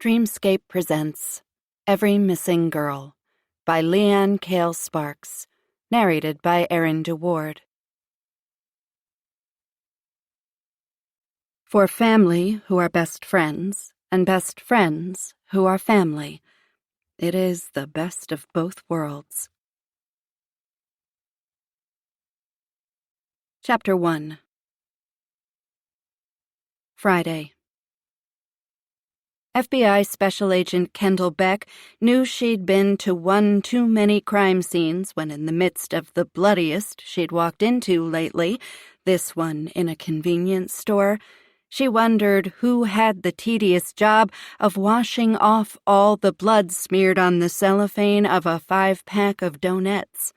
Dreamscape presents Every Missing Girl by Leanne Kale Sparks, narrated by Erin DeWard. For family who are best friends, and best friends who are family, it is the best of both worlds. Chapter 1. Friday. FBI Special Agent Kendall Beck knew she'd been to one too many crime scenes when in the midst of the bloodiest she'd walked into lately, this one in a convenience store, she wondered who had the tedious job of washing off all the blood smeared on the cellophane of a 5-pack of donuts.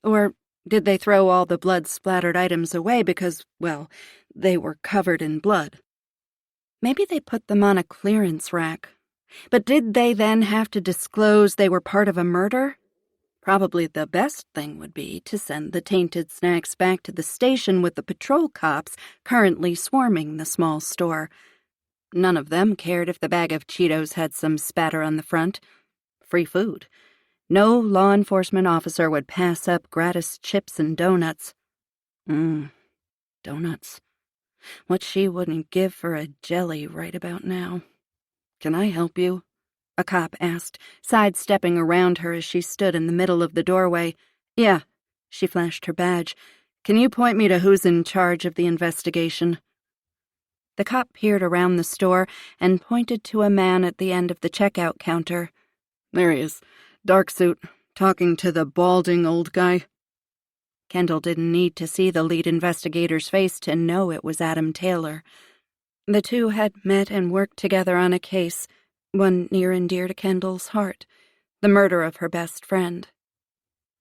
Or did they throw all the blood-splattered items away because, well, they were covered in blood? Maybe they put them on a clearance rack. But did they then have to disclose they were part of a murder? Probably the best thing would be to send the tainted snacks back to the station with the patrol cops currently swarming the small store. None of them cared if the bag of Cheetos had some spatter on the front. Free food. No law enforcement officer would pass up gratis chips and donuts. Donuts. What she wouldn't give for a jelly right about now. "Can I help you?" a cop asked, sidestepping around her as she stood in the middle of the doorway. "Yeah," she flashed her badge. "Can you point me to who's in charge of the investigation?" The cop peered around the store and pointed to a man at the end of the checkout counter. "There he is, dark suit, talking to the balding old guy." Kendall didn't need to see the lead investigator's face to know it was Adam Taylor. The two had met and worked together on a case, one near and dear to Kendall's heart, the murder of her best friend.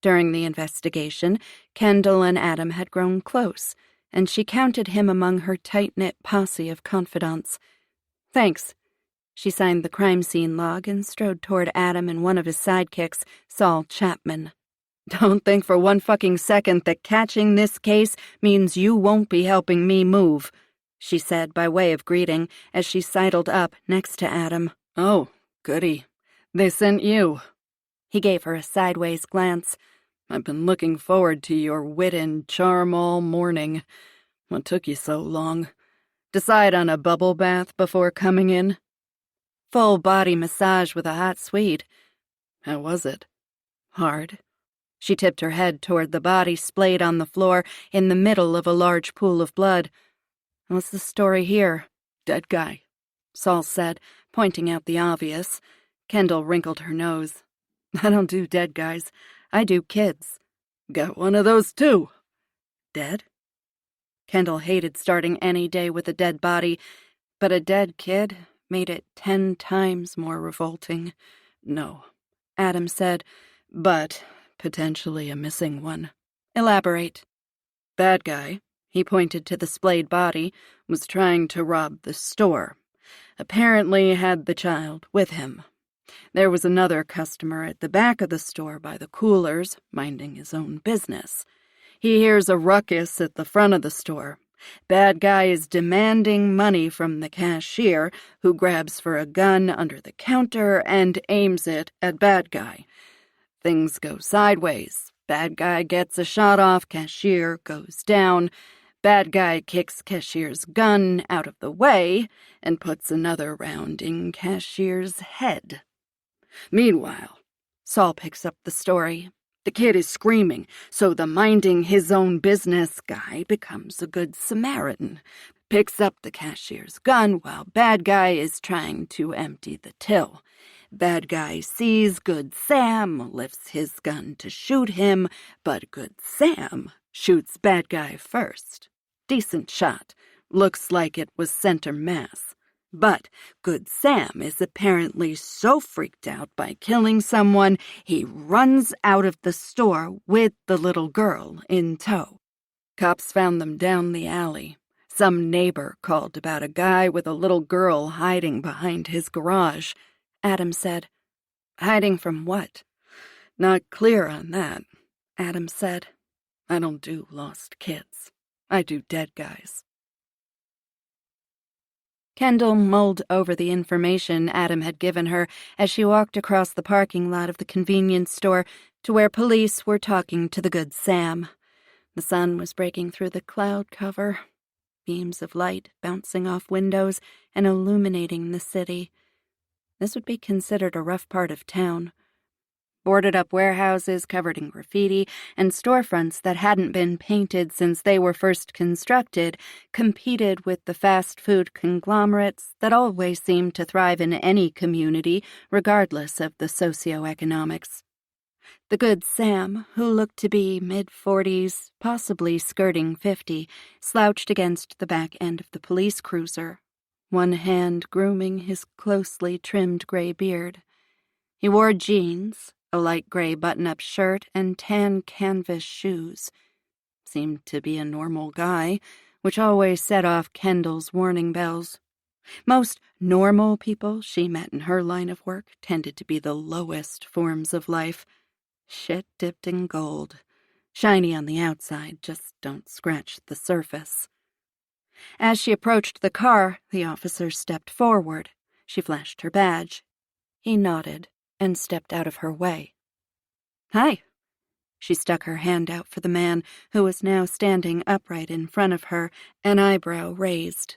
During the investigation, Kendall and Adam had grown close, and she counted him among her tight-knit posse of confidants. "Thanks." She signed the crime scene log and strode toward Adam and one of his sidekicks, Saul Chapman. "Don't think for one fucking second that catching this case means you won't be helping me move," she said by way of greeting as she sidled up next to Adam. "Oh, goody. They sent you." He gave her a sideways glance. "I've been looking forward to your wit and charm all morning. What took you so long? Decide on a bubble bath before coming in?" "Full body massage with a hot Swede." "How was it?" "Hard." She tipped her head toward the body splayed on the floor in the middle of a large pool of blood. "What's the story here?" "Dead guy," Saul said, pointing out the obvious. Kendall wrinkled her nose. "I don't do dead guys. I do kids." "Got one of those too." "Dead?" Kendall hated starting any day with a dead body, but a dead kid made it 10 times more revolting. "No," Adam said, "but potentially a missing one." "Elaborate." "Bad guy," he pointed to the splayed body, "was trying to rob the store. Apparently had the child with him. There was another customer at the back of the store by the coolers, minding his own business. He hears a ruckus at the front of the store. Bad guy is demanding money from the cashier, who grabs for a gun under the counter and aims it at bad guy. Things go sideways. Bad guy gets a shot off, cashier goes down. Bad guy kicks cashier's gun out of the way and puts another round in cashier's head. Meanwhile," Saul picks up the story, "the kid is screaming, so the minding his own business guy becomes a good Samaritan, picks up the cashier's gun while bad guy is trying to empty the till. Bad guy sees Good Sam, lifts his gun to shoot him, but Good Sam shoots bad guy first. Decent shot. Looks like it was center mass. But Good Sam is apparently so freaked out by killing someone, he runs out of the store with the little girl in tow. Cops found them down the alley. Some neighbor called about a guy with a little girl hiding behind his garage." Adam said. "Hiding from what?" "Not clear on that," Adam said. "I don't do lost kids. I do dead guys." Kendall mulled over the information Adam had given her as she walked across the parking lot of the convenience store to where police were talking to the Good Sam. The sun was breaking through the cloud cover, beams of light bouncing off windows and illuminating the city. This would be considered a rough part of town. Boarded-up warehouses covered in graffiti and storefronts that hadn't been painted since they were first constructed competed with the fast food conglomerates that always seemed to thrive in any community, regardless of the socioeconomics. The Good Sam, who looked to be mid-40s, possibly skirting 50, slouched against the back end of the police cruiser, one hand grooming his closely trimmed gray beard. He wore jeans, a light gray button-up shirt, and tan canvas shoes. Seemed to be a normal guy, which always set off Kendall's warning bells. Most normal people she met in her line of work tended to be the lowest forms of life. Shit dipped in gold. Shiny on the outside, just don't scratch the surface. As she approached the car, the officer stepped forward. She flashed her badge. He nodded and stepped out of her way. "Hi." She stuck her hand out for the man, who was now standing upright in front of her, an eyebrow raised.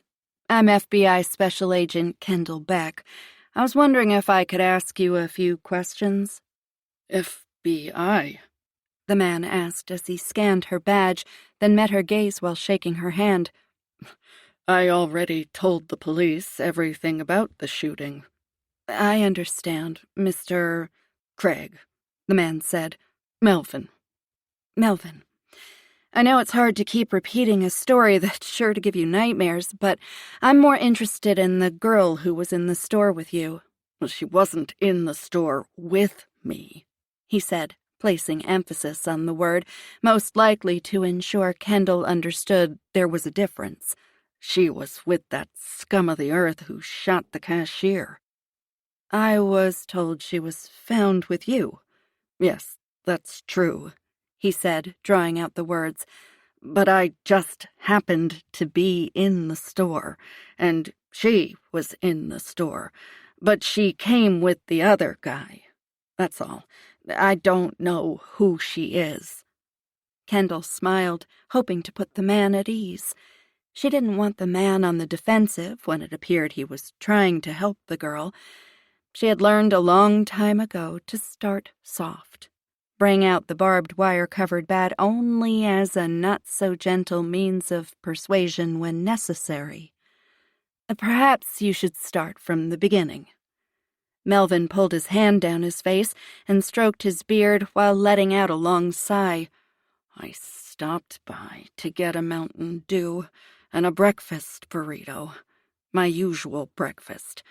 "I'm FBI Special Agent Kendall Beck. I was wondering if I could ask you a few questions." "FBI?" the man asked as he scanned her badge, then met her gaze while shaking her hand. "I already told the police everything about the shooting." "I understand, Mr. Craig," the man said. Melvin. I know it's hard to keep repeating a story that's sure to give you nightmares, but I'm more interested in the girl who was in the store with you." "Well, she wasn't in the store with me," he said, placing emphasis on the word, most likely to ensure Kendall understood there was a difference. "She was with that scum of the earth who shot the cashier." "I was told she was found with you." "Yes, that's true," he said, drawing out the words. "But I just happened to be in the store, and she was in the store, but she came with the other guy. That's all. I don't know who she is." Kendall smiled, hoping to put the man at ease. She didn't want the man on the defensive when it appeared he was trying to help the girl. She had learned a long time ago to start soft. Bring out the barbed wire-covered bat only as a not-so-gentle means of persuasion when necessary. "Perhaps you should start from the beginning." Melvin pulled his hand down his face and stroked his beard while letting out a long sigh. "I stopped by to get a Mountain Dew and a breakfast burrito. My usual breakfast.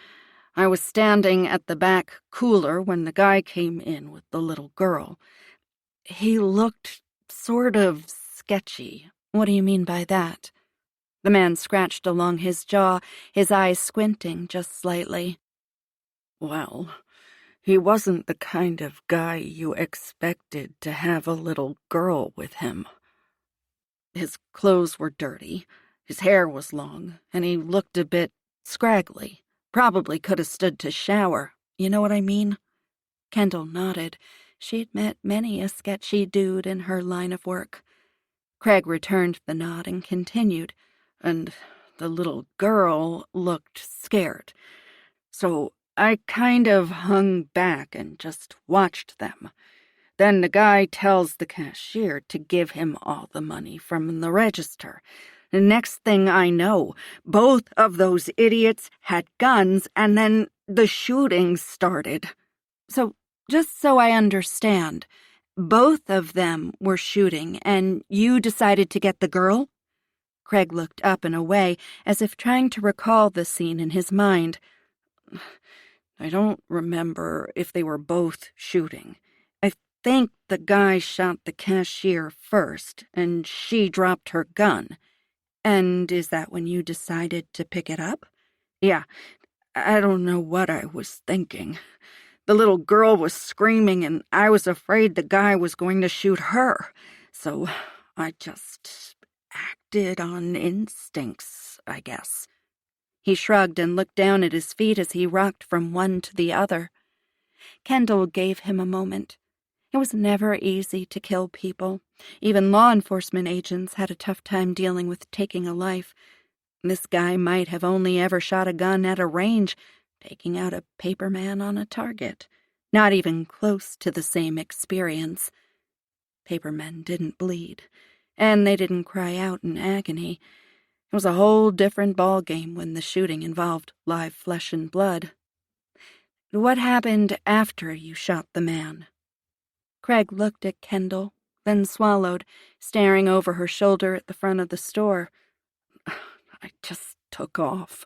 I was standing at the back cooler when the guy came in with the little girl. He looked sort of sketchy." "What do you mean by that?" The man scratched along his jaw, his eyes squinting just slightly. "Well, he wasn't the kind of guy you expected to have a little girl with him. His clothes were dirty, his hair was long, and he looked a bit scraggly. Probably could have stood to shower. You know what I mean?" Kendall nodded. She'd met many a sketchy dude in her line of work. Craig returned the nod and continued, "And the little girl looked scared. So I kind of hung back and just watched them. Then the guy tells the cashier to give him all the money from the register. The next thing I know, both of those idiots had guns, and then the shooting started." "So, just so I understand, both of them were shooting, and you decided to get the girl?" Craig looked up and away, as if trying to recall the scene in his mind. "I don't remember if they were both shooting. I think the guy shot the cashier first, and she dropped her gun." "And is that when you decided to pick it up?" "Yeah, I don't know what I was thinking. The little girl was screaming, and I was afraid the guy was going to shoot her. So I just acted on instincts, I guess." He shrugged and looked down at his feet as he rocked from one to the other. Kendall gave him a moment. It was never easy to kill people. Even law enforcement agents had a tough time dealing with taking a life. This guy might have only ever shot a gun at a range, taking out a paper man on a target. Not even close to the same experience. Papermen didn't bleed, and they didn't cry out in agony. It was a whole different ballgame when the shooting involved live flesh and blood. What happened after you shot the man? Craig looked at Kendall, then swallowed, staring over her shoulder at the front of the store. I just took off.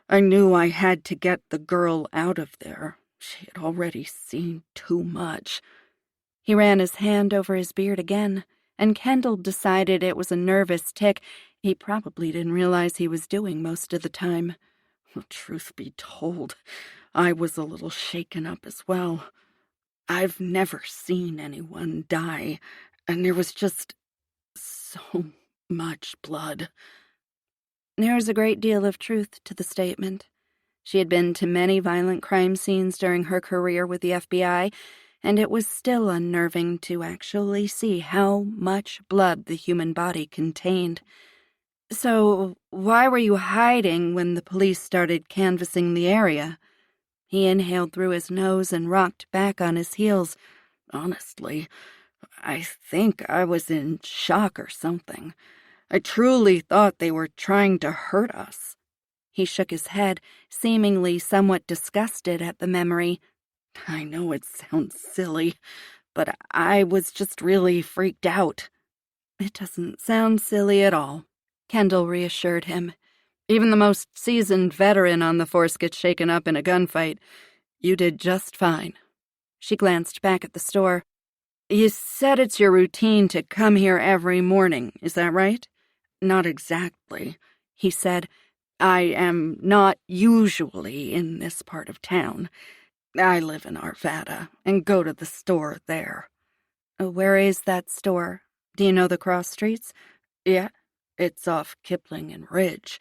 I knew I had to get the girl out of there. She had already seen too much. He ran his hand over his beard again, and Kendall decided it was a nervous tic he probably didn't realize he was doing most of the time. Truth be told, I was a little shaken up as well. I've never seen anyone die, and there was just so much blood. There was a great deal of truth to the statement. She had been to many violent crime scenes during her career with the FBI, and it was still unnerving to actually see how much blood the human body contained. So, why were you hiding when the police started canvassing the area? He inhaled through his nose and rocked back on his heels. Honestly, I think I was in shock or something. I truly thought they were trying to hurt us. He shook his head, seemingly somewhat disgusted at the memory. I know it sounds silly, but I was just really freaked out. It doesn't sound silly at all, Kendall reassured him. Even the most seasoned veteran on the force gets shaken up in a gunfight. You did just fine. She glanced back at the store. You said it's your routine to come here every morning, is that right? Not exactly, he said. I am not usually in this part of town. I live in Arvada and go to the store there. Where is that store? Do you know the cross streets? Yeah, it's off Kipling and Ridge.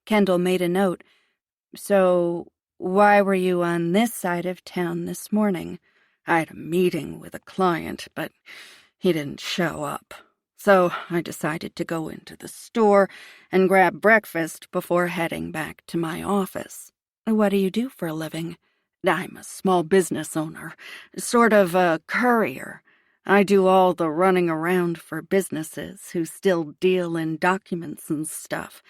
Kendall made a note. So, why were you on this side of town this morning? I had a meeting with a client, but he didn't show up. So I decided to go into the store and grab breakfast before heading back to my office. What do you do for a living? I'm a small business owner, sort of a courier. I do all the running around for businesses who still deal in documents and stuff.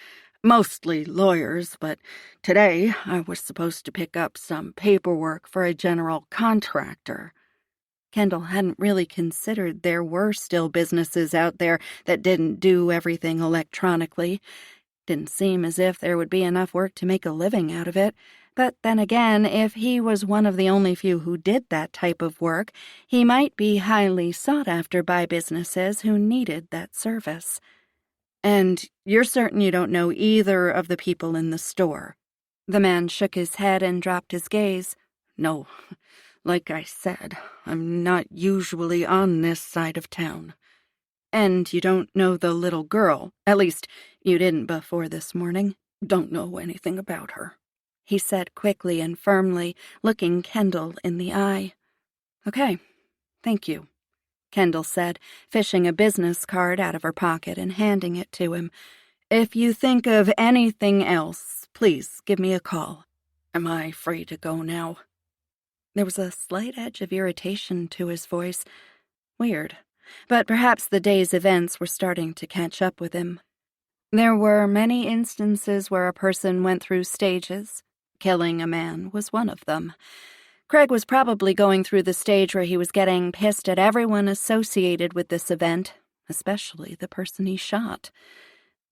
Mostly lawyers, but today I was supposed to pick up some paperwork for a general contractor. Kendall hadn't really considered there were still businesses out there that didn't do everything electronically. Didn't seem as if there would be enough work to make a living out of it. But then again, if he was one of the only few who did that type of work, he might be highly sought after by businesses who needed that service. And you're certain you don't know either of the people in the store? The man shook his head and dropped his gaze. No, like I said, I'm not usually on this side of town. And you don't know the little girl? At least, you didn't before this morning. Don't know anything about her, he said quickly and firmly, looking Kendall in the eye. Okay, thank you, Kendall said, fishing a business card out of her pocket and handing it to him. If you think of anything else, please give me a call. Am I free to go now? There was a slight edge of irritation to his voice. Weird, but perhaps the day's events were starting to catch up with him. There were many instances where a person went through stages. Killing a man was one of them. Craig was probably going through the stage where he was getting pissed at everyone associated with this event, especially the person he shot.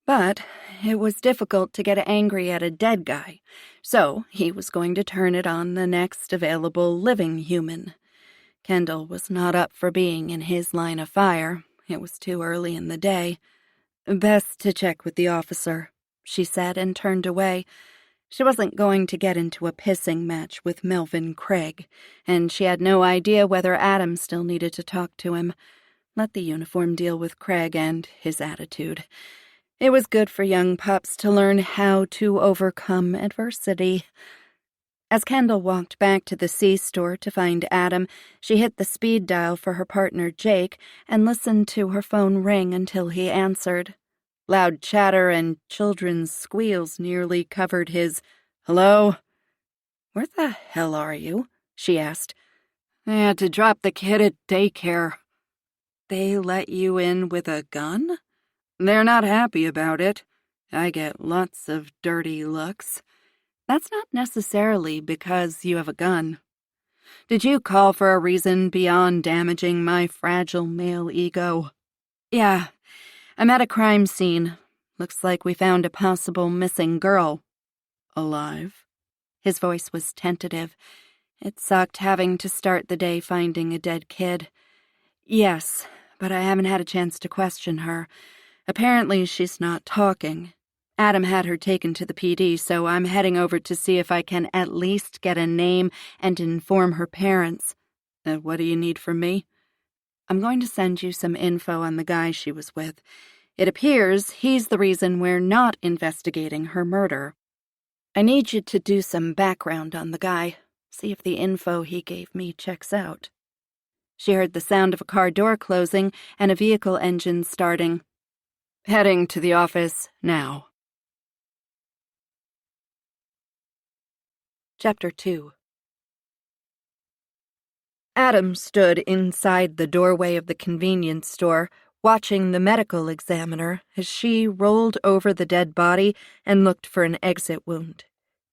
But it was difficult to get angry at a dead guy, so he was going to turn it on the next available living human. Kendall was not up for being in his line of fire. It was too early in the day. Best to check with the officer, she said and turned away. She wasn't going to get into a pissing match with Melvin Craig, and she had no idea whether Adam still needed to talk to him. Let the uniform deal with Craig and his attitude. It was good for young pups to learn how to overcome adversity. As Kendall walked back to the C-store to find Adam, she hit the speed dial for her partner Jake and listened to her phone ring until he answered. Loud chatter and children's squeals nearly covered his, "Hello?" "Where the hell are you?" she asked. "I had to drop the kid at daycare." "They let you in with a gun?" "They're not happy about it. I get lots of dirty looks." "That's not necessarily because you have a gun." "Did you call for a reason beyond damaging my fragile male ego?" "Yeah, I'm at a crime scene. Looks like we found a possible missing girl." "Alive?" His voice was tentative. It sucked having to start the day finding a dead kid. "Yes, but I haven't had a chance to question her. Apparently she's not talking. Adam had her taken to the PD, so I'm heading over to see if I can at least get a name and inform her parents." What do you need from me?" "I'm going to send you some info on the guy she was with. It appears he's the reason we're not investigating her murder. I need you to do some background on the guy, see if the info he gave me checks out." She heard the sound of a car door closing and a vehicle engine starting. "Heading to the office now." Chapter 2. Adam stood inside the doorway of the convenience store, watching the medical examiner as she rolled over the dead body and looked for an exit wound.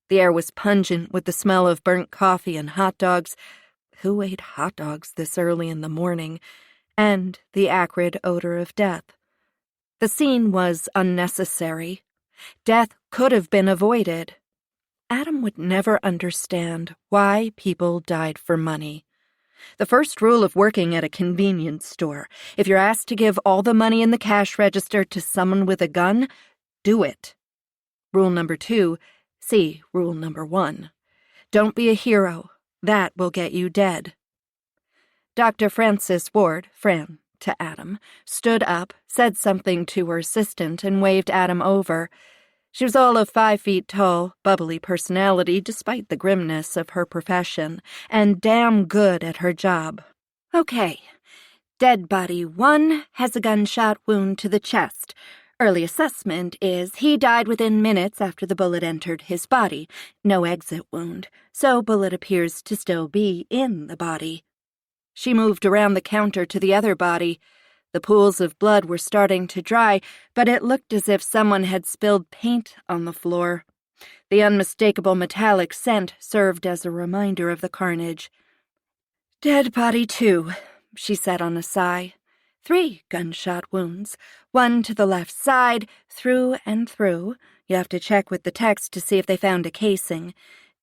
The air was pungent with the smell of burnt coffee and hot dogs. Who ate hot dogs this early in the morning? And the acrid odor of death. The scene was unnecessary. Death could have been avoided. Adam would never understand why people died for money. The first rule of working at a convenience store: if you're asked to give all the money in the cash register to someone with a gun, do it. Rule number 2, see rule number 1. Don't be a hero. That will get you dead. Dr. Frances Ward, Fran, to Adam, stood up, said something to her assistant, and waved Adam over. She was all of 5 feet tall, bubbly personality despite the grimness of her profession, and damn good at her job. "Okay. Dead body 1 has a gunshot wound to the chest. Early assessment is he died within minutes after the bullet entered his body. No exit wound, so bullet appears to still be in the body." She moved around the counter to the other body. The pools of blood were starting to dry, but it looked as if someone had spilled paint on the floor. The unmistakable metallic scent served as a reminder of the carnage. "Dead body 2, she said on a sigh. 3 gunshot wounds, 1 to the left side, through and through. You have to check with the techs to see if they found a casing.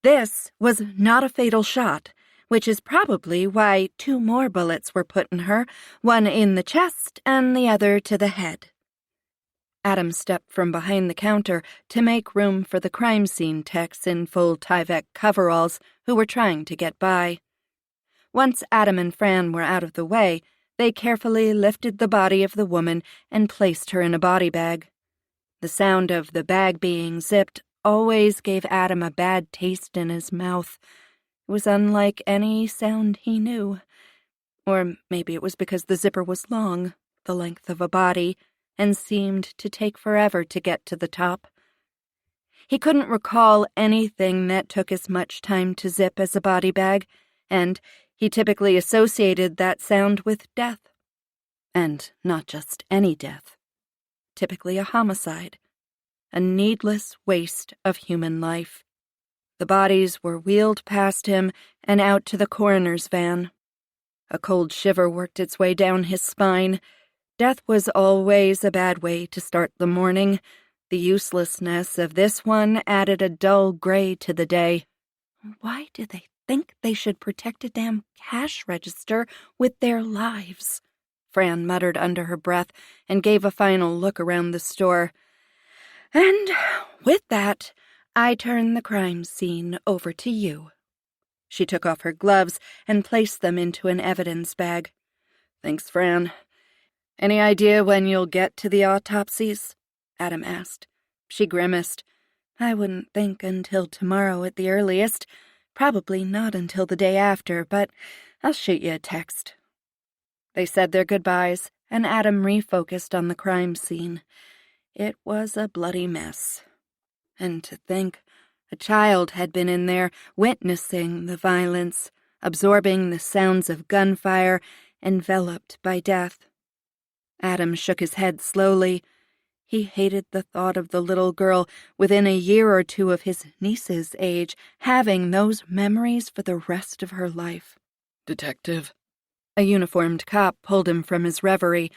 This was not a fatal shot, which is probably why 2 more bullets were put in her, 1 in the chest and the other to the head." Adam stepped from behind the counter to make room for the crime scene techs in full Tyvek coveralls who were trying to get by. Once Adam and Fran were out of the way, they carefully lifted the body of the woman and placed her in a body bag. The sound of the bag being zipped always gave Adam a bad taste in his mouth. It was unlike any sound he knew. Or maybe it was because the zipper was long, the length of a body, and seemed to take forever to get to the top. He couldn't recall anything that took as much time to zip as a body bag, and he typically associated that sound with death. And not just any death. Typically a homicide. A needless waste of human life. The bodies were wheeled past him and out to the coroner's van. A cold shiver worked its way down his spine. Death was always a bad way to start the morning. The uselessness of this one added a dull gray to the day. Why do they think they should protect a damn cash register with their lives? Fran muttered under her breath and gave a final look around the store. And with that, I turn the crime scene over to you. She took off her gloves and placed them into an evidence bag. Thanks, Fran. Any idea when you'll get to the autopsies? Adam asked. She grimaced. I wouldn't think until tomorrow at the earliest. Probably not until the day after, but I'll shoot you a text. They said their goodbyes, and Adam refocused on the crime scene. It was a bloody mess. And to think, a child had been in there, witnessing the violence, absorbing the sounds of gunfire, enveloped by death. Adam shook his head slowly. He hated the thought of the little girl within a year or two of his niece's age having those memories for the rest of her life. Detective? A uniformed cop pulled him from his reverie.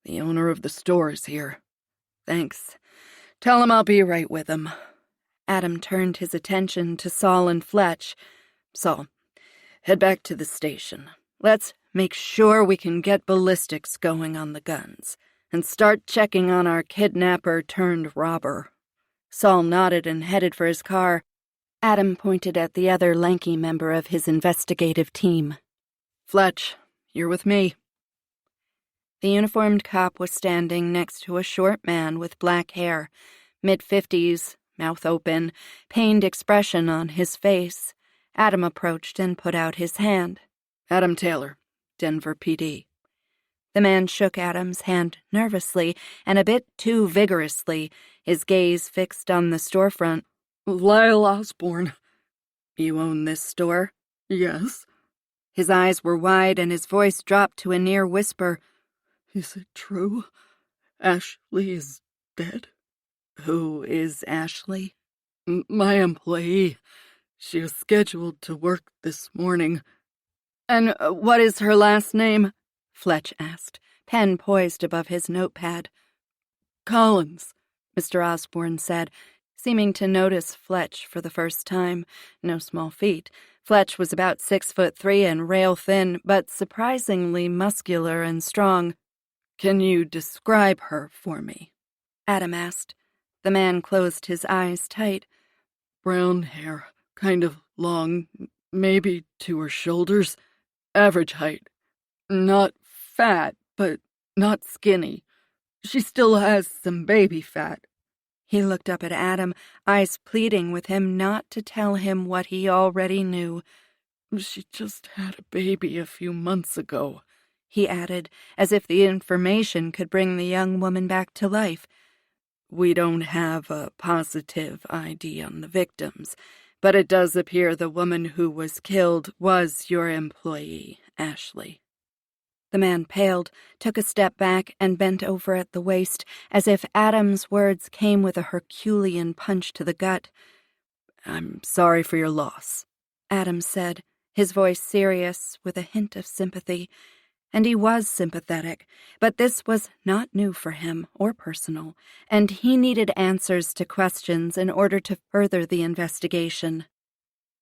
The owner of the store is here. Thanks. Tell him I'll be right with him. Adam turned his attention to Saul and Fletch. Saul, head back to the station. Let's make sure we can get ballistics going on the guns, and start checking on our kidnapper-turned-robber. Saul nodded and headed for his car. Adam pointed at the other lanky member of his investigative team. Fletch, you're with me. The uniformed cop was standing next to a short man with black hair, mid-50s, mouth open, pained expression on his face. Adam approached and put out his hand. Adam Taylor, Denver PD. The man shook Adam's hand nervously and a bit too vigorously, his gaze fixed on the storefront. Lyle Osborne. You own this store? Yes. His eyes were wide and his voice dropped to a near whisper. Is it true? Ashley is dead? Who is Ashley? My employee. She was scheduled to work this morning. And what is her last name? Fletch asked, pen poised above his notepad. Collins, Mr. Osborne said, seeming to notice Fletch for the first time. No small feat. Fletch was about 6'3" and rail-thin, but surprisingly muscular and strong. Can you describe her for me? Adam asked. The man closed his eyes tight. Brown hair, kind of long, maybe to her shoulders. Average height. Not fat, but not skinny. She still has some baby fat. He looked up at Adam, eyes pleading with him not to tell him what he already knew. She just had a baby a few months ago, he added, as if the information could bring the young woman back to life. We don't have a positive ID on the victims, but it does appear the woman who was killed was your employee, Ashley. The man paled, took a step back, and bent over at the waist, as if Adam's words came with a Herculean punch to the gut. I'm sorry for your loss, Adam said, his voice serious with a hint of sympathy. And he was sympathetic, but this was not new for him or personal, and he needed answers to questions in order to further the investigation.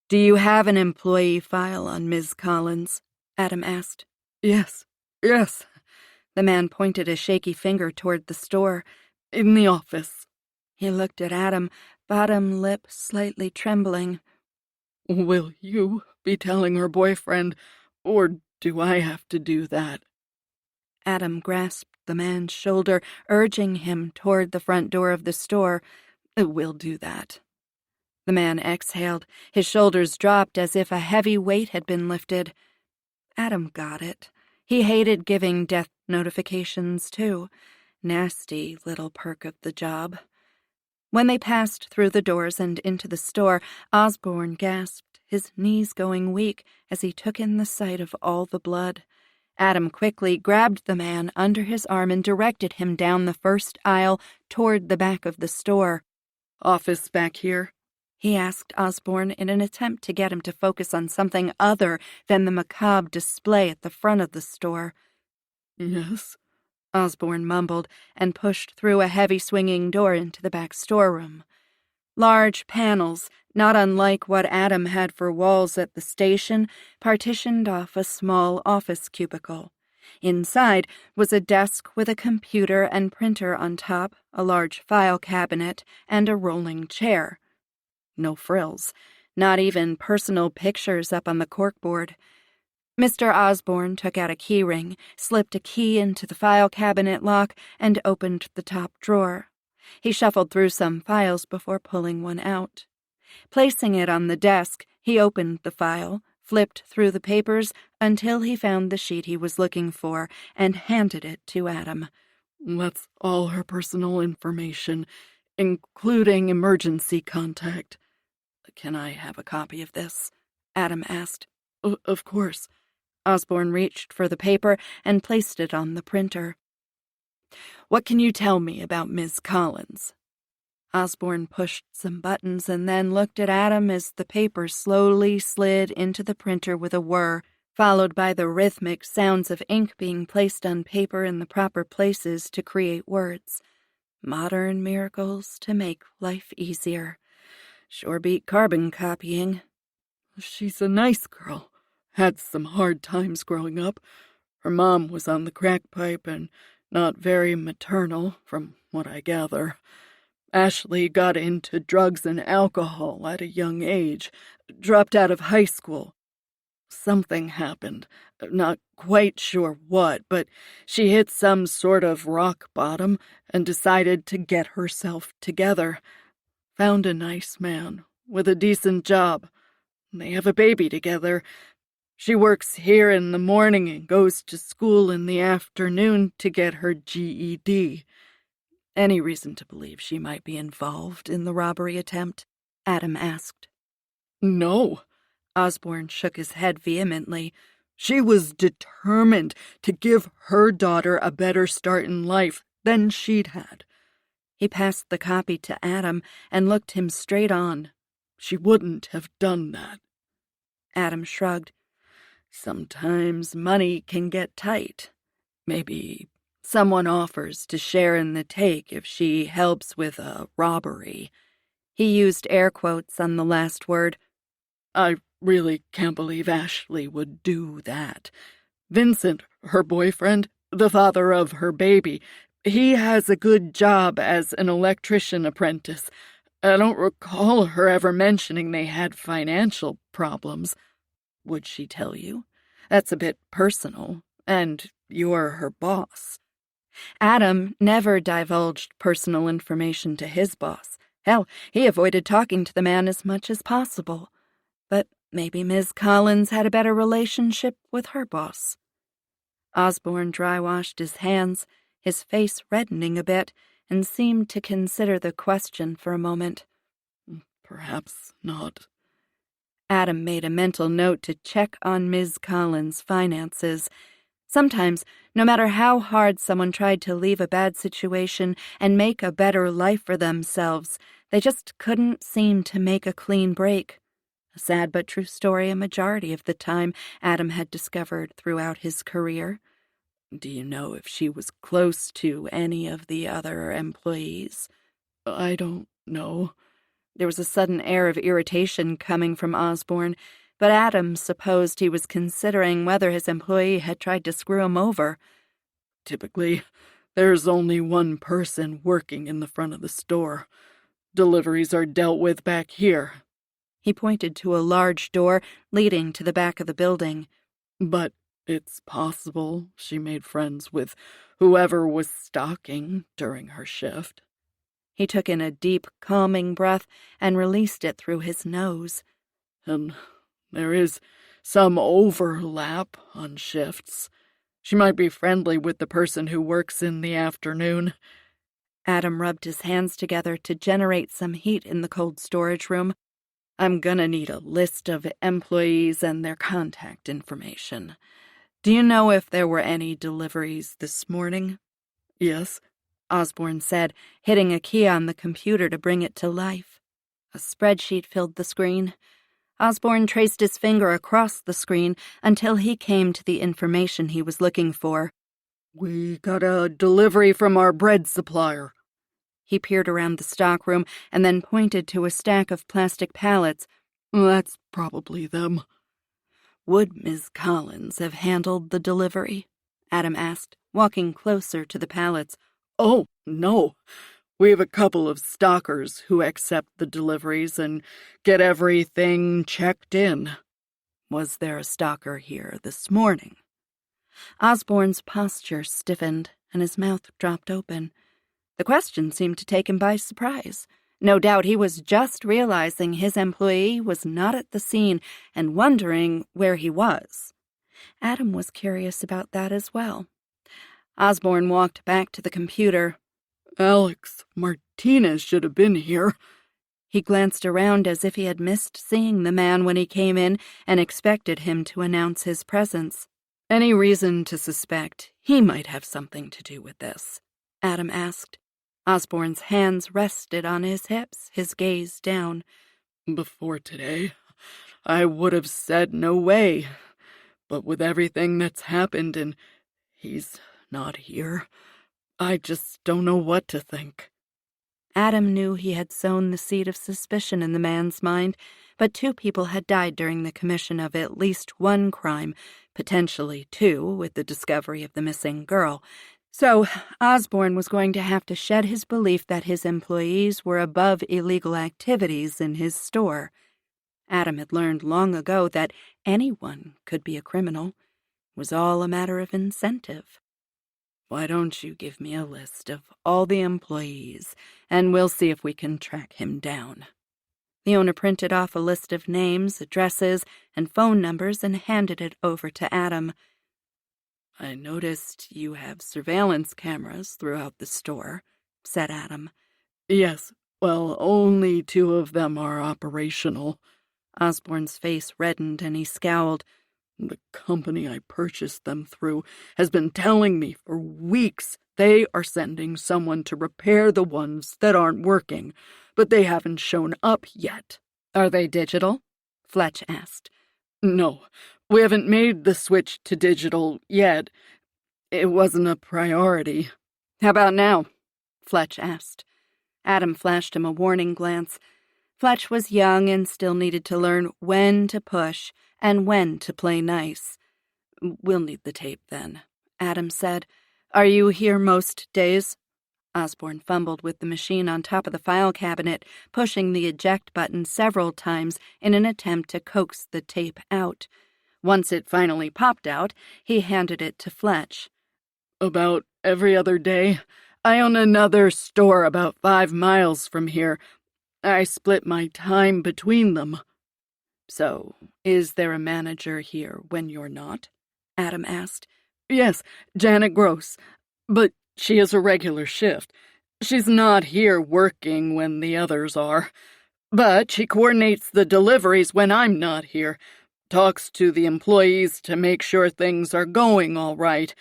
Do you have an employee file on Ms. Collins? Adam asked. Yes. The man pointed a shaky finger toward the store. In the office. He looked at Adam, bottom lip slightly trembling. Will you be telling her boyfriend, or do I have to do that? Adam grasped the man's shoulder, urging him toward the front door of the store. We'll do that. The man exhaled. His shoulders dropped as if a heavy weight had been lifted. Adam got it. He hated giving death notifications, too. Nasty little perk of the job. When they passed through the doors and into the store, Osborne gasped, his knees going weak as he took in the sight of all the blood. Adam quickly grabbed the man under his arm and directed him down the first aisle toward the back of the store. Office back here? He asked Osborne in an attempt to get him to focus on something other than the macabre display at the front of the store. Yes, Osborne mumbled and pushed through a heavy swinging door into the back storeroom. Large panels, not unlike what Adam had for walls at the station, partitioned off a small office cubicle. Inside was a desk with a computer and printer on top, a large file cabinet, and a rolling chair. No frills, not even personal pictures up on the corkboard. Mr. Osborne took out a key ring, slipped a key into the file cabinet lock, and opened the top drawer. He shuffled through some files before pulling one out. Placing it on the desk, he opened the file, flipped through the papers until he found the sheet he was looking for, and handed it to Adam. That's all her personal information, including emergency contact. Can I have a copy of this? Adam asked. Of course. Osborne reached for the paper and placed it on the printer. What can you tell me about Ms. Collins? Osborne pushed some buttons and then looked at Adam as the paper slowly slid into the printer with a whir, followed by the rhythmic sounds of ink being placed on paper in the proper places to create words. Modern miracles to make life easier. Sure beat carbon copying. She's a nice girl. Had some hard times growing up. Her mom was on the crack pipe and not very maternal, from what I gather. Ashley got into drugs and alcohol at a young age, dropped out of high school. Something happened, not quite sure what, but she hit some sort of rock bottom and decided to get herself together. Found a nice man with a decent job. They have a baby together. She works here in the morning and goes to school in the afternoon to get her GED. Any reason to believe she might be involved in the robbery attempt? Adam asked. No. Osborne shook his head vehemently. She was determined to give her daughter a better start in life than she'd had. He passed the copy to Adam and looked him straight on. She wouldn't have done that. Adam shrugged. Sometimes money can get tight. Maybe someone offers to share in the take if she helps with a robbery. He used air quotes on the last word. I really can't believe Ashley would do that. Vincent, her boyfriend, the father of her baby, he has a good job as an electrician apprentice. I don't recall her ever mentioning they had financial problems. Would she tell you? That's a bit personal, and you're her boss. Adam never divulged personal information to his boss. Hell, he avoided talking to the man as much as possible. But maybe Ms. Collins had a better relationship with her boss. Osborne dry-washed his hands, his face reddening a bit, and seemed to consider the question for a moment. Perhaps not. Adam made a mental note to check on Ms. Collins' finances. Sometimes, no matter how hard someone tried to leave a bad situation and make a better life for themselves, they just couldn't seem to make a clean break. A sad but true story a majority of the time, Adam had discovered throughout his career. Do you know if she was close to any of the other employees? I don't know. There was a sudden air of irritation coming from Osborne, but Adam supposed he was considering whether his employee had tried to screw him over. Typically, there's only one person working in the front of the store. Deliveries are dealt with back here. He pointed to a large door leading to the back of the building. But it's possible she made friends with whoever was stocking during her shift. He took in a deep, calming breath and released it through his nose. And there is some overlap on shifts. She might be friendly with the person who works in the afternoon. Adam rubbed his hands together to generate some heat in the cold storage room. I'm gonna need a list of employees and their contact information. Do you know if there were any deliveries this morning? Yes, Osborne said, hitting a key on the computer to bring it to life. A spreadsheet filled the screen. Osborne traced his finger across the screen until he came to the information he was looking for. We got a delivery from our bread supplier. He peered around the stockroom and then pointed to a stack of plastic pallets. That's probably them. Would Ms. Collins have handled the delivery? Adam asked, walking closer to the pallets. Oh, no. We have a couple of stockers who accept the deliveries and get everything checked in. Was there a stalker here this morning? Osborne's posture stiffened and his mouth dropped open. The question seemed to take him by surprise. No doubt he was just realizing his employee was not at the scene and wondering where he was. Adam was curious about that as well. Osborne walked back to the computer. Alex Martinez should have been here. He glanced around as if he had missed seeing the man when he came in and expected him to announce his presence. Any reason to suspect he might have something to do with this? Adam asked. Osborne's hands rested on his hips, his gaze down. Before today, I would have said no way. But with everything that's happened and he's not here, I just don't know what to think. Adam knew he had sown the seed of suspicion in the man's mind, but 2 people had died during the commission of at least one crime, potentially 2 with the discovery of the missing girl. So Osborne was going to have to shed his belief that his employees were above illegal activities in his store. Adam had learned long ago that anyone could be a criminal. It was all a matter of incentive. Why don't you give me a list of all the employees, and we'll see if we can track him down. The owner printed off a list of names, addresses, and phone numbers and handed it over to Adam. I noticed you have surveillance cameras throughout the store, said Adam. Yes, well, only 2 of them are operational. Osborne's face reddened and he scowled. The company I purchased them through has been telling me for weeks they are sending someone to repair the ones that aren't working, but they haven't shown up yet. Are they digital? Fletch asked. No, we haven't made the switch to digital yet. It wasn't a priority. How about now? Fletch asked. Adam flashed him a warning glance. Fletch was young and still needed to learn when to push and when to play nice. We'll need the tape then, Adam said. Are you here most days? Osborne fumbled with the machine on top of the file cabinet, pushing the eject button several times in an attempt to coax the tape out. Once it finally popped out, he handed it to Fletch. About every other day. I own another store about 5 miles from here. I split my time between them. So, is there a manager here when you're not? Adam asked. Yes, Janet Gross. But she is a regular shift. She's not here working when the others are. But she coordinates the deliveries when I'm not here, talks to the employees to make sure things are going all right,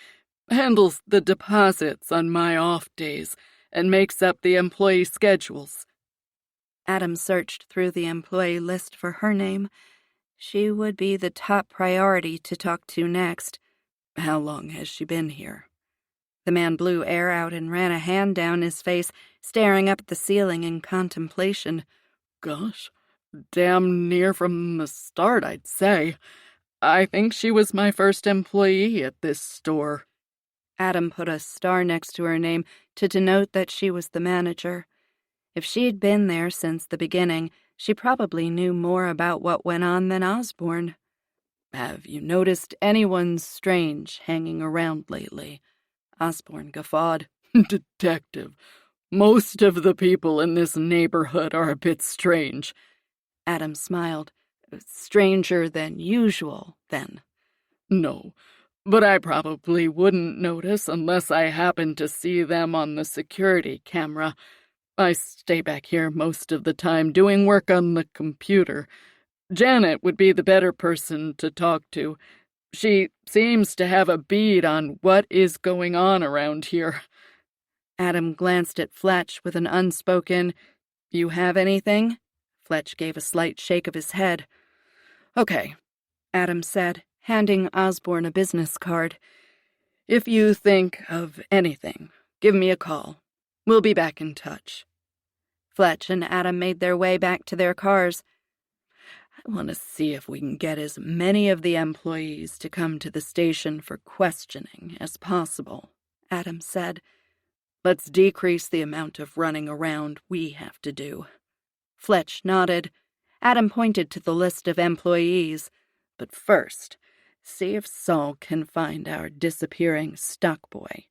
handles the deposits on my off days, and makes up the employee schedules. Adam searched through the employee list for her name. She would be the top priority to talk to next. How long has she been here? The man blew air out and ran a hand down his face, staring up at the ceiling in contemplation. Gosh, damn near from the start, I'd say. I think she was my first employee at this store. Adam put a star next to her name to denote that she was the manager. If she'd been there since the beginning, she probably knew more about what went on than Osborne. Have you noticed anyone strange hanging around lately? Osborne guffawed. Detective, most of the people in this neighborhood are a bit strange. Adam smiled. Stranger than usual, then. No, but I probably wouldn't notice unless I happened to see them on the security camera. I stay back here most of the time doing work on the computer. Janet would be the better person to talk to. She seems to have a bead on what is going on around here. Adam glanced at Fletch with an unspoken, "You have anything?" Fletch gave a slight shake of his head. "Okay," Adam said, handing Osborne a business card. "If you think of anything, give me a call. We'll be back in touch." Fletch and Adam made their way back to their cars. "I want to see if we can get as many of the employees to come to the station for questioning as possible," Adam said. "Let's decrease the amount of running around we have to do." Fletch nodded. Adam pointed to the list of employees. "But first, see if Saul can find our disappearing stock boy.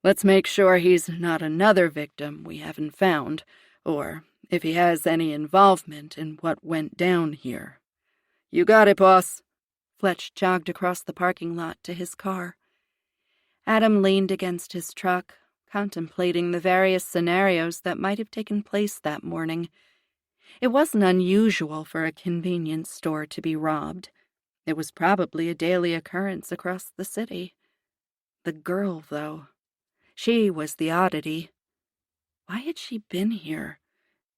Let's make sure he's not another victim we haven't found, or if he has any involvement in what went down here. You got it, boss. Fletch jogged across the parking lot to his car. Adam leaned against his truck, contemplating the various scenarios that might have taken place that morning. It wasn't unusual for a convenience store to be robbed. It was probably a daily occurrence across the city. The girl, though. She was the oddity. Why had she been here?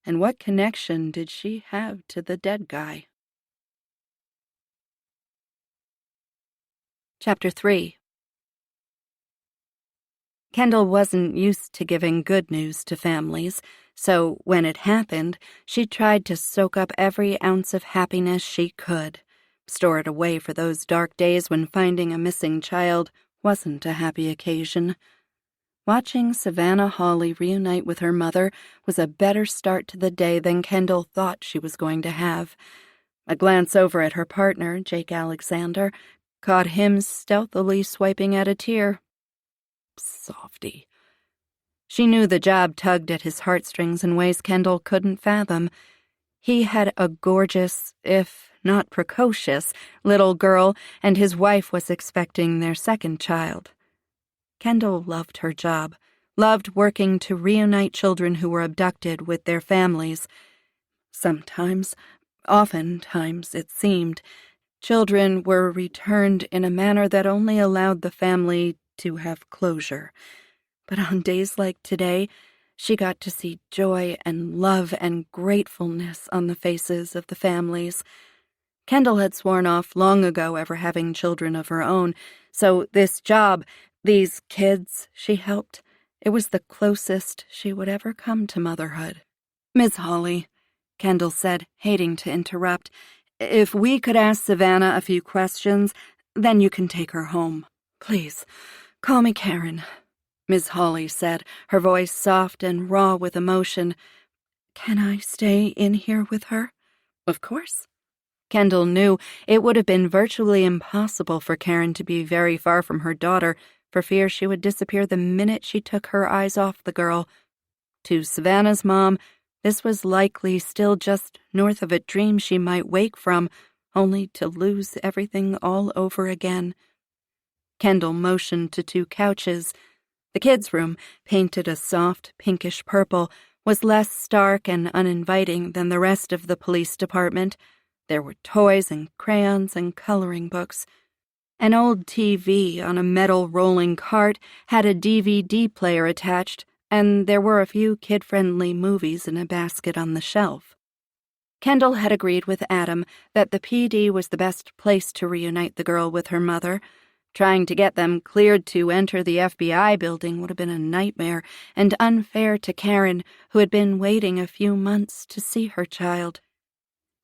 And what connection did she have to the dead guy? Chapter 3. Kendall wasn't used to giving good news to families, so when it happened, she tried to soak up every ounce of happiness she could, store it away for those dark days when finding a missing child wasn't a happy occasion. Watching Savannah Hawley reunite with her mother was a better start to the day than Kendall thought she was going to have. A glance over at her partner, Jake Alexander, caught him stealthily swiping at a tear. Softy. She knew the job tugged at his heartstrings in ways Kendall couldn't fathom. He had a gorgeous, if not precocious, little girl, and his wife was expecting their second child. Kendall loved her job, loved working to reunite children who were abducted with their families. Oftentimes, it seemed, children were returned in a manner that only allowed the family to have closure. But on days like today, she got to see joy and love and gratefulness on the faces of the families. Kendall had sworn off long ago ever having children of her own, so this job, these kids she helped, it was the closest she would ever come to motherhood. "Miss Hawley," Kendall said, hating to interrupt, "if we could ask Savannah a few questions, then you can take her home. Please, call me Karen," Miss Hawley said, her voice soft and raw with emotion. "Can I stay in here with her?" "Of course." Kendall knew it would have been virtually impossible for Karen to be very far from her daughter, for fear she would disappear the minute she took her eyes off the girl. To Savannah's mom, this was likely still just north of a dream she might wake from, only to lose everything all over again. Kendall motioned to 2 couches. The kids' room, painted a soft pinkish purple, was less stark and uninviting than the rest of the police department. There were toys and crayons and coloring books. An old TV on a metal rolling cart had a DVD player attached, and there were a few kid-friendly movies in a basket on the shelf. Kendall had agreed with Adam that the PD was the best place to reunite the girl with her mother. Trying to get them cleared to enter the FBI building would have been a nightmare and unfair to Karen, who had been waiting a few months to see her child.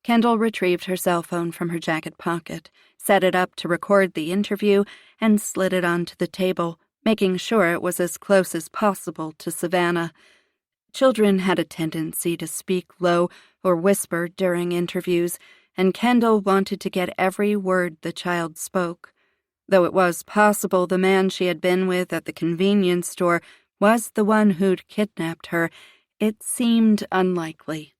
Kendall retrieved her cell phone from her jacket pocket, set it up to record the interview, and slid it onto the table, making sure it was as close as possible to Savannah. Children had a tendency to speak low or whisper during interviews, and Kendall wanted to get every word the child spoke. Though it was possible the man she had been with at the convenience store was the one who'd kidnapped her, it seemed unlikely.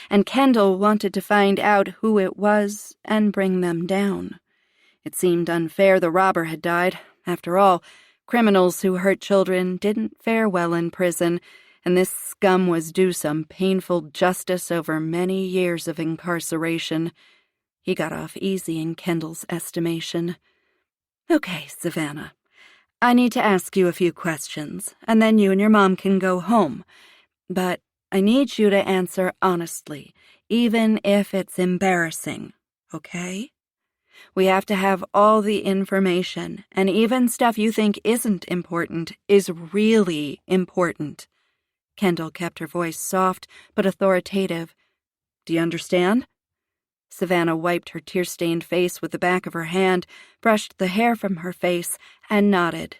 And Kendall wanted to find out who it was and bring them down. It seemed unfair the robber had died. After all, criminals who hurt children didn't fare well in prison, and this scum was due some painful justice over many years of incarceration. He got off easy in Kendall's estimation. "Okay, Savannah, I need to ask you a few questions, and then you and your mom can go home. But I need you to answer honestly, even if it's embarrassing, okay? We have to have all the information, and even stuff you think isn't important is really important." Kendall kept her voice soft but authoritative. "Do you understand?" Savannah wiped her tear-stained face with the back of her hand, brushed the hair from her face, and nodded.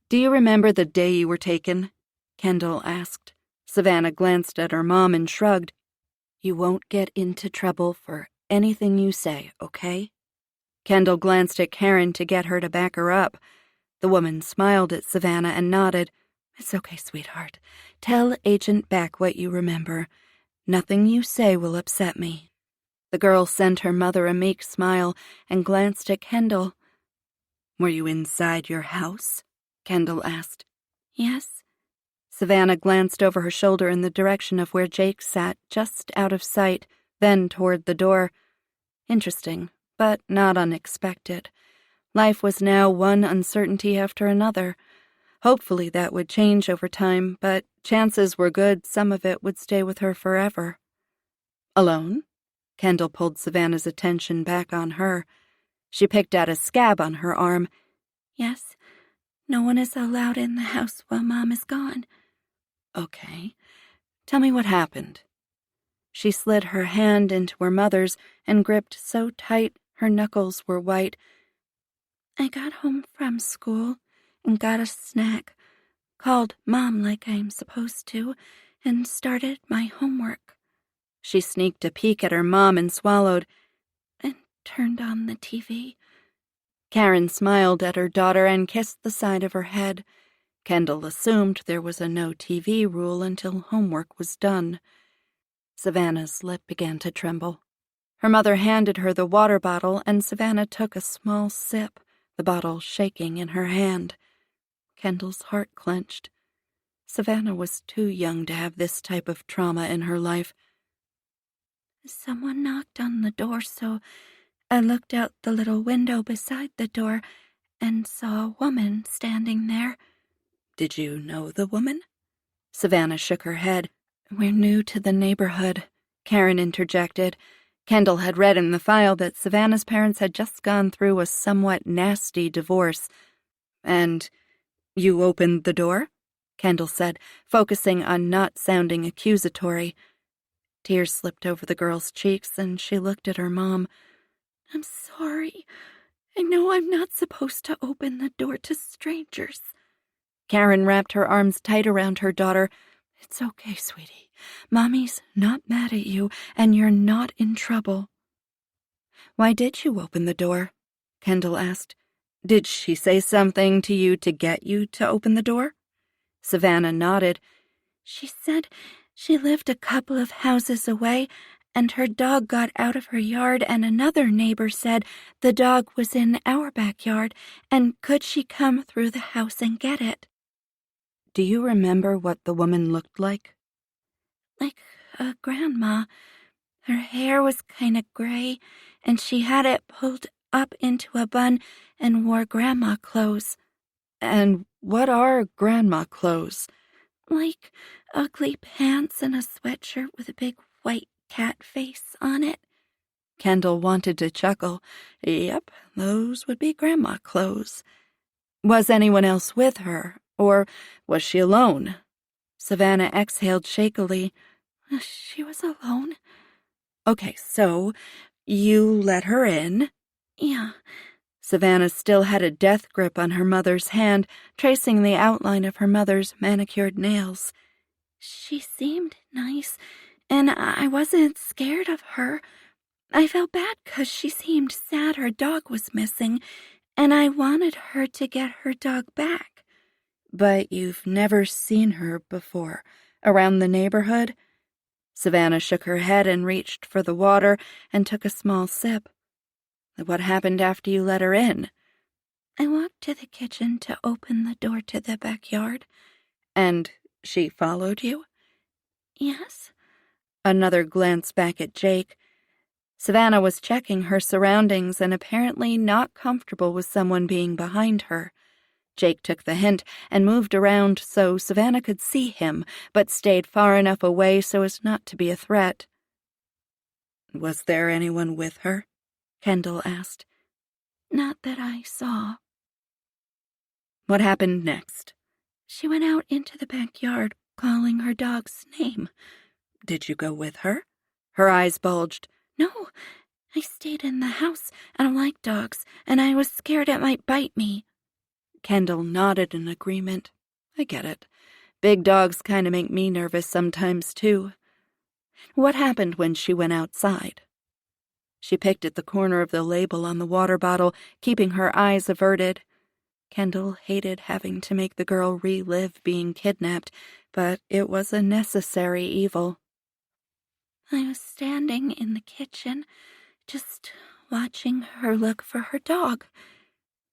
"Do you remember the day you were taken?" Kendall asked. Savannah glanced at her mom and shrugged. "You won't get into trouble for anything you say, okay?" Kendall glanced at Karen to get her to back her up. The woman smiled at Savannah and nodded. "It's okay, sweetheart. Tell Agent Beck what you remember. Nothing you say will upset me." The girl sent her mother a meek smile and glanced at Kendall. "Were you inside your house?" Kendall asked. "Yes." Savannah glanced over her shoulder in the direction of where Jake sat, just out of sight, then toward the door. Interesting, but not unexpected. Life was now one uncertainty after another. Hopefully that would change over time, but chances were good some of it would stay with her forever. "Alone?" Kendall pulled Savannah's attention back on her. She picked at a scab on her arm. "Yes. No one is allowed in the house while Mom is gone." "Okay. Tell me what happened." She slid her hand into her mother's and gripped so tight her knuckles were white. "I got home from school and got a snack, called Mom like I'm supposed to, and started my homework." She sneaked a peek at her mom and swallowed, "and turned on the TV." Karen smiled at her daughter and kissed the side of her head. Kendall assumed there was a no TV rule until homework was done. Savannah's lip began to tremble. Her mother handed her the water bottle, and Savannah took a small sip, the bottle shaking in her hand. Kendall's heart clenched. Savannah was too young to have this type of trauma in her life. "Someone knocked on the door, so I looked out the little window beside the door and saw a woman standing there." "Did you know the woman?" Savannah shook her head. "We're new to the neighborhood," Karen interjected. Kendall had read in the file that Savannah's parents had just gone through a somewhat nasty divorce. "And you opened the door?" Kendall said, focusing on not sounding accusatory. Tears slipped over the girl's cheeks, and she looked at her mom. "I'm sorry. I know I'm not supposed to open the door to strangers." Karen wrapped her arms tight around her daughter. "It's okay, sweetie. Mommy's not mad at you, and you're not in trouble." "Why did you open the door?" Kendall asked. "Did she say something to you to get you to open the door?" Savannah nodded. "She said she lived a couple of houses away, and her dog got out of her yard, and another neighbor said the dog was in our backyard, and could she come through the house and get it." "Do you remember what the woman looked like?" "Like a grandma. Her hair was kind of gray, and she had it pulled up into a bun and wore grandma clothes." "And what are grandma clothes?" "Like ugly pants and a sweatshirt with a big white cat face on it." Kendall wanted to chuckle. Yep, those would be grandma clothes. "Was anyone else with her, or was she alone?" Savannah exhaled shakily. "She was alone." "Okay, so you let her in?" "Yeah." Savannah still had a death grip on her mother's hand, tracing the outline of her mother's manicured nails. "She seemed nice, and I wasn't scared of her. I felt bad 'cause she seemed sad her dog was missing, and I wanted her to get her dog back." "But you've never seen her before, around the neighborhood?" Savannah shook her head and reached for the water and took a small sip. "What happened after you let her in?" "I walked to the kitchen to open the door to the backyard." "And she followed you?" "Yes." Another glance back at Jake. Savannah was checking her surroundings and apparently not comfortable with someone being behind her. Jake took the hint and moved around so Savannah could see him, but stayed far enough away so as not to be a threat. "Was there anyone with her?" Kendall asked. "Not that I saw." "What happened next?" "She went out into the backyard, calling her dog's name." "Did you go with her?" Her eyes bulged. "No, I stayed in the house. I don't like dogs, and I was scared it might bite me." Kendall nodded in agreement. "I get it. Big dogs kind of make me nervous sometimes, too." "What happened when she went outside?" She picked at the corner of the label on the water bottle, keeping her eyes averted. Kendall hated having to make the girl relive being kidnapped, but it was a necessary evil. I was standing in the kitchen, just watching her look for her dog.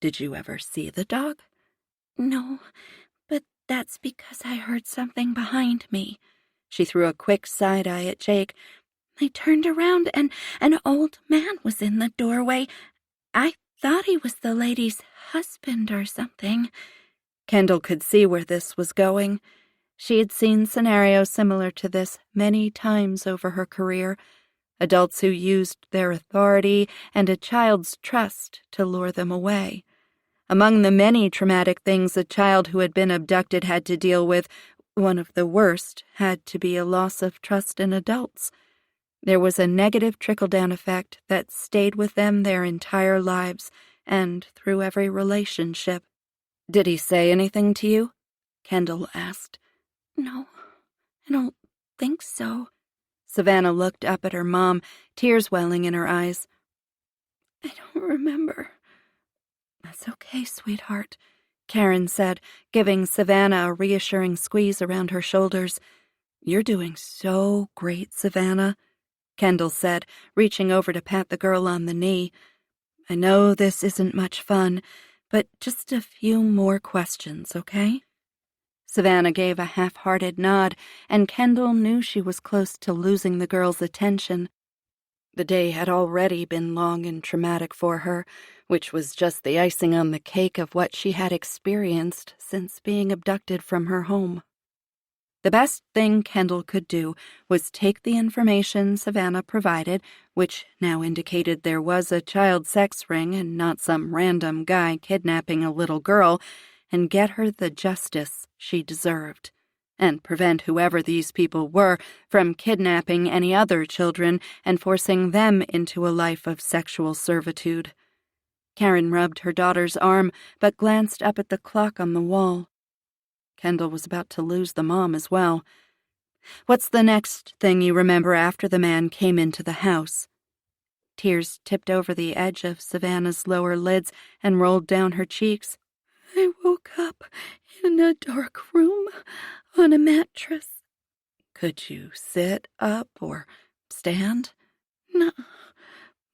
Did you ever see the dog? No, but that's because I heard something behind me. She threw a quick side eye at Jake. I turned around and an old man was in the doorway. I thought he was the lady's husband or something. Kendall could see where this was going. She had seen scenarios similar to this many times over her career. Adults who used their authority and a child's trust to lure them away. Among the many traumatic things a child who had been abducted had to deal with, one of the worst had to be a loss of trust in adults. There was a negative trickle-down effect that stayed with them their entire lives and through every relationship. Did he say anything to you? Kendall asked. No, I don't think so. Savannah looked up at her mom, tears welling in her eyes. I don't remember. That's okay, sweetheart, Karen said, giving Savannah a reassuring squeeze around her shoulders. You're doing so great, Savannah, Kendall said, reaching over to pat the girl on the knee. I know this isn't much fun, but just a few more questions, okay? Savannah gave a half-hearted nod, and Kendall knew she was close to losing the girl's attention. The day had already been long and traumatic for her, which was just the icing on the cake of what she had experienced since being abducted from her home. The best thing Kendall could do was take the information Savannah provided, which now indicated there was a child sex ring and not some random guy kidnapping a little girl, and get her the justice she deserved, and prevent whoever these people were from kidnapping any other children and forcing them into a life of sexual servitude. Karen rubbed her daughter's arm, but glanced up at the clock on the wall. Kendall was about to lose the mom as well. What's the next thing you remember after the man came into the house? Tears tipped over the edge of Savannah's lower lids and rolled down her cheeks. I woke up in a dark room on a mattress. Could you sit up or stand? No,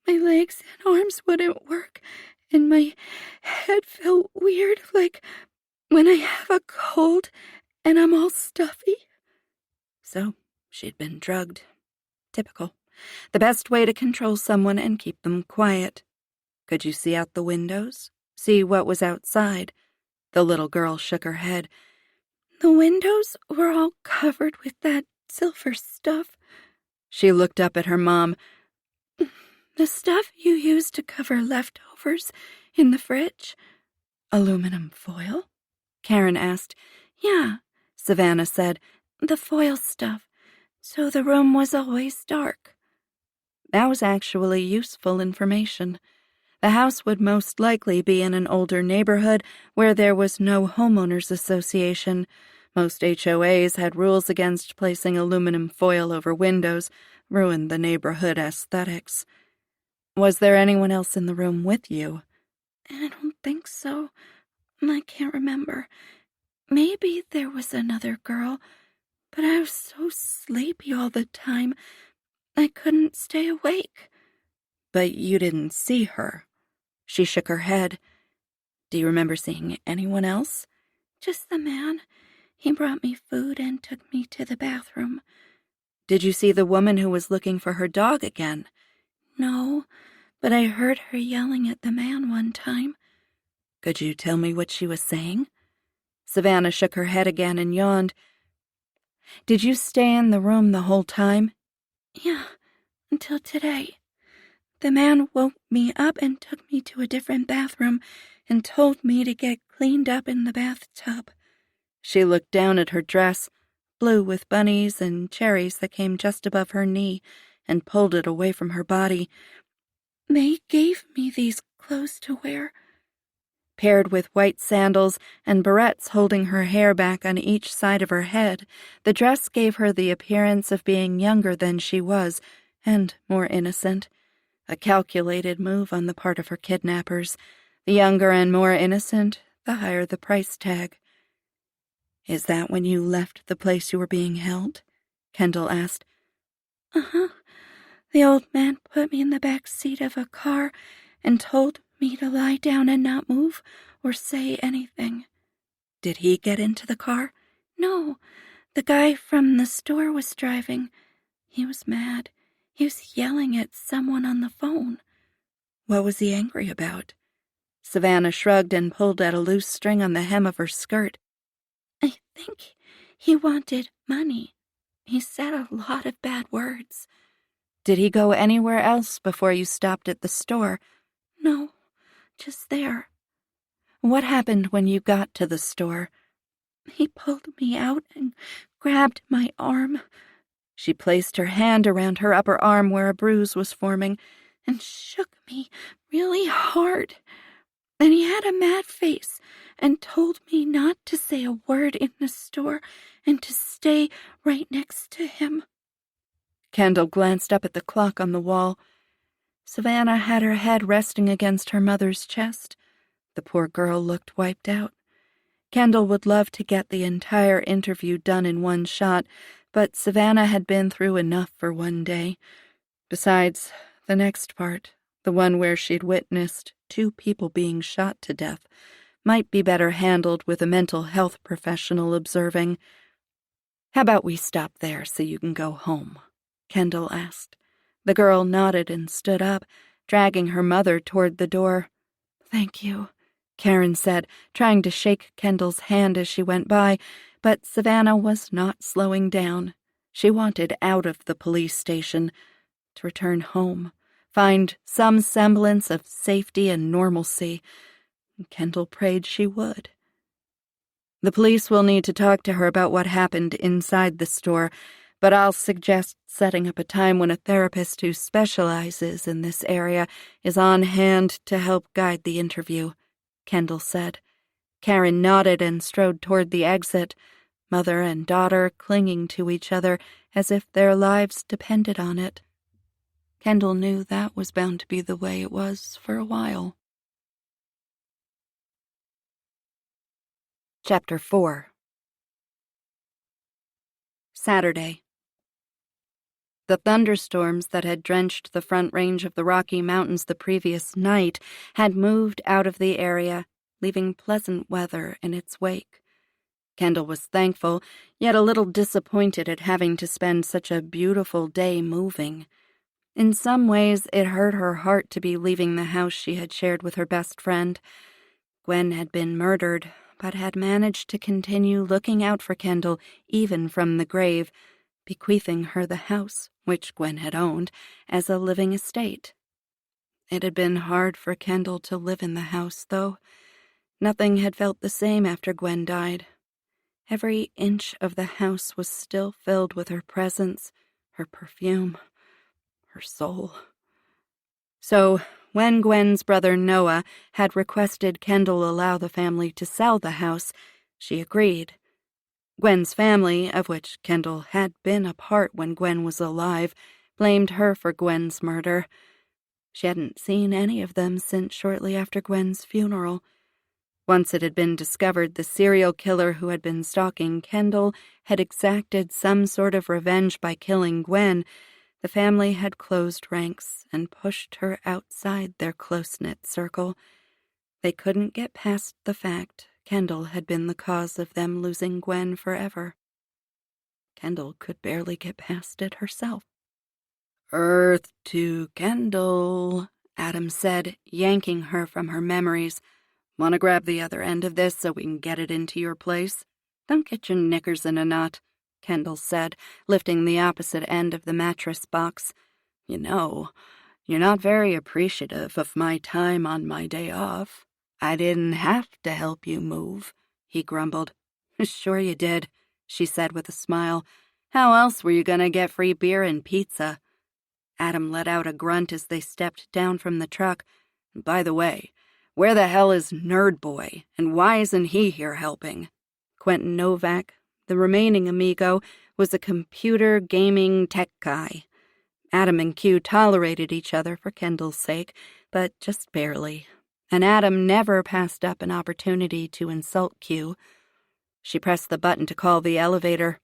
my legs and arms wouldn't work, and my head felt weird, like when I have a cold and I'm all stuffy. So, she'd been drugged. Typical. The best way to control someone and keep them quiet. Could you see out the windows? See what was outside? The little girl shook her head. The windows were all covered with that silver stuff. She looked up at her mom. The stuff you use to cover leftovers in the fridge? Aluminum foil? Karen asked. Yeah, Savannah said. The foil stuff. So the room was always dark. That was actually useful information. The house would most likely be in an older neighborhood where there was no homeowners association. Most HOAs had rules against placing aluminum foil over windows, ruined the neighborhood aesthetics. Was there anyone else in the room with you? I don't think so. I can't remember. Maybe there was another girl, but I was so sleepy all the time, I couldn't stay awake. But you didn't see her. She shook her head. Do you remember seeing anyone else? Just the man. He brought me food and took me to the bathroom. Did you see the woman who was looking for her dog again? No, but I heard her yelling at the man one time. Could you tell me what she was saying? Savannah shook her head again and yawned. Did you stay in the room the whole time? Yeah, until today. The man woke me up and took me to a different bathroom and told me to get cleaned up in the bathtub. She looked down at her dress, blue with bunnies and cherries that came just above her knee, and pulled it away from her body. They gave me these clothes to wear. Paired with white sandals and barrettes holding her hair back on each side of her head, the dress gave her the appearance of being younger than she was, and more innocent. A calculated move on the part of her kidnappers. The younger and more innocent, the higher the price tag. Is that when you left the place you were being held? Kendall asked. Uh-huh. The old man put me in the back seat of a car and told me to lie down and not move or say anything. Did he get into the car? No, the guy from the store was driving. He was mad. He was yelling at someone on the phone. What was he angry about? Savannah shrugged and pulled at a loose string on the hem of her skirt. I think he wanted money. He said a lot of bad words. Did he go anywhere else before you stopped at the store? No, just there. What happened when you got to the store? He pulled me out and grabbed my arm. She placed her hand around her upper arm where a bruise was forming and shook me really hard. And he had a mad face and told me not to say a word in the store and to stay right next to him. Kendall glanced up at the clock on the wall. Savannah had her head resting against her mother's chest. The poor girl looked wiped out. Kendall would love to get the entire interview done in one shot, but Savannah had been through enough for one day. Besides, the next part, the one where she'd witnessed 2 people being shot to death, might be better handled with a mental health professional observing. How about we stop there so you can go home? Kendall asked. The girl nodded and stood up, dragging her mother toward the door. Thank you, Karen said, trying to shake Kendall's hand as she went by, but Savannah was not slowing down. She wanted out of the police station, to return home, find some semblance of safety and normalcy. Kendall prayed she would. The police will need to talk to her about what happened inside the store, but I'll suggest setting up a time when a therapist who specializes in this area is on hand to help guide the interview, Kendall said. Karen nodded and strode toward the exit, mother and daughter clinging to each other as if their lives depended on it. Kendall knew that was bound to be the way it was for a while. Chapter 4. Saturday. The thunderstorms that had drenched the Front Range of the Rocky Mountains the previous night had moved out of the area, leaving pleasant weather in its wake. Kendall was thankful, yet a little disappointed at having to spend such a beautiful day moving. In some ways, it hurt her heart to be leaving the house she had shared with her best friend. Gwen had been murdered, but had managed to continue looking out for Kendall even from the grave, bequeathing her the house, which Gwen had owned, as a living estate. It had been hard for Kendall to live in the house, though. Nothing had felt the same after Gwen died. Every inch of the house was still filled with her presence, her perfume, her soul. So, when Gwen's brother Noah had requested Kendall allow the family to sell the house, she agreed. Gwen's family, of which Kendall had been a part when Gwen was alive, blamed her for Gwen's murder. She hadn't seen any of them since shortly after Gwen's funeral. Once it had been discovered the serial killer who had been stalking Kendall had exacted some sort of revenge by killing Gwen, the family had closed ranks and pushed her outside their close-knit circle. They couldn't get past the fact Kendall had been the cause of them losing Gwen forever. Kendall could barely get past it herself. "Earth to Kendall," Adam said, yanking her from her memories. "Want to grab the other end of this so we can get it into your place? Don't get your knickers in a knot," Kendall said, lifting the opposite end of the mattress box. "You know, you're not very appreciative of my time on my day off." "I didn't have to help you move," he grumbled. "Sure you did," she said with a smile. "How else were you going to get free beer and pizza?" Adam let out a grunt as they stepped down from the truck. "By the way, where the hell is Nerd Boy, and why isn't he here helping?" Quentin Novak, the remaining amigo, was a computer gaming tech guy. Adam and Q tolerated each other for Kendall's sake, but just barely. and Adam never passed up an opportunity to insult Q. She pressed the button to call the elevator.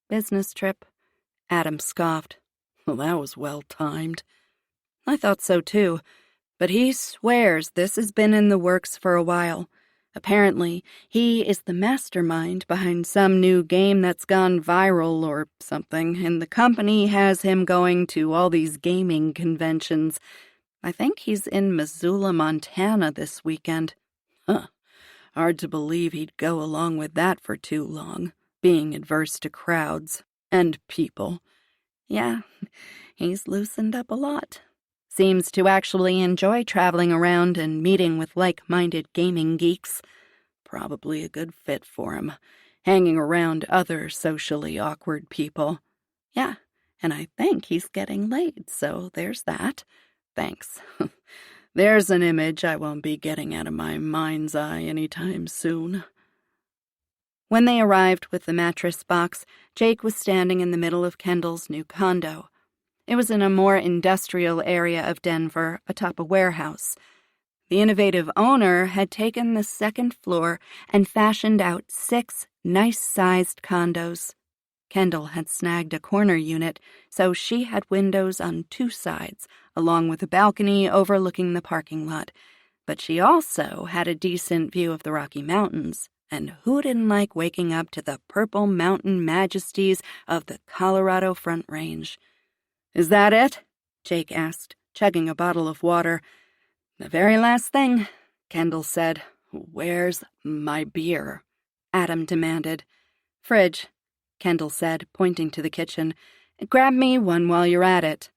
Business trip. Adam scoffed. Well, that was well-timed. I thought so too, but he swears this has been in the works for a while. Apparently, he is the mastermind behind some new game that's gone viral or something, and the company has him going to all these gaming conventions. I think he's in Missoula, Montana this weekend. Huh. Hard to believe he'd go along with that for too long, being adverse to crowds and people. Yeah, he's loosened up a lot. Seems to actually enjoy traveling around and meeting with like-minded gaming geeks. Probably a good fit for him, hanging around other socially awkward people. Yeah, and I think he's getting laid, so there's that. Thanks. There's an image I won't be getting out of my mind's eye anytime soon. When they arrived with the mattress box, Jake was standing in the middle of Kendall's new condo. It was in a more industrial area of Denver, atop a warehouse. The innovative owner had taken the second floor and fashioned out 6 nice-sized condos. Kendall had snagged a corner unit, so she had windows on 2 sides, along with a balcony overlooking the parking lot. But she also had a decent view of the Rocky Mountains, and who didn't like waking up to the purple mountain majesties of the Colorado Front Range? "Is that it?" Jake asked, chugging a bottle of water. "The very last thing," Kendall said. "Where's my beer?" Adam demanded. "Fridge," Kendall said, pointing to the kitchen. "Grab me one while you're at it."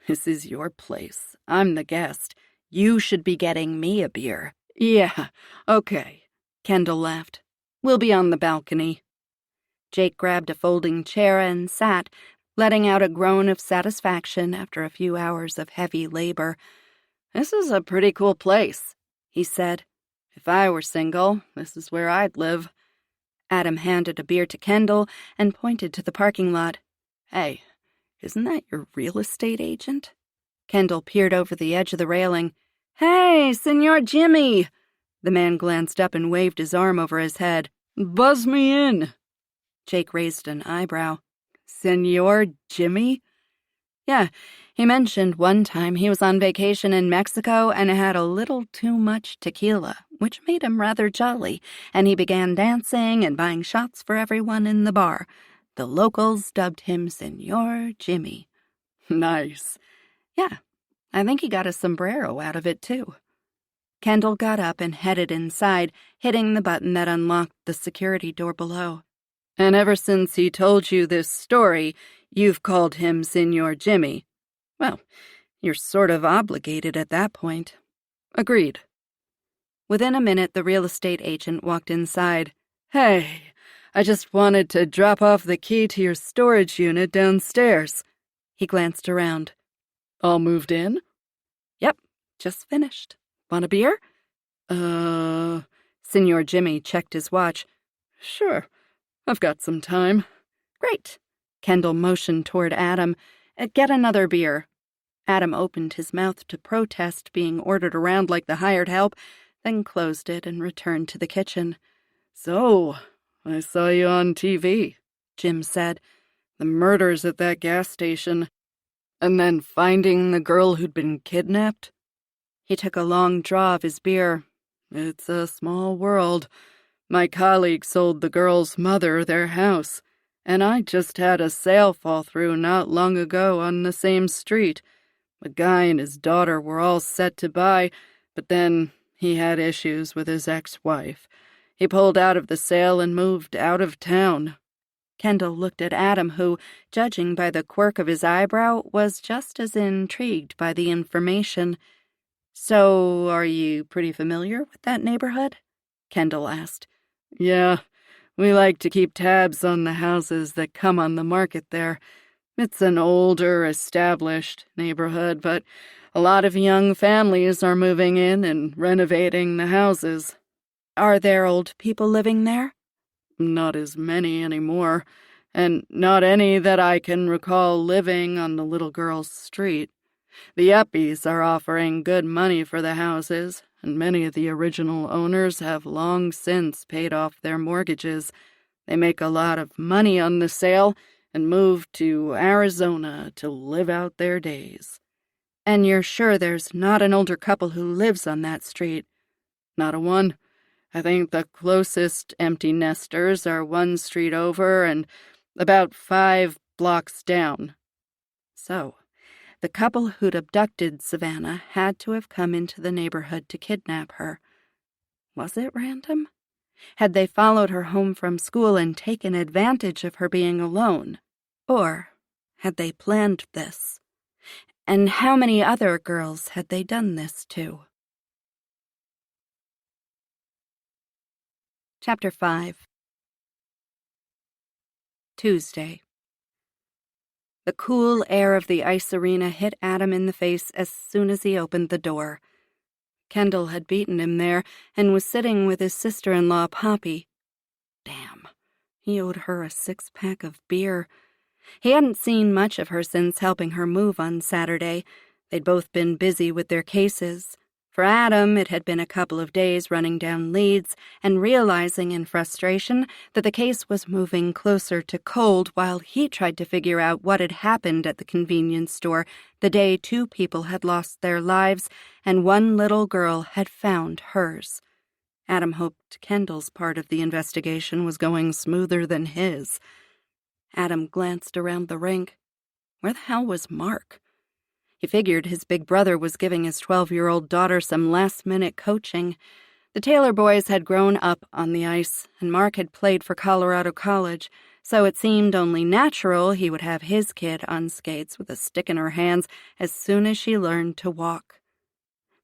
"This is your place. I'm the guest. You should be getting me a beer." "Yeah, okay," Kendall laughed. "We'll be on the balcony." Jake grabbed a folding chair and sat, letting out a groan of satisfaction after a few hours of heavy labor. "This is a pretty cool place," he said. "If I were single, this is where I'd live." Adam handed a beer to Kendall and pointed to the parking lot. "Hey, isn't that your real estate agent?" Kendall peered over the edge of the railing. "Hey, Senor Jimmy!" The man glanced up and waved his arm over his head. "Buzz me in." Jake raised an eyebrow. "Senor Jimmy?" "Yeah, he mentioned one time he was on vacation in Mexico and had a little too much tequila, which made him rather jolly, and he began dancing and buying shots for everyone in the bar. The locals dubbed him Senor Jimmy." "Nice." "Yeah, I think he got a sombrero out of it, too." Kendall got up and headed inside, hitting the button that unlocked the security door below. "And ever since he told you this story, you've called him Senor Jimmy. Well, you're sort of obligated at that point." "Agreed." Within a minute, the real estate agent walked inside. "Hey, I just wanted to drop off the key to your storage unit downstairs." He glanced around. "All moved in?" "Yep, just finished. Want a beer?" Senor Jimmy checked his watch. "Sure, I've got some time." "Great." Kendall motioned toward Adam. "Get another beer." Adam opened his mouth to protest being ordered around like the hired help, then closed it and returned to the kitchen. "So, I saw you on TV," Jim said. "The murders at that gas station. And then finding the girl who'd been kidnapped." He took a long draw of his beer. "It's a small world. My colleague sold the girl's mother their house, and I just had a sale fall through not long ago on the same street. The guy and his daughter were all set to buy, but then he had issues with his ex-wife. He pulled out of the sale and moved out of town." Kendall looked at Adam, who, judging by the quirk of his eyebrow, was just as intrigued by the information. "So, are you pretty familiar with that neighborhood?" Kendall asked. "Yeah, we like to keep tabs on the houses that come on the market there. It's an older, established neighborhood, but a lot of young families are moving in and renovating the houses." "Are there old people living there?" "Not as many anymore, and not any that I can recall living on the little girl's street. The Yuppies are offering good money for the houses, and many of the original owners have long since paid off their mortgages. They make a lot of money on the sale and move to Arizona to live out their days. And you're sure there's not an older couple who lives on that street? Not a one. I think the closest empty nesters are one street over and about 5 blocks down. So, the couple who'd abducted Savannah had to have come into the neighborhood to kidnap her. Was it random? Had they followed her home from school and taken advantage of her being alone? Or had they planned this? And how many other girls had they done this to? Chapter 5. Tuesday. The cool air of the ice arena hit Adam in the face as soon as he opened the door. Kendall had beaten him there and was sitting with his sister-in-law, Poppy. Damn, he owed her a 6-pack of beer. He hadn't seen much of her since helping her move on Saturday. They'd both been busy with their cases. For Adam, it had been a couple of days running down leads and realizing in frustration that the case was moving closer to cold while he tried to figure out what had happened at the convenience store the day 2 people had lost their lives and 1 little girl had found hers. Adam hoped Kendall's part of the investigation was going smoother than his. Adam glanced around the rink. Where the hell was Mark? He figured his big brother was giving his 12-year-old daughter some last-minute coaching. The Taylor boys had grown up on the ice, and Mark had played for Colorado College, so it seemed only natural he would have his kid on skates with a stick in her hands as soon as she learned to walk.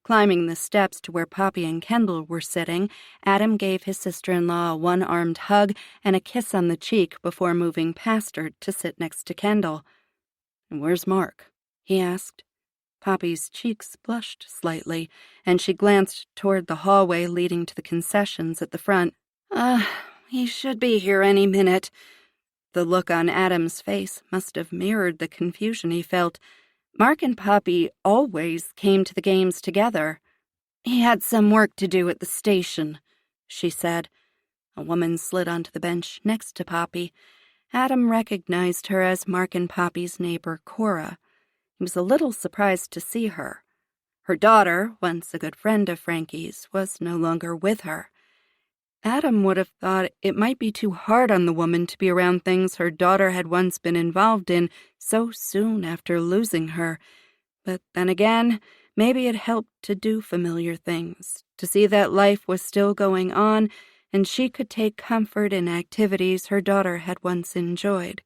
Climbing the steps to where Poppy and Kendall were sitting, Adam gave his sister-in-law a one-armed hug and a kiss on the cheek before moving past her to sit next to Kendall. "Where's Mark?" he asked. Poppy's cheeks blushed slightly, and she glanced toward the hallway leading to the concessions at the front. He should be here any minute." The look on Adam's face must have mirrored the confusion he felt. Mark and Poppy always came to the games together. "He had some work to do at the station," she said. A woman slid onto the bench next to Poppy. Adam recognized her as Mark and Poppy's neighbor, Cora. He was a little surprised to see her. Her daughter, once a good friend of Frankie's, was no longer with her. Adam would have thought it might be too hard on the woman to be around things her daughter had once been involved in so soon after losing her. But then again, maybe it helped to do familiar things, to see that life was still going on, and she could take comfort in activities her daughter had once enjoyed.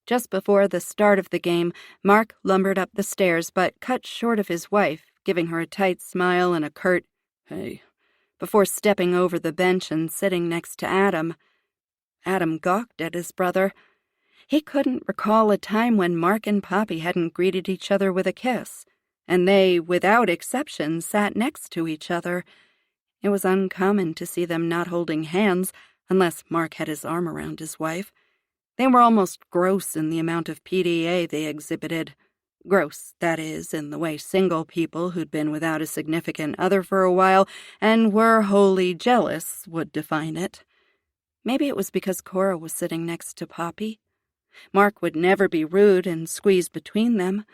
Just before the start of the game, Mark lumbered up the stairs but cut short of his wife, giving her a tight smile and a curt, "Hey," before stepping over the bench and sitting next to Adam. Adam gawked at his brother. He couldn't recall a time when Mark and Poppy hadn't greeted each other with a kiss, and they, without exception, sat next to each other. It was uncommon to see them not holding hands, unless Mark had his arm around his wife. They were almost gross in the amount of PDA they exhibited. Gross, that is, in the way single people who'd been without a significant other for a while and were wholly jealous would define it. Maybe it was because Cora was sitting next to Poppy. Mark would never be rude and squeeze between them,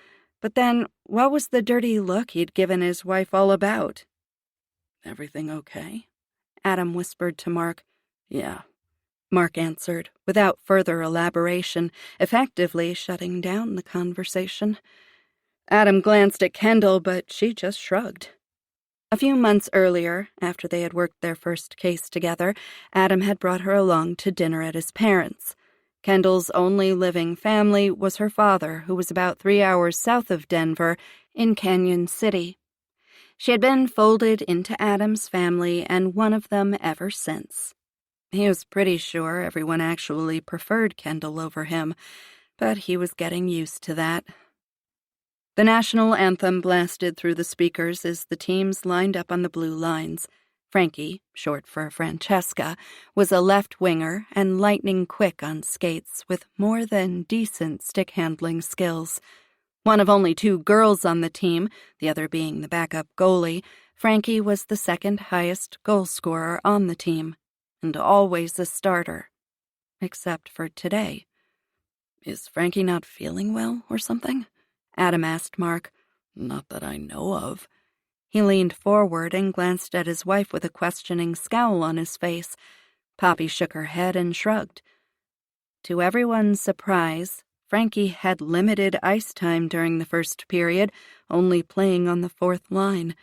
but then what was the dirty look he'd given his wife all about? "Everything okay?" Adam whispered to Mark. "Yeah," Mark answered, without further elaboration, effectively shutting down the conversation. Adam glanced at Kendall, but she just shrugged. A few months earlier, after they had worked their first case together, Adam had brought her along to dinner at his parents'. Kendall's only living family was her father, who was about 3 hours south of Denver, in Canyon City. She had been folded into Adam's family and one of them ever since. He was pretty sure everyone actually preferred Kendall over him, but he was getting used to that. The national anthem blasted through the speakers as the teams lined up on the blue lines. Frankie, short for Francesca, was a left-winger and lightning quick on skates with more than decent stick-handling skills. One of only 2 girls on the team, the other being the backup goalie, Frankie was the second highest goal scorer on the team, and always a starter. Except for today. "Is Frankie not feeling well or something?" Adam asked Mark. "Not that I know of." He leaned forward and glanced at his wife with a questioning scowl on his face. Poppy shook her head and shrugged. To everyone's surprise, Frankie had limited ice time during the first period, only playing on the 4th line.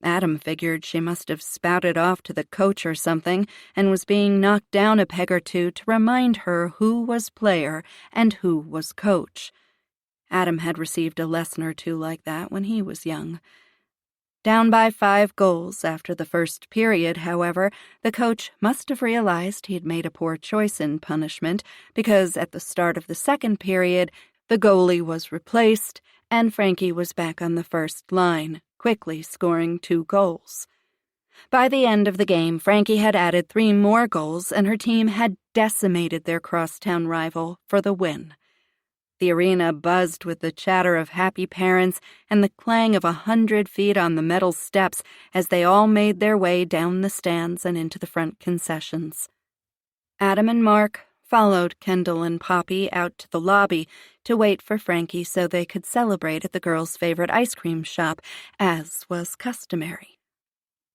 Adam figured she must have spouted off to the coach or something and was being knocked down a peg or two to remind her who was player and who was coach. Adam had received a lesson or 2 like that when he was young. Down by 5 goals after the first period, however, the coach must have realized he'd made a poor choice in punishment because at the start of the second period, the goalie was replaced and Frankie was back on the first line, quickly scoring 2 goals. By the end of the game, Frankie had added 3 more goals and her team had decimated their crosstown rival for the win. The arena buzzed with the chatter of happy parents and the clang of 100 feet on the metal steps as they all made their way down the stands and into the front concessions. Adam and Mark followed Kendall and Poppy out to the lobby to wait for Frankie so they could celebrate at the girls' favorite ice cream shop, as was customary.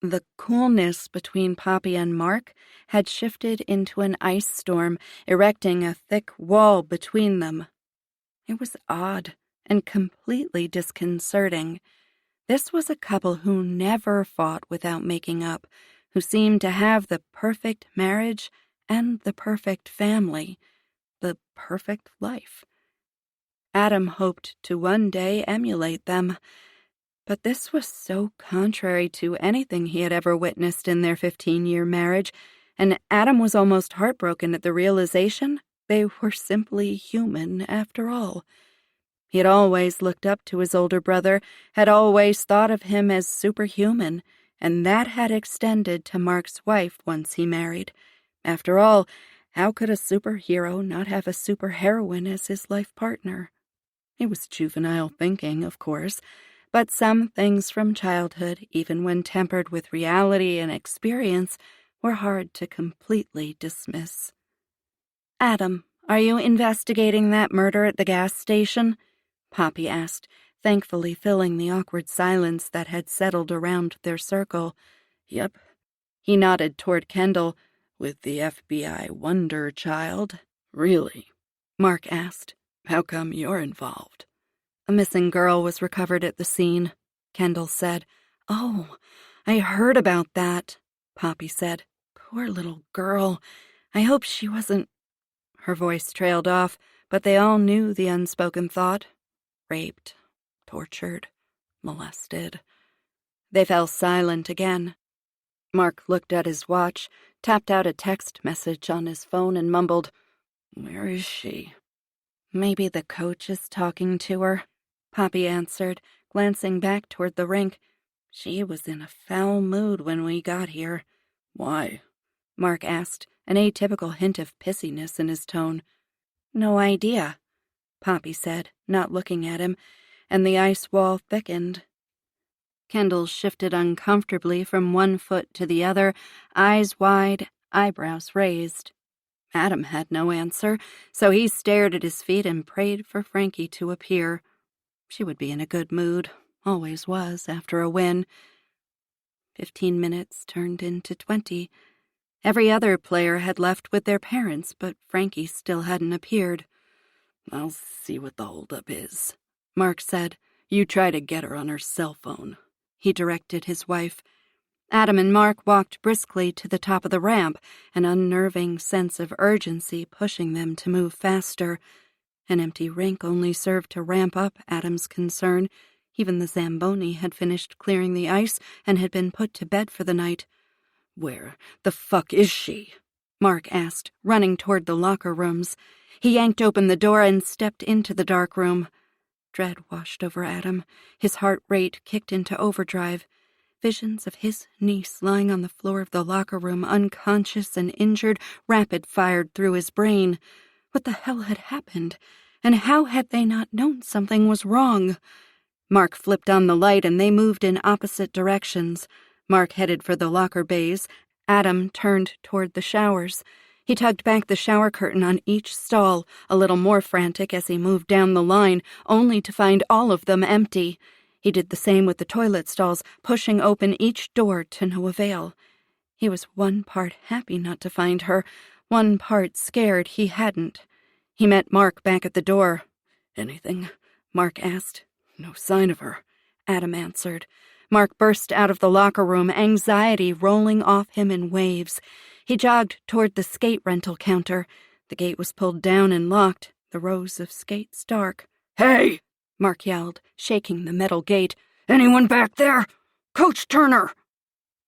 The coolness between Poppy and Mark had shifted into an ice storm, erecting a thick wall between them. It was odd and completely disconcerting. This was a couple who never fought without making up, who seemed to have the perfect marriage and the perfect family, the perfect life. Adam hoped to one day emulate them, but this was so contrary to anything he had ever witnessed in their 15-year marriage, and Adam was almost heartbroken at the realization they were simply human after all. He had always looked up to his older brother, had always thought of him as superhuman, and that had extended to Mark's wife once he married. After all, how could a superhero not have a superheroine as his life partner? It was juvenile thinking, of course, but some things from childhood, even when tempered with reality and experience, were hard to completely dismiss. "Adam, are you investigating that murder at the gas station?" Poppy asked, thankfully filling the awkward silence that had settled around their circle. "Yep." He nodded toward Kendall. "With the FBI Wonder Child." "Really?" Mark asked. "How come you're involved?" "A missing girl was recovered at the scene," Kendall said. "Oh, I heard about that," Poppy said. "Poor little girl. I hope she wasn't—" Her voice trailed off, but they all knew the unspoken thought. Raped, tortured, molested. They fell silent again. Mark looked at his watch, tapped out a text message on his phone and mumbled, "Where is she?" "Maybe the coach is talking to her," Poppy answered, glancing back toward the rink. "She was in a foul mood when we got here." "Why?" Mark asked, an atypical hint of pissiness in his tone. "No idea," Poppy said, not looking at him, and the ice wall thickened. Kendall shifted uncomfortably from one foot to the other, eyes wide, eyebrows raised. Adam had no answer, so he stared at his feet and prayed for Frankie to appear. She would be in a good mood, always was, after a win. 15 minutes turned into 20. Every other player had left with their parents, but Frankie still hadn't appeared. "I'll see what the holdup is," Mark said. "You try to get her on her cell phone," he directed his wife. Adam and Mark walked briskly to the top of the ramp, an unnerving sense of urgency pushing them to move faster. An empty rink only served to ramp up Adam's concern. Even the Zamboni had finished clearing the ice and had been put to bed for the night. "Where the fuck is she?" Mark asked, running toward the locker rooms. He yanked open the door and stepped into the dark room. Dread washed over Adam. His heart rate kicked into overdrive. Visions of his niece lying on the floor of the locker room, unconscious and injured, rapid-fired through his brain. What the hell had happened? And how had they not known something was wrong? Mark flipped on the light and they moved in opposite directions. Mark headed for the locker bays. Adam turned toward the showers. He tugged back the shower curtain on each stall, a little more frantic as he moved down the line, only to find all of them empty. He did the same with the toilet stalls, pushing open each door to no avail. He was one part happy not to find her, one part scared he hadn't. He met Mark back at the door. "Anything?" Mark asked. "No sign of her," Adam answered. Mark burst out of the locker room, anxiety rolling off him in waves. He jogged toward the skate rental counter. The gate was pulled down and locked, the rows of skates dark. "Hey!" Mark yelled, shaking the metal gate. "Anyone back there? Coach Turner!"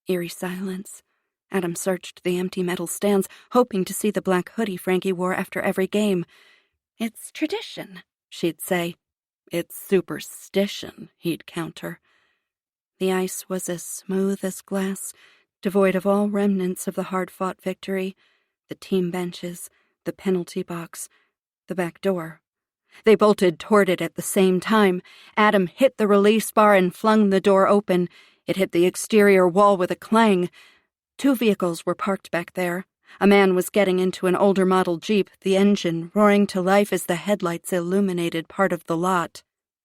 Eerie silence. Adam searched the empty metal stands, hoping to see the black hoodie Frankie wore after every game. "It's tradition," she'd say. "It's superstition," he'd counter. The ice was as smooth as glass, devoid of all remnants of the hard-fought victory, the team benches, the penalty box, the back door. They bolted toward it at the same time. Adam hit the release bar and flung the door open. It hit the exterior wall with a clang. 2 vehicles were parked back there. A man was getting into an older model Jeep, the engine roaring to life as the headlights illuminated part of the lot.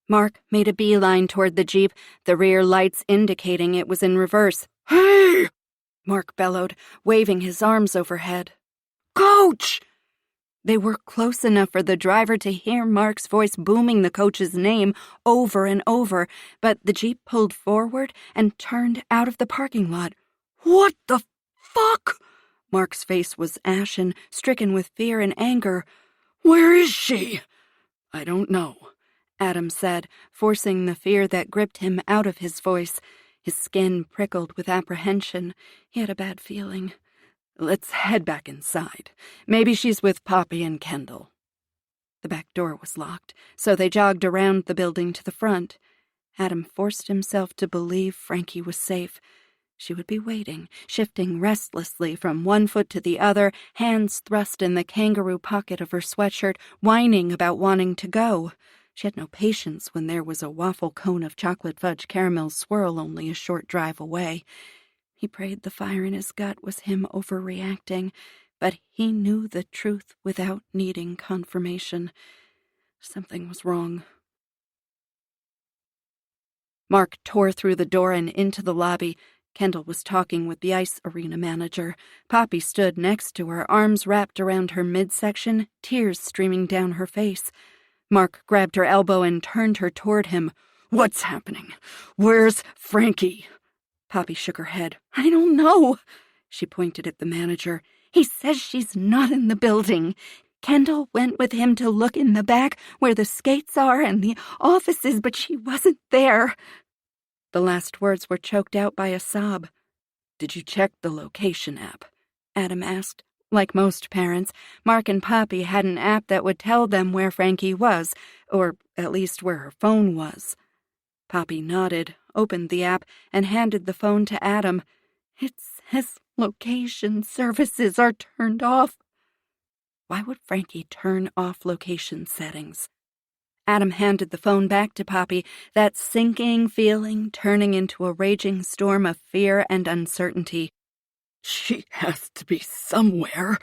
Mark made a beeline toward the Jeep, the rear lights indicating it was in reverse. "Hey!" Mark bellowed, waving his arms overhead. "Coach!" They were close enough for the driver to hear Mark's voice booming the coach's name over and over, but the Jeep pulled forward and turned out of the parking lot. "What the fuck?" Mark's face was ashen, stricken with fear and anger. "Where is she?" "I don't know," Adam said, forcing the fear that gripped him out of his voice. His skin prickled with apprehension. He had a bad feeling. "Let's head back inside. Maybe she's with Poppy and Kendall." The back door was locked, so they jogged around the building to the front. Adam forced himself to believe Frankie was safe. She would be waiting, shifting restlessly from one foot to the other, hands thrust in the kangaroo pocket of her sweatshirt, whining about wanting to go. She had no patience when there was a waffle cone of chocolate fudge caramel swirl only a short drive away. He prayed the fire in his gut was him overreacting, but he knew the truth without needing confirmation. Something was wrong. Mark tore through the door and into the lobby. Kendall was talking with the ice arena manager. Poppy stood next to her, arms wrapped around her midsection, tears streaming down her face. Mark grabbed her elbow and turned her toward him. "What's happening? Where's Frankie?" Poppy shook her head. "I don't know." She pointed at the manager. "He says she's not in the building. Kendall went with him to look in the back where the skates are and the offices, but she wasn't there." The last words were choked out by a sob. "Did you check the location app?" Adam asked. Like most parents, Mark and Poppy had an app that would tell them where Frankie was, or at least where her phone was. Poppy nodded, opened the app, and handed the phone to Adam. "It says location services are turned off." Why would Frankie turn off location settings? Adam handed the phone back to Poppy, that sinking feeling turning into a raging storm of fear and uncertainty. "She has to be somewhere,"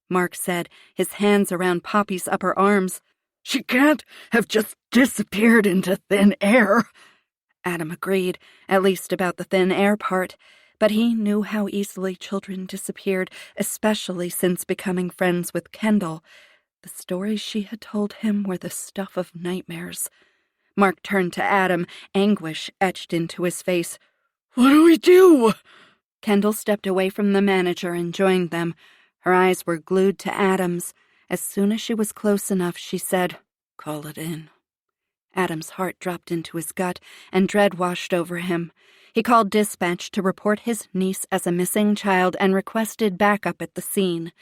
Mark said, his hands around Poppy's upper arms. "She can't have just disappeared into thin air." Adam agreed, at least about the thin air part, but he knew how easily children disappeared, especially since becoming friends with Kendall. The stories she had told him were the stuff of nightmares. Mark turned to Adam, anguish etched into his face. "What do we do?" Kendall stepped away from the manager and joined them. Her eyes were glued to Adam's. As soon as she was close enough, she said, "Call it in." Adam's heart dropped into his gut, and dread washed over him. He called dispatch to report his niece as a missing child and requested backup at the scene.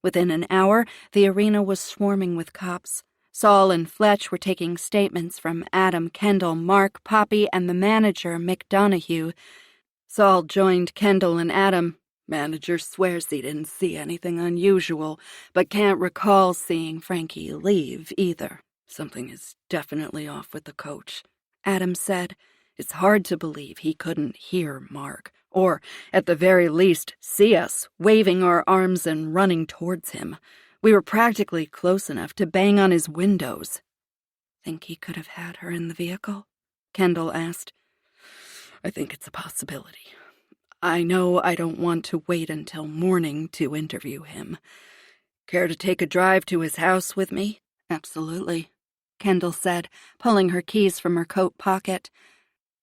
Within an hour, the arena was swarming with cops. Saul and Fletch were taking statements from Adam, Kendall, Mark, Poppy, and the manager, Mick Donahue. Saul joined Kendall and Adam. Manager swears he didn't see anything unusual, but can't recall seeing Frankie leave either. Something is definitely off with the coach, Adam said. It's hard to believe he couldn't hear Mark, or, at the very least, see us, waving our arms and running towards him. We were practically close enough to bang on his windows. Think he could have had her in the vehicle? Kendall asked. I think it's a possibility. I know I don't want to wait until morning to interview him. Care to take a drive to his house with me? Absolutely, Kendall said, pulling her keys from her coat pocket.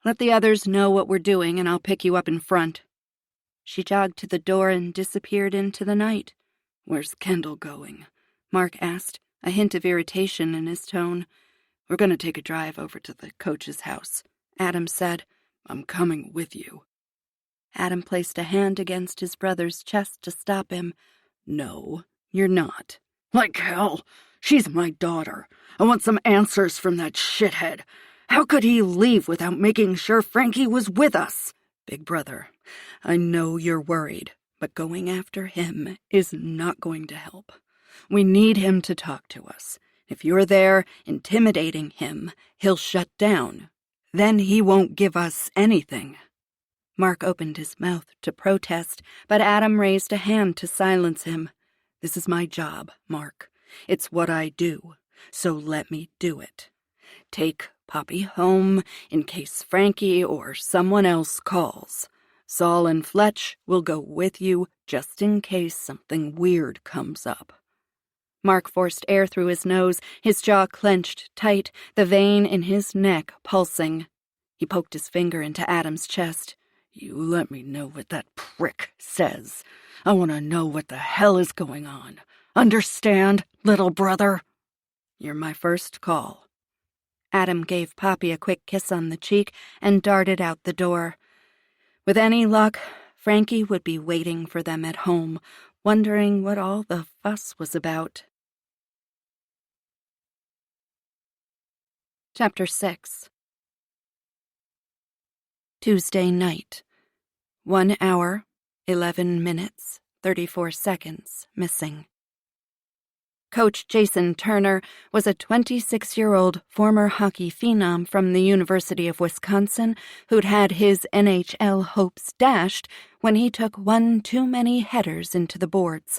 Let the others know what we're doing and I'll pick you up in front. She jogged to the door and disappeared into the night. Where's Kendall going? Mark asked, a hint of irritation in his tone. We're going to take a drive over to the coach's house, Adam said. I'm coming with you. Adam placed a hand against his brother's chest to stop him. No, you're not. Like hell. She's my daughter. I want some answers from that shithead. How could he leave without making sure Frankie was with us? Big brother, I know you're worried, but going after him is not going to help. We need him to talk to us. If you're there intimidating him, he'll shut down. Then he won't give us anything. Mark opened his mouth to protest, but Adam raised a hand to silence him. This is my job, Mark. It's what I do, so let me do it. Take Poppy home in case Frankie or someone else calls. Saul and Fletch will go with you just in case something weird comes up. Mark forced air through his nose, his jaw clenched tight, the vein in his neck pulsing. He poked his finger into Adam's chest. You let me know what that prick says. I want to know what the hell is going on. Understand, little brother? You're my first call. Adam gave Poppy a quick kiss on the cheek and darted out the door. With any luck, Frankie would be waiting for them at home, wondering what all the fuss was about. Chapter 6. Tuesday night. 1 hour, 11 minutes, 34 seconds missing. Coach Jason Turner was a 26-year-old former hockey phenom from the University of Wisconsin who'd had his NHL hopes dashed when he took one too many headers into the boards.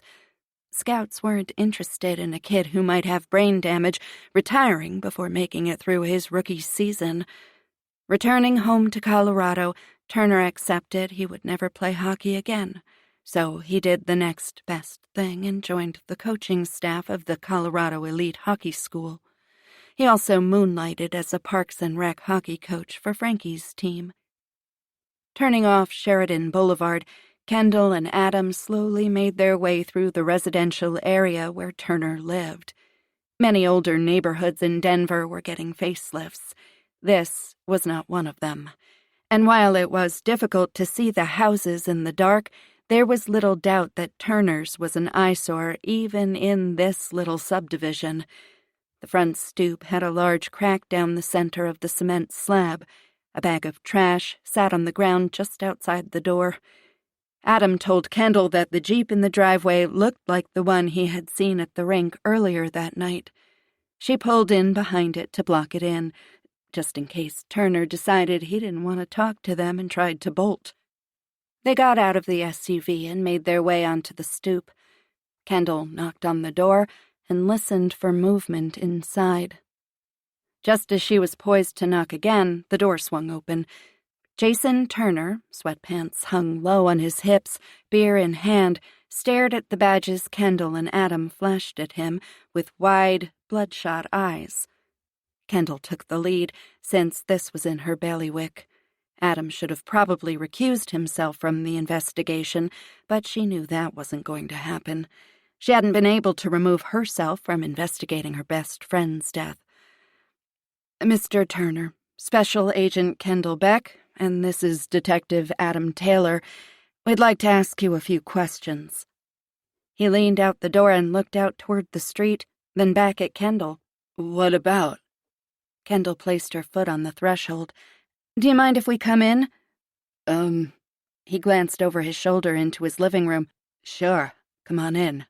Scouts weren't interested in a kid who might have brain damage retiring before making it through his rookie season. Returning home to Colorado, Turner accepted he would never play hockey again. So he did the next best thing and joined the coaching staff of the Colorado Elite Hockey School. He also moonlighted as a Parks and Rec hockey coach for Frankie's team. Turning off Sheridan Boulevard, Kendall and Adam slowly made their way through the residential area where Turner lived. Many older neighborhoods in Denver were getting facelifts. This was not one of them. And while it was difficult to see the houses in the dark, there was little doubt that Turner's was an eyesore even in this little subdivision. The front stoop had a large crack down the center of the cement slab. A bag of trash sat on the ground just outside the door. Adam told Kendall that the Jeep in the driveway looked like the one he had seen at the rink earlier that night. She pulled in behind it to block it in, just in case Turner decided he didn't want to talk to them and tried to bolt. They got out of the SUV and made their way onto the stoop. Kendall knocked on the door and listened for movement inside. Just as she was poised to knock again, the door swung open. Jason Turner, sweatpants hung low on his hips, beer in hand, stared at the badges Kendall and Adam flashed at him with wide, bloodshot eyes. Kendall took the lead, since this was in her bailiwick. Adam should have probably recused himself from the investigation, but she knew that wasn't going to happen. She hadn't been able to remove herself from investigating her best friend's death. Mr. Turner, Special Agent Kendall Beck, and this is Detective Adam Taylor. We'd like to ask you a few questions. He leaned out the door and looked out toward the street, then back at Kendall. What about? Kendall placed her foot on the threshold. Do you mind if we come in? He glanced over his shoulder into his living room. "Sure, come on in."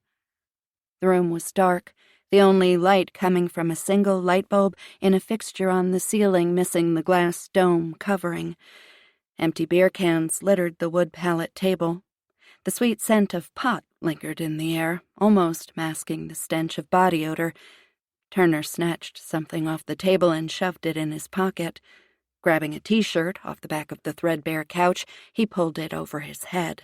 The room was dark, the only light coming from a single light bulb in a fixture on the ceiling missing the glass dome covering. Empty beer cans littered the wood pallet table. The sweet scent of pot lingered in the air, almost masking the stench of body odor. Turner snatched something off the table and shoved it in his pocket. Grabbing a T-shirt off the back of the threadbare couch, he pulled it over his head.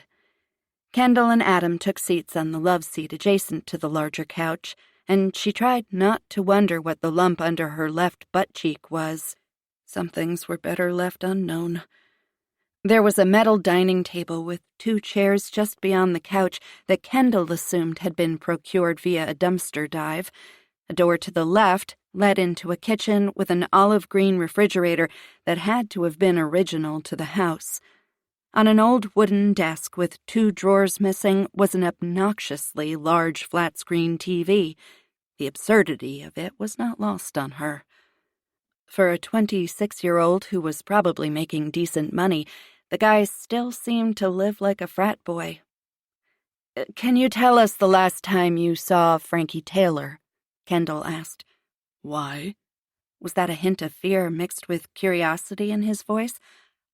Kendall and Adam took seats on the love seat adjacent to the larger couch, and she tried not to wonder what the lump under her left butt cheek was. Some things were better left unknown. There was a metal dining table with 2 chairs just beyond the couch that Kendall assumed had been procured via a dumpster dive. A door to the left led into a kitchen with an olive-green refrigerator that had to have been original to the house. On an old wooden desk with 2 drawers missing was an obnoxiously large flat-screen TV. The absurdity of it was not lost on her. For a 26-year-old who was probably making decent money, the guy still seemed to live like a frat boy. "Can you tell us the last time you saw Frankie Taylor?" Kendall asked. "Why?" Was that a hint of fear mixed with curiosity in his voice?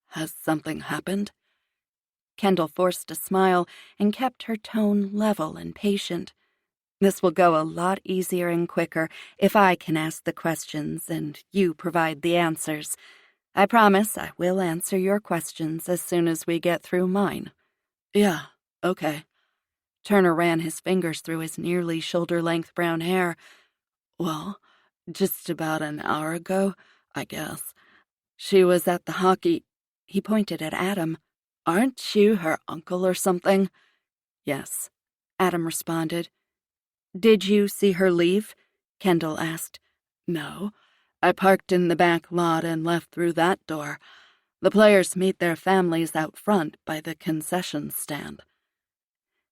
"Has something happened?" Kendall forced a smile and kept her tone level and patient. "This will go a lot easier and quicker if I can ask the questions and you provide the answers. I promise I will answer your questions as soon as we get through mine." "Yeah, okay." Turner ran his fingers through his nearly shoulder-length brown hair. "Well, just about an hour ago, I guess. She was at the hockey." He pointed at Adam. "Aren't you her uncle or something?" "Yes," Adam responded. "Did you see her leave?" Kendall asked. "No. I parked in the back lot and left through that door. The players meet their families out front by the concession stand."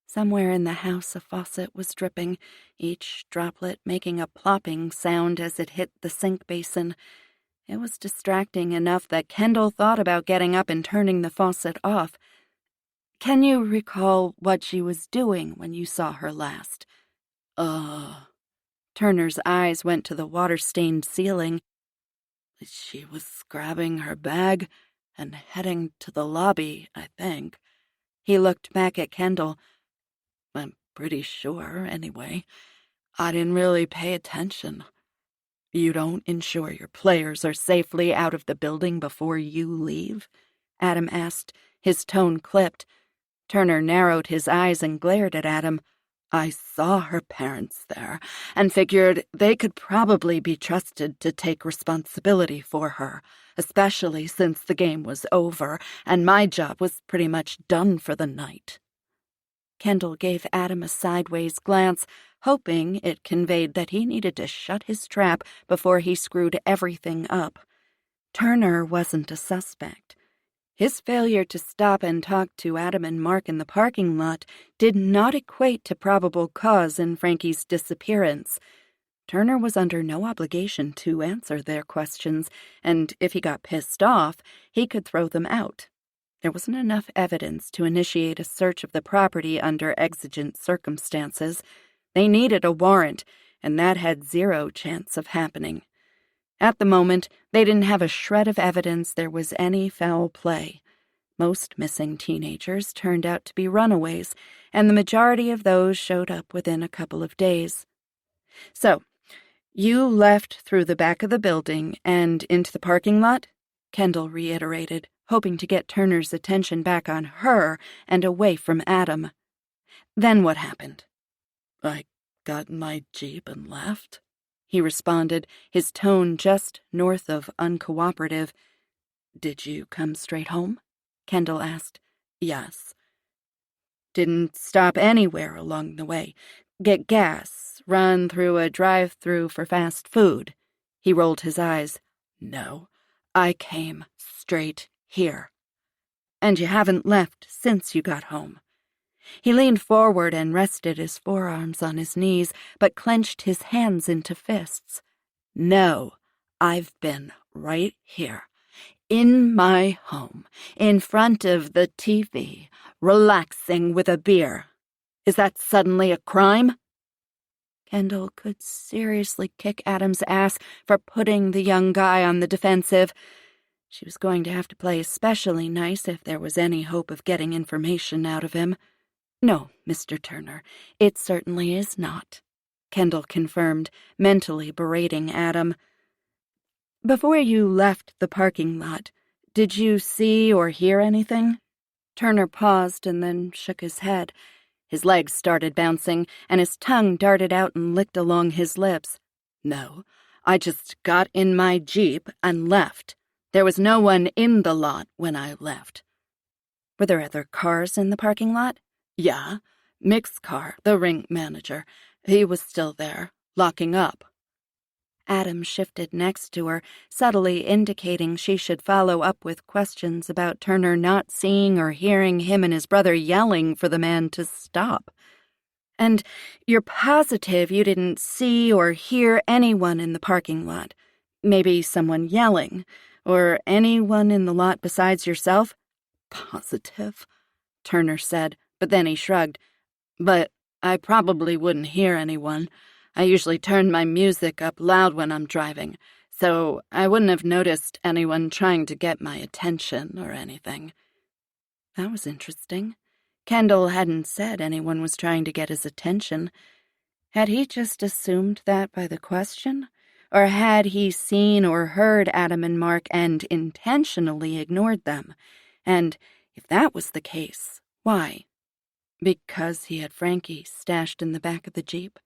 Somewhere in the house a faucet was dripping, each droplet making a plopping sound as it hit the sink basin. It was distracting enough that Kendall thought about getting up and turning the faucet off. "Can you recall what she was doing when you saw her last?" Turner's eyes went to the water-stained ceiling. "She was grabbing her bag and heading to the lobby, I think." He looked back at Kendall. "I'm pretty sure, anyway. I didn't really pay attention." "You don't ensure your players are safely out of the building before you leave?" Adam asked, his tone clipped. Turner narrowed his eyes and glared at Adam. "I saw her parents there and figured they could probably be trusted to take responsibility for her, especially since the game was over and my job was pretty much done for the night." Kendall gave Adam a sideways glance, hoping it conveyed that he needed to shut his trap before he screwed everything up. Turner wasn't a suspect. His failure to stop and talk to Adam and Mark in the parking lot did not equate to probable cause in Frankie's disappearance. Turner was under no obligation to answer their questions, and if he got pissed off, he could throw them out. There wasn't enough evidence to initiate a search of the property under exigent circumstances. They needed a warrant, and that had 0 chance of happening. At the moment, they didn't have a shred of evidence there was any foul play. Most missing teenagers turned out to be runaways, and the majority of those showed up within a couple of days. "So, you left through the back of the building and into the parking lot?" Kendall reiterated, hoping to get Turner's attention back on her and away from Adam. "Then what happened?" "I got in my Jeep and left," he responded, his tone just north of uncooperative. "Did you come straight home?" Kendall asked. "Yes." "Didn't stop anywhere along the way? Get gas? Run through a drive-thru for fast food?" He rolled his eyes. "No, I came straight here." "And you haven't left since you got home?" He leaned forward and rested his forearms on his knees, but clenched his hands into fists. "No, I've been right here. in my home, in front of the TV, relaxing with a beer. Is that suddenly a crime? Kendall could seriously kick Adam's ass for putting the young guy on the defensive. She was going to have to play especially nice if there was any hope of getting information out of him. No, Mr. Turner, it certainly is not, Kendall confirmed, mentally berating Adam. Before you left the parking lot, did you see or hear anything? Turner paused and then shook his head. His legs started bouncing, and his tongue darted out and licked along his lips. No, I just got in my Jeep and left. There was no one in the lot when I left. Were there other cars in the parking lot? Yeah, Mick's car, the rink manager. He was still there, locking up. Adam shifted next to her, subtly indicating she should follow up with questions about Turner not seeing or hearing him and his brother yelling for the man to stop. And you're positive you didn't see or hear anyone in the parking lot? Maybe someone yelling? Or anyone in the lot besides yourself? Positive, Turner said, but then he shrugged. But I probably wouldn't hear anyone. I usually turn my music up loud when I'm driving, so I wouldn't have noticed anyone trying to get my attention or anything. That was interesting. Kendall hadn't said anyone was trying to get his attention. Had he just assumed that by the question? Or had he seen or heard Adam and Mark and intentionally ignored them? And if that was the case, why? Because he had Frankie stashed in the back of the Jeep?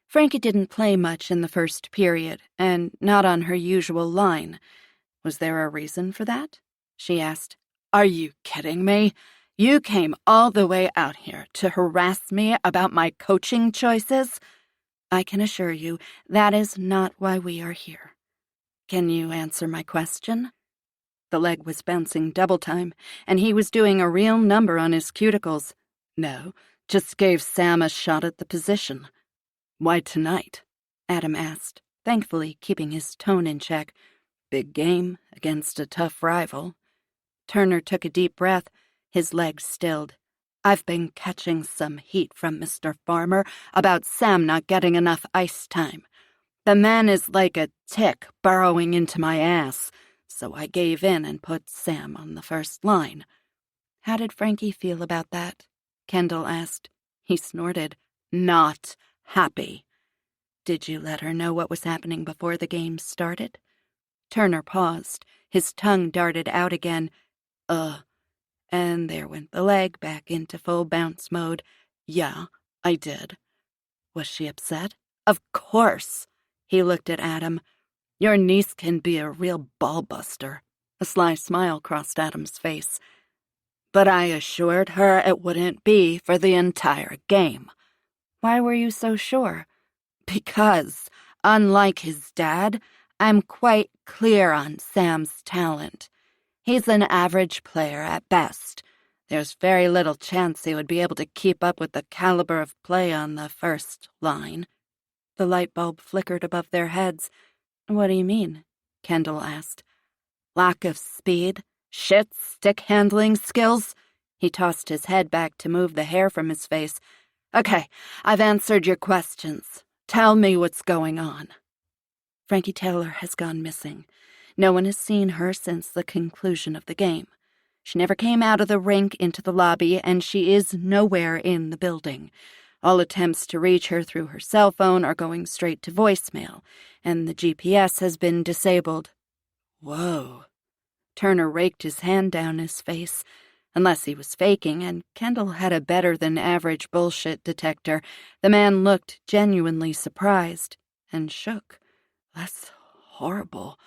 Frankie didn't play much in the first period, and not on her usual line. Was there a reason for that? She asked. Are you kidding me? You came all the way out here to harass me about my coaching choices? I can assure you that is not why we are here. Can you answer my question? The leg was bouncing double time, and he was doing a real number on his cuticles. No, just gave Sam a shot at the position. Why tonight? Adam asked, thankfully keeping his tone in check. Big game against a tough rival. Turner took a deep breath, his legs stilled. I've been catching some heat from Mr. Farmer about Sam not getting enough ice time. The man is like a tick burrowing into my ass, so I gave in and put Sam on the first line. How did Frankie feel about that? Kendall asked. He snorted. Not happy. Did you let her know what was happening before the game started? Turner paused. His tongue darted out again. And there went the leg back into full bounce mode. Yeah, I did. Was she upset? Of course. He looked at Adam. Your niece can be a real ball-buster. A sly smile crossed Adam's face. But I assured her it wouldn't be for the entire game. Why were you so sure? Because, unlike his dad, I'm quite clear on Sam's talent. He's an average player at best. There's very little chance he would be able to keep up with the caliber of play on the first line. The light bulb flickered above their heads. What do you mean? Kendall asked. Lack of speed? Shit stick-handling skills? He tossed his head back to move the hair from his face. Okay, I've answered your questions. Tell me what's going on. Frankie Taylor has gone missing. No one has seen her since the conclusion of the game. She never came out of the rink into the lobby, and she is nowhere in the building. All attempts to reach her through her cell phone are going straight to voicemail, and the GPS has been disabled. Whoa. Turner raked his hand down his face. Unless he was faking, and Kendall had a better-than-average bullshit detector, the man looked genuinely surprised and shook. That's horrible.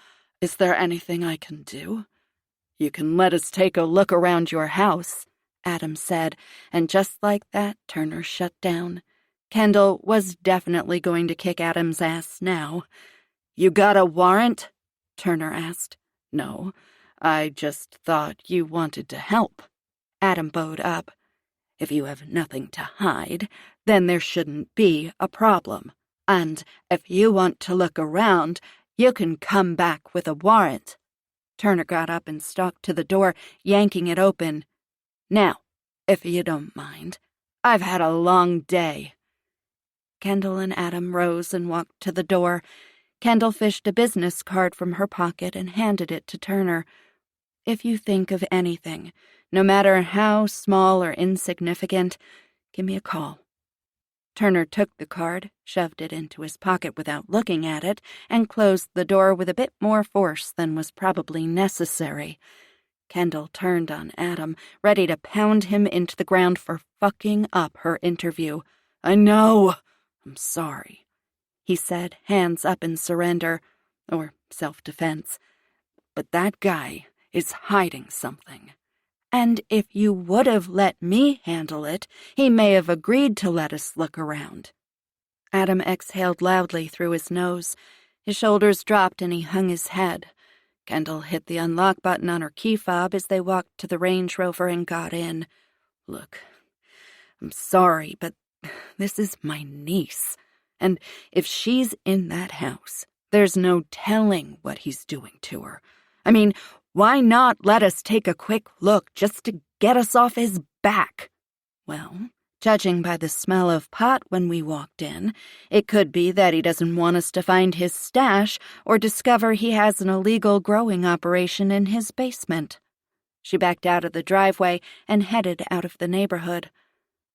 Is there anything I can do? You can let us take a look around your house, Adam said, and just like that, Turner shut down. Kendall was definitely going to kick Adam's ass now. You got a warrant? Turner asked. No, I just thought you wanted to help. Adam bowed up. If you have nothing to hide, then there shouldn't be a problem. And if you want to look around, you can come back with a warrant. Turner got up and stalked to the door, yanking it open. "Now, if you don't mind. I've had a long day." Kendall and Adam rose and walked to the door. Kendall fished a business card from her pocket and handed it to Turner. "If you think of anything, no matter how small or insignificant, give me a call." Turner took the card, shoved it into his pocket without looking at it, and closed the door with a bit more force than was probably necessary. Kendall turned on Adam, ready to pound him into the ground for fucking up her interview. "I know. I'm sorry," he said, hands up in surrender, or self-defense. "But that guy is hiding something. And if you would have let me handle it, he may have agreed to let us look around." Adam exhaled loudly through his nose. His shoulders dropped and he hung his head. Kendall hit the unlock button on her key fob as they walked to the Range Rover and got in. "Look, I'm sorry, but this is my niece. And if she's in that house, there's no telling what he's doing to her. I mean, why not let us take a quick look just to get us off his back?" "Well, judging by the smell of pot when we walked in, it could be that he doesn't want us to find his stash or discover he has an illegal growing operation in his basement." She backed out of the driveway and headed out of the neighborhood.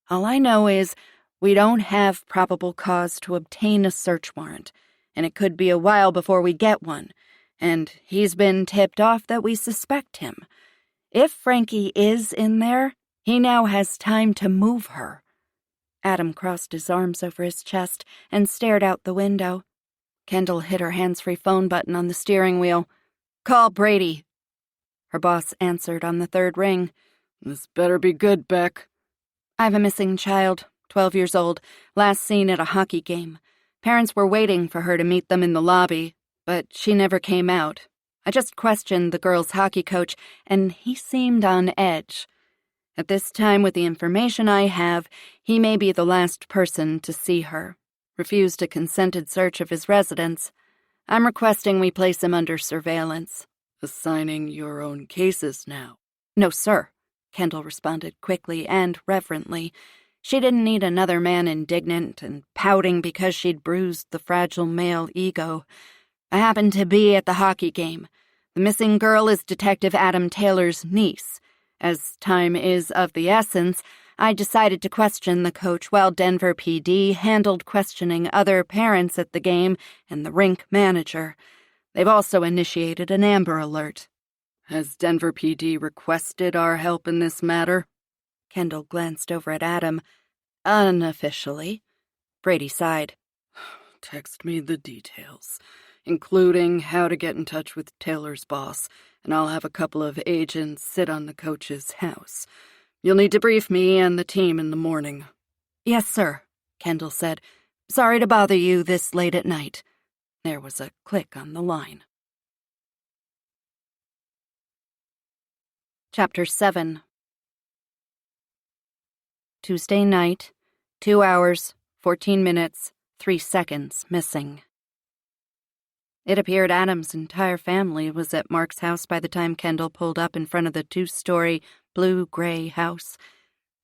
"All I know is we don't have probable cause to obtain a search warrant, and it could be a while before we get one. And he's been tipped off that we suspect him. If Frankie is in there, he now has time to move her." Adam crossed his arms over his chest and stared out the window. Kendall hit her hands-free phone button on the steering wheel. "Call Brady." Her boss answered on the third ring. "This better be good, Beck." "I have a missing child, 12 years old, last seen at a hockey game. Parents were waiting for her to meet them in the lobby, but she never came out. I just questioned the girls' hockey coach, and he seemed on edge. At this time, with the information I have, he may be the last person to see her. Refused a consented search of his residence. I'm requesting we place him under surveillance." "Assigning your own cases now?" "No, sir," Kendall responded quickly and reverently. She didn't need another man indignant and pouting because she'd bruised the fragile male ego. "I happened to be at the hockey game. The missing girl is Detective Adam Taylor's niece. As time is of the essence, I decided to question the coach while Denver PD handled questioning other parents at the game and the rink manager. They've also initiated an Amber Alert." "Has Denver PD requested our help in this matter?" Kendall glanced over at Adam. "Unofficially." Brady sighed. "Text me the details, including how to get in touch with Taylor's boss, and I'll have a couple of agents sit on the coach's house. You'll need to brief me and the team in the morning." "Yes, sir," Kendall said. "Sorry to bother you this late at night." There was a click on the line. Chapter 7. Tuesday night, 2 hours, 14 minutes, 3 seconds missing. It appeared Adam's entire family was at Mark's house by the time Kendall pulled up in front of the 2-story blue-gray house.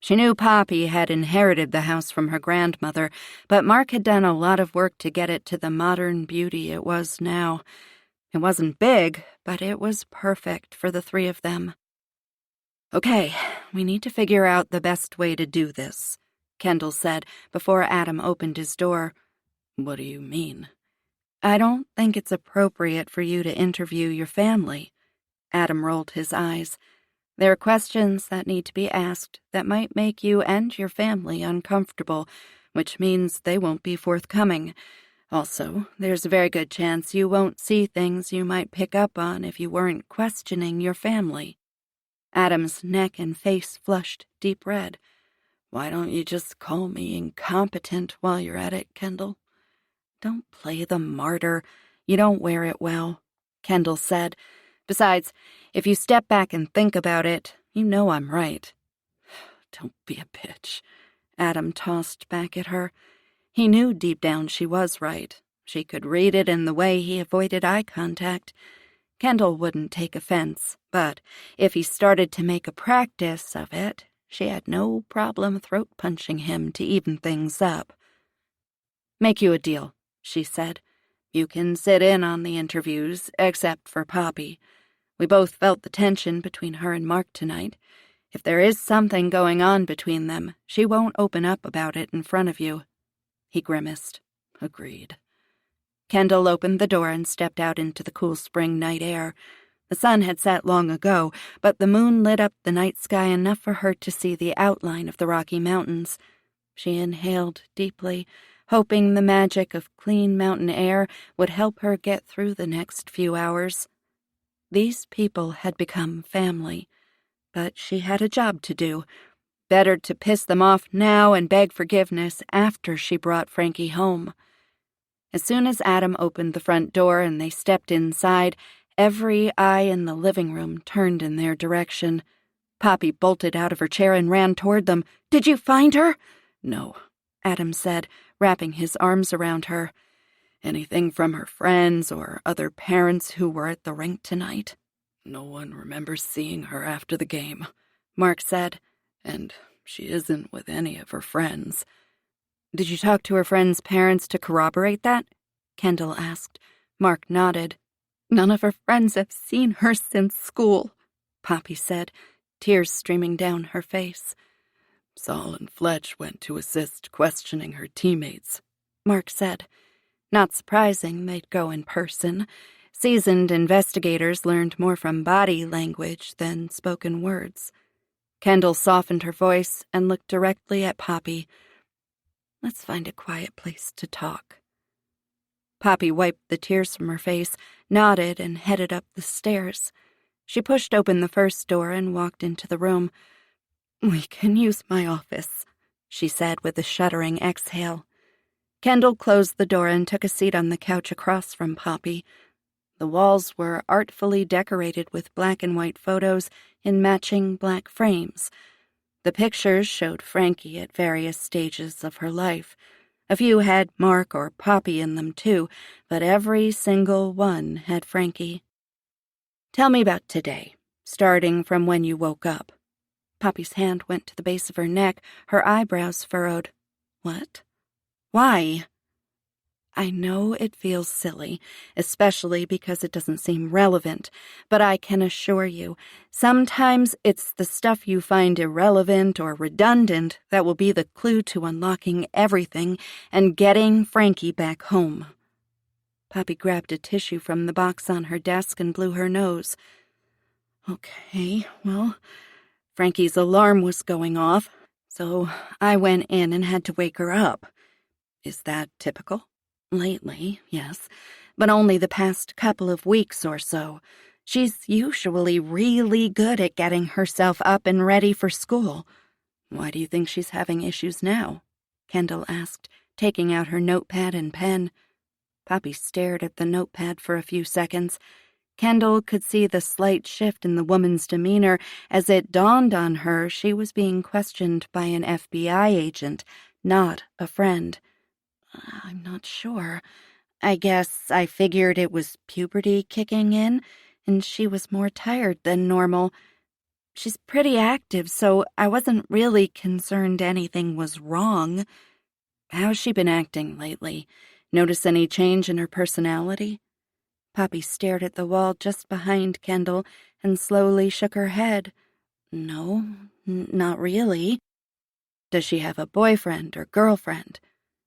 She knew Poppy had inherited the house from her grandmother, but Mark had done a lot of work to get it to the modern beauty it was now. It wasn't big, but it was perfect for the 3 of them. "Okay, we need to figure out the best way to do this," Kendall said before Adam opened his door. "What do you mean?" "I don't think it's appropriate for you to interview your family." Adam rolled his eyes. "There are questions that need to be asked that might make you and your family uncomfortable, which means they won't be forthcoming. Also, there's a very good chance you won't see things you might pick up on if you weren't questioning your family." Adam's neck and face flushed deep red. "Why don't you just call me incompetent while you're at it, Kendall?" "Don't play the martyr. You don't wear it well," Kendall said. "Besides, if you step back and think about it, you know I'm right." "Don't be a bitch," Adam tossed back at her. He knew deep down she was right. She could read it in the way he avoided eye contact. Kendall wouldn't take offense, but if he started to make a practice of it, she had no problem throat-punching him to even things up. "Make you a deal," she said. "You can sit in on the interviews, except for Poppy. We both felt the tension between her and Mark tonight. If there is something going on between them, she won't open up about it in front of you." He grimaced. "Agreed." Kendall opened the door and stepped out into the cool spring night air. The sun had set long ago, but the moon lit up the night sky enough for her to see the outline of the Rocky Mountains. She inhaled deeply, hoping the magic of clean mountain air would help her get through the next few hours. These people had become family, but she had a job to do. Better to piss them off now and beg forgiveness after she brought Frankie home. As soon as Adam opened the front door and they stepped inside, every eye in the living room turned in their direction. Poppy bolted out of her chair and ran toward them. "Did you find her?" "No," Adam said, wrapping his arms around her. "Anything from her friends or other parents who were at the rink tonight?" "No one remembers seeing her after the game," Mark said, "and she isn't with any of her friends." "Did you talk to her friends' parents to corroborate that?" Kendall asked. Mark nodded. "None of her friends have seen her since school," Poppy said, tears streaming down her face. "Saul and Fletch went to assist questioning her teammates," Mark said. Not surprising they'd go in person. Seasoned investigators learned more from body language than spoken words. Kendall softened her voice and looked directly at Poppy. "Let's find a quiet place to talk." Poppy wiped the tears from her face, nodded, and headed up the stairs. She pushed open the first door and walked into the room. "We can use my office," she said with a shuddering exhale. Kendall closed the door and took a seat on the couch across from Poppy. The walls were artfully decorated with black and white photos in matching black frames. The pictures showed Frankie at various stages of her life. A few had Mark or Poppy in them too, but every single one had Frankie. "Tell me about today, starting from when you woke up." Poppy's hand went to the base of her neck, her eyebrows furrowed. "What? Why?" "I know it feels silly, especially because it doesn't seem relevant, but I can assure you, sometimes it's the stuff you find irrelevant or redundant that will be the clue to unlocking everything and getting Frankie back home." Poppy grabbed a tissue from the box on her desk and blew her nose. "Okay, well, Frankie's alarm was going off, so I went in and had to wake her up. Is that typical?" "Lately, yes, but only the past couple of weeks or so. She's usually really good at getting herself up and ready for school." "Why do you think she's having issues now?" Kendall asked, taking out her notepad and pen. Poppy stared at the notepad for a few seconds. Kendall could see the slight shift in the woman's demeanor as it dawned on her she was being questioned by an FBI agent, not a friend. "I'm not sure. I guess I figured it was puberty kicking in, and she was more tired than normal. She's pretty active, so I wasn't really concerned anything was wrong." "How's she been acting lately? Notice any change in her personality?" Poppy stared at the wall just behind Kendall and slowly shook her head. "No, not really." "Does she have a boyfriend or girlfriend?"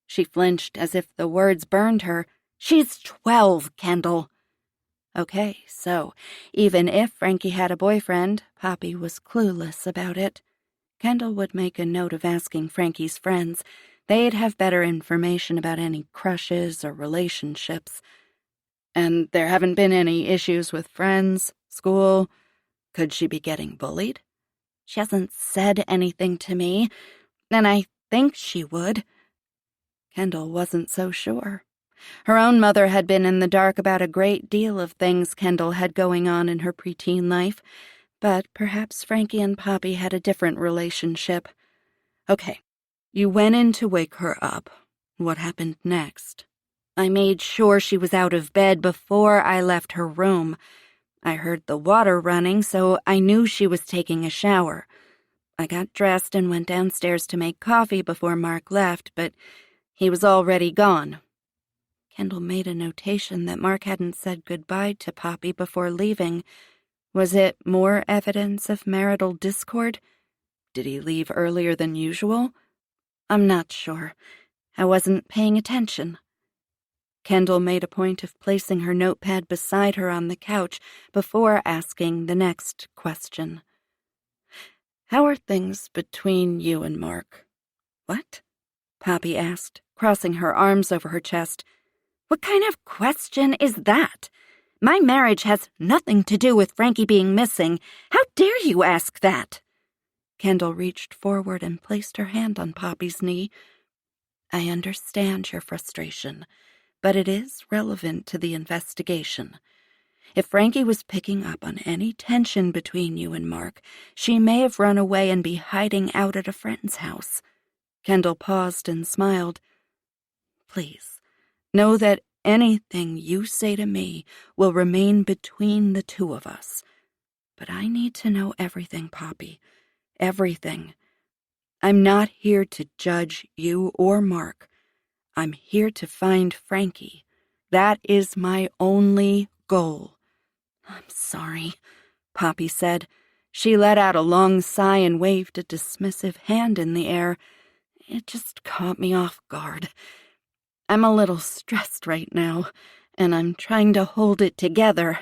She flinched as if the words burned her. "She's 12, Kendall." Okay, so even if Frankie had a boyfriend, Poppy was clueless about it. Kendall would make a note of asking Frankie's friends. They'd have better information about any crushes or relationships. "And there haven't been any issues with friends, school? Could she be getting bullied?" "She hasn't said anything to me, and I think she would." Kendall wasn't so sure. Her own mother had been in the dark about a great deal of things Kendall had going on in her preteen life, but perhaps Frankie and Poppy had a different relationship. "Okay, you went in to wake her up. What happened next?" "I made sure she was out of bed before I left her room. I heard the water running, so I knew she was taking a shower. I got dressed and went downstairs to make coffee before Mark left, but he was already gone. Kendall made a notation that Mark hadn't said goodbye to Poppy before leaving. Was it more evidence of marital discord? Did he leave earlier than usual? I'm not sure. I wasn't paying attention. Kendall made a point of placing her notepad beside her on the couch before asking the next question. How are things between you and Mark? What? Poppy asked, crossing her arms over her chest. What kind of question is that? My marriage has nothing to do with Frankie being missing. How dare you ask that? Kendall reached forward and placed her hand on Poppy's knee. I understand your frustration, but it is relevant to the investigation. If Frankie was picking up on any tension between you and Mark, she may have run away and be hiding out at a friend's house. Kendall paused and smiled. Please, know that anything you say to me will remain between the two of us. But I need to know everything, Poppy. Everything. I'm not here to judge you or Mark. I'm here to find Frankie. That is my only goal. I'm sorry, Poppy said. She let out a long sigh and waved a dismissive hand in the air. It just caught me off guard. I'm a little stressed right now, and I'm trying to hold it together.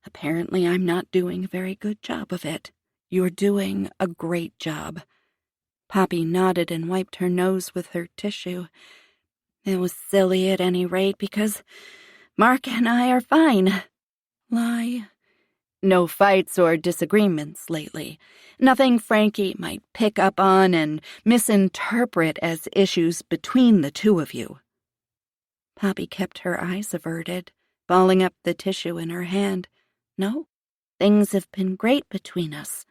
Apparently, I'm not doing a very good job of it. You're doing a great job. Poppy nodded and wiped her nose with her tissue. It was silly at any rate, because Mark and I are fine. Lie. No fights or disagreements lately. Nothing Frankie might pick up on and misinterpret as issues between the two of you. Poppy kept her eyes averted, balling up the tissue in her hand. No, things have been great between us.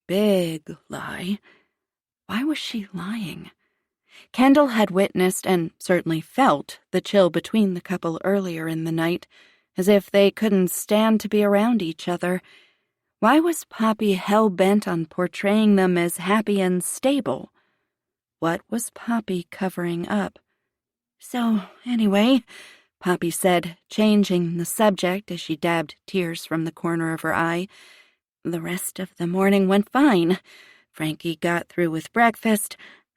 Big lie. Why was she lying? Kendall had witnessed and certainly felt the chill between the couple earlier in the night, as if they couldn't stand to be around each other. Why was Poppy hell-bent on portraying them as happy and stable? What was Poppy covering up? So, anyway, Poppy said, changing the subject as she dabbed tears from the corner of her eye, the rest of the morning went fine. Frankie got through with breakfast.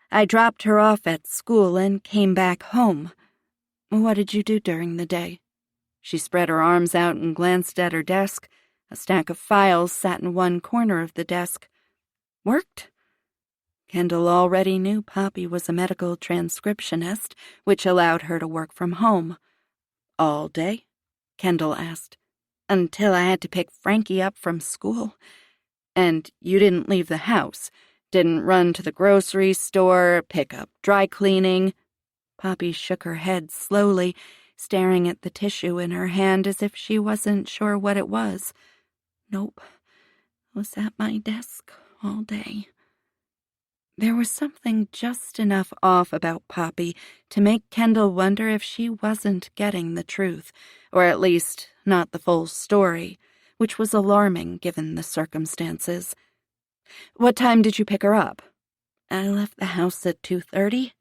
I dropped her off at school and came back home. What did you do during the day? She spread her arms out and glanced at her desk. A stack of files sat in one corner of the desk. Worked? Kendall already knew Poppy was a medical transcriptionist, which allowed her to work from home. All day? Kendall asked. Until I had to pick Frankie up from school. And you didn't leave the house? Didn't run to the grocery store, pick up dry cleaning? Poppy shook her head slowly, staring at the tissue in her hand as if she wasn't sure what it was. Nope. I was at my desk all day. There was something just enough off about Poppy to make Kendall wonder if she wasn't getting the truth, or at least not the full story, which was alarming given the circumstances. What time did you pick her up? I left the house at 2:30.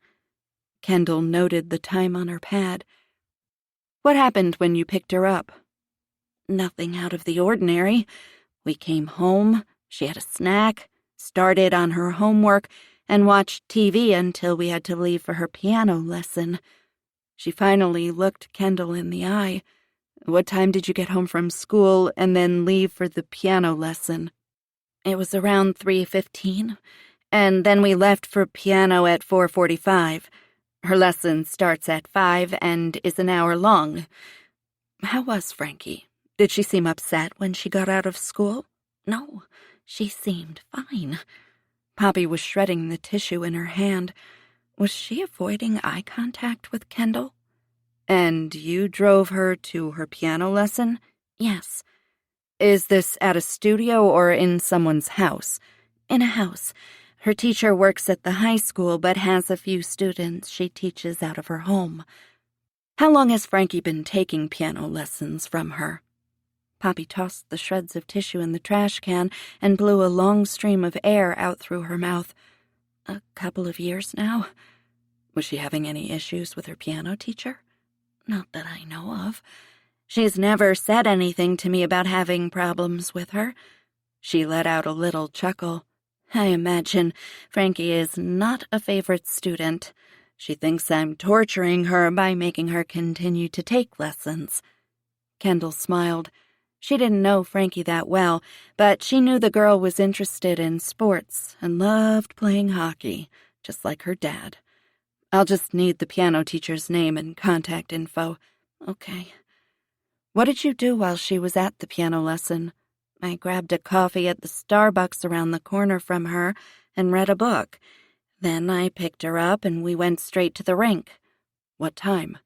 Kendall noted the time on her pad. What happened when you picked her up? Nothing out of the ordinary. We came home, she had a snack, started on her homework, and watched TV until we had to leave for her piano lesson. She finally looked Kendall in the eye. What time did you get home from school and then leave for the piano lesson? It was around 3:15, and then we left for piano at 4:45. Her lesson starts at 5 and is an hour long. How was Frankie? Did she seem upset when she got out of school? No, she seemed fine. Poppy was shredding the tissue in her hand. Was she avoiding eye contact with Kendall? And you drove her to her piano lesson? Yes. Is this at a studio or in someone's house? In a house. Her teacher works at the high school but has a few students she teaches out of her home. How long has Frankie been taking piano lessons from her? Poppy tossed the shreds of tissue in the trash can and blew a long stream of air out through her mouth. A couple of years now. Was she having any issues with her piano teacher? Not that I know of. She's never said anything to me about having problems with her. She let out a little chuckle. I imagine Frankie is not a favorite student. She thinks I'm torturing her by making her continue to take lessons. Kendall smiled. She didn't know Frankie that well, but she knew the girl was interested in sports and loved playing hockey, just like her dad. I'll just need the piano teacher's name and contact info. Okay. What did you do while she was at the piano lesson? I grabbed a coffee at the Starbucks around the corner from her and read a book. Then I picked her up and we went straight to the rink. What time?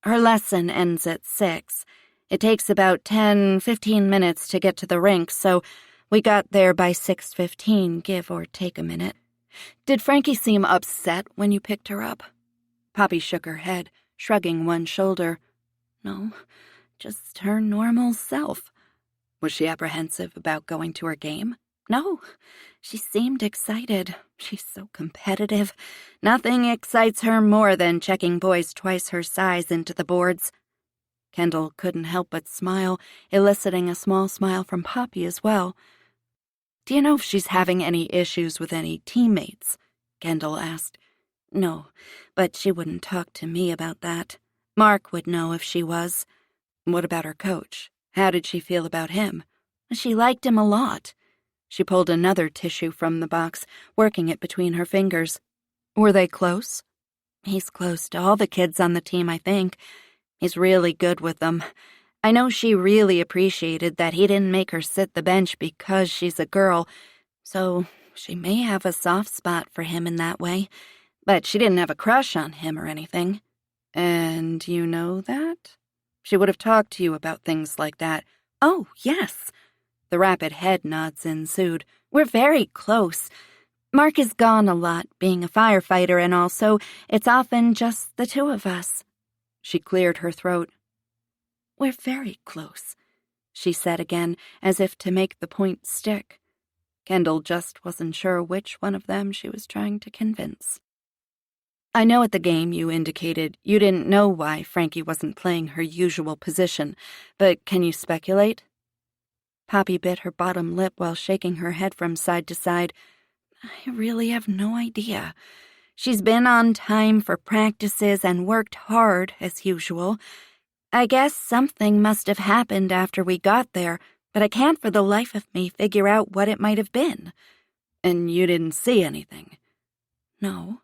Her lesson ends at 6. It takes about 10-15 minutes to get to the rink, so we got there by 6:15, give or take a minute. Did Frankie seem upset when you picked her up? Poppy shook her head, shrugging one shoulder. No, just her normal self. Was she apprehensive about going to her game? No, she seemed excited. She's so competitive. Nothing excites her more than checking boys twice her size into the boards. Kendall couldn't help but smile, eliciting a small smile from Poppy as well. Do you know if she's having any issues with any teammates? Kendall asked. No, but she wouldn't talk to me about that. Mark would know if she was. What about her coach? How did she feel about him? She liked him a lot. She pulled another tissue from the box, working it between her fingers. Were they close? He's close to all the kids on the team, I think. He's really good with them. I know she really appreciated that he didn't make her sit the bench because she's a girl, so she may have a soft spot for him in that way, but she didn't have a crush on him or anything. And you know that? She would have talked to you about things like that. Oh, yes. The rapid head nods ensued. We're very close. Mark is gone a lot, being a firefighter and all, so it's often just the two of us. She cleared her throat. We're very close, she said again, as if to make the point stick. Kendall just wasn't sure which one of them she was trying to convince. I know at the game you indicated you didn't know why Frankie wasn't playing her usual position, but can you speculate? Poppy bit her bottom lip while shaking her head from side to side. I really have no idea. She's been on time for practices and worked hard, as usual. I guess something must have happened after we got there, but I can't for the life of me figure out what it might have been. And you didn't see anything? No.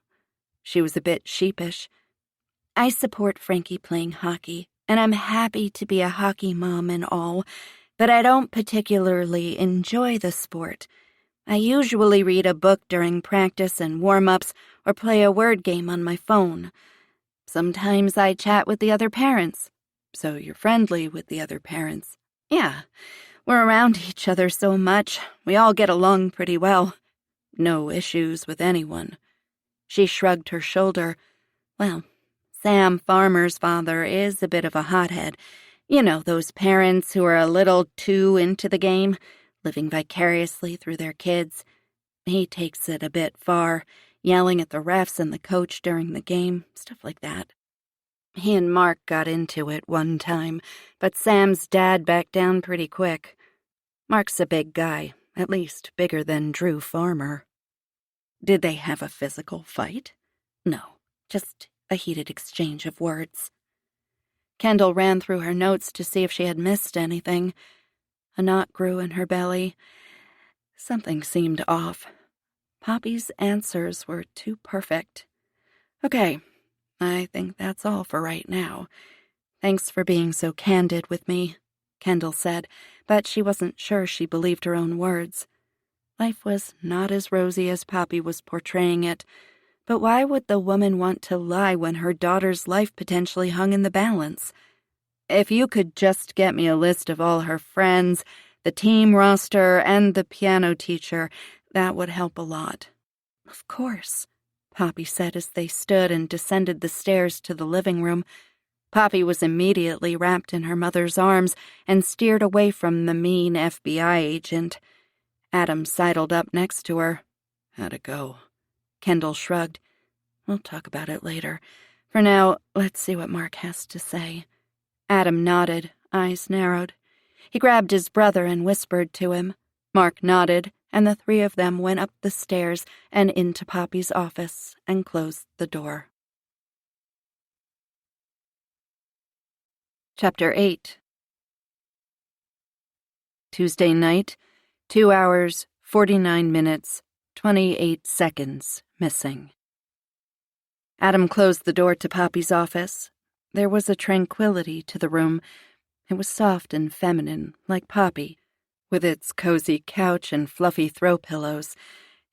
She was a bit sheepish. I support Frankie playing hockey, and I'm happy to be a hockey mom and all, but I don't particularly enjoy the sport. I usually read a book during practice and warm-ups or play a word game on my phone. Sometimes I chat with the other parents. So you're friendly with the other parents? Yeah, we're around each other so much. We all get along pretty well. No issues with anyone. She shrugged her shoulder. Well, Sam Farmer's father is a bit of a hothead. You know, those parents who are a little too into the game, living vicariously through their kids. He takes it a bit far, yelling at the refs and the coach during the game, stuff like that. He and Mark got into it one time, but Sam's dad backed down pretty quick. Mark's a big guy, at least bigger than Drew Farmer. Did they have a physical fight? No, just a heated exchange of words. Kendall ran through her notes to see if she had missed anything. A knot grew in her belly. Something seemed off. Poppy's answers were too perfect. Okay, I think that's all for right now. Thanks for being so candid with me, Kendall said, but she wasn't sure she believed her own words. Life was not as rosy as Poppy was portraying it, but why would the woman want to lie when her daughter's life potentially hung in the balance? If you could just get me a list of all her friends, the team roster, and the piano teacher, that would help a lot. Of course, Poppy said as they stood and descended the stairs to the living room. Poppy was immediately wrapped in her mother's arms and steered away from the mean FBI agent. Adam sidled up next to her. How'd it go? Kendall shrugged. We'll talk about it later. For now, let's see what Mark has to say. Adam nodded, eyes narrowed. He grabbed his brother and whispered to him. Mark nodded, and the three of them went up the stairs and into Poppy's office and closed the door. Chapter 8. Tuesday night, 2 hours, 49 minutes, 28 seconds missing. Adam closed the door to Poppy's office. There was a tranquility to the room. It was soft and feminine, like Poppy, with its cozy couch and fluffy throw pillows,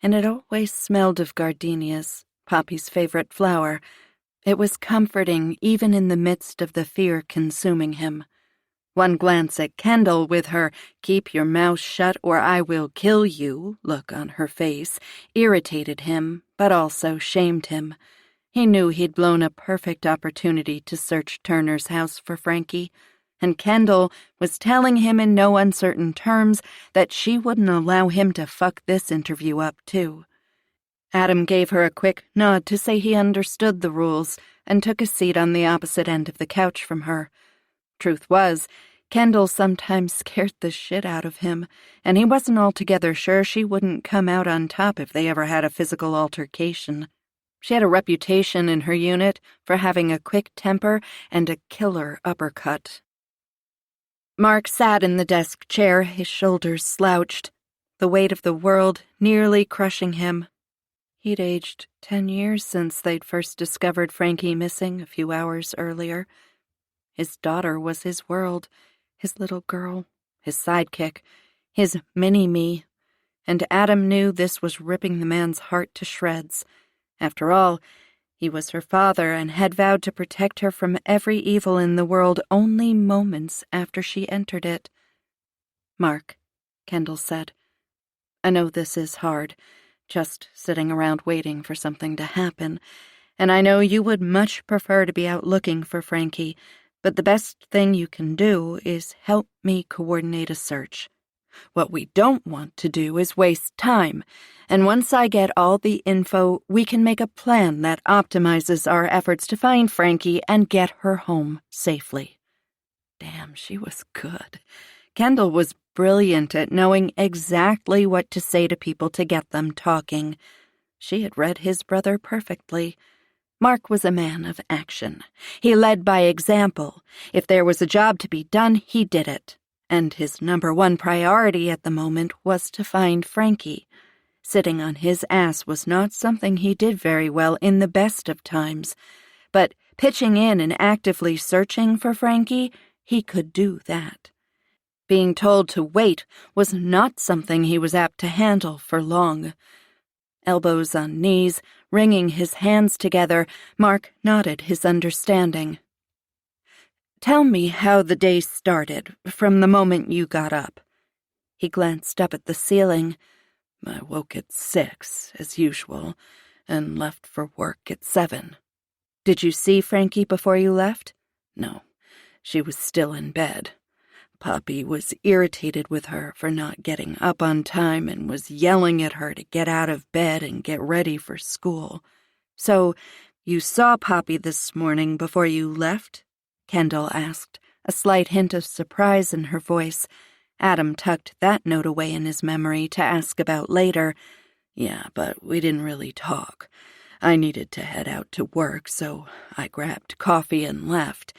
and it always smelled of gardenias, Poppy's favorite flower. It was comforting even in the midst of the fear consuming him. One glance at Kendall with her "keep your mouth shut or I will kill you" look on her face irritated him, but also shamed him. He knew he'd blown a perfect opportunity to search Turner's house for Frankie, and Kendall was telling him in no uncertain terms that she wouldn't allow him to fuck this interview up, too. Adam gave her a quick nod to say he understood the rules and took a seat on the opposite end of the couch from her. Truth was, Kendall sometimes scared the shit out of him, and he wasn't altogether sure she wouldn't come out on top if they ever had a physical altercation. She had a reputation in her unit for having a quick temper and a killer uppercut. Mark sat in the desk chair, his shoulders slouched, the weight of the world nearly crushing him. He'd aged 10 years since they'd first discovered Frankie missing a few hours earlier. His daughter was his world, his little girl, his sidekick, his mini-me, and Adam knew this was ripping the man's heart to shreds. After all, he was her father and had vowed to protect her from every evil in the world only moments after she entered it. "Mark," Kendall said, "I know this is hard, just sitting around waiting for something to happen, and I know you would much prefer to be out looking for Frankie, but the best thing you can do is help me coordinate a search. What we don't want to do is waste time, and once I get all the info, we can make a plan that optimizes our efforts to find Frankie and get her home safely." Damn, she was good. Kendall was brilliant at knowing exactly what to say to people to get them talking. She had read his brother perfectly. Mark was a man of action. He led by example. If there was a job to be done, he did it. And his number one priority at the moment was to find Frankie. Sitting on his ass was not something he did very well in the best of times, but pitching in and actively searching for Frankie, he could do that. Being told to wait was not something he was apt to handle for long. Elbows on knees, wringing his hands together, Mark nodded his understanding. "Tell me how the day started, from the moment you got up." He glanced up at the ceiling. "I woke at 6, as usual, and left for work at 7. "Did you see Frankie before you left?" "No, she was still in bed. Poppy was irritated with her for not getting up on time and was yelling at her to get out of bed and get ready for school." "So, you saw Poppy this morning before you left?" Kendall asked, a slight hint of surprise in her voice. Adam tucked that note away in his memory to ask about later. "Yeah, but we didn't really talk. I needed to head out to work, so I grabbed coffee and left.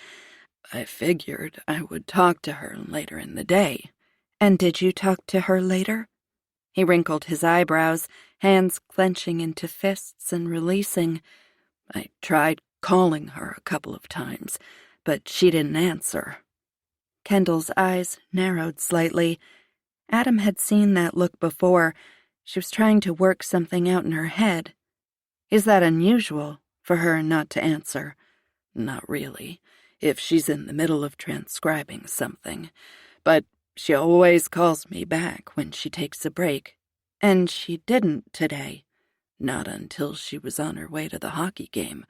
I figured I would talk to her later in the day." "And did you talk to her later?" He wrinkled his eyebrows, hands clenching into fists and releasing. "I tried calling her a couple of times, but she didn't answer." Kendall's eyes narrowed slightly. Adam had seen that look before. She was trying to work something out in her head. "Is that unusual, for her not to answer?" "Not really, if she's in the middle of transcribing something. But she always calls me back when she takes a break." "And she didn't today?" Not until she was on her way to the hockey game,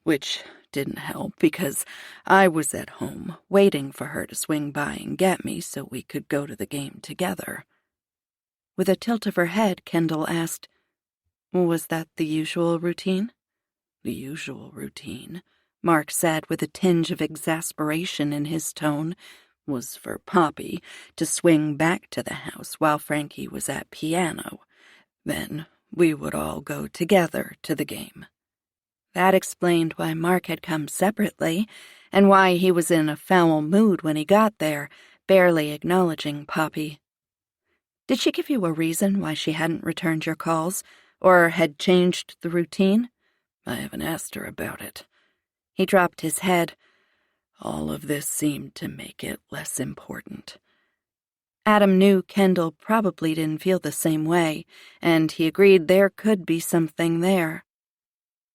which didn't help because I was at home waiting for her to swing by and get me so we could go to the game together. With a tilt of her head, Kendall asked, "Was that the usual routine?" "The usual routine," Mark said with a tinge of exasperation in his tone, "was for Poppy to swing back to the house while Frankie was at piano. Then we would all go together to the game." That explained why Mark had come separately, and why he was in a foul mood when he got there, barely acknowledging Poppy. "Did she give you a reason why she hadn't returned your calls, or had changed the routine?" "I haven't asked her about it." He dropped his head. All of this seemed to make it less important. Adam knew Kendall probably didn't feel the same way, and he agreed there could be something there.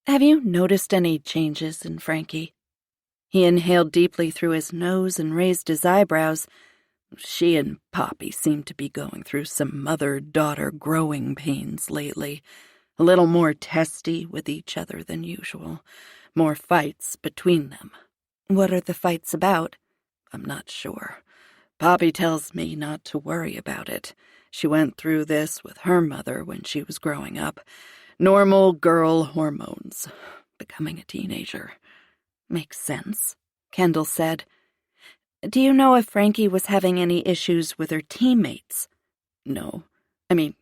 "Have you noticed any changes in Frankie?" He inhaled deeply through his nose and raised his eyebrows. "She and Poppy seem to be going through some mother-daughter growing pains lately. A little more testy with each other than usual. More fights between them." "What are the fights about?" "I'm not sure. Poppy tells me not to worry about it. She went through this with her mother when she was growing up. Normal girl hormones. Becoming a teenager." "Makes sense," Kendall said. "Do you know if Frankie was having any issues with her teammates?" "No. I mean,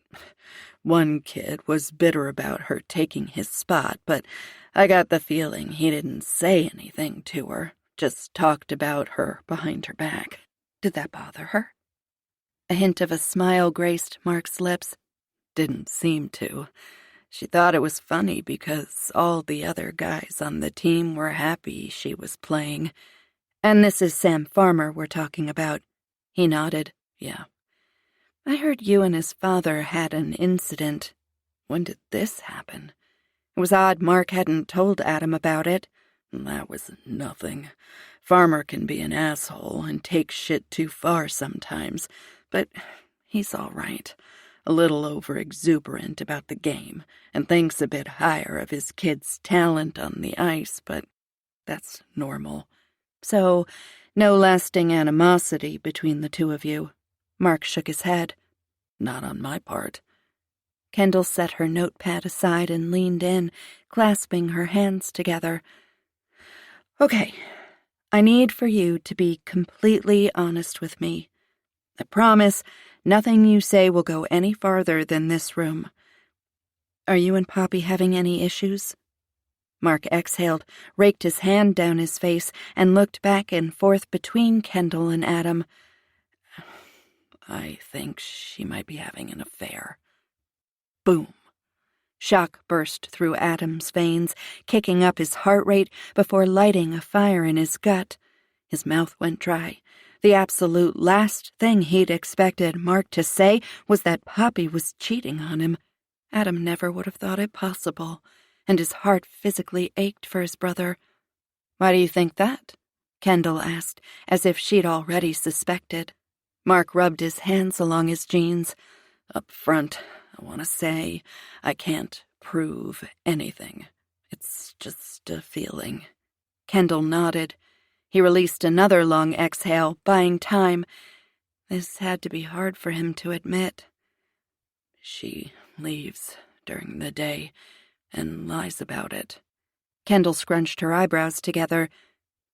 one kid was bitter about her taking his spot, but I got the feeling he didn't say anything to her, just talked about her behind her back." "Did that bother her?" A hint of a smile graced Mark's lips. "Didn't seem to. She thought it was funny because all the other guys on the team were happy she was playing." "And this is Sam Farmer we're talking about." He nodded. "Yeah." "I heard you and his father had an incident." "When did this happen?" It was odd Mark hadn't told Adam about it. "That was nothing. Farmer can be an asshole and take shit too far sometimes, but he's all right. A little over-exuberant about the game, and thinks a bit higher of his kid's talent on the ice, but that's normal." "So, no lasting animosity between the two of you?" Mark shook his head. "Not on my part." Kendall set her notepad aside and leaned in, clasping her hands together. "Okay, I need for you to be completely honest with me. I promise nothing you say will go any farther than this room. Are you and Poppy having any issues?" Mark exhaled, raked his hand down his face, and looked back and forth between Kendall and Adam. "I think she might be having an affair." Boom. Shock burst through Adam's veins, kicking up his heart rate before lighting a fire in his gut. His mouth went dry. The absolute last thing he'd expected Mark to say was that Poppy was cheating on him. Adam never would have thought it possible, and his heart physically ached for his brother. "Why do you think that?" Kendall asked, as if she'd already suspected. Mark rubbed his hands along his jeans. "Up front, I want to say I can't prove anything. It's just a feeling." Kendall nodded. He released another long exhale, buying time. This had to be hard for him to admit. "She leaves during the day and lies about it." Kendall scrunched her eyebrows together.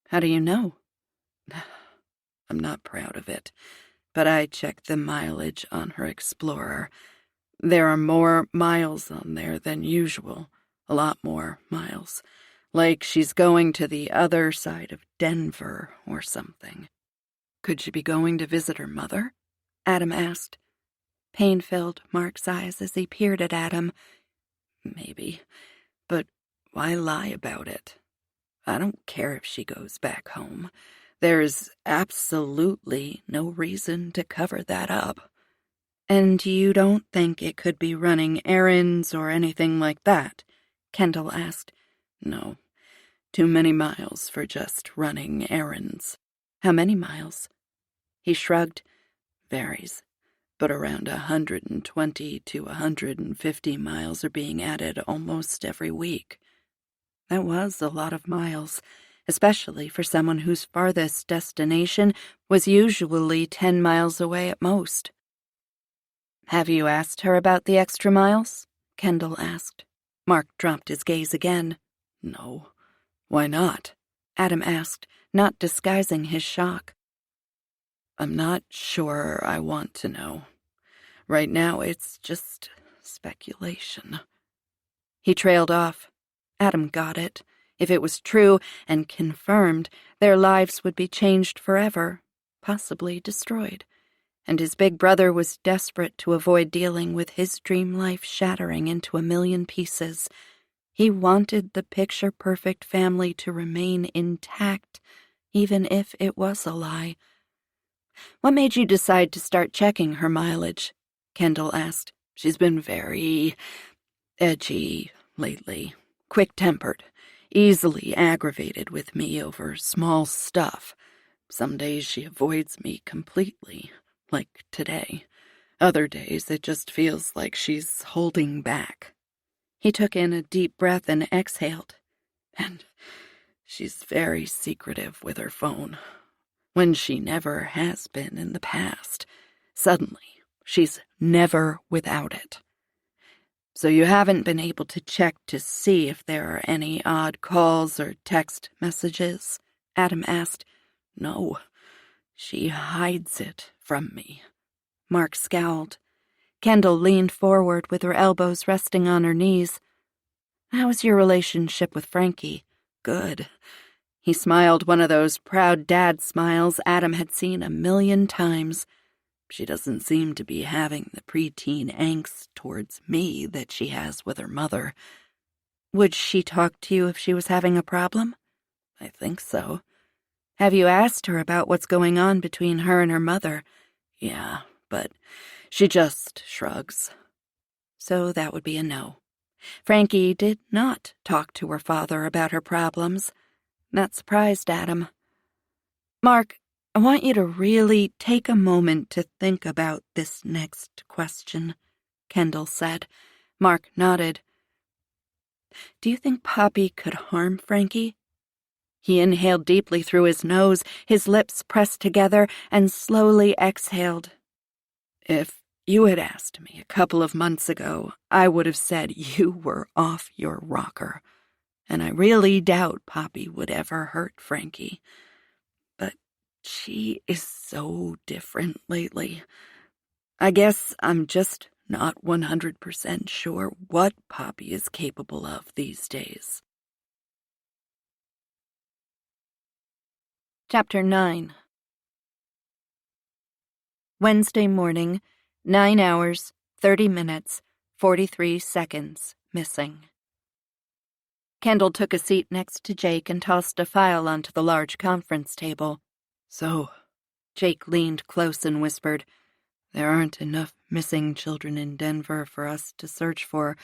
"How do you know?" "I'm not proud of it, but I checked the mileage on her Explorer. There are more miles on there than usual, a lot more miles. Like she's going to the other side of Denver or something." "Could she be going to visit her mother?" Adam asked. Pain filled Mark's eyes as he peered at Adam. "Maybe, but why lie about it? I don't care if she goes back home. There's absolutely no reason to cover that up." "And you don't think it could be running errands or anything like that?" Kendall asked. "No. Too many miles for just running errands." "How many miles?" He shrugged. "Varies. but around 120 to 150 miles are being added almost every week. That was a lot of miles, especially for someone whose farthest destination was usually 10 miles away at most. "Have you asked her about the extra miles?" Kendall asked. Mark dropped his gaze again. "No. Why not?" Adam asked, not disguising his shock. "I'm not sure I want to know. Right now it's just speculation." He trailed off. Adam got it. If it was true and confirmed, their lives would be changed forever, possibly destroyed. And his big brother was desperate to avoid dealing with his dream life shattering into a million pieces. He wanted the picture-perfect family to remain intact, even if it was a lie. "What made you decide to start checking her mileage?" Kendall asked. "She's been very edgy lately, quick-tempered, easily aggravated with me over small stuff. Some days she avoids me completely, like today. Other days it just feels like she's holding back." He took in a deep breath and exhaled. "And she's very secretive with her phone, when she never has been in the past. Suddenly, she's never without it." "So you haven't been able to check to see if there are any odd calls or text messages?" Adam asked. "No, she hides it from me." Mark scowled. Kendall leaned forward with her elbows resting on her knees. "How is your relationship with Frankie?" "Good." He smiled one of those proud dad smiles Adam had seen 1,000,000 times. "She doesn't seem to be having the preteen angst towards me that she has with her mother." "Would she talk to you if she was having a problem?" "I think so." "Have you asked her about what's going on between her and her mother?" "Yeah, but she just shrugs." So that would be a no. Frankie did not talk to her father about her problems. That surprised Adam. "Mark, I want you to really take a moment to think about this next question," Kendall said. Mark nodded. "Do you think Poppy could harm Frankie?" He inhaled deeply through his nose, his lips pressed together, and slowly exhaled. "If you had asked me a couple of months ago, I would have said you were off your rocker, and I really doubt Poppy would ever hurt Frankie. But she is so different lately. I guess I'm just not 100% sure what Poppy is capable of these days." Chapter 9. Wednesday morning, 9 hours, 30 minutes, 43 seconds missing. Kendall took a seat next to Jake and tossed a file onto the large conference table. "So," Jake leaned close and whispered, "there aren't enough missing children in Denver for us to search for.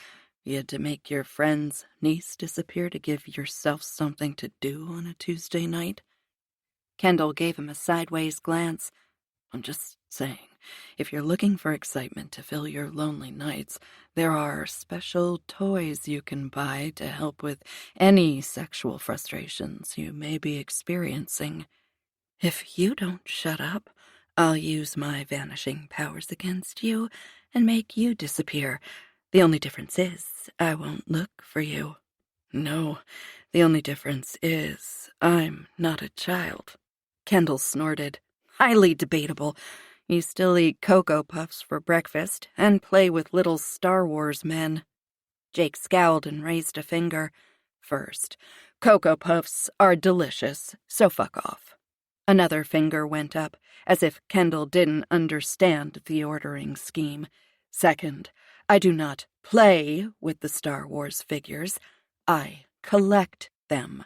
You had to make your friend's niece disappear to give yourself something to do on a Tuesday night?" Kendall gave him a sideways glance. "I'm just saying, if you're looking for excitement to fill your lonely nights, there are special toys you can buy to help with any sexual frustrations you may be experiencing. If you don't shut up, I'll use my vanishing powers against you and make you disappear. The only difference is I won't look for you. No, the only difference is I'm not a child." Kendall snorted. "Highly debatable. You still eat Cocoa Puffs for breakfast and play with little Star Wars men." Jake scowled and raised a finger. "First, Cocoa Puffs are delicious, so fuck off." Another finger went up, as if Kendall didn't understand the ordering scheme. "Second, I do not play with the Star Wars figures. I collect them.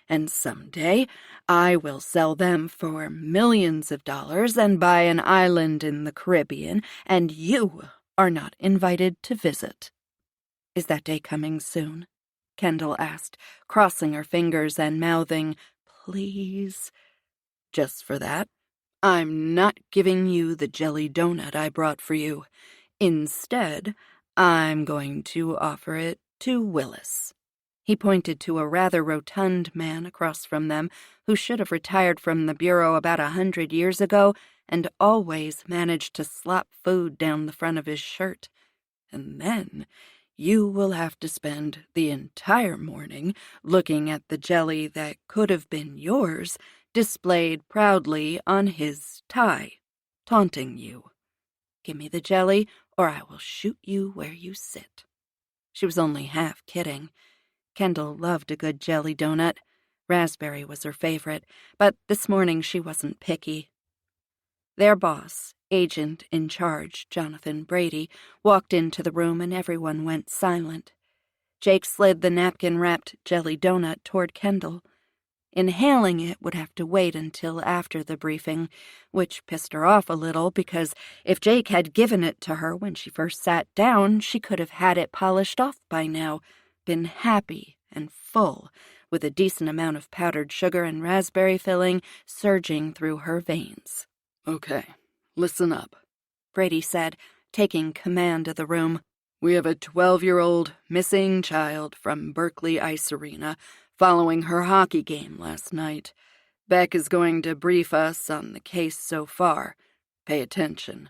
And someday I will sell them for millions of dollars and buy an island in the Caribbean, and you are not invited to visit." "Is that day coming soon?" Kendall asked, crossing her fingers and mouthing, "Please." "Just for that, I'm not giving you the jelly donut I brought for you. Instead, I'm going to offer it to Willis." He pointed to a rather rotund man across from them who should have retired from the bureau about 100 years ago and always managed to slop food down the front of his shirt. "And then you will have to spend the entire morning looking at the jelly that could have been yours displayed proudly on his tie, taunting you. Give me the jelly, or I will shoot you where you sit." She was only half kidding. Kendall loved a good jelly donut. Raspberry was her favorite, but this morning she wasn't picky. Their boss, agent in charge, Jonathan Brady, walked into the room and everyone went silent. Jake slid the napkin-wrapped jelly donut toward Kendall. Inhaling it would have to wait until after the briefing, which pissed her off a little because if Jake had given it to her when she first sat down, she could have had it polished off by now, been happy and full, with a decent amount of powdered sugar and raspberry filling surging through her veins. "Okay, listen up," Brady said, taking command of the room. "We have a 12-year-old missing child from Berkeley Ice Arena following her hockey game last night. Beck is going to brief us on the case so far. Pay attention.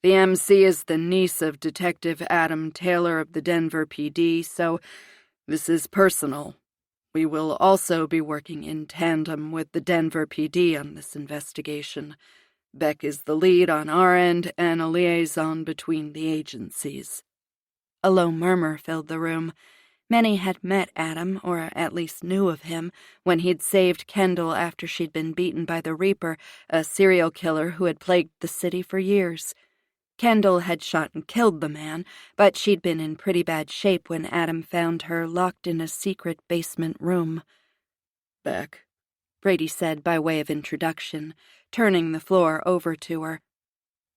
The MC is the niece of Detective Adam Taylor of the Denver PD, so this is personal. We will also be working in tandem with the Denver PD on this investigation. Beck is the lead on our end and a liaison between the agencies." A low murmur filled the room. Many had met Adam, or at least knew of him, when he'd saved Kendall after she'd been beaten by the Reaper, a serial killer who had plagued the city for years. Kendall had shot and killed the man, but she'd been in pretty bad shape when Adam found her locked in a secret basement room. "Beck," Brady said by way of introduction, turning the floor over to her.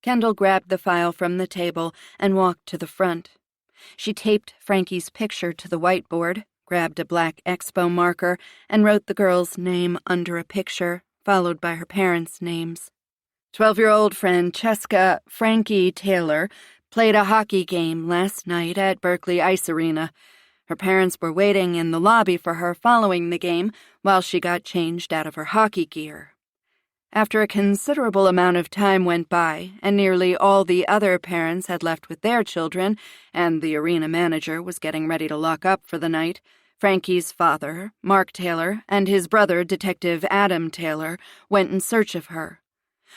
Kendall grabbed the file from the table and walked to the front. She taped Frankie's picture to the whiteboard, grabbed a black expo marker, and wrote the girl's name under a picture, followed by her parents' names. 12-year-old Francesca Frankie Taylor played a hockey game last night at Berkeley Ice Arena. Her parents were waiting in the lobby for her following the game while she got changed out of her hockey gear. After a considerable amount of time went by, and nearly all the other parents had left with their children, and the arena manager was getting ready to lock up for the night, Frankie's father, Mark Taylor, and his brother, Detective Adam Taylor, went in search of her.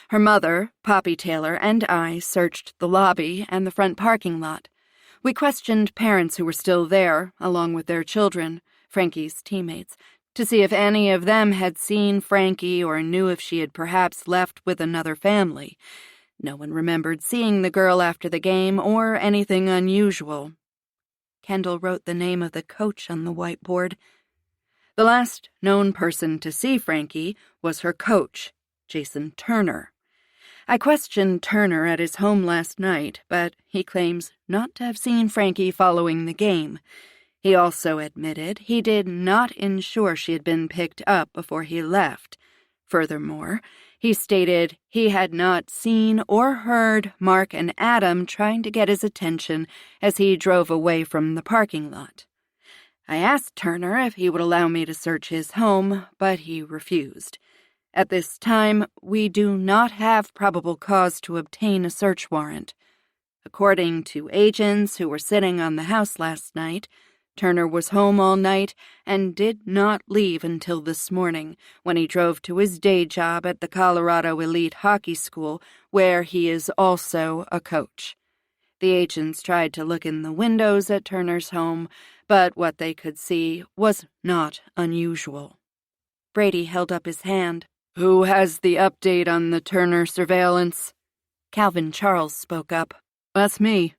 Her mother, Poppy Taylor, and I searched the lobby and the front parking lot. We questioned parents who were still there, along with their children, Frankie's teammates, to see if any of them had seen Frankie or knew if she had perhaps left with another family. No one remembered seeing the girl after the game or anything unusual. Kendall wrote the name of the coach on the whiteboard. The last known person to see Frankie was her coach, Jason Turner. I questioned Turner at his home last night, but he claims not to have seen Frankie following the game. He also admitted he did not ensure she had been picked up before he left. Furthermore, he stated he had not seen or heard Mark and Adam trying to get his attention as he drove away from the parking lot. I asked Turner if he would allow me to search his home, but he refused. At this time, we do not have probable cause to obtain a search warrant. According to agents who were sitting on the house last night, Turner was home all night and did not leave until this morning, when he drove to his day job at the Colorado Elite Hockey School, where he is also a coach. The agents tried to look in the windows at Turner's home, but what they could see was not unusual. Brady held up his hand. "Who has the update on the Turner surveillance?" Calvin Charles spoke up. "That's me.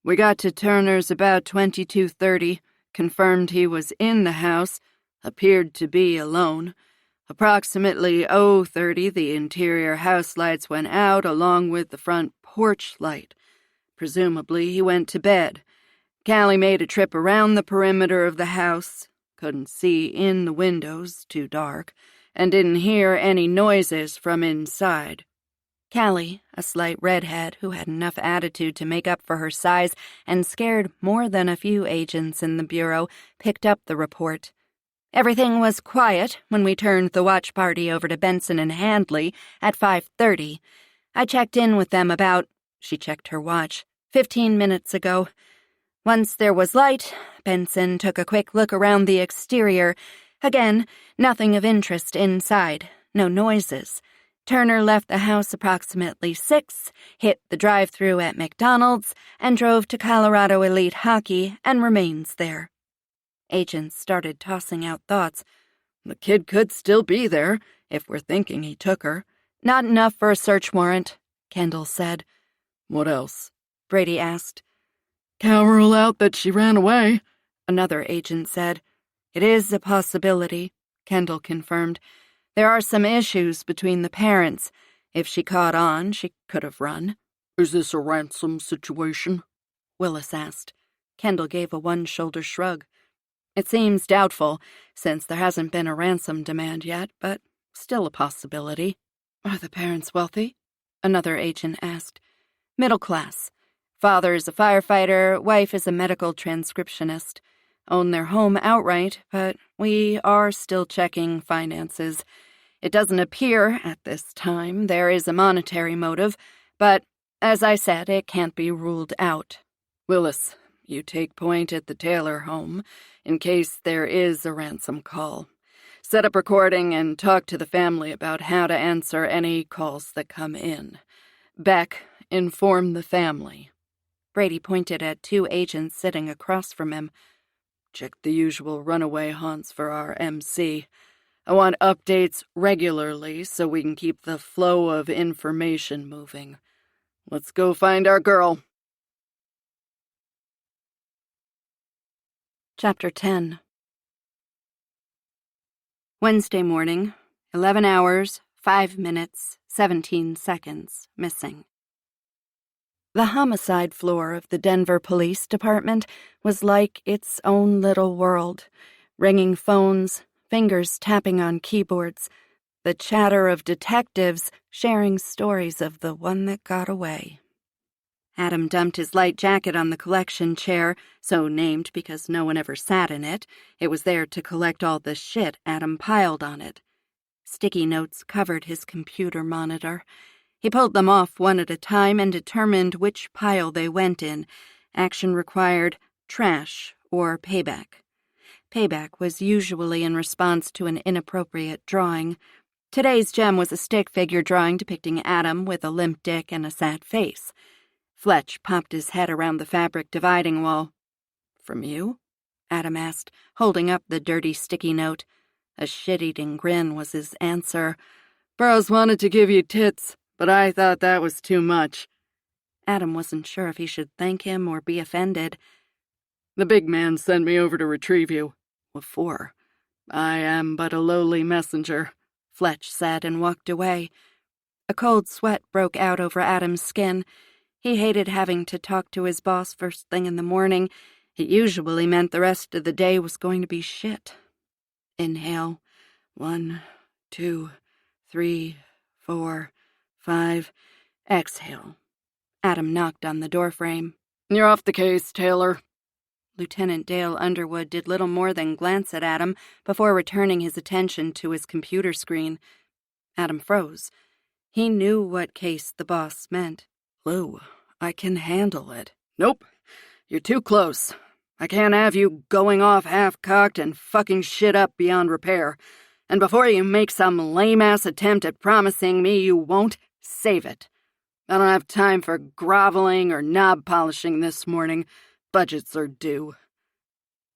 We got to Turner's about 22:30. Confirmed he was in the house, appeared to be alone. Approximately 0:30, the interior house lights went out along with the front porch light. Presumably he went to bed. Callie made a trip around the perimeter of the house, couldn't see in the windows, too dark, and didn't hear any noises from inside. Callie, a slight redhead who had enough attitude to make up for her size and scared more than a few agents in the bureau, picked up the report. Everything was quiet when we turned the watch party over to Benson and Handley at 5:30. I checked in with them about, she checked her watch, 15 minutes ago. Once there was light, Benson took a quick look around the exterior. Again, nothing of interest inside, no noises. Turner left the house approximately 6, hit the drive-thru at McDonald's, and drove to Colorado Elite Hockey and remains there. Agents started tossing out thoughts. The kid could still be there, if we're thinking he took her. Not enough for a search warrant, Kendall said. What else? Brady asked. Can't rule out that she ran away, another agent said. It is a possibility, Kendall confirmed. There are some issues between the parents. If she caught on, she could have run. Is this a ransom situation? Willis asked. Kendall gave a one-shoulder shrug. It seems doubtful, since there hasn't been a ransom demand yet, but still a possibility. Are the parents wealthy? Another agent asked. Middle class. Father is a firefighter, wife is a medical transcriptionist. Own their home outright, but we are still checking finances. It doesn't appear, at this time, there is a monetary motive, but, as I said, it can't be ruled out. Willis, you take point at the Taylor home, in case there is a ransom call. Set up recording and talk to the family about how to answer any calls that come in. Beck, inform the family. Brady pointed at 2 agents sitting across from him. Check the usual runaway haunts for our MC. I want updates regularly so we can keep the flow of information moving. Let's go find our girl. Chapter 10. Wednesday morning, 11 hours, 5 minutes, 17 seconds, missing. The homicide floor of the Denver Police Department was like its own little world. Ringing phones, fingers tapping on keyboards, the chatter of detectives sharing stories of the one that got away. Adam dumped his light jacket on the collection chair, so named because no one ever sat in it. It was there to collect all the shit Adam piled on it. Sticky notes covered his computer monitor. He pulled them off one at a time and determined which pile they went in. Action required trash or payback. Payback was usually in response to an inappropriate drawing. Today's gem was a stick figure drawing depicting Adam with a limp dick and a sad face. Fletch popped his head around the fabric dividing wall. "From you?" Adam asked, holding up the dirty sticky note. A shit-eating grin was his answer. "Burroughs wanted to give you tits, but I thought that was too much." Adam wasn't sure if he should thank him or be offended. "The big man sent me over to retrieve you." "What for?" "I am but a lowly messenger," Fletch said and walked away. A cold sweat broke out over Adam's skin. He hated having to talk to his boss first thing in the morning. It usually meant the rest of the day was going to be shit. Inhale. 1, 2, 3, 4, 5. Exhale. Adam knocked on the doorframe. "You're off the case, Taylor." Lieutenant Dale Underwood did little more than glance at Adam before returning his attention to his computer screen. Adam froze. He knew what case the boss meant. "Lou, I can handle it." "Nope. You're too close. I can't have you going off half-cocked and fucking shit up beyond repair. And before you make some lame-ass attempt at promising me you won't, save it. I don't have time for groveling or knob polishing this morning. Budgets are due."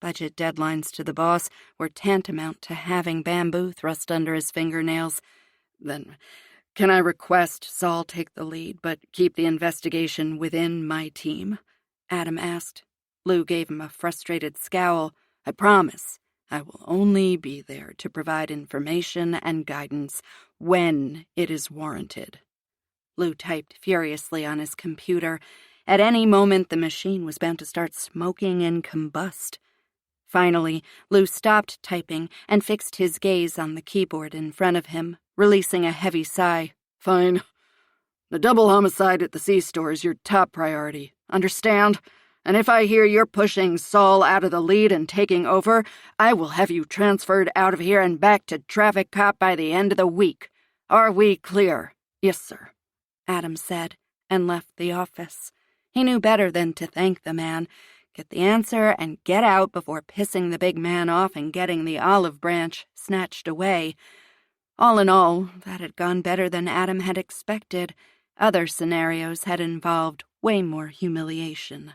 Budget deadlines to the boss were tantamount to having bamboo thrust under his fingernails. "Then, can I request Saul take the lead, but keep the investigation within my team?" Adam asked. Lou gave him a frustrated scowl. "I promise, I will only be there to provide information and guidance when it is warranted." Lou typed furiously on his computer. At any moment, the machine was bound to start smoking and combust. Finally, Lou stopped typing and fixed his gaze on the keyboard in front of him, releasing a heavy sigh. "Fine. The double homicide at the C-store is your top priority, understand? And if I hear you're pushing Saul out of the lead and taking over, I will have you transferred out of here and back to traffic cop by the end of the week. Are we clear? Yes, sir, Adam said, and left the office. He knew better than to thank the man. Get the answer and get out before pissing the big man off and getting the olive branch snatched away. All in all, that had gone better than Adam had expected. Other scenarios had involved way more humiliation.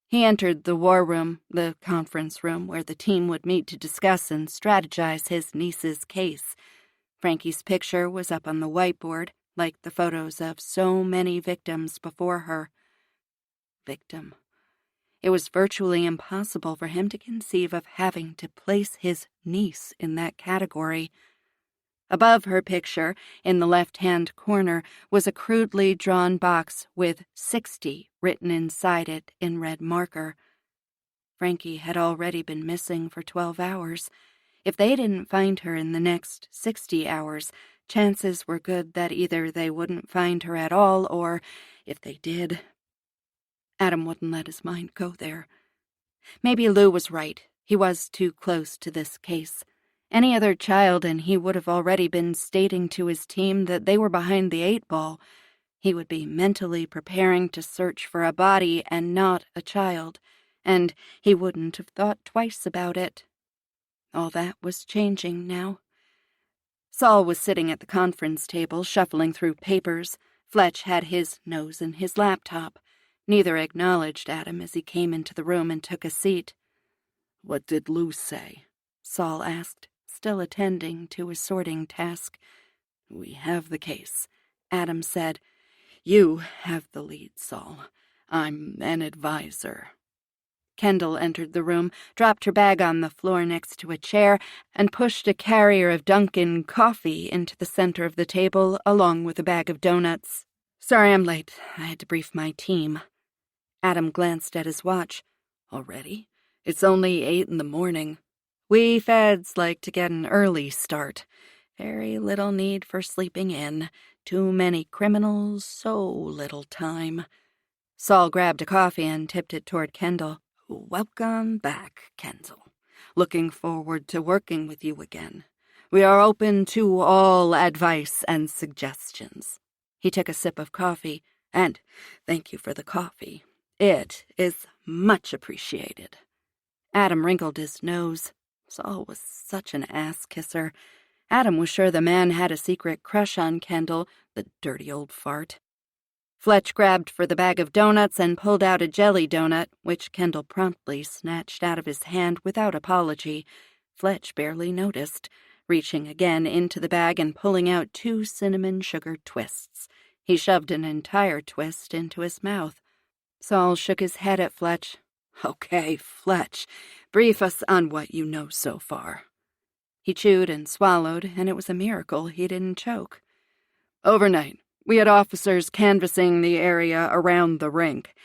He entered the war room, the conference room where the team would meet to discuss and strategize his niece's case. Frankie's picture was up on the whiteboard, like the photos of so many victims before her. Victim. It was virtually impossible for him to conceive of having to place his niece in that category. Above her picture, in the left-hand corner, was a crudely drawn box with 60 written inside it in red marker. Frankie had already been missing for 12 hours. If they didn't find her in the next 60 hours, chances were good that either they wouldn't find her at all, or, if they did... Adam wouldn't let his mind go there. Maybe Lou was right. He was too close to this case. Any other child and he would have already been stating to his team that they were behind the 8-ball. He would be mentally preparing to search for a body and not a child, and he wouldn't have thought twice about it. All that was changing now. Saul was sitting at the conference table, shuffling through papers. Fletch had his nose in his laptop. Neither acknowledged Adam as he came into the room and took a seat. "What did Lou say?" Saul asked, still attending to his sorting task. "We have the case," Adam said. "You have the lead, Saul. I'm an advisor." Kendall entered the room, dropped her bag on the floor next to a chair, and pushed a carrier of Dunkin' coffee into the center of the table, along with a bag of donuts. "Sorry I'm late. I had to brief my team." Adam glanced at his watch. "Already? It's only 8 in the morning. We feds like to get an early start. Very little need for sleeping in. Too many criminals, so little time." Saul grabbed a coffee and tipped it toward Kendall. "Welcome back, Kendall. Looking forward to working with you again. We are open to all advice and suggestions." He took a sip of coffee, and thank you for the coffee. It is much appreciated. Adam wrinkled his nose. Saul was such an ass-kisser. Adam was sure the man had a secret crush on Kendall, the dirty old fart. Fletch grabbed for the bag of donuts and pulled out a jelly donut, which Kendall promptly snatched out of his hand without apology. Fletch barely noticed, reaching again into the bag and pulling out 2 cinnamon sugar twists. He shoved an entire twist into his mouth. Saul shook his head at Fletch. "Okay, Fletch, brief us on what you know so far." He chewed and swallowed, and it was a miracle he didn't choke. "Overnight, we had officers canvassing the area around the rink.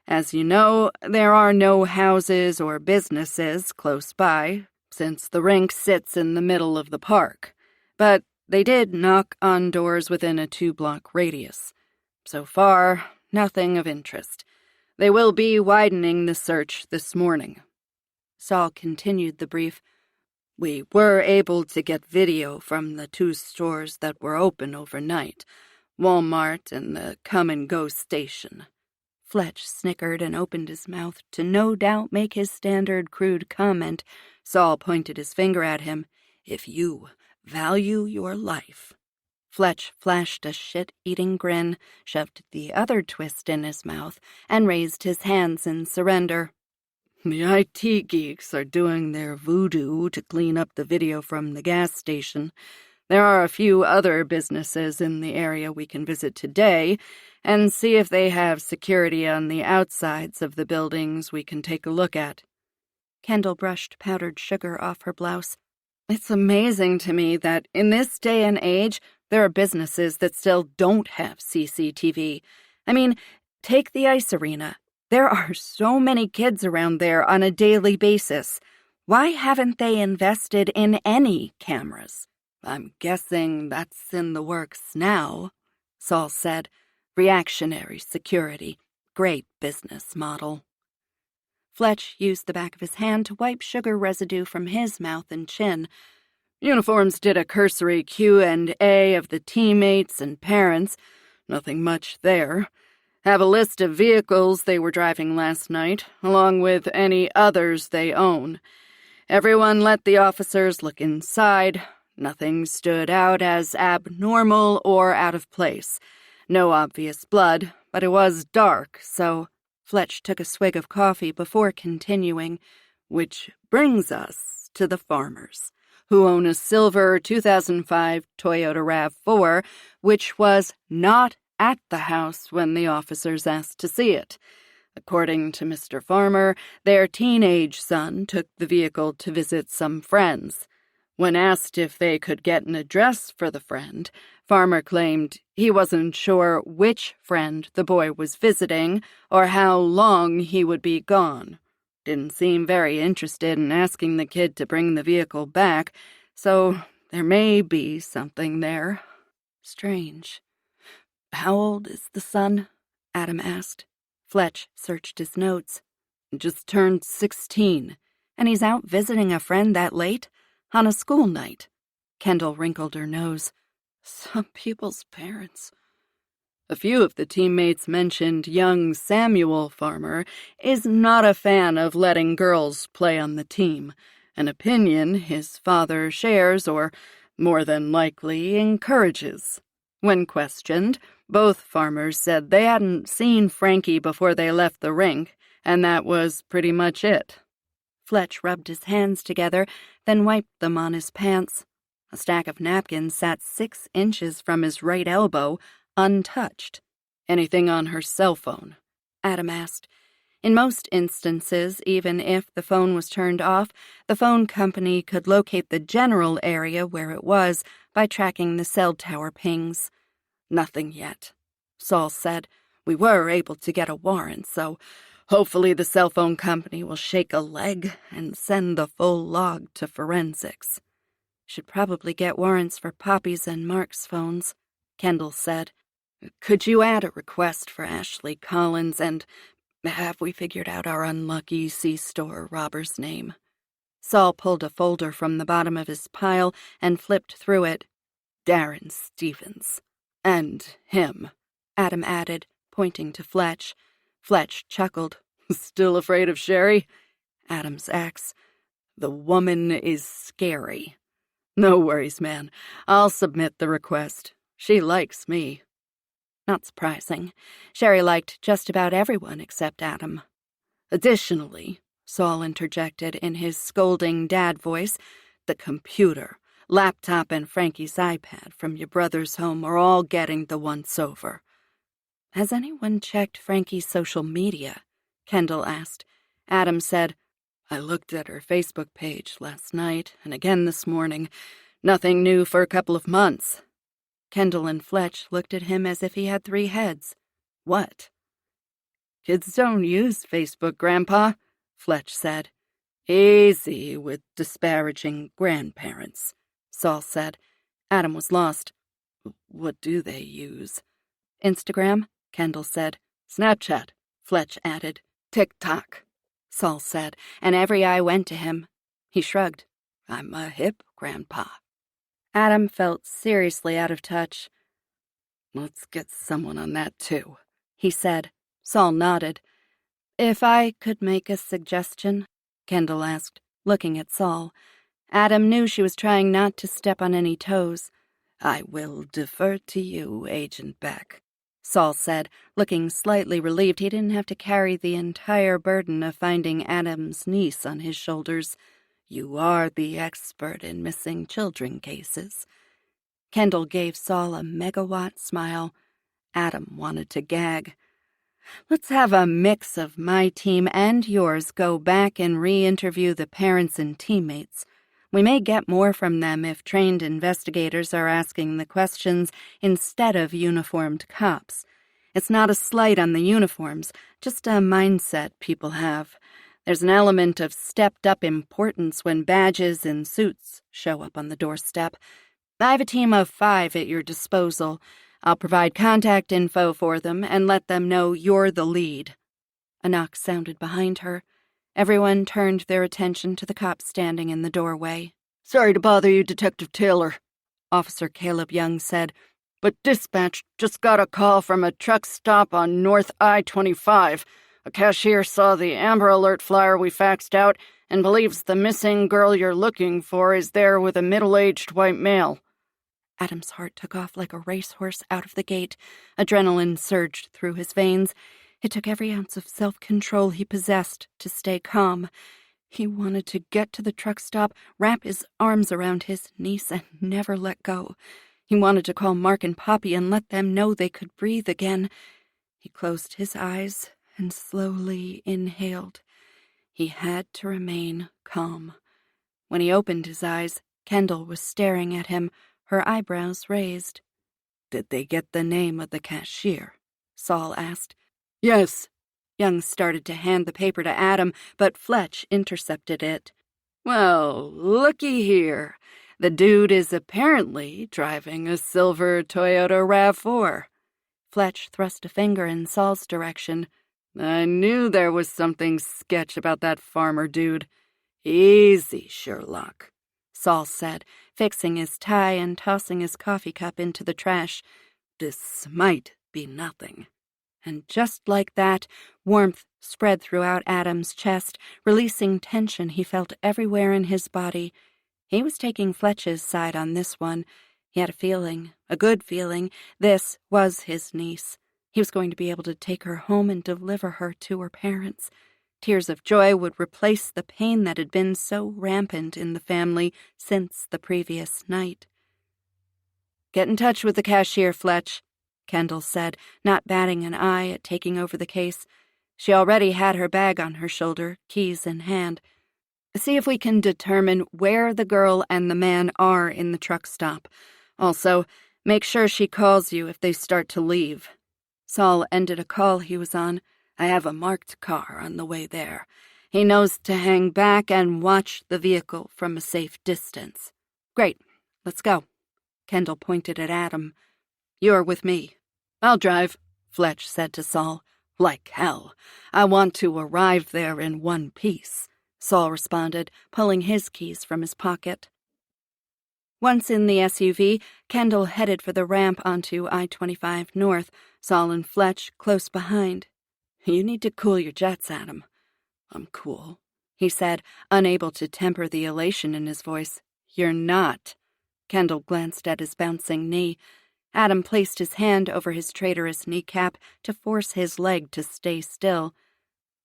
As you know, there are no houses or businesses close by, since the rink sits in the middle of the park. But they did knock on doors within a 2-block radius. So far, nothing of interest. They will be widening the search this morning." Saul continued the brief. "We were able to get video from the 2 stores that were open overnight, Walmart and the come-and-go station." Fletch snickered and opened his mouth to no doubt make his standard crude comment. Saul pointed his finger at him. "If you value your life." Fletch flashed a shit-eating grin, shoved the other twist in his mouth, and raised his hands in surrender. "The IT geeks are doing their voodoo to clean up the video from the gas station. There are a few other businesses in the area we can visit today and see if they have security on the outsides of the buildings we can take a look at." Kendall brushed powdered sugar off her blouse. "It's amazing to me that in this day and age, there are businesses that still don't have CCTV. I mean, take the ice arena. There are so many kids around there on a daily basis. Why haven't they invested in any cameras?" "I'm guessing that's in the works now," Saul said. Reactionary security. Great business model. Fletch used the back of his hand to wipe sugar residue from his mouth and chin. Uniforms did a cursory Q&A of the teammates and parents. Nothing much there. Have a list of vehicles they were driving last night, along with any others they own. Everyone let the officers look inside. Nothing stood out as abnormal or out of place. No obvious blood, but it was dark, so Fletch took a swig of coffee before continuing, which brings us to the Farmers, who own a silver 2005 Toyota RAV4, which was not at the house when the officers asked to see it. According to Mr. Farmer, their teenage son took the vehicle to visit some friends. When asked if they could get an address for the friend, Farmer claimed he wasn't sure which friend the boy was visiting or how long he would be gone. Didn't seem very interested in asking the kid to bring the vehicle back, so there may be something there. Strange. How old is the son? Adam asked. Fletch searched his notes. Just turned 16. And he's out visiting a friend that late? On a school night? Kendall wrinkled her nose. Some people's parents. A few of the teammates mentioned young Samuel Farmer is not a fan of letting girls play on the team, an opinion his father shares or, more than likely, encourages. When questioned, both Farmers said they hadn't seen Frankie before they left the rink, and that was pretty much it. Fletch rubbed his hands together, then wiped them on his pants. A stack of napkins sat 6 inches from his right elbow, untouched. Anything on her cell phone? Adam asked. In most instances, even if the phone was turned off, the phone company could locate the general area where it was by tracking the cell tower pings. Nothing yet, Saul said. We were able to get a warrant, so hopefully the cell phone company will shake a leg and send the full log to forensics. Should probably get warrants for Poppy's and Mark's phones, Kendall said. Could you add a request for Ashley Collins, and have we figured out our unlucky C-store robber's name? Saul pulled a folder from the bottom of his pile and flipped through it. Darren Stevens. And him, Adam added, pointing to Fletch. Fletch chuckled. Still afraid of Sherry? Adam's ex. The woman is scary. No worries, man. I'll submit the request. She likes me. Not surprising. Sherry liked just about everyone except Adam. Additionally, Saul interjected in his scolding dad voice, the computer, laptop, and Frankie's iPad from your brother's home are all getting the once-over. Has anyone checked Frankie's social media? Kendall asked. Adam said, I looked at her Facebook page last night and again this morning. Nothing new for a couple of months. Kendall and Fletch looked at him as if he had 3 heads. What? Kids don't use Facebook, Grandpa, Fletch said. Easy with disparaging grandparents, Saul said. Adam was lost. What do they use? Instagram, Kendall said. Snapchat, Fletch added. TikTok, Saul said, and every eye went to him. He shrugged. I'm a hip grandpa. Adam felt seriously out of touch. Let's get someone on that, too, he said. Saul nodded. If I could make a suggestion, Kendall asked, looking at Saul. Adam knew she was trying not to step on any toes. I will defer to you, Agent Beck, Saul said, looking slightly relieved he didn't have to carry the entire burden of finding Adam's niece on his shoulders. You are the expert in missing children cases. Kendall gave Saul a megawatt smile. Adam wanted to gag. Let's have a mix of my team and yours go back and re-interview the parents and teammates. We may get more from them if trained investigators are asking the questions instead of uniformed cops. It's not a slight on the uniforms, just a mindset people have. There's an element of stepped-up importance when badges and suits show up on the doorstep. I have a team of 5 at your disposal. I'll provide contact info for them and let them know you're the lead." A knock sounded behind her. Everyone turned their attention to the cop standing in the doorway. "Sorry to bother you, Detective Taylor," Officer Caleb Young said. "but dispatch just got a call from a truck stop on North I-25. A cashier saw the Amber Alert flyer we faxed out and believes the missing girl you're looking for is there with a middle-aged white male." Adam's heart took off like a racehorse out of the gate. Adrenaline surged through his veins. It took every ounce of self-control he possessed to stay calm. He wanted to get to the truck stop, wrap his arms around his niece, and never let go. He wanted to call Mark and Poppy and let them know they could breathe again. He closed his eyes and slowly inhaled. He had to remain calm. When he opened his eyes, Kendall was staring at him, her eyebrows raised. "Did they get the name of the cashier?" Saul asked. "Yes." Young started to hand the paper to Adam, but Fletch intercepted it. "Well, looky here. The dude is apparently driving a silver Toyota RAV4. Fletch thrust a finger in Saul's direction. "I knew there was something sketch about that farmer dude. Easy, Sherlock," Saul said, fixing his tie and tossing his coffee cup into the trash. "This might be nothing." And just like that, warmth spread throughout Adam's chest, releasing tension he felt everywhere in his body. He was taking Fletch's side on this one. He had a feeling, a good feeling, this was his niece. He was going to be able to take her home and deliver her to her parents. Tears of joy would replace the pain that had been so rampant in the family since the previous night. "Get in touch with the cashier, Fletch," Kendall said, not batting an eye at taking over the case. She already had her bag on her shoulder, keys in hand. "See if we can determine where the girl and the man are in the truck stop. Also, make sure she calls you if they start to leave." Saul ended a call he was on. "I have a marked car on the way there. He knows to hang back and watch the vehicle from a safe distance." "Great. Let's go." Kendall pointed at Adam. "You're with me." "I'll drive," Fletch said to Saul. "Like hell. I want to arrive there in one piece," Saul responded, pulling his keys from his pocket. Once in the SUV, Kendall headed for the ramp onto I-25 North, Saul and Fletch close behind. "You need to cool your jets, Adam." "I'm cool," he said, unable to temper the elation in his voice. "You're not." Kendall glanced at his bouncing knee. Adam placed his hand over his traitorous kneecap to force his leg to stay still.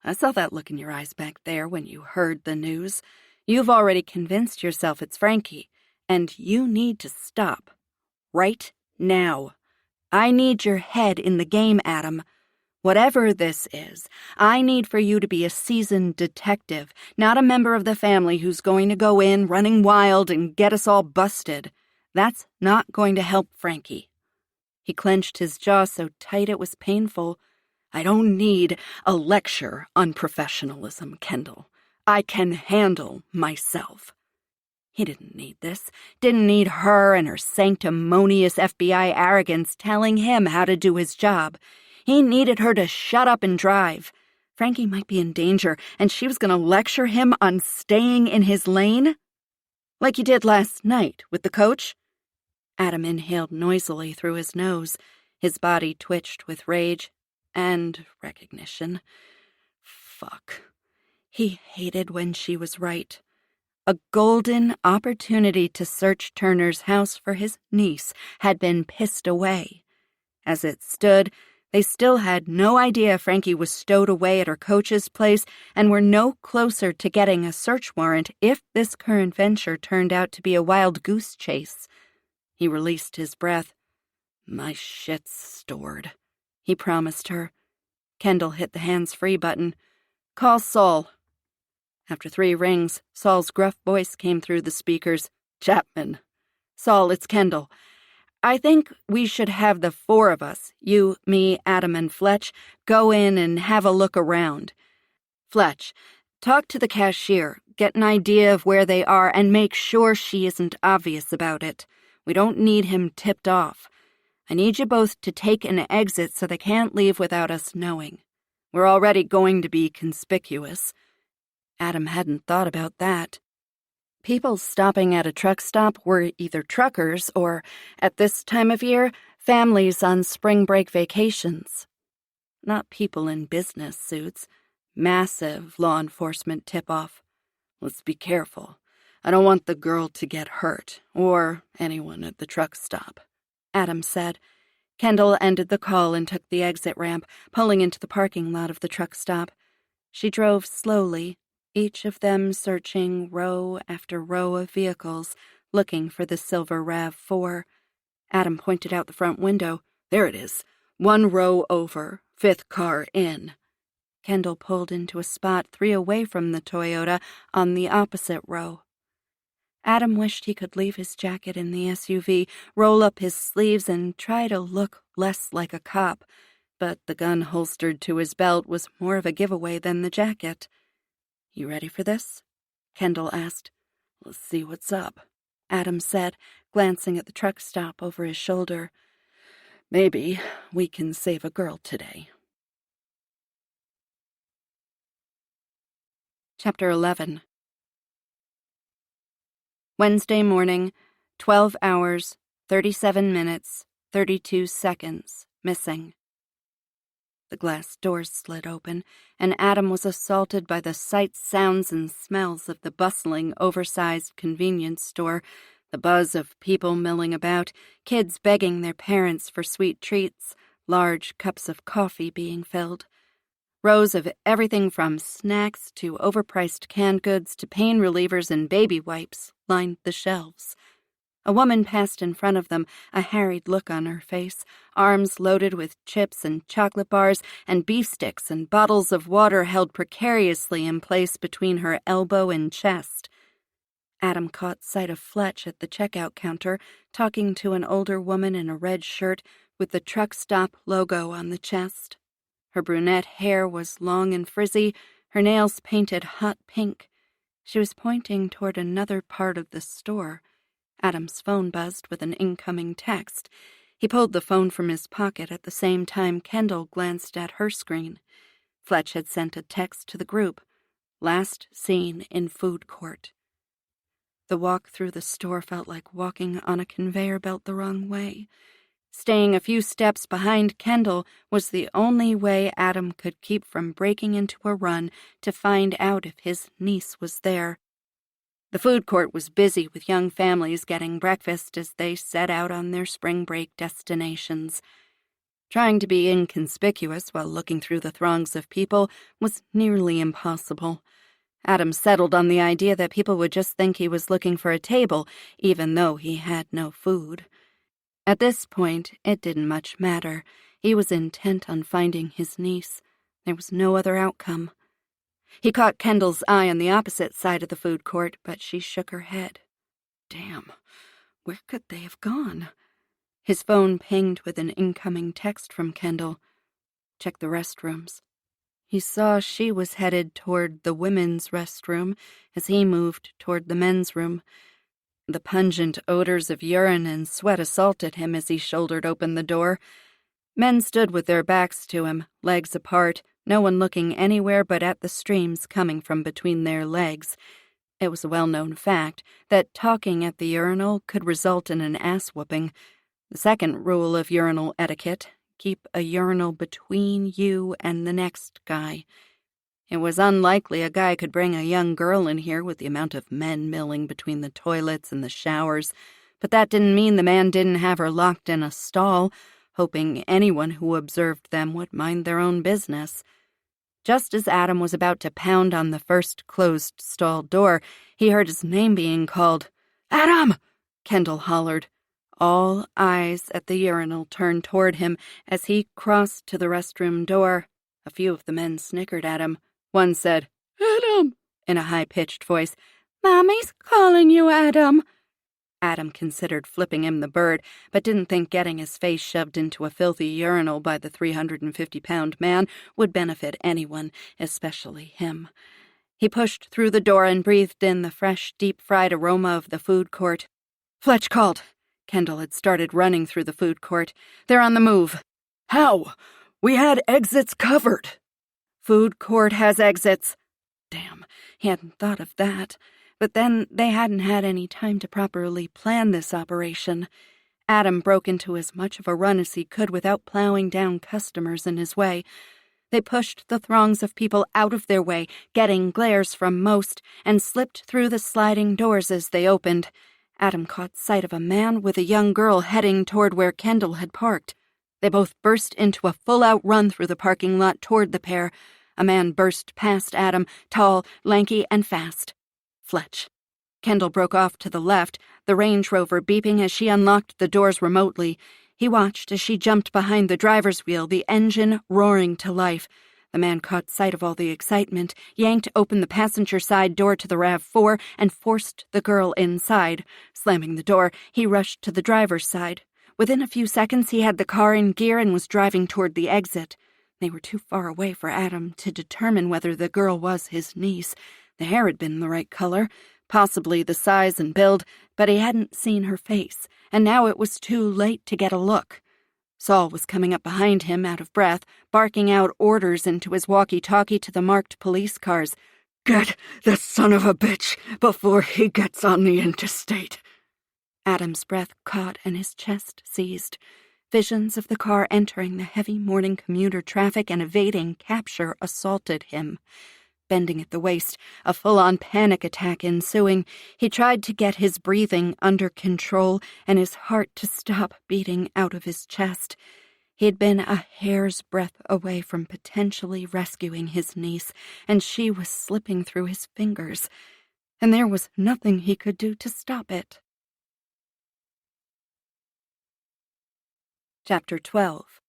"I saw that look in your eyes back there when you heard the news. You've already convinced yourself it's Frankie, and you need to stop. Right now. I need your head in the game, Adam. Whatever this is, I need for you to be a seasoned detective, not a member of the family who's going to go in running wild and get us all busted. That's not going to help Frankie." He clenched his jaw so tight it was painful. "I don't need a lecture on professionalism, Kendall. I can handle myself." He didn't need this, didn't need her and her sanctimonious FBI arrogance telling him how to do his job. He needed her to shut up and drive. Frankie might be in danger, and she was going to lecture him on staying in his lane? Like you did last night with the coach? Adam inhaled noisily through his nose. His body twitched with rage and recognition. Fuck. He hated when she was right. A golden opportunity to search Turner's house for his niece had been pissed away. As it stood, they still had no idea Frankie was stowed away at her coach's place and were no closer to getting a search warrant if this current venture turned out to be a wild goose chase. He released his breath. "My shit's stored," he promised her. Kendall hit the hands-free button. "Call Saul." After 3 rings, Saul's gruff voice came through the speakers. "Chapman." "Saul, it's Kendall. I think we should have the 4 of us, you, me, Adam, and Fletch, go in and have a look around. Fletch, talk to the cashier, get an idea of where they are, and make sure she isn't obvious about it. We don't need him tipped off. I need you both to take an exit so they can't leave without us knowing. We're already going to be conspicuous." Adam hadn't thought about that. People stopping at a truck stop were either truckers or, at this time of year, families on spring break vacations. Not people in business suits. Massive law enforcement tip-off. "Let's be careful. I don't want the girl to get hurt, or anyone at the truck stop," Adam said. Kendall ended the call and took the exit ramp, pulling into the parking lot of the truck stop. She drove slowly, each of them searching row after row of vehicles, looking for the silver RAV4. Adam pointed out the front window. "There it is. 1 row over, 5th car in." Kendall pulled into a spot 3 away from the Toyota on the opposite row. Adam wished he could leave his jacket in the SUV, roll up his sleeves, and try to look less like a cop, but the gun holstered to his belt was more of a giveaway than the jacket. "You ready for this?" Kendall asked. "Let's see what's up," Adam said, glancing at the truck stop over his shoulder. "Maybe we can save a girl today." Chapter 11. Wednesday morning, 12 hours, 37 minutes, 32 seconds, missing. The glass doors slid open, and Adam was assaulted by the sights, sounds, and smells of the bustling, oversized convenience store, the buzz of people milling about, kids begging their parents for sweet treats, large cups of coffee being filled. Rows of everything from snacks to overpriced canned goods to pain relievers and baby wipes lined the shelves. A woman passed in front of them, a harried look on her face, arms loaded with chips and chocolate bars and beef sticks and bottles of water held precariously in place between her elbow and chest. Adam caught sight of Fletch at the checkout counter, talking to an older woman in a red shirt with the truck stop logo on the chest. Her brunette hair was long and frizzy, her nails painted hot pink. She was pointing toward another part of the store. Adam's phone buzzed with an incoming text. He pulled the phone from his pocket at the same time Kendall glanced at her screen. Fletch had sent a text to the group. "Last seen in food court." The walk through the store felt like walking on a conveyor belt the wrong way. Staying a few steps behind Kendall was the only way Adam could keep from breaking into a run to find out if his niece was there. The food court was busy with young families getting breakfast as they set out on their spring break destinations. Trying to be inconspicuous while looking through the throngs of people was nearly impossible. Adam settled on the idea that people would just think he was looking for a table, even though he had no food. At this point, it didn't much matter. He was intent on finding his niece. There was no other outcome. He caught Kendall's eye on the opposite side of the food court, but she shook her head. Damn, where could they have gone? His phone pinged with an incoming text from Kendall. Check the restrooms. He saw she was headed toward the women's restroom as he moved toward the men's room. The pungent odors of urine and sweat assaulted him as he shouldered open the door. Men stood with their backs to him, legs apart, no one looking anywhere but at the streams coming from between their legs. It was a well-known fact that talking at the urinal could result in an ass-whooping. The second rule of urinal etiquette: keep a urinal between you and the next guy. It was unlikely a guy could bring a young girl in here with the amount of men milling between the toilets and the showers, but that didn't mean the man didn't have her locked in a stall, hoping anyone who observed them would mind their own business. Just as Adam was about to pound on the first closed stall door, he heard his name being called. "Adam!" Kendall hollered. All eyes at the urinal turned toward him as he crossed to the restroom door. A few of the men snickered at him. One said, "Adam," in a high-pitched voice. "Mommy's calling you, Adam." Adam considered flipping him the bird, but didn't think getting his face shoved into a filthy urinal by the 350-pound man would benefit anyone, especially him. He pushed through the door and breathed in the fresh, deep-fried aroma of the food court. Fletch called. Kendall had started running through the food court. "They're on the move." "How? We had exits covered." "Food court has exits." Damn, he hadn't thought of that. But then they hadn't had any time to properly plan this operation. Adam broke into as much of a run as he could without plowing down customers in his way. They pushed the throngs of people out of their way, getting glares from most, and slipped through the sliding doors as they opened. Adam caught sight of a man with a young girl heading toward where Kendall had parked. They both burst into a full-out run through the parking lot toward the pair. A man burst past Adam, tall, lanky, and fast. Fletch. Kendall broke off to the left, the Range Rover beeping as she unlocked the doors remotely. He watched as she jumped behind the driver's wheel, the engine roaring to life. The man caught sight of all the excitement, yanked open the passenger side door to the RAV4, and forced the girl inside. Slamming the door, he rushed to the driver's side. Within a few seconds, he had the car in gear and was driving toward the exit. They were too far away for Adam to determine whether the girl was his niece. The hair had been the right color, possibly the size and build, but he hadn't seen her face, and now it was too late to get a look. Saul was coming up behind him, out of breath, barking out orders into his walkie-talkie to the marked police cars. "Get the son of a bitch before he gets on the interstate." Adam's breath caught and his chest seized. Visions of the car entering the heavy morning commuter traffic and evading capture assaulted him. Bending at the waist, a full-on panic attack ensuing, he tried to get his breathing under control and his heart to stop beating out of his chest. He had been a hair's breadth away from potentially rescuing his niece, and she was slipping through his fingers, and there was nothing he could do to stop it. Chapter 12.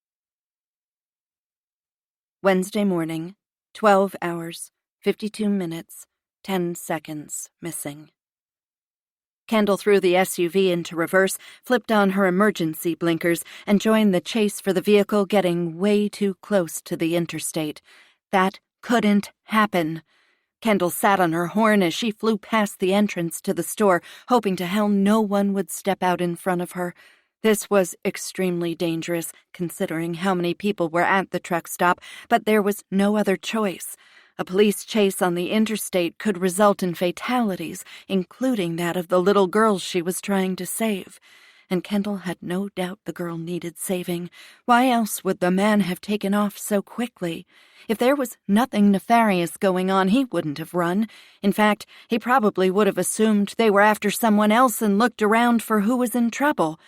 Wednesday morning, 12 hours, 52 minutes, 10 seconds missing. Kendall threw the SUV into reverse, flipped on her emergency blinkers, and joined the chase for the vehicle getting way too close to the interstate. That couldn't happen. Kendall sat on her horn as she flew past the entrance to the store, hoping to hell no one would step out in front of her. This was extremely dangerous, considering how many people were at the truck stop, but there was no other choice. A police chase on the interstate could result in fatalities, including that of the little girl she was trying to save. And Kendall had no doubt the girl needed saving. Why else would the man have taken off so quickly? If there was nothing nefarious going on, he wouldn't have run. In fact, he probably would have assumed they were after someone else and looked around for who was in trouble.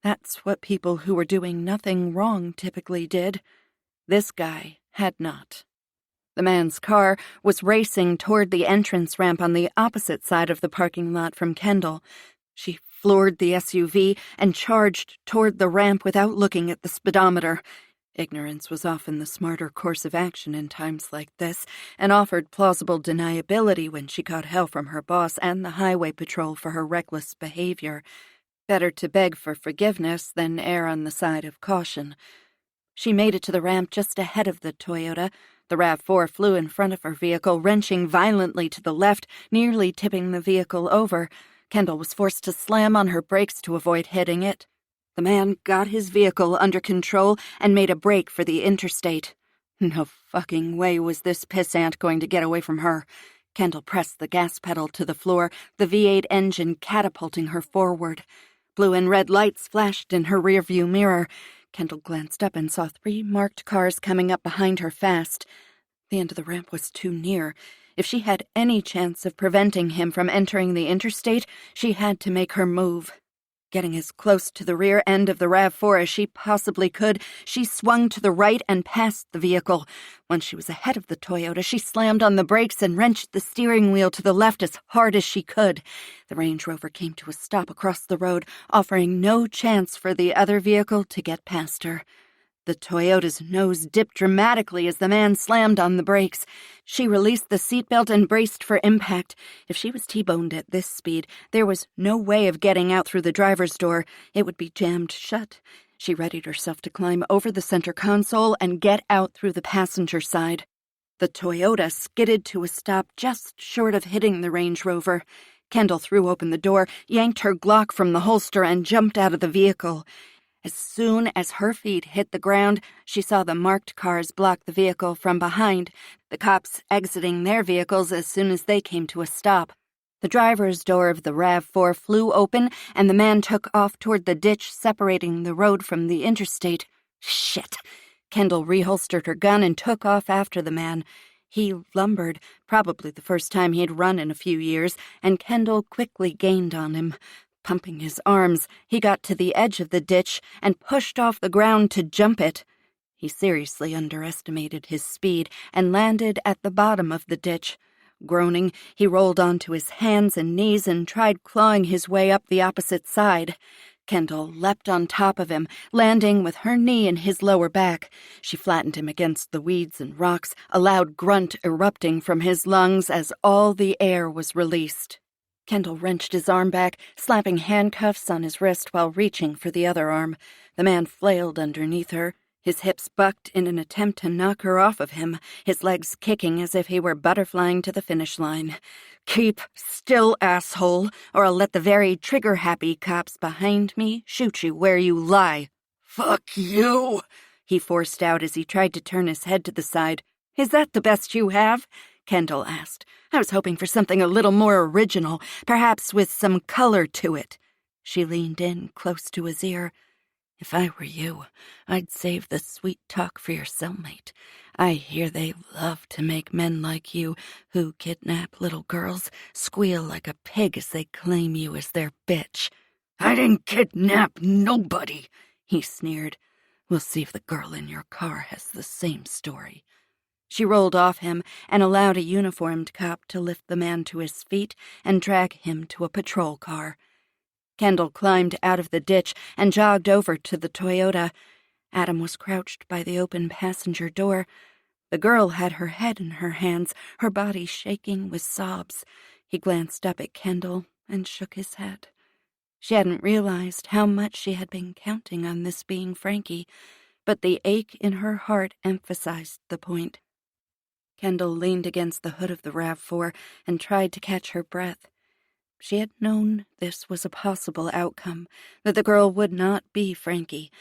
That's what people who were doing nothing wrong typically did. This guy had not. The man's car was racing toward the entrance ramp on the opposite side of the parking lot from Kendall. She floored the SUV and charged toward the ramp without looking at the speedometer. Ignorance was often the smarter course of action in times like this, and offered plausible deniability when she got hell from her boss and the highway patrol for her reckless behavior. Better to beg for forgiveness than err on the side of caution. She made it to the ramp just ahead of the Toyota. The RAV4 flew in front of her vehicle, wrenching violently to the left, nearly tipping the vehicle over. Kendall was forced to slam on her brakes to avoid hitting it. The man got his vehicle under control and made a break for the interstate. No fucking way was this pissant going to get away from her. Kendall pressed the gas pedal to the floor, the V8 engine catapulting her forward. Blue and red lights flashed in her rearview mirror. Kendall glanced up and saw 3 marked cars coming up behind her fast. The end of the ramp was too near. If she had any chance of preventing him from entering the interstate, she had to make her move. Getting as close to the rear end of the RAV4 as she possibly could, she swung to the right and passed the vehicle. Once she was ahead of the Toyota, she slammed on the brakes and wrenched the steering wheel to the left as hard as she could. The Range Rover came to a stop across the road, offering no chance for the other vehicle to get past her. The Toyota's nose dipped dramatically as the man slammed on the brakes. She released the seatbelt and braced for impact. If she was T-boned at this speed, there was no way of getting out through the driver's door. It would be jammed shut. She readied herself to climb over the center console and get out through the passenger side. The Toyota skidded to a stop just short of hitting the Range Rover. Kendall threw open the door, yanked her Glock from the holster, and jumped out of the vehicle. As soon as her feet hit the ground, she saw the marked cars block the vehicle from behind, the cops exiting their vehicles as soon as they came to a stop. The driver's door of the RAV4 flew open, and the man took off toward the ditch separating the road from the interstate. Shit! Kendall reholstered her gun and took off after the man. He lumbered, probably the first time he'd run in a few years, and Kendall quickly gained on him. Pumping his arms, he got to the edge of the ditch and pushed off the ground to jump it. He seriously underestimated his speed and landed at the bottom of the ditch. Groaning, he rolled onto his hands and knees and tried clawing his way up the opposite side. Kendall leapt on top of him, landing with her knee in his lower back. She flattened him against the weeds and rocks, a loud grunt erupting from his lungs as all the air was released. Kendall wrenched his arm back, slapping handcuffs on his wrist while reaching for the other arm. The man flailed underneath her. His hips bucked in an attempt to knock her off of him, his legs kicking as if he were butterflying to the finish line. "Keep still, asshole, or I'll let the very trigger-happy cops behind me shoot you where you lie." "Fuck you," he forced out as he tried to turn his head to the side. "Is that the best you have?" Kendall asked. "I was hoping for something a little more original, perhaps with some color to it." She leaned in close to his ear. "If I were you, I'd save the sweet talk for your cellmate. I hear they love to make men like you, who kidnap little girls, squeal like a pig as they claim you as their bitch." "I didn't kidnap nobody," he sneered. "We'll see if the girl in your car has the same story." She rolled off him and allowed a uniformed cop to lift the man to his feet and drag him to a patrol car. Kendall climbed out of the ditch and jogged over to the Toyota. Adam was crouched by the open passenger door. The girl had her head in her hands, her body shaking with sobs. He glanced up at Kendall and shook his head. She hadn't realized how much she had been counting on this being Frankie, but the ache in her heart emphasized the point. Kendall leaned against the hood of the RAV4 and tried to catch her breath. She had known this was a possible outcome, that the girl would not be Frankie,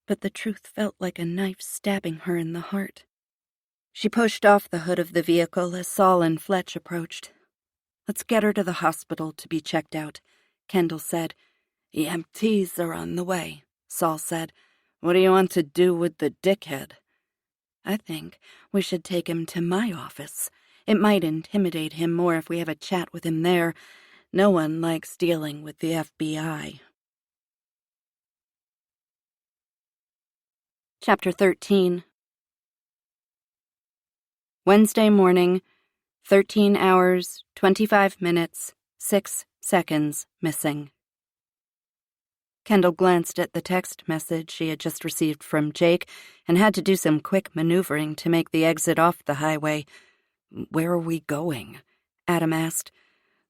but the truth felt like a knife stabbing her in the heart. She pushed off the hood of the vehicle as Saul and Fletch approached. "Let's get her to the hospital to be checked out," Kendall said. "EMTs are on the way," Saul said. "What do you want to do with the dickhead?" "I think we should take him to my office. It might intimidate him more if we have a chat with him there. No one likes dealing with the FBI. Chapter 13. Wednesday morning, 13 hours, 25 minutes, 6 seconds missing. Kendall glanced at the text message she had just received from Jake and had to do some quick maneuvering to make the exit off the highway. "Where are we going?" Adam asked.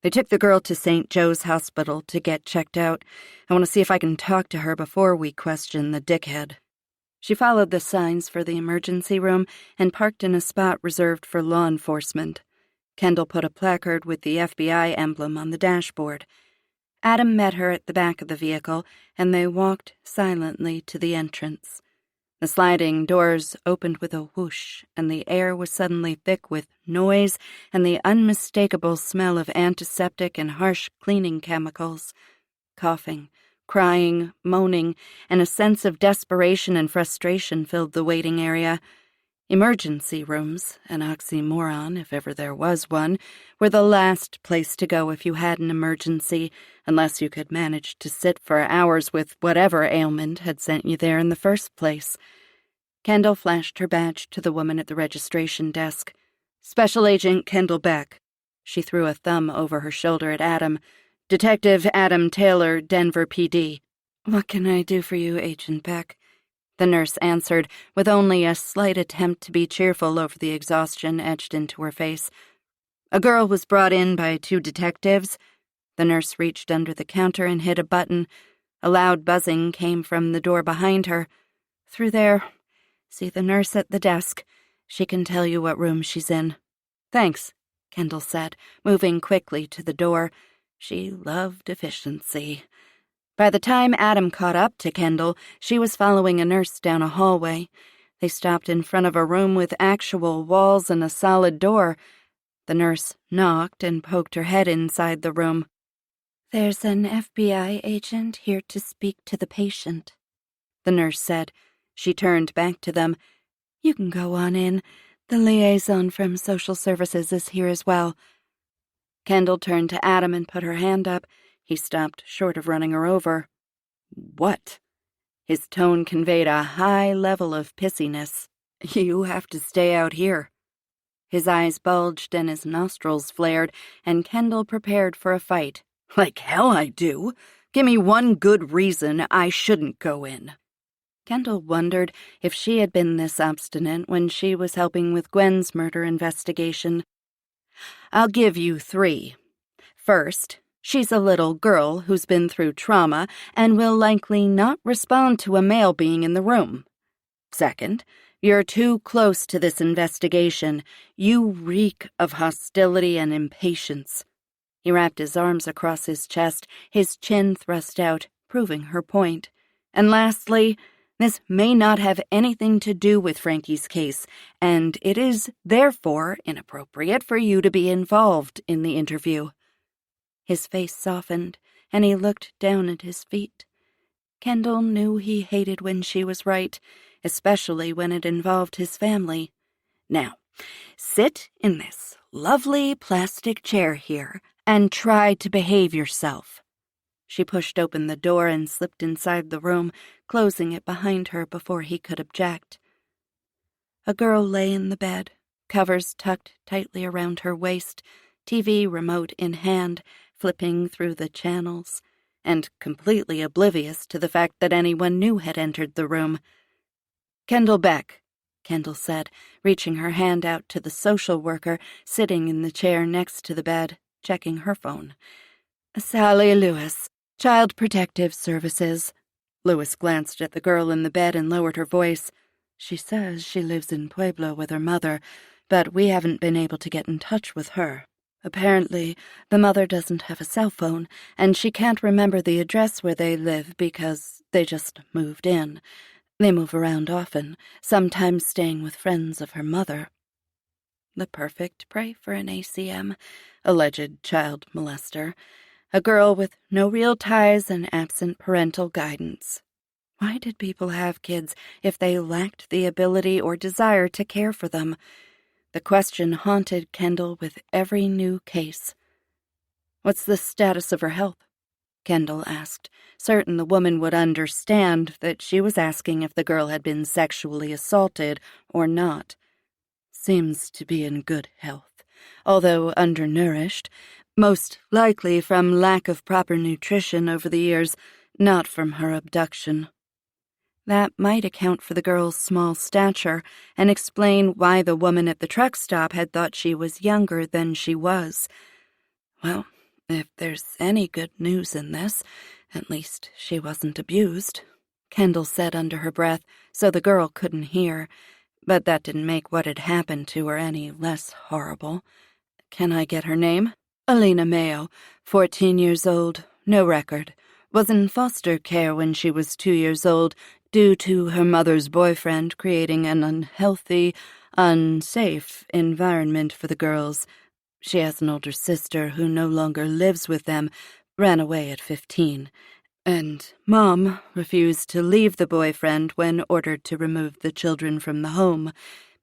"They took the girl to St. Joe's Hospital to get checked out. I want to see if I can talk to her before we question the dickhead." She followed the signs for the emergency room and parked in a spot reserved for law enforcement. Kendall put a placard with the FBI emblem on the dashboard. Adam met her at the back of the vehicle, and they walked silently to the entrance. The sliding doors opened with a whoosh, and the air was suddenly thick with noise and the unmistakable smell of antiseptic and harsh cleaning chemicals. Coughing, crying, moaning, and a sense of desperation and frustration filled the waiting area. Emergency rooms, an oxymoron if ever there was one, were the last place to go if you had an emergency, unless you could manage to sit for hours with whatever ailment had sent you there in the first place. Kendall flashed her badge to the woman at the registration desk. "Special Agent Kendall Beck." She threw a thumb over her shoulder at Adam. "Detective Adam Taylor, Denver PD." "What can I do for you, Agent Beck?" The nurse answered, with only a slight attempt to be cheerful over the exhaustion etched into her face. "A girl was brought in by 2 detectives. The nurse reached under the counter and hit a button. A loud buzzing came from the door behind her. "Through there. See the nurse at the desk. She can tell you what room she's in." "Thanks," Kendall said, moving quickly to the door. She loved efficiency. By the time Adam caught up to Kendall, she was following a nurse down a hallway. They stopped in front of a room with actual walls and a solid door. The nurse knocked and poked her head inside the room. "There's an FBI agent here to speak to the patient," the nurse said. She turned back to them. "You can go on in. The liaison from social services is here as well." Kendall turned to Adam and put her hand up. He stopped short of running her over. "What?" His tone conveyed a high level of pissiness. "You have to stay out here." His eyes bulged and his nostrils flared, and Kendall prepared for a fight. "Like hell I do. Give me one good reason I shouldn't go in." Kendall wondered if she had been this obstinate when she was helping with Gwen's murder investigation. "I'll give you 3. First, she's a little girl who's been through trauma and will likely not respond to a male being in the room. Second, you're too close to this investigation. You reek of hostility and impatience." He wrapped his arms across his chest, his chin thrust out, proving her point. "And lastly, this may not have anything to do with Frankie's case, and it is therefore inappropriate for you to be involved in the interview." His face softened, and he looked down at his feet. Kendall knew he hated when she was right, especially when it involved his family. "Now, sit in this lovely plastic chair here and try to behave yourself." She pushed open the door and slipped inside the room, closing it behind her before he could object. A girl lay in the bed, covers tucked tightly around her waist, TV remote in hand, flipping through the channels, and completely oblivious to the fact that anyone new had entered the room. "Kendall Beck," Kendall said, reaching her hand out to the social worker sitting in the chair next to the bed, checking her phone. "Sally Lewis, Child Protective Services." Lewis glanced at the girl in the bed and lowered her voice. "She says she lives in Pueblo with her mother, but we haven't been able to get in touch with her. Apparently, the mother doesn't have a cell phone, and she can't remember the address where they live because they just moved in. They move around often, sometimes staying with friends of her mother." The perfect prey for an ACM, alleged child molester. A girl with no real ties and absent parental guidance. Why did people have kids if they lacked the ability or desire to care for them? The question haunted Kendall with every new case. "What's the status of her health?" Kendall asked, certain the woman would understand that she was asking if the girl had been sexually assaulted or not. "Seems to be in good health, although undernourished, most likely from lack of proper nutrition over the years, not from her abduction." That might account for the girl's small stature and explain why the woman at the truck stop had thought she was younger than she was. Well, if there's any good news in this, at least she wasn't abused, Kendall said under her breath, so the girl couldn't hear, but that didn't make what had happened to her any less horrible. "Can I get her name?" "Alina Mayo, 14 years old, no record. Was in foster care when she was 2 years old, due to her mother's boyfriend creating an unhealthy, unsafe environment for the girls. She has an older sister who no longer lives with them, ran away at 15. And Mom refused to leave the boyfriend when ordered to remove the children from the home,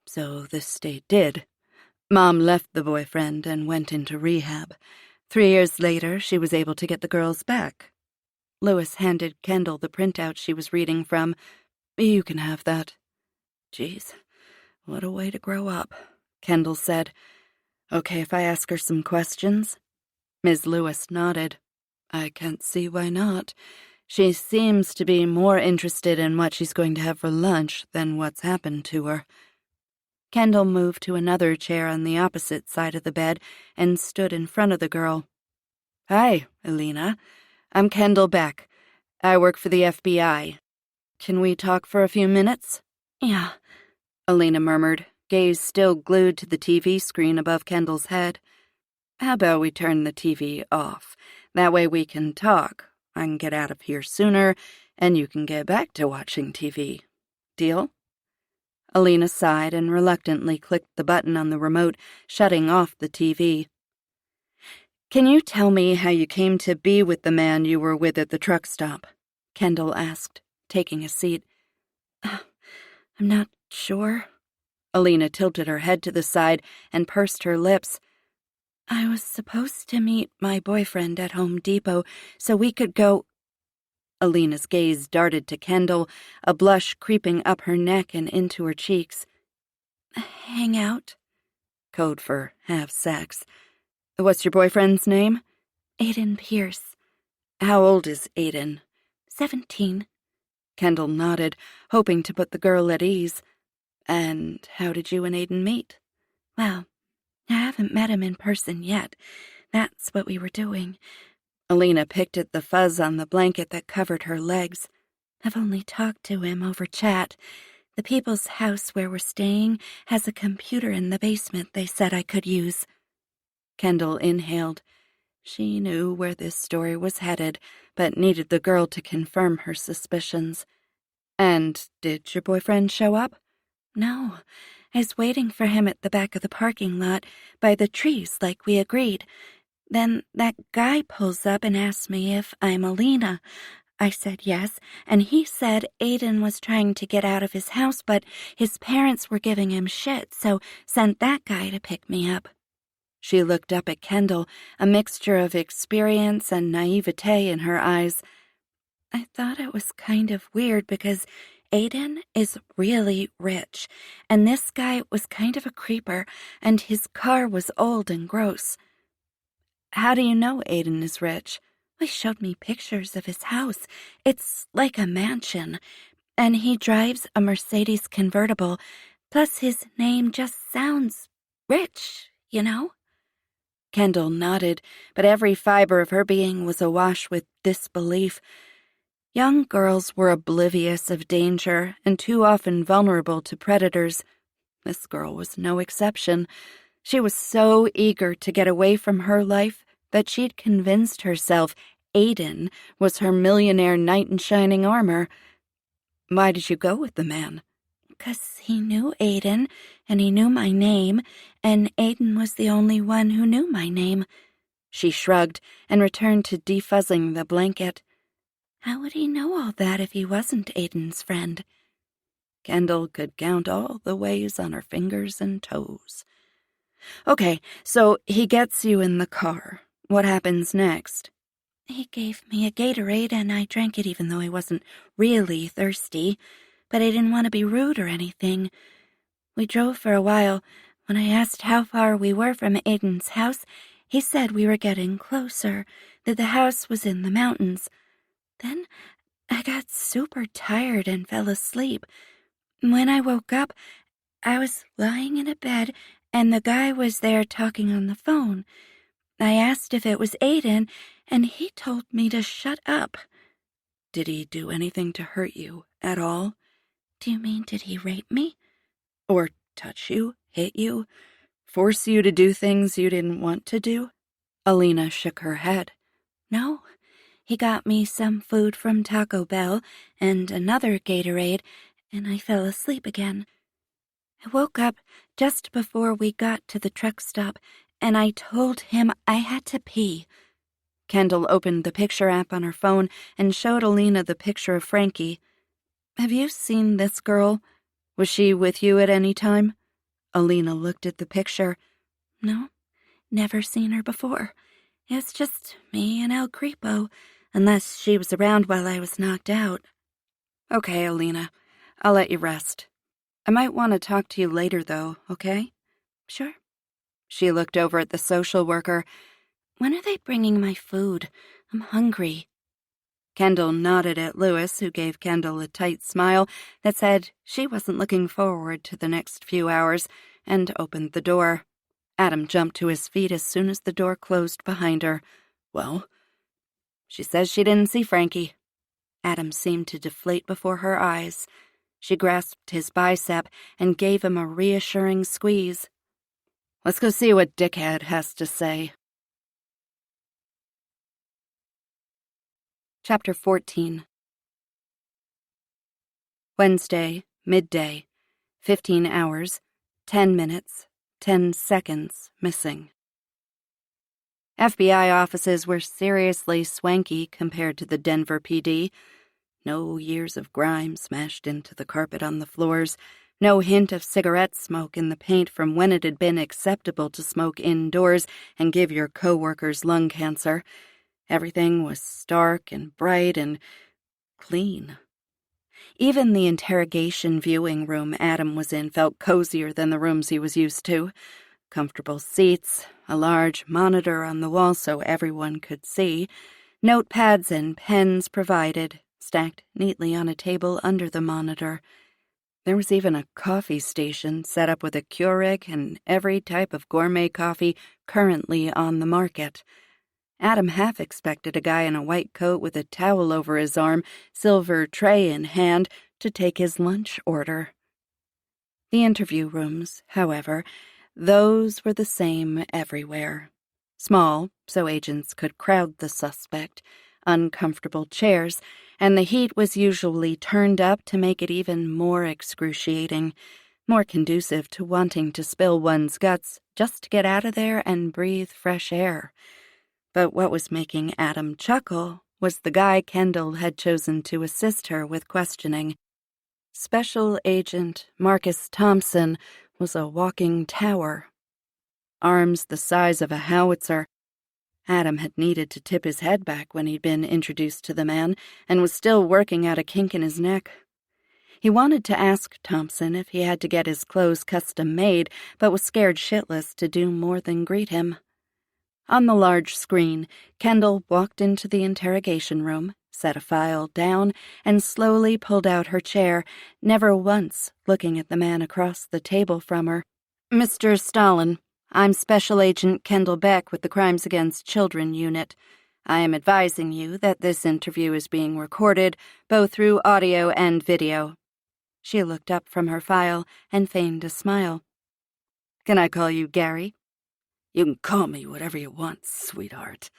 so the state did. Mom left the boyfriend and went into rehab. 3 years later, she was able to get the girls back." Lewis handed Kendall the printout she was reading from. "You can have that." "Geez, what a way to grow up," Kendall said. "Okay if I ask her some questions?" Ms. Lewis nodded. "I can't see why not. She seems to be more interested in what she's going to have for lunch than what's happened to her." Kendall moved to another chair on the opposite side of the bed and stood in front of the girl. "Hi, Alina. I'm Kendall Beck. I work for the FBI. Can we talk for a few minutes?" "Yeah," Alina murmured, gaze still glued to the TV screen above Kendall's head. "How about we turn the TV off? That way we can talk. I can get out of here sooner, and you can get back to watching TV. Deal?" Alina sighed and reluctantly clicked the button on the remote, shutting off the TV. "Can you tell me how you came to be with the man you were with at the truck stop?" Kendall asked, taking a seat. "I'm not sure." Alina tilted her head to the side and pursed her lips. "I was supposed to meet my boyfriend at Home Depot so we could go—" Alina's gaze darted to Kendall, a blush creeping up her neck and into her cheeks. "Hang out?" Code for have sex. "What's your boyfriend's name?" "Aiden Pierce." "How old is Aiden?" 17. Kendall nodded, hoping to put the girl at ease. "And how did you and Aiden meet?" "Well, I haven't met him in person yet. That's what we were doing." Alina picked at the fuzz on the blanket that covered her legs. "I've only talked to him over chat. The people's house where we're staying has a computer in the basement they said I could use." Kendall inhaled. She knew where this story was headed, but needed the girl to confirm her suspicions. "And did your boyfriend show up?" "No. I was waiting for him at the back of the parking lot, by the trees like we agreed. Then that guy pulls up and asks me if I'm Alina. I said yes, and he said Aiden was trying to get out of his house, but his parents were giving him shit, so sent that guy to pick me up." She looked up at Kendall, a mixture of experience and naivete in her eyes. "I thought it was kind of weird because Aiden is really rich, and this guy was kind of a creeper, and his car was old and gross." "How do you know Aiden is rich?" "He showed me pictures of his house. It's like a mansion, and he drives a Mercedes convertible, plus his name just sounds rich, you know?" Kendall nodded, but every fiber of her being was awash with disbelief. Young girls were oblivious of danger and too often vulnerable to predators. This girl was no exception. She was so eager to get away from her life that she'd convinced herself Aiden was her millionaire knight in shining armor. "Why did you go with the man?" "'Cause he knew Aiden, and he knew my name, and Aiden was the only one who knew my name." She shrugged and returned to defuzzing the blanket. "How would he know all that if he wasn't Aiden's friend?" Kendall could count all the ways on her fingers and toes. "Okay, so he gets you in the car. What happens next?" "He gave me a Gatorade, and I drank it even though I wasn't really thirsty, but I didn't want to be rude or anything. We drove for a while. When I asked how far we were from Aiden's house, he said we were getting closer, that the house was in the mountains. Then I got super tired and fell asleep. When I woke up, I was lying in a bed, and the guy was there talking on the phone. I asked if it was Aiden, and he told me to shut up." "Did he do anything to hurt you at all?" "Do you mean did he rape me?" "Or touch you, hit you, force you to do things you didn't want to do?" Alina shook her head. "No. He got me some food from Taco Bell and another Gatorade, and I fell asleep again. I woke up just before we got to the truck stop, and I told him I had to pee." Kendall opened the picture app on her phone and showed Alina the picture of Frankie. "Have you seen this girl? Was she with you at any time?" Alina looked at the picture. "No, never seen her before. It's just me and El Creepo, unless she was around while I was knocked out." "Okay, Alina, I'll let you rest. I might want to talk to you later, though, okay?" "Sure." She looked over at the social worker. "When are they bringing my food? I'm hungry." Kendall nodded at Lewis, who gave Kendall a tight smile that said she wasn't looking forward to the next few hours, and opened the door. Adam jumped to his feet as soon as the door closed behind her. "Well?" "She says she didn't see Frankie." Adam seemed to deflate before her eyes. She grasped his bicep and gave him a reassuring squeeze. "Let's go see what Dickhead has to say." Chapter 14. Wednesday, midday, 15 hours, 10 minutes, 10 seconds missing. FBI offices were seriously swanky compared to the Denver PD. No years of grime smashed into the carpet on the floors, no hint of cigarette smoke in the paint from when it had been acceptable to smoke indoors and give your coworkers lung cancer. Everything was stark and bright and clean. Even the interrogation viewing room Adam was in felt cozier than the rooms he was used to. Comfortable seats, a large monitor on the wall so everyone could see, notepads and pens provided, stacked neatly on a table under the monitor. There was even a coffee station set up with a Keurig and every type of gourmet coffee currently on the market. Adam half expected a guy in a white coat with a towel over his arm, silver tray in hand, to take his lunch order. The interview rooms, however, those were the same everywhere. Small, so agents could crowd the suspect, uncomfortable chairs, and the heat was usually turned up to make it even more excruciating, more conducive to wanting to spill one's guts just to get out of there and breathe fresh air. But what was making Adam chuckle was the guy Kendall had chosen to assist her with questioning. Special Agent Marcus Thompson was a walking tower. Arms the size of a howitzer. Adam had needed to tip his head back when he'd been introduced to the man and was still working out a kink in his neck. He wanted to ask Thompson if he had to get his clothes custom made, but was scared shitless to do more than greet him. On the large screen, Kendall walked into the interrogation room, set a file down, and slowly pulled out her chair, never once looking at the man across the table from her. "Mr. Stalin, I'm Special Agent Kendall Beck with the Crimes Against Children Unit. I am advising you that this interview is being recorded, both through audio and video." She looked up from her file and feigned a smile. "Can I call you Gary?" "You can call me whatever you want, sweetheart."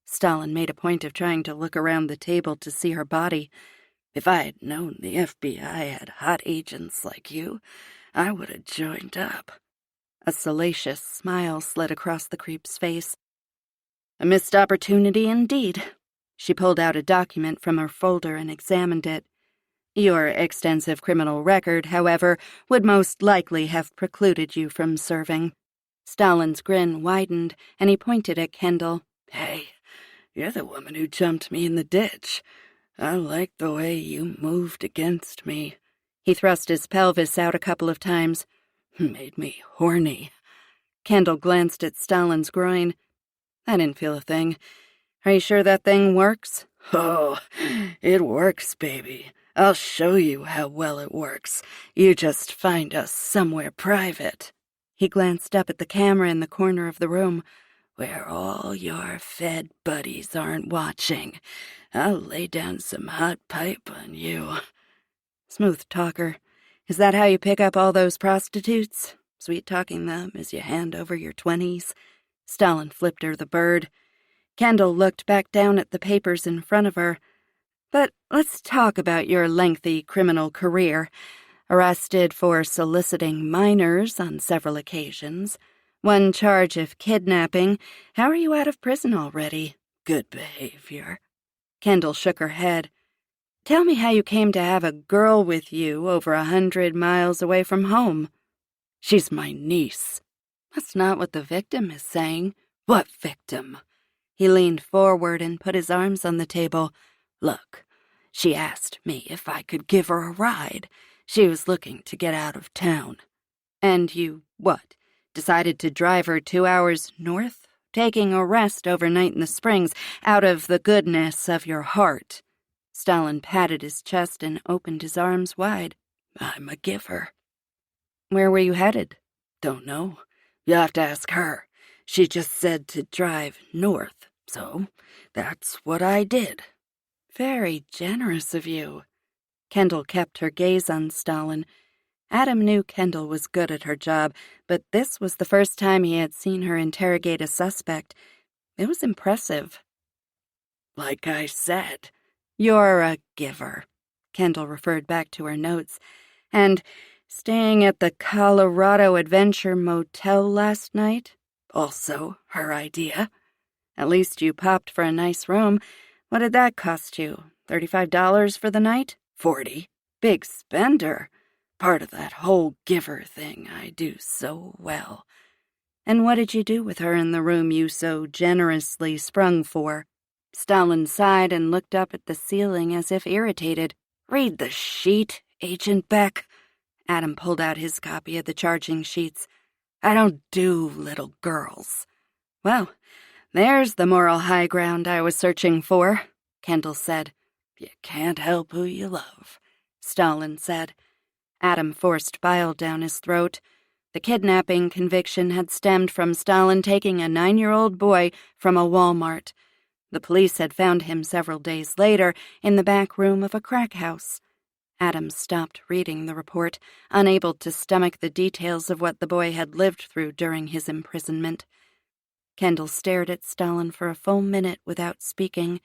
Stalin made a point of trying to look around the table to see her body. "If I had known the FBI had hot agents like you, I would have joined up." A salacious smile slid across the creep's face. A missed opportunity indeed. She pulled out a document from her folder and examined it. Your extensive criminal record, however, would most likely have precluded you from serving. Stalin's grin widened, and he pointed at Kendall. "Hey, you're the woman who jumped me in the ditch. I like the way you moved against me." He thrust his pelvis out a couple of times. "Made me horny." Kendall glanced at Stalin's groin. "I didn't feel a thing. Are you sure that thing works?" "Oh, it works, baby. I'll show you how well it works. You just find us somewhere private." He glanced up at the camera in the corner of the room. "Where all your fed buddies aren't watching. I'll lay down some hot pipe on you." Smooth talker. Is that how you pick up all those prostitutes? Sweet-talking them as you hand over your 20s? Stalin flipped her the bird. Kendall looked back down at the papers in front of her. "But let's talk about your lengthy criminal career. Arrested for soliciting minors on several occasions. One charge of kidnapping. How are you out of prison already?" "Good behavior." Kendall shook her head. "Tell me how you came to have a girl with you over 100 miles away from home." "She's my niece." "That's not what the victim is saying." "What victim?" He leaned forward and put his arms on the table. "Look, she asked me if I could give her a ride. She was looking to get out of town." "And you, what, decided to drive her 2 hours north, taking a rest overnight in the Springs out of the goodness of your heart?" Stalin patted his chest and opened his arms wide. "I'm a giver." "Where were you headed?" "Don't know. You'll have to ask her. She just said to drive north, so that's what I did." "Very generous of you." Kendall kept her gaze on Stalin. Adam knew Kendall was good at her job, but this was the first time he had seen her interrogate a suspect. It was impressive. "Like I said, You're a giver, Kendall referred back to her notes. And staying at the Colorado Adventure Motel last night? Also her idea. At least you popped for a nice room. What did that cost you? $35 for the night? 40. Big spender. Part of that whole giver thing I do so well. And what did you do with her in the room you so generously sprung for? Stalin sighed and looked up at the ceiling as if irritated. Read the sheet, Agent Beck. Adam pulled out his copy of the charging sheets. I don't do little girls. Well, there's the moral high ground I was searching for, Kendall said. You can't help who you love, Stalin said. Adam forced bile down his throat. The kidnapping conviction had stemmed from Stalin taking a 9-year-old boy from a Walmart. The police had found him several days later in the back room of a crack house. Adam stopped reading the report, unable to stomach the details of what the boy had lived through during his imprisonment. Kendall stared at Stalin for a full minute without speaking.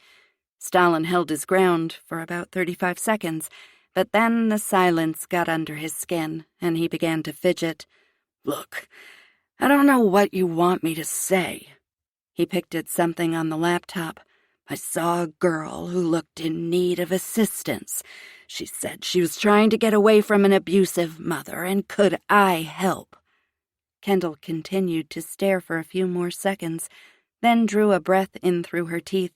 Stalin held his ground for about 35 seconds, but then the silence got under his skin, and he began to fidget. Look, I don't know what you want me to say. He picked at something on the laptop. I saw a girl who looked in need of assistance. She said she was trying to get away from an abusive mother, and could I help? Kendall continued to stare for a few more seconds, then drew a breath in through her teeth.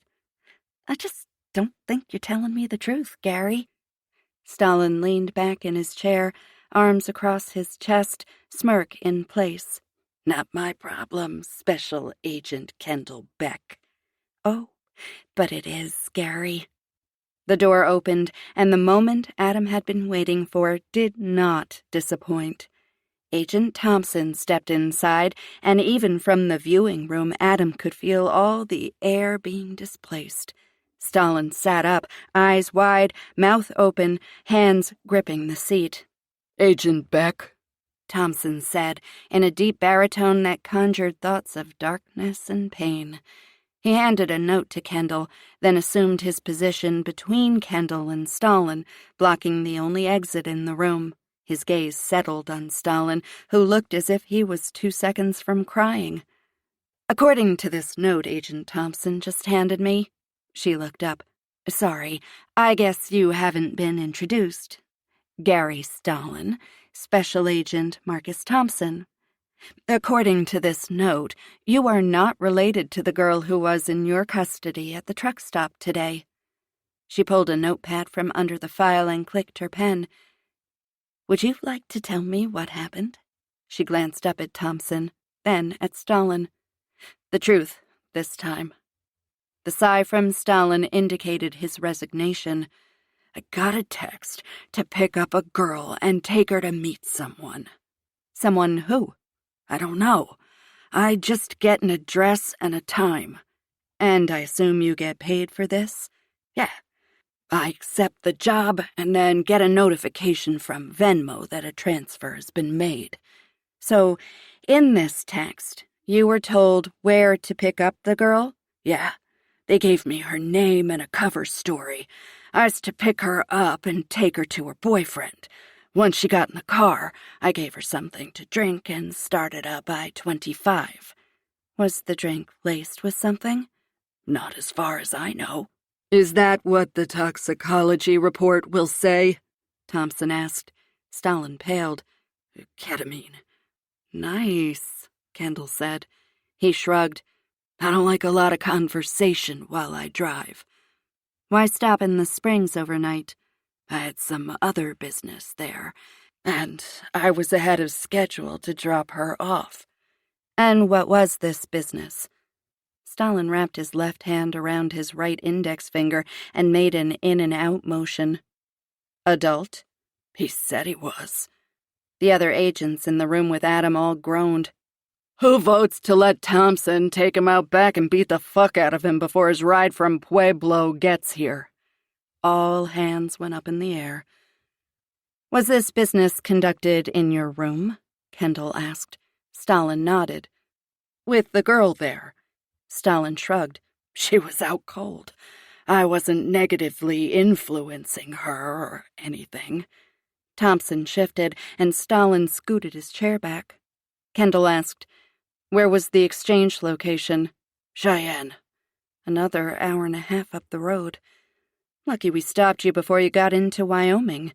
I just don't think you're telling me the truth, Gary. Stalin leaned back in his chair, arms across his chest, smirk in place. Not my problem, Special Agent Kendall Beck. Oh, but it is, Gary. The door opened, and the moment Adam had been waiting for did not disappoint. Agent Thompson stepped inside, and even from the viewing room, Adam could feel all the air being displaced. Stalin sat up, eyes wide, mouth open, hands gripping the seat. Agent Beck, Thompson said, in a deep baritone that conjured thoughts of darkness and pain. He handed a note to Kendall, then assumed his position between Kendall and Stalin, blocking the only exit in the room. His gaze settled on Stalin, who looked as if he was 2 seconds from crying. According to this note Agent Thompson just handed me. She looked up. Sorry, I guess you haven't been introduced. Gary Stalin, Special Agent Marcus Thompson. According to this note, you are not related to the girl who was in your custody at the truck stop today. She pulled a notepad from under the file and clicked her pen. Would you like to tell me what happened? She glanced up at Thompson, then at Stalin. The truth, this time. The sigh from Stalin indicated his resignation. I got a text to pick up a girl and take her to meet someone. Someone who? I don't know. I just get an address and a time. And I assume you get paid for this? Yeah. I accept the job and then get a notification from Venmo that a transfer has been made. So, in this text, you were told where to pick up the girl? Yeah. They gave me her name and a cover story. I was to pick her up and take her to her boyfriend. Once she got in the car, I gave her something to drink and started up I-25. Was the drink laced with something? Not as far as I know. is that what the toxicology report will say? Thompson asked. Stalin paled. Ketamine. Nice, Kendall said. He shrugged. I don't like a lot of conversation while I drive. Why stop in the Springs overnight? I had some other business there, and I was ahead of schedule to drop her off. And what was this business? Stalin wrapped his left hand around his right index finger and made an in and out motion. Adult? He said he was. The other agents in the room with Adam all groaned. Who votes to let Thompson take him out back and beat the fuck out of him before his ride from Pueblo gets here? All hands went up in the air. Was this business conducted in your room? Kendall asked. Stalin nodded. With the girl there. Stalin shrugged. She was out cold. I wasn't negatively influencing her or anything." Thompson shifted, and Stalin scooted his chair back. Kendall asked, "Where was the exchange location?" "Cheyenne." "Another hour and a half up the road. Lucky we stopped you before you got into Wyoming.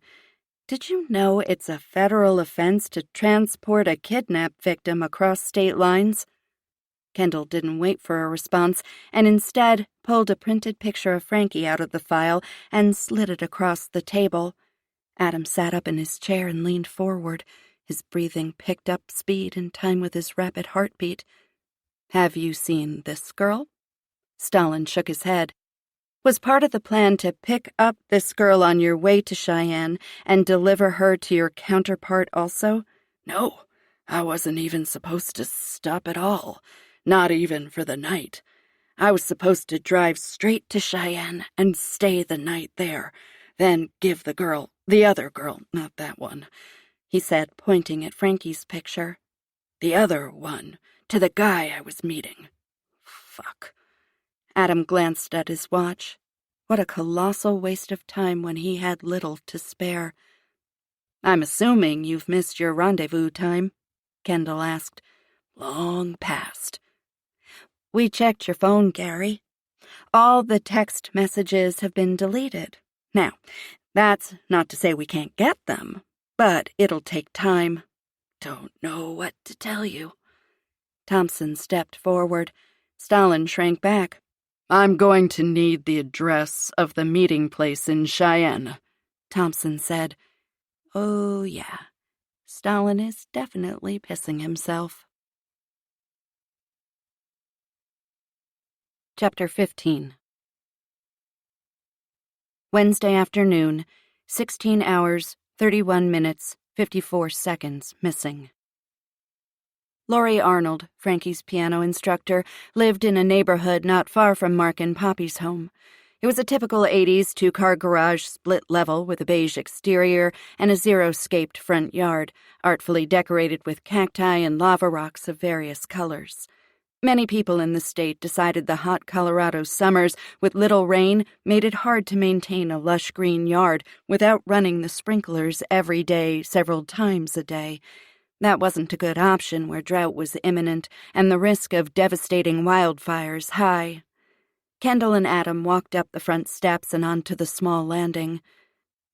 Did you know it's a federal offense to transport a kidnap victim across state lines?" Kendall didn't wait for a response, and instead pulled a printed picture of Frankie out of the file and slid it across the table. Adam sat up in his chair and leaned forward. His breathing picked up speed in time with his rapid heartbeat. "Have you seen this girl?" Stalin shook his head. "Was part of the plan to pick up this girl on your way to Cheyenne and deliver her to your counterpart also?" "No, I wasn't even supposed to stop at all. Not even for the night. I was supposed to drive straight to Cheyenne and stay the night there, then give the other girl, not that one," he said, pointing at Frankie's picture. "The other one, to the guy I was meeting. Fuck." Adam glanced at his watch. What a colossal waste of time when he had little to spare. "I'm assuming you've missed your rendezvous time?" Kendall asked. "Long past." "We checked your phone, Gary. All the text messages have been deleted. Now, that's not to say we can't get them, but it'll take time." "Don't know what to tell you." Thompson stepped forward. Stalin shrank back. "I'm going to need the address of the meeting place in Cheyenne," Thompson said. Oh, yeah. Stalin is definitely pissing himself. Chapter 15. Wednesday afternoon, 16 hours, 31 minutes, 54 seconds missing. Laurie Arnold, Frankie's piano instructor, lived in a neighborhood not far from Mark and Poppy's home. It was a typical 80s two-car garage split level with a beige exterior and a zero-scaped front yard, artfully decorated with cacti and lava rocks of various colors. Many people in the state decided the hot Colorado summers with little rain made it hard to maintain a lush green yard without running the sprinklers every day, several times a day. That wasn't a good option where drought was imminent and the risk of devastating wildfires high. Kendall and Adam walked up the front steps and onto the small landing.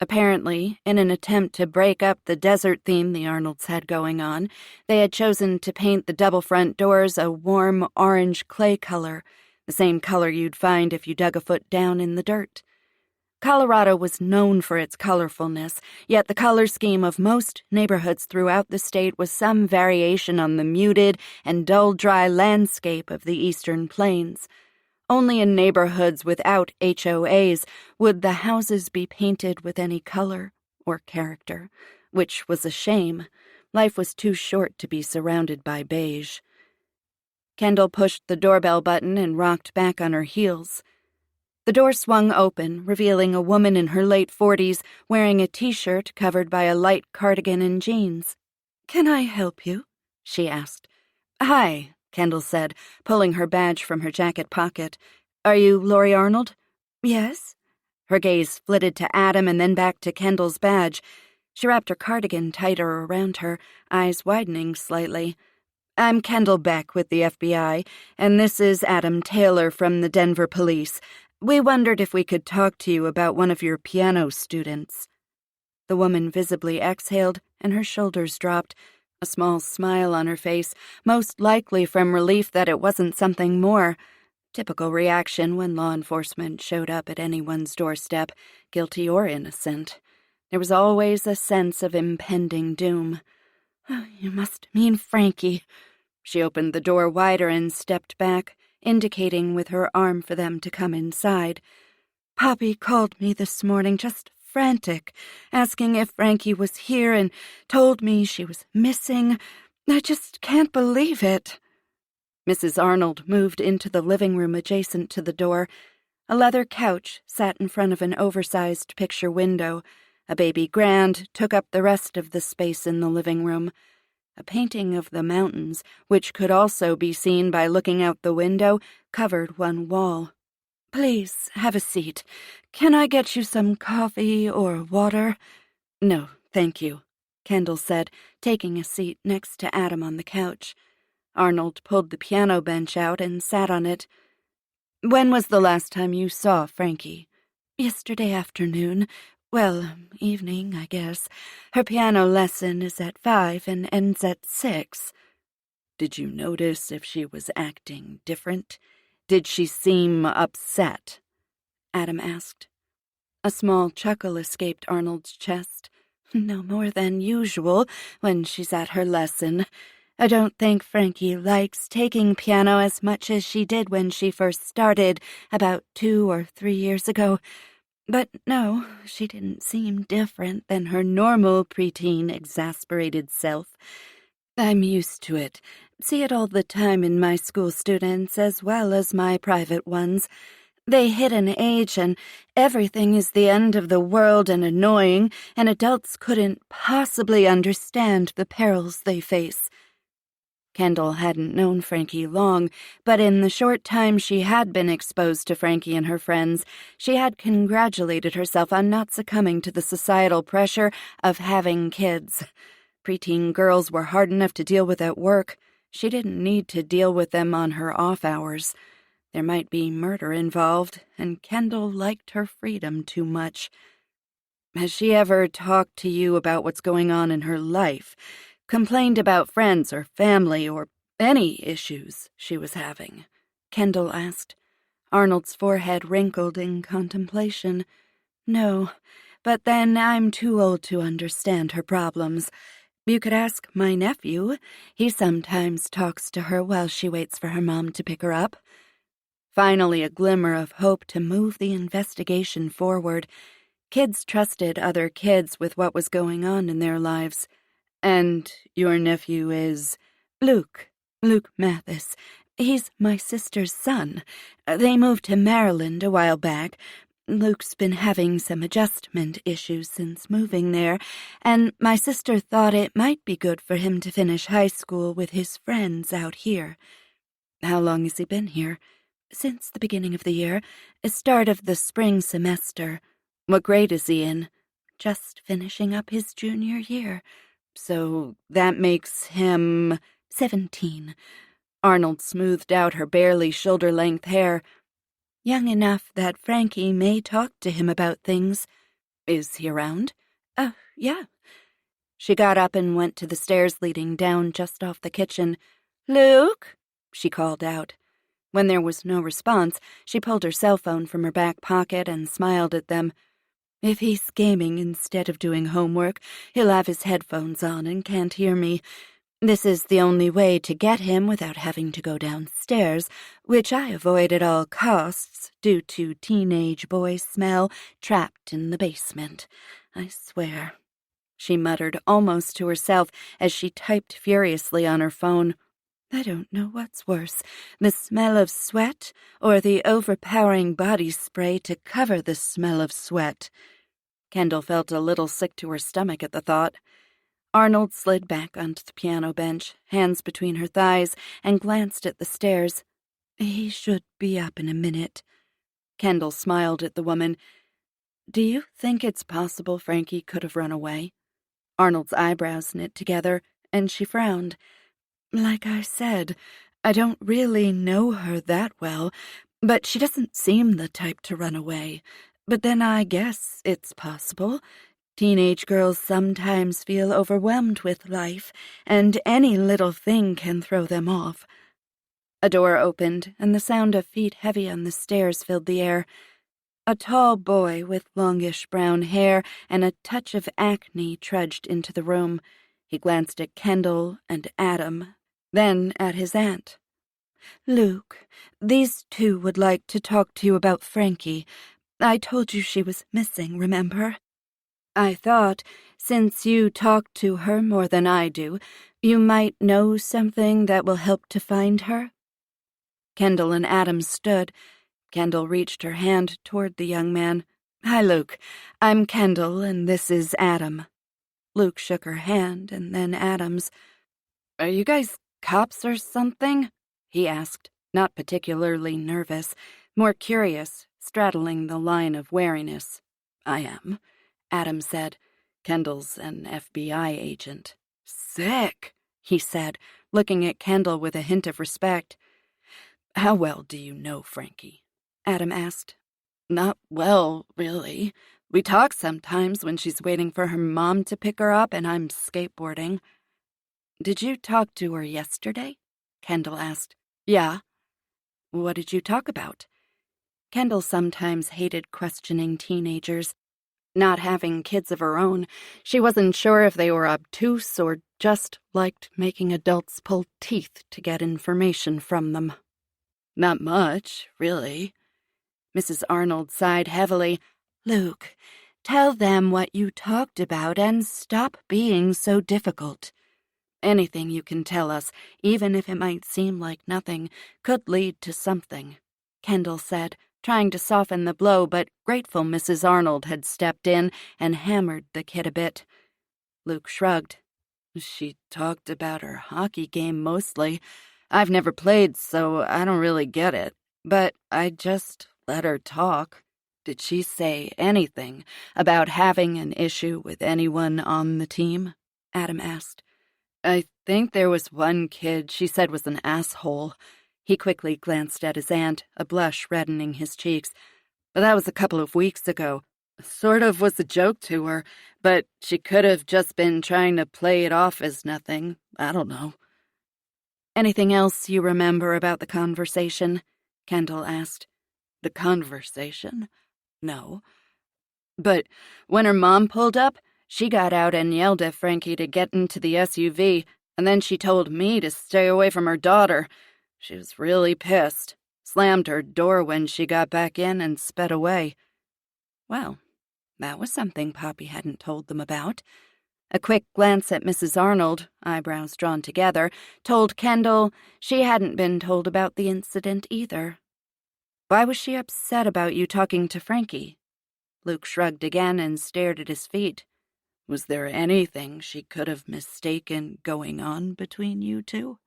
Apparently, in an attempt to break up the desert theme the Arnolds had going on, they had chosen to paint the double front doors a warm orange clay color, the same color you'd find if you dug a foot down in the dirt. Colorado was known for its colorfulness, yet the color scheme of most neighborhoods throughout the state was some variation on the muted and dull dry landscape of the eastern plains. Only in neighborhoods without HOAs would the houses be painted with any color or character, which was a shame. Life was too short to be surrounded by beige. Kendall pushed the doorbell button and rocked back on her heels. The door swung open, revealing a woman in her late 40s wearing a T-shirt covered by a light cardigan and jeans. "Can I help you?" she asked. "Hi," Kendall said, pulling her badge from her jacket pocket. "Are you Laurie Arnold?" "Yes." Her gaze flitted to Adam and then back to Kendall's badge. She wrapped her cardigan tighter around her, eyes widening slightly. "I'm Kendall Beck with the FBI, and this is Adam Taylor from the Denver Police. We wondered if we could talk to you about one of your piano students." The woman visibly exhaled, and her shoulders dropped, a small smile on her face, most likely from relief that it wasn't something more. Typical reaction when law enforcement showed up at anyone's doorstep, guilty or innocent. There was always a sense of impending doom. "Oh, you must mean Frankie." She opened the door wider and stepped back, indicating with her arm for them to come inside. "Poppy called me this morning, just frantic, asking if Frankie was here and told me she was missing. I just can't believe it." Mrs. Arnold moved into the living room adjacent to the door. A leather couch sat in front of an oversized picture window. A baby grand took up the rest of the space in the living room. A painting of the mountains, which could also be seen by looking out the window, covered one wall. Please, have a seat. Can I get you some coffee or water? No, thank you, Kendall said, taking a seat next to Adam on the couch. Arnold pulled the piano bench out and sat on it. When was the last time you saw Frankie? Yesterday afternoon. Well, evening, I guess. Her piano lesson is at 5 and ends at 6. Did you notice if she was acting different? Did she seem upset? Adam asked. A small chuckle escaped Arnold's chest. No more than usual when she's at her lesson. I don't think Frankie likes taking piano as much as she did when she first started, about 2 or 3 years ago. But no, she didn't seem different than her normal preteen, exasperated self. I'm used to it. See it all the time in my school students as well as my private ones. They hit an age and everything is the end of the world and annoying, and adults couldn't possibly understand the perils they face. Kendall hadn't known Frankie long, but in the short time she had been exposed to Frankie and her friends, she had congratulated herself on not succumbing to the societal pressure of having kids. Preteen girls were hard enough to deal with at work. She didn't need to deal with them on her off hours. There might be murder involved, and Kendall liked her freedom too much. Has she ever talked to you about what's going on in her life? Complained about friends or family or any issues she was having? Kendall asked. Arnold's forehead wrinkled in contemplation. No, but then I'm too old to understand her problems. You could ask my nephew. He sometimes talks to her while she waits for her mom to pick her up. Finally, a glimmer of hope to move the investigation forward. Kids trusted other kids with what was going on in their lives. And your nephew is Luke Mathis. He's my sister's son. They moved to Maryland a while back. Luke's been having some adjustment issues since moving there, and my sister thought it might be good for him to finish high school with his friends out here. How long has he been here? Since the beginning of the year, start of the spring semester. What grade is he in? Just finishing up his junior year. So that makes him 17. Arnold smoothed out her barely shoulder-length hair. Young enough that Frankie may talk to him about things. Is he around? Yeah. She got up and went to the stairs leading down just off the kitchen. Luke? She called out. When there was no response, she pulled her cell phone from her back pocket and smiled at them. If he's gaming instead of doing homework, he'll have his headphones on and can't hear me. This is the only way to get him without having to go downstairs, which I avoid at all costs due to teenage boy smell trapped in the basement. I swear. She muttered almost to herself as she typed furiously on her phone. I don't know what's worse, the smell of sweat or the overpowering body spray to cover the smell of sweat. Kendall felt a little sick to her stomach at the thought. Arnold slid back onto the piano bench, hands between her thighs, and glanced at the stairs. He should be up in a minute. Kendall smiled at the woman. Do you think it's possible Frankie could have run away? Arnold's eyebrows knit together, and she frowned. Like I said, I don't really know her that well, but she doesn't seem the type to run away. But then I guess it's possible. Teenage girls sometimes feel overwhelmed with life, and any little thing can throw them off. A door opened, and the sound of feet heavy on the stairs filled the air. A tall boy with longish brown hair and a touch of acne trudged into the room. He glanced at Kendall and Adam, then at his aunt. Luke, these two would like to talk to you about Frankie. I told you she was missing, remember? I thought, since you talk to her more than I do, you might know something that will help to find her. Kendall and Adam stood. Kendall reached her hand toward the young man. Hi, Luke. I'm Kendall, and this is Adam. Luke shook her hand, and then Adam's. Are you guys cops or something? He asked, not particularly nervous. more curious, straddling the line of wariness. "I am," Adam said. "Kendall's an FBI agent." "Sick," he said, looking at Kendall with a hint of respect. "How well do you know Frankie?" Adam asked. "Not well, really. We talk sometimes when she's waiting for her mom to pick her up and I'm skateboarding." "Did you talk to her yesterday?" Kendall asked. "Yeah." "What did you talk about?" Kendall sometimes hated questioning teenagers. Not having kids of her own, she wasn't sure if they were obtuse or just liked making adults pull teeth to get information from them. "Not much, really." Mrs. Arnold sighed heavily. "Luke, tell them what you talked about and stop being so difficult. Anything you can tell us, even if it might seem like nothing, could lead to something," Kendall said, trying to soften the blow, but grateful Mrs. Arnold had stepped in and hammered the kid a bit. Luke shrugged. "She talked about her hockey game mostly. I've never played, so I don't really get it. But I just let her talk." "Did she say anything about having an issue with anyone on the team?" Adam asked. "I think there was one kid she said was an asshole." He quickly glanced at his aunt, a blush reddening his cheeks. "But that was a couple of weeks ago. Sort of was a joke to her, but she could have just been trying to play it off as nothing. I don't know." "Anything else you remember about the conversation?" Kendall asked. "The conversation? No. But when her mom pulled up, she got out and yelled at Frankie to get into the SUV, and then she told me to stay away from her daughter. She was really pissed, slammed her door when she got back in and sped away." Well, that was something Poppy hadn't told them about. A quick glance at Mrs. Arnold, eyebrows drawn together, told Kendall she hadn't been told about the incident either. "Why was she upset about you talking to Frankie?" Luke shrugged again and stared at his feet. "Was there anything she could have mistaken going on between you two?"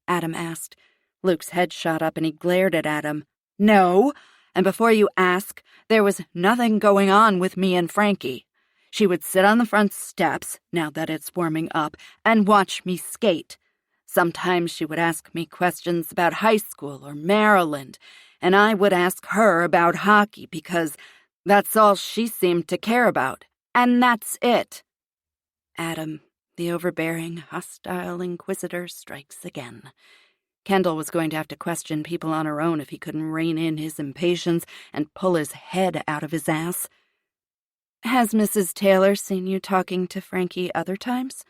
Adam asked. Luke's head shot up and he glared at Adam. "No, and before you ask, there was nothing going on with me and Frankie. She would sit on the front steps, now that it's warming up, and watch me skate. Sometimes she would ask me questions about high school or Maryland, and I would ask her about hockey because that's all she seemed to care about, and that's it." Adam, the overbearing, hostile inquisitor, strikes again. Kendall was going to have to question people on her own if he couldn't rein in his impatience and pull his head out of his ass. "Has Mrs. Taylor seen you talking to Frankie other times?"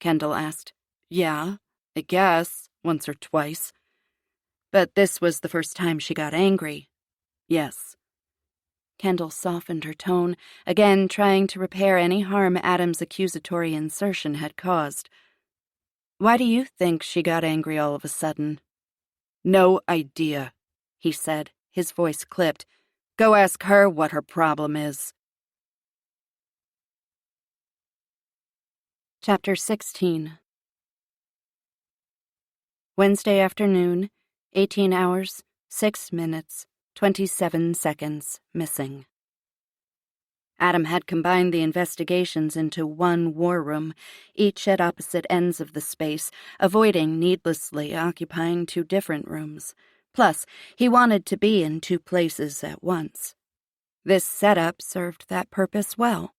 Kendall asked. "Yeah, I guess, once or twice." "But this was the first time she got angry." "Yes." Kendall softened her tone, again trying to repair any harm Adam's accusatory insertion had caused. "Why do you think she got angry all of a sudden?" "No idea," he said, his voice clipped. "Go ask her what her problem is." Chapter 16. Wednesday afternoon, 18 hours, 6 minutes, 27 seconds missing. Adam had combined the investigations into one war room, each at opposite ends of the space, avoiding needlessly occupying two different rooms. Plus, he wanted to be in two places at once. This setup served that purpose well.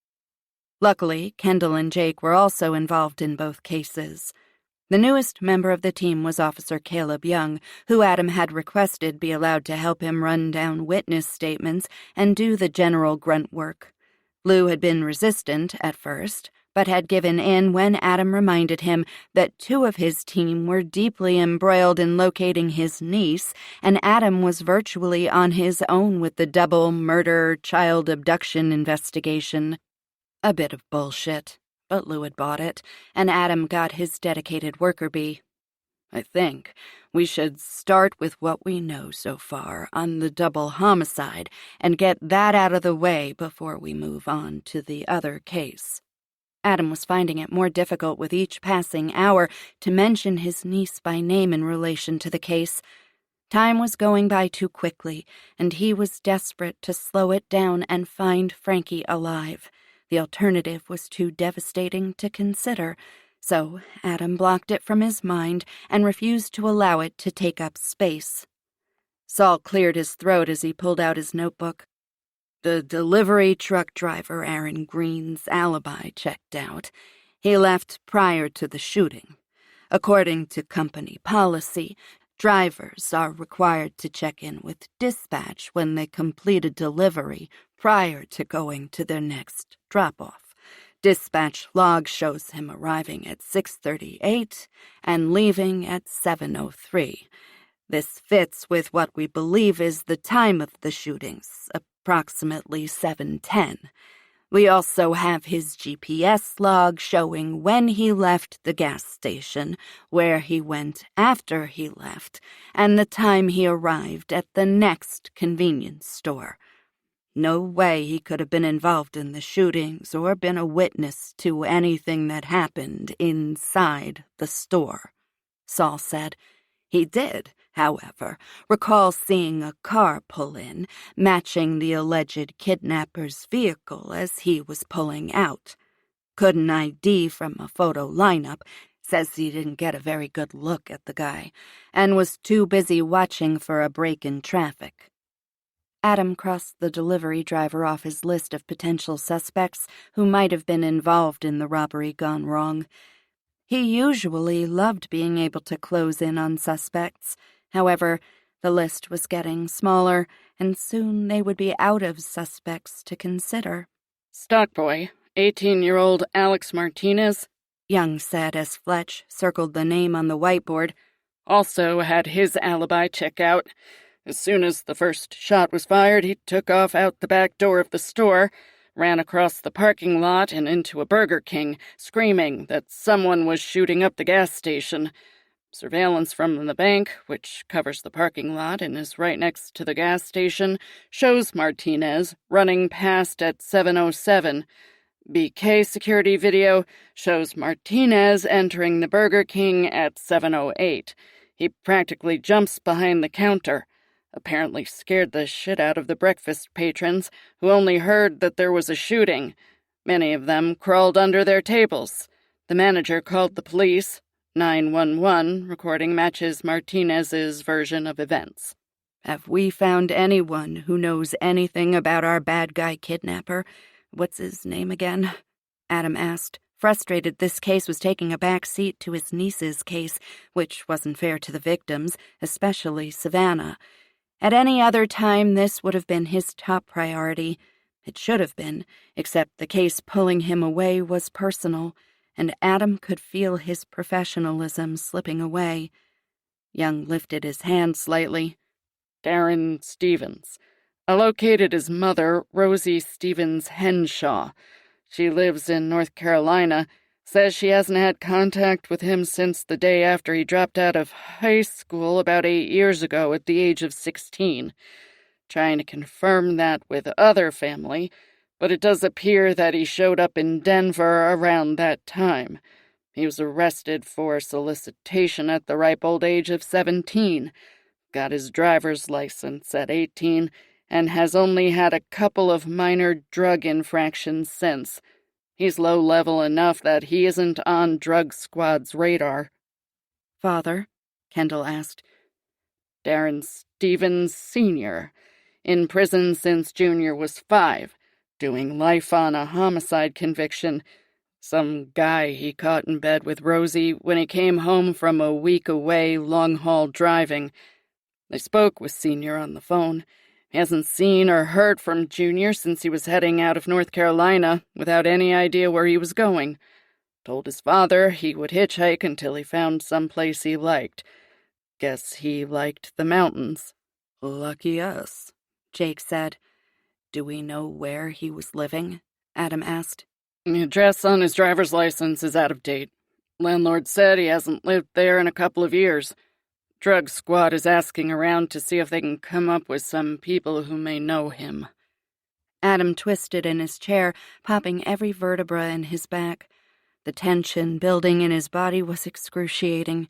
Luckily, Kendall and Jake were also involved in both cases. The newest member of the team was Officer Caleb Young, who Adam had requested be allowed to help him run down witness statements and do the general grunt work. Lou had been resistant at first, but had given in when Adam reminded him that two of his team were deeply embroiled in locating his niece, and Adam was virtually on his own with the double murder child abduction investigation. A bit of bullshit, but Lou had bought it, and Adam got his dedicated worker bee. "I think we should start with what we know so far on the double homicide and get that out of the way before we move on to the other case." Adam was finding it more difficult with each passing hour to mention his niece by name in relation to the case. Time was going by too quickly, and he was desperate to slow it down and find Frankie alive. The alternative was too devastating to consider, so Adam blocked it from his mind and refused to allow it to take up space. Saul cleared his throat as he pulled out his notebook. The delivery truck driver Aaron Green's alibi checked out. He left prior to the shooting. According to company policy, drivers are required to check in with dispatch when they complete a delivery prior to going to their next drop-off. Dispatch log shows him arriving at 6:38 and leaving at 7:03. This fits with what we believe is the time of the shootings, approximately 7:10. We also have his GPS log showing when he left the gas station, where he went after he left, and the time he arrived at the next convenience store. No way he could have been involved in the shootings or been a witness to anything that happened inside the store, Saul said. He did, however, recall seeing a car pull in, matching the alleged kidnapper's vehicle as he was pulling out. Couldn't ID from a photo lineup, says he didn't get a very good look at the guy, and was too busy watching for a break in traffic. Adam crossed the delivery driver off his list of potential suspects who might have been involved in the robbery gone wrong. He usually loved being able to close in on suspects. However, the list was getting smaller, and soon they would be out of suspects to consider. Stockboy, 18-year-old Alex Martinez, Young said as Fletch circled the name on the whiteboard. Also had his alibi check out. As soon as the first shot was fired, he took off out the back door of the store, ran across the parking lot and into a Burger King, screaming that someone was shooting up the gas station. Surveillance from the bank, which covers the parking lot and is right next to the gas station, shows Martinez running past at 7:07. BK security video shows Martinez entering the Burger King at 7:08. He practically jumps behind the counter. Apparently scared the shit out of the breakfast patrons, who only heard that there was a shooting. Many of them crawled under their tables. The manager called the police. 911 recording matches Martinez's version of events. Have we found anyone who knows anything about our bad guy kidnapper? What's his name again? Adam asked, frustrated this case was taking a back seat to his niece's case, which wasn't fair to the victims, especially Savannah. At any other time, this would have been his top priority. It should have been, except the case pulling him away was personal, and Adam could feel his professionalism slipping away. Young lifted his hand slightly. Darren Stevens. I located his mother, Rosie Stevens Henshaw. She lives in North Carolina. Says she hasn't had contact with him since the day after he dropped out of high school about 8 years ago at the age of 16. Trying to confirm that with other family, but it does appear that he showed up in Denver around that time. He was arrested for solicitation at the ripe old age of 17, got his driver's license at 18, and has only had a couple of minor drug infractions since. He's low-level enough that he isn't on drug squad's radar. Father? Kendall asked. Darren Stevens Sr., in prison since Junior was 5, doing life on a homicide conviction. Some guy he caught in bed with Rosie when he came home from a week away long-haul driving. I spoke with Senior on the phone. He hasn't seen or heard from Junior since he was heading out of North Carolina without any idea where he was going. Told his father he would hitchhike until he found some place he liked. Guess he liked the mountains. Lucky us, Jake said. Do we know where he was living? Adam asked. The address on his driver's license is out of date. Landlord said he hasn't lived there in a couple of years. Drug squad is asking around to see if they can come up with some people who may know him. Adam twisted in his chair, popping every vertebra in his back. The tension building in his body was excruciating.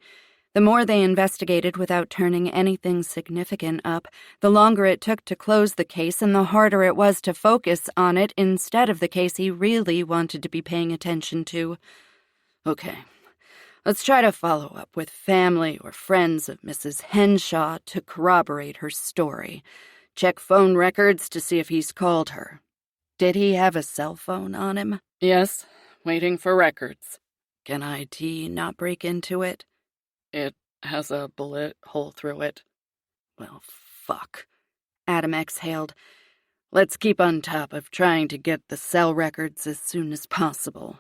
The more they investigated without turning anything significant up, the longer it took to close the case and the harder it was to focus on it instead of the case he really wanted to be paying attention to. Okay, let's try to follow up with family or friends of Mrs. Henshaw to corroborate her story. Check phone records to see if he's called her. Did he have a cell phone on him? Yes, waiting for records. Can IT not break into it? It has a bullet hole through it. Well, fuck. Adam exhaled. Let's keep on top of trying to get the cell records as soon as possible.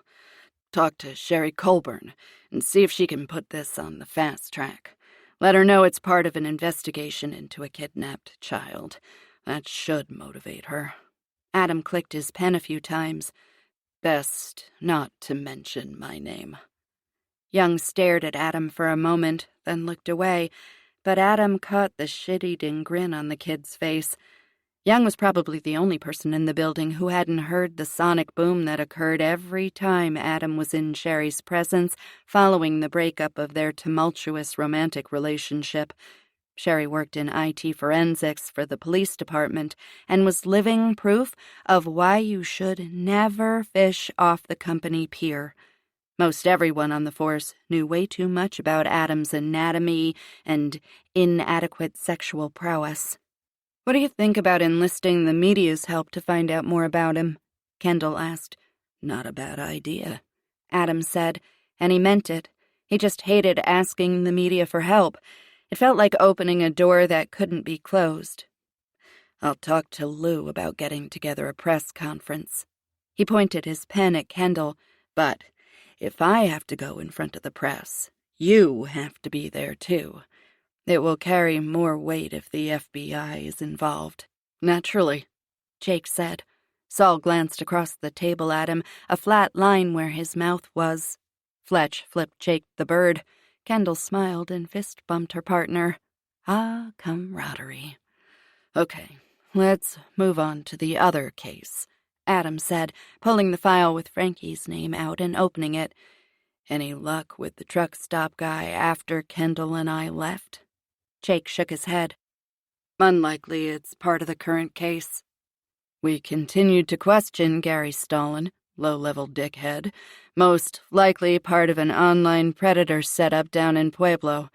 Talk to Sherry Colburn and see if she can put this on the fast track. Let her know it's part of an investigation into a kidnapped child. That should motivate her. Adam clicked his pen a few times. Best not to mention my name. Young stared at Adam for a moment, then looked away, but Adam caught the shit-eating grin on the kid's face. Young was probably the only person in the building who hadn't heard the sonic boom that occurred every time Adam was in Sherry's presence following the breakup of their tumultuous romantic relationship. Sherry worked in IT forensics for the police department and was living proof of why you should never fish off the company pier. Most everyone on the force knew way too much about Adam's anatomy and inadequate sexual prowess. What do you think about enlisting the media's help to find out more about him? Kendall asked. Not a bad idea, Adam said, and he meant it. He just hated asking the media for help. It felt like opening a door that couldn't be closed. I'll talk to Lou about getting together a press conference. He pointed his pen at Kendall. But if I have to go in front of the press, you have to be there too. It will carry more weight if the FBI is involved. Naturally, Jake said. Saul glanced across the table at him, a flat line where his mouth was. Fletch flipped Jake the bird. Kendall smiled and fist-bumped her partner. Ah, camaraderie. Okay, let's move on to the other case, Adam said, pulling the file with Frankie's name out and opening it. Any luck with the truck stop guy after Kendall and I left? Jake shook his head. Unlikely it's part of the current case. We continued to question Gary Stalin, low-level dickhead, most likely part of an online predator setup down in Pueblo,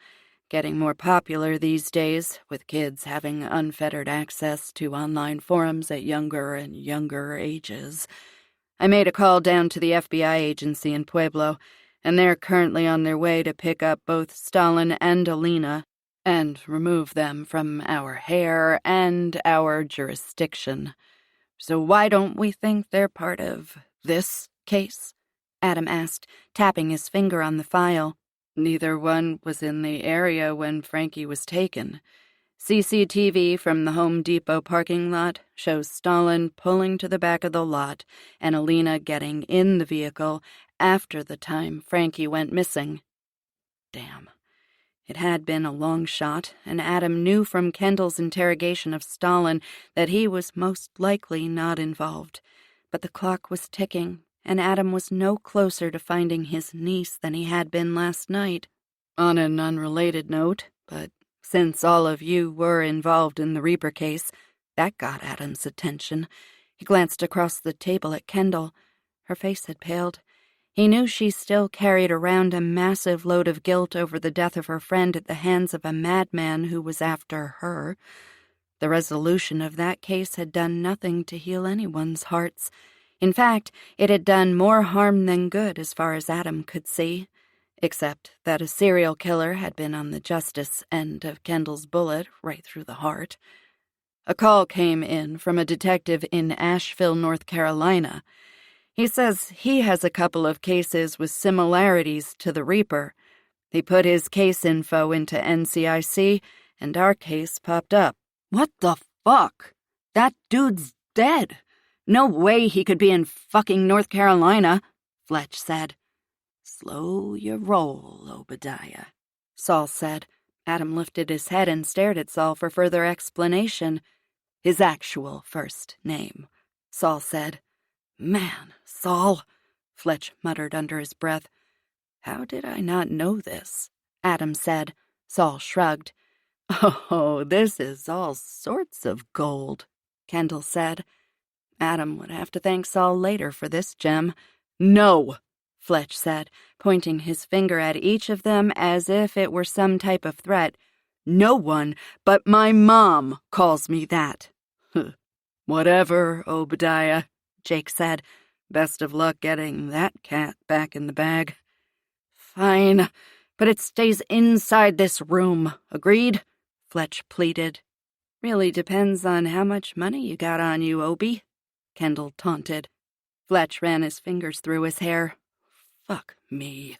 getting more popular these days, with kids having unfettered access to online forums at younger and younger ages. I made a call down to the FBI agency in Pueblo, and they're currently on their way to pick up both Stalin and Alina and remove them from our hair and our jurisdiction. So why don't we think they're part of this case? Adam asked, tapping his finger on the file. Neither one was in the area when Frankie was taken. CCTV from the Home Depot parking lot shows Stalin pulling to the back of the lot and Alina getting in the vehicle after the time Frankie went missing. Damn. It had been a long shot, and Adam knew from Kendall's interrogation of Stalin that he was most likely not involved. But the clock was ticking, and Adam was no closer to finding his niece than he had been last night. On an unrelated note, but since all of you were involved in the Reaper case, that got Adam's attention. He glanced across the table at Kendall. Her face had paled. He knew she still carried around a massive load of guilt over the death of her friend at the hands of a madman who was after her. The resolution of that case had done nothing to heal anyone's hearts. In fact, it had done more harm than good as far as Adam could see, except that a serial killer had been on the justice end of Kendall's bullet right through the heart. A call came in from a detective in Asheville, North Carolina. He says he has a couple of cases with similarities to the Reaper. He put his case info into NCIC, and our case popped up. What the fuck? That dude's dead. No way he could be in fucking North Carolina, Fletch said. Slow your roll, Obadiah, Saul said. Adam lifted his head and stared at Saul for further explanation. His actual first name, Saul said. Man, Saul, Fletch muttered under his breath. How did I not know this? Adam said. Saul shrugged. Oh, this is all sorts of gold, Kendall said. Adam would have to thank Saul later for this gem. No, Fletch said, pointing his finger at each of them as if it were some type of threat. No one but my mom calls me that. Whatever, Obadiah, Jake said. Best of luck getting that cat back in the bag. Fine, but it stays inside this room, agreed? Fletch pleaded. Really depends on how much money you got on you, Obie, Kendall taunted. Fletch ran his fingers through his hair. Fuck me.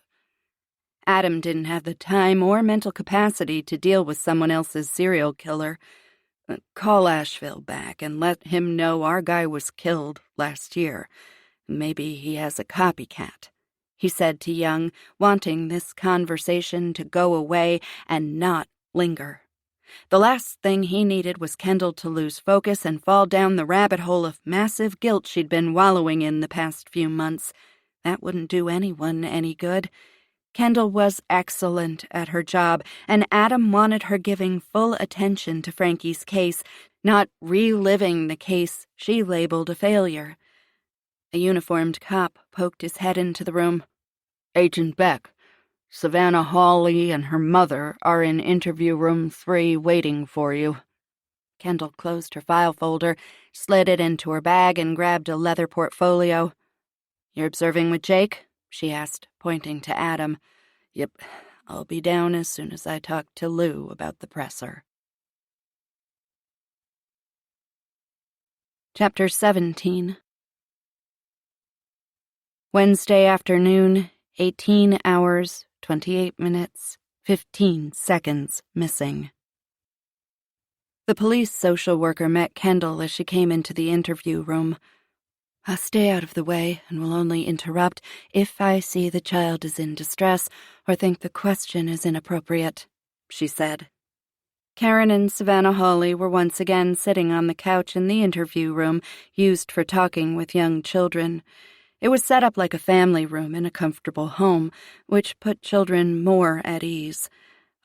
Adam didn't have the time or mental capacity to deal with someone else's serial killer. Call Asheville back and let him know our guy was killed last year. Maybe he has a copycat, he said to Young, wanting this conversation to go away and not linger. The last thing he needed was Kendall to lose focus and fall down the rabbit hole of massive guilt she'd been wallowing in the past few months. That wouldn't do anyone any good. Kendall was excellent at her job, and Adam wanted her giving full attention to Frankie's case, not reliving the case she labeled a failure. A uniformed cop poked his head into the room. Agent Beck, Savannah Hawley and her mother are in interview room 3 waiting for you. Kendall closed her file folder, slid it into her bag, and grabbed a leather portfolio. You're observing with Jake? She asked, pointing to Adam. Yep, I'll be down as soon as I talk to Lou about the presser. Chapter 17. Wednesday afternoon, 18 hours, 28 minutes, 15 seconds missing. The police social worker met Kendall as she came into the interview room. I'll stay out of the way and will only interrupt if I see the child is in distress or think the question is inappropriate, she said. Karen and Savannah Hawley were once again sitting on the couch in the interview room used for talking with young children. It was set up like a family room in a comfortable home, which put children more at ease.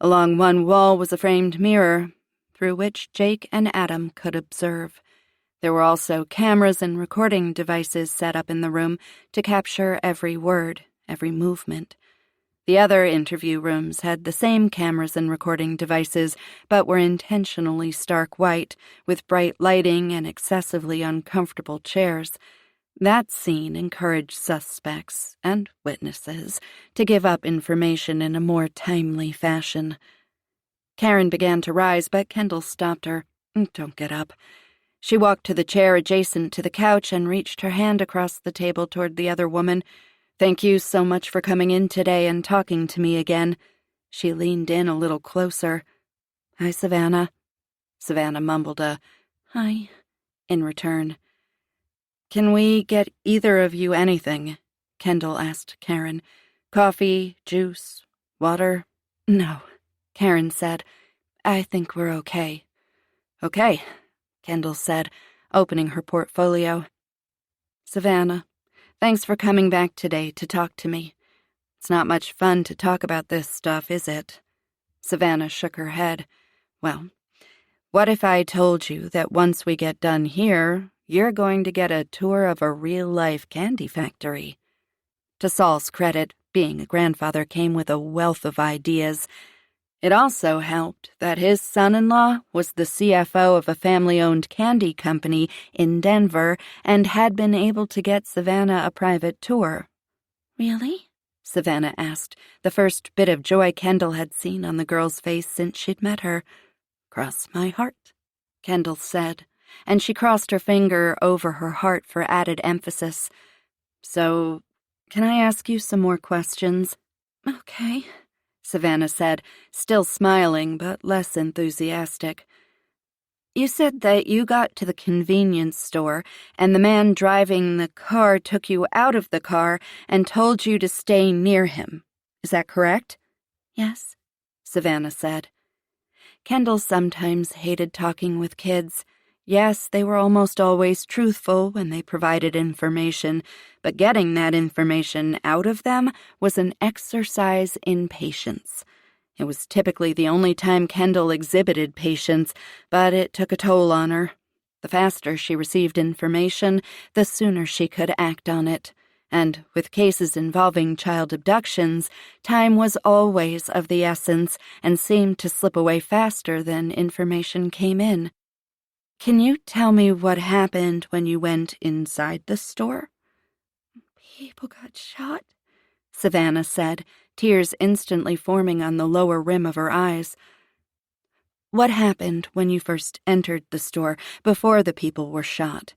Along one wall was a framed mirror, through which Jake and Adam could observe. There were also cameras and recording devices set up in the room to capture every word, every movement. The other interview rooms had the same cameras and recording devices, but were intentionally stark white, with bright lighting and excessively uncomfortable chairs. That scene encouraged suspects and witnesses to give up information in a more timely fashion. Karen began to rise, but Kendall stopped her. Don't get up. She walked to the chair adjacent to the couch and reached her hand across the table toward the other woman. Thank you so much for coming in today and talking to me again. She leaned in a little closer. Hi, Savannah. Savannah mumbled a hi in return. Can we get either of you anything? Kendall asked Karen. Coffee, juice, water? No, Karen said. I think we're okay. Okay, Kendall said, opening her portfolio. Savannah, thanks for coming back today to talk to me. It's not much fun to talk about this stuff, is it? Savannah shook her head. Well, what if I told you that once we get done here, you're going to get a tour of a real-life candy factory? To Saul's credit, being a grandfather came with a wealth of ideas. It also helped that his son-in-law was the CFO of a family-owned candy company in Denver and had been able to get Savannah a private tour. Really? Savannah asked, the first bit of joy Kendall had seen on the girl's face since she'd met her. Cross my heart, Kendall said, and she crossed her finger over her heart for added emphasis. So, can I ask you some more questions? Okay, Savannah said, still smiling but less enthusiastic. You said that you got to the convenience store and the man driving the car took you out of the car and told you to stay near him. Is that correct? Yes, Savannah said. Kendall sometimes hated talking with kids. Yes, they were almost always truthful when they provided information, but getting that information out of them was an exercise in patience. It was typically the only time Kendall exhibited patience, but it took a toll on her. The faster she received information, the sooner she could act on it. And with cases involving child abductions, time was always of the essence and seemed to slip away faster than information came in. "Can you tell me what happened when you went inside the store?" "People got shot," Savannah said, tears instantly forming on the lower rim of her eyes. "What happened when you first entered the store, before the people were shot?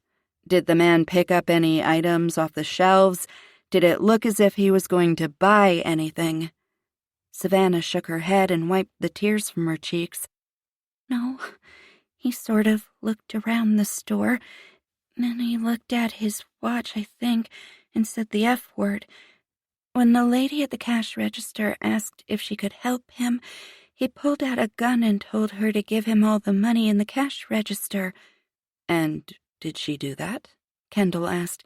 Did the man pick up any items off the shelves? Did it look as if he was going to buy anything?" Savannah shook her head and wiped the tears from her cheeks. "No, he sort of looked around the store, then he looked at his watch, I think, and said the F word. When the lady at the cash register asked if she could help him, he pulled out a gun and told her to give him all the money in the cash register." "And did she do that?" Kendall asked.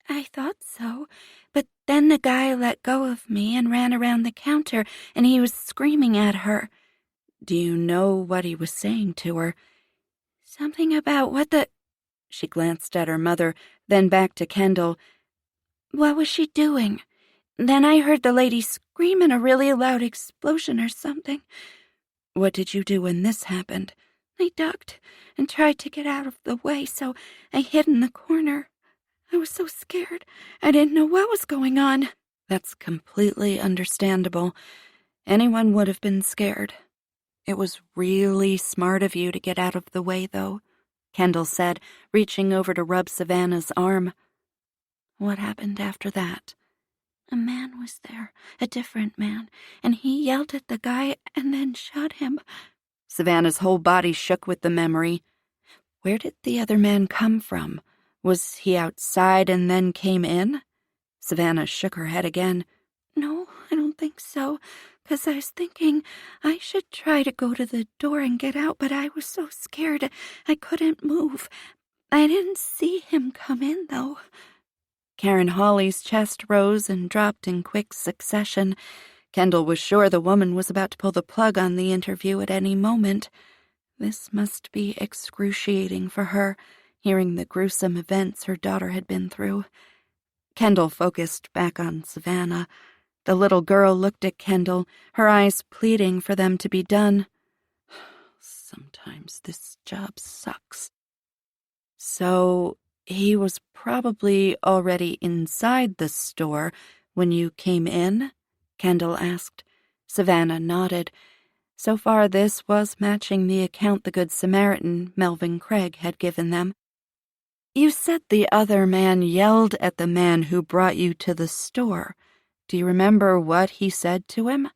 "I thought so, but then the guy let go of me and ran around the counter, and he was screaming at her." "Do you know what he was saying to her?" "Something about what the—" She glanced at her mother, then back to Kendall. "What was she doing? Then I heard the lady scream and a really loud explosion or something." "What did you do when this happened?" "I ducked and tried to get out of the way, so I hid in the corner. I was so scared. I didn't know what was going on." "That's completely understandable. Anyone would have been scared. It was really smart of you to get out of the way, though," Kendall said, reaching over to rub Savannah's arm. "What happened after that?" "A man was there, a different man, and he yelled at the guy and then shot him." Savannah's whole body shook with the memory. Where did the other man come from? Was he outside and then came in? Savannah shook her head again. "No, I don't think so, 'cause I was thinking I should try to go to the door and get out, but I was so scared I couldn't move. I didn't see him come in, though." Karen Hawley's chest rose and dropped in quick succession. Kendall was sure the woman was about to pull the plug on the interview at any moment. This must be excruciating for her, hearing the gruesome events her daughter had been through. Kendall focused back on Savannah. The little girl looked at Kendall, her eyes pleading for them to be done. "Sometimes this job sucks." "So he was probably already inside the store when you came in?" Kendall asked. Savannah nodded. So far this was matching the account the Good Samaritan, Melvin Craig, had given them. "You said the other man yelled at the man who brought you to the store. Do you remember what he said to him?"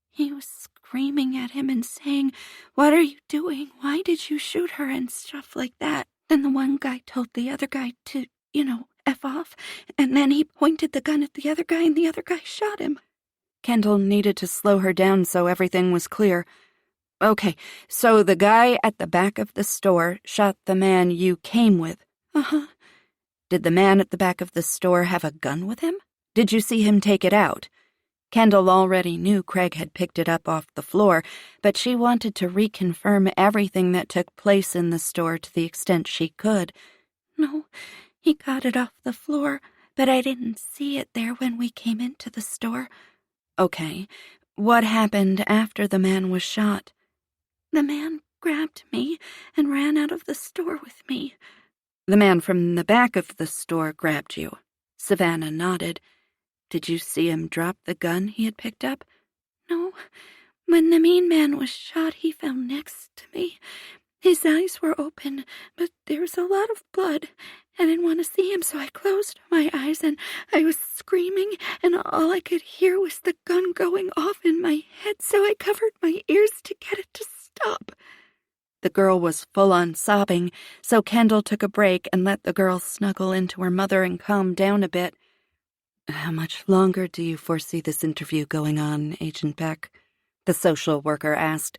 "He was screaming at him and saying, 'What are you doing? Why did you shoot her?' and stuff like that. Then the one guy told the other guy to, F off, and then he pointed the gun at the other guy and the other guy shot him." Kendall needed to slow her down so everything was clear. "Okay, so the guy at the back of the store shot the man you came with?" "Uh-huh." "Did the man at the back of the store have a gun with him? Did you see him take it out?" Kendall already knew Craig had picked it up off the floor, but she wanted to reconfirm everything that took place in the store to the extent she could. "No, he got it off the floor, but I didn't see it there when we came into the store." "Okay, what happened after the man was shot?" "The man grabbed me and ran out of the store with me." "The man from the back of the store grabbed you?" Savannah nodded. "Did you see him drop the gun he had picked up?" "No. When the mean man was shot, he fell next to me. His eyes were open, but there was a lot of blood. I didn't want to see him, so I closed my eyes, and I was screaming, and all I could hear was the gun going off in my head, so I covered my ears to get it to stop." The girl was full-on sobbing, so Kendall took a break and let the girl snuggle into her mother and calm down a bit. "How much longer do you foresee this interview going on, Agent Beck?" the social worker asked.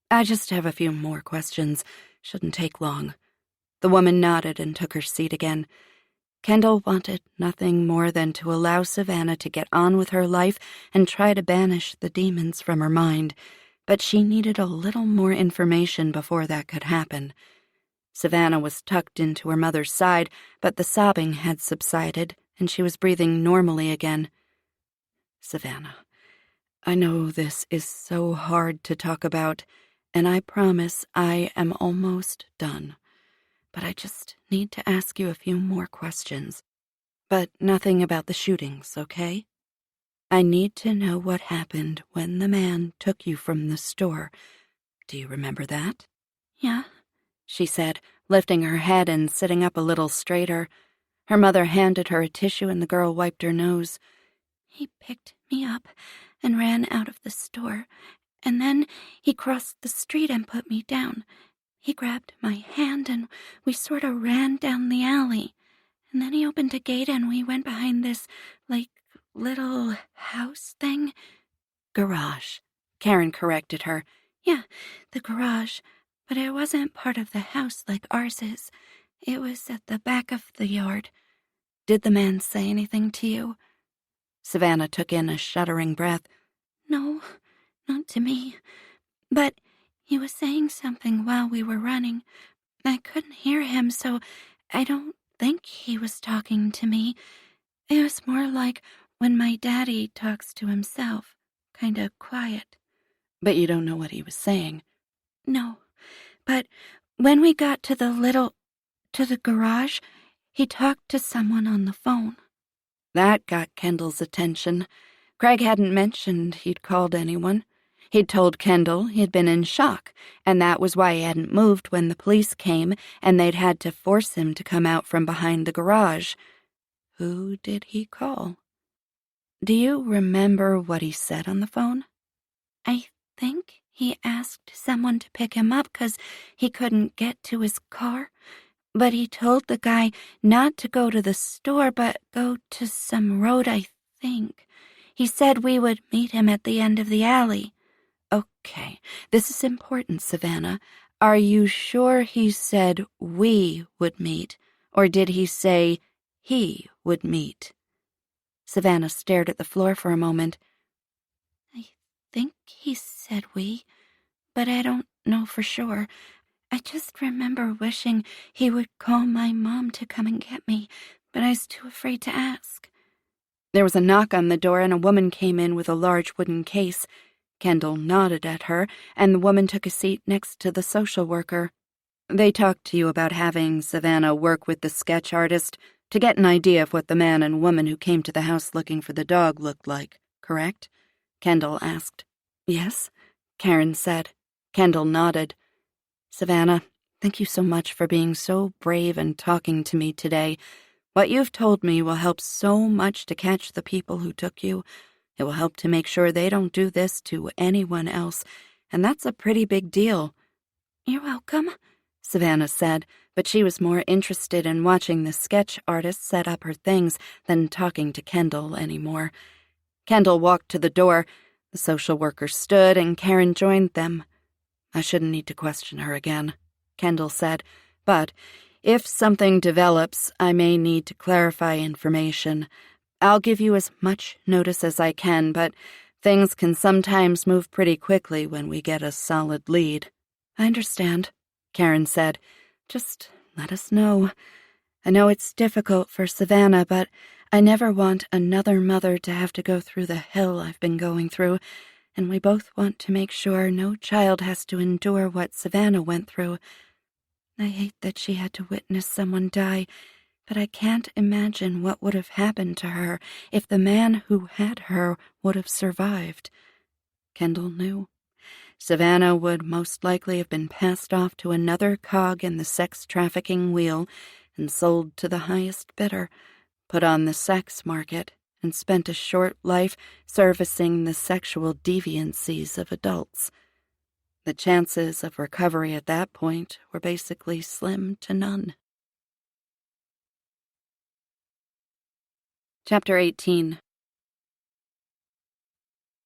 "I just have a few more questions. Shouldn't take long." The woman nodded and took her seat again. Kendall wanted nothing more than to allow Savannah to get on with her life and try to banish the demons from her mind. but she needed a little more information before that could happen. Savannah was tucked into her mother's side, but the sobbing had subsided, and she was breathing normally again. "Savannah, I know this is so hard to talk about, and I promise I am almost done. But I just need to ask you a few more questions. But nothing about the shootings, okay? I need to know what happened when the man took you from the store. Do you remember that?" "Yeah," she said, lifting her head and sitting up a little straighter. Her mother handed her a tissue and the girl wiped her nose. "He picked me up and ran out of the store, and then he crossed the street and put me down. He grabbed my hand and we sort of ran down the alley. And then he opened a gate and we went behind this, little house thing." "Garage," Karen corrected her. "Yeah, the garage. But it wasn't part of the house like ours is. It was at the back of the yard." "Did the man say anything to you?" Savannah took in a shuddering breath. "No, not to me. But he was saying something while we were running. I couldn't hear him, so I don't think he was talking to me. It was more like when my daddy talks to himself, kind of quiet." "But you don't know what he was saying?" "No, but when we got to the garage, he talked to someone on the phone." That got Kendall's attention. Craig hadn't mentioned he'd called anyone. He'd told Kendall he'd been in shock, and that was why he hadn't moved when the police came and they'd had to force him to come out from behind the garage. Who did he call? Do you remember what he said on the phone? "I think he asked someone to pick him up because he couldn't get to his car. But he told the guy not to go to the store, but go to some road, I think. He said we would meet him at the end of the alley." "Okay, this is important, Savannah. Are you sure he said we would meet, or did he say he would meet?" Savannah stared at the floor for a moment. "I think he said we, but I don't know for sure. I just remember wishing he would call my mom to come and get me, but I was too afraid to ask." There was a knock on the door and a woman came in with a large wooden case. Kendall nodded at her, and the woman took a seat next to the social worker. "They talked to you about having Savannah work with the sketch artist to get an idea of what the man and woman who came to the house looking for the dog looked like, correct?" Kendall asked. "Yes," Karen said. Kendall nodded. "Savannah, thank you so much for being so brave and talking to me today. What you've told me will help so much to catch the people who took you. It will help to make sure they don't do this to anyone else, and that's a pretty big deal." "You're welcome," Savannah said, but she was more interested in watching the sketch artist set up her things than talking to Kendall anymore. Kendall walked to the door. The social worker stood, and Karen joined them. "I shouldn't need to question her again," Kendall said, "but if something develops, I may need to clarify information. I'll give you as much notice as I can, but things can sometimes move pretty quickly when we get a solid lead." "I understand," Karen said. "Just let us know. I know it's difficult for Savannah, but I never want another mother to have to go through the hell I've been going through, and we both want to make sure no child has to endure what Savannah went through. I hate that she had to witness someone die, but I can't imagine what would have happened to her if the man who had her would have survived." Kendall knew. Savannah would most likely have been passed off to another cog in the sex trafficking wheel and sold to the highest bidder, put on the sex market, and spent a short life servicing the sexual deviancies of adults. The chances of recovery at that point were basically slim to none. Chapter 18.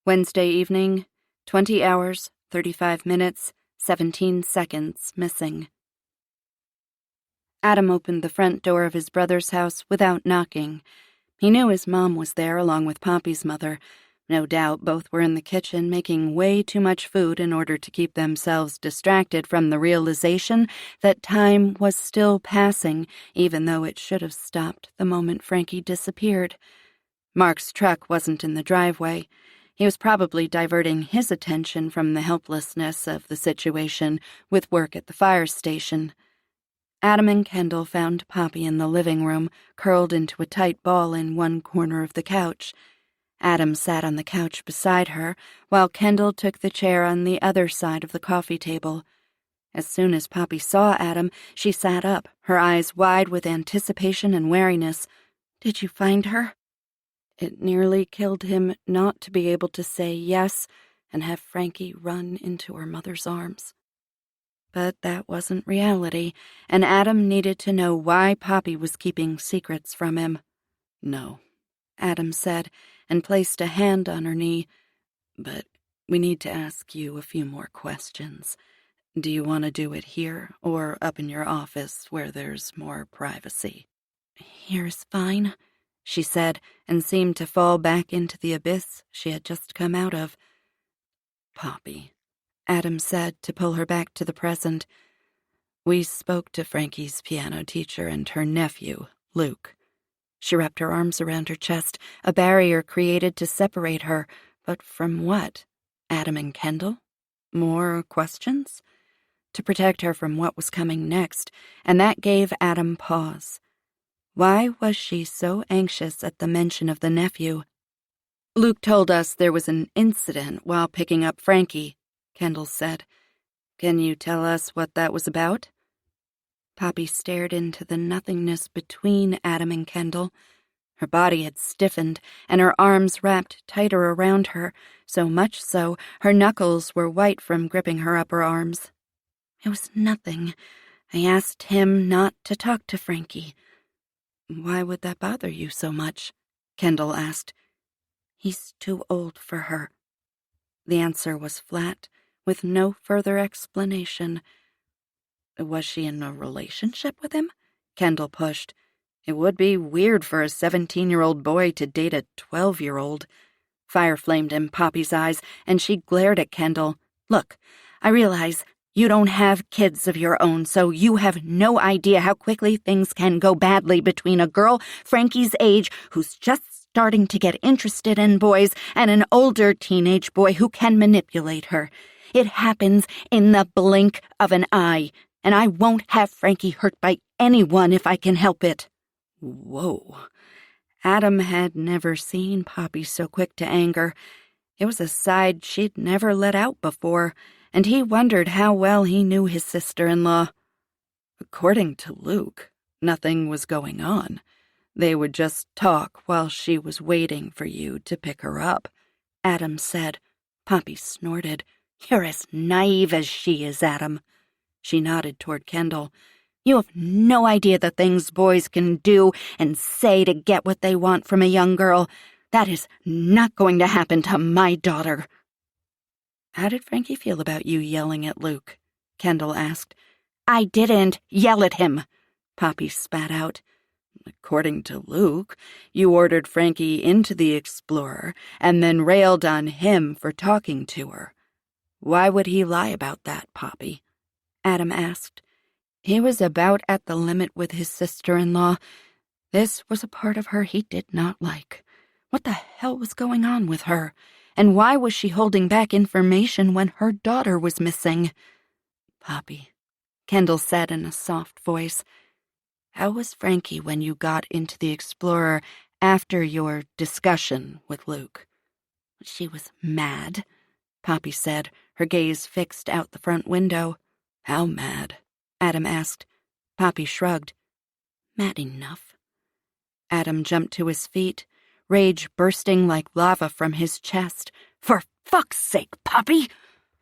Wednesday evening, 20 hours, 35 minutes, 17 seconds missing. Adam opened the front door of his brother's house without knocking. He knew his mom was there along with Poppy's mother. No doubt both were in the kitchen making way too much food in order to keep themselves distracted from the realization that time was still passing, even though it should have stopped the moment Frankie disappeared. Mark's truck wasn't in the driveway. He was probably diverting his attention from the helplessness of the situation with work at the fire station. Adam and Kendall found Poppy in the living room, curled into a tight ball in one corner of the couch. Adam sat on the couch beside her, while Kendall took the chair on the other side of the coffee table. As soon as Poppy saw Adam, she sat up, her eyes wide with anticipation and wariness. "Did you find her?" It nearly killed him not to be able to say yes and have Frankie run into her mother's arms. But that wasn't reality, and Adam needed to know why Poppy was keeping secrets from him. "No," Adam said, and placed a hand on her knee. "But we need to ask you a few more questions. Do you want to do it here or up in your office where there's more privacy?" "Here's fine," she said, and seemed to fall back into the abyss she had just come out of. "Poppy," Adam said to pull her back to the present. "We spoke to Frankie's piano teacher and her nephew, Luke." She wrapped her arms around her chest, a barrier created to separate her. But from what? Adam and Kendall? More questions? To protect her from what was coming next, and that gave Adam pause. Why was she so anxious at the mention of the nephew? "Luke told us there was an incident while picking up Frankie," Kendall said. "Can you tell us what that was about?" Poppy stared into the nothingness between Adam and Kendall. Her body had stiffened, and her arms wrapped tighter around her, so much so her knuckles were white from gripping her upper arms. "It was nothing. I asked him not to talk to Frankie." "Why would that bother you so much?" Kendall asked. "He's too old for her." The answer was flat, with no further explanation. "Was she in a relationship with him?" Kendall pushed. "It would be weird for a 17-year-old boy to date a 12-year-old. Fire flamed in Poppy's eyes, and she glared at Kendall. "Look, I realize you don't have kids of your own, so you have no idea how quickly things can go badly between a girl Frankie's age who's just starting to get interested in boys and an older teenage boy who can manipulate her. It happens in the blink of an eye, and I won't have Frankie hurt by anyone if I can help it." Whoa. Adam had never seen Poppy so quick to anger. It was a side she'd never let out before, and he wondered how well he knew his sister-in-law. According to Luke, nothing was going on. They would just talk while she was waiting for you to pick her up, Adam said. Poppy snorted. "You're as naive as she is, Adam." She nodded toward Kendall. "You have no idea the things boys can do and say to get what they want from a young girl. That is not going to happen to my daughter." "How did Frankie feel about you yelling at Luke?" Kendall asked. "I didn't yell at him," Poppy spat out. "According to Luke, you ordered Frankie into the Explorer and then railed on him for talking to her. Why would he lie about that, Poppy?" Adam asked. He was about at the limit with his sister-in-law. This was a part of her he did not like. What the hell was going on with her? And why was she holding back information when her daughter was missing? "Poppy," Kendall said in a soft voice, "how was Frankie when you got into the Explorer after your discussion with Luke?" "She was mad," Poppy said, her gaze fixed out the front window. "How mad?" Adam asked. Poppy shrugged. "Mad enough." Adam jumped to his feet, rage bursting like lava from his chest. "For fuck's sake, Poppy!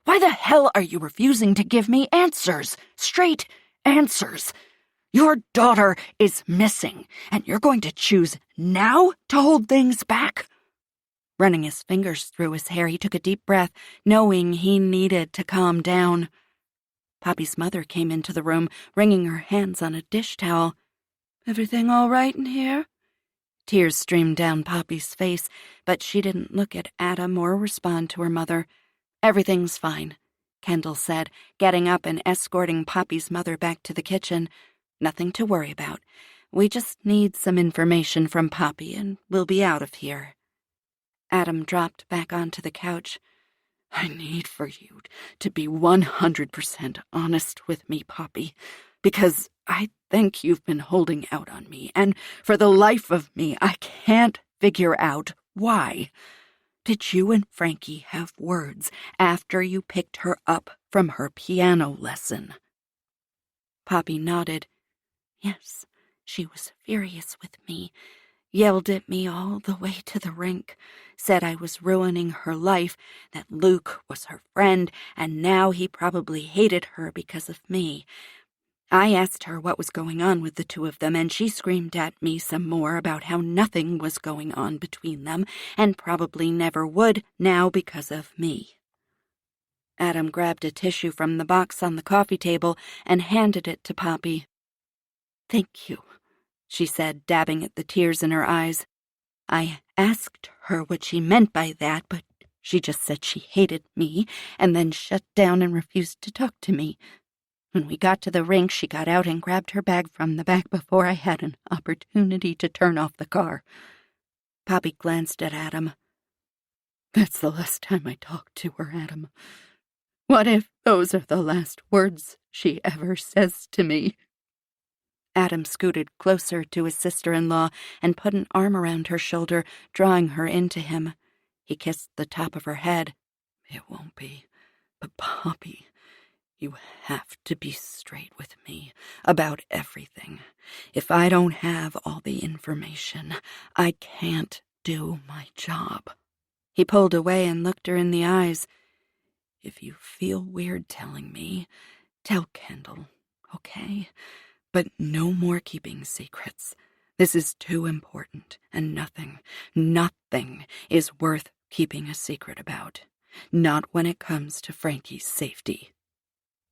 Why the hell are you refusing to give me answers? Straight answers. Your daughter is missing, and you're going to choose now to hold things back?" Running his fingers through his hair, he took a deep breath, knowing he needed to calm down. Poppy's mother came into the room, wringing her hands on a dish towel. "Everything all right in here?" Tears streamed down Poppy's face, but she didn't look at Adam or respond to her mother. "Everything's fine," Kendall said, getting up and escorting Poppy's mother back to the kitchen. "Nothing to worry about. We just need some information from Poppy, and we'll be out of here." Adam dropped back onto the couch. "I need for you to be 100% honest with me, Poppy, because I think you've been holding out on me, and for the life of me, I can't figure out why. Did you and Frankie have words after you picked her up from her piano lesson?" Poppy nodded. "Yes, she was furious with me. Yelled at me all the way to the rink, said I was ruining her life, that Luke was her friend, and now he probably hated her because of me. I asked her what was going on with the two of them, and she screamed at me some more about how nothing was going on between them, and probably never would now because of me." Adam grabbed a tissue from the box on the coffee table and handed it to Poppy. "Thank you," she said, dabbing at the tears in her eyes. "I asked her what she meant by that, but she just said she hated me, and then shut down and refused to talk to me. When we got to the rink, she got out and grabbed her bag from the back before I had an opportunity to turn off the car." Poppy glanced at Adam. "That's the last time I talked to her, Adam. What if those are the last words she ever says to me?" Adam scooted closer to his sister-in-law and put an arm around her shoulder, drawing her into him. He kissed the top of her head. "It won't be, but Poppy, you have to be straight with me about everything. If I don't have all the information, I can't do my job." He pulled away and looked her in the eyes. "If you feel weird telling me, tell Kendall, okay? But no more keeping secrets. This is too important, and nothing is worth keeping a secret about. Not when it comes to Frankie's safety."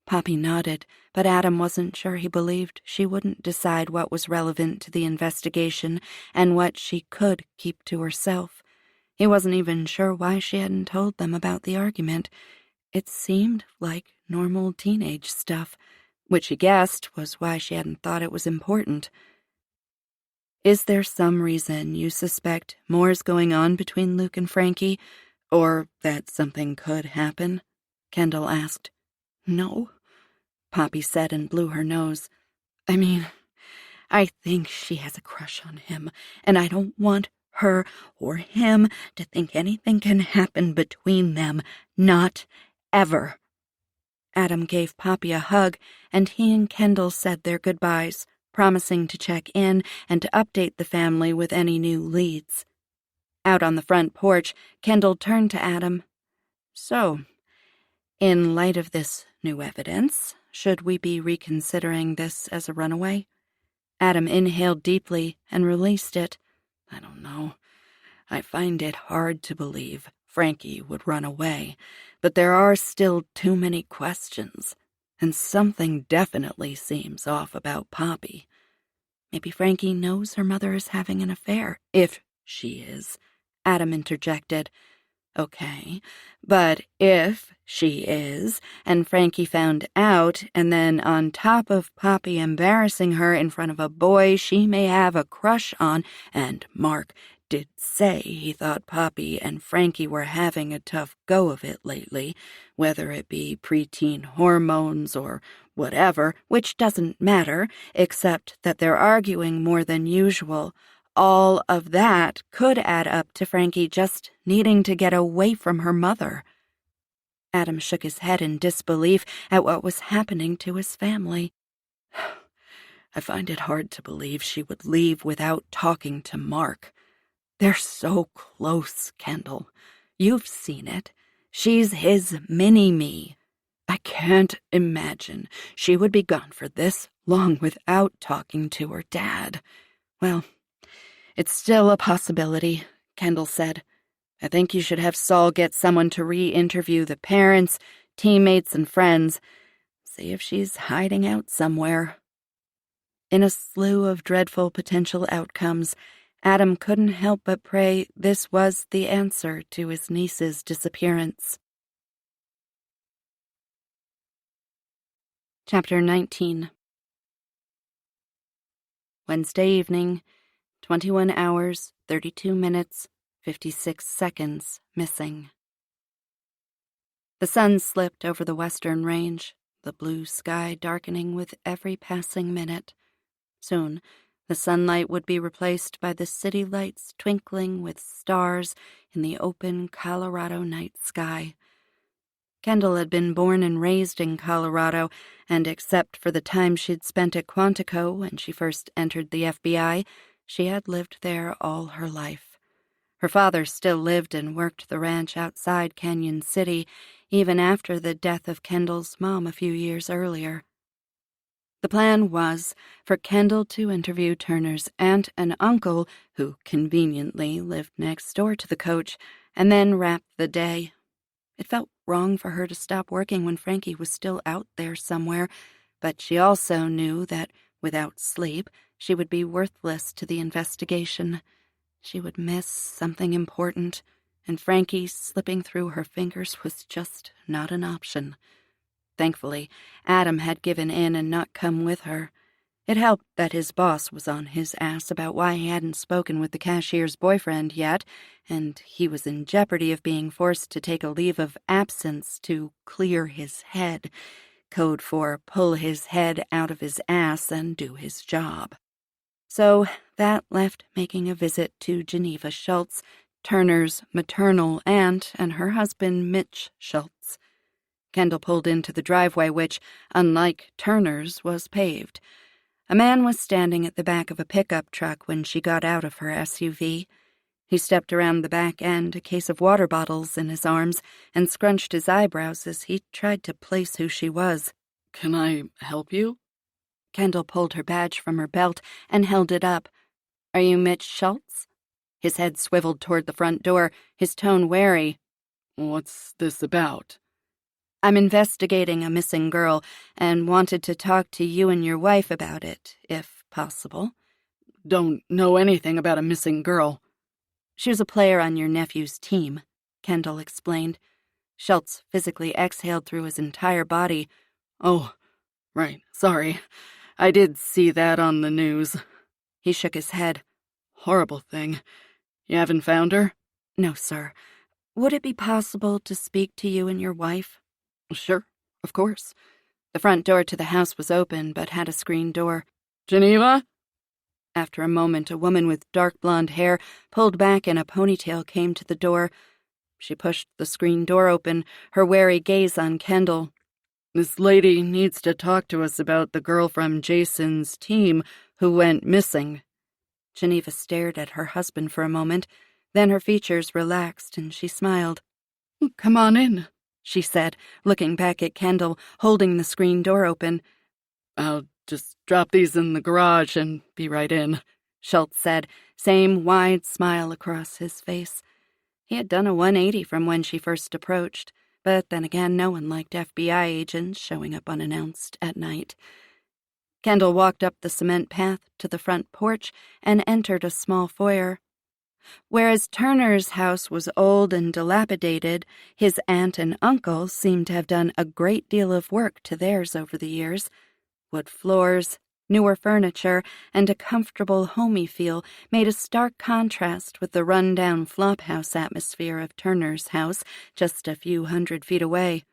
Poppy nodded, but Adam wasn't sure he believed she wouldn't decide what was relevant to the investigation and what she could keep to herself. He wasn't even sure why she hadn't told them about the argument. It seemed like normal teenage stuff, which he guessed was why she hadn't thought it was important. "Is there some reason you suspect more's going on between Luke and Frankie, or that something could happen?" Kendall asked. "No," Poppy said and blew her nose. "I mean, I think she has a crush on him, and I don't want her or him to think anything can happen between them. Not ever." Adam gave Poppy a hug, and he and Kendall said their goodbyes, promising to check in and to update the family with any new leads. Out on the front porch, Kendall turned to Adam. "So, in light of this new evidence, should we be reconsidering this as a runaway?" Adam inhaled deeply and released it. "I don't know. I find it hard to believe Frankie would run away, but there are still too many questions, and something definitely seems off about Poppy. Maybe Frankie knows her mother is having an affair, if she is," Adam interjected. "Okay, but if she is, and Frankie found out, and then on top of Poppy embarrassing her in front of a boy she may have a crush on, and Mark did say he thought Poppy and Frankie were having a tough go of it lately, whether it be preteen hormones or whatever, which doesn't matter, except that they're arguing more than usual. All of that could add up to Frankie just needing to get away from her mother." Adam shook his head in disbelief at what was happening to his family. "I find it hard to believe she would leave without talking to Mark. They're so close, Kendall. You've seen it. She's his mini-me. I can't imagine she would be gone for this long without talking to her dad." "Well, it's still a possibility," Kendall said. "I think you should have Saul get someone to re-interview the parents, teammates, and friends. See if she's hiding out somewhere." In a slew of dreadful potential outcomes, Adam couldn't help but pray this was the answer to his niece's disappearance. Chapter 19. Wednesday evening, 21 hours, 32 minutes, 56 seconds missing. The sun slipped over the western range, the blue sky darkening with every passing minute. Soon, the sunlight would be replaced by the city lights twinkling with stars in the open Colorado night sky. Kendall had been born and raised in Colorado, and except for the time she'd spent at Quantico when she first entered the FBI, she had lived there all her life. Her father still lived and worked the ranch outside Canyon City, even after the death of Kendall's mom a few years earlier. The plan was for Kendall to interview Turner's aunt and uncle, who conveniently lived next door to the coach, and then wrap the day. It felt wrong for her to stop working when Frankie was still out there somewhere, but she also knew that, without sleep, she would be worthless to the investigation. She would miss something important, and Frankie slipping through her fingers was just not an option. Thankfully, Adam had given in and not come with her. It helped that his boss was on his ass about why he hadn't spoken with the cashier's boyfriend yet, and he was in jeopardy of being forced to take a leave of absence to clear his head, code for pull his head out of his ass and do his job. So that left making a visit to Geneva Schultz, Turner's maternal aunt, and her husband Mitch Schultz. Kendall pulled into the driveway which, unlike Turner's, was paved. A man was standing at the back of a pickup truck when she got out of her SUV. He stepped around the back end, a case of water bottles in his arms, and scrunched his eyebrows as he tried to place who she was. "Can I help you?" Kendall pulled her badge from her belt and held it up. "Are you Mitch Schultz?" His head swiveled toward the front door, his tone wary. "What's this about?" "I'm investigating a missing girl and wanted to talk to you and your wife about it, if possible." "Don't know anything about a missing girl." "She was a player on your nephew's team," Kendall explained. Schultz physically exhaled through his entire body. "Oh, right, sorry. I did see that on the news." He shook his head. "Horrible thing. You haven't found her?" "No, sir. Would it be possible to speak to you and your wife?" "Sure, of course." The front door to the house was open, but had a screen door. "Geneva?" After a moment, a woman with dark blonde hair, pulled back in a ponytail, came to the door. She pushed the screen door open, her wary gaze on Kendall. "This lady needs to talk to us about the girl from Jason's team who went missing." Geneva stared at her husband for a moment, then her features relaxed and she smiled. "Come on in," she said, looking back at Kendall, holding the screen door open. "I'll just drop these in the garage and be right in," Schultz said, same wide smile across his face. He had done a 180 from when she first approached, but then again no one liked FBI agents showing up unannounced at night. Kendall walked up the cement path to the front porch and entered a small foyer. Whereas Turner's house was old and dilapidated, his aunt and uncle seemed to have done a great deal of work to theirs over the years. Wood floors, newer furniture, and a comfortable, homey feel made a stark contrast with the run-down flophouse atmosphere of Turner's house just a few 100 feet away.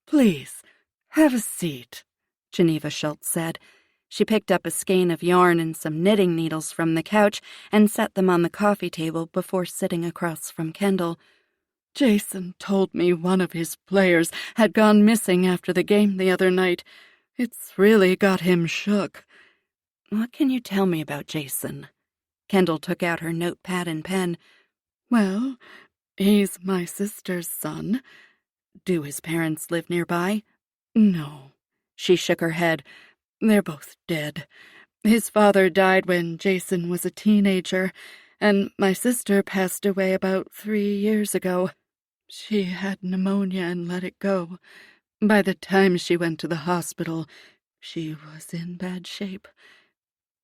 "Please, have a seat," Geneva Schultz said. She picked up a skein of yarn and some knitting needles from the couch and set them on the coffee table before sitting across from Kendall. "Jason told me one of his players had gone missing after the game the other night. It's really got him shook." "What can you tell me about Jason?" Kendall took out her notepad and pen. "Well, he's my sister's son." "Do his parents live nearby?" "No." She shook her head. "They're both dead. His father died when Jason was a teenager, and my sister passed away about 3 years ago. She had pneumonia and let it go. By the time she went to the hospital, she was in bad shape.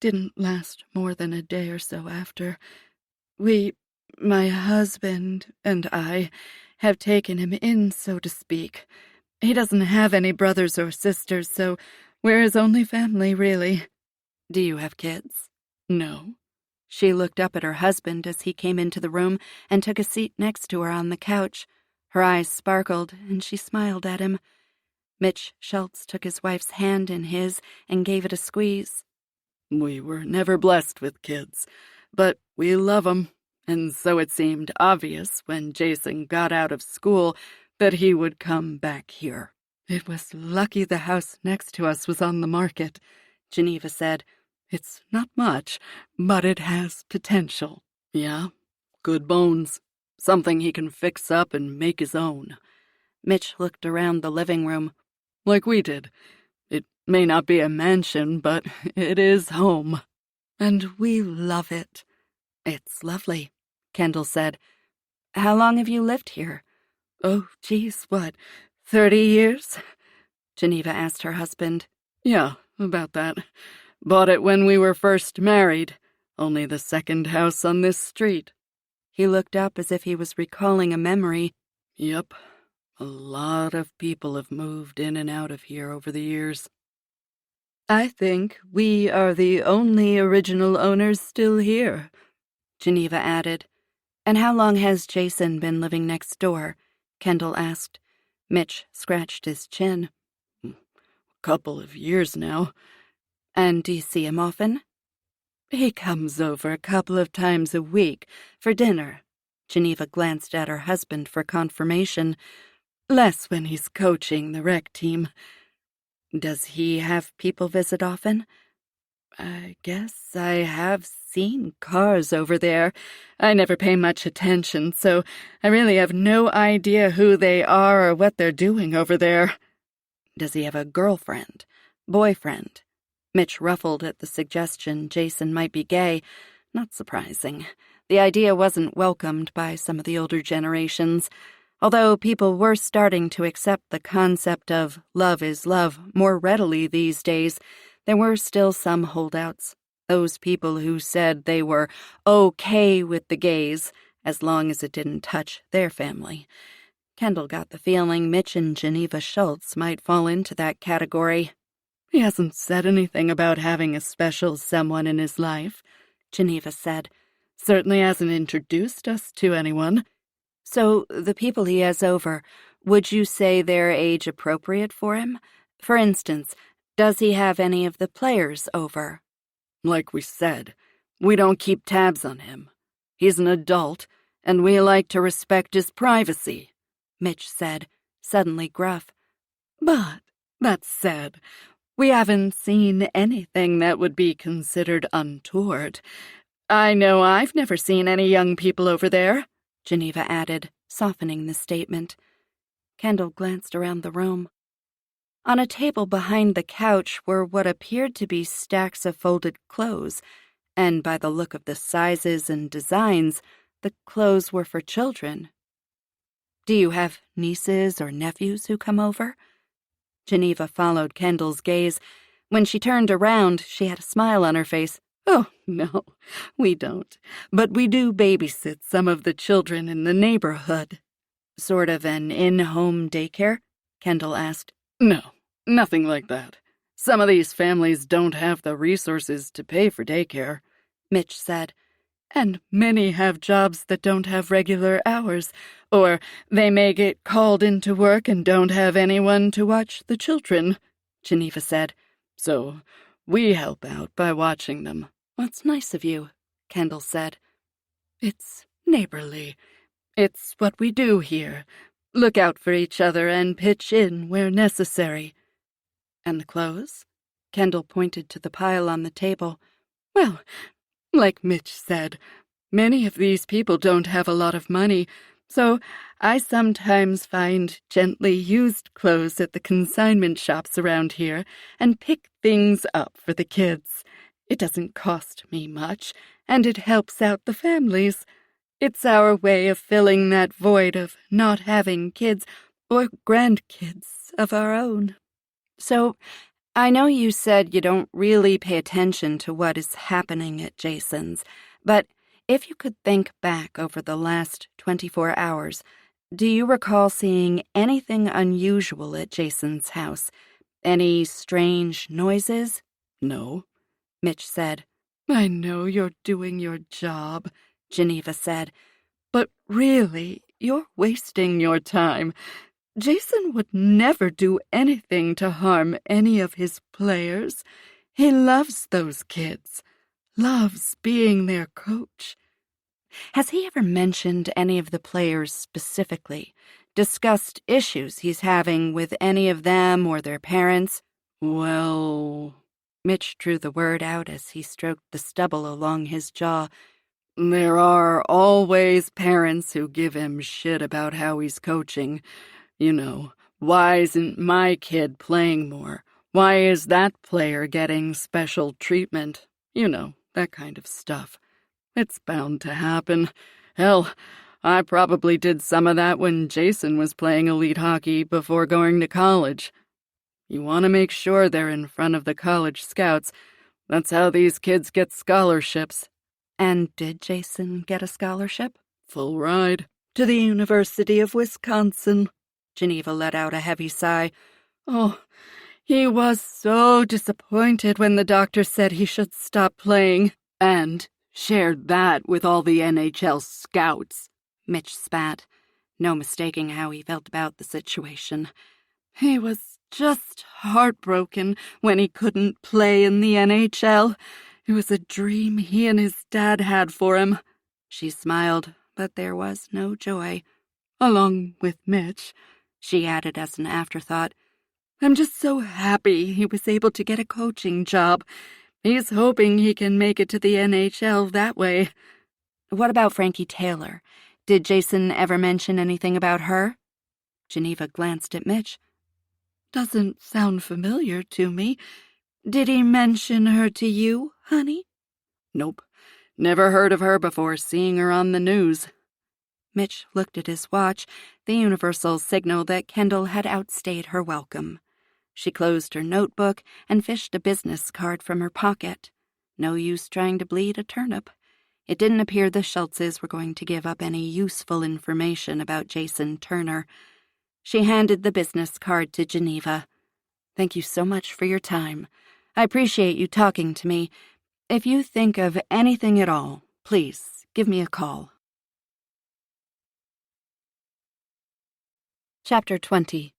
Didn't last more than a day or so after. My husband and I, have taken him in, so to speak. He doesn't have any brothers or sisters, so we're his only family, really. Do you have kids? No. She looked up at her husband as he came into the room and took a seat next to her on the couch. Her eyes sparkled, and she smiled at him. Mitch Schultz took his wife's hand in his and gave it a squeeze. We were never blessed with kids, but we love 'em, and so it seemed obvious when Jason got out of school that he would come back here. It was lucky the house next to us was on the market, Geneva said. It's not much, but it has potential. Yeah, good bones. Something he can fix up and make his own. Mitch looked around the living room. Like we did. It may not be a mansion, but it is home. And we love it. It's lovely, Kendall said. How long have you lived here? Oh, geez, what, 30 years? Geneva asked her husband. Yeah, about that. Bought it when we were first married. Only the second house on this street. He looked up as if he was recalling a memory. Yep. A lot of people have moved in and out of here over the years. I think we are the only original owners still here, Geneva added. And how long has Jason been living next door? Kendall asked. Mitch scratched his chin. A couple of years now. And do you see him often? He comes over a couple of times a week for dinner. Geneva glanced at her husband for confirmation. Less when he's coaching the rec team. Does he have people visit often? I guess I have seen cars over there. I never pay much attention, so I really have no idea who they are or what they're doing over there. Does he have a girlfriend? Boyfriend? Mitch ruffled at the suggestion Jason might be gay. Not surprising. The idea wasn't welcomed by some of the older generations. Although people were starting to accept the concept of love is love more readily these days, there were still some holdouts. Those people who said they were okay with the gays as long as it didn't touch their family. Kendall got the feeling Mitch and Geneva Schultz might fall into that category. He hasn't said anything about having a special someone in his life, Geneva said. Certainly hasn't introduced us to anyone. So, the people he has over, would you say they're age-appropriate for him? For instance, does he have any of the players over? Like we said, we don't keep tabs on him. He's an adult, and we like to respect his privacy, Mitch said, suddenly gruff. But, that said, we haven't seen anything that would be considered untoward. I know I've never seen any young people over there, Geneva added, softening the statement. Kendall glanced around the room. On a table behind the couch were what appeared to be stacks of folded clothes, and by the look of the sizes and designs, the clothes were for children. Do you have nieces or nephews who come over? Geneva followed Kendall's gaze. When she turned around, she had a smile on her face. Oh, no, we don't. But we do babysit some of the children in the neighborhood. Sort of an in-home daycare? Kendall asked. No, nothing like that. Some of these families don't have the resources to pay for daycare, Mitch said. And many have jobs that don't have regular hours, or they may get called into work and don't have anyone to watch the children, Geneva said. So we help out by watching them. That's nice of you, Kendall said. It's neighborly. It's what we do here. Look out for each other and pitch in where necessary. And the clothes? Kendall pointed to the pile on the table. Well, like Mitch said, many of these people don't have a lot of money, so I sometimes find gently used clothes at the consignment shops around here and pick things up for the kids. It doesn't cost me much, and it helps out the families. It's our way of filling that void of not having kids or grandkids of our own. So, I know you said you don't really pay attention to what is happening at Jason's, but If you could think back over the last 24 hours, do you recall seeing anything unusual at Jason's house? Any strange noises? No. Mitch said. I know you're doing your job, Geneva said, but really, you're wasting your time. Jason would never do anything to harm any of his players. He loves those kids, loves being their coach. Has he ever mentioned any of the players specifically? Discussed issues he's having with any of them or their parents? Well, Mitch drew the word out as he stroked the stubble along his jaw. There are always parents who give him shit about how he's coaching. You know, why isn't my kid playing more? Why is that player getting special treatment? You know, that kind of stuff. It's bound to happen. Hell, I probably did some of that when Jason was playing elite hockey before going to college. You want to make sure they're in front of the college scouts. That's how these kids get scholarships. And did Jason get a scholarship? Full ride. To the University of Wisconsin. Geneva let out a heavy sigh. Oh, he was so disappointed when the doctor said he should stop playing, and shared that with all the NHL scouts. Mitch spat, no mistaking how he felt about the situation. He was just heartbroken when he couldn't play in the NHL. It was a dream he and his dad had for him. She smiled, but there was no joy. Along with Mitch, she added as an afterthought. I'm just so happy he was able to get a coaching job. He's hoping he can make it to the NHL that way. What about Frankie Taylor? Did Jason ever mention anything about her? Geneva glanced at Mitch. Doesn't sound familiar to me. Did he mention her to you, honey? Nope. Never heard of her before seeing her on the news. Mitch looked at his watch, the universal signal that Kendall had outstayed her welcome. She closed her notebook and fished a business card from her pocket. No use trying to bleed a turnip. It didn't appear the Schultzes were going to give up any useful information about Jason Turner. She handed the business card to Geneva. Thank you so much for your time. I appreciate you talking to me. If you think of anything at all, please give me a call. Chapter 20.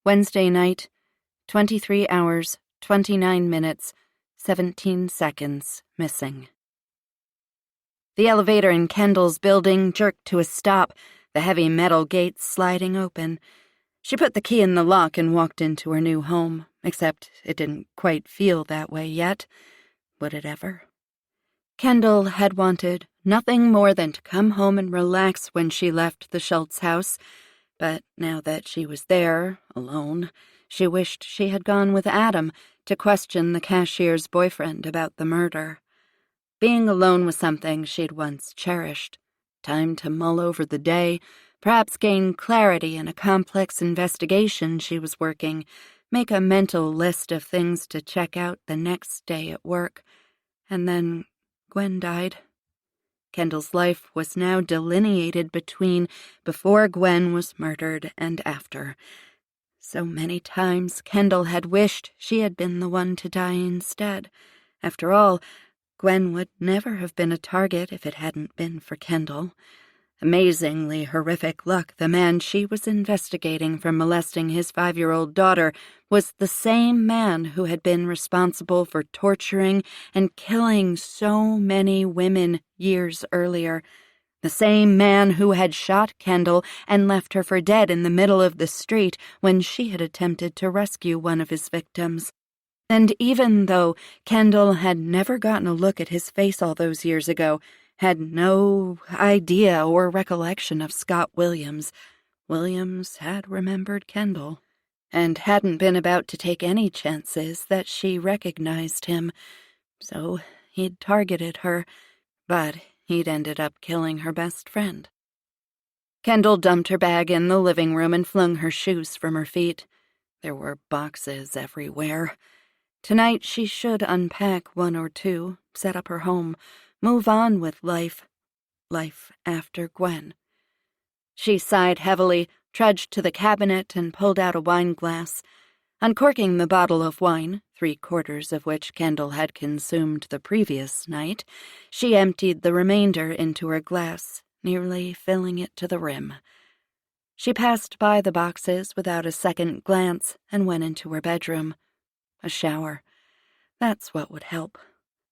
Wednesday night, 23 hours, 29 minutes, 17 seconds missing. The elevator in Kendall's building jerked to a stop, the heavy metal gates sliding open. She put the key in the lock and walked into her new home, except it didn't quite feel that way yet. Would it ever? Kendall had wanted nothing more than to come home and relax when she left the Schultz house, but now that she was there, alone, she wished she had gone with Adam to question the cashier's boyfriend about the murder. Being alone was something she'd once cherished. Time to mull over the day, perhaps gain clarity in a complex investigation she was working, make a mental list of things to check out the next day at work. And then Gwen died. Kendall's life was now delineated between before Gwen was murdered and after. So many times Kendall had wished she had been the one to die instead. After all, Gwen would never have been a target if it hadn't been for Kendall. Amazingly horrific luck, the man she was investigating for molesting his 5-year-old daughter was the same man who had been responsible for torturing and killing so many women years earlier. The same man who had shot Kendall and left her for dead in the middle of the street when she had attempted to rescue one of his victims. And even though Kendall had never gotten a look at his face all those years ago, had no idea or recollection of Scott Williams, Williams had remembered Kendall, and hadn't been about to take any chances that she recognized him. So he'd targeted her, but he'd ended up killing her best friend. Kendall dumped her bag in the living room and flung her shoes from her feet. There were boxes everywhere. Tonight she should unpack one or two, set up her home, move on with life. Life after Gwen. She sighed heavily, trudged to the cabinet, and pulled out a wine glass. Uncorking the bottle of wine, 3/4 of which Kendall had consumed the previous night, she emptied the remainder into her glass, nearly filling it to the rim. She passed by the boxes without a second glance and went into her bedroom. A shower. That's what would help.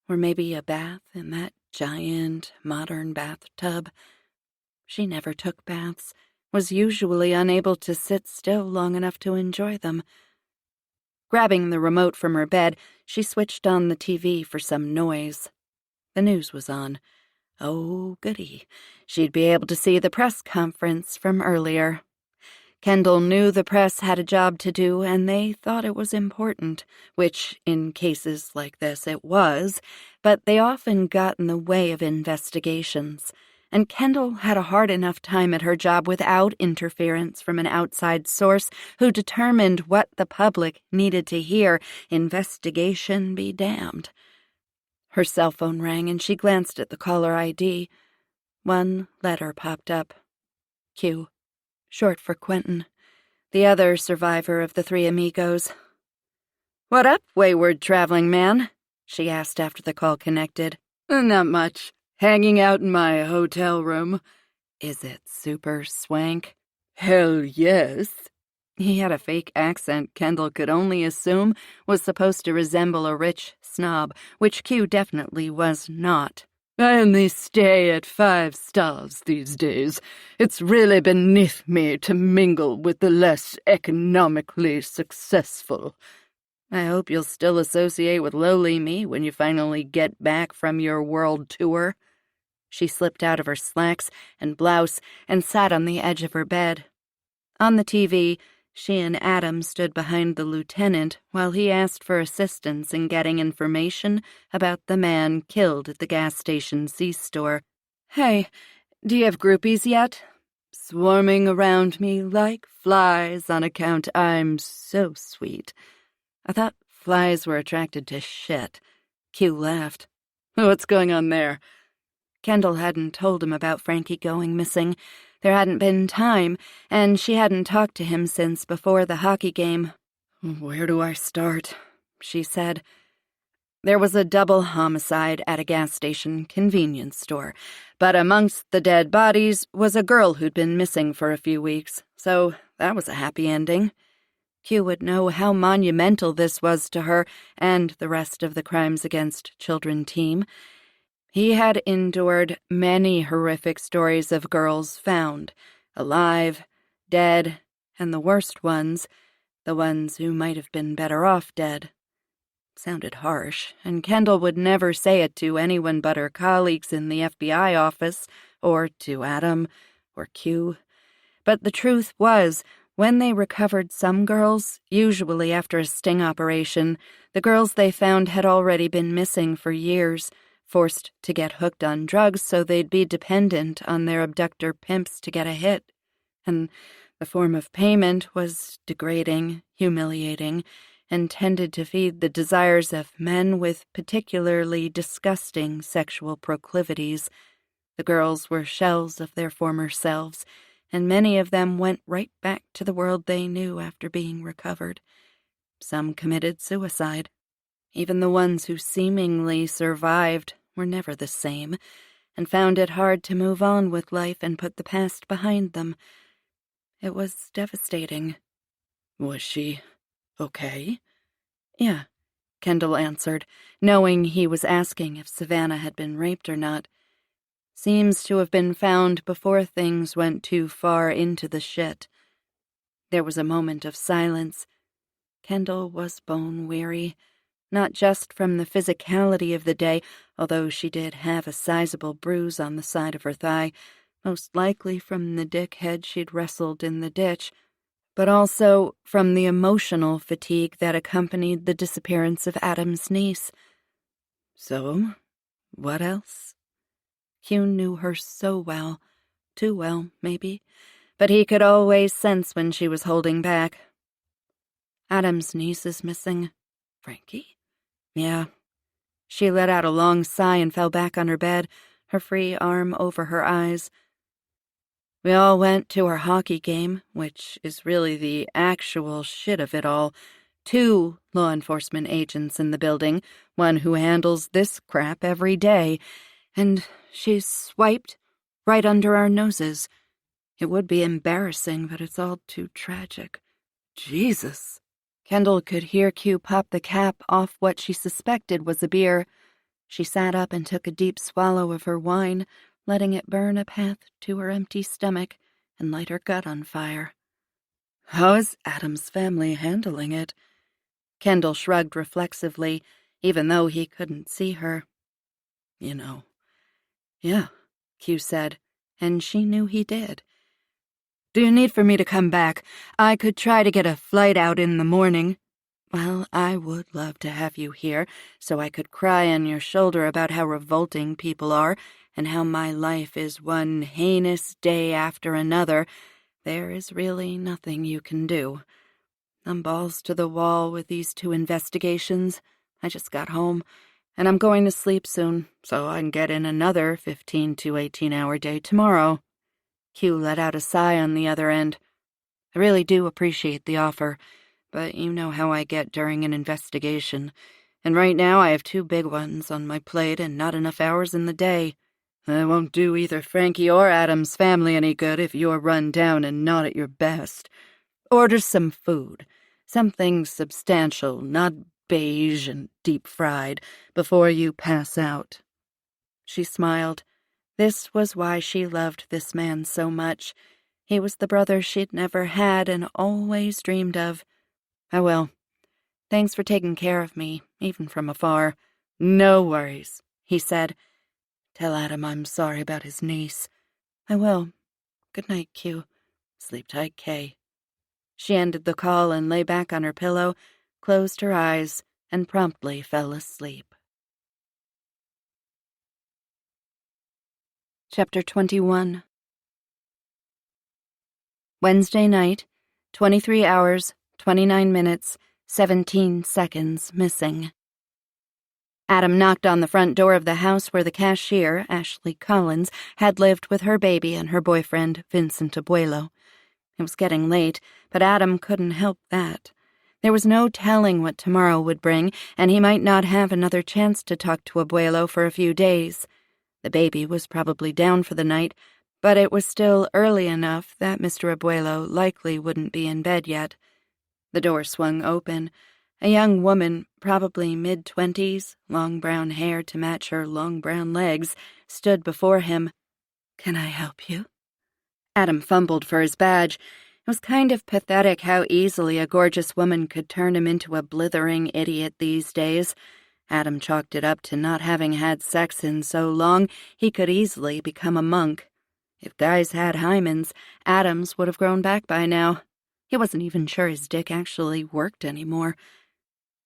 Or maybe a bath in that giant, modern bathtub. She never took baths, was usually unable to sit still long enough to enjoy them. Grabbing the remote from her bed, she switched on the TV for some noise. The news was on. Oh, goody. She'd be able to see the press conference from earlier. Kendall knew the press had a job to do, and they thought it was important, which, in cases like this, it was, but they often got in the way of investigations, and Kendall had a hard enough time at her job without interference from an outside source who determined what the public needed to hear. Investigation be damned. Her cell phone rang, and she glanced at the caller ID. One letter popped up. Q. Short for Quentin, the other survivor of the 3 amigos. "What up, wayward traveling man?" she asked after the call connected. Not much. Hanging out in my hotel room. Is it super swank? Hell yes. He had a fake accent Kendall could only assume was supposed to resemble a rich snob, which Q definitely was not. I only stay at 5 stars these days. It's really beneath me to mingle with the less economically successful. I hope you'll still associate with lowly me when you finally get back from your world tour. She slipped out of her slacks and blouse and sat on the edge of her bed. On the TV, she and Adam stood behind the lieutenant while he asked for assistance in getting information about the man killed at the gas station C-store. Hey, do you have groupies yet? Swarming around me like flies on account I'm so sweet. I thought flies were attracted to shit. Q laughed. What's going on there? Kendall hadn't told him about Frankie going missing. There hadn't been time, and she hadn't talked to him since before the hockey game. Where do I start? She said. There was a double homicide at a gas station convenience store, but amongst the dead bodies was a girl who'd been missing for a few weeks, so that was a happy ending. Q would know how monumental this was to her and the rest of the Crimes Against Children team. He had endured many horrific stories of girls found, alive, dead, and the worst ones, the ones who might have been better off dead. Sounded harsh, and Kendall would never say it to anyone but her colleagues in the FBI office, or to Adam, or Q. But the truth was, when they recovered some girls, usually after a sting operation, the girls they found had already been missing for years, forced to get hooked on drugs so they'd be dependent on their abductor pimps to get a hit. And the form of payment was degrading, humiliating, and tended to feed the desires of men with particularly disgusting sexual proclivities. The girls were shells of their former selves, and many of them went right back to the world they knew after being recovered. Some committed suicide. Even the ones who seemingly survived were never the same, and found it hard to move on with life and put the past behind them. It was devastating. Was she okay? Yeah, Kendall answered, knowing he was asking if Savannah had been raped or not. Seems to have been found before things went too far into the shit. There was a moment of silence. Kendall was bone-weary, not just from the physicality of the day, although she did have a sizable bruise on the side of her thigh, most likely from the dickhead she'd wrestled in the ditch, but also from the emotional fatigue that accompanied the disappearance of Adam's niece. So, what else? Hugh knew her so well, too well, maybe, but he could always sense when she was holding back. Adam's niece is missing. Frankie? Yeah. She let out a long sigh and fell back on her bed, her free arm over her eyes. We all went to our hockey game, which is really the actual shit of it all. 2 law enforcement agents in the building, one who handles this crap every day, and she's swiped right under our noses. It would be embarrassing, but it's all too tragic. Jesus. Kendall could hear Q pop the cap off what she suspected was a beer. She sat up and took a deep swallow of her wine, letting it burn a path to her empty stomach and light her gut on fire. How is Adam's family handling it? Kendall shrugged reflexively, even though he couldn't see her. You know. Yeah, Q said, and she knew he did. Do you need for me to come back? I could try to get a flight out in the morning. Well, I would love to have you here, so I could cry on your shoulder about how revolting people are and how my life is one heinous day after another. There is really nothing you can do. I'm balls to the wall with these 2 investigations. I just got home, and I'm going to sleep soon, so I can get in another 15 to 18-hour day tomorrow. Q let out a sigh on the other end. I really do appreciate the offer, but you know how I get during an investigation, and right now I have 2 big ones on my plate and not enough hours in the day. It won't do either Frankie or Adam's family any good if you're run down and not at your best. Order some food. Something substantial, not beige and deep-fried, before you pass out. She smiled. This was why she loved this man so much. He was the brother she'd never had and always dreamed of. I will. Thanks for taking care of me, even from afar. No worries, he said. Tell Adam I'm sorry about his niece. I will. Good night, Q. Sleep tight, Kay. She ended the call and lay back on her pillow, closed her eyes, and promptly fell asleep. Chapter 21. Wednesday night, 23 hours, 29 minutes, 17 seconds missing. Adam knocked on the front door of the house where the cashier, Ashley Collins, had lived with her baby and her boyfriend, Vincent Abuelo. It was getting late, but Adam couldn't help that. There was no telling what tomorrow would bring, and he might not have another chance to talk to Abuelo for a few days. The baby was probably down for the night, but it was still early enough that Mr. Abuelo likely wouldn't be in bed yet. The door swung open. A young woman, probably mid-20s, long brown hair to match her long brown legs, stood before him. "Can I help you?" Adam fumbled for his badge. It was kind of pathetic how easily a gorgeous woman could turn him into a blithering idiot these days. Adam chalked it up to not having had sex in so long, he could easily become a monk. If guys had hymens, Adam's would have grown back by now. He wasn't even sure his dick actually worked anymore.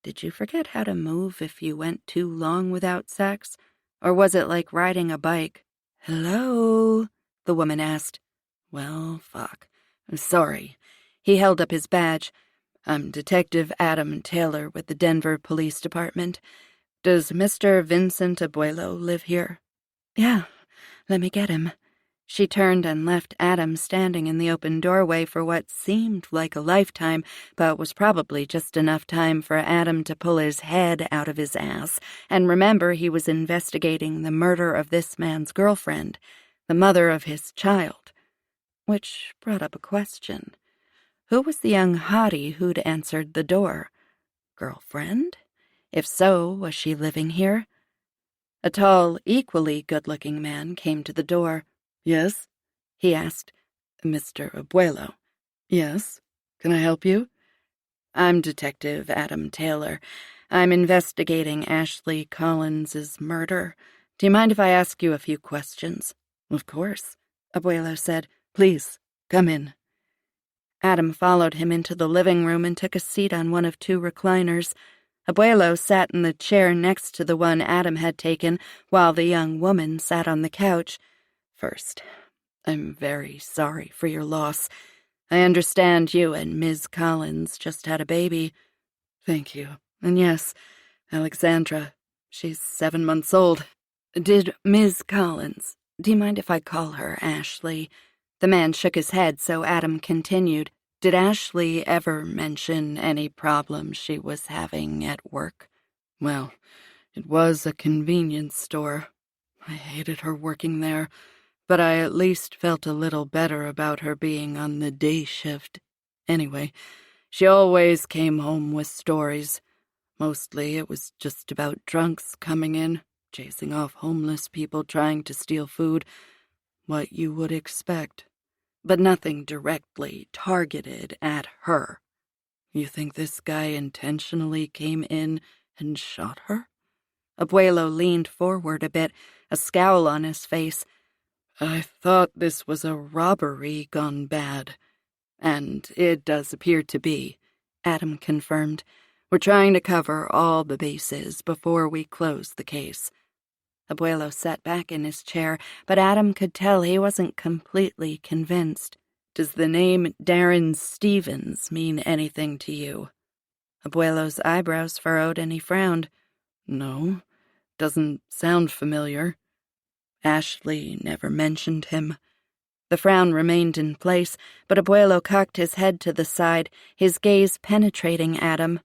Did you forget how to move if you went too long without sex? Or was it like riding a bike? "Hello?" the woman asked. Well, fuck. I'm sorry. He held up his badge. I'm Detective Adam Taylor with the Denver Police Department. Does Mr. Vincent Abuelo live here? Yeah, let me get him. She turned and left Adam standing in the open doorway for what seemed like a lifetime, but was probably just enough time for Adam to pull his head out of his ass and remember he was investigating the murder of this man's girlfriend, the mother of his child. Which brought up a question. Who was the young hottie who'd answered the door? Girlfriend? If so, was she living here? A tall, equally good-looking man came to the door. "Yes?" he asked. "Mr. Abuelo." "Yes. Can I help you?" "I'm Detective Adam Taylor. I'm investigating Ashley Collins's murder. Do you mind if I ask you a few questions?" "Of course," Abuelo said. "Please, come in." Adam followed him into the living room and took a seat on one of 2 recliners. Abuelo sat in the chair next to the one Adam had taken, while the young woman sat on the couch. "First, I'm very sorry for your loss. I understand you and Ms. Collins just had a baby." "Thank you. And yes, Alexandra. She's 7 months old. Did Ms. Collins, do you mind if I call her Ashley? The man shook his head, so Adam continued. Did Ashley ever mention any problems she was having at work? Well, it was a convenience store. I hated her working there, but I at least felt a little better about her being on the day shift. Anyway, she always came home with stories. Mostly it was just about drunks coming in, chasing off homeless people trying to steal food. What you would expect. But nothing directly targeted at her. You think this guy intentionally came in and shot her? Abuelo leaned forward a bit, a scowl on his face. I thought this was a robbery gone bad. And it does appear to be, Adam confirmed. We're trying to cover all the bases before we close the case. Abuelo sat back in his chair, but Adam could tell he wasn't completely convinced. Does the name Darren Stevens mean anything to you? Abuelo's eyebrows furrowed and he frowned. No, doesn't sound familiar. Ashley never mentioned him. The frown remained in place, but Abuelo cocked his head to the side, his gaze penetrating Adam.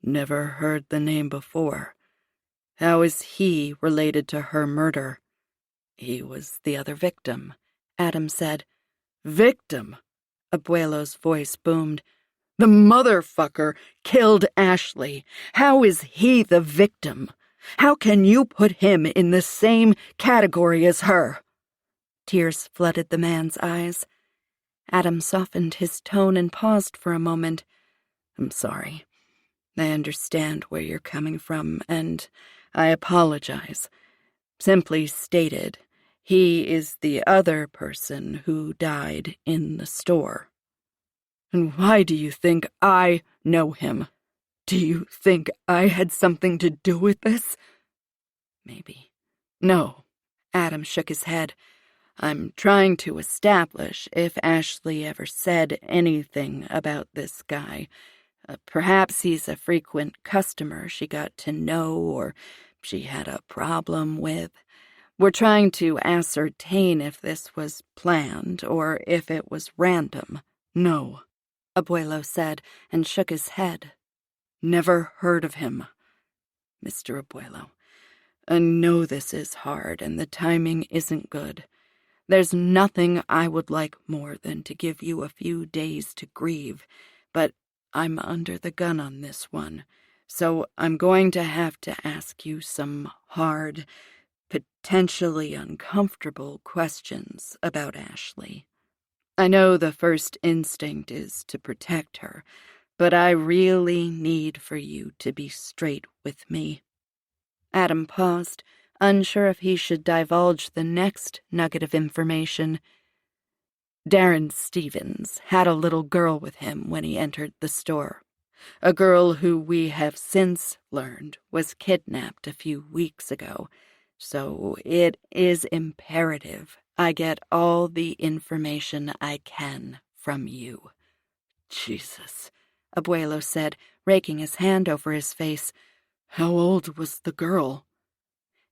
Never heard the name before. How is he related to her murder? He was the other victim, Adam said. Victim? Abuelo's voice boomed. The motherfucker killed Ashley. How is he the victim? How can you put him in the same category as her? Tears flooded the man's eyes. Adam softened his tone and paused for a moment. I'm sorry. I understand where you're coming from, and I apologize. Simply stated, he is the other person who died in the store. And why do you think I know him? Do you think I had something to do with this? Maybe. No. Adam shook his head. I'm trying to establish if Ashley ever said anything about this guy. Perhaps he's a frequent customer she got to know or she had a problem with. We're trying to ascertain if this was planned or if it was random. No, Abuelo said and shook his head. Never heard of him. Mr. Abuelo, I know this is hard and the timing isn't good. There's nothing I would like more than to give you a few days to grieve, but I'm under the gun on this one, so I'm going to have to ask you some hard, potentially uncomfortable questions about Ashley. I know the first instinct is to protect her, but I really need for you to be straight with me. Adam paused, unsure if he should divulge the next nugget of information. Darren Stevens had a little girl with him when he entered the store. A girl who we have since learned was kidnapped a few weeks ago, so it is imperative I get all the information I can from you. Jesus, Abuelo said, raking his hand over his face. How old was the girl?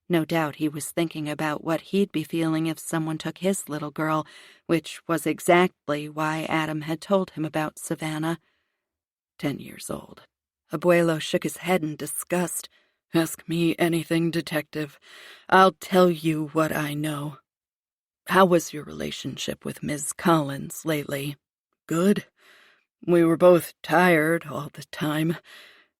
No doubt he was thinking about what he'd be feeling if someone took his little girl, which was exactly why Adam had told him about Savannah. 10 years old. Abuelo shook his head in disgust. Ask me anything, detective. I'll tell you what I know. How was your relationship with Ms. Collins lately? Good? We were both tired all the time.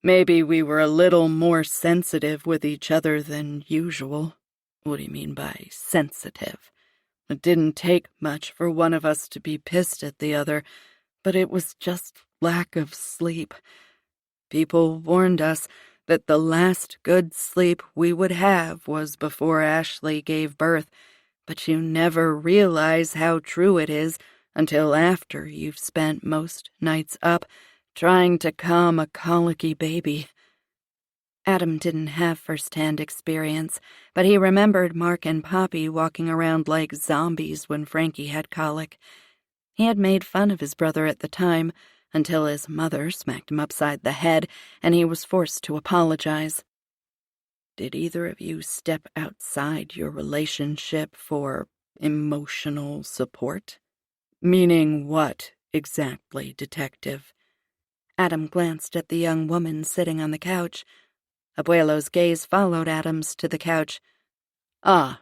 Maybe we were a little more sensitive with each other than usual. What do you mean by sensitive? It didn't take much for one of us to be pissed at the other, but it was just lack of sleep. People warned us that the last good sleep we would have was before Ashley gave birth, but you never realize how true it is until after you've spent most nights up trying to calm a colicky baby. Adam didn't have first-hand experience, but he remembered Mark and Poppy walking around like zombies when Frankie had colic. He had made fun of his brother at the time, until his mother smacked him upside the head and he was forced to apologize. Did either of you step outside your relationship for emotional support? Meaning what exactly, Detective? Adam glanced at the young woman sitting on the couch. Abuelo's gaze followed Adam's to the couch. "Ah,"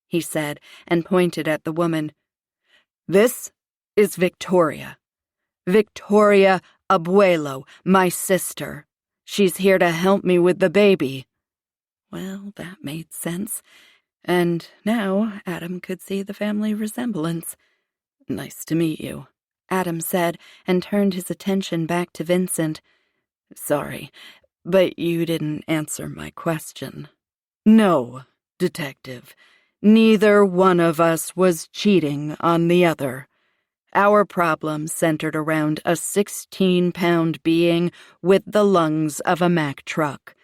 he said, and pointed at the woman. "This is Victoria. Victoria Abuelo, my sister. She's here to help me with the baby." Well, that made sense. And now Adam could see the family resemblance. "Nice to meet you," Adam said, and turned his attention back to Vincent. "Sorry, but you didn't answer my question." "No, Detective. Neither one of us was cheating on the other. Our problem centered around a 16-pound being with the lungs of a Mack truck.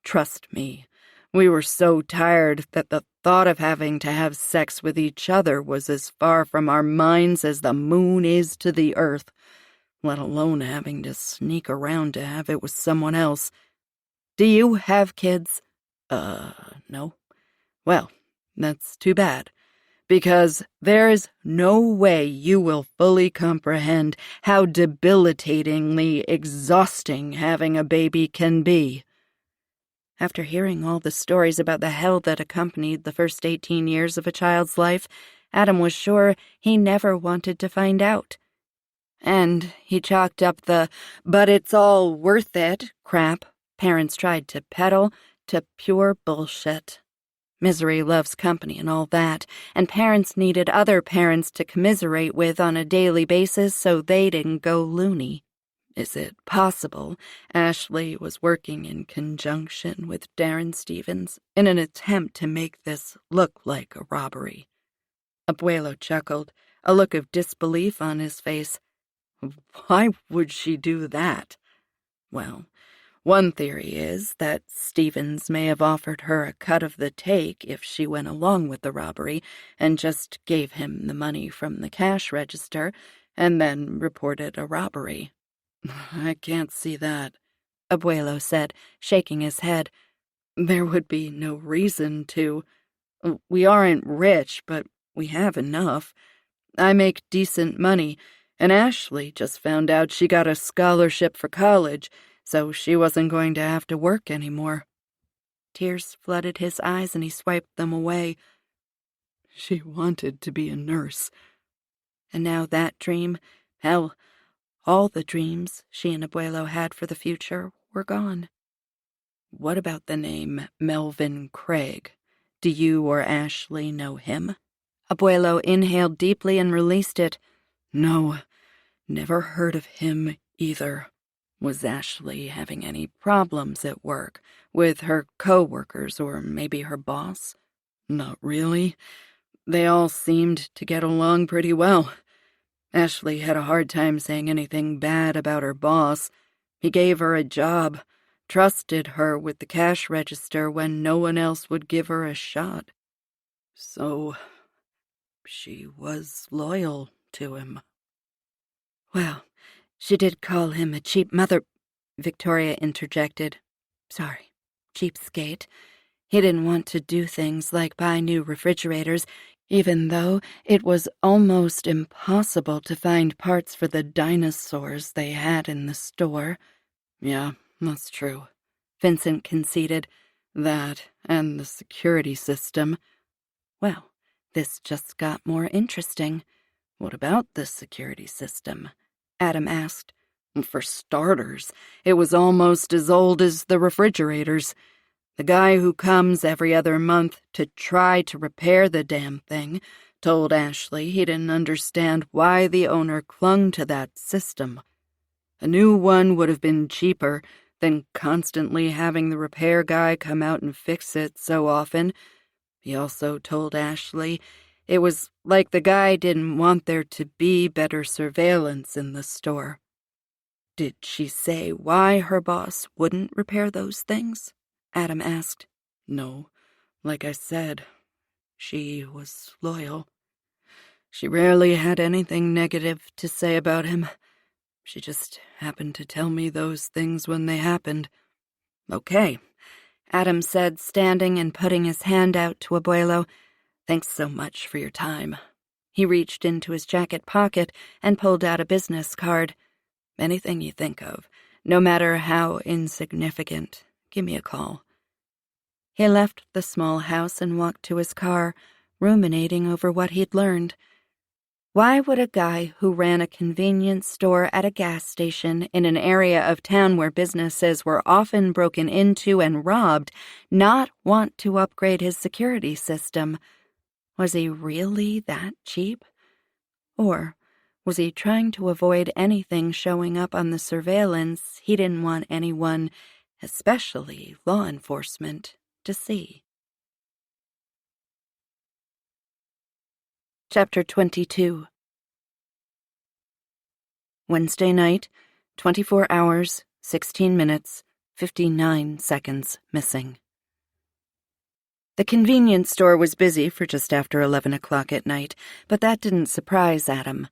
Trust me, we were so tired that the thought of having to have sex with each other was as far from our minds as the moon is to the earth, let alone having to sneak around to have it with someone else. Do you have kids?" No." "Well, that's too bad, because there's no way you will fully comprehend how debilitatingly exhausting having a baby can be." After hearing all the stories about the hell that accompanied the first 18 years of a child's life, Adam was sure he never wanted to find out. And he chalked up the "but it's all worth it" crap parents tried to peddle to pure bullshit. Misery loves company and all that, and parents needed other parents to commiserate with on a daily basis so they didn't go loony. Is it possible Ashley was working in conjunction with Darren Stevens in an attempt to make this look like a robbery? Abuelo chuckled, a look of disbelief on his face. "Why would she do that?" "Well, one theory is that Stevens may have offered her a cut of the take if she went along with the robbery and just gave him the money from the cash register and then reported a robbery." "I can't see that," Abuelo said, shaking his head. "There would be no reason to. We aren't rich, but we have enough. I make decent money, and Ashley just found out she got a scholarship for college, so she wasn't going to have to work anymore." Tears flooded his eyes and he swiped them away. "She wanted to be a nurse." And now that dream, hell, all the dreams she and Abuelo had for the future were gone. "What about the name Melvin Craig? Do you or Ashley know him?" Abuelo inhaled deeply and released it. "No, never heard of him either." "Was Ashley having any problems at work with her co-workers or maybe her boss?" "Not really. They all seemed to get along pretty well. Ashley had a hard time saying anything bad about her boss. He gave her a job, trusted her with the cash register when no one else would give her a shot. So she was loyal to him." "Well, she did call him a cheap mother," Victoria interjected. "Sorry, cheapskate. He didn't want to do things like buy new refrigerators, even though it was almost impossible to find parts for the dinosaurs they had in the store." "Yeah, that's true," Vincent conceded. "That and the security system." Well, this just got more interesting. "What about the security system?" Adam asked. "For starters, it was almost as old as the refrigerators. The guy who comes every other month to try to repair the damn thing told Ashley he didn't understand why the owner clung to that system. A new one would have been cheaper than constantly having the repair guy come out and fix it so often. He also told Ashley it was like the guy didn't want there to be better surveillance in the store." "Did she say why her boss wouldn't repair those things?" Adam asked. "No, like I said, she was loyal. She rarely had anything negative to say about him. She just happened to tell me those things when they happened." "Okay." Adam said, standing and putting his hand out to Abuelo. "Thanks so much for your time." He reached into his jacket pocket and pulled out a business card. "Anything you think of, no matter how insignificant, give me a call." He left the small house and walked to his car, ruminating over what he'd learned. Why would a guy who ran a convenience store at a gas station in an area of town where businesses were often broken into and robbed not want to upgrade his security system? Was he really that cheap? Or was he trying to avoid anything showing up on the surveillance he didn't want anyone, especially law enforcement, to see? Chapter 22. Wednesday night, 24 hours, 16 minutes, 59 seconds missing. The convenience store was busy for just after 11 o'clock at night, but that didn't surprise Adam.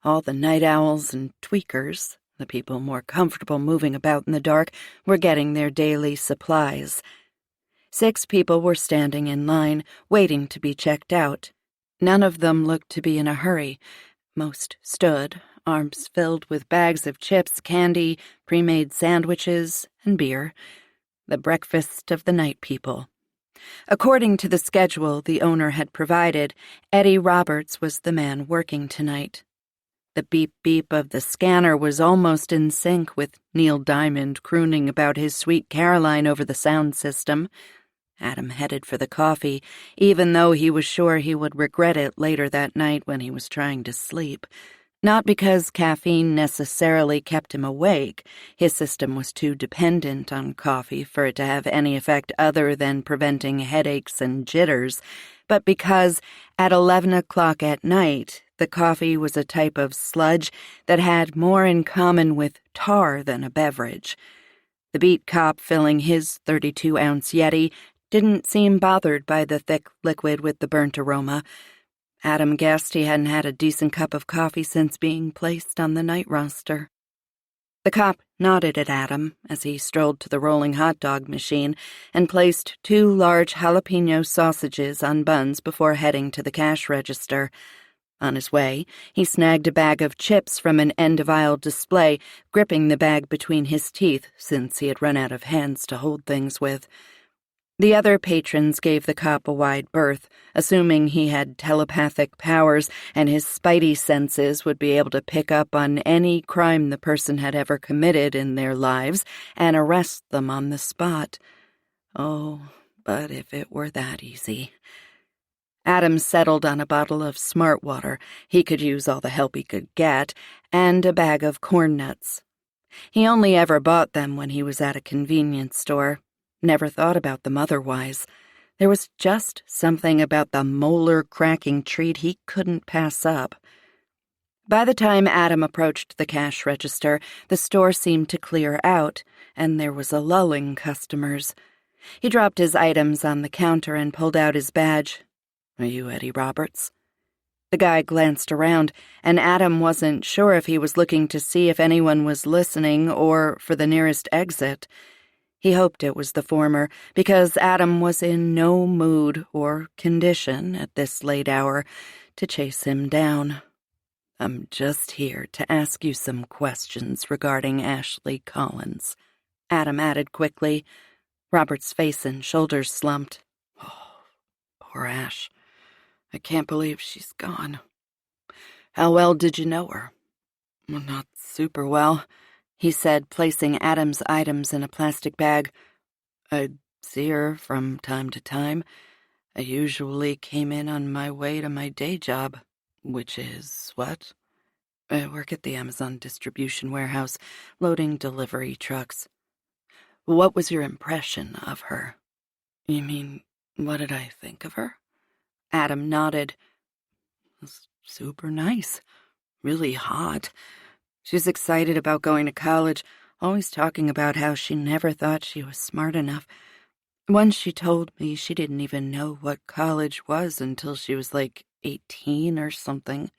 All the night owls and tweakers, the people more comfortable moving about in the dark, were getting their daily supplies. 6 people were standing in line, waiting to be checked out. None of them looked to be in a hurry. Most stood, arms filled with bags of chips, candy, pre-made sandwiches, and beer. The breakfast of the night people. According to the schedule the owner had provided, Eddie Roberts was the man working tonight. The beep-beep of the scanner was almost in sync with Neil Diamond crooning about his Sweet Caroline over the sound system. Adam headed for the coffee, even though he was sure he would regret it later that night when he was trying to sleep. Not because caffeine necessarily kept him awake. His system was too dependent on coffee for it to have any effect other than preventing headaches and jitters, but because at 11 o'clock at night, the coffee was a type of sludge that had more in common with tar than a beverage. The beat cop filling his 32-ounce Yeti didn't seem bothered by the thick liquid with the burnt aroma. Adam guessed he hadn't had a decent cup of coffee since being placed on the night roster. The cop nodded at Adam as he strolled to the rolling hot dog machine and placed 2 large jalapeno sausages on buns before heading to the cash register. On his way, he snagged a bag of chips from an end-of-aisle display, gripping the bag between his teeth since he had run out of hands to hold things with. The other patrons gave the cop a wide berth, assuming he had telepathic powers and his spidey senses would be able to pick up on any crime the person had ever committed in their lives and arrest them on the spot. Oh, but if it were that easy. Adam settled on a bottle of smart water, he could use all the help he could get, and a bag of corn nuts. He only ever bought them when he was at a convenience store. Never thought about them otherwise. There was just something about the molar-cracking treat he couldn't pass up. By the time Adam approached the cash register, the store seemed to clear out, and there was a lull in customers. He dropped his items on the counter and pulled out his badge. "Are you Eddie Roberts?" The guy glanced around, and Adam wasn't sure if he was looking to see if anyone was listening or for the nearest exit. He hoped it was the former, because Adam was in no mood or condition at this late hour to chase him down. "I'm just here to ask you some questions regarding Ashley Collins," Adam added quickly. Robert's face and shoulders slumped. "Oh, poor Ash. I can't believe she's gone. How well did you know her?" "Well, not super well," he said, placing Adam's items in a plastic bag. "I'd see her from time to time. I usually came in on my way to my day job, which is what? I work at the Amazon distribution warehouse, loading delivery trucks." "What was your impression of her?" "You mean, what did I think of her?" Adam nodded. "It was super nice. Really hot. She was excited about going to college, always talking about how she never thought she was smart enough. Once she told me she didn't even know what college was until she was like 18 or something.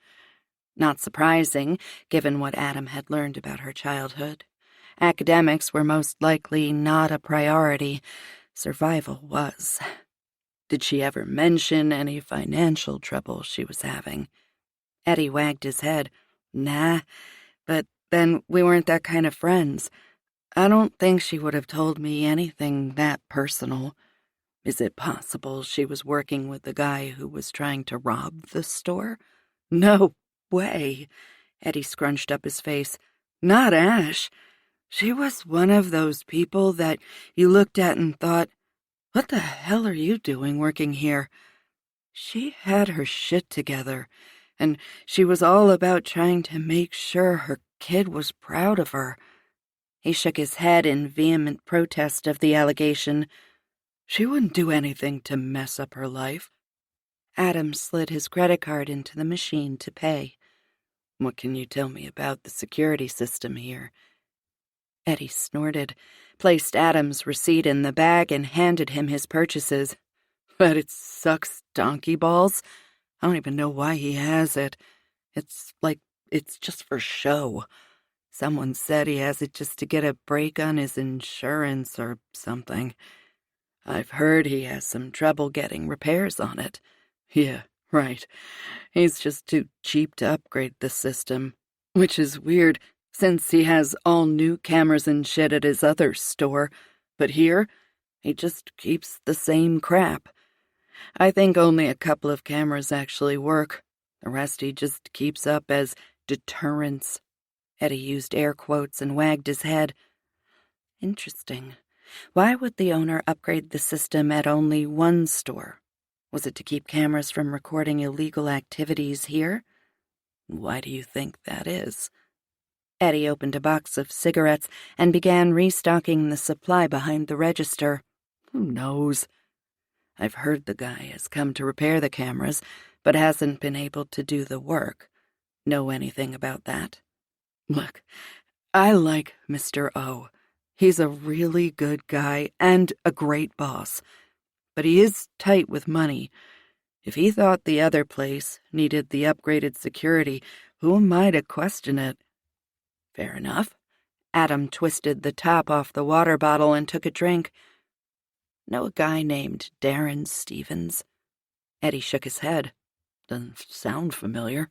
Not surprising, given what Adam had learned about her childhood. Academics were most likely not a priority, Survival was. Did she ever mention any financial trouble she was having? Eddie wagged his head. Nah, but then we weren't that kind of friends. I don't think she would have told me anything that personal. Is it possible she was working with the guy who was trying to rob the store? No way. Eddie scrunched up his face. Not Ash. She was one of those people that you looked at and thought, what the hell are you doing working here? She had her shit together, and she was all about trying to make sure her kid was proud of her. He shook his head in vehement protest of the allegation. She wouldn't do anything to mess up her life. Adam slid his credit card into the machine to pay. What can you tell me about the security system here? Eddie snorted, placed Adam's receipt in the bag, and handed him his purchases. But it sucks donkey balls. I don't even know why he has it. It's like it's just for show. Someone said he has it just to get a break on his insurance or something. I've heard he has some trouble getting repairs on it. Yeah, right. He's just too cheap to upgrade the system, which is weird since he has all new cameras and shit at his other store. But here, he just keeps the same crap. I think only a couple of cameras actually work. The rest he just keeps up as deterrence. Eddie used air quotes and wagged his head. Interesting. Why would the owner upgrade the system at only one store? Was it to keep cameras from recording illegal activities here? Why do you think that is? Eddie opened a box of cigarettes and began restocking the supply behind the register. Who knows? I've heard the guy has come to repair the cameras, but hasn't been able to do the work. Know anything about that? Look, I like Mr. O. He's a really good guy and a great boss, but he is tight with money. If he thought the other place needed the upgraded security, who am I to question it? Fair enough. Adam twisted the top off the water bottle and took a drink. Know a guy named Darren Stevens? Eddie shook his head. Doesn't sound familiar.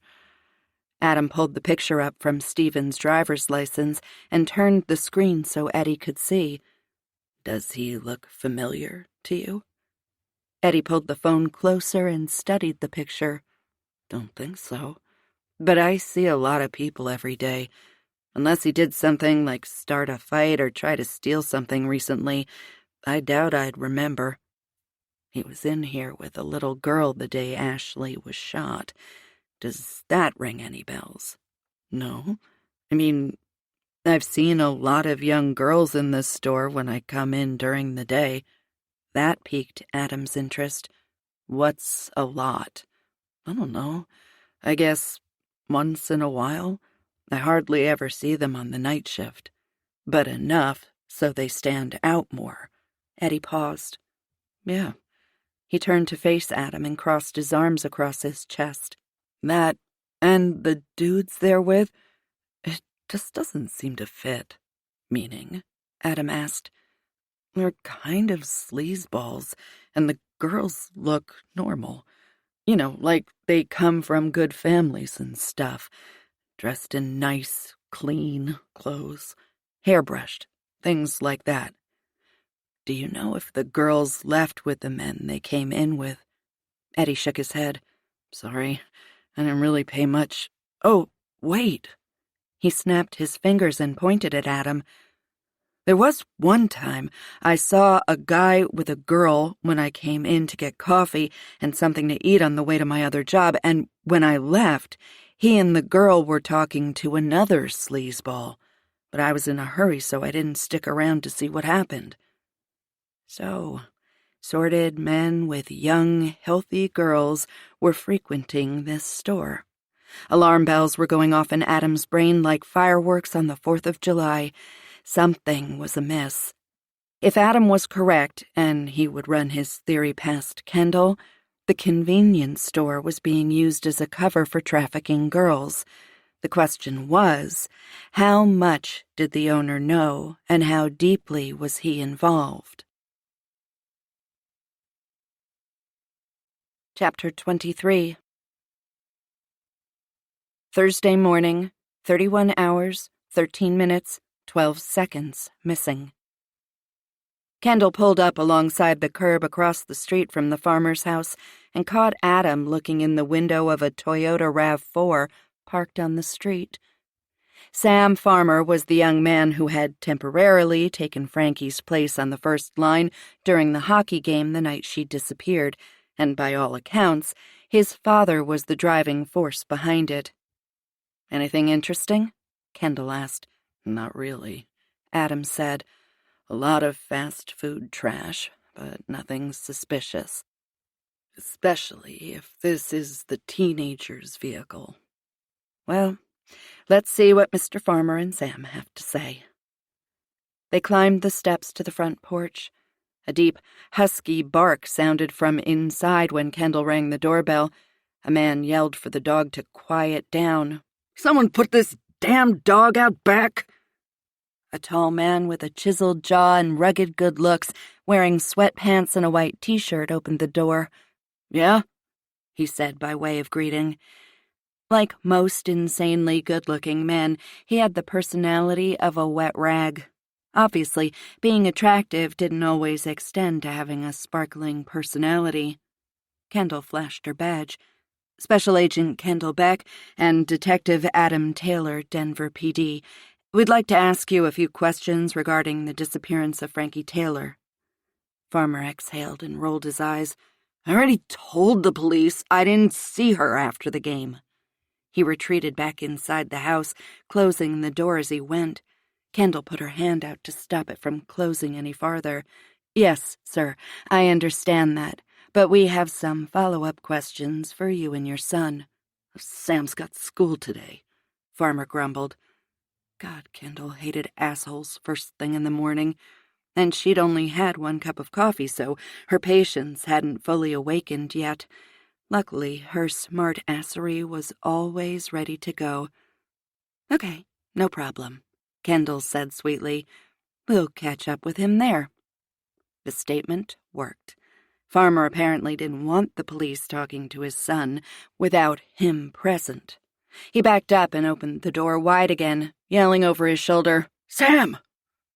Adam pulled the picture up from Stevens' driver's license and turned the screen so Eddie could see. Does he look familiar to you? Eddie pulled the phone closer and studied the picture. Don't think so. But I see a lot of people every day. Unless he did something like start a fight or try to steal something recently, I doubt I'd remember. He was in here with a little girl the day Ashley was shot. Does that ring any bells? No. I mean, I've seen a lot of young girls in this store when I come in during the day. That piqued Adam's interest. What's a lot? I don't know. I guess once in a while. I hardly ever see them on the night shift. But enough so they stand out more. Eddie paused. Yeah. He turned to face Adam and crossed his arms across his chest. That, and the dudes they're with, it just doesn't seem to fit. Meaning? Adam asked. They're kind of sleazeballs, and the girls look normal. You know, like they come from good families and stuff. Dressed in nice, clean clothes. Hairbrushed. Things like that. Do you know if the girls left with the men they came in with? Eddie shook his head. Sorry, I didn't really pay much. Oh, wait. He snapped his fingers and pointed at Adam. There was one time I saw a guy with a girl when I came in to get coffee and something to eat on the way to my other job, and when I left, he and the girl were talking to another sleazeball. But I was in a hurry, so I didn't stick around to see what happened. So, sordid men with young, healthy girls were frequenting this store. Alarm bells were going off in Adam's brain like fireworks on the 4th of July. Something was amiss. If Adam was correct, and he would run his theory past Kendall, the convenience store was being used as a cover for trafficking girls. The question was, how much did the owner know, and how deeply was he involved? Chapter 23. Thursday morning, 31 hours, 13 minutes, 12 seconds missing. Kendall pulled up alongside the curb across the street from the farmer's house and caught Adam looking in the window of a Toyota RAV4 parked on the street. Sam Farmer was the young man who had temporarily taken Frankie's place on the first line during the hockey game the night she disappeared, and by all accounts, his father was the driving force behind it. "Anything interesting?" Kendall asked. "Not really," Adam said. "A lot of fast food trash, but nothing suspicious. Especially if this is the teenager's vehicle." "Well, let's see what Mr. Farmer and Sam have to say." They climbed the steps to the front porch. A deep, husky bark sounded from inside when Kendall rang the doorbell. A man yelled for the dog to quiet down. "Someone put this damn dog out back!" A tall man with a chiseled jaw and rugged good looks, wearing sweatpants and a white t-shirt, opened the door. "Yeah?" he said by way of greeting. Like most insanely good-looking men, he had the personality of a wet rag. Obviously, being attractive didn't always extend to having a sparkling personality. Kendall flashed her badge. Special Agent Kendall Beck and Detective Adam Taylor, Denver PD. We'd like to ask you a few questions regarding the disappearance of Frankie Taylor. Farmer exhaled and rolled his eyes. "I already told the police I didn't see her after the game." He retreated back inside the house, closing the door as he went. Kendall put her hand out to stop it from closing any farther. "Yes, sir, I understand that, but we have some follow-up questions for you and your son." "Sam's got school today," Farmer grumbled. God, Kendall hated assholes first thing in the morning, and she'd only had 1 cup of coffee, so her patience hadn't fully awakened yet. Luckily, her smart assery was always ready to go. "Okay, no problem," Kendall said sweetly. "We'll catch up with him there." The statement worked. Farmer apparently didn't want the police talking to his son without him present. He backed up and opened the door wide again, yelling over his shoulder, "Sam,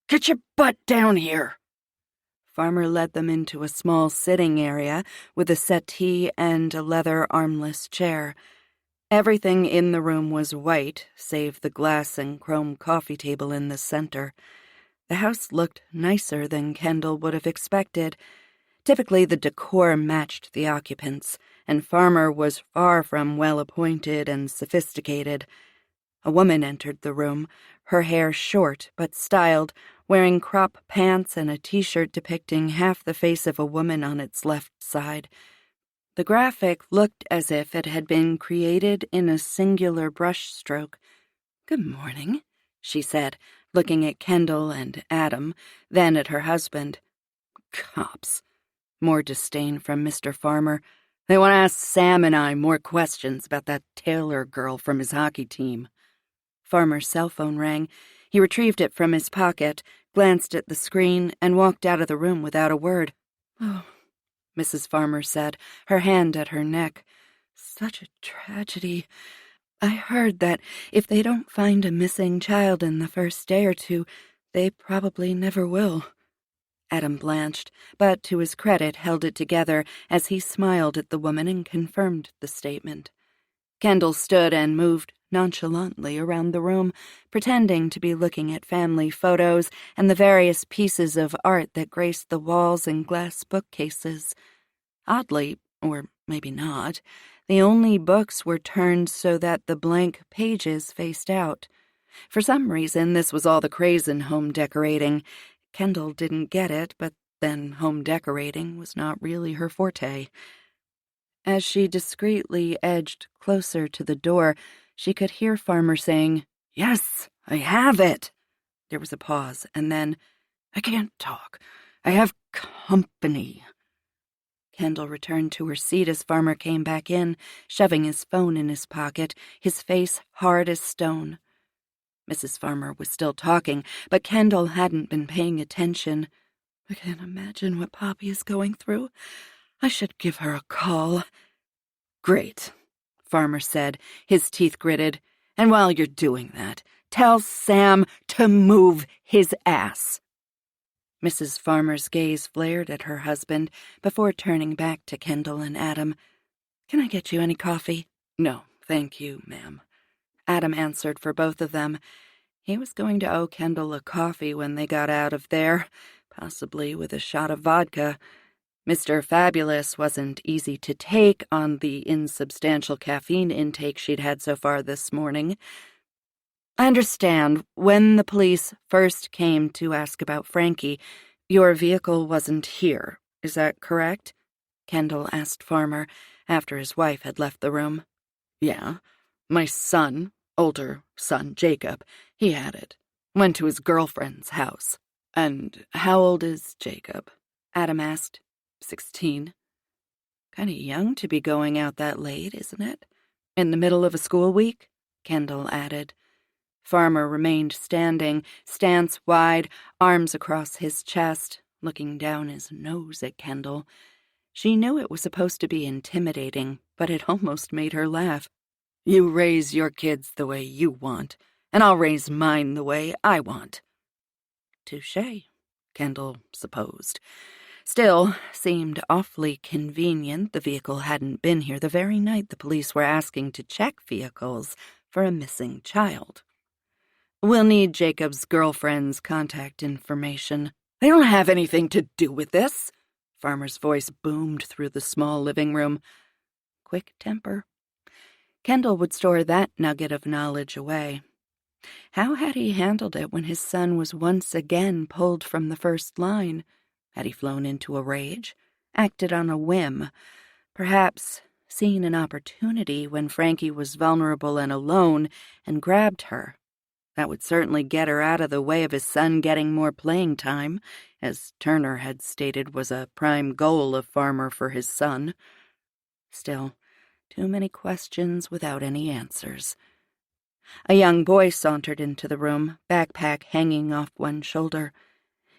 get your butt down here!" Farmer led them into a small sitting area with a settee and a leather armless chair. Everything in the room was white, save the glass and chrome coffee table in the center. The house looked nicer than Kendall would have expected. Typically, the decor matched the occupants, and Farmer was far from well-appointed and sophisticated. A woman entered the room, her hair short but styled, wearing crop pants and a t-shirt depicting half the face of a woman on its left side. The graphic looked as if it had been created in a singular brushstroke. "Good morning," she said, looking at Kendall and Adam, then at her husband. "Cops." More disdain from Mr. Farmer. "They want to ask Sam and I more questions about that Taylor girl from his hockey team." Farmer's cell phone rang. He retrieved it from his pocket, glanced at the screen, and walked out of the room without a word. "Oh," Mrs. Farmer said, her hand at her neck. "Such a tragedy. I heard that if they don't find a missing child in the first day or two, they probably never will." Adam blanched, but to his credit held it together as he smiled at the woman and confirmed the statement. Kendall stood and moved nonchalantly around the room, pretending to be looking at family photos and the various pieces of art that graced the walls and glass bookcases. Oddly, or maybe not, the only books were turned so that the blank pages faced out. For some reason, this was all the craze in home decorating. Kendall didn't get it, but then home decorating was not really her forte. As she discreetly edged closer to the door, she could hear Farmer saying, "Yes, I have it." There was a pause, and then, "I can't talk. I have company." Kendall returned to her seat as Farmer came back in, shoving his phone in his pocket, his face hard as stone. Mrs. Farmer was still talking, but Kendall hadn't been paying attention. "I can't imagine what Poppy is going through. I should give her a call." Great, Farmer said, his teeth gritted. And while you're doing that, tell Sam to move his ass. Mrs. Farmer's gaze flared at her husband before turning back to Kendall and Adam. Can I get you any coffee? No, thank you, ma'am. Adam answered for both of them. He was going to owe Kendall a coffee when they got out of there, possibly with a shot of vodka. Mr. Fabulous wasn't easy to take on the insubstantial caffeine intake she'd had so far this morning. I understand when the police first came to ask about Frankie, your vehicle wasn't here. Is that correct? Kendall asked Farmer after his wife had left the room. Yeah, my son, older son Jacob, he had it. Went to his girlfriend's house. And how old is Jacob? Adam asked. 16. Kinda young to be going out that late, isn't it? In the middle of a school week? Kendall added. Farmer remained standing, stance wide, arms across his chest, looking down his nose at Kendall. She knew it was supposed to be intimidating, but it almost made her laugh. You raise your kids the way you want, and I'll raise mine the way I want. Touché, Kendall supposed. Still, seemed awfully convenient the vehicle hadn't been here the very night the police were asking to check vehicles for a missing child. We'll need Jacob's girlfriend's contact information. They don't have anything to do with this. Farmer's voice boomed through the small living room. Quick temper. Kendall would store that nugget of knowledge away. How had he handled it when his son was once again pulled from the first line? Had he flown into a rage? Acted on a whim? Perhaps seen an opportunity when Frankie was vulnerable and alone and grabbed her? That would certainly get her out of the way of his son getting more playing time, as Turner had stated was a prime goal of Farmer for his son. Still, too many questions without any answers. A young boy sauntered into the room, backpack hanging off one shoulder.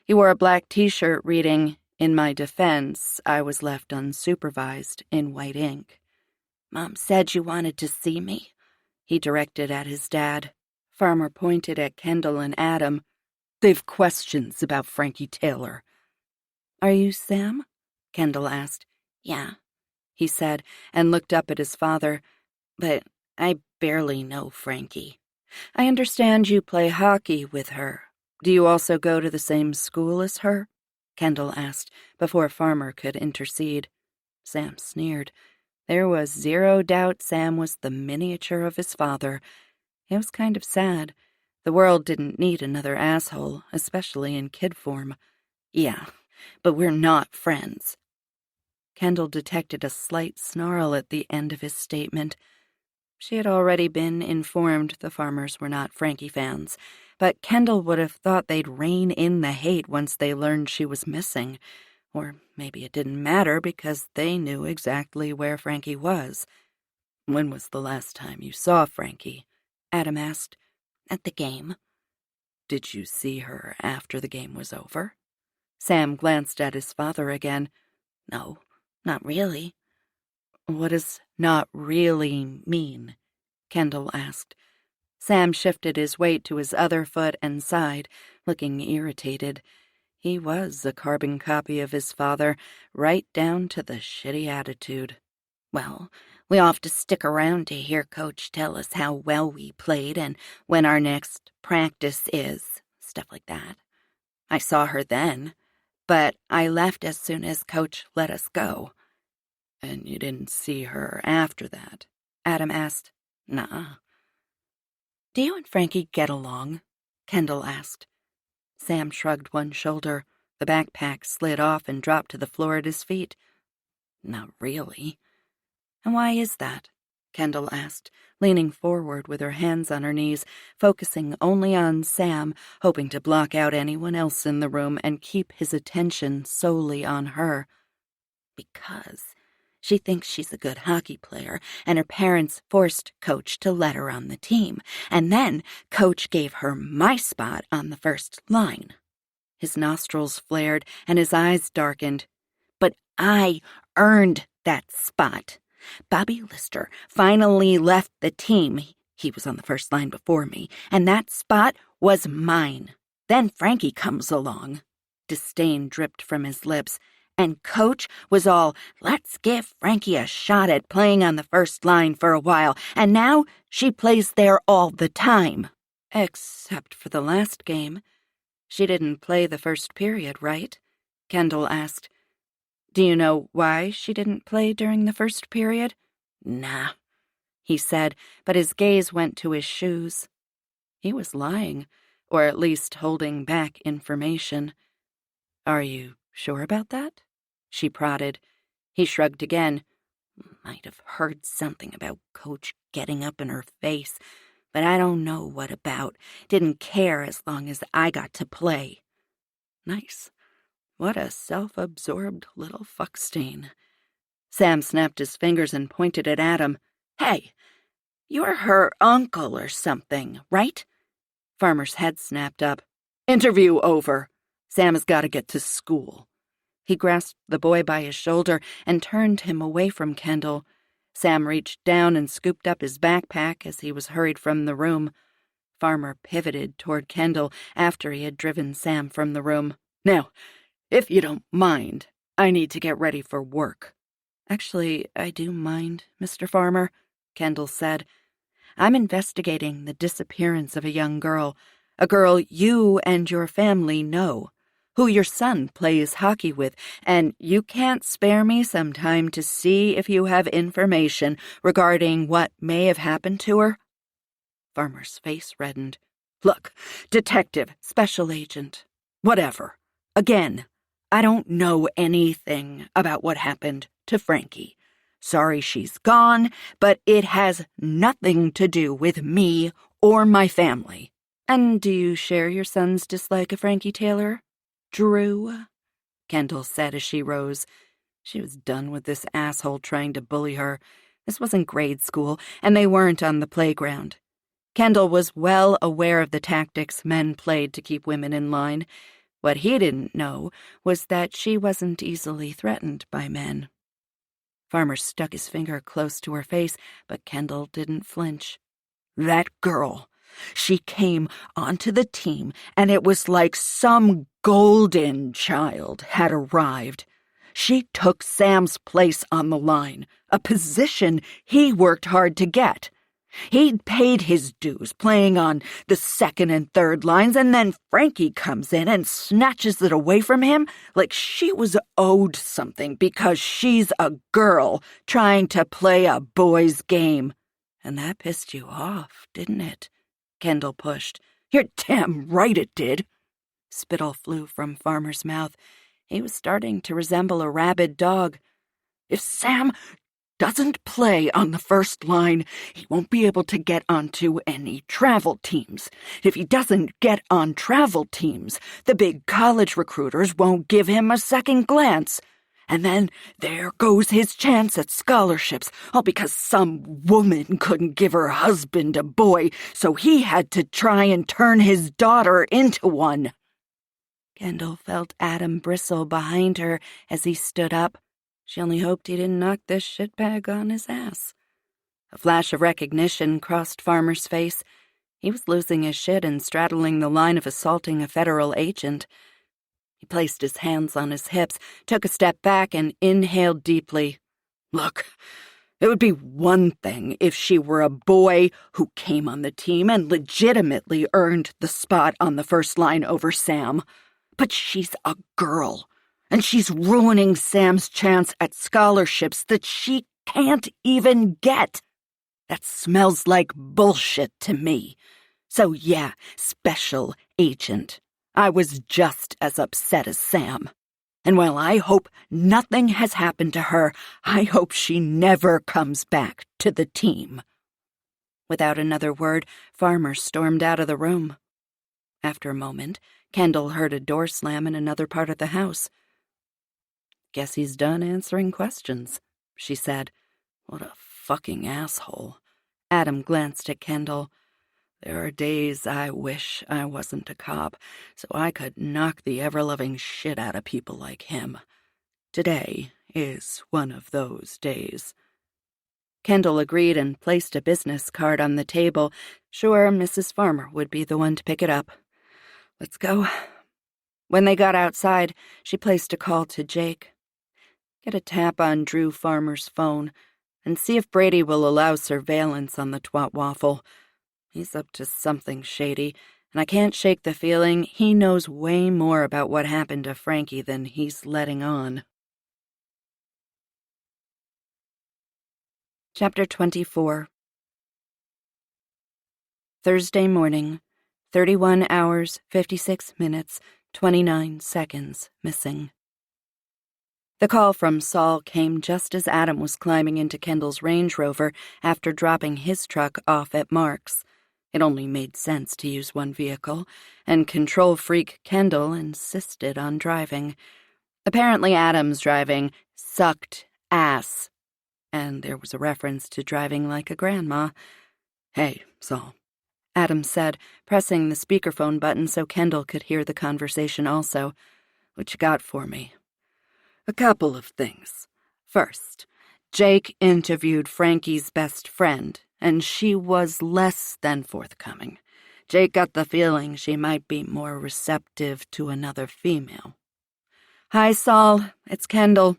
He wore a black t-shirt reading, "In my defense, I was left unsupervised," in white ink. "Mom said you wanted to see me," he directed at his dad. Farmer pointed at Kendall and Adam. They've questions about Frankie Taylor. Are you Sam? Kendall asked. Yeah, he said, and looked up at his father. But I barely know Frankie. I understand you play hockey with her. Do you also go to the same school as her? Kendall asked, before Farmer could intercede. Sam sneered. There was zero doubt Sam was the miniature of his father. It was kind of sad. The world didn't need another asshole, especially in kid form. Yeah, but we're not friends. Kendall detected a slight snarl at the end of his statement. She had already been informed the Farmers were not Frankie fans, but Kendall would have thought they'd rein in the hate once they learned she was missing. Or maybe it didn't matter because they knew exactly where Frankie was. When was the last time you saw Frankie? Adam asked. At the game. Did you see her after the game was over? Sam glanced at his father again. No, not really. What does not really mean? Kendall asked. Sam shifted his weight to his other foot and sighed, looking irritated. He was a carbon copy of his father, right down to the shitty attitude. Well, we'll have to stick around to hear Coach tell us how well we played and when our next practice is, stuff like that. I saw her then, but I left as soon as Coach let us go. And you didn't see her after that? Adam asked. Nah. Do you and Frankie get along? Kendall asked. Sam shrugged one shoulder. The backpack slid off and dropped to the floor at his feet. Not really. And why is that? Kendall asked, leaning forward with her hands on her knees, focusing only on Sam, hoping to block out anyone else in the room and keep his attention solely on her. Because she thinks she's a good hockey player, and her parents forced Coach to let her on the team, and then Coach gave her my spot on the first line. His nostrils flared, and his eyes darkened. But I earned that spot. Bobby Lister finally left the team. He was on the first line before me, and that spot was mine. Then Frankie comes along. Disdain dripped from his lips, and Coach was all, let's give Frankie a shot at playing on the first line for a while, and now she plays there all the time. Except for the last game. She didn't play the first period, right? Kendall asked. Do you know why she didn't play during the first period? Nah, he said, but his gaze went to his shoes. He was lying, or at least holding back information. Are you sure about that? She prodded. He shrugged again. Might have heard something about Coach getting up in her face, but I don't know what about. Didn't care as long as I got to play. Nice. What a self-absorbed little fuckstain. Sam snapped his fingers and pointed at Adam. Hey, you're her uncle or something, right? Farmer's head snapped up. Interview over. Sam has got to get to school. He grasped the boy by his shoulder and turned him away from Kendall. Sam reached down and scooped up his backpack as he was hurried from the room. Farmer pivoted toward Kendall after he had driven Sam from the room. Now, if you don't mind, I need to get ready for work. Actually, I do mind, Mr. Farmer, Kendall said. I'm investigating the disappearance of a young girl, a girl you and your family know, who your son plays hockey with, and you can't spare me some time to see if you have information regarding what may have happened to her? Farmer's face reddened. Look, detective, special agent, whatever. Again, I don't know anything about what happened to Frankie. Sorry she's gone, but it has nothing to do with me or my family. And do you share your son's dislike of Frankie Taylor? Drew? Kendall said as she rose. She was done with this asshole trying to bully her. This wasn't grade school, and they weren't on the playground. Kendall was well aware of the tactics men played to keep women in line. What he didn't know was that she wasn't easily threatened by men. Farmer stuck his finger close to her face, but Kendall didn't flinch. That girl, she came onto the team, and it was like some golden child had arrived. She took Sam's place on the line, a position he worked hard to get. He'd paid his dues playing on the second and third lines, and then Frankie comes in and snatches it away from him like she was owed something because she's a girl trying to play a boy's game. And that pissed you off, didn't it? Kendall pushed. You're damn right it did. Spittle flew from Farmer's mouth. He was starting to resemble a rabid dog. If Sam doesn't play on the first line, he won't be able to get onto any travel teams. If he doesn't get on travel teams, the big college recruiters won't give him a second glance. And then there goes his chance at scholarships, all because some woman couldn't give her husband a boy, so he had to try and turn his daughter into one. Kendall felt Adam bristle behind her as he stood up. She only hoped he didn't knock this shitbag on his ass. A flash of recognition crossed Farmer's face. He was losing his shit and straddling the line of assaulting a federal agent. He placed his hands on his hips, took a step back, and inhaled deeply. Look, it would be one thing if she were a boy who came on the team and legitimately earned the spot on the first line over Sam. But she's a girl. And she's ruining Sam's chance at scholarships that she can't even get. That smells like bullshit to me. So yeah, special agent. I was just as upset as Sam. And while I hope nothing has happened to her, I hope she never comes back to the team. Without another word, Farmer stormed out of the room. After a moment, Kendall heard a door slam in another part of the house. Guess he's done answering questions, she said. What a fucking asshole. Adam glanced at Kendall. There are days I wish I wasn't a cop, so I could knock the ever-loving shit out of people like him. Today is one of those days. Kendall agreed and placed a business card on the table, sure Mrs. Farmer would be the one to pick it up. Let's go. When they got outside, she placed a call to Jake. Get a tap on Drew Farmer's phone and see if Brady will allow surveillance on the twat waffle. He's up to something shady, and I can't shake the feeling he knows way more about what happened to Frankie than he's letting on. Chapter 24. Thursday morning, 31 hours, 56 minutes, 29 seconds missing. The call from Saul came just as Adam was climbing into Kendall's Range Rover after dropping his truck off at Mark's. It only made sense to use one vehicle, and control freak Kendall insisted on driving. Apparently Adam's driving sucked ass, and there was a reference to driving like a grandma. "Hey, Saul," Adam said, pressing the speakerphone button so Kendall could hear the conversation also. "What you got for me?" "A couple of things. First, Jake interviewed Frankie's best friend, and she was less than forthcoming. Jake got the feeling she might be more receptive to another female." "Hi, Saul. It's Kendall.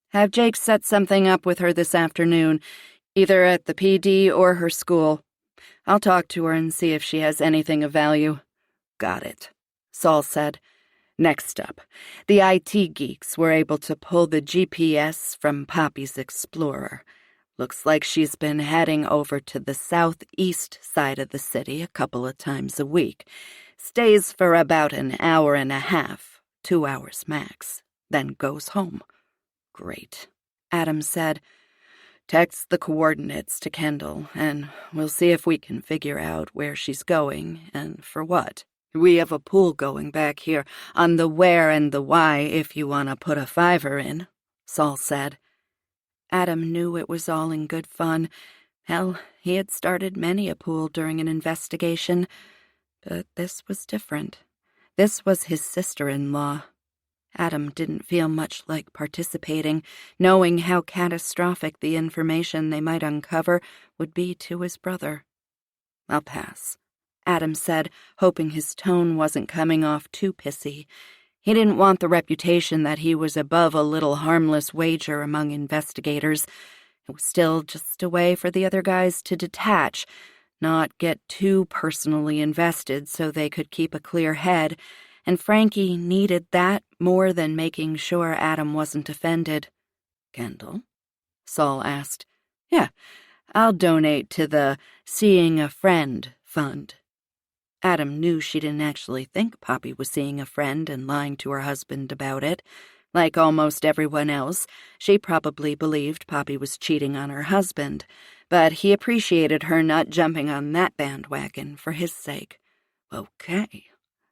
Have Jake set something up with her this afternoon, either at the PD or her school. I'll talk to her and see if she has anything of value." "Got it," Saul said. "Next up, the IT geeks were able to pull the GPS from Poppy's Explorer. Looks like she's been heading over to the southeast side of the city a couple of times a week. Stays for about an hour and a half, 2 hours max, then goes home." "Great," Adam said. "Text the coordinates to Kendall, and we'll see if we can figure out where she's going and for what. We have a pool going back here on the where and the why if you want to put a $5 in," Saul said. Adam knew it was all in good fun. Hell, he had started many a pool during an investigation. But this was different. This was his sister-in-law. Adam didn't feel much like participating, knowing how catastrophic the information they might uncover would be to his brother. "I'll pass," Adam said, hoping his tone wasn't coming off too pissy. He didn't want the reputation that he was above a little harmless wager among investigators. It was still just a way for the other guys to detach, not get too personally invested so they could keep a clear head, and Frankie needed that more than making sure Adam wasn't offended. "Kendall?" Saul asked. "Yeah, I'll donate to the Seeing a Friend Fund." Adam knew she didn't actually think Poppy was seeing a friend and lying to her husband about it. Like almost everyone else, she probably believed Poppy was cheating on her husband, but he appreciated her not jumping on that bandwagon for his sake. "Okay,"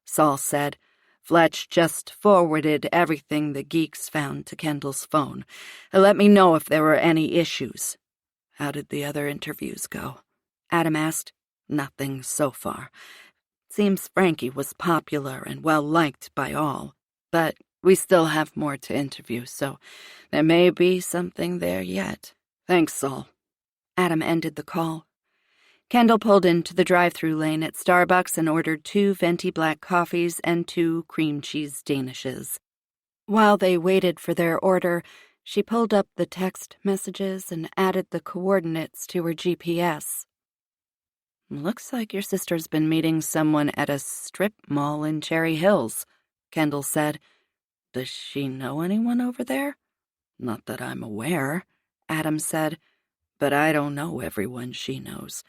Saul said. "Fletch just forwarded everything the geeks found to Kendall's phone. Let me know if there were any issues." "How did the other interviews go?" Adam asked. "Nothing so far. Seems Frankie was popular and well-liked by all, but we still have more to interview, so there may be something there yet. Thanks, Saul." Adam ended the call. Kendall pulled into the drive-thru lane at Starbucks and ordered 2 venti black coffees and 2 cream cheese danishes. While they waited for their order, she pulled up the text messages and added the coordinates to her GPS. "Looks like your sister's been meeting someone at a strip mall in Cherry Hills," Kendall said. "Does she know anyone over there?" "Not that I'm aware," Adam said, "but I don't know everyone she knows."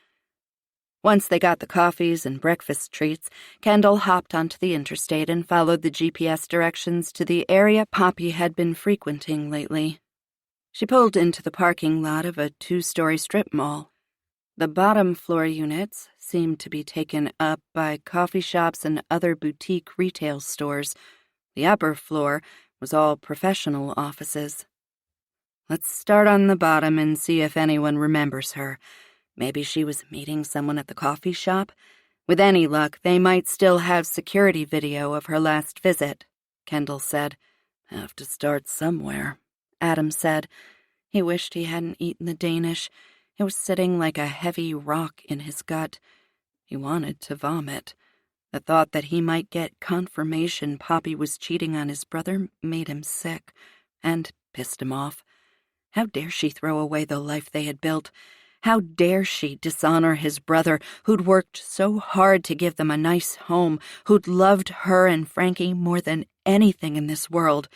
Once they got the coffees and breakfast treats, Kendall hopped onto the interstate and followed the GPS directions to the area Poppy had been frequenting lately. She pulled into the parking lot of a 2-story strip mall. The bottom floor units seemed to be taken up by coffee shops and other boutique retail stores. The upper floor was all professional offices. "Let's start on the bottom and see if anyone remembers her. Maybe she was meeting someone at the coffee shop. With any luck, they might still have security video of her last visit," Kendall said. "Have to start somewhere," Adam said. He wished he hadn't eaten the Danish. It was sitting like a heavy rock in his gut. He wanted to vomit. The thought that he might get confirmation Poppy was cheating on his brother made him sick and pissed him off. How dare she throw away the life they had built? How dare she dishonor his brother, who'd worked so hard to give them a nice home, who'd loved her and Frankie more than anything in this world?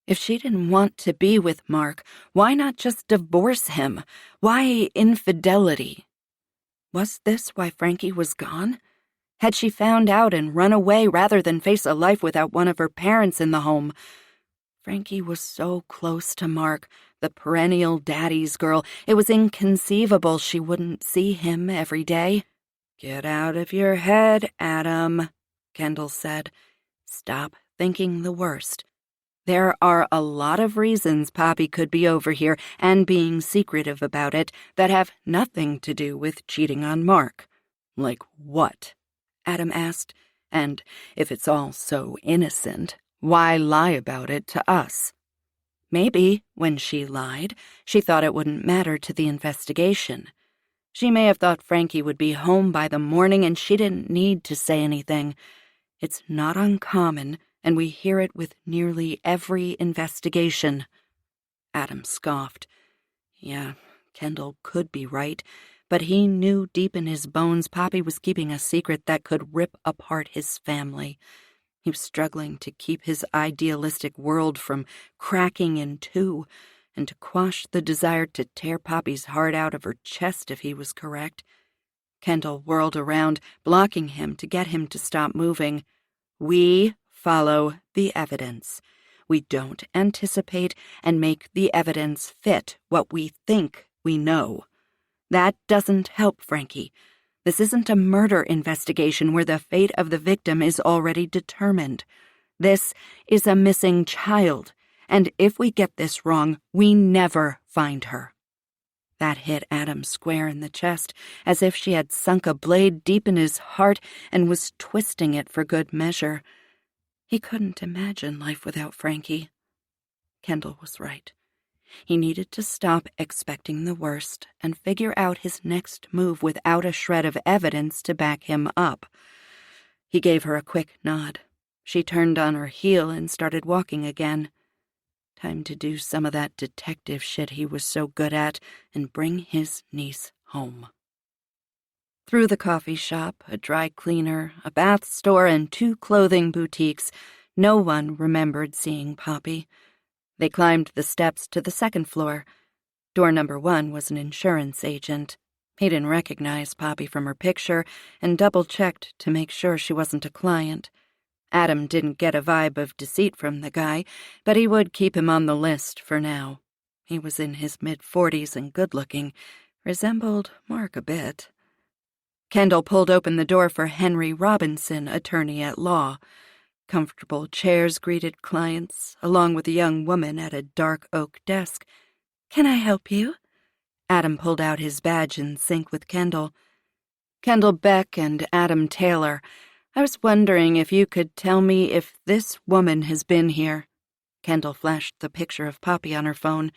If she didn't want to be with Mark, why not just divorce him? Why infidelity? Was this why Frankie was gone? Had she found out and run away rather than face a life without one of her parents in the home? Frankie was so close to Mark, the perennial daddy's girl. It was inconceivable she wouldn't see him every day. "Get out of your head, Adam," Kendall said. "Stop thinking the worst. There are a lot of reasons Poppy could be over here and being secretive about it that have nothing to do with cheating on Mark." "Like what?" Adam asked. "And if it's all so innocent, why lie about it to us?" Maybe, when she lied, she thought it wouldn't matter to the investigation. She may have thought Frankie would be home by the morning and she didn't need to say anything. It's not uncommon, and we hear it with nearly every investigation. Adam scoffed. Yeah, Kendall could be right, but he knew deep in his bones Poppy was keeping a secret that could rip apart his family. He was struggling to keep his idealistic world from cracking in two, and to quash the desire to tear Poppy's heart out of her chest if he was correct. Kendall whirled around, blocking him to get him to stop moving. "We follow the evidence. We don't anticipate and make the evidence fit what we think we know. That doesn't help, Frankie. This isn't a murder investigation where the fate of the victim is already determined. This is a missing child, and if we get this wrong, we never find her." That hit Adam square in the chest, as if she had sunk a blade deep in his heart and was twisting it for good measure. He couldn't imagine life without Frankie. Kendall was right. He needed to stop expecting the worst and figure out his next move without a shred of evidence to back him up. He gave her a quick nod. She turned on her heel and started walking again. Time to do some of that detective shit he was so good at and bring his niece home. Through the coffee shop, a dry cleaner, a bath store, and 2 clothing boutiques, no one remembered seeing Poppy. They climbed the steps to the 2nd floor. Door number 1 was an insurance agent. He didn't recognize Poppy from her picture and double-checked to make sure she wasn't a client. Adam didn't get a vibe of deceit from the guy, but he would keep him on the list for now. He was in his mid-40s and good-looking, resembled Mark a bit. Kendall pulled open the door for Henry Robinson, attorney at law. Comfortable chairs greeted clients, along with a young woman at a dark oak desk. "Can I help you?" Adam pulled out his badge in sync with Kendall. "Kendall Beck and Adam Taylor. I was wondering if you could tell me if this woman has been here." Kendall flashed the picture of Poppy on her phone.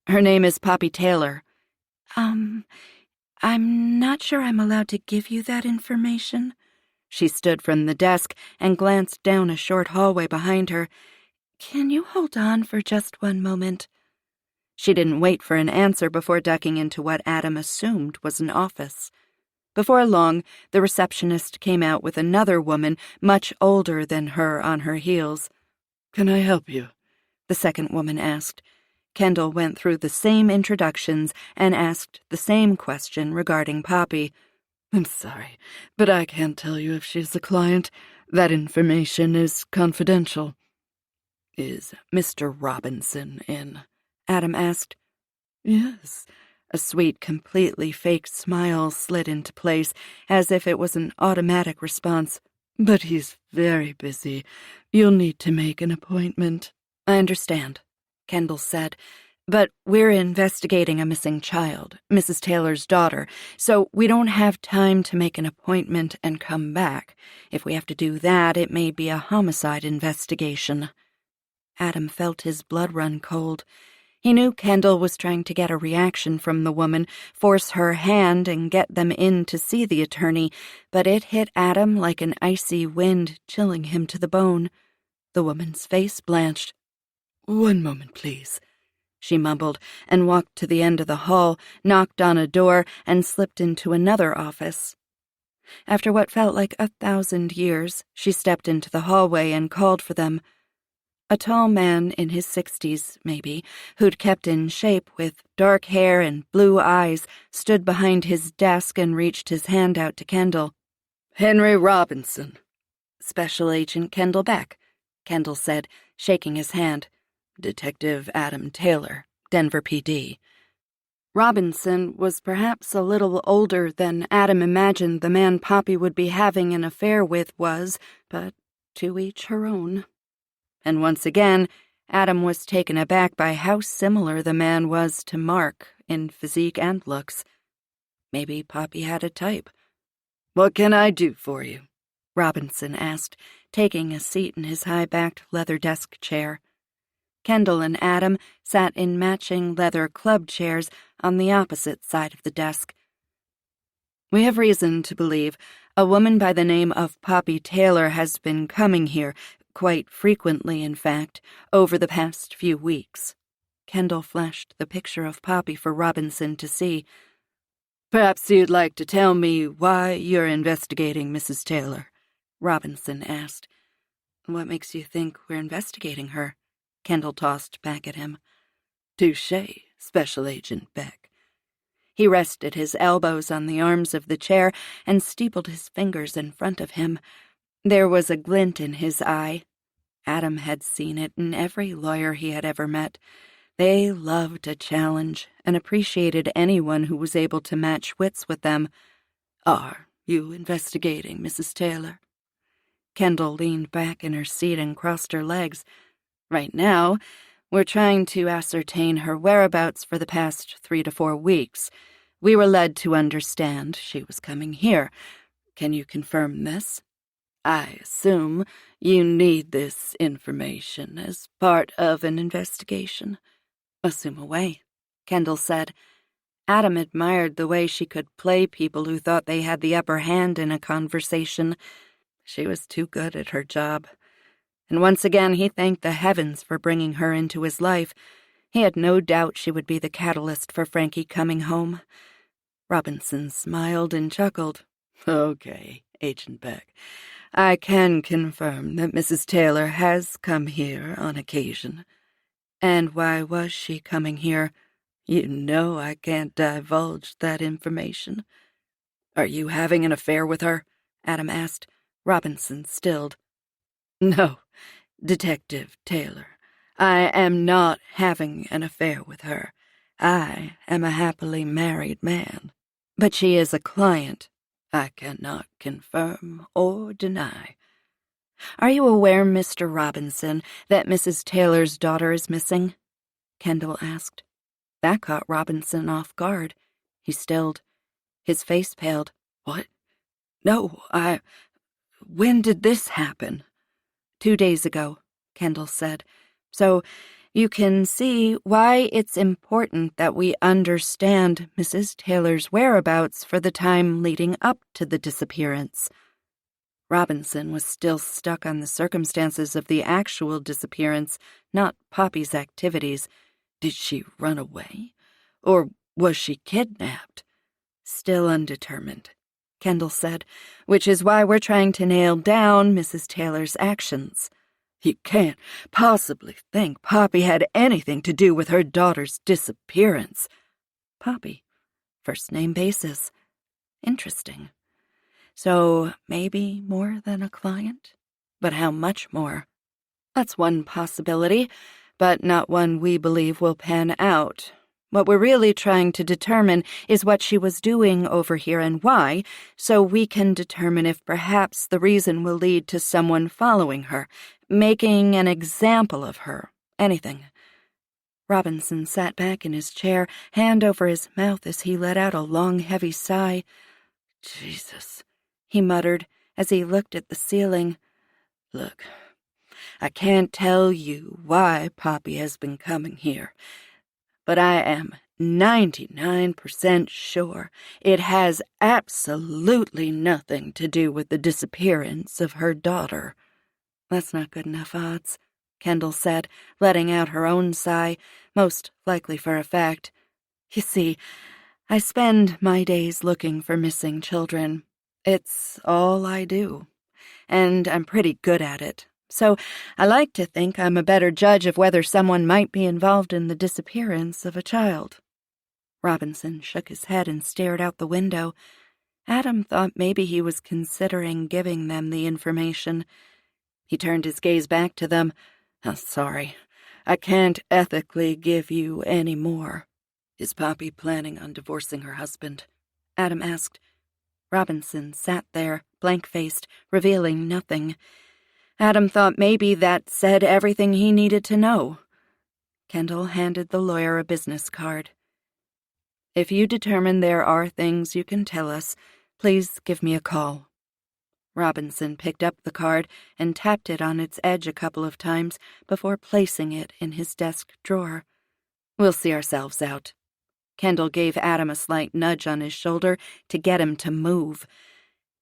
"Her name is Poppy Taylor." I'm not sure I'm allowed to give you that information." She stood from the desk and glanced down a short hallway behind her. "Can you hold on for just one moment?" She didn't wait for an answer before ducking into what Adam assumed was an office. Before long, the receptionist came out with another woman much older than her on her heels. "Can I help you?" the second woman asked. Kendall went through the same introductions and asked the same question regarding Poppy. "I'm sorry, but I can't tell you if she's a client. That information is confidential." "Is Mr. Robinson in?" Adam asked. "Yes." A sweet, completely faked smile slid into place, as if it was an automatic response. "But he's very busy. You'll need to make an appointment." "I understand," Kendall said, "but we're investigating a missing child, Mrs. Taylor's daughter, so we don't have time to make an appointment and come back. If we have to do that, it may be a homicide investigation." Adam felt his blood run cold. He knew Kendall was trying to get a reaction from the woman, force her hand and get them in to see the attorney, but it hit Adam like an icy wind, chilling him to the bone. The woman's face blanched. "One moment, please," she mumbled, and walked to the end of the hall, knocked on a door, and slipped into another office. After what felt like 1,000 years, she stepped into the hallway and called for them. A tall man in his 60s, maybe, who'd kept in shape with dark hair and blue eyes, stood behind his desk and reached his hand out to Kendall. "Henry Robinson." "Special Agent Kendall Beck," Kendall said, shaking his hand. "Detective Adam Taylor, Denver PD." Robinson was perhaps a little older than Adam imagined the man Poppy would be having an affair with was, but to each her own. And once again, Adam was taken aback by how similar the man was to Mark in physique and looks. Maybe Poppy had a type. "What can I do for you?" Robinson asked, taking a seat in his high-backed leather desk chair. Kendall and Adam sat in matching leather club chairs on the opposite side of the desk. "We have reason to believe a woman by the name of Poppy Taylor has been coming here, quite frequently, in fact, over the past few weeks." Kendall flashed the picture of Poppy for Robinson to see. "Perhaps you'd like to tell me why you're investigating Mrs. Taylor?" Robinson asked. "What makes you think we're investigating her?" Kendall tossed back at him. "Touché, Special Agent Beck." He rested his elbows on the arms of the chair and steepled his fingers in front of him. There was a glint in his eye. Adam had seen it in every lawyer he had ever met. They loved a challenge and appreciated anyone who was able to match wits with them. "Are you investigating Mrs. Taylor?" Kendall leaned back in her seat and crossed her legs. "Right now, we're trying to ascertain her whereabouts for the past 3 to 4 weeks. We were led to understand she was coming here. Can you confirm this?" "I assume you need this information as part of an investigation." "Assume away," Kendall said. Adam admired the way she could play people who thought they had the upper hand in a conversation. She was too good at her job. And once again he thanked the heavens for bringing her into his life. He had no doubt she would be the catalyst for Frankie coming home. Robinson smiled and chuckled. "Okay, Agent Beck. I can confirm that Mrs. Taylor has come here on occasion." "And why was she coming here?" "You know I can't divulge that information." "Are you having an affair with her?" Adam asked. Robinson stilled. "No, Detective Taylor. I am not having an affair with her. I am a happily married man." "But she is a client." "I cannot confirm or deny." "Are you aware, Mr. Robinson, that Mrs. Taylor's daughter is missing?" Kendall asked. That caught Robinson off guard. He stilled. His face paled. "What? No, when did this happen?" 2 days ago, Kendall said. "So you can see why it's important that we understand Mrs. Taylor's whereabouts for the time leading up to the disappearance." Robinson was still stuck on the circumstances of the actual disappearance, not Poppy's activities. Did she run away? Or was she kidnapped? "Still undetermined," Kendall said, "which is why we're trying to nail down Mrs. Taylor's actions." "You can't possibly think Poppy had anything to do with her daughter's disappearance." "Poppy. First name basis. Interesting. So maybe more than a client? But how much more?" "That's one possibility, but not one we believe will pan out. What we're really trying to determine is what she was doing over here and why, so we can determine if perhaps the reason will lead to someone following her, making an example of her, anything." Robinson sat back in his chair, hand over his mouth as he let out a long, heavy sigh. "Jesus," he muttered as he looked at the ceiling. "Look, I can't tell you why Poppy has been coming here. but I am 99% sure it has absolutely nothing to do with the disappearance of her daughter." "That's not good enough odds," Kendall said, letting out her own sigh, most likely for effect. "You see, I spend my days looking for missing children. It's all I do, and I'm pretty good at it. So I like to think I'm a better judge of whether someone might be involved in the disappearance of a child." Robinson shook his head and stared out the window. Adam thought maybe he was considering giving them the information. He turned his gaze back to them. "Oh, sorry, I can't ethically give you any more." "Is Poppy planning on divorcing her husband?" Adam asked. Robinson sat there, blank-faced, revealing nothing. Adam thought maybe that said everything he needed to know. Kendall handed the lawyer a business card. "If you determine there are things you can tell us, please give me a call." Robinson picked up the card and tapped it on its edge a couple of times before placing it in his desk drawer. "We'll see ourselves out." Kendall gave Adam a slight nudge on his shoulder to get him to move.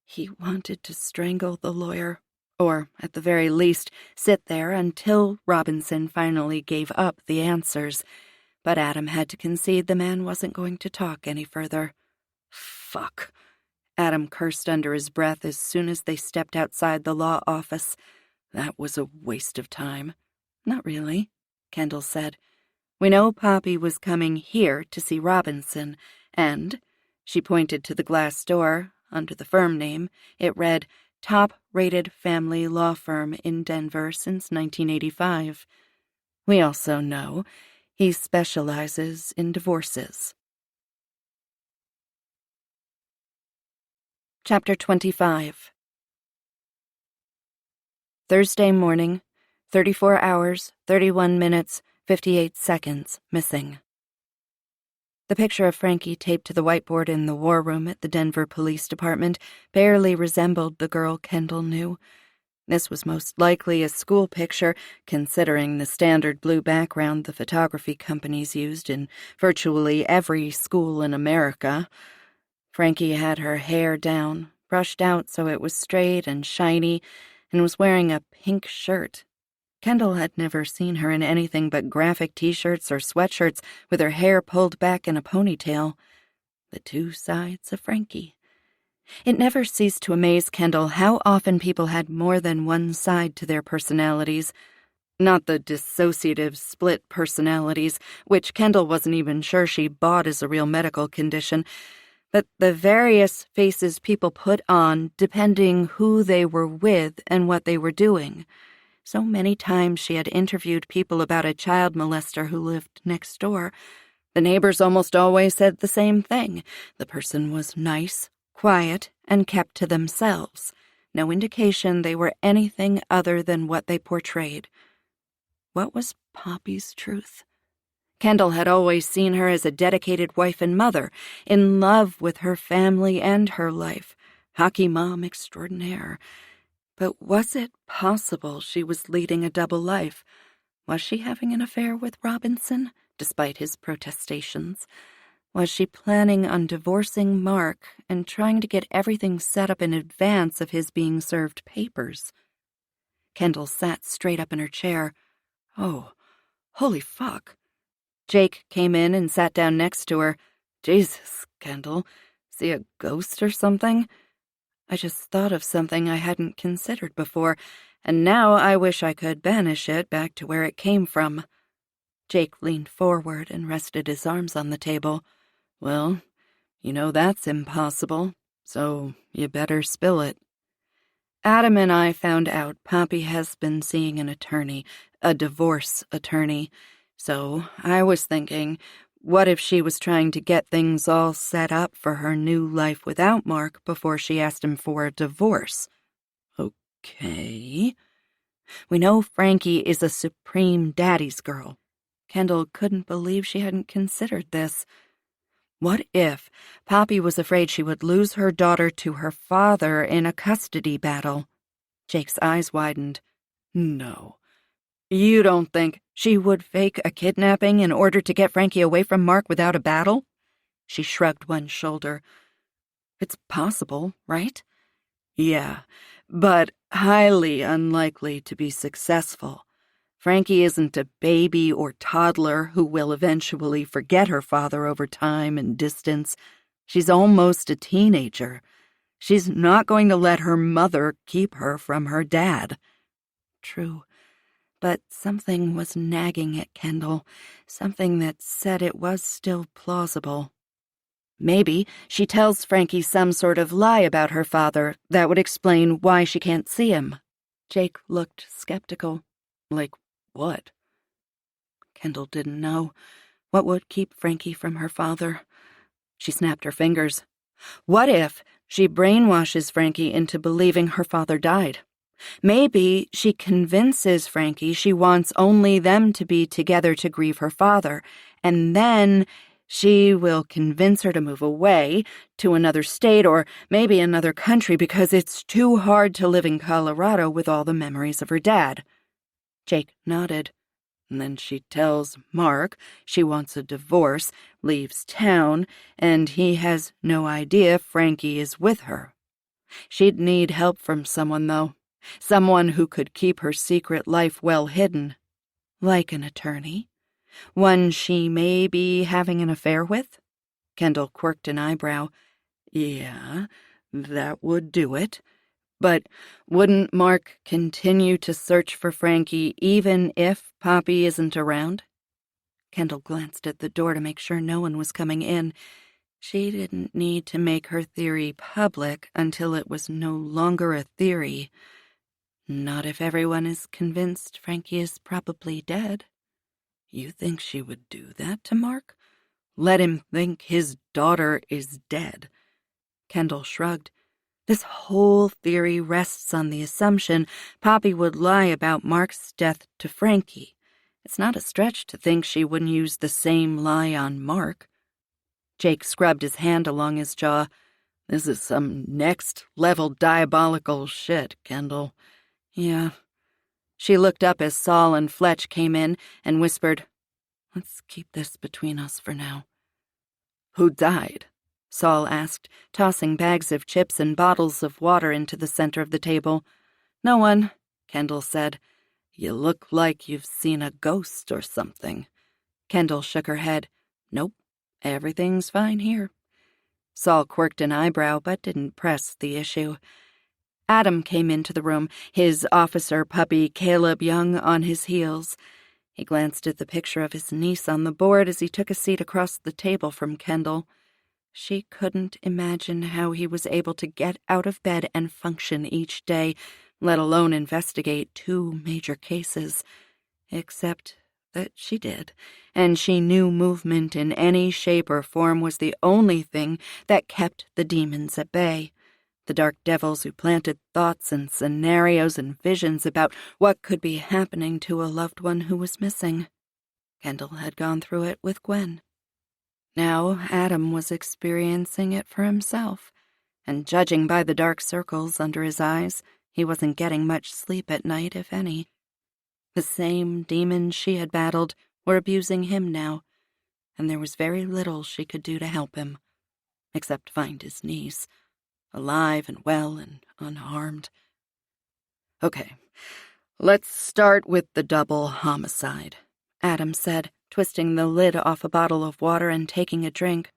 He wanted to strangle the lawyer, or, at the very least, sit there until Robinson finally gave up the answers. But Adam had to concede the man wasn't going to talk any further. "Fuck," Adam cursed under his breath as soon as they stepped outside the law office. "That was a waste of time." "Not really," Kendall said. "We know Poppy was coming here to see Robinson, and," she pointed to the glass door, under the firm name. It read, "Top-rated family law firm in Denver since 1985. We also know he specializes in divorces." Chapter 25. Thursday morning, 34 hours, 31 minutes, 58 seconds missing. The picture of Frankie taped to the whiteboard in the war room at the Denver Police Department barely resembled the girl Kendall knew. This was most likely a school picture, considering the standard blue background the photography companies used in virtually every school in America. Frankie had her hair down, brushed out so it was straight and shiny, and was wearing a pink shirt. Kendall had never seen her in anything but graphic t-shirts or sweatshirts with her hair pulled back in a ponytail. The two sides of Frankie. It never ceased to amaze Kendall how often people had more than one side to their personalities. Not the dissociative split personalities, which Kendall wasn't even sure she bought as a real medical condition, but the various faces people put on depending who they were with and what they were doing. So many times she had interviewed people about a child molester who lived next door. The neighbors almost always said the same thing. The person was nice, quiet, and kept to themselves. No indication they were anything other than what they portrayed. What was Poppy's truth? Kendall had always seen her as a dedicated wife and mother, in love with her family and her life. Hockey mom extraordinaire. But was it possible she was leading a double life? Was she having an affair with Robinson, despite his protestations? Was she planning on divorcing Mark and trying to get everything set up in advance of his being served papers? Kendall sat straight up in her chair. Oh, holy fuck. Jake came in and sat down next to her. Jesus, Kendall, see a ghost or something? I just thought of something I hadn't considered before, and now I wish I could banish it back to where it came from. Jake leaned forward and rested his arms on the table. Well, you know that's impossible, so you better spill it. Adam and I found out Poppy has been seeing an attorney, a divorce attorney, so I was thinking, what if she was trying to get things all set up for her new life without Mark before she asked him for a divorce? Okay. We know Frankie is a supreme daddy's girl. Kendall couldn't believe she hadn't considered this. What if Poppy was afraid she would lose her daughter to her father in a custody battle? Jake's eyes widened. No. You don't think she would fake a kidnapping in order to get Frankie away from Mark without a battle? She shrugged one shoulder. It's possible, right? Yeah, but highly unlikely to be successful. Frankie isn't a baby or toddler who will eventually forget her father over time and distance. She's almost a teenager. She's not going to let her mother keep her from her dad. True, but something was nagging at Kendall, something that said it was still plausible. Maybe she tells Frankie some sort of lie about her father that would explain why she can't see him. Jake looked skeptical. Like what? Kendall didn't know. What would keep Frankie from her father? She snapped her fingers. What if she brainwashes Frankie into believing her father died? Maybe she convinces Frankie she wants only them to be together to grieve her father, and then she will convince her to move away to another state or maybe another country because it's too hard to live in Colorado with all the memories of her dad. Jake nodded. And then she tells Mark she wants a divorce, leaves town, and he has no idea Frankie is with her. She'd need help from someone, though. Someone who could keep her secret life well hidden. Like an attorney. One she may be having an affair with? Kendall quirked an eyebrow. Yeah, that would do it. But wouldn't Mark continue to search for Frankie even if Poppy isn't around? Kendall glanced at the door to make sure no one was coming in. She didn't need to make her theory public until it was no longer a theory. Not if everyone is convinced Frankie is probably dead. You think she would do that to Mark? Let him think his daughter is dead? Kendall shrugged. This whole theory rests on the assumption Poppy would lie about Mark's death to Frankie. It's not a stretch to think she wouldn't use the same lie on Mark. Jake scrubbed his hand along his jaw. This is some next-level diabolical shit, Kendall. Yeah. She looked up as Saul and Fletch came in and whispered, Let's keep this between us for now. Who died? Saul asked, tossing bags of chips and bottles of water into the center of the table. No one, Kendall said. You look like you've seen a ghost or something. Kendall shook her head. Nope, everything's fine here. Saul quirked an eyebrow but didn't press the issue. Adam came into the room, his officer puppy Caleb Young on his heels. He glanced at the picture of his niece on the board as he took a seat across the table from Kendall. She couldn't imagine how he was able to get out of bed and function each day, let alone investigate 2 major cases. Except that she did, and she knew movement in any shape or form was the only thing that kept the demons at bay. The dark devils who planted thoughts and scenarios and visions about what could be happening to a loved one who was missing. Kendall had gone through it with Gwen. Now Adam was experiencing it for himself, and judging by the dark circles under his eyes, he wasn't getting much sleep at night, if any. The same demons she had battled were abusing him now, and there was very little she could do to help him, except find his niece, alive and well and unharmed. Okay, let's start with the double homicide, Adam said, twisting the lid off a bottle of water and taking a drink.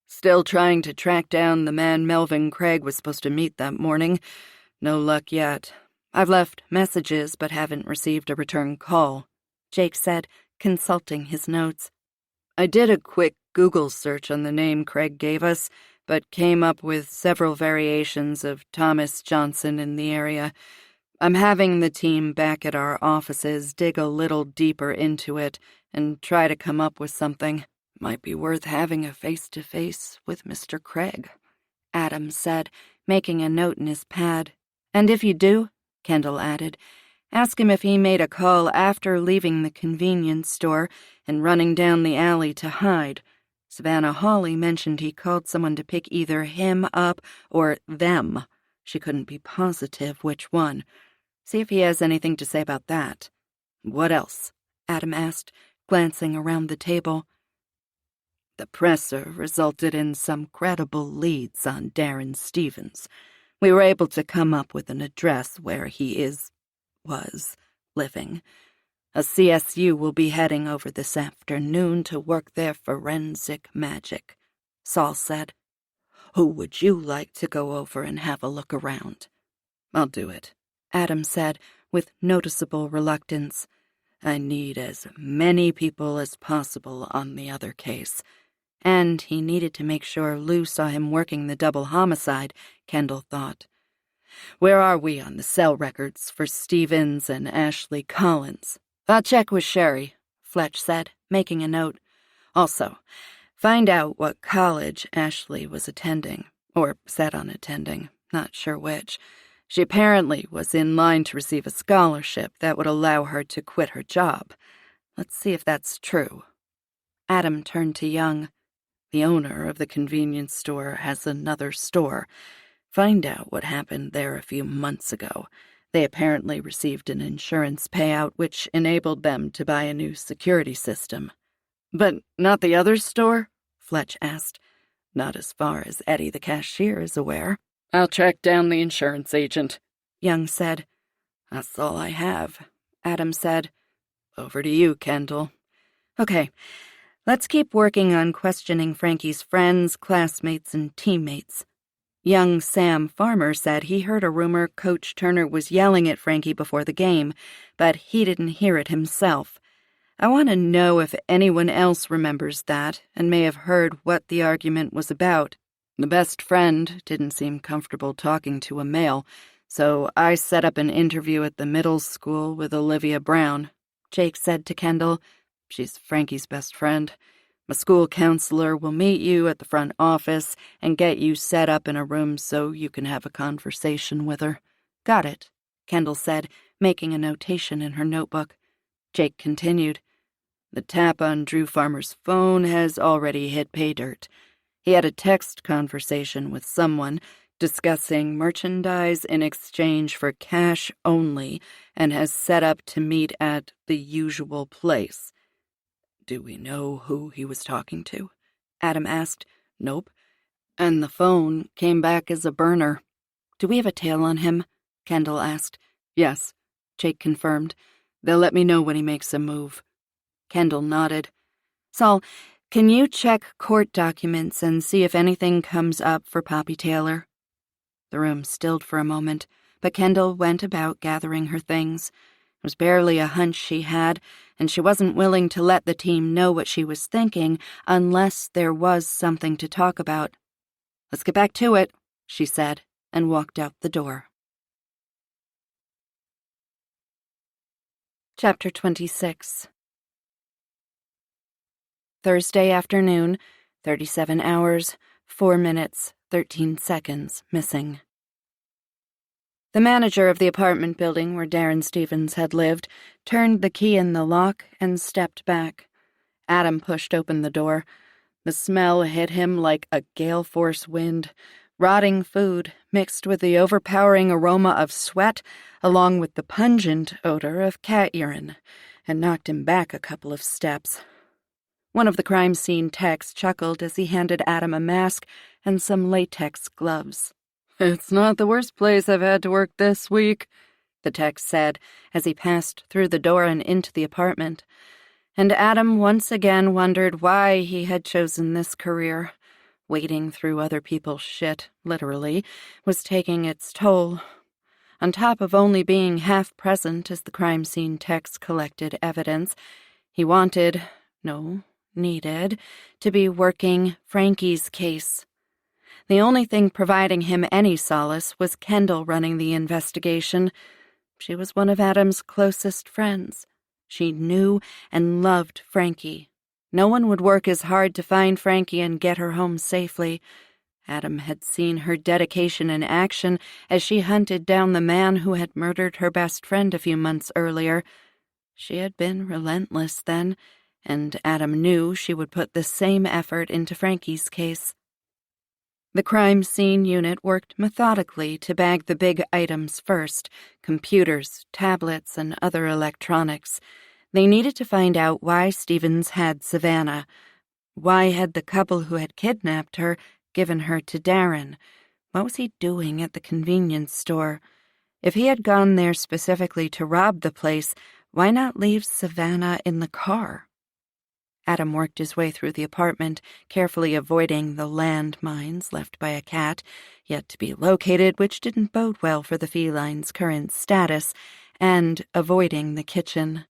Still trying to track down the man Melvin Craig was supposed to meet that morning. No luck yet. I've left messages but haven't received a return call, Jake said, consulting his notes. I did a quick Google search on the name Craig gave us, but came up with several variations of Thomas Johnson in the area. I'm having the team back at our offices dig a little deeper into it and try to come up with something. Might be worth having a face-to-face with Mr. Craig, Adam said, making a note in his pad. And if you do, Kendall added, ask him if he made a call after leaving the convenience store and running down the alley to hide. Savannah Hawley mentioned he called someone to pick either him up or them. She couldn't be positive which one. See if he has anything to say about that. "What else?" Adam asked, glancing around the table. "The presser resulted in some credible leads on Darren Stevens. We were able to come up with an address where he was living. A CSU will be heading over this afternoon to work their forensic magic," Saul said. "Who would you like to go over and have a look around?" "I'll do it," Adam said, with noticeable reluctance. "I need as many people as possible on the other case." And he needed to make sure Lou saw him working the double homicide, Kendall thought. "Where are we on the cell records for Stevens and Ashley Collins?" "I'll check with Sherry," Fletch said, making a note. "Also, find out what college Ashley was attending, or set on attending, not sure which. She apparently was in line to receive a scholarship that would allow her to quit her job. Let's see if that's true." Adam turned to Young. "The owner of the convenience store has another store. Find out what happened there a few months ago. They apparently received an insurance payout which enabled them to buy a new security system." "But not the other store?" Fletch asked. "Not as far as Eddie the cashier is aware." "I'll track down the insurance agent," Young said. "That's all I have," Adam said. "Over to you, Kendall." "Okay, let's keep working on questioning Frankie's friends, classmates, and teammates." Young Sam Farmer said he heard a rumor Coach Turner was yelling at Frankie before the game, but he didn't hear it himself. "I want to know if anyone else remembers that and may have heard what the argument was about. The best friend didn't seem comfortable talking to a male, so I set up an interview at the middle school with Olivia Brown," Jake said to Kendall. "She's Frankie's best friend. A school counselor will meet you at the front office and get you set up in a room so you can have a conversation with her." "Got it," Kendall said, making a notation in her notebook. Jake continued. "The tap on Drew Farmer's phone has already hit pay dirt. He had a text conversation with someone discussing merchandise in exchange for cash only and has set up to meet at the usual place." "Do we know who he was talking to?" Adam asked. "Nope. And the phone came back as a burner." "Do we have a tail on him?" Kendall asked. "Yes," Jake confirmed. "They'll let me know when he makes a move." Kendall nodded. "Saul, can you check court documents and see if anything comes up for Poppy Taylor?" The room stilled for a moment, but Kendall went about gathering her things. It was barely a hunch she had, and she wasn't willing to let the team know what she was thinking unless there was something to talk about. "Let's get back to it," she said, and walked out the door. Chapter 26. Thursday afternoon, 37 hours, 4 minutes, 13 seconds missing. The manager of the apartment building where Darren Stevens had lived turned the key in the lock and stepped back. Adam pushed open the door. The smell hit him like a gale-force wind, rotting food mixed with the overpowering aroma of sweat along with the pungent odor of cat urine, and knocked him back a couple of steps. One of the crime scene techs chuckled as he handed Adam a mask and some latex gloves. "It's not the worst place I've had to work this week," the tech said as he passed through the door and into the apartment. And Adam once again wondered why he had chosen this career. Wading through other people's shit, literally, was taking its toll. On top of only being half present as the crime scene techs collected evidence, he needed, to be working Frankie's case. The only thing providing him any solace was Kendall running the investigation. She was one of Adam's closest friends. She knew and loved Frankie. No one would work as hard to find Frankie and get her home safely. Adam had seen her dedication in action as she hunted down the man who had murdered her best friend a few months earlier. She had been relentless then, and Adam knew she would put the same effort into Frankie's case. The crime scene unit worked methodically to bag the big items first: computers, tablets, and other electronics. They needed to find out why Stevens had Savannah. Why had the couple who had kidnapped her given her to Darren? What was he doing at the convenience store? If he had gone there specifically to rob the place, why not leave Savannah in the car? Adam worked his way through the apartment, carefully avoiding the landmines left by a cat, yet to be located, which didn't bode well for the feline's current status, and avoiding the kitchen.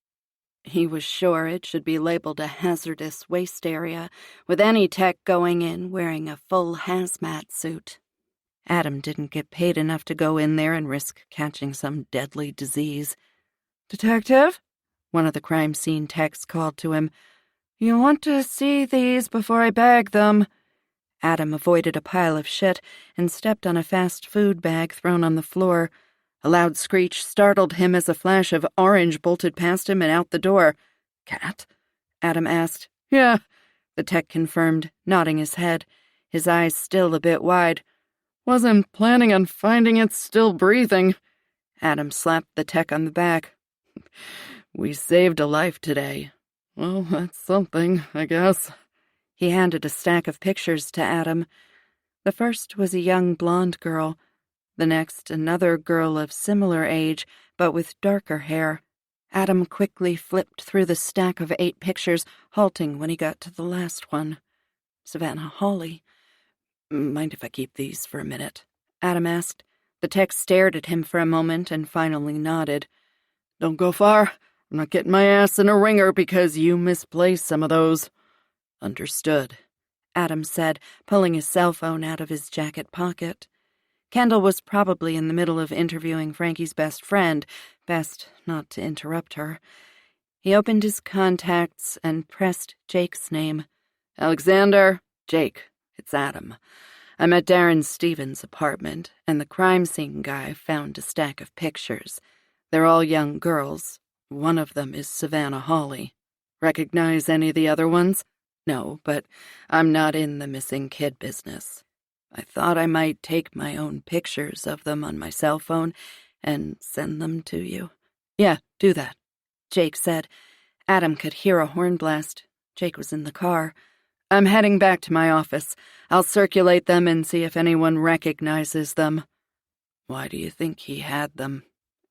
He was sure it should be labeled a hazardous waste area, with any tech going in wearing a full hazmat suit. Adam didn't get paid enough to go in there and risk catching some deadly disease. "Detective?" One of the crime scene techs called to him. "You want to see these before I bag them." Adam avoided a pile of shit and stepped on a fast food bag thrown on the floor. A loud screech startled him as a flash of orange bolted past him and out the door. "Cat?" Adam asked. "Yeah," the tech confirmed, nodding his head, his eyes still a bit wide. "Wasn't planning on finding it still breathing." Adam slapped the tech on the back. "We saved a life today. Well, that's something, I guess." He handed a stack of pictures to Adam. The first was a young blonde girl. The next, another girl of similar age, but with darker hair. Adam quickly flipped through the stack of 8 pictures, halting when he got to the last one. Savannah Hawley. "Mind if I keep these for a minute?" Adam asked. The tech stared at him for a moment and finally nodded. "Don't go far. I'm not getting my ass in a ringer because you misplaced some of those." "Understood," Adam said, pulling his cell phone out of his jacket pocket. Kendall was probably in the middle of interviewing Frankie's best friend. Best not to interrupt her. He opened his contacts and pressed Jake's name. "Alexander." "Jake, it's Adam. I'm at Darren Stevens' apartment, and the crime scene guy found a stack of pictures. They're all young girls. One of them is Savannah Hawley. Recognize any of the other ones?" "No, but I'm not in the missing kid business. I thought I might take my own pictures of them on my cell phone and send them to you." "Yeah, do that," Jake said. Adam could hear a horn blast. Jake was in the car. "I'm heading back to my office. I'll circulate them and see if anyone recognizes them." "Why do you think he had them?"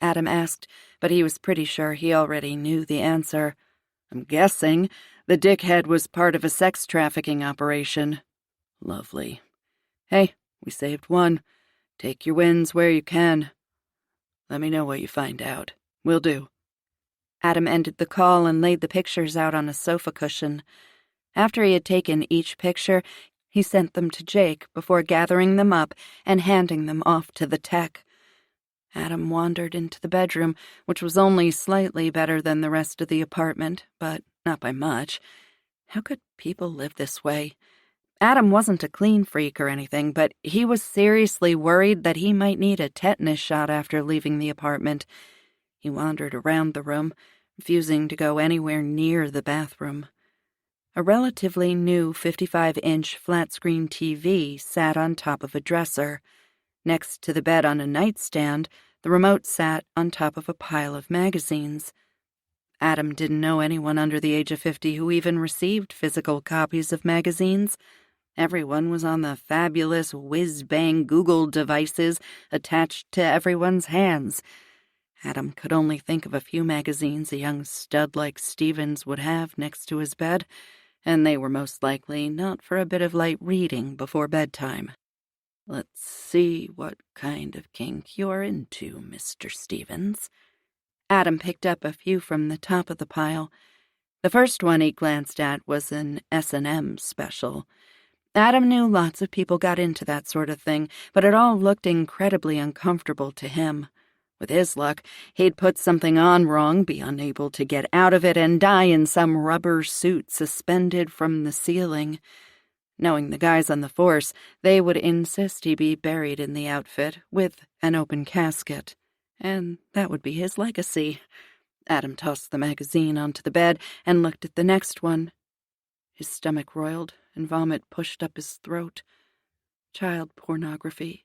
Adam asked, but he was pretty sure he already knew the answer. "I'm guessing the dickhead was part of a sex trafficking operation." "Lovely. Hey, we saved one. Take your wins where you can. Let me know what you find out." "Will do." Adam ended the call and laid the pictures out on a sofa cushion. After he had taken each picture, he sent them to Jake before gathering them up and handing them off to the tech. Adam wandered into the bedroom, which was only slightly better than the rest of the apartment, but not by much. How could people live this way? Adam wasn't a clean freak or anything, but he was seriously worried that he might need a tetanus shot after leaving the apartment. He wandered around the room, refusing to go anywhere near the bathroom. A relatively new 55-inch flat-screen TV sat on top of a dresser. Next to the bed on a nightstand, the remote sat on top of a pile of magazines. Adam didn't know anyone under the age of 50 who even received physical copies of magazines. Everyone was on the fabulous whiz-bang Google devices attached to everyone's hands. Adam could only think of a few magazines a young stud like Stevens would have next to his bed, and they were most likely not for a bit of light reading before bedtime. "Let's see what kind of kink you're into, Mr. Stevens." Adam picked up a few from the top of the pile. The first one he glanced at was an S&M special. Adam knew lots of people got into that sort of thing, but it all looked incredibly uncomfortable to him. With his luck, he'd put something on wrong, be unable to get out of it, and die in some rubber suit suspended from the ceiling. Knowing the guys on the force, they would insist he be buried in the outfit, with an open casket. And that would be his legacy. Adam tossed the magazine onto the bed and looked at the next one. His stomach roiled, and vomit pushed up his throat. child pornography.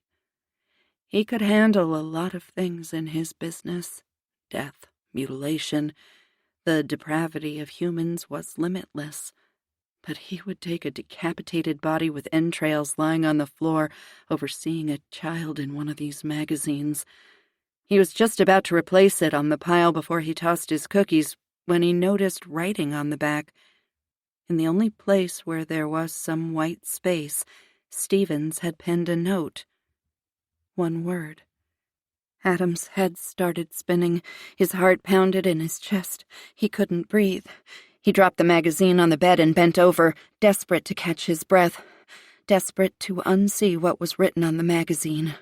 He could handle a lot of things in his business. Death, mutilation. The depravity of humans was limitless. But he would take a decapitated body with entrails lying on the floor over seeing a child in one of these magazines. He was just about to replace it on the pile before he tossed his cookies when he noticed writing on the back. In the only place where there was some white space, Stevens had penned a note. One word. Adam's head started spinning. His heart pounded in his chest. He couldn't breathe. He dropped the magazine on the bed and bent over, desperate to catch his breath, desperate to unsee what was written on the magazine.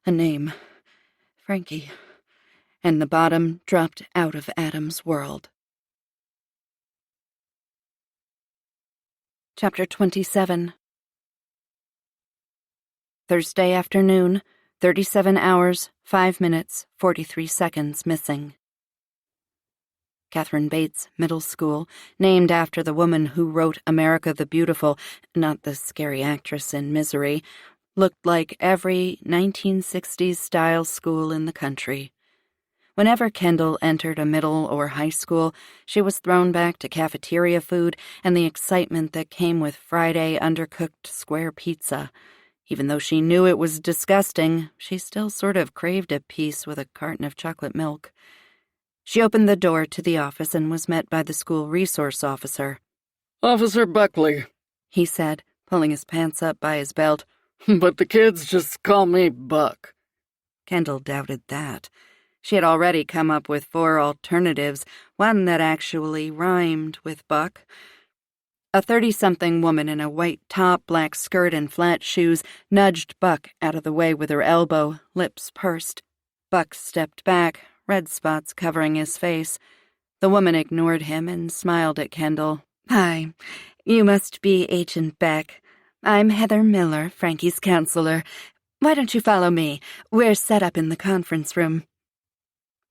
A name. Frankie. And the bottom dropped out of Adam's world. Chapter 27. Thursday afternoon, 37 hours, 5 minutes, 43 seconds missing. Catherine Bates Middle School, named after the woman who wrote America the Beautiful, not the scary actress in Misery, looked like every 1960s-style school in the country. Whenever Kendall entered a middle or high school, she was thrown back to cafeteria food and the excitement that came with Friday undercooked square pizza. Even though she knew it was disgusting, she still sort of craved a piece with a carton of chocolate milk. She opened the door to the office and was met by the school resource officer. "Officer Buckley," he said, pulling his pants up by his belt. "But the kids just call me Buck." Kendall doubted that. She had already come up with 4 alternatives, one that actually rhymed with Buck. A 30-something woman in a white top, black skirt, and flat shoes nudged Buck out of the way with her elbow, lips pursed. Buck stepped back, red spots covering his face. The woman ignored him and smiled at Kendall. "Hi, you must be Agent Beck. I'm Heather Miller, Frankie's counselor. Why don't you follow me? We're set up in the conference room."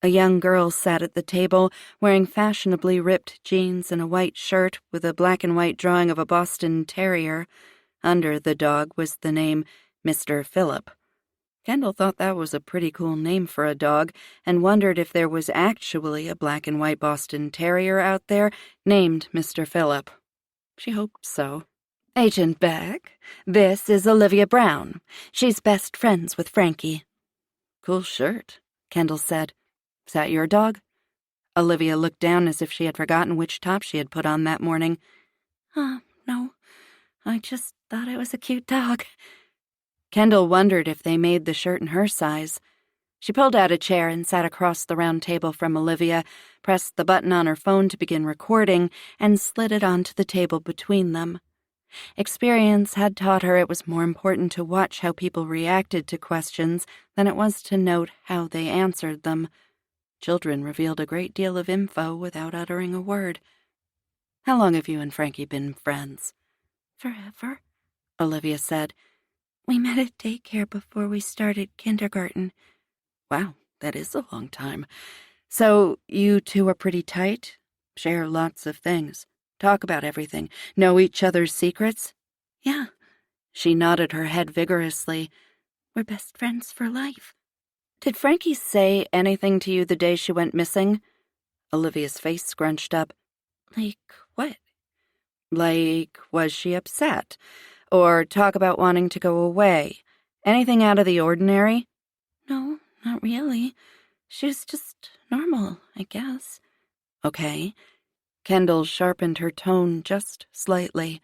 A young girl sat at the table, wearing fashionably ripped jeans and a white shirt with a black and white drawing of a Boston Terrier. Under the dog was the name Mr. Phillip. Kendall thought that was a pretty cool name for a dog and wondered if there was actually a black and white Boston Terrier out there named Mr. Phillip. She hoped so. "Agent Beck, this is Olivia Brown. She's best friends with Frankie." "Cool shirt," Kendall said. "Is that your dog?" Olivia looked down as if she had forgotten which top she had put on that morning. No. I just thought it was a cute dog." Kendall wondered if they made the shirt in her size. She pulled out a chair and sat across the round table from Olivia, pressed the button on her phone to begin recording, and slid it onto the table between them. Experience had taught her it was more important to watch how people reacted to questions than it was to note how they answered them. Children revealed a great deal of info without uttering a word. "How long have you and Frankie been friends?" "Forever," Olivia said. "We met at daycare before we started kindergarten." "Wow, that is a long time. So you two are pretty tight? Share lots of things? Talk about everything? Know each other's secrets?" "Yeah." She nodded her head vigorously. "We're best friends for life." "Did Frankie say anything to you the day she went missing?" Olivia's face scrunched up. "Like what?" "Like, was she upset? Or talk about wanting to go away? Anything out of the ordinary?" "No, not really. She was just normal, I guess." "Okay." Kendall sharpened her tone just slightly.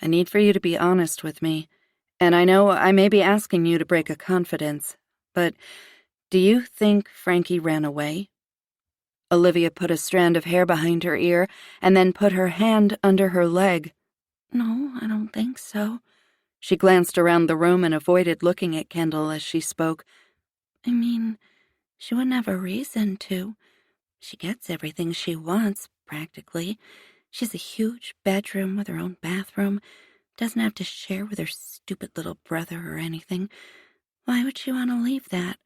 "I need for you to be honest with me. And I know I may be asking you to break a confidence, but do you think Frankie ran away?" Olivia put a strand of hair behind her ear and then put her hand under her leg. "No, I don't think so." She glanced around the room and avoided looking at Kendall as she spoke. "I mean, she wouldn't have a reason to. She gets everything she wants, practically. She has a huge bedroom with her own bathroom. Doesn't have to share with her stupid little brother or anything. Why would she want to leave that?"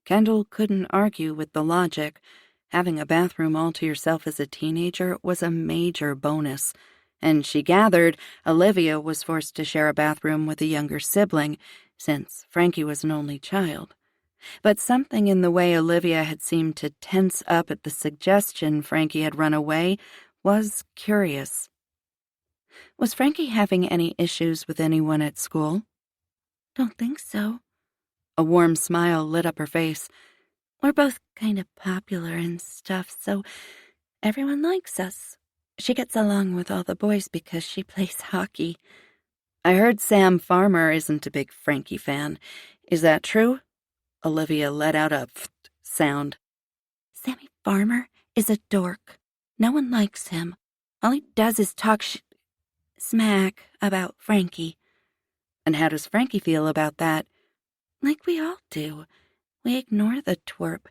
Kendall couldn't argue with the logic. Having a bathroom all to yourself as a teenager was a major bonus, and she gathered Olivia was forced to share a bathroom with a younger sibling, since Frankie was an only child. But something in the way Olivia had seemed to tense up at the suggestion Frankie had run away was curious. Was Frankie having any issues with anyone at school? Don't think so. A warm smile lit up her face. We're both kind of popular and stuff, so everyone likes us. She gets along with all the boys because she plays hockey. I heard Sam Farmer isn't a big Frankie fan. Is that true? Olivia let out a pfft sound. Sammy Farmer is a dork. No one likes him. All he does is talk smack about Frankie. And how does Frankie feel about that? Like we all do. We ignore the twerp.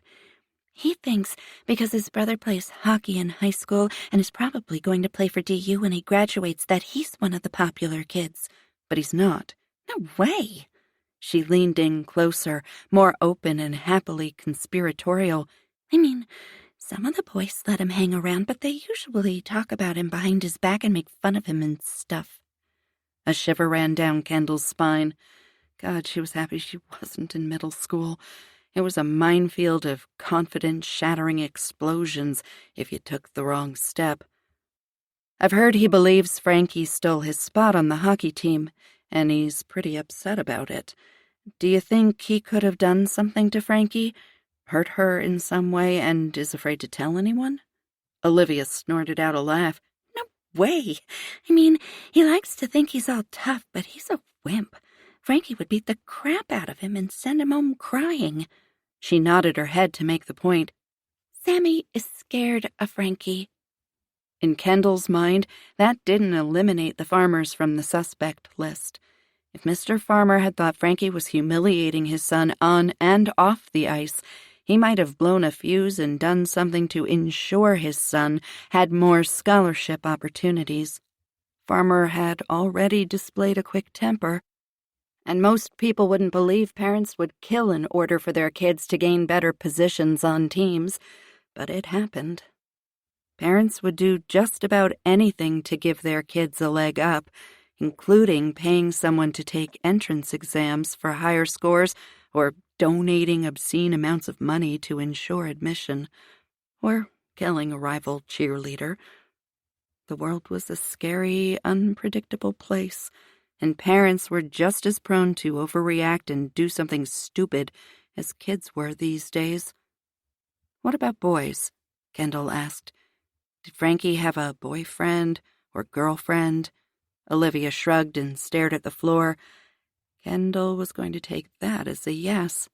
He thinks because his brother plays hockey in high school and is probably going to play for DU when he graduates that he's one of the popular kids. But he's not. No way. She leaned in closer, more open and happily conspiratorial. I mean, some of the boys let him hang around, but they usually talk about him behind his back and make fun of him and stuff. A shiver ran down Kendall's spine. God, she was happy she wasn't in middle school. It was a minefield of confidence-shattering explosions if you took the wrong step. I've heard he believes Frankie stole his spot on the hockey team, and he's pretty upset about it. Do you think he could have done something to Frankie? Hurt her in some way and is afraid to tell anyone? Olivia snorted out a laugh. No way. I mean, he likes to think he's all tough, but he's a wimp. Frankie would beat the crap out of him and send him home crying. She nodded her head to make the point. Sammy is scared of Frankie. In Kendall's mind, that didn't eliminate the Farmers from the suspect list. If Mr. Farmer had thought Frankie was humiliating his son on and off the ice, he might have blown a fuse and done something to ensure his son had more scholarship opportunities. Farmer had already displayed a quick temper, and most people wouldn't believe parents would kill in order for their kids to gain better positions on teams, but it happened. Parents would do just about anything to give their kids a leg up, including paying someone to take entrance exams for higher scores or donating obscene amounts of money to ensure admission, or killing a rival cheerleader. The world was a scary, unpredictable place, and parents were just as prone to overreact and do something stupid as kids were these days. What about boys? Kendall asked. Did Frankie have a boyfriend or girlfriend? Olivia shrugged and stared at the floor. Kendall was going to take that as a yes.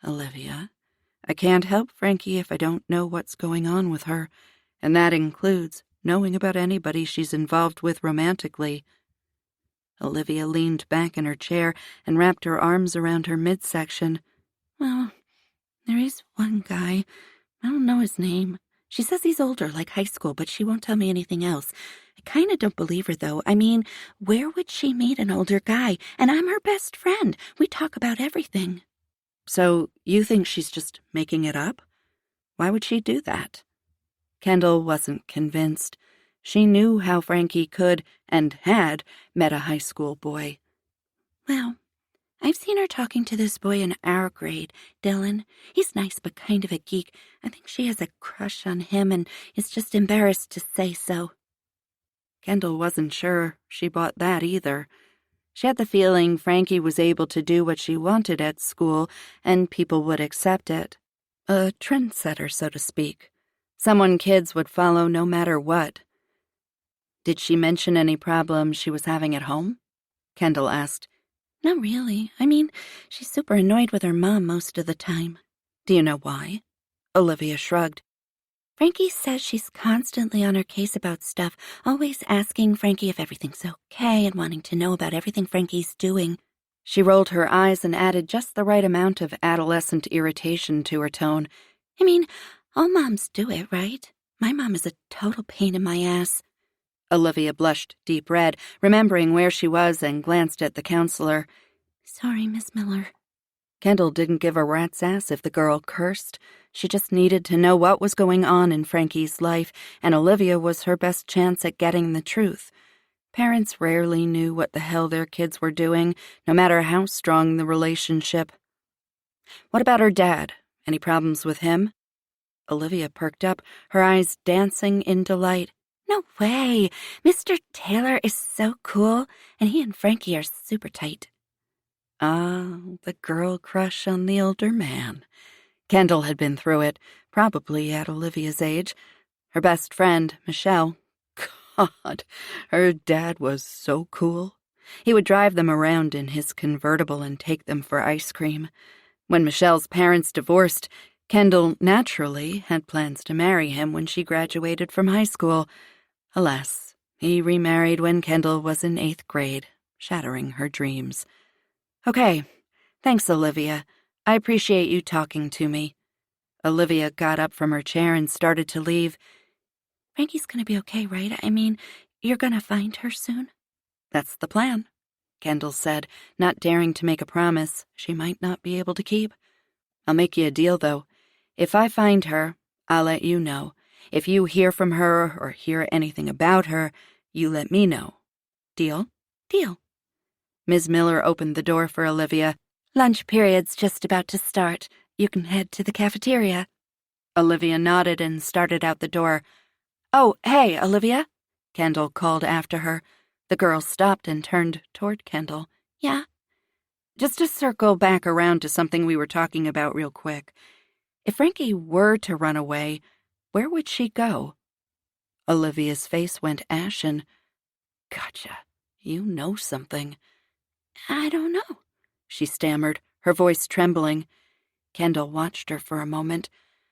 Olivia, I can't help Frankie if I don't know what's going on with her, and that includes knowing about anybody she's involved with romantically. Olivia leaned back in her chair and wrapped her arms around her midsection. Well, there is one guy. I don't know his name. She says he's older, like high school, but she won't tell me anything else. I kind of don't believe her, though. I mean, where would she meet an older guy? And I'm her best friend. We talk about everything. So you think she's just making it up? Why would she do that? Kendall wasn't convinced. She knew how Frankie could and had met a high school boy. Well, I've seen her talking to this boy in our grade, Dylan. He's nice but kind of a geek. I think she has a crush on him and is just embarrassed to say so. Kendall wasn't sure she bought that either. She had the feeling Frankie was able to do what she wanted at school and people would accept it. A trendsetter, so to speak. Someone kids would follow no matter what. Did she mention any problems she was having at home? Kendall asked. Not really. I mean, she's super annoyed with her mom most of the time. Do you know why? Olivia shrugged. Frankie says she's constantly on her case about stuff, always asking Frankie if everything's okay and wanting to know about everything Frankie's doing. She rolled her eyes and added just the right amount of adolescent irritation to her tone. I mean, all moms do it, right? My mom is a total pain in my ass. Olivia blushed deep red, remembering where she was, and glanced at the counselor. Sorry, Miss Miller. Kendall didn't give a rat's ass if the girl cursed. She just needed to know what was going on in Frankie's life, and Olivia was her best chance at getting the truth. Parents rarely knew what the hell their kids were doing, no matter how strong the relationship. What about her dad? Any problems with him? Olivia perked up, her eyes dancing in delight. No way! Mr. Taylor is so cool, and he and Frankie are super tight. Ah, the girl crush on the older man. Kendall had been through it, probably at Olivia's age. Her best friend, Michelle. God, her dad was so cool. He would drive them around in his convertible and take them for ice cream. When Michelle's parents divorced, Kendall naturally had plans to marry him when she graduated from high school. Alas, he remarried when Kendall was in 8th grade, shattering her dreams. Okay, thanks, Olivia. I appreciate you talking to me. Olivia got up from her chair and started to leave. Frankie's gonna be okay, right? I mean, you're gonna find her soon? That's the plan, Kendall said, not daring to make a promise she might not be able to keep. I'll make you a deal, though. If I find her, I'll let you know. If you hear from her or hear anything about her, you let me know. Deal? Deal. Ms. Miller opened the door for Olivia. Lunch period's just about to start. You can head to the cafeteria. Olivia nodded and started out the door. Oh, hey, Olivia, Kendall called after her. The girl stopped and turned toward Kendall. Yeah? Just to circle back around to something we were talking about real quick. If Frankie were to run away, where would she go? Olivia's face went ashen. Gotcha. You know something. I don't know, she stammered, her voice trembling. Kendall watched her for a moment.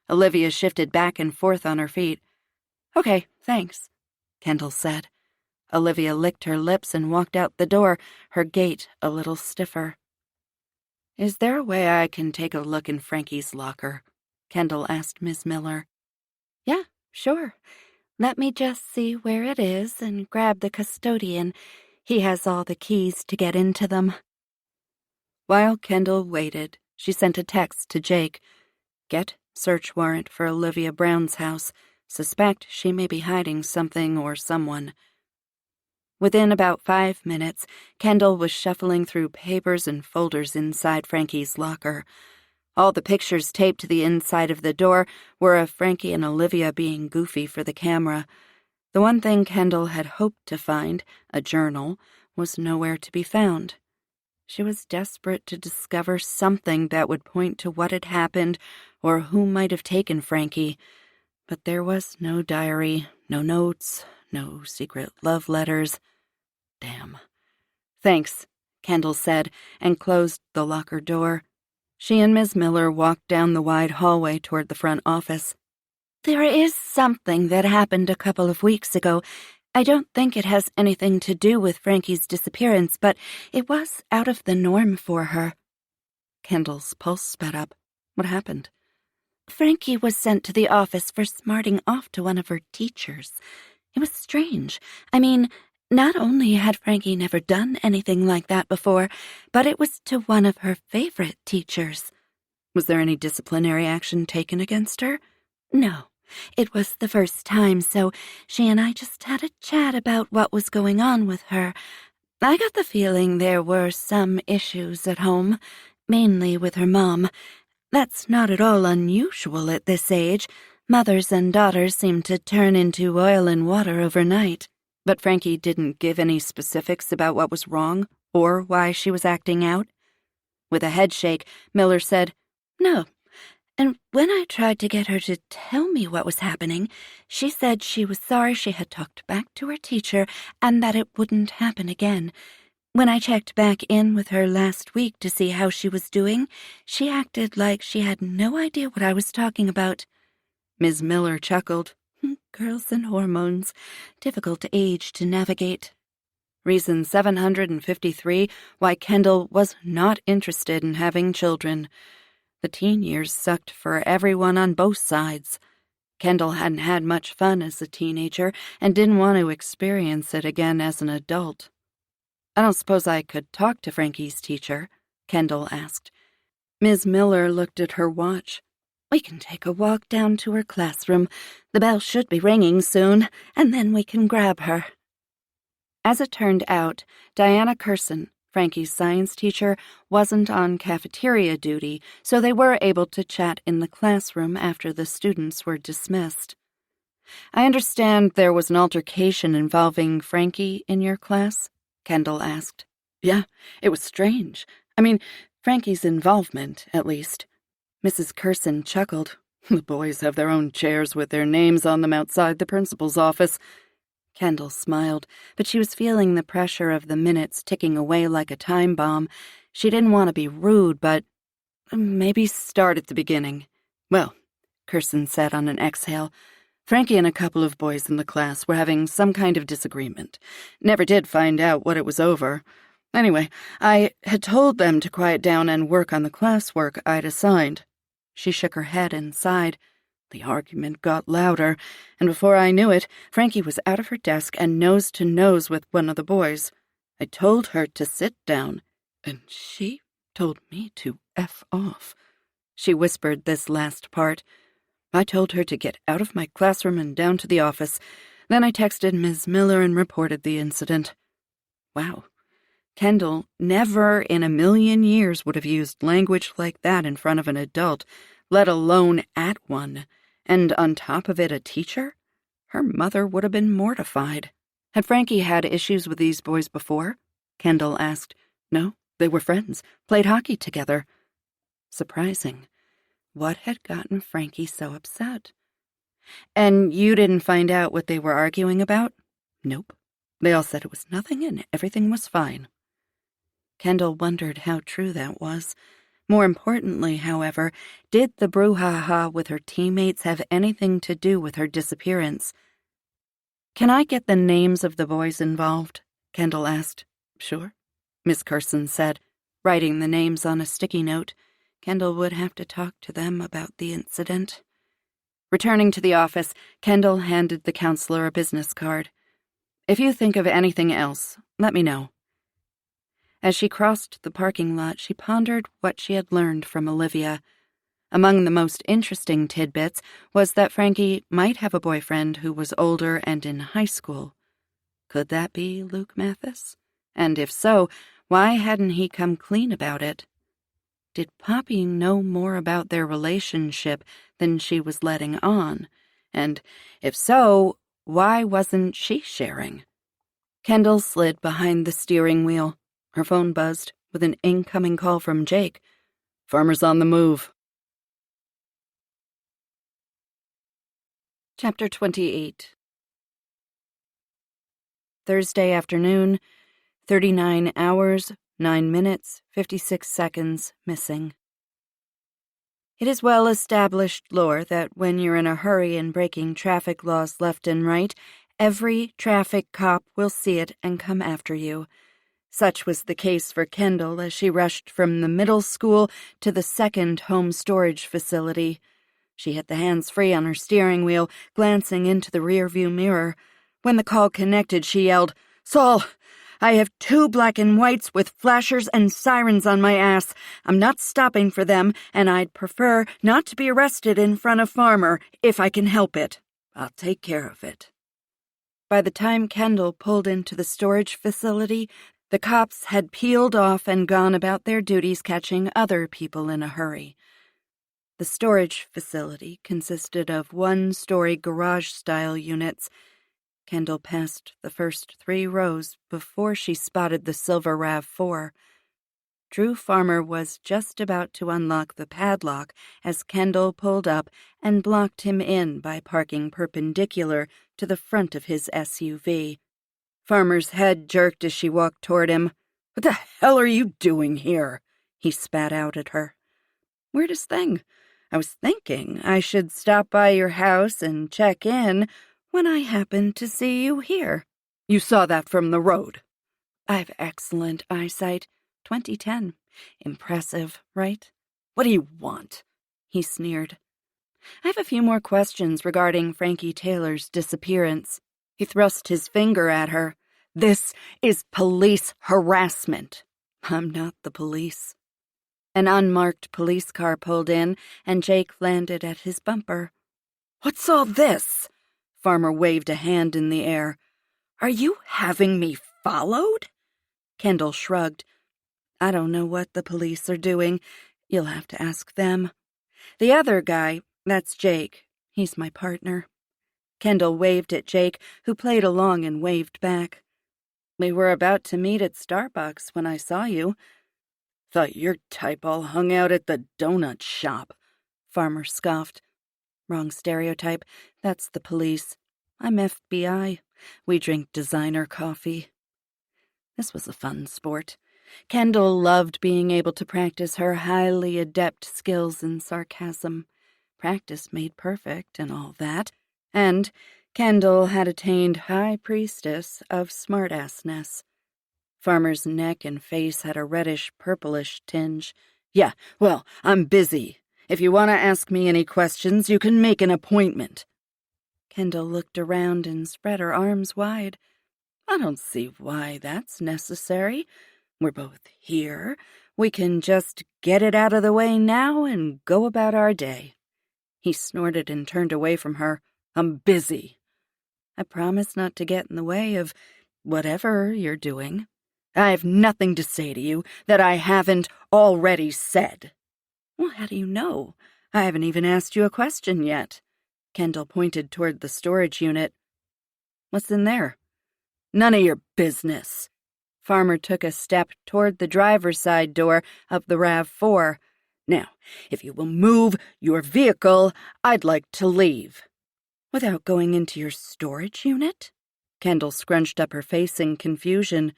Olivia shifted back and forth on her feet. Okay, thanks, Kendall said. Olivia licked her lips and walked out the door, her gait a little stiffer. Is there a way I can take a look in Frankie's locker? Kendall asked Miss Miller. Yeah, sure. Let me just see where it is and grab the custodian. He has all the keys to get into them. While Kendall waited, she sent a text to Jake. Get search warrant for Olivia Brown's house. Suspect she may be hiding something or someone. Within about 5 minutes, Kendall was shuffling through papers and folders inside Frankie's locker. All the pictures taped to the inside of the door were of Frankie and Olivia being goofy for the camera. The one thing Kendall had hoped to find, a journal, was nowhere to be found. She was desperate to discover something that would point to what had happened or who might have taken Frankie. But there was no diary, no notes, no secret love letters. Damn. Thanks, Kendall said, and closed the locker door. She and Ms. Miller walked down the wide hallway toward the front office. There is something that happened a couple of weeks ago. I don't think it has anything to do with Frankie's disappearance, but it was out of the norm for her. Kendall's pulse sped up. What happened? Frankie was sent to the office for smarting off to one of her teachers. It was strange. I mean, not only had Frankie never done anything like that before, but it was to one of her favorite teachers. Was there any disciplinary action taken against her? No. It was the first time, so she and I just had a chat about what was going on with her. I got the feeling there were some issues at home, mainly with her mom. That's not at all unusual at this age. Mothers and daughters seem to turn into oil and water overnight. But Frankie didn't give any specifics about what was wrong or why she was acting out. With a headshake, Miller said, No. And when I tried to get her to tell me what was happening, she said she was sorry she had talked back to her teacher and that it wouldn't happen again. When I checked back in with her last week to see how she was doing, she acted like she had no idea what I was talking about. Ms. Miller chuckled. Girls and hormones. Difficult age to navigate. Reason 753 why Kendall was not interested in having children. The teen years sucked for everyone on both sides. Kendall hadn't had much fun as a teenager and didn't want to experience it again as an adult. I don't suppose I could talk to Frankie's teacher, Kendall asked. Ms. Miller looked at her watch. We can take a walk down to her classroom. The bell should be ringing soon, and then we can grab her." As it turned out, Diana Curson, Frankie's science teacher, wasn't on cafeteria duty, so they were able to chat in the classroom after the students were dismissed. "I understand there was an altercation involving Frankie in your class?" Kendall asked. "Yeah, it was strange. I mean, Frankie's involvement, at least." Mrs. Curson chuckled. "The boys have their own chairs with their names on them outside the principal's office." Kendall smiled, but she was feeling the pressure of the minutes ticking away like a time bomb. She didn't want to be rude, but "Maybe start at the beginning." "Well," Curson said on an exhale, "Frankie and a couple of boys in the class were having some kind of disagreement. Never did find out what it was over. Anyway, I had told them to quiet down and work on the classwork I'd assigned." She shook her head and sighed. "The argument got louder, and before I knew it, Frankie was out of her desk and nose to nose with one of the boys. I told her to sit down, and she told me to F off." She whispered this last part. "I told her to get out of my classroom and down to the office. Then I texted Ms. Miller and reported the incident." Wow. Kendall never in a million years would have used language like that in front of an adult, let alone at one. And on top of it, a teacher? Her mother would have been mortified. Had Frankie had issues with these boys before? Kendall asked. No, they were friends, played hockey together. Surprising. What had gotten Frankie so upset? "And you didn't find out what they were arguing about?" "Nope. They all said it was nothing and everything was fine." Kendall wondered how true that was. More importantly, however, did the brouhaha with her teammates have anything to do with her disappearance? "Can I get the names of the boys involved?" Kendall asked. "Sure," Miss Curson said, writing the names on a sticky note. Kendall would have to talk to them about the incident. Returning to the office, Kendall handed the counselor a business card. "If you think of anything else, let me know." As she crossed the parking lot, she pondered what she had learned from Olivia. Among the most interesting tidbits was that Frankie might have a boyfriend who was older and in high school. Could that be Luke Mathis? And if so, why hadn't he come clean about it? Did Poppy know more about their relationship than she was letting on? And if so, why wasn't she sharing? Kendall slid behind the steering wheel. Her phone buzzed with an incoming call from Jake. "Farmer's on the move." Chapter 28. Thursday afternoon, 39 hours, 9 minutes, 56 seconds missing. It is well-established lore that when you're in a hurry and breaking traffic laws left and right, every traffic cop will see it and come after you. Such was the case for Kendall as she rushed from the middle school to the second home storage facility. She hit the hands-free on her steering wheel, glancing into the rearview mirror. When the call connected, she yelled, "Saul, I have 2 black and whites with flashers and sirens on my ass. I'm not stopping for them, and I'd prefer not to be arrested in front of Farmer if I can help it. I'll take care of it." By the time Kendall pulled into the storage facility, the cops had peeled off and gone about their duties catching other people in a hurry. The storage facility consisted of 1-story garage-style units. Kendall passed the first 3 rows before she spotted the silver RAV4. Drew Farmer was just about to unlock the padlock as Kendall pulled up and blocked him in by parking perpendicular to the front of his SUV. Farmer's head jerked as she walked toward him. "What the hell are you doing here?" he spat out at her. "Weirdest thing. I was thinking I should stop by your house and check in when I happened to see you here." "You saw that from the road." "I've excellent eyesight. 2010. Impressive, right?" "What do you want?" he sneered. "I have a few more questions regarding Frankie Taylor's disappearance." He thrust his finger at her. "This is police harassment." "I'm not the police." An unmarked police car pulled in, and Jake landed at his bumper. "What's all this?" Farmer waved a hand in the air. "Are you having me followed?" Kendall shrugged. "I don't know what the police are doing. You'll have to ask them. The other guy, that's Jake. He's my partner." Kendall waved at Jake, who played along and waved back. "We were about to meet at Starbucks when I saw you." "Thought your type all hung out at the donut shop," Farmer scoffed. "Wrong stereotype. That's the police. I'm FBI. We drink designer coffee." This was a fun sport. Kendall loved being able to practice her highly adept skills in sarcasm. Practice made perfect and all that. And Kendall had attained High Priestess of smartassness. Farmer's neck and face had a reddish-purplish tinge. "Yeah, well, I'm busy. If you want to ask me any questions, you can make an appointment." Kendall looked around and spread her arms wide. "I don't see why that's necessary. We're both here. We can just get it out of the way now and go about our day." He snorted and turned away from her. "I'm busy." "I promise not to get in the way of whatever you're doing." "I have nothing to say to you that I haven't already said." "Well, how do you know? I haven't even asked you a question yet." Kendall pointed toward the storage unit. "What's in there?" "None of your business." Farmer took a step toward the driver's side door of the RAV4. "Now, if you will move your vehicle, I'd like to leave." "Without going into your storage unit?" Kendall scrunched up her face in confusion.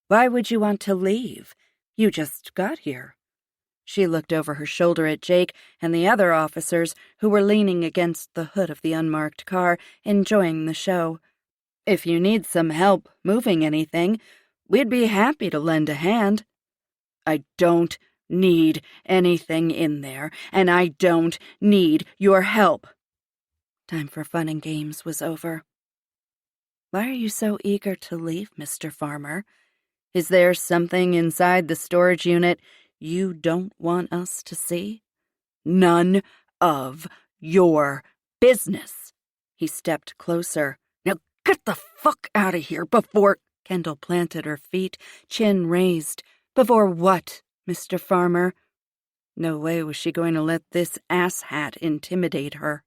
"Why would you want to leave? You just got here." She looked over her shoulder at Jake and the other officers who were leaning against the hood of the unmarked car, enjoying the show. "If you need some help moving anything, we'd be happy to lend a hand." "I don't need anything in there, and I don't need your help." Time for fun and games was over. "Why are you so eager to leave, Mr. Farmer? Is there something inside the storage unit you don't want us to see?" "None of your business." He stepped closer. "Now get the fuck out of here before—" Kendall planted her feet, chin raised. "Before what, Mr. Farmer?" No way was she going to let this asshat intimidate her.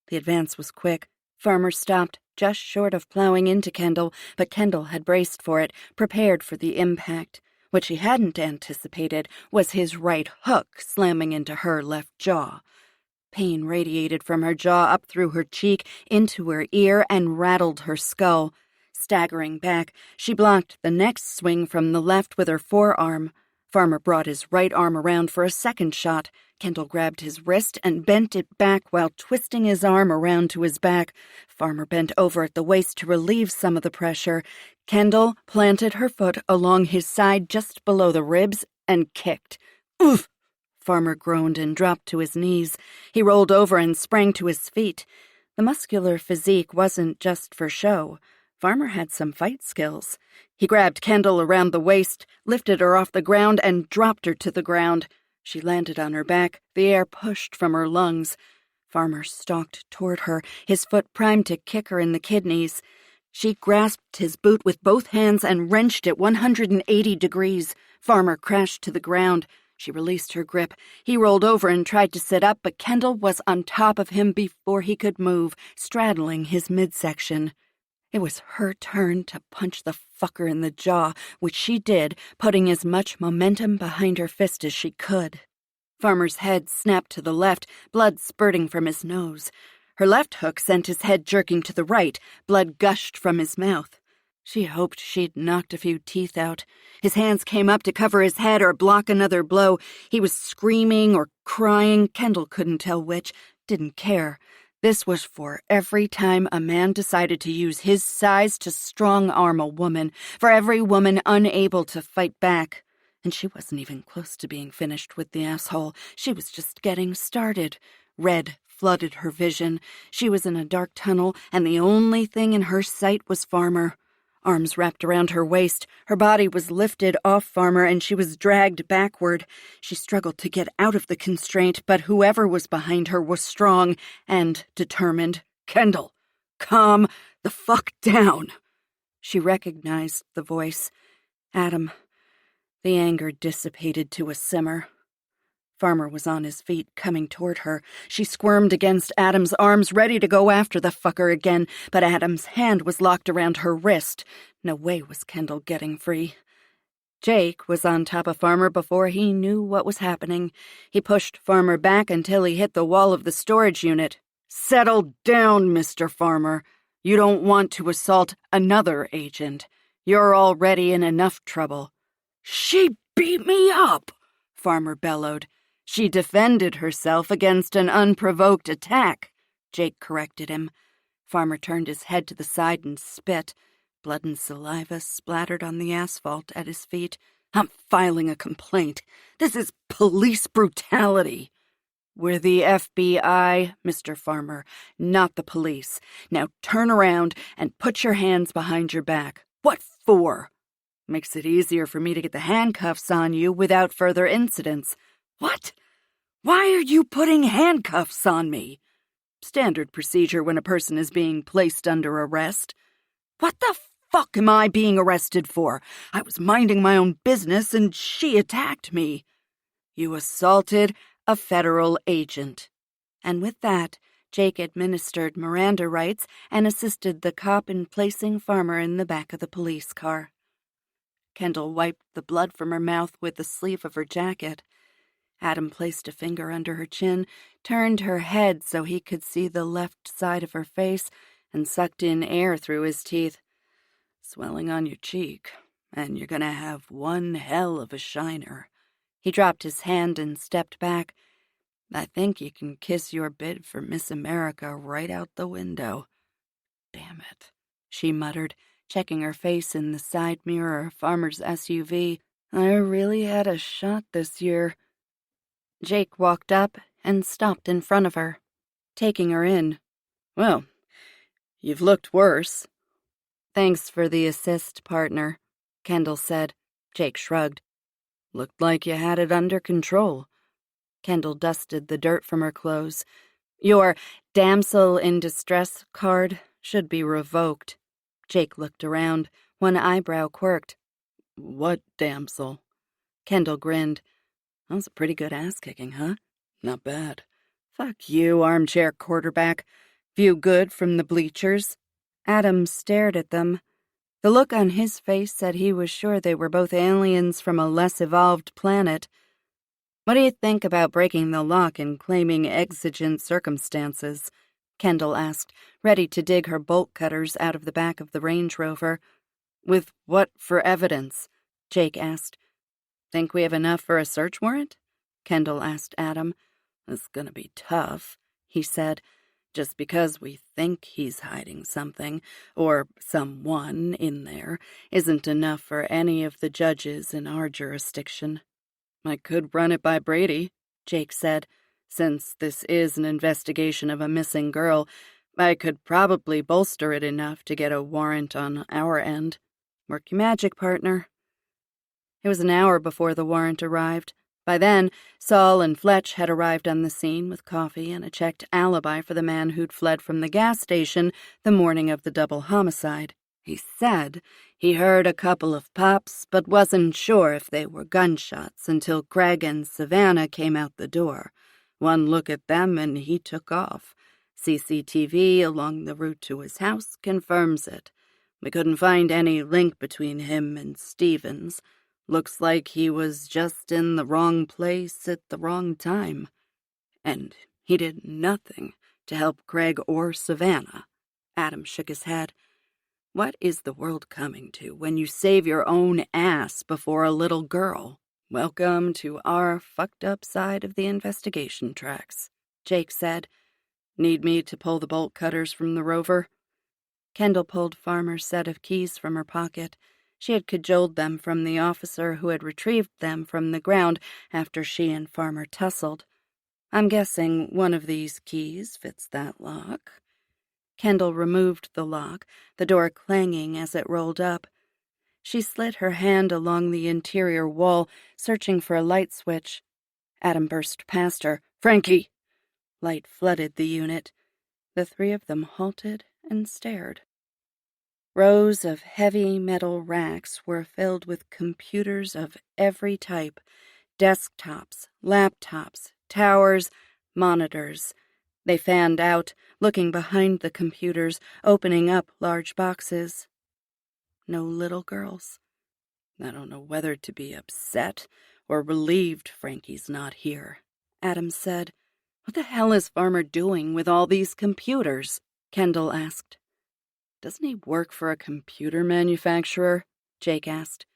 The advance was quick. Farmer stopped just short of plowing into Kendall, but Kendall had braced for it, prepared for the impact. What she hadn't anticipated was his right hook slamming into her left jaw. Pain radiated from her jaw up through her cheek, into her ear, and rattled her skull. Staggering back, she blocked the next swing from the left with her forearm. Farmer brought his right arm around for a second shot. Kendall grabbed his wrist and bent it back while twisting his arm around to his back. Farmer bent over at the waist to relieve some of the pressure. Kendall planted her foot along his side just below the ribs and kicked. "Oof!" Farmer groaned and dropped to his knees. He rolled over and sprang to his feet. The muscular physique wasn't just for show. Farmer had some fight skills. He grabbed Kendall around the waist, lifted her off the ground, and dropped her to the ground. She landed on her back, the air pushed from her lungs. Farmer stalked toward her, his foot primed to kick her in the kidneys. She grasped his boot with both hands and wrenched it 180 degrees. Farmer crashed to the ground. She released her grip. He rolled over and tried to sit up, but Kendall was on top of him before he could move, straddling his midsection. It was her turn to punch the fucker in the jaw, which she did, putting as much momentum behind her fist as she could. Farmer's head snapped to the left, blood spurting from his nose. Her left hook sent his head jerking to the right, blood gushed from his mouth. She hoped she'd knocked a few teeth out. His hands came up to cover his head or block another blow. He was screaming or crying, Kendall couldn't tell which, didn't care. This was for every time a man decided to use his size to strong-arm a woman, for every woman unable to fight back. And she wasn't even close to being finished with the asshole. She was just getting started. Red flooded her vision. She was in a dark tunnel, and the only thing in her sight was Farmer. Arms wrapped around her waist, her body was lifted off Farmer and she was dragged backward. She struggled to get out of the constraint, but whoever was behind her was strong and determined. "Kendall, calm the fuck down." She recognized the voice. Adam. The anger dissipated to a simmer. Farmer was on his feet, coming toward her. She squirmed against Adam's arms, ready to go after the fucker again, but Adam's hand was locked around her wrist. No way was Kendall getting free. Jake was on top of Farmer before he knew what was happening. He pushed Farmer back until he hit the wall of the storage unit. "Settle down, Mr. Farmer. You don't want to assault another agent. You're already in enough trouble." "She beat me up," Farmer bellowed. "She defended herself against an unprovoked attack," Jake corrected him. Farmer turned his head to the side and spit. Blood and saliva splattered on the asphalt at his feet. "I'm filing a complaint. This is police brutality." "We're the FBI, Mr. Farmer, not the police. Now turn around and put your hands behind your back." "What for?" "Makes it easier for me to get the handcuffs on you without further incidents." "What? Why are you putting handcuffs on me?" "Standard procedure when a person is being placed under arrest." "What the fuck am I being arrested for? I was minding my own business and she attacked me." "You assaulted a federal agent." And with that, Jake administered Miranda rights and assisted the cop in placing Farmer in the back of the police car. Kendall wiped the blood from her mouth with the sleeve of her jacket. Adam placed a finger under her chin, turned her head so he could see the left side of her face, and sucked in air through his teeth. "Swelling on your cheek, and you're gonna have one hell of a shiner." He dropped his hand and stepped back. "I think you can kiss your bid for Miss America right out the window." "Damn it," she muttered, checking her face in the side mirror of Farmer's SUV. "I really had a shot this year." Jake walked up and stopped in front of her, taking her in. "Well, you've looked worse." "Thanks for the assist, partner," Kendall said. Jake shrugged. "Looked like you had it under control." Kendall dusted the dirt from her clothes. "Your damsel in distress card should be revoked." Jake looked around, one eyebrow quirked. "What damsel?" Kendall grinned. "That was a pretty good ass-kicking, huh? Not bad." "Fuck you, armchair quarterback. View good from the bleachers?" Adam stared at them. The look on his face said he was sure they were both aliens from a less evolved planet. "What do you think about breaking the lock and claiming exigent circumstances?" Kendall asked, ready to dig her bolt cutters out of the back of the Range Rover. "With what for evidence?" Jake asked. "Think we have enough for a search warrant?" Kendall asked Adam. "It's gonna be tough," he said. "Just because we think he's hiding something, or someone in there, isn't enough for any of the judges in our jurisdiction." "I could run it by Brady," Jake said. "Since this is an investigation of a missing girl, I could probably bolster it enough to get a warrant on our end. Work your magic, partner." It was an hour before the warrant arrived. By then, Saul and Fletch had arrived on the scene with coffee and a checked alibi for the man who'd fled from the gas station the morning of the double homicide. He said he heard a couple of pops, but wasn't sure if they were gunshots until Greg and Savannah came out the door. One look at them and he took off. CCTV along the route to his house confirms it. We couldn't find any link between him and Stevens. Looks like he was just in the wrong place at the wrong time. And he did nothing to help Greg or Savannah. Adam shook his head. What is the world coming to when you save your own ass before a little girl? Welcome to our fucked up side of the investigation tracks, Jake said. Need me to pull the bolt cutters from the Rover? Kendall pulled Farmer's set of keys from her pocket. She had cajoled them from the officer who had retrieved them from the ground after she and Farmer tussled. I'm guessing one of these keys fits that lock. Kendall removed the lock, the door clanging as it rolled up. She slid her hand along the interior wall, searching for a light switch. Adam burst past her. "Frankie!" Light flooded the unit. The three of them halted and stared. Rows of heavy metal racks were filled with computers of every type: desktops, laptops, towers, monitors. They fanned out, looking behind the computers, opening up large boxes. No little girls. I don't know whether to be upset or relieved Frankie's not here, Adam said. What the hell is Farmer doing with all these computers? Kendall asked. Doesn't he work for a computer manufacturer? Jake asked.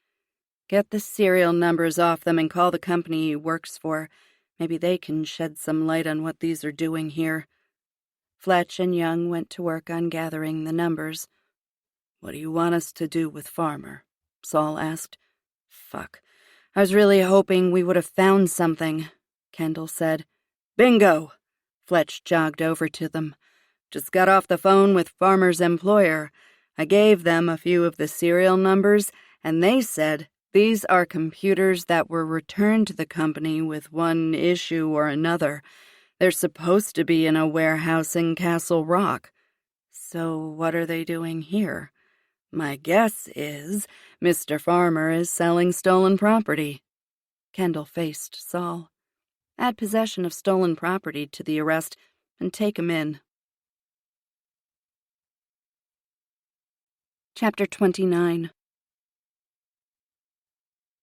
Get the serial numbers off them and call the company he works for. Maybe they can shed some light on what these are doing here. Fletch and Young went to work on gathering the numbers. What do you want us to do with Farmer? Saul asked. Fuck. I was really hoping we would have found something, Kendall said. Bingo! Fletch jogged over to them. Just got off the phone with Farmer's employer. I gave them a few of the serial numbers, and they said these are computers that were returned to the company with one issue or another. They're supposed to be in a warehouse in Castle Rock. So what are they doing here? My guess is Mr. Farmer is selling stolen property. Kendall faced Saul. Add possession of stolen property to the arrest and take him in. Chapter 29.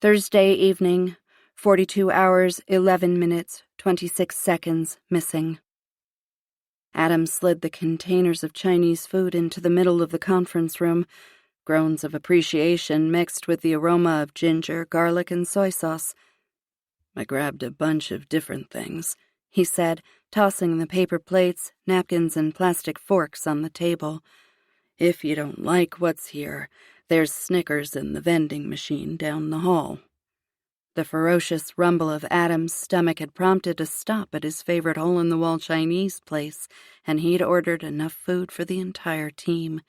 Thursday evening, 42 hours, 11 minutes, 26 seconds missing. Adam slid the containers of Chinese food into the middle of the conference room. Groans of appreciation mixed with the aroma of ginger, garlic, and soy sauce. I grabbed a bunch of different things, he said, tossing the paper plates, napkins, and plastic forks on the table. If you don't like what's here, there's Snickers in the vending machine down the hall. The ferocious rumble of Adam's stomach had prompted a stop at his favorite hole-in-the-wall Chinese place, and he'd ordered enough food for the entire team.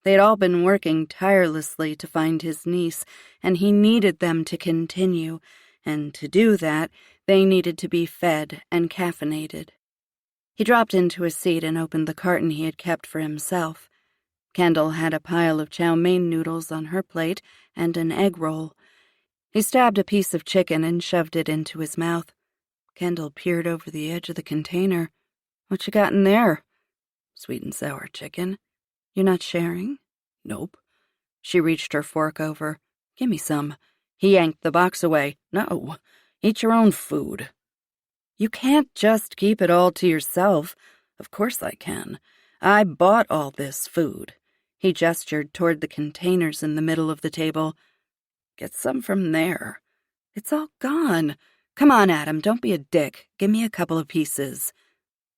They'd all been working tirelessly to find his niece, and he needed them to continue, and to do that, they needed to be fed and caffeinated. He dropped into a seat and opened the carton he had kept for himself. Kendall had a pile of chow mein noodles on her plate and an egg roll. He stabbed a piece of chicken and shoved it into his mouth. Kendall peered over the edge of the container. What you got in there? Sweet and sour chicken. You're not sharing? Nope. She reached her fork over. Give me some. He yanked the box away. No. Eat your own food. You can't just keep it all to yourself. Of course I can. I bought all this food. He gestured toward the containers in the middle of the table. Get some from there. It's all gone. Come on, Adam, don't be a dick. Give me a couple of pieces.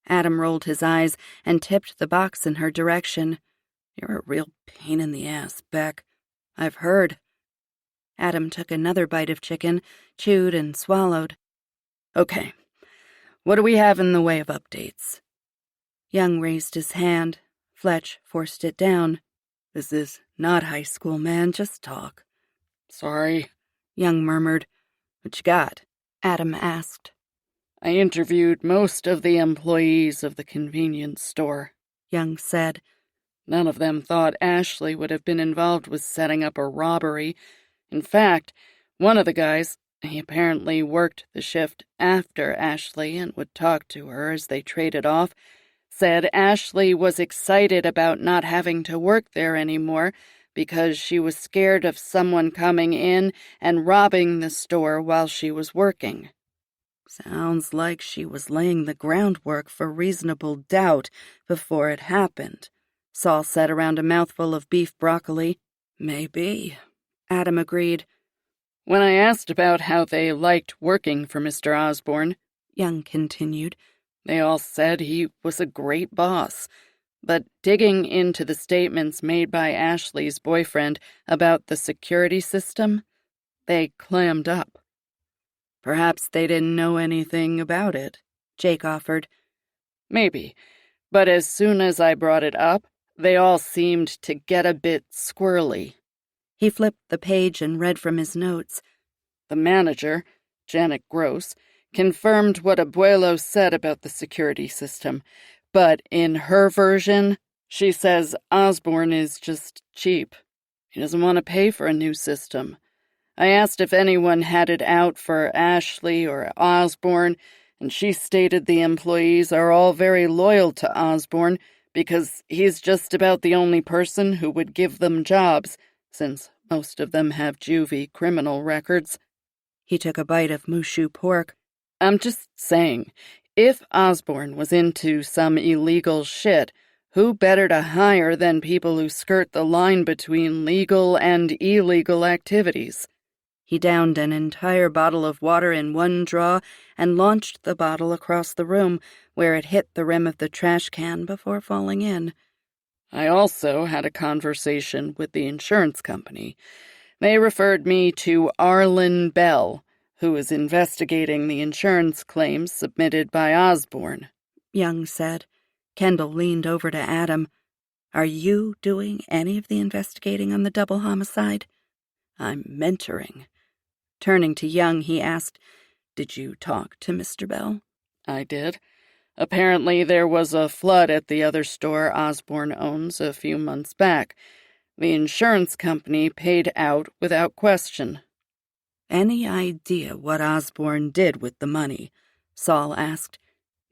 Adam rolled his eyes and tipped the box in her direction. You're a real pain in the ass, Beck. I've heard. Adam took another bite of chicken, chewed and swallowed. Okay, what do we have in the way of updates? Young raised his hand. Fletch forced it down. This is not high school, man. Just talk. Sorry, Young murmured. What you got? Adam asked. I interviewed most of the employees of the convenience store, Young said. None of them thought Ashley would have been involved with setting up a robbery. In fact, one of the guys, he apparently worked the shift after Ashley and would talk to her as they traded off, said Ashley was excited about not having to work there anymore because she was scared of someone coming in and robbing the store while she was working. Sounds like she was laying the groundwork for reasonable doubt before it happened, Saul said around a mouthful of beef broccoli. Maybe, Adam agreed. When I asked about how they liked working for Mr. Osborne, Young continued, they all said he was a great boss. But digging into the statements made by Ashley's boyfriend about the security system, they clammed up. Perhaps they didn't know anything about it, Jake offered. Maybe, But as soon as I brought it up, they all seemed to get a bit squirrely. He flipped the page and read from his notes. The manager, Janet Gross, confirmed what Abuelo said about the security system, but in her version, she says Osborne is just cheap. He doesn't want to pay for a new system. I asked if anyone had it out for Ashley or Osborne, and she stated the employees are all very loyal to Osborne because he's just about the only person who would give them jobs, since most of them have juvie criminal records. He took a bite of Mushu pork. I'm just saying, if Osborne was into some illegal shit, who better to hire than people who skirt the line between legal and illegal activities? He downed an entire bottle of water in one draw and launched the bottle across the room, where it hit the rim of the trash can before falling in. I also had a conversation with the insurance company. They referred me to Arlen Bell, who is investigating the insurance claims submitted by Osborne, Young said. Kendall leaned over to Adam. Are you doing any of the investigating on the double homicide? I'm mentoring. Turning to Young, he asked, Did you talk to Mr. Bell? I did. Apparently there was a flood at the other store Osborne owns a few months back. The insurance company paid out without question. Any idea what Osborne did with the money? Saul asked.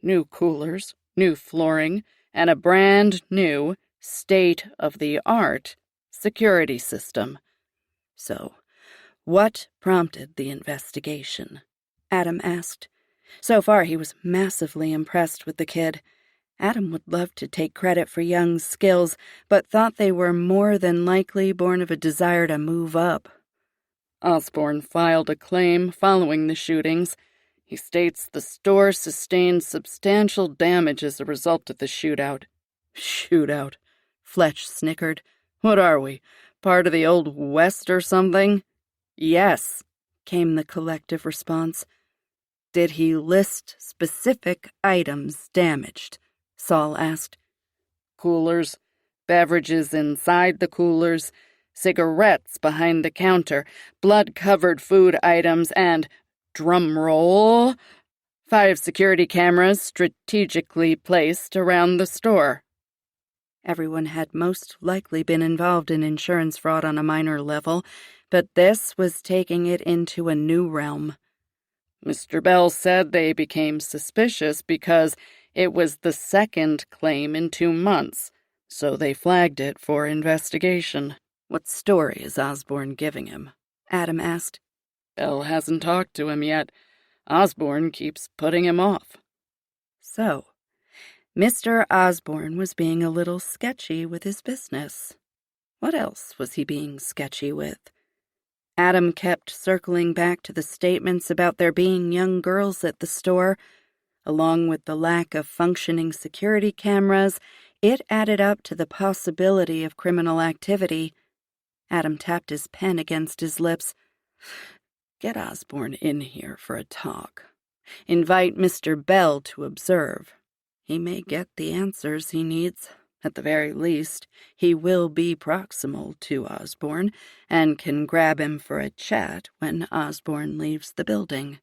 New coolers, new flooring, and a brand new, state-of-the-art security system. So, what prompted the investigation? Adam asked. So far, he was massively impressed with the kid. Adam would love to take credit for Young's skills, but thought they were more than likely born of a desire to move up. Osborne filed a claim following the shootings. He states the store sustained substantial damage as a result of the shootout. Shootout, Fletch snickered. What are we, part of the Old West or something? Yes, came the collective response. Did he list specific items damaged? Saul asked. Coolers, beverages inside the coolers, cigarettes behind the counter, blood-covered food items, and, drum roll, 5 security cameras strategically placed around the store. Everyone had most likely been involved in insurance fraud on a minor level, but this was taking it into a new realm. Mr. Bell said they became suspicious because it was the second claim in 2 months, so they flagged it for investigation. What story is Osborne giving him? Adam asked. Bell hasn't talked to him yet. Osborne keeps putting him off. So, Mr. Osborne was being a little sketchy with his business. What else was he being sketchy with? Adam kept circling back to the statements about there being young girls at the store. Along with the lack of functioning security cameras, it added up to the possibility of criminal activity. Adam tapped his pen against his lips. Get Osborne in here for a talk. Invite Mr. Bell to observe. He may get the answers he needs. At the very least, he will be proximal to Osborne and can grab him for a chat when Osborne leaves the building.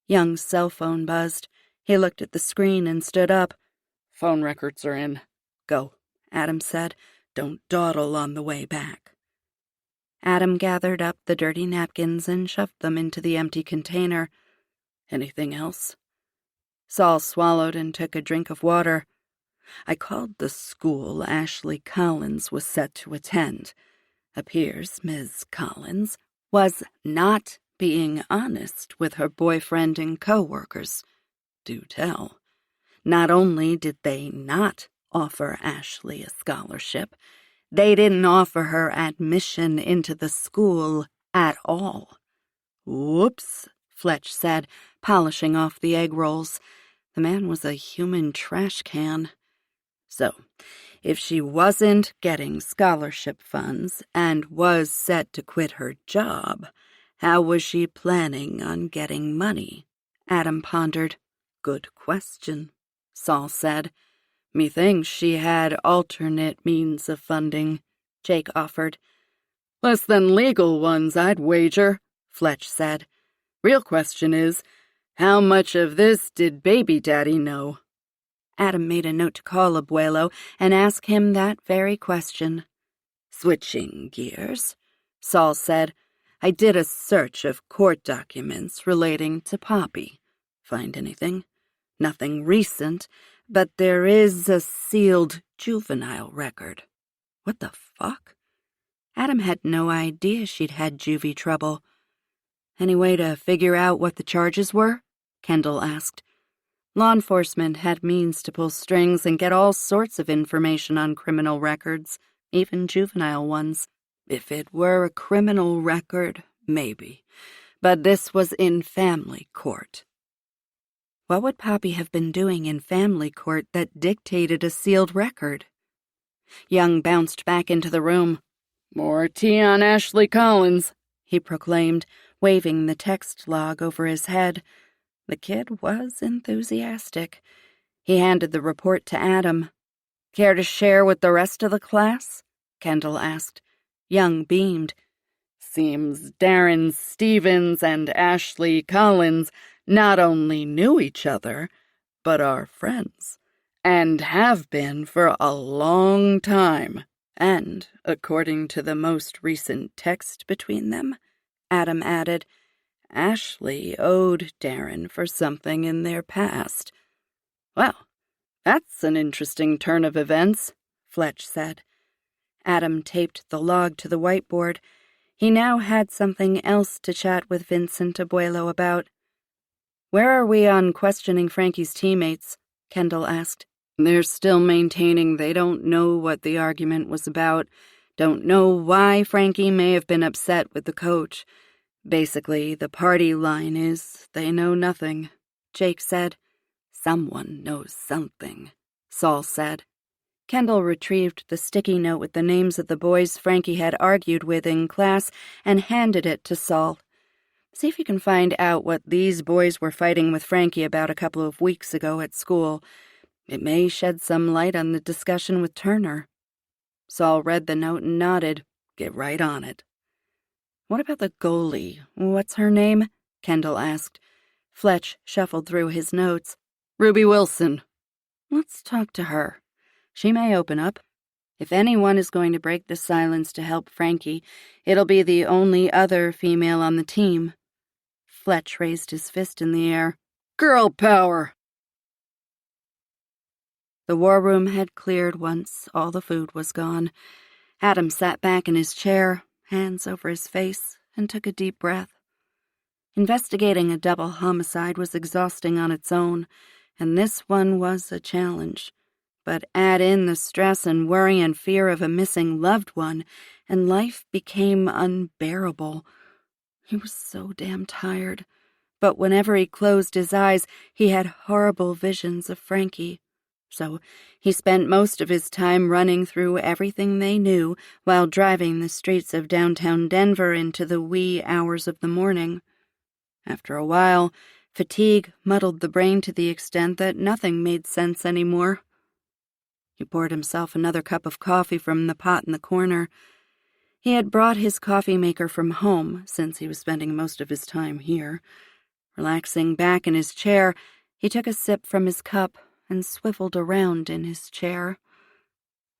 Young's cell phone buzzed. He looked at the screen and stood up. Phone records are in. Go, Adam said. Don't dawdle on the way back. Adam gathered up the dirty napkins and shoved them into the empty container. Anything else? Saul swallowed and took a drink of water. I called the school Ashley Collins was set to attend. Appears Ms. Collins was not being honest with her boyfriend and co-workers. Do tell. Not only did they not offer Ashley a scholarship, they didn't offer her admission into the school at all. Whoops, Fletch said, polishing off the egg rolls. The man was a human trash can. So, if she wasn't getting scholarship funds and was set to quit her job, how was she planning on getting money? Adam pondered. Good question, Saul said. Methinks she had alternate means of funding, Jake offered. Less than legal ones, I'd wager, Fletch said. Real question is, how much of this did baby daddy know? Adam made a note to call Abuelo and ask him that very question. Switching gears, Saul said, I did a search of court documents relating to Poppy. Find anything? Nothing recent, but there is a sealed juvenile record. What the fuck? Adam had no idea she'd had juvie trouble. Any way to figure out what the charges were? Kendall asked. Law enforcement had means to pull strings and get all sorts of information on criminal records, even juvenile ones. If it were a criminal record, maybe. But this was in family court. What would Poppy have been doing in family court that dictated a sealed record? Young bounced back into the room. More tea on Ashley Collins, he proclaimed, waving the text log over his head. The kid was enthusiastic. He handed the report to Adam. Care to share with the rest of the class? Kendall asked. Young beamed. Seems Darren Stevens and Ashley Collins not only knew each other, but are friends, and have been for a long time. And, according to the most recent text between them, Adam added, Ashley owed Darren for something in their past. Well, that's an interesting turn of events, Fletch said. Adam taped the log to the whiteboard. He now had something else to chat with Vincent Abuelo about. Where are we on questioning Frankie's teammates? Kendall asked. They're still maintaining they don't know what the argument was about, don't know why Frankie may have been upset with the coach. Basically, the party line is they know nothing, Jake said. Someone knows something, Saul said. Kendall retrieved the sticky note with the names of the boys Frankie had argued with in class and handed it to Saul. See if you can find out what these boys were fighting with Frankie about a couple of weeks ago at school. It may shed some light on the discussion with Turner. Saul read the note and nodded. Get right on it. What about the goalie? What's her name? Kendall asked. Fletch shuffled through his notes. Ruby Wilson. Let's talk to her. She may open up. If anyone is going to break the silence to help Frankie, it'll be the only other female on the team. Fletch raised his fist in the air. Girl power! The war room had cleared once all the food was gone. Adam sat back in his chair, hands over his face, and took a deep breath. Investigating a double homicide was exhausting on its own, and this one was a challenge. But add in the stress and worry and fear of a missing loved one, and life became unbearable. He was so damn tired. But whenever he closed his eyes, he had horrible visions of Frankie. So he spent most of his time running through everything they knew while driving the streets of downtown Denver into the wee hours of the morning. After a while, fatigue muddled the brain to the extent that nothing made sense anymore. He poured himself another cup of coffee from the pot in the corner. He had brought his coffee maker from home, since he was spending most of his time here. Relaxing back in his chair, he took a sip from his cup and swiveled around in his chair.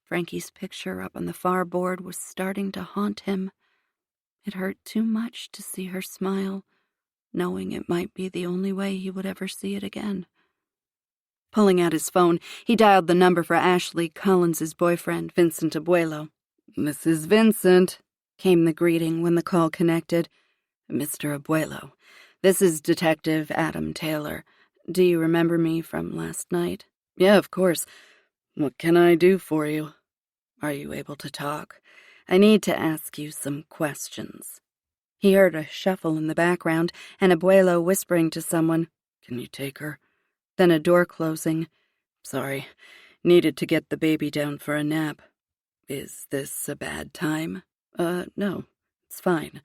Frankie's picture up on the far board was starting to haunt him. It hurt too much to see her smile, knowing it might be the only way he would ever see it again. Pulling out his phone, he dialed the number for Ashley Collins's boyfriend, Vincent Abuelo. "This is Vincent," came the greeting when the call connected. "Mr. Abuelo, this is Detective Adam Taylor. Do you remember me from last night?" "Yeah, of course. What can I do for you? Are you able to talk? I need to ask you some questions." He heard a shuffle in the background and Abuelo whispering to someone, "Can you take her?" Then a door closing. "Sorry, needed to get the baby down for a nap. Is this a bad time?" No, it's fine.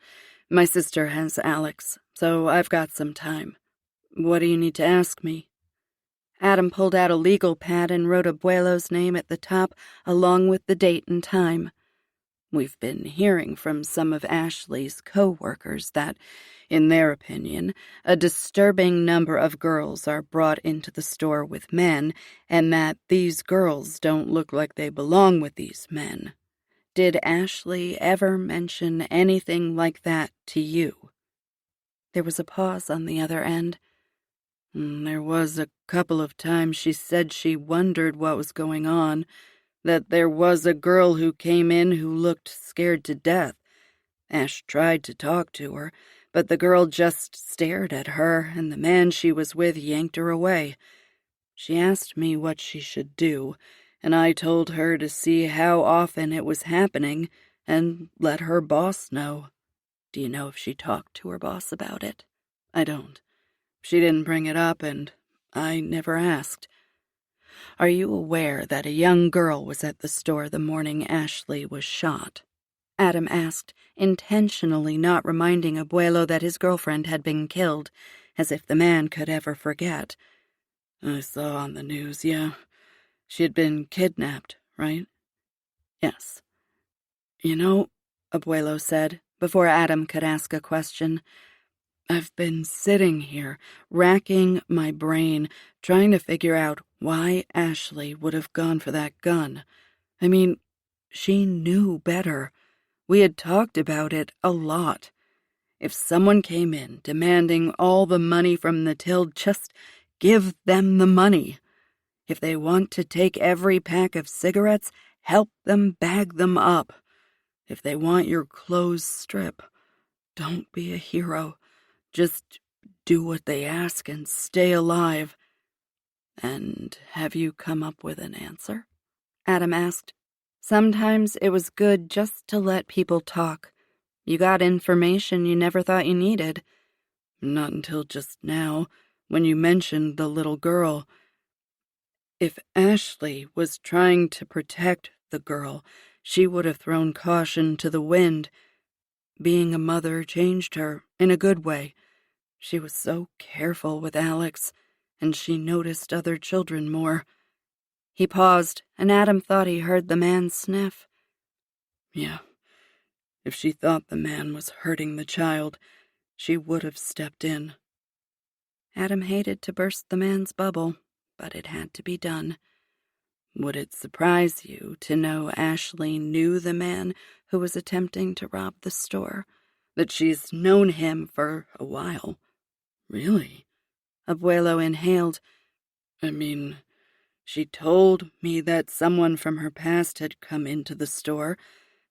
My sister has Alex, so I've got some time. What do you need to ask me?" Adam pulled out a legal pad and wrote Abuelo's name at the top, along with the date and time. We've been hearing from some of Ashley's co-workers that, in their opinion, a disturbing number of girls are brought into the store with men, and that these girls don't look like they belong with these men. Did Ashley ever mention anything like that to you? There was a pause on the other end. There was a couple of times she said she wondered what was going on, that there was a girl who came in who looked scared to death. Ash tried to talk to her, but the girl just stared at her, and the man she was with yanked her away. She asked me what she should do, and I told her to see how often it was happening and let her boss know. Do you know if she talked to her boss about it? I don't. She didn't bring it up, and I never asked. Are you aware that a young girl was at the store the morning Ashley was shot? Adam asked, intentionally not reminding Abuelo that his girlfriend had been killed, as if the man could ever forget. I saw on the news, yeah. She had been kidnapped, right? Yes. You know, Abuelo said, before Adam could ask a question, I've been sitting here, racking my brain, trying to figure out why Ashley would have gone for that gun. I mean, she knew better. We had talked about it a lot. If someone came in demanding all the money from the till, just give them the money. If they want to take every pack of cigarettes, help them bag them up. If they want your clothes, strip. Don't be a hero. Just do what they ask and stay alive. And have you come up with an answer? Adam asked. Sometimes it was good just to let people talk. You got information you never thought you needed. Not until just now, when you mentioned the little girl. If Ashley was trying to protect the girl, she would have thrown caution to the wind. Being a mother changed her, in a good way. She was so careful with Alex, and she noticed other children more. He paused, and Adam thought he heard the man sniff. Yeah, if she thought the man was hurting the child, she would have stepped in. Adam hated to burst the man's bubble, but it had to be done. Would it surprise you to know Ashley knew the man who was attempting to rob the store? That she's known him for a while? Really? Abuelo inhaled. I mean, she told me that someone from her past had come into the store,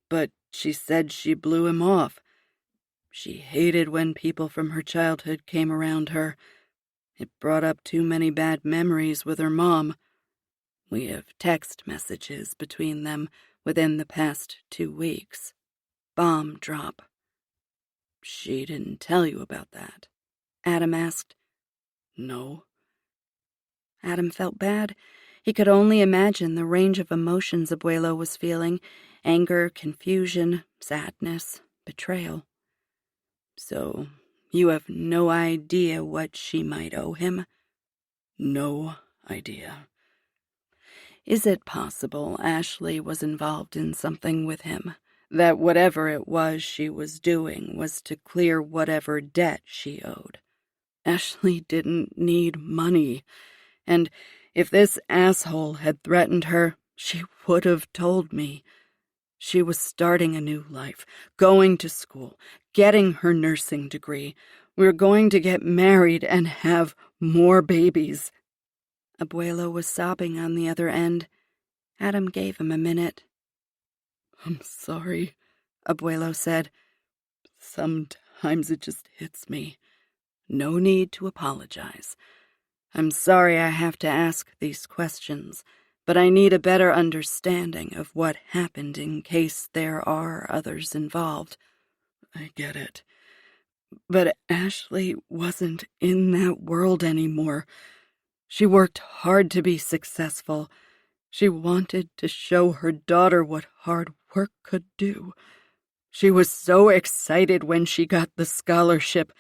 but she said she blew him off. She hated when people from her childhood came around her. It brought up too many bad memories with her mom. We have text messages between them within the past 2 weeks. Bomb drop. She didn't tell you about that? Adam asked. No. Adam felt bad. He could only imagine the range of emotions Abuelo was feeling: anger, confusion, sadness, betrayal. So, you have no idea what she might owe him? No idea. Is it possible Ashley was involved in something with him? That whatever it was she was doing was to clear whatever debt she owed? Ashley didn't need money, and if this asshole had threatened her, she would have told me. She was starting a new life, going to school, getting her nursing degree. We were going to get married and have more babies. Abuelo was sobbing on the other end. Adam gave him a minute. I'm sorry, Abuelo said. Sometimes it just hits me. No need to apologize. I'm sorry I have to ask these questions, but I need a better understanding of what happened in case there are others involved. I get it. But Ashley wasn't in that world anymore. She worked hard to be successful. She wanted to show her daughter what hard work could do. She was so excited when she got the scholarship.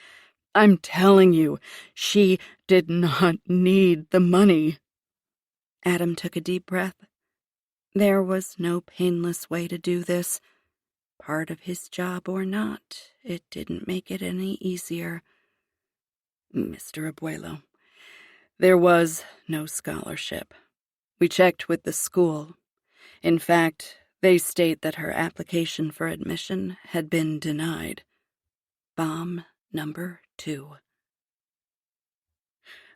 I'm telling you, she did not need the money. Adam took a deep breath. There was no painless way to do this. Part of his job or not, it didn't make it any easier. Mr. Abuelo, there was no scholarship. We checked with the school. In fact, they state that her application for admission had been denied. Bomb number 2.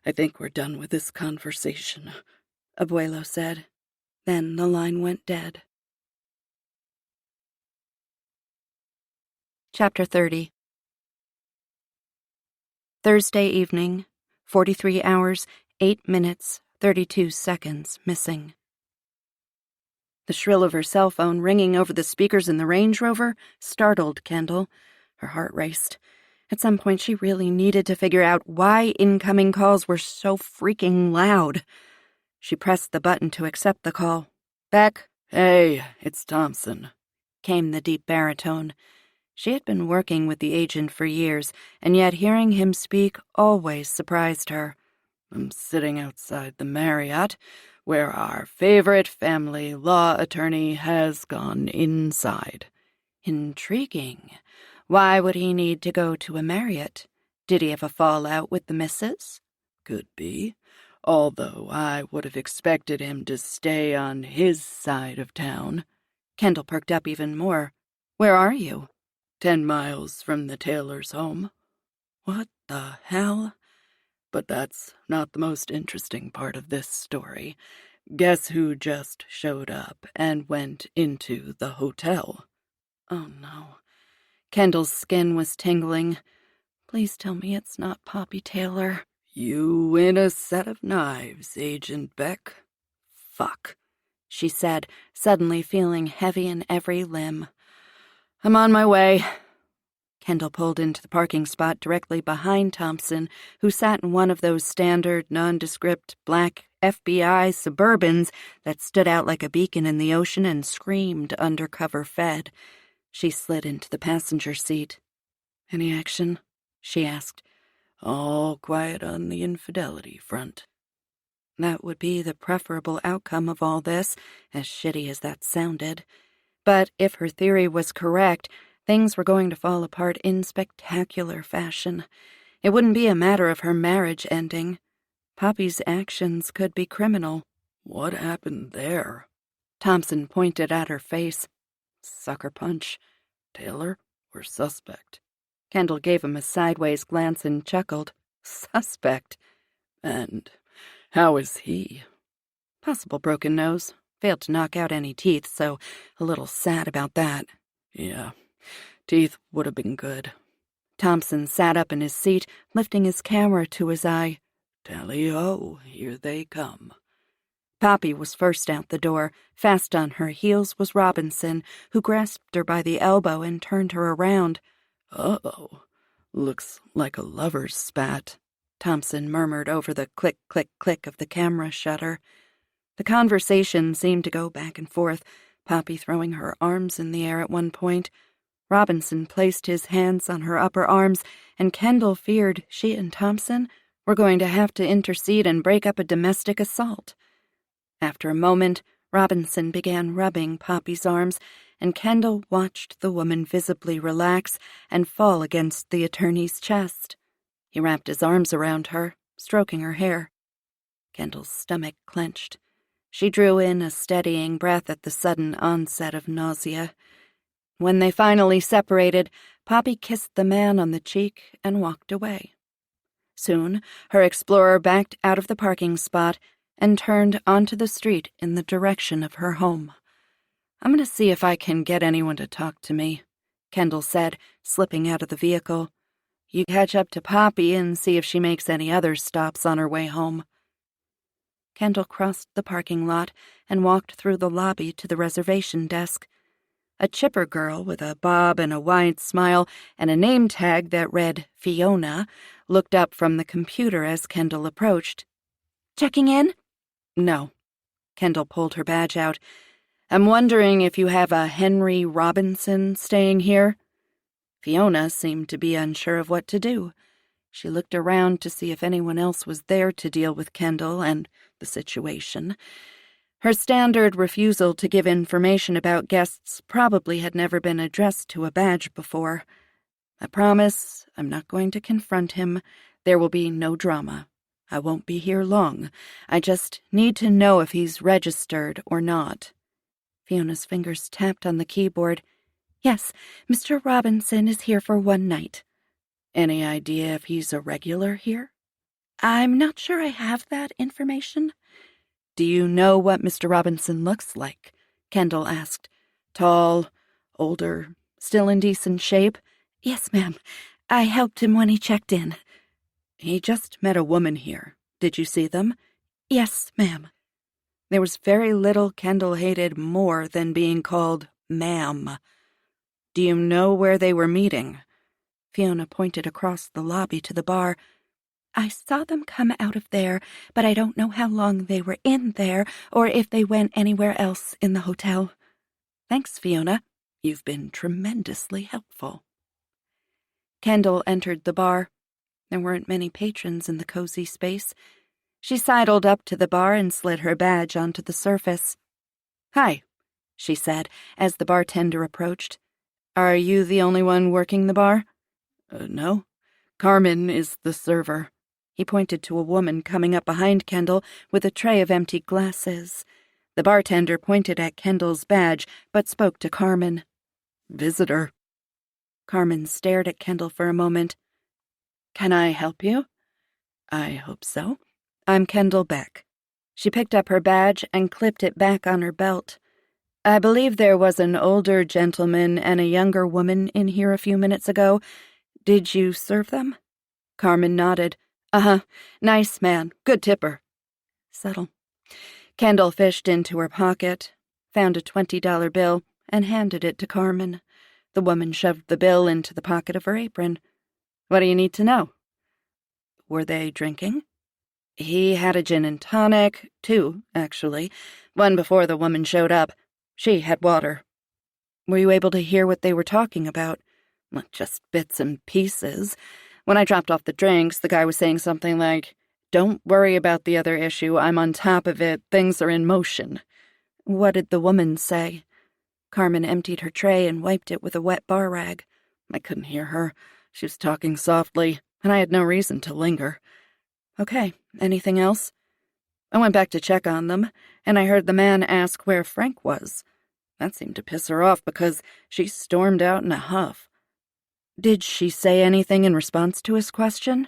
I think we're done with this conversation, Abuelo said. Then the line went dead. Chapter 30. Thursday evening, 43 hours, 8 minutes, 32 seconds missing. The shrill of her cell phone ringing over the speakers in the Range Rover startled Kendall. Her heart raced. At some point, she really needed to figure out why incoming calls were so freaking loud. She pressed the button to accept the call. Beck? Hey, it's Thompson, came the deep baritone. She had been working with the agent for years, and yet hearing him speak always surprised her. I'm sitting outside the Marriott, where our favorite family law attorney has gone inside. Intriguing. Why would he need to go to a Marriott? Did he have a fallout with the missus? Could be, although I would have expected him to stay on his side of town. Kendall perked up even more. Where are you? 10 miles from the Taylor's home. What the hell? But that's not the most interesting part of this story. Guess who just showed up and went into the hotel? Oh no. Kendall's skin was tingling. Please tell me it's not Poppy Taylor. You win a set of knives, Agent Beck. Fuck, she said, suddenly feeling heavy in every limb. I'm on my way. Kendall pulled into the parking spot directly behind Thompson, who sat in one of those standard, nondescript, black FBI Suburbans that stood out like a beacon in the ocean and screamed undercover Fed. She slid into the passenger seat. Any action? She asked. All quiet on the infidelity front. That would be the preferable outcome of all this, as shitty as that sounded. But if her theory was correct, things were going to fall apart in spectacular fashion. It wouldn't be a matter of her marriage ending. Poppy's actions could be criminal. What happened there? Thompson pointed at her face. Sucker punch. Taylor or suspect? Kendall gave him a sideways glance and chuckled. Suspect. And how is he? Possible broken nose. Failed to knock out any teeth, so a little sad about that. Yeah, teeth would have been good. Thompson sat up in his seat, lifting his camera to his eye. Tally-ho, here they come. Poppy was first out the door. Fast on her heels was Robinson, who grasped her by the elbow and turned her around. Uh-oh, looks like a lover's spat, Thompson murmured over the click, click, click of the camera shutter. The conversation seemed to go back and forth, Poppy throwing her arms in the air at one point. Robinson placed his hands on her upper arms, and Kendall feared she and Thompson were going to have to intercede and break up a domestic assault. After a moment, Robinson began rubbing Poppy's arms, and Kendall watched the woman visibly relax and fall against the attorney's chest. He wrapped his arms around her, stroking her hair. Kendall's stomach clenched. She drew in a steadying breath at the sudden onset of nausea. When they finally separated, Poppy kissed the man on the cheek and walked away. Soon, her explorer backed out of the parking spot and turned onto the street in the direction of her home. I'm going to see if I can get anyone to talk to me, Kendall said, slipping out of the vehicle. You catch up to Poppy and see if she makes any other stops on her way home. Kendall crossed the parking lot and walked through the lobby to the reservation desk. A chipper girl with a bob and a wide smile and a name tag that read Fiona looked up from the computer as Kendall approached. Checking in? No. Kendall pulled her badge out. I'm wondering if you have a Henry Robinson staying here? Fiona seemed to be unsure of what to do. She looked around to see if anyone else was there to deal with Kendall and the situation. Her standard refusal to give information about guests probably had never been addressed to a badge before. I promise I'm not going to confront him. There will be no drama. I won't be here long. I just need to know if he's registered or not. Fiona's fingers tapped on the keyboard. Yes, Mr. Robinson is here for one night. Any idea if he's a regular here? I'm not sure I have that information. Do you know what Mr. Robinson looks like? Kendall asked. Tall, older, still in decent shape? Yes, ma'am. I helped him when he checked in. He just met a woman here. Did you see them? Yes, ma'am. There was very little Kendall hated more than being called ma'am. Do you know where they were meeting? Fiona pointed across the lobby to the bar. I saw them come out of there, but I don't know how long they were in there or if they went anywhere else in the hotel. Thanks, Fiona. You've been tremendously helpful. Kendall entered the bar. There weren't many patrons in the cozy space. She sidled up to the bar and slid her badge onto the surface. Hi, she said as the bartender approached. Are you the only one working the bar? No. Carmen is the server. He pointed to a woman coming up behind Kendall with a tray of empty glasses. The bartender pointed at Kendall's badge, but spoke to Carmen. Visitor. Carmen stared at Kendall for a moment. Can I help you? I hope so. I'm Kendall Beck. She picked up her badge and clipped it back on her belt. I believe there was an older gentleman and a younger woman in here a few minutes ago. Did you serve them? Carmen nodded. Uh-huh. Nice man. Good tipper. Subtle. Kendall fished into her pocket, found a $20 bill, and handed it to Carmen. The woman shoved the bill into the pocket of her apron. What do you need to know? Were they drinking? He had a gin and tonic, 2, actually. One before the woman showed up. She had water. Were you able to hear what they were talking about? Well, just bits and pieces. When I dropped off the drinks, the guy was saying something like, Don't worry about the other issue. I'm on top of it. Things are in motion. What did the woman say? Carmen emptied her tray and wiped it with a wet bar rag. I couldn't hear her. She was talking softly, and I had no reason to linger. Okay, anything else? I went back to check on them, and I heard the man ask where Frank was. That seemed to piss her off because she stormed out in a huff. Did she say anything in response to his question?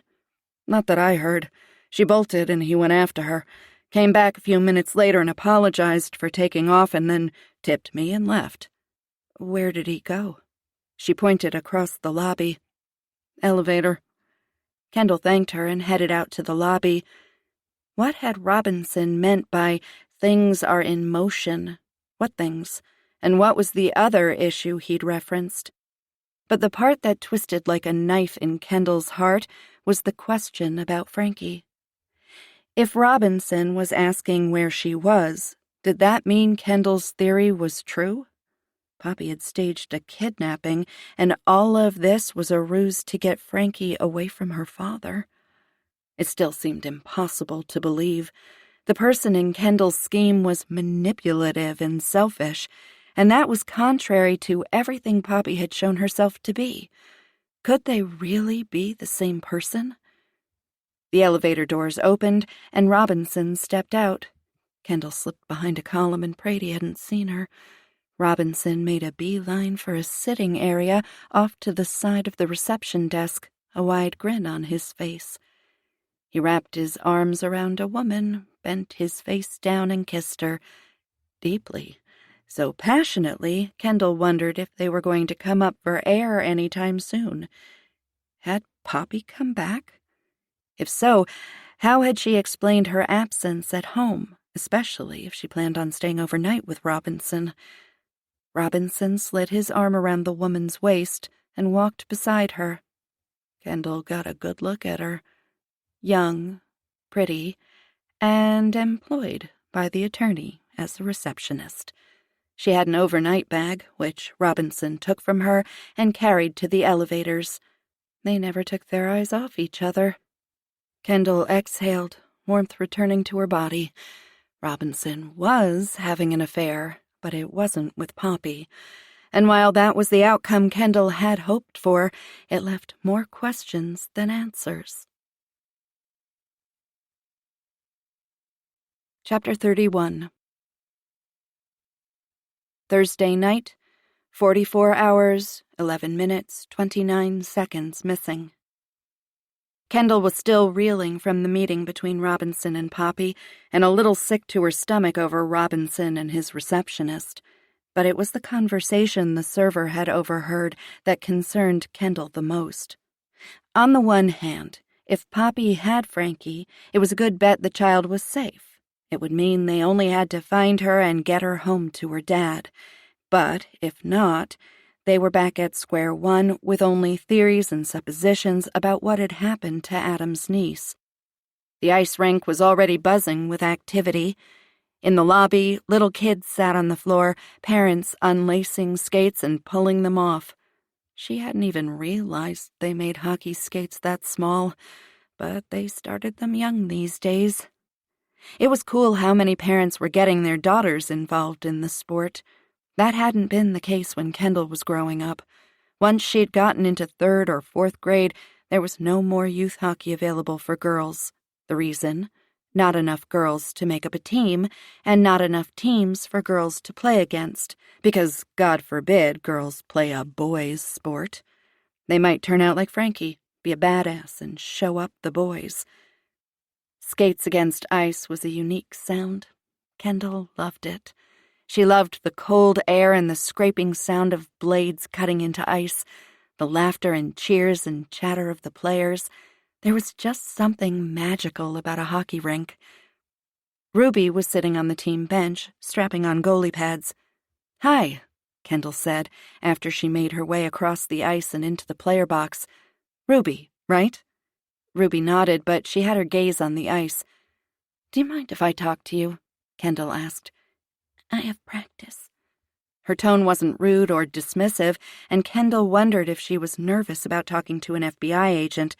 Not that I heard. She bolted and he went after her. Came back a few minutes later and apologized for taking off and then tipped me and left. Where did he go? She pointed across the lobby. Elevator. Kendall thanked her and headed out to the lobby. What had Robinson meant by things are in motion? What things? And what was the other issue he'd referenced? But the part that twisted like a knife in Kendall's heart was the question about Frankie. If Robinson was asking where she was, did that mean Kendall's theory was true? Poppy had staged a kidnapping, and all of this was a ruse to get Frankie away from her father. It still seemed impossible to believe. The person in Kendall's scheme was manipulative and selfish, and that was contrary to everything Poppy had shown herself to be. Could they really be the same person? The elevator doors opened, and Robinson stepped out. Kendall slipped behind a column and prayed he hadn't seen her. Robinson made a beeline for a sitting area off to the side of the reception desk, a wide grin on his face. He wrapped his arms around a woman, bent his face down and kissed her. Deeply. So passionately, Kendall wondered if they were going to come up for air any time soon. Had Poppy come back? If so, how had she explained her absence at home, especially if she planned on staying overnight with Robinson? Robinson slid his arm around the woman's waist and walked beside her. Kendall got a good look at her. Young, pretty, and employed by the attorney as a receptionist. She had an overnight bag, which Robinson took from her and carried to the elevators. They never took their eyes off each other. Kendall exhaled, warmth returning to her body. Robinson was having an affair, but it wasn't with Poppy. And while that was the outcome Kendall had hoped for, it left more questions than answers. Chapter 31. Thursday night, 44 hours, 11 minutes, 29 seconds missing. Kendall was still reeling from the meeting between Robinson and Poppy, and a little sick to her stomach over Robinson and his receptionist. But it was the conversation the server had overheard that concerned Kendall the most. On the one hand, if Poppy had Frankie, it was a good bet the child was safe. It would mean they only had to find her and get her home to her dad. But if not, they were back at square one with only theories and suppositions about what had happened to Adam's niece. The ice rink was already buzzing with activity. In the lobby, little kids sat on the floor, parents unlacing skates and pulling them off. She hadn't even realized they made hockey skates that small, but they started them young these days. It was cool how many parents were getting their daughters involved in the sport. That hadn't been the case when Kendall was growing up. Once she'd gotten into 3rd or 4th grade, there was no more youth hockey available for girls. The reason? Not enough girls to make up a team, and not enough teams for girls to play against, because, God forbid, girls play a boys' sport. They might turn out like Frankie, be a badass, and show up the boys. Skates against ice was a unique sound. Kendall loved it. She loved the cold air and the scraping sound of blades cutting into ice, the laughter and cheers and chatter of the players. There was just something magical about a hockey rink. Ruby was sitting on the team bench, strapping on goalie pads. "Hi," Kendall said, after she made her way across the ice and into the player box. "Ruby, right?" Ruby nodded, but she had her gaze on the ice. "Do you mind if I talk to you?" Kendall asked. "I have practice." Her tone wasn't rude or dismissive, and Kendall wondered if she was nervous about talking to an FBI agent.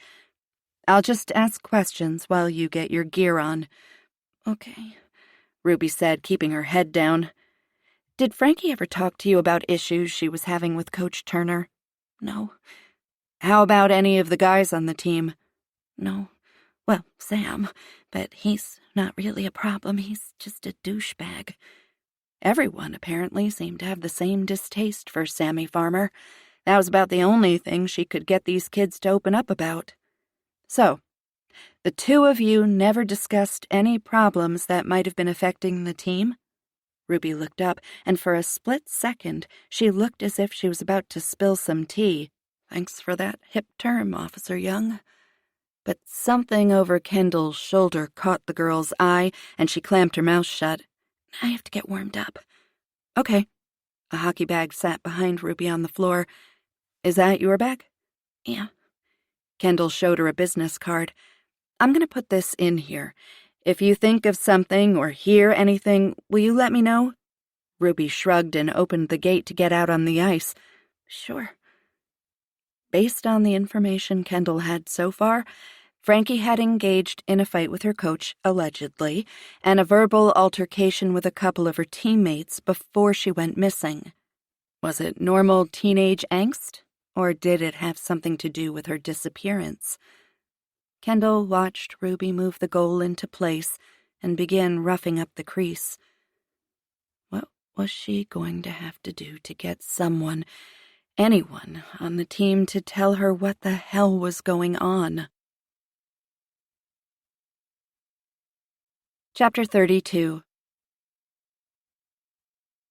"I'll just ask questions while you get your gear on." "Okay," Ruby said, keeping her head down. "Did Frankie ever talk to you about issues she was having with Coach Turner?" "No." "How about any of the guys on the team?" "No. Well, Sam, but he's not really a problem. He's just a douchebag." Everyone apparently seemed to have the same distaste for Sammy Farmer. That was about the only thing she could get these kids to open up about. "So, the two of you never discussed any problems that might have been affecting the team?" Ruby looked up, and for a split second, she looked as if she was about to spill some tea. "Thanks for that hip term, Officer Young." But something over Kendall's shoulder caught the girl's eye, and she clamped her mouth shut. "I have to get warmed up." "Okay." A hockey bag sat behind Ruby on the floor. "Is that your bag?" "Yeah." Kendall showed her a business card. "I'm going to put this in here. If you think of something or hear anything, will you let me know?" Ruby shrugged and opened the gate to get out on the ice. "Sure." Based on the information Kendall had so far, Frankie had engaged in a fight with her coach, allegedly, and a verbal altercation with a couple of her teammates before she went missing. Was it normal teenage angst, or did it have something to do with her disappearance? Kendall watched Ruby move the goal into place and begin roughing up the crease. What was she going to have to do to get someone, anyone, on the team to tell her what the hell was going on? Chapter 32.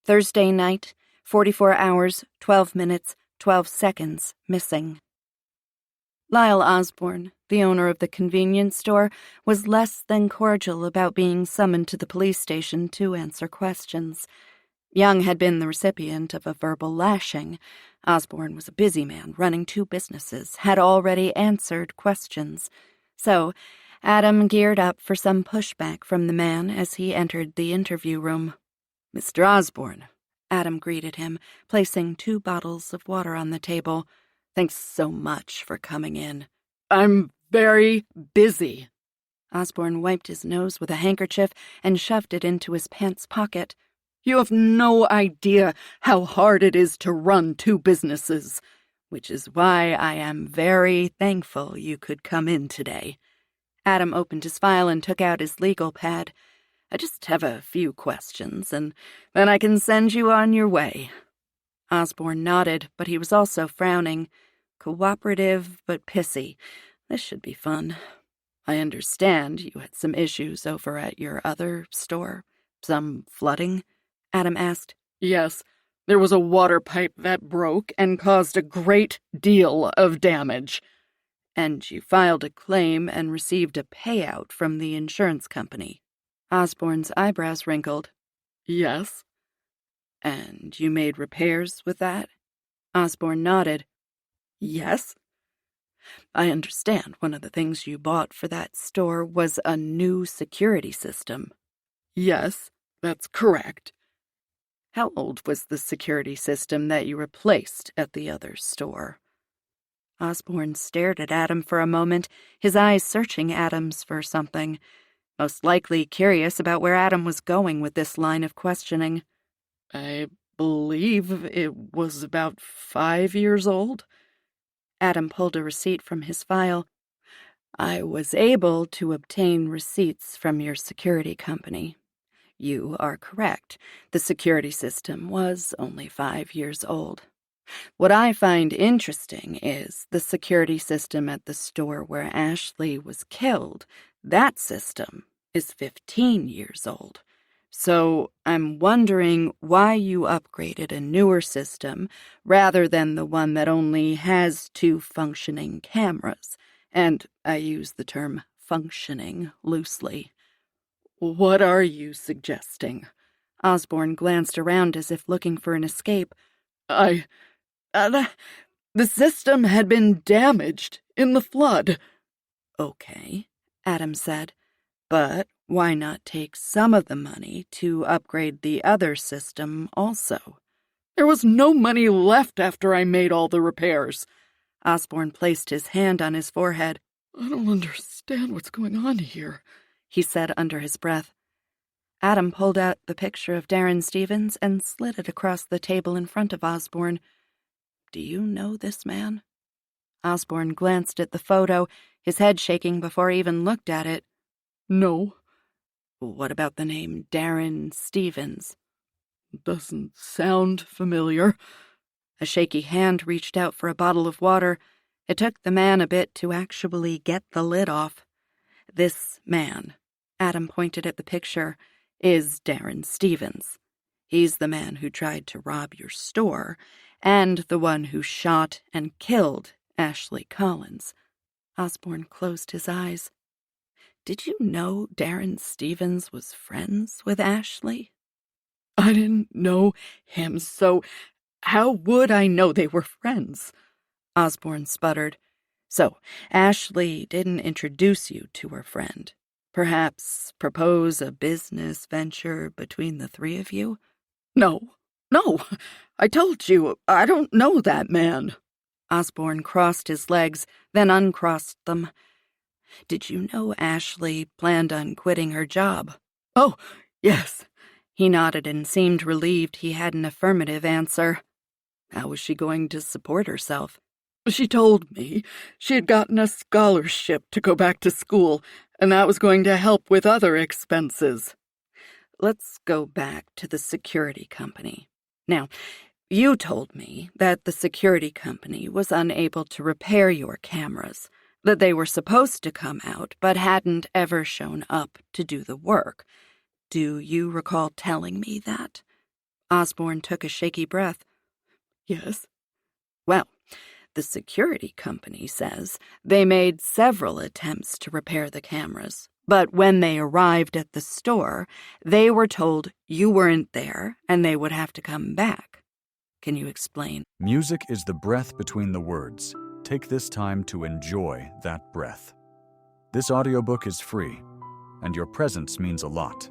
Thursday night, 44 hours, 12 minutes, 12 seconds missing. Lyle Osborne, the owner of the convenience store, was less than cordial about being summoned to the police station to answer questions. Young had been the recipient of a verbal lashing. Osborne was a busy man running 2 businesses, had already answered questions. So, Adam geared up for some pushback from the man as he entered the interview room. "Mr. Osborne," Adam greeted him, placing 2 bottles of water on the table. Thanks so much for coming in. I'm very busy. Osborne wiped his nose with a handkerchief and shoved it into his pants pocket. You have no idea how hard it is to run 2 businesses. Which is why I am very thankful you could come in today. Adam opened his file and took out his legal pad. I just have a few questions, and then I can send you on your way. Osborne nodded, but he was also frowning. Cooperative, but pissy. This should be fun. I understand you had some issues over at your other store. Some flooding? Adam asked. Yes, there was a water pipe that broke and caused a great deal of damage. And you filed a claim and received a payout from the insurance company. Osborne's eyebrows wrinkled. Yes. And you made repairs with that? Osborne nodded. Yes. I understand one of the things you bought for that store was a new security system. Yes, that's correct. How old was the security system that you replaced at the other store? Osborne stared at Adam for a moment, his eyes searching Adam's for something, most likely curious about where Adam was going with this line of questioning. I believe it was about 5 years old. Adam pulled a receipt from his file. I was able to obtain receipts from your security company. You are correct. The security system was only 5 years old. What I find interesting is the security system at the store where Ashley was killed. That system is 15 years old. So I'm wondering why you upgraded a newer system rather than the one that only has 2 functioning cameras. And I use the term functioning loosely. What are you suggesting? Osborne glanced around as if looking for an escape. The system had been damaged in the flood. Okay, Adam said, but why not take some of the money to upgrade the other system also? There was no money left after I made all the repairs. Osborne placed his hand on his forehead. I don't understand what's going on here, he said under his breath. Adam pulled out the picture of Darren Stevens and slid it across the table in front of Osborne. Do you know this man? Osborne glanced at the photo, his head shaking before he even looked at it. No. What about the name Darren Stevens? Doesn't sound familiar. A shaky hand reached out for a bottle of water. It took the man a bit to actually get the lid off. This man, Adam pointed at the picture, is Darren Stevens. He's the man who tried to rob your store, and the one who shot and killed Ashley Collins. Osborne closed his eyes. Did you know Darren Stevens was friends with Ashley? I didn't know him, so how would I know they were friends? Osborne sputtered. So, Ashley didn't introduce you to her friend. Perhaps propose a business venture between the 3 of you? No, I told you, I don't know that man. Osborne crossed his legs, then uncrossed them. Did you know Ashley planned on quitting her job? Oh, yes. He nodded and seemed relieved he had an affirmative answer. How was she going to support herself? She told me she had gotten a scholarship to go back to school, and that was going to help with other expenses. Let's go back to the security company. Now, you told me that the security company was unable to repair your cameras, that they were supposed to come out but hadn't ever shown up to do the work. Do you recall telling me that? Osborne took a shaky breath. Yes. Well, the security company says they made several attempts to repair the cameras, but when they arrived at the store, they were told you weren't there and they would have to come back. Can you explain? Music is the breath between the words. Take this time to enjoy that breath. This audiobook is free, and your presence means a lot.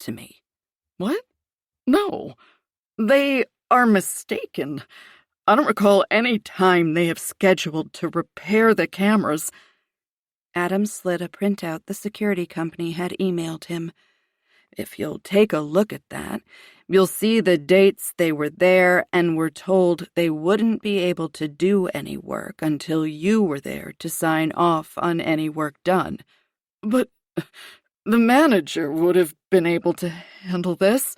to me. What? No. They are mistaken. I don't recall any time they have scheduled to repair the cameras. Adam slid a printout the security company had emailed him. If you'll take a look at that, you'll see the dates they were there and were told they wouldn't be able to do any work until you were there to sign off on any work done. But the manager would have been able to handle this.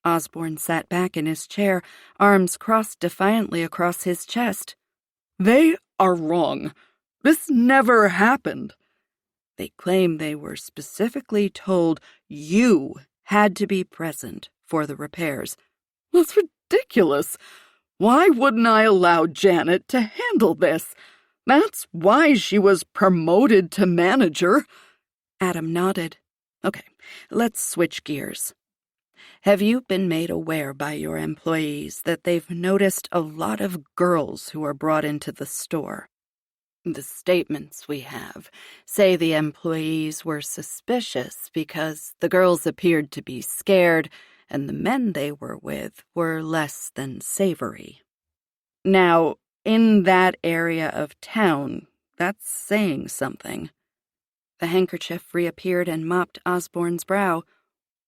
Osborne sat back in his chair, arms crossed defiantly across his chest. They are wrong. This never happened. They claim they were specifically told you had to be present for the repairs. That's ridiculous. Why wouldn't I allow Janet to handle this? That's why she was promoted to manager. Adam nodded. Okay, let's switch gears. Have you been made aware by your employees that they've noticed a lot of girls who are brought into the store? The statements we have say the employees were suspicious because the girls appeared to be scared and the men they were with were less than savory. Now, in that area of town, that's saying something. The handkerchief reappeared and mopped Osborne's brow.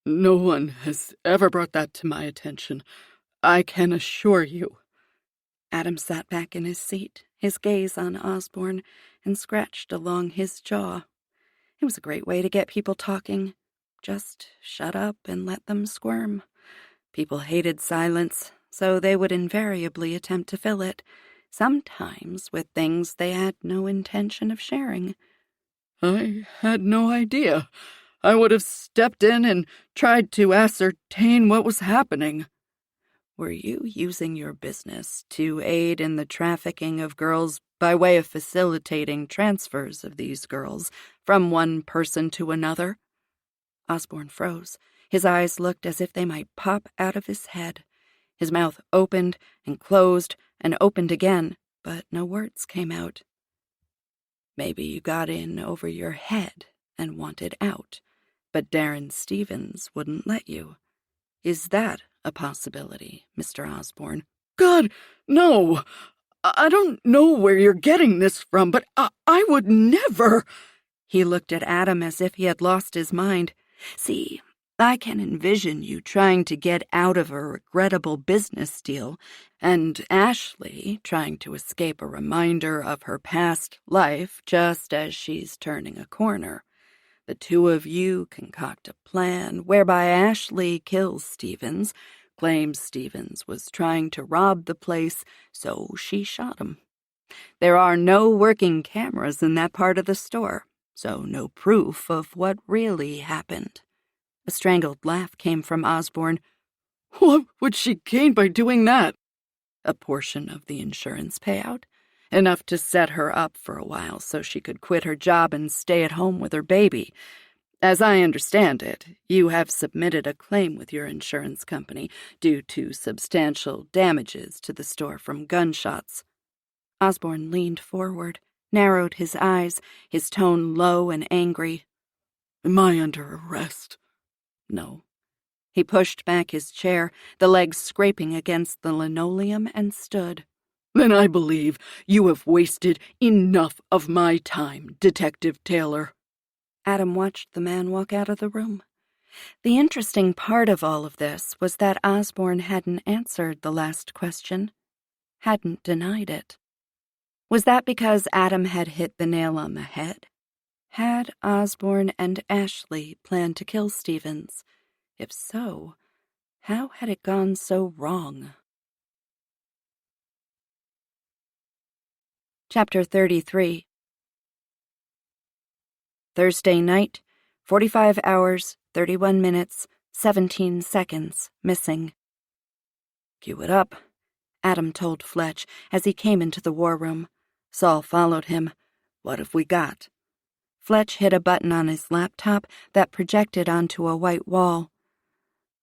No one has ever brought that to my attention, I can assure you. Adam sat back in his seat, his gaze on Osborne, and scratched along his jaw. It was a great way to get people talking. Just shut up and let them squirm. People hated silence, so they would invariably attempt to fill it, sometimes with things they had no intention of sharing. I had no idea. I would have stepped in and tried to ascertain what was happening. Were you using your business to aid in the trafficking of girls by way of facilitating transfers of these girls from one person to another? Osborne froze. His eyes looked as if they might pop out of his head. His mouth opened and closed and opened again, but no words came out. Maybe you got in over your head and wanted out, but Darren Stevens wouldn't let you. Is that a possibility, Mr. Osborne? God, no! I don't know where you're getting this from, but I would never... He looked at Adam as if he had lost his mind. See, I can envision you trying to get out of a regrettable business deal, and Ashley trying to escape a reminder of her past life just as she's turning a corner. The two of you concoct a plan whereby Ashley kills Stevens, claims Stevens was trying to rob the place, so she shot him. There are no working cameras in that part of the store, so no proof of what really happened. A strangled laugh came from Osborne. What would she gain by doing that? A portion of the insurance payout, enough to set her up for a while so she could quit her job and stay at home with her baby. As I understand it, you have submitted a claim with your insurance company due to substantial damages to the store from gunshots. Osborne leaned forward, narrowed his eyes, his tone low and angry. Am I under arrest? No. He pushed back his chair, the legs scraping against the linoleum, and stood. Then I believe you have wasted enough of my time, Detective Taylor. Adam watched the man walk out of the room. The interesting part of all of this was that Osborne hadn't answered the last question, hadn't denied it. Was that because Adam had hit the nail on the head? Had Osborne and Ashley planned to kill Stevens? If so, how had it gone so wrong? Chapter 33. Thursday night, 45 hours, 31 minutes, 17 seconds missing. Cue it up, Adam told Fletch as he came into the war room. Saul followed him. What have we got? Fletch hit a button on his laptop that projected onto a white wall.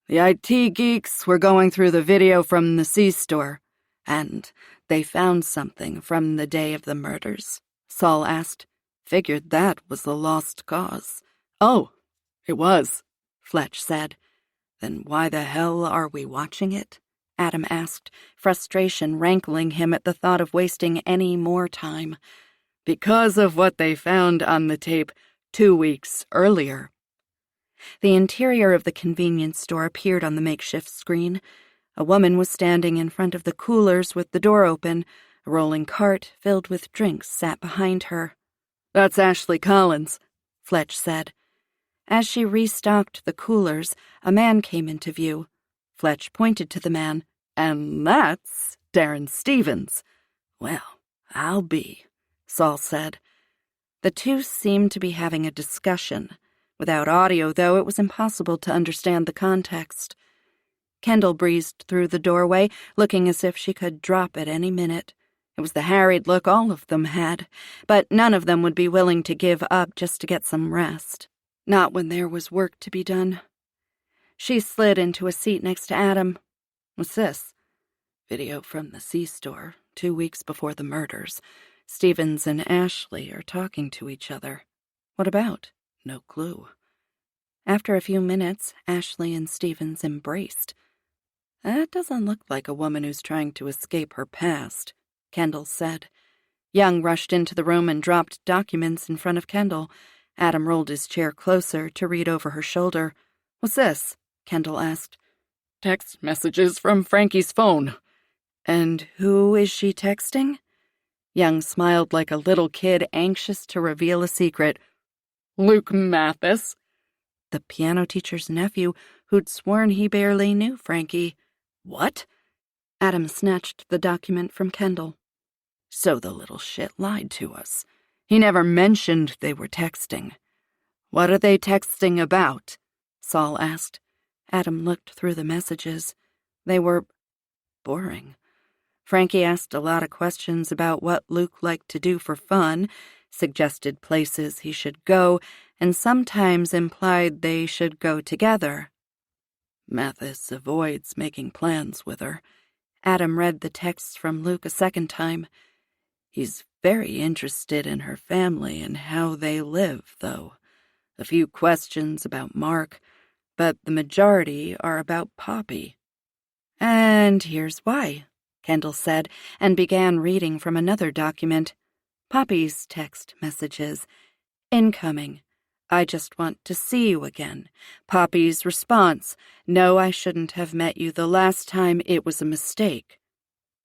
The IT geeks were going through the video from the C-store, and they found something from the day of the murders, Saul asked. Figured that was the lost cause. Oh, it was. Fletch said. Then why the hell are we watching it? Adam asked, frustration rankling him at the thought of wasting any more time. Because of what they found on the tape 2 weeks earlier. The interior of the convenience store appeared on the makeshift screen. A woman was standing in front of the coolers with the door open. A rolling cart filled with drinks sat behind her. That's Ashley Collins, Fletch said. As she restocked the coolers, a man came into view. Fletch pointed to the man. And that's Darren Stevens. Well, I'll be, Saul said. The two seemed to be having a discussion. Without audio, though, it was impossible to understand the context. Kendall breezed through the doorway, looking as if she could drop at any minute. It was the harried look all of them had, but none of them would be willing to give up just to get some rest. Not when there was work to be done. She slid into a seat next to Adam. What's this? Video from the C-store, 2 weeks before the murders. Stevens and Ashley are talking to each other. What about? No clue. After a few minutes, Ashley and Stevens embraced. That doesn't look like a woman who's trying to escape her past, Kendall said. Young rushed into the room and dropped documents in front of Kendall. Adam rolled his chair closer to read over her shoulder. What's this? Kendall asked. Text messages from Frankie's phone. And who is she texting? Young smiled like a little kid anxious to reveal a secret. Luke Mathis. The piano teacher's nephew, who'd sworn he barely knew Frankie. What? Adam snatched the document from Kendall. So the little shit lied to us. He never mentioned they were texting. What are they texting about? Saul asked. Adam looked through the messages. They were boring. Frankie asked a lot of questions about what Luke liked to do for fun, suggested places he should go, and sometimes implied they should go together. Mathis avoids making plans with her. Adam read the texts from Luke a second time. He's very interested in her family and how they live, though. A few questions about Mark, but the majority are about Poppy. And here's why, Kendall said, and began reading from another document. Poppy's text messages. Incoming. I just want to see you again. Poppy's response. No, I shouldn't have met you the last time. It was a mistake.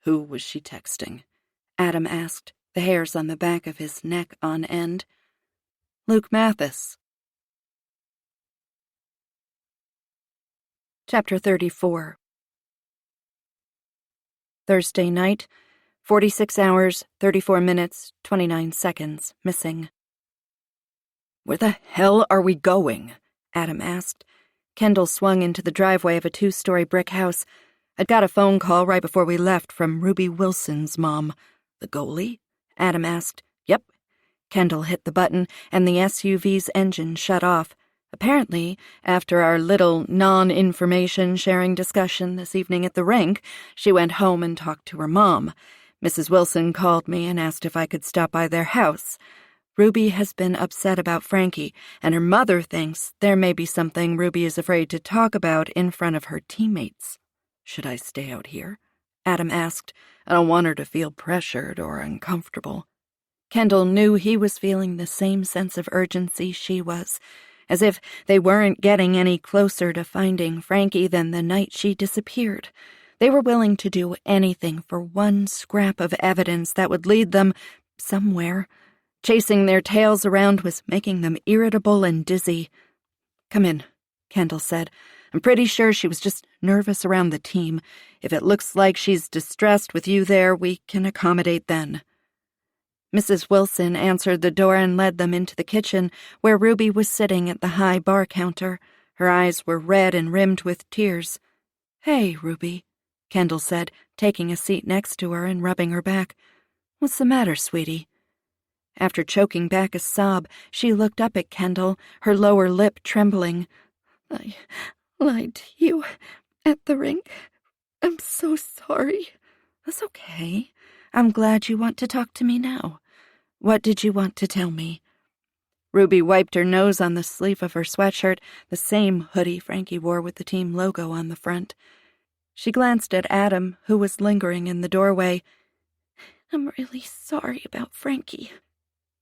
Who was she texting? Adam asked, the hairs on the back of his neck on end. Luke Mathis. Chapter 34. Thursday night, 46 hours, 34 minutes, 29 seconds, missing. Where the hell are we going? Adam asked. Kendall swung into the driveway of a 2-story brick house. I'd got a phone call right before we left from Ruby Wilson's mom. The goalie? Adam asked. Yep. Kendall hit the button, and the SUV's engine shut off. Apparently, after our little non-information sharing discussion this evening at the rink, she went home and talked to her mom. Mrs. Wilson called me and asked if I could stop by their house. Ruby has been upset about Frankie, and her mother thinks there may be something Ruby is afraid to talk about in front of her teammates. Should I stay out here? Adam asked. I don't want her to feel pressured or uncomfortable. Kendall knew he was feeling the same sense of urgency she was, as if they weren't getting any closer to finding Frankie than the night she disappeared. They were willing to do anything for one scrap of evidence that would lead them somewhere. Chasing their tails around was making them irritable and dizzy. Come in, Kendall said. I'm pretty sure she was just nervous around the team. If it looks like she's distressed with you there, we can accommodate then. Mrs. Wilson answered the door and led them into the kitchen, where Ruby was sitting at the high bar counter. Her eyes were red and rimmed with tears. Hey, Ruby, Kendall said, taking a seat next to her and rubbing her back. What's the matter, sweetie? After choking back a sob, she looked up at Kendall, her lower lip trembling. I lied to you at the rink. I'm so sorry. That's okay. I'm glad you want to talk to me now. What did you want to tell me? Ruby wiped her nose on the sleeve of her sweatshirt, the same hoodie Frankie wore with the team logo on the front. She glanced at Adam, who was lingering in the doorway. I'm really sorry about Frankie.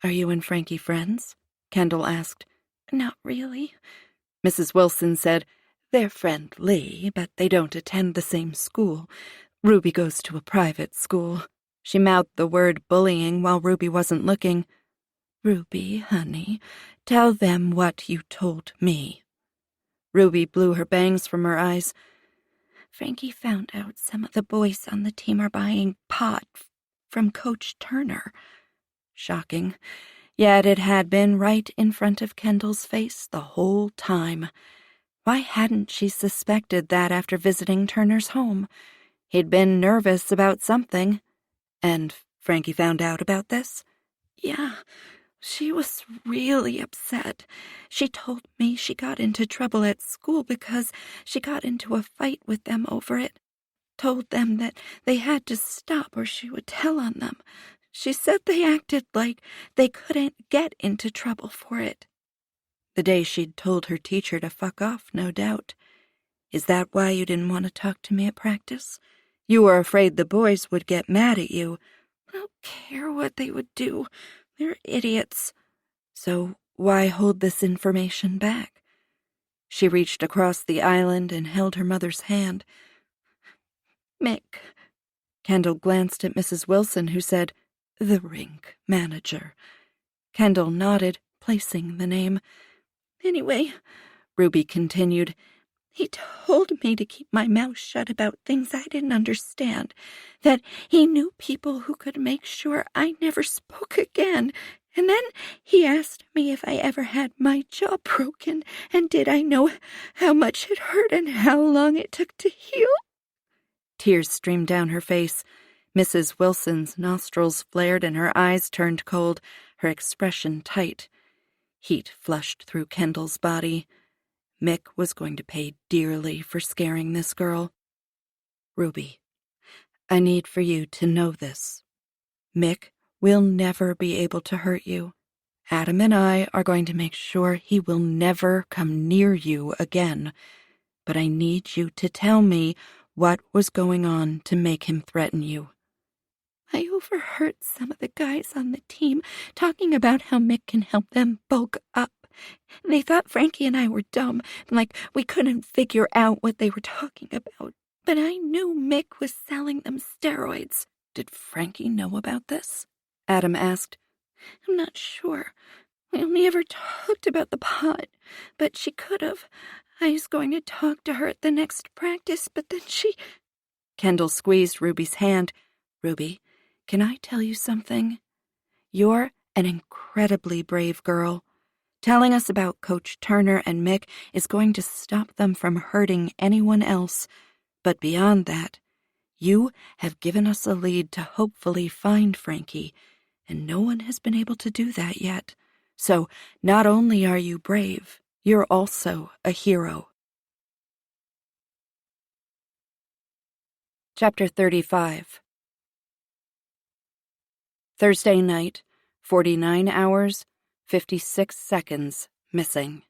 Are you and Frankie friends? Kendall asked. Not really. Mrs. Wilson said, They're friendly, but they don't attend the same school. Ruby goes to a private school. She mouthed the word bullying while Ruby wasn't looking. Ruby, honey, tell them what you told me. Ruby blew her bangs from her eyes. Frankie found out some of the boys on the team are buying pot from Coach Turner. Shocking. Yet it had been right in front of Kendall's face the whole time. Why hadn't she suspected that after visiting Turner's home? He'd been nervous about something. And Frankie found out about this? Yeah, she was really upset. She told me she got into trouble at school because she got into a fight with them over it. Told them that they had to stop or she would tell on them. She said they acted like they couldn't get into trouble for it. The day she'd told her teacher to fuck off, no doubt. Is that why you didn't want to talk to me at practice? You were afraid the boys would get mad at you. I don't care what they would do. They're idiots. So why hold this information back? She reached across the island and held her mother's hand. Mick. Kendall glanced at Mrs. Wilson, who said, The rink manager. Kendall nodded, placing the name. Anyway, Ruby continued, he told me to keep my mouth shut about things I didn't understand, that he knew people who could make sure I never spoke again, and then he asked me if I ever had my jaw broken, and did I know how much it hurt and how long it took to heal. Tears streamed down her face. Mrs. Wilson's nostrils flared and her eyes turned cold, her expression tight. Heat flushed through Kendall's body. Mick was going to pay dearly for scaring this girl. Ruby, I need for you to know this. Mick will never be able to hurt you. Adam and I are going to make sure he will never come near you again. But I need you to tell me what was going on to make him threaten you. I overheard some of the guys on the team talking about how Mick can help them bulk up. They thought Frankie and I were dumb, like we couldn't figure out what they were talking about. But I knew Mick was selling them steroids. Did Frankie know about this? Adam asked. I'm not sure. We only ever talked about the pot, but she could have. I was going to talk to her at the next practice, but then she... Kendall squeezed Ruby's hand. Ruby, can I tell you something? You're an incredibly brave girl. Telling us about Coach Turner and Mick is going to stop them from hurting anyone else. But beyond that, you have given us a lead to hopefully find Frankie, and no one has been able to do that yet. So not only are you brave, you're also a hero. Chapter 35. Thursday night, 49 hours, 56 seconds missing.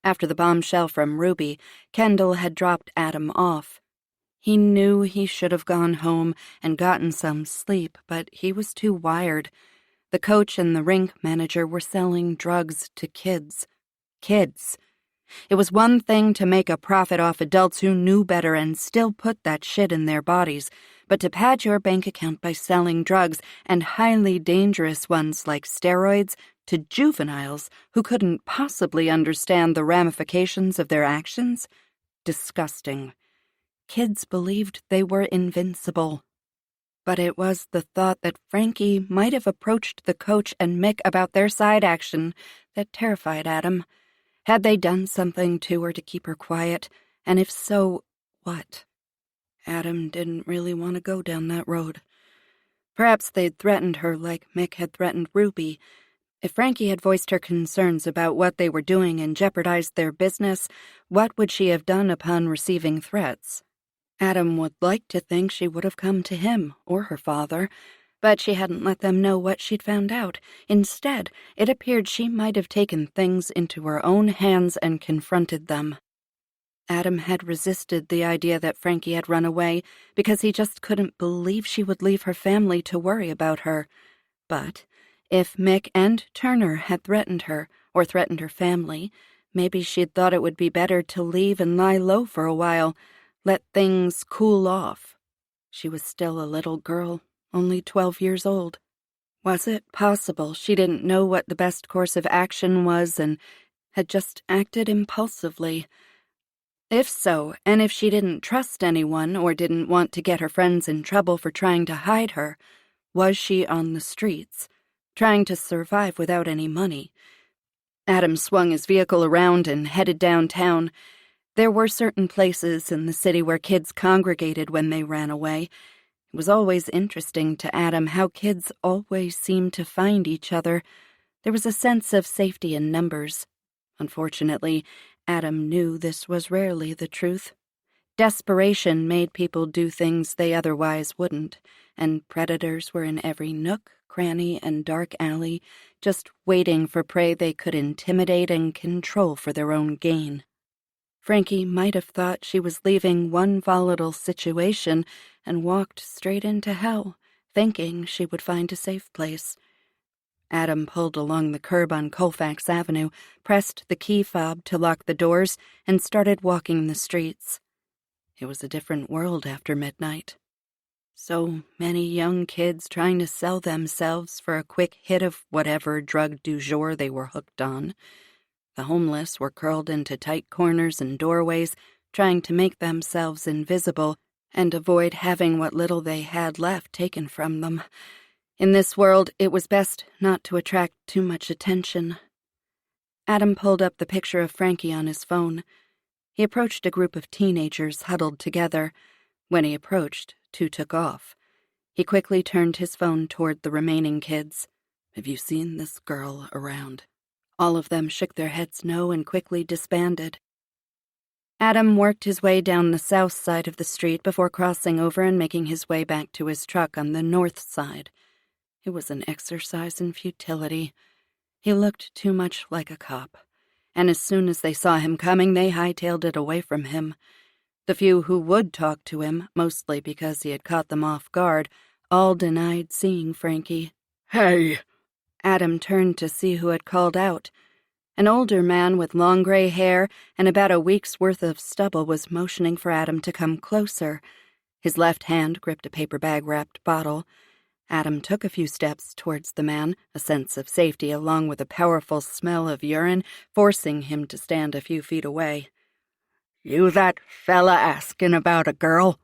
After the bombshell from Ruby, Kendall had dropped Adam off. He knew he should have gone home and gotten some sleep, but he was too wired. The coach and the rink manager were selling drugs to kids. Kids. It was one thing to make a profit off adults who knew better and still put that shit in their bodies, but to pad your bank account by selling drugs, and highly dangerous ones like steroids, to juveniles who couldn't possibly understand the ramifications of their actions? Disgusting. Kids believed they were invincible. But it was the thought that Frankie might have approached the coach and Mick about their side action that terrified Adam. Had they done something to her to keep her quiet? And if so, what? Adam didn't really want to go down that road. Perhaps they'd threatened her like Mick had threatened Ruby. If Frankie had voiced her concerns about what they were doing and jeopardized their business, what would she have done upon receiving threats? Adam would like to think she would have come to him or her father, But she hadn't let them know what she'd found out. Instead, it appeared she might have taken things into her own hands and confronted them. Adam had resisted the idea that Frankie had run away because he just couldn't believe she would leave her family to worry about her. But if Mick and Turner had threatened her, or threatened her family, maybe she'd thought it would be better to leave and lie low for a while, let things cool off. She was still a little girl, only 12 years old. Was it possible she didn't know what the best course of action was and had just acted impulsively? If so, and if she didn't trust anyone or didn't want to get her friends in trouble for trying to hide her, was she on the streets, trying to survive without any money? Adam swung his vehicle around and headed downtown. There were certain places in the city where kids congregated when they ran away. It was always interesting to Adam how kids always seemed to find each other. There was a sense of safety in numbers. Unfortunately, Adam knew this was rarely the truth. Desperation made people do things they otherwise wouldn't, and predators were in every nook, cranny, and dark alley, just waiting for prey they could intimidate and control for their own gain. Frankie might have thought she was leaving one volatile situation and walked straight into hell, thinking she would find a safe place. Adam pulled along the curb on Colfax Avenue, pressed the key fob to lock the doors, and started walking the streets. It was a different world after midnight. So many young kids trying to sell themselves for a quick hit of whatever drug du jour they were hooked on. The homeless were curled into tight corners and doorways, trying to make themselves invisible and avoid having what little they had left taken from them. In this world, it was best not to attract too much attention. Adam pulled up the picture of Frankie on his phone. He approached a group of teenagers huddled together. When he approached, two took off. He quickly turned his phone toward the remaining kids. "Have you seen this girl around?" All of them shook their heads no and quickly disbanded. Adam worked his way down the south side of the street before crossing over and making his way back to his truck on the north side. It was an exercise in futility. He looked too much like a cop, and as soon as they saw him coming, they hightailed it away from him. The few who would talk to him, mostly because he had caught them off guard, all denied seeing Frankie. "Hey!" Adam turned to see who had called out. An older man with long gray hair and about a week's worth of stubble was motioning for Adam to come closer. His left hand gripped a paper bag-wrapped bottle. Adam took a few steps towards the man, a sense of safety along with a powerful smell of urine forcing him to stand a few feet away. "You that fella asking about a girl?"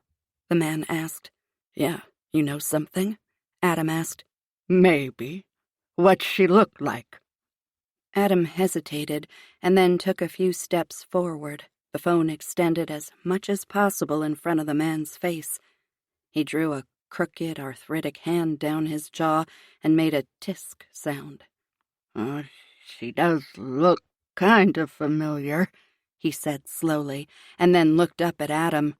the man asked. "Yeah, You know something?" Adam asked. maybe. What's she look like?" Adam hesitated and then took a few steps forward, the phone extended as much as possible in front of the man's face. He drew a crooked, arthritic hand down his jaw and made a tisk sound. She does look kind of familiar," he said slowly, and then looked up at Adam.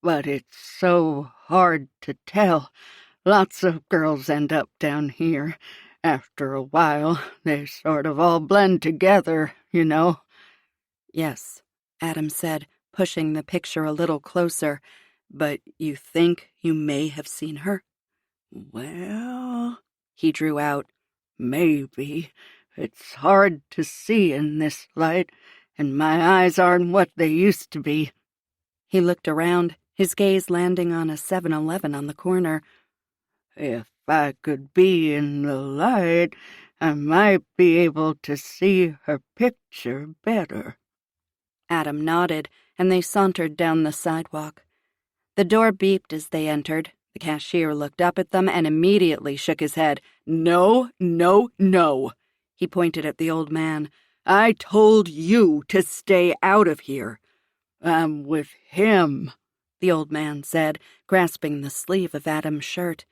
"But it's so hard to tell. Lots of girls end up down here. After a while, they sort of all blend together, you know." "Yes," Adam said, pushing the picture a little closer. "But you think you may have seen her?" "Well," he drew out. "maybe. It's hard to see in this light, and my eyes aren't what they used to be." He looked around, his gaze landing on a 7-Eleven on the corner. "If I could be in the light, I might be able to see her picture better." Adam nodded, and they sauntered down the sidewalk. The door beeped as they entered. The cashier looked up at them and immediately shook his head. "No, no, no." He pointed at the old man. "I told you to stay out of here." "I'm with him," the old man said, grasping the sleeve of Adam's shirt.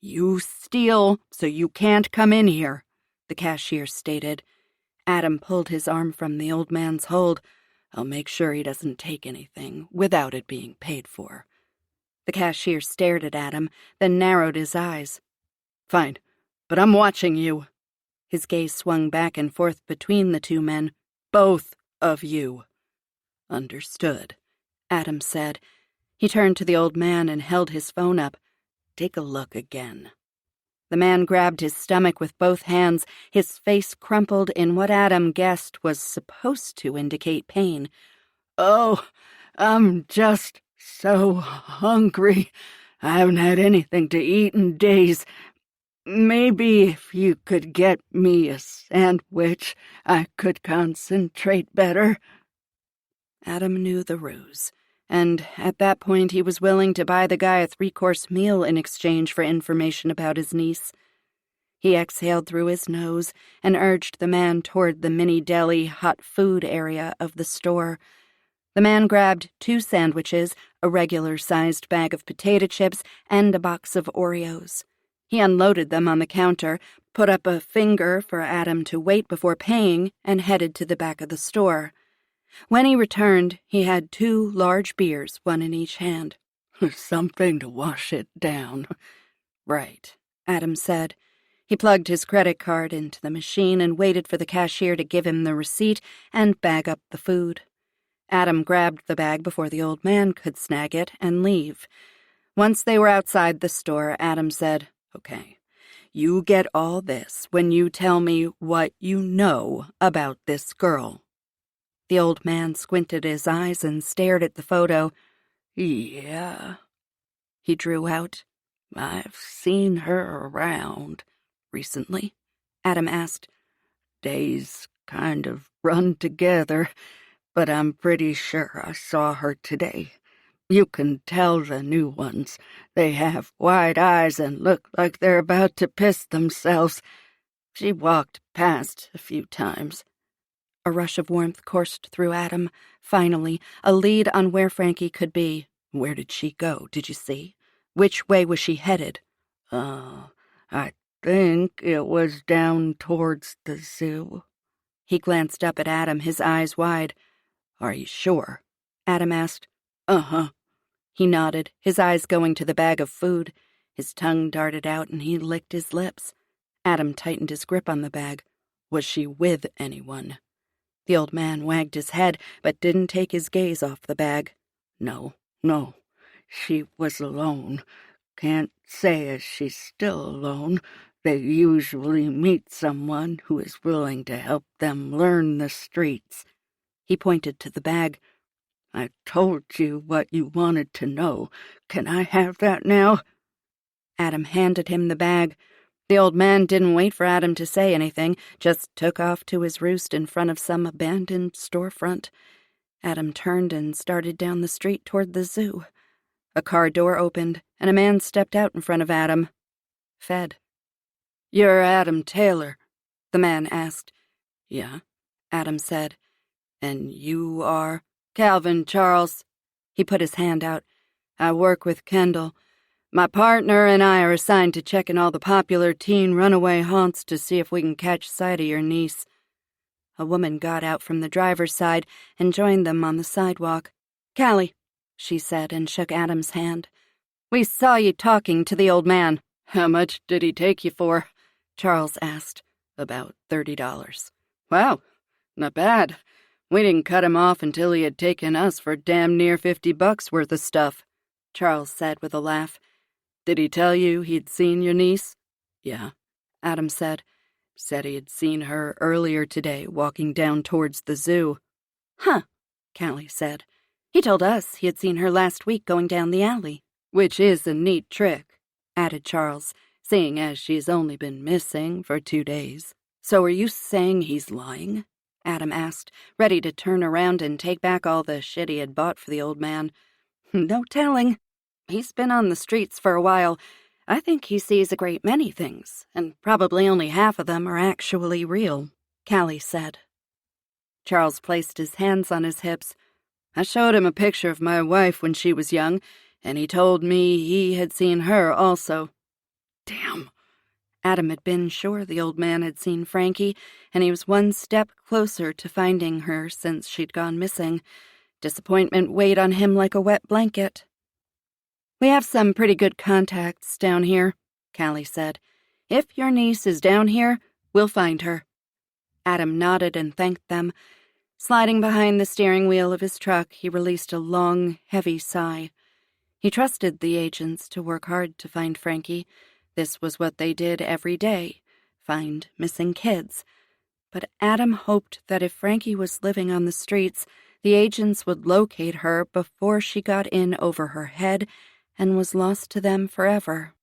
"You steal, so you can't come in here," the cashier stated. Adam pulled his arm from the old man's hold. "I'll make sure he doesn't take anything without it being paid for." The cashier stared at Adam, then narrowed his eyes. Fine, but I'm watching you. His gaze swung back and forth between the two men. Both of you. Understood, Adam said. He turned to the old man and held his phone up. Take a look again. The man grabbed his stomach with both hands, his face crumpled in what Adam guessed was supposed to indicate pain. Oh, I'm just so hungry. I haven't had anything to eat in days. Maybe if you could get me a sandwich, I could concentrate better. Adam knew the ruse, and at that point he was willing to buy the guy a 3-course meal in exchange for information about his niece. He exhaled through his nose and urged the man toward the mini-deli hot food area of the store. The man grabbed 2 sandwiches, a regular-sized bag of potato chips, and a box of Oreos. He unloaded them on the counter, put up a finger for Adam to wait before paying, and headed to the back of the store. When he returned, he had 2 large beers, one in each hand. Something to wash it down. Right, Adam said. He plugged his credit card into the machine and waited for the cashier to give him the receipt and bag up the food. Adam grabbed the bag before the old man could snag it and leave. Once they were outside the store, Adam said, "Okay, you get all this when you tell me what you know about this girl." The old man squinted his eyes and stared at the photo. Yeah, he drew out. I've seen her around. Recently? Adam asked. Days kind of run together, but I'm pretty sure I saw her today. You can tell the new ones. They have wide eyes and look like they're about to piss themselves. She walked past a few times. A rush of warmth coursed through Adam. Finally, a lead on where Frankie could be. Where did she go, did you see? Which way was she headed? I think it was down towards the zoo. He glanced up at Adam, his eyes wide. Are you sure? Adam asked. Uh-huh. He nodded, his eyes going to the bag of food. His tongue darted out and he licked his lips. Adam tightened his grip on the bag. Was she with anyone? The old man wagged his head, but didn't take his gaze off the bag. No. She was alone. Can't say as she's still alone. They usually meet someone who is willing to help them learn the streets. He pointed to the bag. I told you what you wanted to know. Can I have that now? Adam handed him the bag. The old man didn't wait for Adam to say anything, just took off to his roost in front of some abandoned storefront. Adam turned and started down the street toward the zoo. A car door opened, and a man stepped out in front of Adam. Fed. "You're Adam Taylor?" the man asked. "Yeah," Adam said. "And you are?" "Calvin Charles." He put his hand out. "I work with Kendall. My partner and I are assigned to checking all the popular teen runaway haunts to see if we can catch sight of your niece." A woman got out from the driver's side and joined them on the sidewalk. "Callie," she said and shook Adam's hand. "We saw you talking to the old man." "How much did he take you for?" Charles asked. "About $30. "Wow, not bad. We didn't cut him off until he had taken us for damn near $50 worth of stuff," Charles said with a laugh. "Did he tell you he'd seen your niece?" "Yeah," Adam said. "Said he had seen her earlier today walking down towards the zoo." "Huh," Callie said. "He told us he had seen her last week going down the alley." "Which is a neat trick," added Charles, "seeing as she's only been missing for 2 days. "So are you saying he's lying?" Adam asked, ready to turn around and take back all the shit he had bought for the old man. "No telling. He's been on the streets for a while. I think he sees a great many things, and probably only half of them are actually real," Callie said. Charles placed his hands on his hips. "I showed him a picture of my wife when she was young, and he told me he had seen her also." Damn. Adam had been sure the old man had seen Frankie, and he was one step closer to finding her since she'd gone missing. Disappointment weighed on him like a wet blanket. "We have some pretty good contacts down here," Callie said. If your niece is down here, we'll find her." Adam nodded and thanked them. Sliding behind the steering wheel of his truck, he released a long, heavy sigh. He trusted the agents to work hard to find Frankie. This was what they did every day, find missing kids. But Adam hoped that if Frankie was living on the streets, the agents would locate her before she got in over her head and was lost to them forever.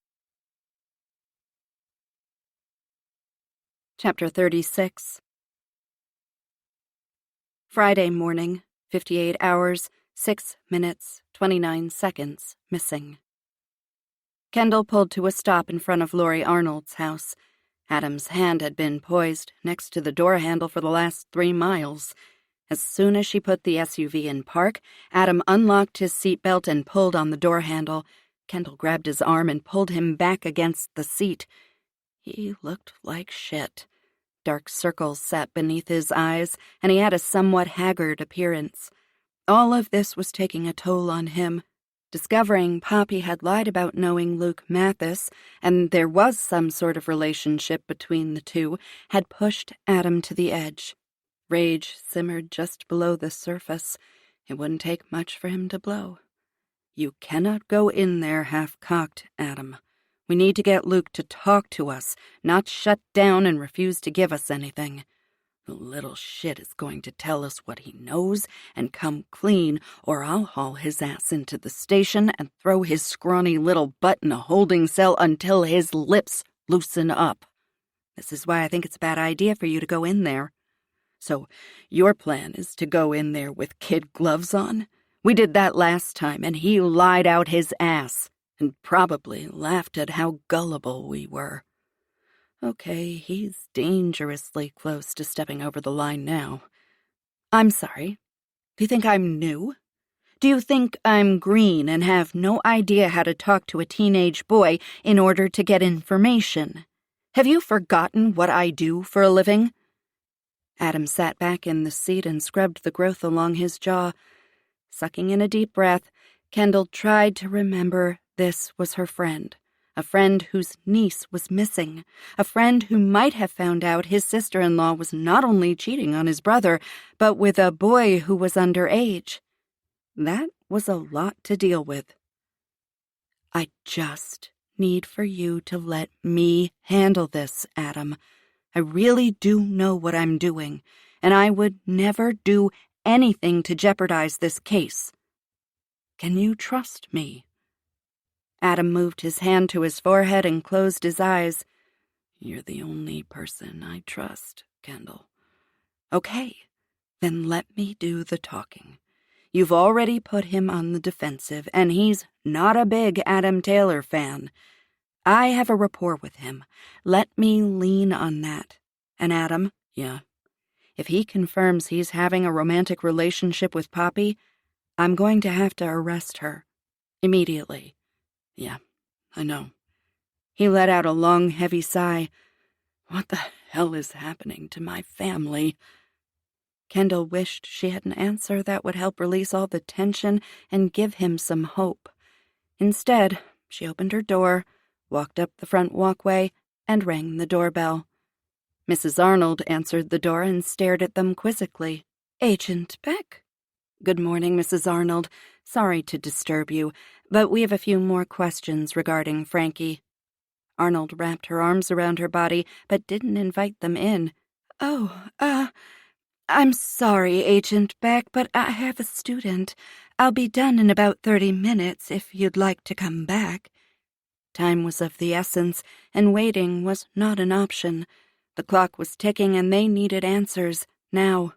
Chapter 36. Friday morning, 58 hours, 6 minutes, 29 seconds missing. Kendall pulled to a stop in front of Laurie Arnold's house. Adam's hand had been poised next to the door handle for the last 3 miles. As soon as she put the SUV in park, Adam unlocked his seatbelt and pulled on the door handle. Kendall grabbed his arm and pulled him back against the seat. He looked like shit. Dark circles sat beneath his eyes, and he had a somewhat haggard appearance. All of this was taking a toll on him. Discovering Poppy had lied about knowing Luke Mathis, and there was some sort of relationship between the two, had pushed Adam to the edge. Rage simmered just below the surface. It wouldn't take much for him to blow. "You cannot go in there half-cocked, Adam. We need to get Luke to talk to us, not shut down and refuse to give us anything. The little shit is going to tell us what he knows and come clean, or I'll haul his ass into the station and throw his scrawny little butt in a holding cell until his lips loosen up. This is why I think it's a bad idea for you to go in there. So, your plan is to go in there with kid gloves on? We did that last time, and he lied out his ass. And probably laughed at how gullible we were. Okay, he's dangerously close to stepping over the line now. I'm sorry. Do you think I'm new? Do you think I'm green and have no idea how to talk to a teenage boy in order to get information? Have you forgotten what I do for a living?" Adam sat back in the seat and scrubbed the growth along his jaw. Sucking in a deep breath, Kendall tried to remember this was her friend, a friend whose niece was missing, a friend who might have found out his sister-in-law was not only cheating on his brother, but with a boy who was underage. That was a lot to deal with. "I just need for you to let me handle this, Adam. I really do know what I'm doing, and I would never do anything to jeopardize this case. Can you trust me?" Adam moved his hand to his forehead and closed his eyes. "You're the only person I trust, Kendall." "Okay, then let me do the talking. You've already put him on the defensive, and he's not a big Adam Taylor fan. I have a rapport with him. Let me lean on that. And Adam, yeah, if he confirms he's having a romantic relationship with Poppy, I'm going to have to arrest her. Immediately." "Yeah, I know." He let out a long, heavy sigh. "What the hell is happening to my family?" Kendall wished she had an answer that would help release all the tension and give him some hope. Instead, she opened her door, walked up the front walkway, and rang the doorbell. Mrs. Arnold answered the door and stared at them quizzically. "Agent Beck?" "Good morning, Mrs. Arnold. Sorry to disturb you, but we have a few more questions regarding Frankie." Arnold wrapped her arms around her body, but didn't invite them in. "Oh, I'm sorry, Agent Beck, but I have a student. I'll be done in about 30 minutes if you'd like to come back." Time was of the essence, and waiting was not an option. The clock was ticking, and they needed answers, now.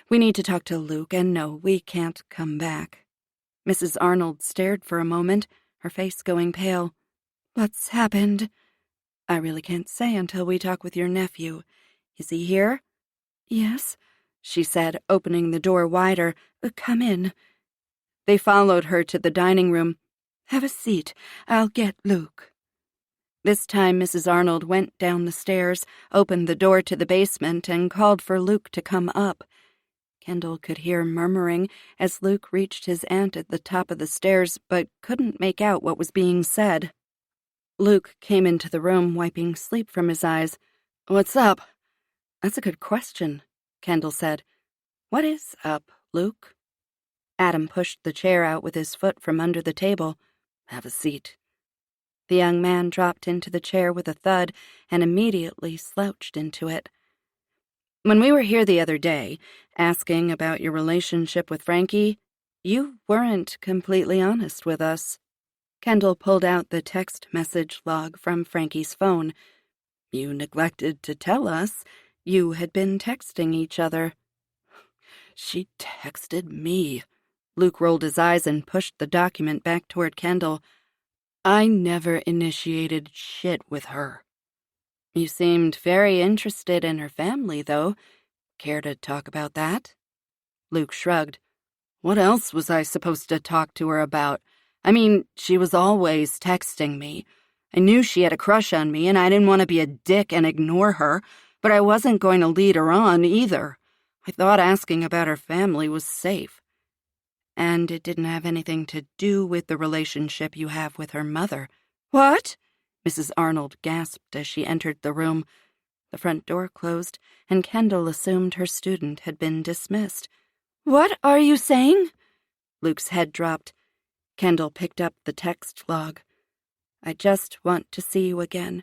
"We need to talk to Luke, and no, we can't come back." Mrs. Arnold stared for a moment, her face going pale. "What's happened?" "I really can't say until we talk with your nephew. Is he here?" "Yes," she said, opening the door wider. "Come in." They followed her to the dining room. "Have a seat. I'll get Luke." This time Mrs. Arnold went down the stairs, opened the door to the basement, and called for Luke to come up. Kendall could hear murmuring as Luke reached his aunt at the top of the stairs, but couldn't make out what was being said. Luke came into the room, wiping sleep from his eyes. "What's up?" "That's a good question," Kendall said. "What is up, Luke?" Adam pushed the chair out with his foot from under the table. "Have a seat." The young man dropped into the chair with a thud and immediately slouched into it. "When we were here the other day, asking about your relationship with Frankie, you weren't completely honest with us." Kendall pulled out the text message log from Frankie's phone. "You neglected to tell us you had been texting each other." "She texted me." Luke rolled his eyes and pushed the document back toward Kendall. "I never initiated shit with her." "You seemed very interested in her family, though. Care to talk about that?" Luke shrugged. "What else was I supposed to talk to her about? I mean, she was always texting me. I knew she had a crush on me, and I didn't want to be a dick and ignore her, but I wasn't going to lead her on either. I thought asking about her family was safe." "And it didn't have anything to do with the relationship you have with her mother." "What?" Mrs. Arnold gasped as she entered the room. The front door closed, and Kendall assumed her student had been dismissed. "What are you saying?" Luke's head dropped. Kendall picked up the text log. "I just want to see you again."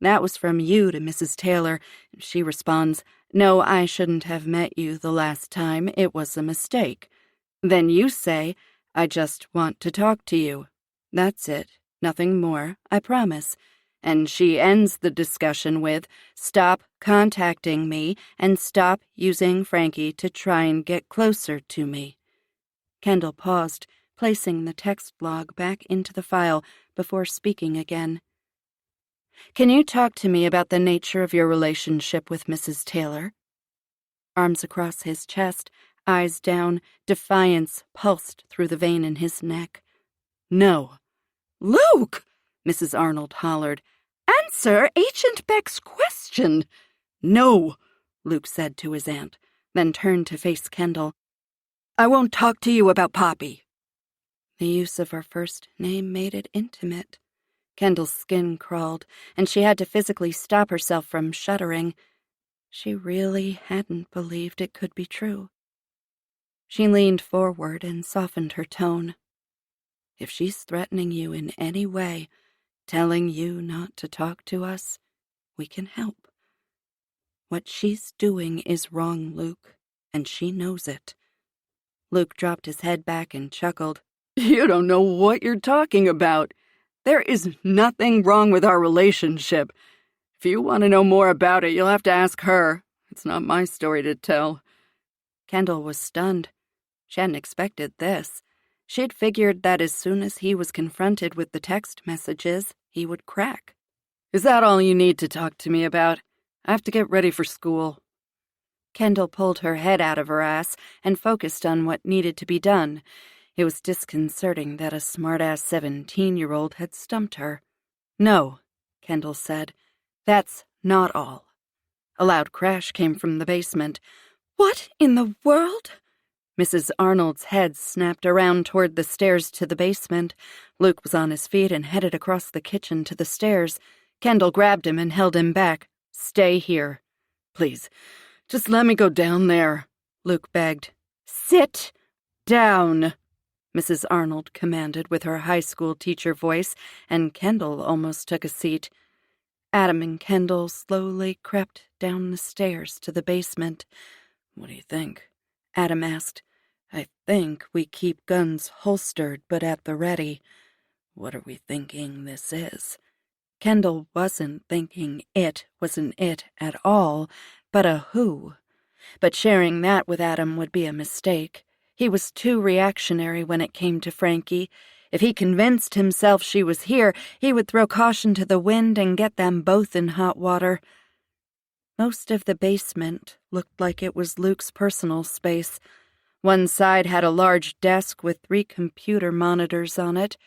That was from you to Mrs. Taylor. She responds, "No, I shouldn't have met you the last time. It was a mistake." Then you say, "I just want to talk to you." That's it. Nothing more, I promise. And she ends the discussion with, "Stop contacting me and stop using Frankie to try and get closer to me." Kendall paused, placing the text log back into the file before speaking again. "Can you talk to me about the nature of your relationship with Mrs. Taylor?" Arms across his chest, eyes down, defiance pulsed through the vein in his neck. "No." "Luke!" Mrs. Arnold hollered. "Answer Agent Beck's question." "No," Luke said to his aunt, then turned to face Kendall. "I won't talk to you about Poppy." The use of her first name made it intimate. Kendall's skin crawled, and she had to physically stop herself from shuddering. She really hadn't believed it could be true. She leaned forward and softened her tone. "If she's threatening you in any way, telling you not to talk to us, we can help. What she's doing is wrong, Luke, and she knows it." Luke dropped his head back and chuckled. "You don't know what you're talking about. There is nothing wrong with our relationship. If you want to know more about it, you'll have to ask her. It's not my story to tell." Kendall was stunned. She hadn't expected this. She had figured that as soon as he was confronted with the text messages, he would crack. "Is that all you need to talk to me about? I have to get ready for school." Kendall pulled her head out of her ass and focused on what needed to be done. It was disconcerting that a smart-ass 17-year-old had stumped her. "No," Kendall said. "That's not all." A loud crash came from the basement. "What in the world?" Mrs. Arnold's head snapped around toward the stairs to the basement. Luke was on his feet and headed across the kitchen to the stairs. Kendall grabbed him and held him back. "Stay here." "Please, just let me go down there," Luke begged. "Sit down," Mrs. Arnold commanded with her high school teacher voice, and Kendall almost took a seat. Adam and Kendall slowly crept down the stairs to the basement. "What do you think?" Adam asked. "I think we keep guns holstered but at the ready." "What are we thinking this is?" Kendall wasn't thinking it wasn't it at all, but a who. But sharing that with Adam would be a mistake. He was too reactionary when it came to Frankie. If he convinced himself she was here, he would throw caution to the wind and get them both in hot water. Most of the basement looked like it was Luke's personal space. One side had a large desk with 3 computer monitors on it.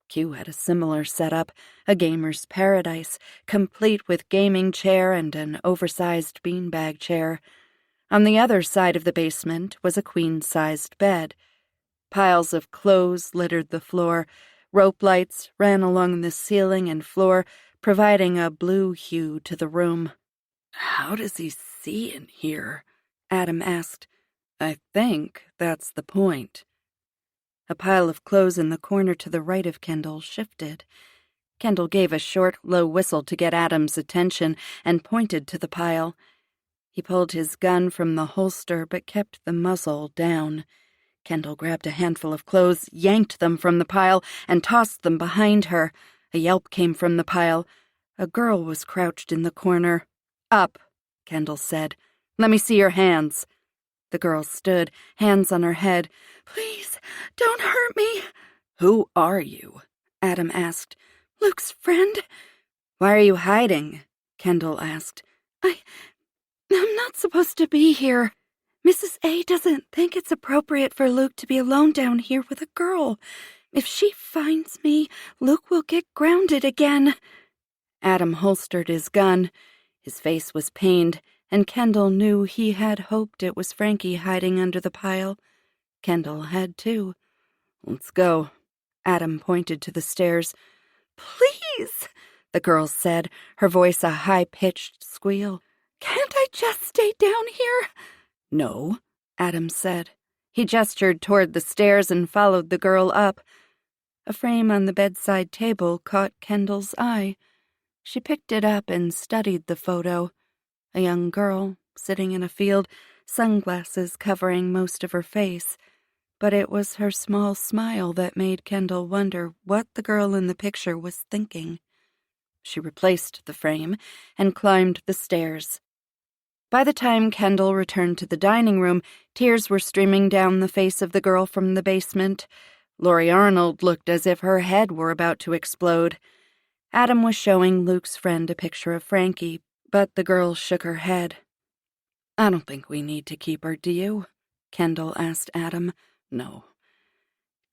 Q had a similar setup, a gamer's paradise, complete with gaming chair and an oversized beanbag chair. On the other side of the basement was a queen-sized bed. Piles of clothes littered the floor, Rope lights ran along the ceiling and floor, providing a blue hue to the room. "How does he see in here?" Adam asked. "I think that's the point." A pile of clothes in the corner to the right of Kendall shifted. Kendall gave a short, low whistle to get Adam's attention and pointed to the pile. He pulled his gun from the holster but kept the muzzle down. Kendall grabbed a handful of clothes, yanked them from the pile, and tossed them behind her. A yelp came from the pile. A girl was crouched in the corner. "Up," Kendall said. "Let me see your hands." The girl stood, hands on her head. "Please, don't hurt me." "Who are you?" Adam asked. "Luke's friend." "Why are you hiding?" Kendall asked. I'm not supposed to be here. Mrs. A doesn't think it's appropriate for Luke to be alone down here with a girl. If she finds me, Luke will get grounded again." Adam holstered his gun. His face was pained, and Kendall knew he had hoped it was Frankie hiding under the pile. Kendall had too. "Let's go." Adam pointed to the stairs. "Please," the girl said, her voice a high-pitched squeal. "Can't I just stay down here?" "No," Adam said. He gestured toward the stairs and followed the girl up. A frame on the bedside table caught Kendall's eye. She picked it up and studied the photo. A young girl, sitting in a field, sunglasses covering most of her face. But it was her small smile that made Kendall wonder what the girl in the picture was thinking. She replaced the frame and climbed the stairs. By the time Kendall returned to the dining room, tears were streaming down the face of the girl from the basement. Laurie Arnold looked as if her head were about to explode. Adam was showing Luke's friend a picture of Frankie, but the girl shook her head. "I don't think we need to keep her, do you?" Kendall asked Adam. "No."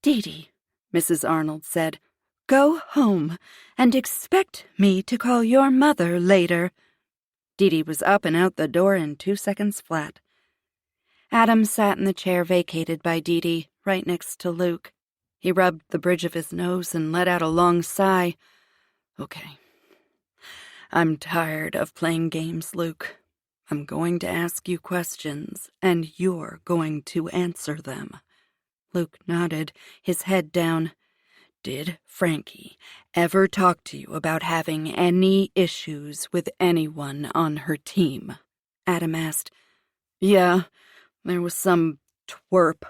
"Dee Dee," Mrs. Arnold said, "go home and expect me to call your mother later." Dee Dee was up and out the door in 2 seconds flat. Adam sat in the chair vacated by Dee Dee, right next to Luke. He rubbed the bridge of his nose and let out a long sigh. "Okay. I'm tired of playing games, Luke. I'm going to ask you questions, and you're going to answer them." Luke nodded, his head down. "Did Frankie ever talk to you about having any issues with anyone on her team?" Adam asked. "Yeah, there was some twerp.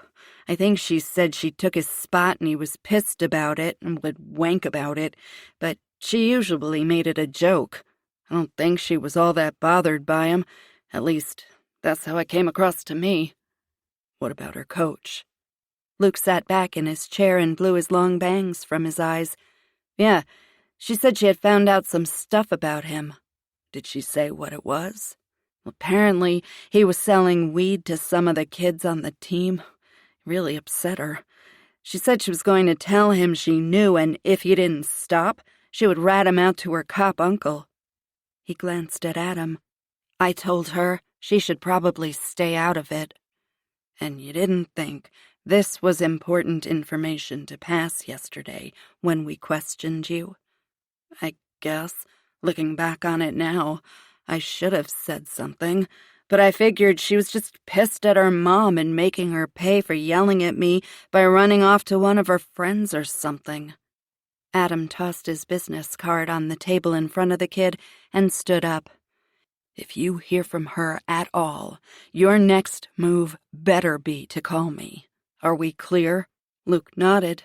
I think she said she took his spot and he was pissed about it and would wank about it, but she usually made it a joke. I don't think she was all that bothered by him. At least, that's how it came across to me." "What about her coach?" Luke sat back in his chair and blew his long bangs from his eyes. "Yeah, she said she had found out some stuff about him." "Did she say what it was?" "Apparently, he was selling weed to some of the kids on the team. It really upset her. She said she was going to tell him she knew, and if he didn't stop, she would rat him out to her cop uncle." He glanced at Adam. "I told her she should probably stay out of it." "And you didn't think this was important information to pass yesterday when we questioned you?" "I guess, looking back on it now, I should have said something, but I figured she was just pissed at her mom and making her pay for yelling at me by running off to one of her friends or something." Adam tossed his business card on the table in front of the kid and stood up. "If you hear from her at all, your next move better be to call me. Are we clear?" Luke nodded.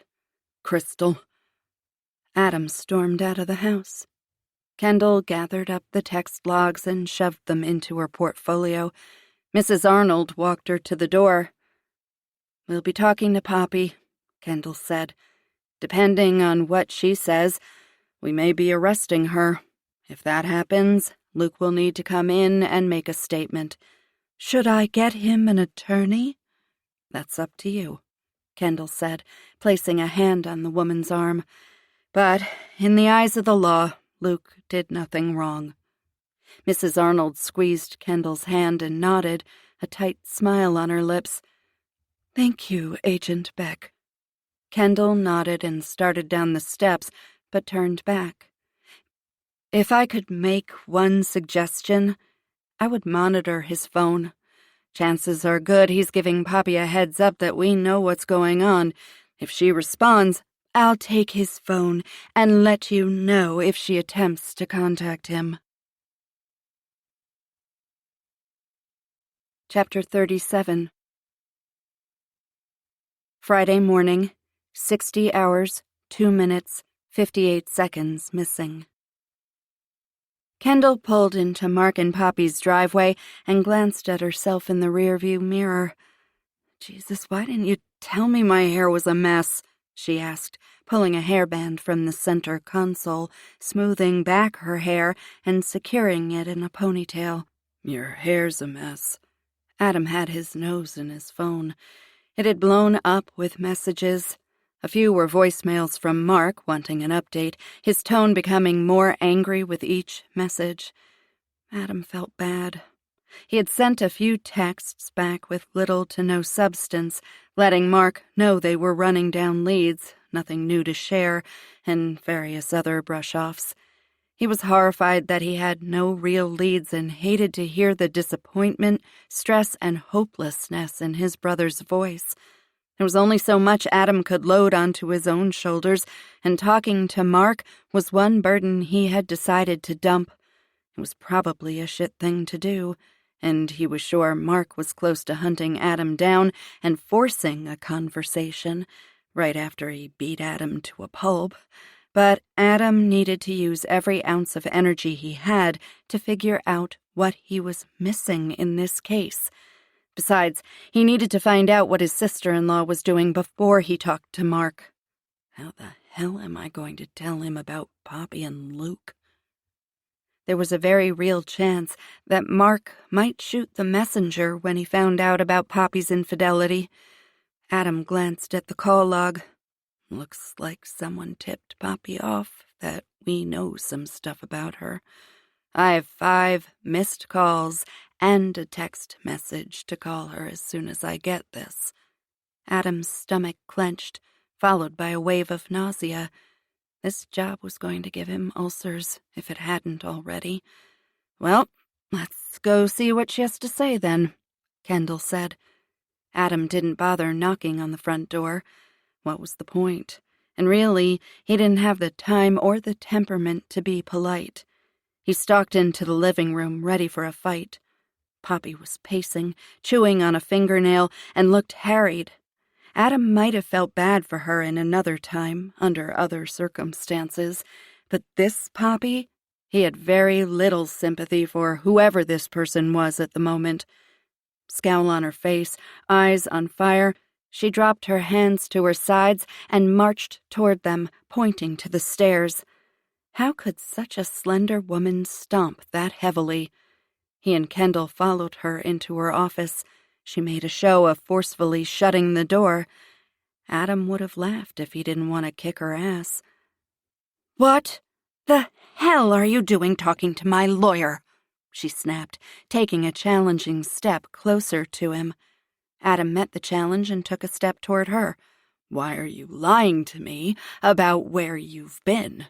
"Crystal." Adam stormed out of the house. Kendall gathered up the text logs and shoved them into her portfolio. Mrs. Arnold walked her to the door. "We'll be talking to Poppy," Kendall said. "Depending on what she says, we may be arresting her. If that happens, Luke will need to come in and make a statement." "Should I get him an attorney?" "That's up to you," Kendall said, placing a hand on the woman's arm. "But in the eyes of the law, Luke did nothing wrong." Mrs. Arnold squeezed Kendall's hand and nodded, a tight smile on her lips. "Thank you, Agent Beck." Kendall nodded and started down the steps, but turned back. If I could make one suggestion, I would monitor his phone. Chances are good he's giving Poppy a heads up that we know what's going on. If she responds, I'll take his phone and let you know if she attempts to contact him. Chapter 37. Friday morning, 60 hours, 2 minutes, 58 seconds missing. Kendall pulled into Mark and Poppy's driveway and glanced at herself in the rearview mirror. Jesus, why didn't you tell me my hair was a mess? She asked, pulling a hairband from the center console, smoothing back her hair and securing it in a ponytail. Your hair's a mess. Adam had his nose in his phone. It had blown up with messages. A few were voicemails from Mark wanting an update, his tone becoming more angry with each message. Adam felt bad. He had sent a few texts back with little to no substance, letting Mark know they were running down leads, nothing new to share, and various other brush-offs. He was horrified that he had no real leads and hated to hear the disappointment, stress, and hopelessness in his brother's voice. There was only so much Adam could load onto his own shoulders, and talking to Mark was one burden he had decided to dump. It was probably a shit thing to do, and he was sure Mark was close to hunting Adam down and forcing a conversation right after he beat Adam to a pulp. But Adam needed to use every ounce of energy he had to figure out what he was missing in this case. Besides, he needed to find out what his sister-in-law was doing before he talked to Mark. How the hell am I going to tell him about Poppy and Luke? There was a very real chance that Mark might shoot the messenger when he found out about Poppy's infidelity. Adam glanced at the call log. Looks like someone tipped Poppy off that we know some stuff about her. I have 5 missed calls and a text message to call her as soon as I get this. Adam's stomach clenched, followed by a wave of nausea. This job was going to give him ulcers, if it hadn't already. Well, let's go see what she has to say then, Kendall said. Adam didn't bother knocking on the front door. What was the point? And really, he didn't have the time or the temperament to be polite. He stalked into the living room, ready for a fight. Poppy was pacing, chewing on a fingernail, and looked harried. Adam might have felt bad for her in another time, under other circumstances, but this Poppy, he had very little sympathy for whoever this person was at the moment. Scowl on her face, eyes on fire, she dropped her hands to her sides and marched toward them, pointing to the stairs. How could such a slender woman stomp that heavily? He and Kendall followed her into her office. She made a show of forcefully shutting the door. Adam would have laughed if he didn't want to kick her ass. "What the hell are you doing talking to my lawyer?" she snapped, taking a challenging step closer to him. Adam met the challenge and took a step toward her. "Why are you lying to me about where you've been?"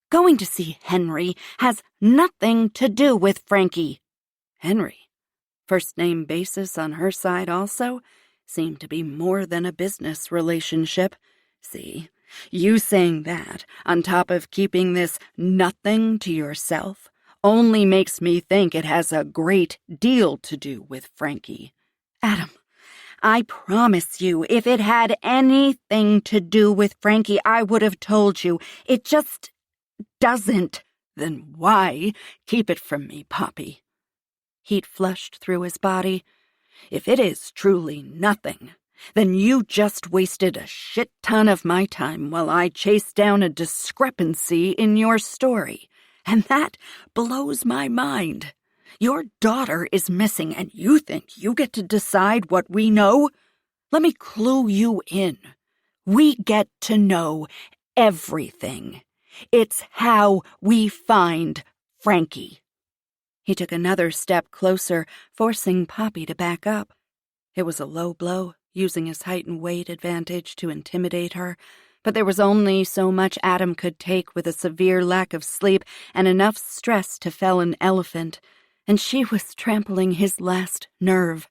"Going to see Henry has nothing to do with Frankie." Henry? First name basis on her side also? Seemed to be more than a business relationship. See, you saying that, on top of keeping this nothing to yourself, only makes me think it has a great deal to do with Frankie. Adam, I promise you, if it had anything to do with Frankie, I would have told you. It just doesn't. Then why keep it from me, Poppy? Heat flushed through his body. If it is truly nothing, then you just wasted a shit ton of my time while I chased down a discrepancy in your story. And that blows my mind. Your daughter is missing, and you think you get to decide what we know? Let me clue you in. We get to know everything. It's how we find Frankie. He took another step closer, forcing Poppy to back up. It was a low blow, using his height and weight advantage to intimidate her. But there was only so much Adam could take with a severe lack of sleep and enough stress to fell an elephant, and she was trampling his last nerve.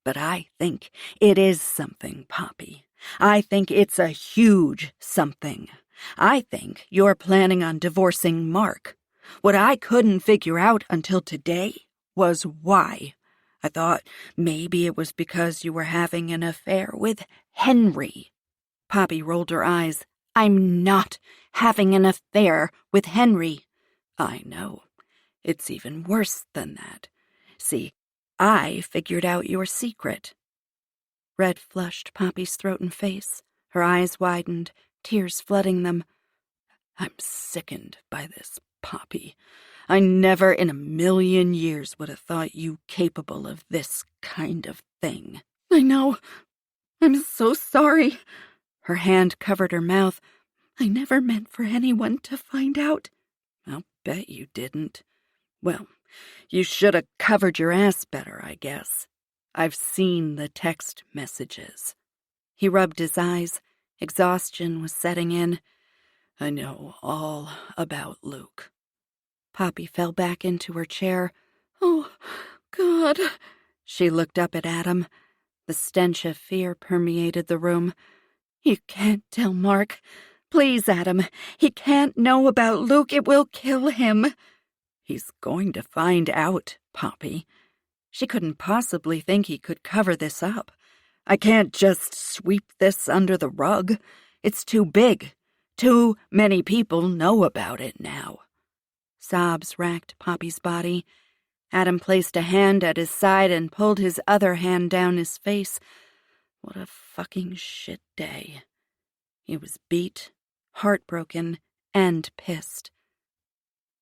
But I think it is something, Poppy. I think it's a huge something. I think you're planning on divorcing Mark. What I couldn't figure out until today was why. I thought maybe it was because you were having an affair with Henry. Poppy rolled her eyes. I'm not having an affair with Henry. I know. It's even worse than that. See, I figured out your secret. Red flushed Poppy's throat and face. Her eyes widened, tears flooding them. I'm sickened by this, Poppy. I never in a million years would have thought you capable of this kind of thing. I know. I'm so sorry. Her hand covered her mouth. I never meant for anyone to find out. I'll bet you didn't. Well, you should have covered your ass better, I guess. I've seen the text messages. He rubbed his eyes. Exhaustion was setting in. I know all about Luke. Poppy fell back into her chair. Oh, God. She looked up at Adam. The stench of fear permeated the room. You can't tell Mark. Please, Adam. He can't know about Luke. It will kill him. He's going to find out, Poppy. She couldn't possibly think he could cover this up. I can't just sweep this under the rug. It's too big. Too many people know about it now. Sobs racked Poppy's body. Adam placed a hand at his side and pulled his other hand down his face. What a fucking shit day. He was beat, heartbroken, and pissed.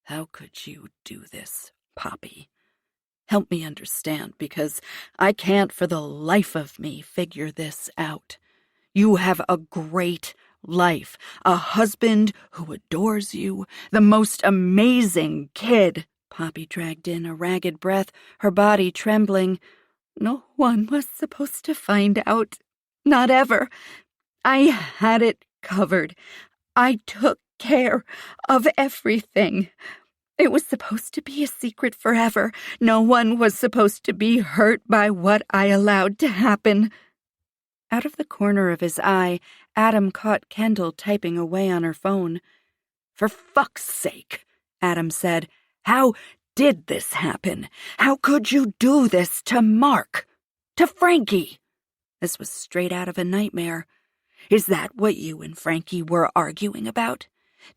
How could you do this, Poppy? Help me understand, because I can't for the life of me figure this out. You have a great life, a husband who adores you, the most amazing kid. Poppy dragged in a ragged breath, her body trembling. No one was supposed to find out. Not ever. I had it covered. I took care of everything. It was supposed to be a secret forever. No one was supposed to be hurt by what I allowed to happen. Out of the corner of his eye, Adam caught Kendall typing away on her phone. For fuck's sake, Adam said. How did this happen? How could you do this to Mark? To Frankie? This was straight out of a nightmare. Is that what you and Frankie were arguing about?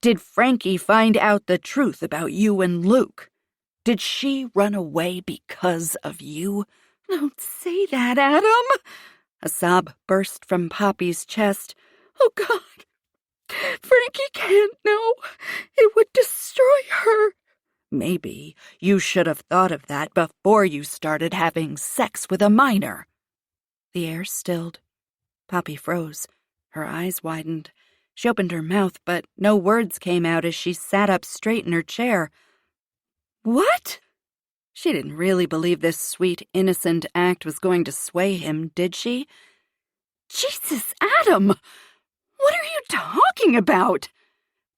Did Frankie find out the truth about you and Luke? Did she run away because of you? Don't say that, Adam. A sob burst from Poppy's chest. Oh, God. Frankie can't know. It would destroy her. Maybe you should have thought of that before you started having sex with a minor. The air stilled. Poppy froze. Her eyes widened. She opened her mouth, but no words came out as she sat up straight in her chair. What? She didn't really believe this sweet, innocent act was going to sway him, did she? Jesus, Adam! What are you talking about?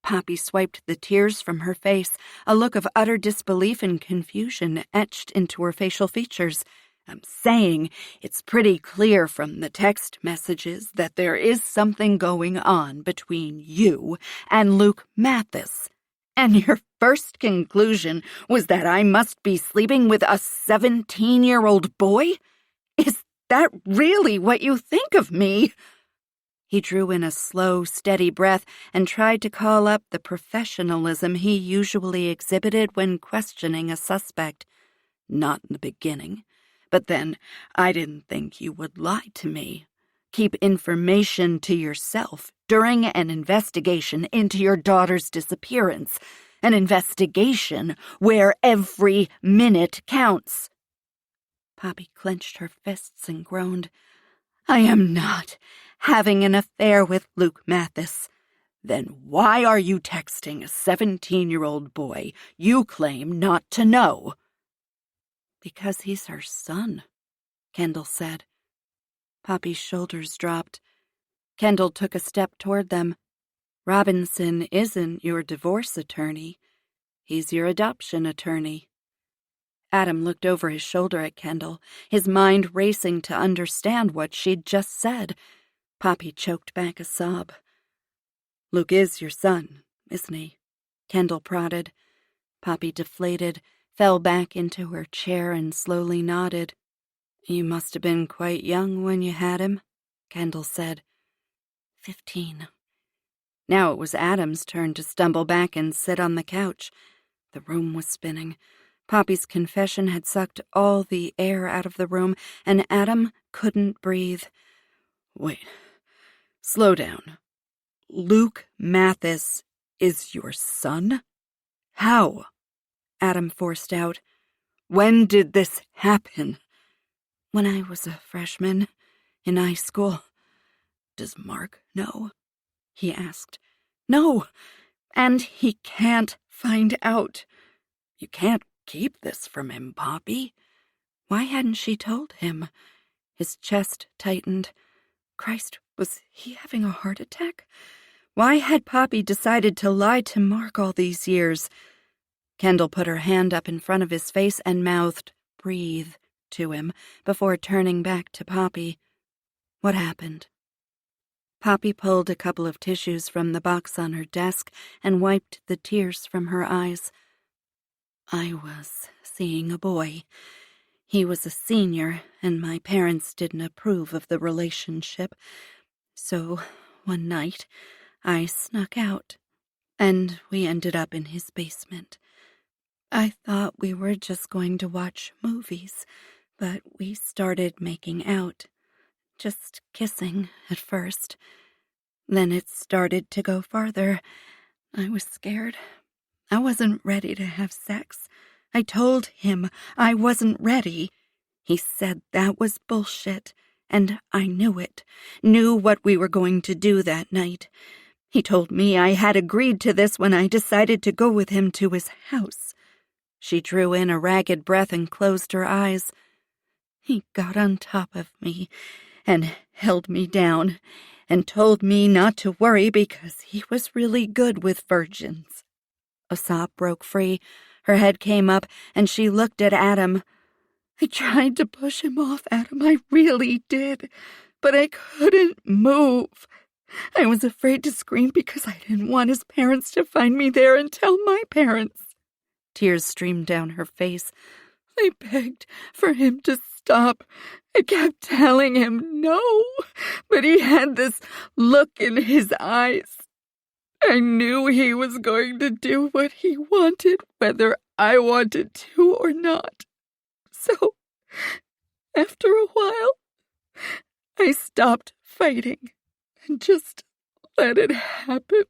Poppy swiped the tears from her face, a look of utter disbelief and confusion etched into her facial features. I'm saying it's pretty clear from the text messages that there is something going on between you and Luke Mathis. And your first conclusion was that I must be sleeping with a 17-year-old boy? Is that really what you think of me? He drew in a slow, steady breath and tried to call up the professionalism he usually exhibited when questioning a suspect. Not in the beginning. But then, I didn't think you would lie to me. Keep information to yourself during an investigation into your daughter's disappearance. An investigation where every minute counts. Poppy clenched her fists and groaned. I am not having an affair with Luke Mathis. Then why are you texting a 17-year-old boy you claim not to know? Because he's her son, Kendall said. Poppy's shoulders dropped. Kendall took a step toward them. Robinson isn't your divorce attorney. He's your adoption attorney. Adam looked over his shoulder at Kendall, his mind racing to understand what she'd just said. Poppy choked back a sob. Luke is your son, isn't he? Kendall prodded. Poppy deflated, fell back into her chair and slowly nodded. You must have been quite young when you had him, Kendall said. 15. Now it was Adam's turn to stumble back and sit on the couch. The room was spinning. Poppy's confession had sucked all the air out of the room, and Adam couldn't breathe. Wait. Slow down. Luke Mathis is your son? How? Adam forced out. When did this happen? When I was a freshman in high school. Does Mark know? He asked. No, and he can't find out. You can't keep this from him, Poppy. Why hadn't she told him? His chest tightened. Christ, was he having a heart attack? Why had Poppy decided to lie to Mark all these years? Kendall put her hand up in front of his face and mouthed, "Breathe," to him before turning back to Poppy. What happened? Poppy pulled a couple of tissues from the box on her desk and wiped the tears from her eyes. I was seeing a boy. He was a senior, and my parents didn't approve of the relationship. So, one night, I snuck out, and we ended up in his basement. I thought we were just going to watch movies, but we started making out. Just kissing at first. Then it started to go farther. I was scared. I wasn't ready to have sex. I told him I wasn't ready. He said that was bullshit, and I knew it, knew what we were going to do that night. He told me I had agreed to this when I decided to go with him to his house. She drew in a ragged breath and closed her eyes. He got on top of me and held me down and told me not to worry because he was really good with virgins. A sob broke free. Her head came up, and she looked at Adam. I tried to push him off, Adam, I really did, but I couldn't move. I was afraid to scream because I didn't want his parents to find me there and tell my parents. Tears streamed down her face. I begged for him to stop. I kept telling him no, but he had this look in his eyes. I knew he was going to do what he wanted, whether I wanted to or not. So, after a while, I stopped fighting and just let it happen.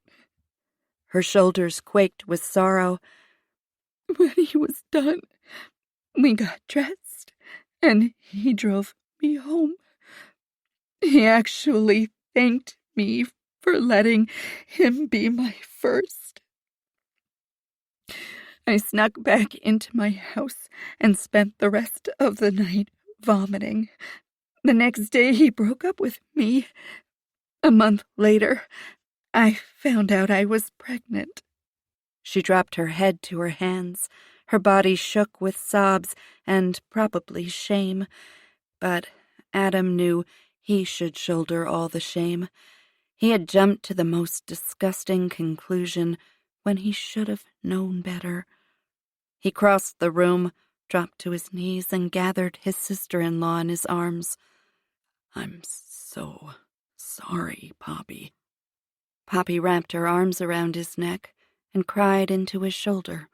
Her shoulders quaked with sorrow. When he was done, we got dressed, and he drove me home. He actually thanked me for letting him be my first. I snuck back into my house and spent the rest of the night vomiting. The next day, he broke up with me. A month later, I found out I was pregnant. She dropped her head to her hands. Her body shook with sobs and probably shame. But Adam knew he should shoulder all the shame. He had jumped to the most disgusting conclusion when he should have known better. He crossed the room, dropped to his knees, and gathered his sister-in-law in his arms. I'm so sorry, Poppy. Poppy wrapped her arms around his neck and cried into his shoulder.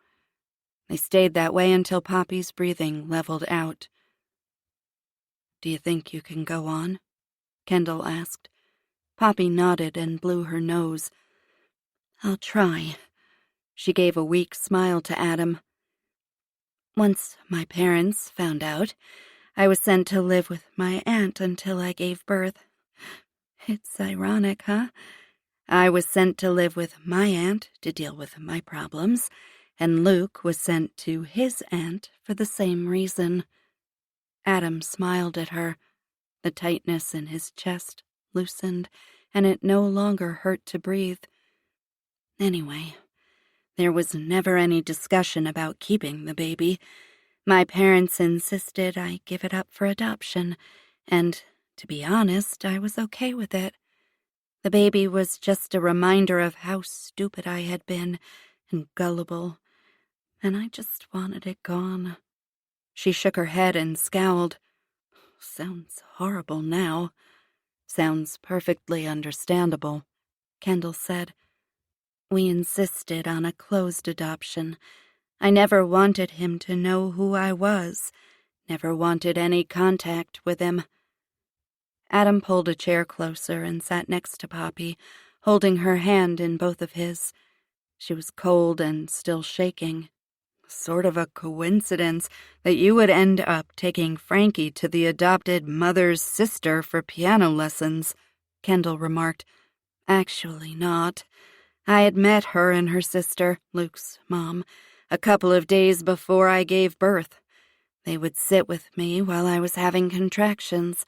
They stayed that way until Poppy's breathing leveled out. Do you think you can go on? Kendall asked. Poppy nodded and blew her nose. I'll try. She gave a weak smile to Adam. Once my parents found out, I was sent to live with my aunt until I gave birth. It's ironic, huh? I was sent to live with my aunt to deal with my problems, and Luke was sent to his aunt for the same reason. Adam smiled at her. The tightness in his chest loosened, and it no longer hurt to breathe. Anyway, there was never any discussion about keeping the baby. My parents insisted I give it up for adoption, and, to be honest, I was okay with it. The baby was just a reminder of how stupid I had been and gullible, and I just wanted it gone. She shook her head and scowled. Sounds horrible now. Sounds perfectly understandable, Kendall said. We insisted on a closed adoption. I never wanted him to know who I was, never wanted any contact with him. Adam pulled a chair closer and sat next to Poppy, holding her hand in both of his. She was cold and still shaking. Sort of a coincidence that you would end up taking Frankie to the adopted mother's sister for piano lessons, Kendall remarked. Actually not. I had met her and her sister, Luke's mom, a couple of days before I gave birth. They would sit with me while I was having contractions.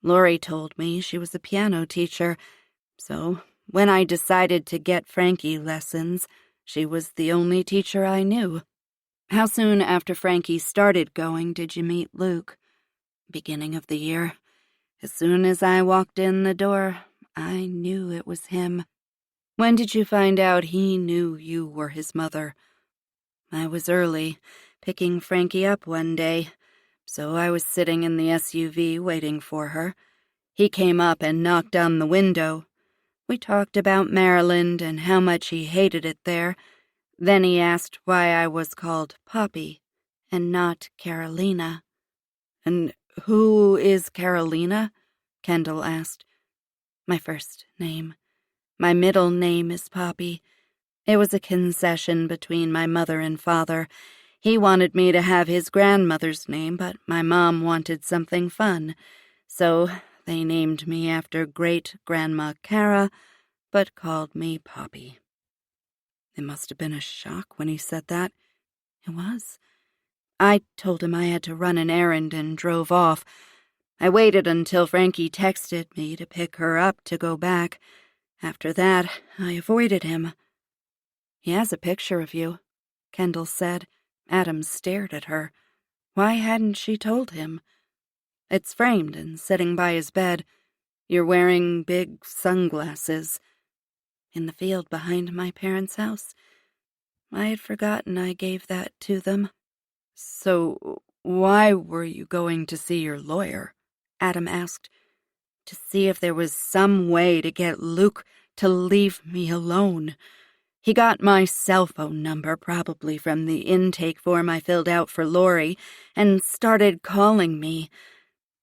Lori told me she was a piano teacher, so when I decided to get Frankie lessons, she was the only teacher I knew. How soon after Frankie started going did you meet Luke? Beginning of the year. As soon as I walked in the door, I knew it was him. When did you find out he knew you were his mother? I was early, picking Frankie up one day, so I was sitting in the SUV waiting for her. He came up and knocked on the window. We talked about Maryland and how much he hated it there. Then he asked why I was called Poppy and not Carolina. And who is Carolina? Kendall asked. My first name. My middle name is Poppy. It was a concession between my mother and father. He wanted me to have his grandmother's name, but my mom wanted something fun. So they named me after great-grandma Cara, but called me Poppy. It must have been a shock when he said that. It was. I told him I had to run an errand and drove off. I waited until Frankie texted me to pick her up to go back. After that, I avoided him. He has a picture of you, Kendall said. Adam stared at her. Why hadn't she told him? It's framed and sitting by his bed. You're wearing big sunglasses. In the field behind my parents' house. I had forgotten I gave that to them. So, why were you going to see your lawyer? Adam asked. To see if there was some way to get Luke to leave me alone. He got my cell phone number, probably from the intake form I filled out for Lori, and started calling me.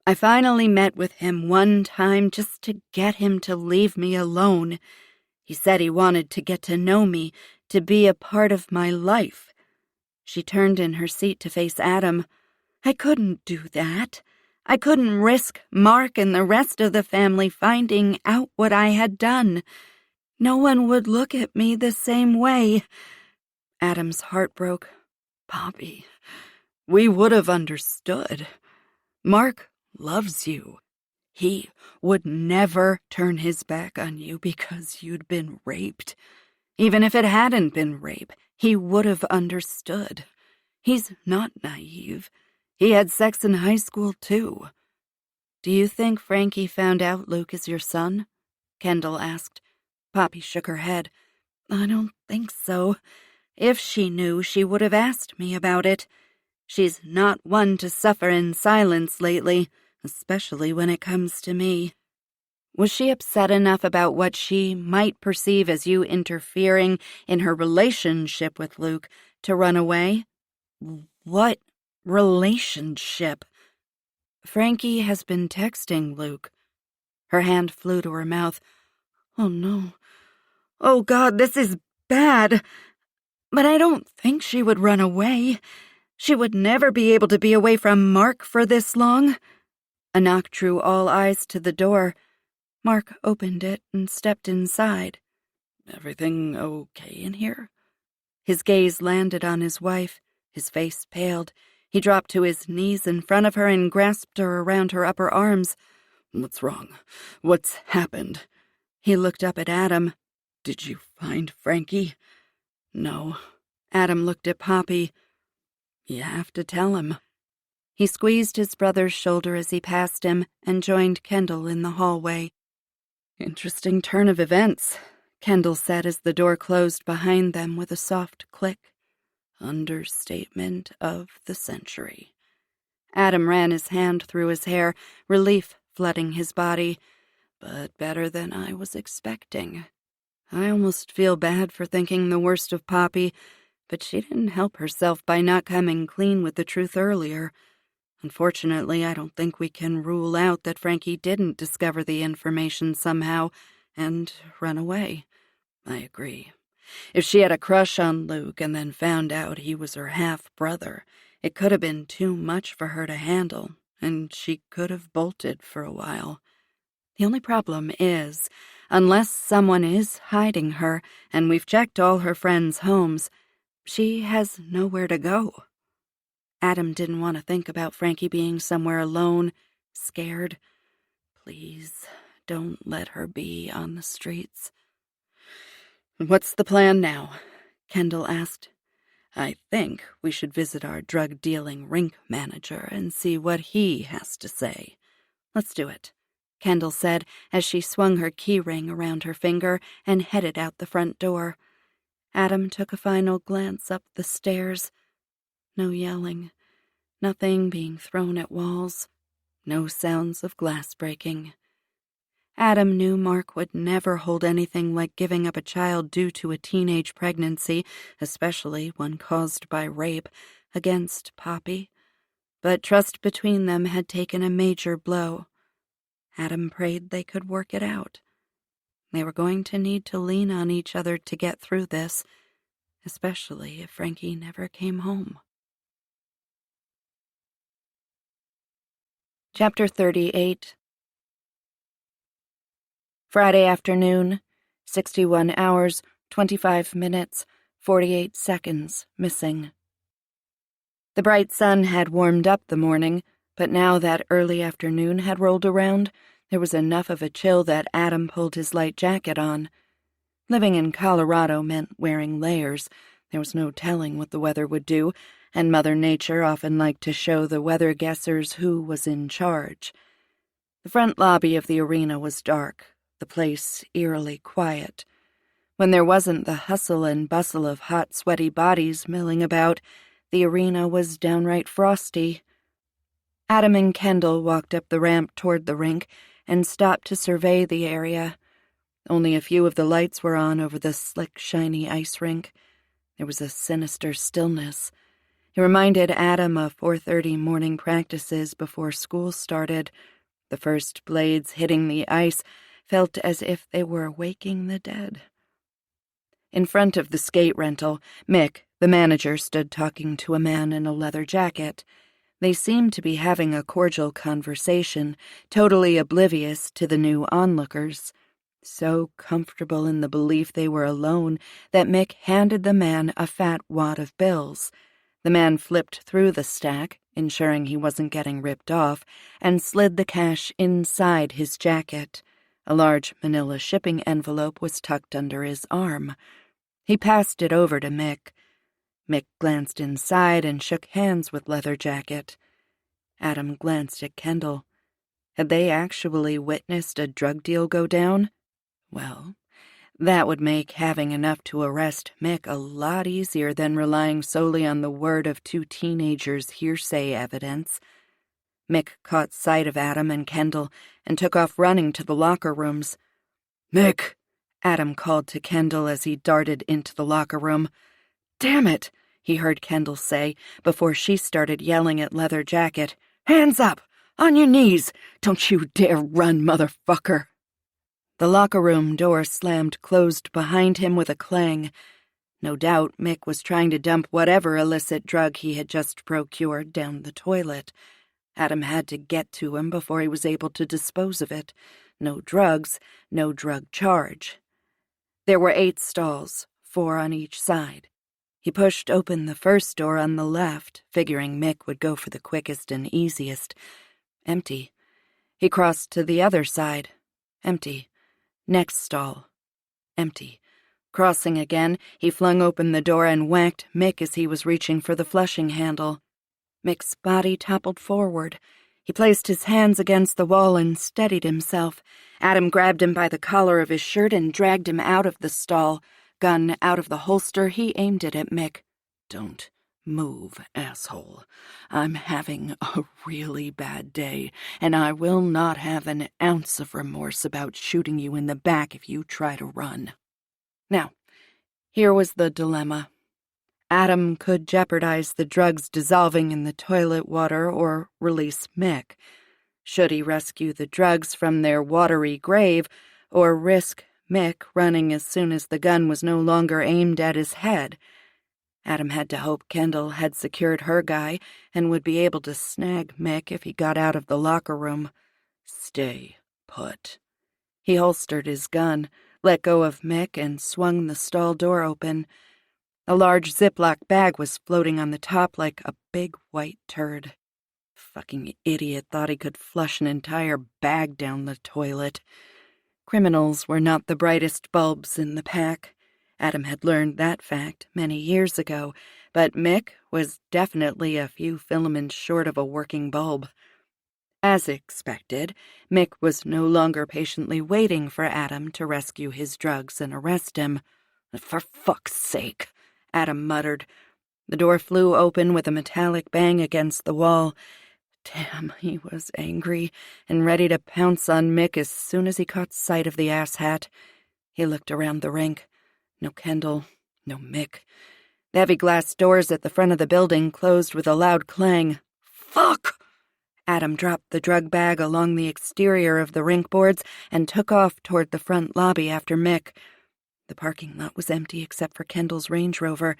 I finally met with him one time just to get him to leave me alone. He said he wanted to get to know me, to be a part of my life. She turned in her seat to face Adam. I couldn't do that. I couldn't risk Mark and the rest of the family finding out what I had done. No one would look at me the same way. Adam's heart broke. Poppy, we would have understood. Mark loves you. He would never turn his back on you because you'd been raped. Even if it hadn't been rape, he would have understood. He's not naive. He had sex in high school, too. Do you think Frankie found out Luke is your son? Kendall asked. Poppy shook her head. I don't think so. If she knew, she would have asked me about it. She's not one to suffer in silence lately, especially when it comes to me. Was she upset enough about what she might perceive as you interfering in her relationship with Luke to run away? What relationship? Frankie has been texting Luke. Her hand flew to her mouth. Oh, no. Oh, God, this is bad. But I don't think she would run away. She would never be able to be away from Mark for this long. A knock drew all eyes to the door. Mark opened it and stepped inside. Everything okay in here? His gaze landed on his wife. His face paled. He dropped to his knees in front of her and grasped her around her upper arms. What's wrong? What's happened? He looked up at Adam. Did you find Frankie? No. Adam looked at Poppy. You have to tell him. He squeezed his brother's shoulder as he passed him and joined Kendall in the hallway. Interesting turn of events, Kendall said as the door closed behind them with a soft click. Understatement of the century. Adam ran his hand through his hair, relief flooding his body. But better than I was expecting. I almost feel bad for thinking the worst of Poppy, but she didn't help herself by not coming clean with the truth earlier. Unfortunately, I don't think we can rule out that Frankie didn't discover the information somehow and run away. I agree. If she had a crush on Luke and then found out he was her half-brother, it could have been too much for her to handle, and she could have bolted for a while. The only problem is, unless someone is hiding her, and we've checked all her friends' homes, she has nowhere to go. Adam didn't want to think about Frankie being somewhere alone, scared. Please, don't let her be on the streets. What's the plan now? Kendall asked. I think we should visit our drug-dealing rink manager and see what he has to say. Let's do it, Kendall said as she swung her key ring around her finger and headed out the front door. Adam took a final glance up the stairs. No yelling, nothing being thrown at walls, no sounds of glass breaking. Adam knew Mark would never hold anything like giving up a child due to a teenage pregnancy, especially one caused by rape, against Poppy. But trust between them had taken a major blow. Adam prayed they could work it out. They were going to need to lean on each other to get through this, especially if Frankie never came home. Chapter 38. Friday afternoon, 61 hours, 25 minutes, 48 seconds missing. The bright sun had warmed up the morning, but now that early afternoon had rolled around, there was enough of a chill that Adam pulled his light jacket on. Living in Colorado meant wearing layers. There was no telling what the weather would do, and Mother Nature often liked to show the weather guessers who was in charge. The front lobby of the arena was dark, the place eerily quiet. When there wasn't the hustle and bustle of hot, sweaty bodies milling about, the arena was downright frosty. Adam and Kendall walked up the ramp toward the rink and stopped to survey the area. Only a few of the lights were on over the slick, shiny ice rink. There was a sinister stillness. It reminded Adam of 4:30 morning practices before school started. The first blades hitting the ice felt as if they were waking the dead. In front of the skate rental, Mick, the manager, stood talking to a man in a leather jacket. They seemed to be having a cordial conversation, totally oblivious to the new onlookers. So comfortable in the belief they were alone that Mick handed the man a fat wad of bills. The man flipped through the stack, ensuring he wasn't getting ripped off, and slid the cash inside his jacket. A large manila shipping envelope was tucked under his arm. He passed it over to Mick. Mick glanced inside and shook hands with Leather Jacket. Adam glanced at Kendall. Had they actually witnessed a drug deal go down? Well, that would make having enough to arrest Mick a lot easier than relying solely on the word of two teenagers' hearsay evidence. Mick caught sight of Adam and Kendall and took off running to the locker rooms. "Mick!" Adam called to Kendall as he darted into the locker room. "Damn it!" he heard Kendall say before she started yelling at Leather Jacket. "Hands up! On your knees! Don't you dare run, motherfucker!" The locker room door slammed closed behind him with a clang. No doubt Mick was trying to dump whatever illicit drug he had just procured down the toilet. Adam had to get to him before he was able to dispose of it. No drugs, no drug charge. There were 8 stalls, 4 on each side. He pushed open the first door on the left, figuring Mick would go for the quickest and easiest. Empty. He crossed to the other side. Empty. Next stall. Empty. Crossing again, he flung open the door and whacked Mick as he was reaching for the flushing handle. Mick's body toppled forward. He placed his hands against the wall and steadied himself. Adam grabbed him by the collar of his shirt and dragged him out of the stall. Gun out of the holster, he aimed it at Mick. "Don't move, asshole. I'm having a really bad day, and I will not have an ounce of remorse about shooting you in the back if you try to run." Now, here was the dilemma. Adam could jeopardize the drugs dissolving in the toilet water or release Mick. Should he rescue the drugs from their watery grave or risk Mick running as soon as the gun was no longer aimed at his head? Adam had to hope Kendall had secured her guy and would be able to snag Mick if he got out of the locker room. Stay put. He holstered his gun, let go of Mick, and swung the stall door open. A large Ziploc bag was floating on the top like a big white turd. Fucking idiot thought he could flush an entire bag down the toilet. Criminals were not the brightest bulbs in the pack. Adam had learned that fact many years ago, but Mick was definitely a few filaments short of a working bulb. As expected, Mick was no longer patiently waiting for Adam to rescue his drugs and arrest him. "For fuck's sake," Adam muttered. The door flew open with a metallic bang against the wall. Damn, he was angry and ready to pounce on Mick as soon as he caught sight of the asshat. He looked around the rink. No Kendall, no Mick. The heavy glass doors at the front of the building closed with a loud clang. Fuck! Adam dropped the drug bag along the exterior of the rink boards and took off toward the front lobby after Mick. The parking lot was empty except for Kendall's Range Rover.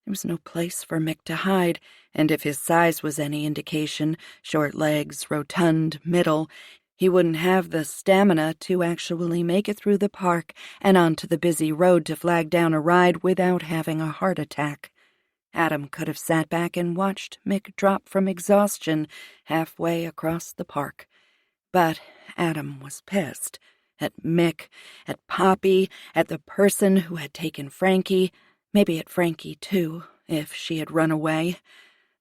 There was no place for Mick to hide, and if his size was any indication, short legs, rotund, middle, he wouldn't have the stamina to actually make it through the park and onto the busy road to flag down a ride without having a heart attack. Adam could have sat back and watched Mick drop from exhaustion halfway across the park. But Adam was pissed. At Mick, at Poppy, at the person who had taken Frankie, maybe at Frankie too, if she had run away.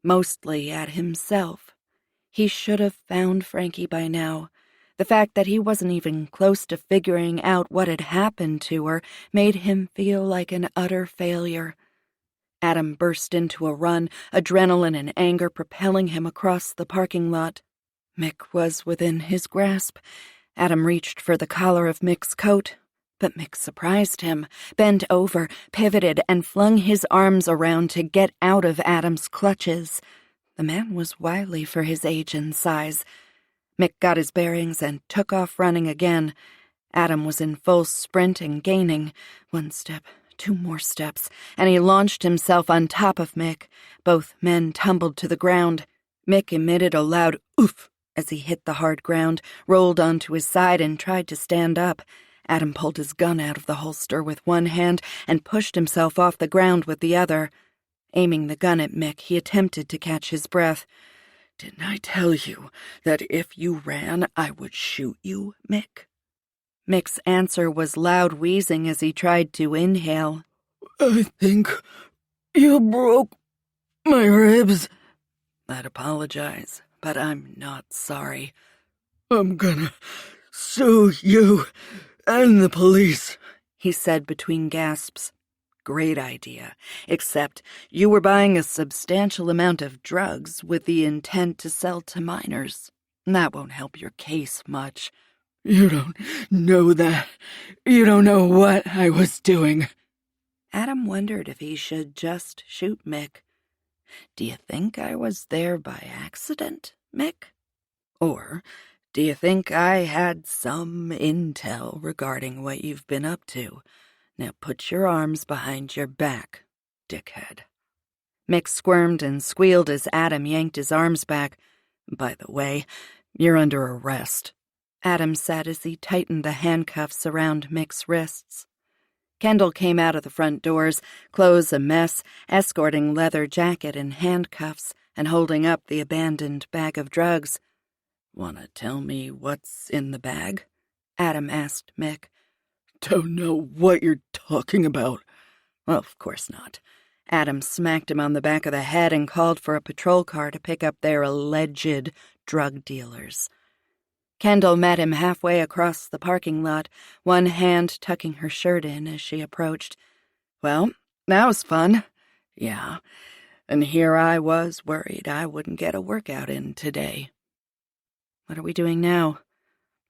Mostly at himself. He should have found Frankie by now. The fact that he wasn't even close to figuring out what had happened to her made him feel like an utter failure. Adam burst into a run, adrenaline and anger propelling him across the parking lot. Mick was within his grasp. Adam reached for the collar of Mick's coat, but Mick surprised him, bent over, pivoted, and flung his arms around to get out of Adam's clutches. The man was wily for his age and size. Mick got his bearings and took off running again. Adam was in full sprint and gaining. 1 step, 2 more steps, and he launched himself on top of Mick. Both men tumbled to the ground. Mick emitted a loud oof as he hit the hard ground, rolled onto his side, and tried to stand up. Adam pulled his gun out of the holster with one hand and pushed himself off the ground with the other. Aiming the gun at Mick, he attempted to catch his breath. "Didn't I tell you that if you ran, I would shoot you, Mick?" Mick's answer was loud wheezing as he tried to inhale. "I think you broke my ribs." "I'd apologize, but I'm not sorry." "I'm gonna sue you and the police," he said between gasps. "Great idea, except you were buying a substantial amount of drugs with the intent to sell to minors. That won't help your case much." "You don't know that. You don't know what I was doing." Adam wondered if he should just shoot Mick. "Do you think I was there by accident, Mick? Or do you think I had some intel regarding what you've been up to? Now put your arms behind your back, dickhead." Mick squirmed and squealed as Adam yanked his arms back. "By the way, you're under arrest," Adam said as he tightened the handcuffs around Mick's wrists. Kendall came out of the front doors, clothes a mess, escorting leather jacket and handcuffs, and holding up the abandoned bag of drugs. "Want to tell me what's in the bag?" Adam asked Mick. "Don't know what you're talking about." Well, of course not. Adam smacked him on the back of the head and called for a patrol car to pick up their alleged drug dealers. Kendall met him halfway across the parking lot, one hand tucking her shirt in as she approached. "Well, that was fun." "Yeah, and here I was worried I wouldn't get a workout in today." "What are we doing now?"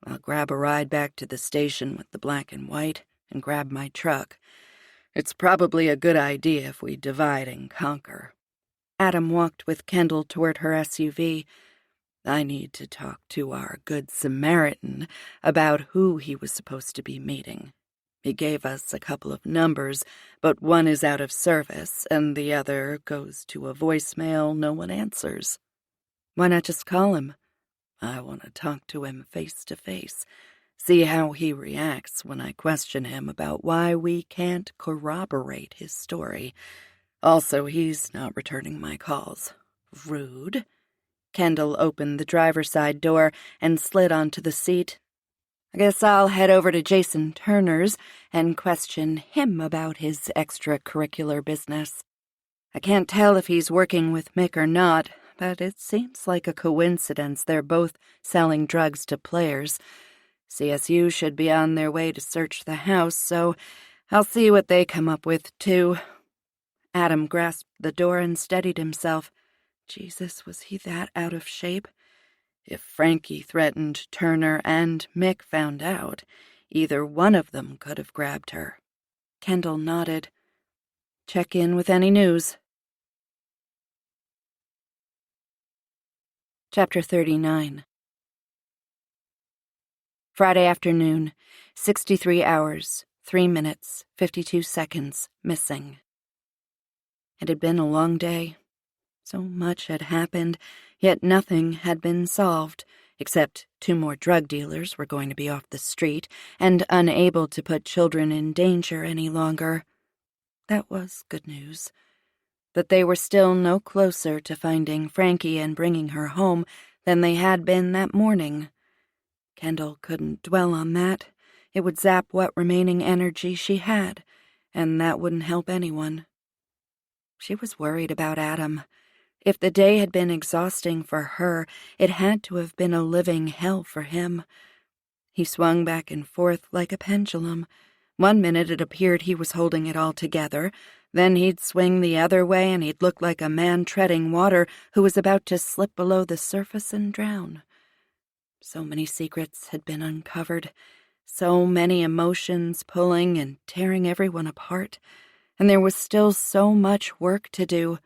"I'll grab a ride back to the station with the black and white and grab my truck. It's probably a good idea if we divide and conquer." Adam walked with Kendall toward her SUV. "I need to talk to our Good Samaritan about who he was supposed to be meeting. He gave us a couple of numbers, but one is out of service and the other goes to a voicemail no one answers." "Why not just call him?" "I want to talk to him face to face. See how he reacts when I question him about why we can't corroborate his story. Also, he's not returning my calls. Rude." Kendall opened the driver's side door and slid onto the seat. "I guess I'll head over to Jason Turner's and question him about his extracurricular business. I can't tell if he's working with Mick or not, but it seems like a coincidence they're both selling drugs to players. CSU should be on their way to search the house, so I'll see what they come up with, too." Adam grasped the door and steadied himself. Jesus, was he that out of shape? If Frankie threatened Turner and Mick found out, either one of them could have grabbed her. Kendall nodded. "Check in with any news." Chapter 39. Friday afternoon, 63 hours, 3 minutes, 52 seconds, missing. It had been a long day. So much had happened, yet nothing had been solved, except 2 more drug dealers were going to be off the street and unable to put children in danger any longer. That was good news. But they were still no closer to finding Frankie and bringing her home than they had been that morning. Kendall couldn't dwell on that. It would zap what remaining energy she had, and that wouldn't help anyone. She was worried about Adam. If the day had been exhausting for her, it had to have been a living hell for him. He swung back and forth like a pendulum. One minute it appeared he was holding it all together, then he'd swing the other way and he'd look like a man treading water who was about to slip below the surface and drown. So many secrets had been uncovered, so many emotions pulling and tearing everyone apart, and there was still so much work to do.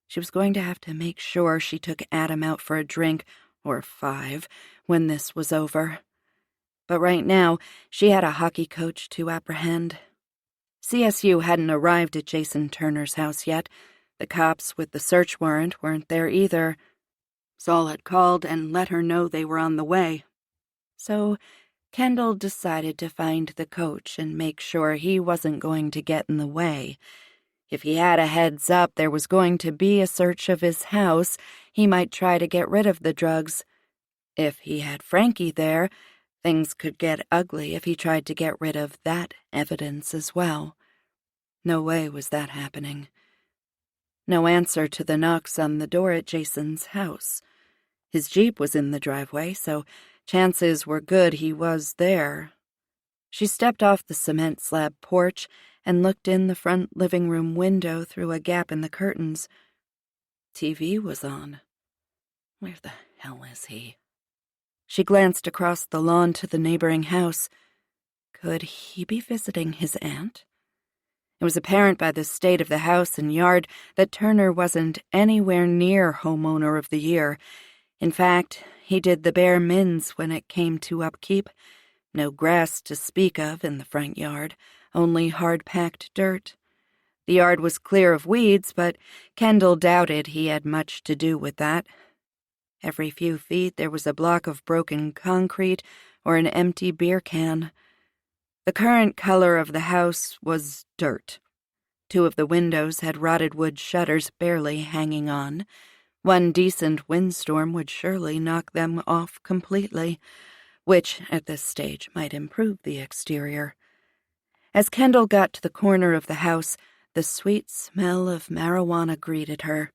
She was going to have to make sure she took Adam out for a drink, or 5, when this was over. But right now, she had a hockey coach to apprehend. CSU hadn't arrived at Jason Turner's house yet. The cops with the search warrant weren't there either. Saul had called and let her know they were on the way. So Kendall decided to find the coach and make sure he wasn't going to get in the way. If he had a heads up there was going to be a search of his house, he might try to get rid of the drugs. If he had Frankie there, things could get ugly if he tried to get rid of that evidence as well. No way was that happening. No answer to the knocks on the door at Jason's house. His Jeep was in the driveway, so chances were good he was there. She stepped off the cement slab porch and looked in the front living room window through a gap in the curtains. TV was on. Where the hell is he? She glanced across the lawn to the neighboring house. Could he be visiting his aunt? It was apparent by the state of the house and yard that Turner wasn't anywhere near homeowner of the year. In fact, he did the bare mins when it came to upkeep. No grass to speak of in the front yard, only hard-packed dirt. The yard was clear of weeds, but Kendall doubted he had much to do with that. Every few feet there was a block of broken concrete or an empty beer can. The current color of the house was dirt. 2 of the windows had rotted wood shutters barely hanging on. One decent windstorm would surely knock them off completely, which, at this stage, might improve the exterior. As Kendall got to the corner of the house, the sweet smell of marijuana greeted her.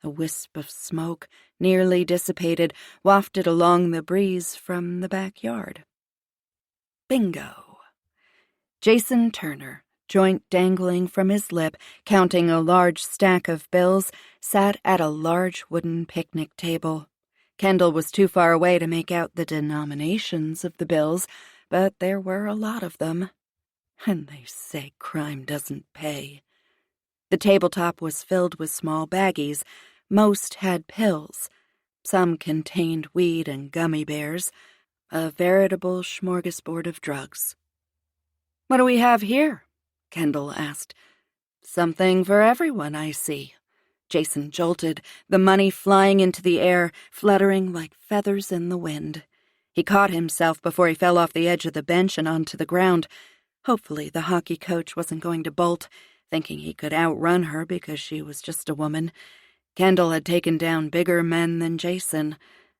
A wisp of smoke, nearly dissipated, wafted along the breeze from the backyard. Bingo! Jason Turner, joint dangling from his lip, counting a large stack of bills, sat at a large wooden picnic table. Kendall was too far away to make out the denominations of the bills, but there were a lot of them. And they say crime doesn't pay. The tabletop was filled with small baggies. Most had pills. Some contained weed and gummy bears. A veritable smorgasbord of drugs. "What do we have here?" Kendall asked. "Something for everyone, I see." Jason jolted, the money flying into the air, fluttering like feathers in the wind. He caught himself before he fell off the edge of the bench and onto the ground. Hopefully the hockey coach wasn't going to bolt, thinking he could outrun her because she was just a woman. Kendall had taken down bigger men than Jason,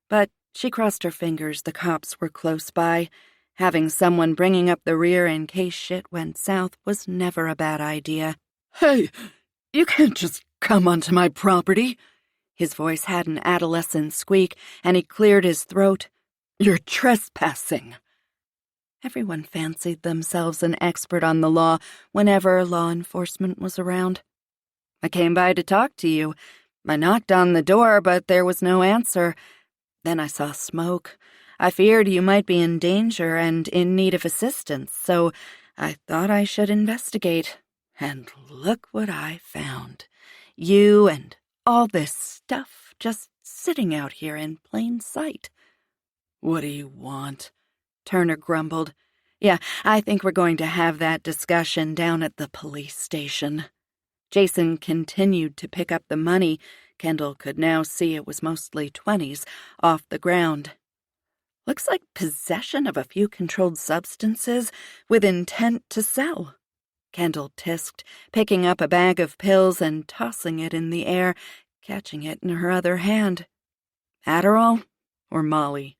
but she crossed her fingers the cops were close by. Having someone bringing up the rear in case shit went south was never a bad idea. "Hey, you can't just come onto my property." His voice had an adolescent squeak, and he cleared his throat. "You're trespassing." Everyone fancied themselves an expert on the law whenever law enforcement was around. "I came by to talk to you. I knocked on the door, but there was no answer. Then I saw smoke. I feared you might be in danger and in need of assistance, so I thought I should investigate. And look what I found. You and all this stuff just sitting out here in plain sight." "What do you want?" Turner grumbled. "Yeah, I think we're going to have that discussion down at the police station." Jason continued to pick up the money. Kendall could now see it was mostly 20s off the ground. "Looks like possession of a few controlled substances with intent to sell." Kendall tisked, picking up a bag of pills and tossing it in the air, catching it in her other hand. "Adderall or Molly?"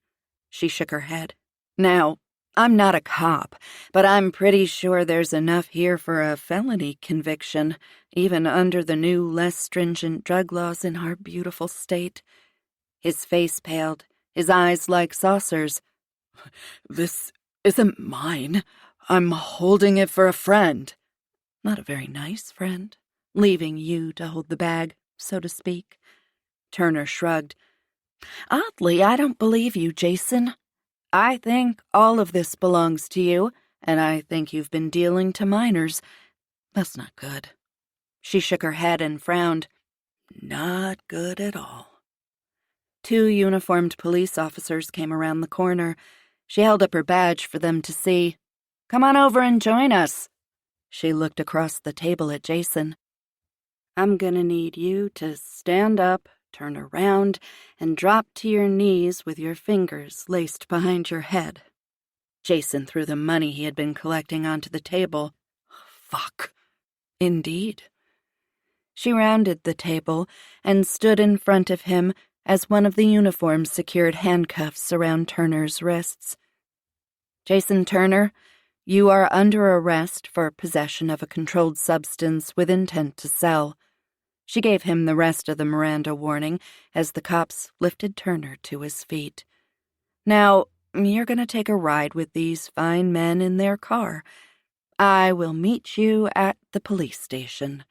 She shook her head. "Now, I'm not a cop, but I'm pretty sure there's enough here for a felony conviction, even under the new, less stringent drug laws in our beautiful state." His face paled, his eyes like saucers. "This isn't mine. I'm holding it for a friend." "Not a very nice friend, leaving you to hold the bag, so to speak." Turner shrugged. "Oddly, I don't believe you, Jason. I think all of this belongs to you, and I think you've been dealing to minors. That's not good." She shook her head and frowned. "Not good at all." 2 uniformed police officers came around the corner. She held up her badge for them to see. "Come on over and join us." She looked across the table at Jason. "I'm gonna need you to stand up, turn around, and drop to your knees with your fingers laced behind your head." Jason threw the money he had been collecting onto the table. "Fuck." Indeed. She rounded the table and stood in front of him as one of the uniforms secured handcuffs around Turner's wrists. "Jason Turner, you are under arrest for possession of a controlled substance with intent to sell." She gave him the rest of the Miranda warning as the cops lifted Turner to his feet. "Now, you're going to take a ride with these fine men in their car. I will meet you at the police station.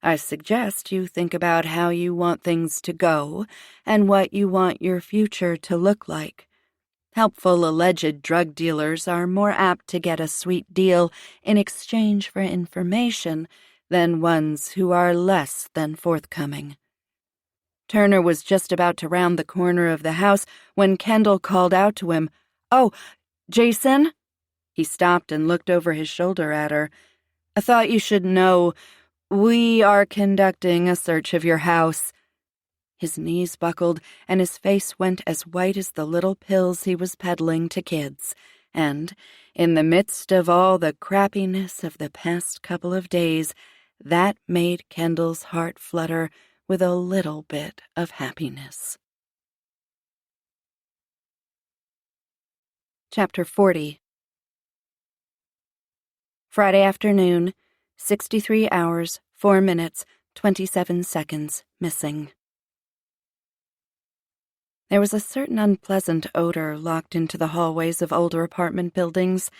I suggest you think about how you want things to go and what you want your future to look like. Helpful alleged drug dealers are more apt to get a sweet deal in exchange for information than ones who are less than forthcoming." Turner was just about to round the corner of the house when Kendall called out to him, "Oh, Jason?" He stopped and looked over his shoulder at her. "I thought you should know. We are conducting a search of your house." His knees buckled, and his face went as white as the little pills he was peddling to kids. And, in the midst of all the crappiness of the past couple of days, that made Kendall's heart flutter with a little bit of happiness. Chapter 40. Friday afternoon, 63 hours, 4 minutes, 27 seconds missing. There was a certain unpleasant odor locked into the hallways of older apartment buildings,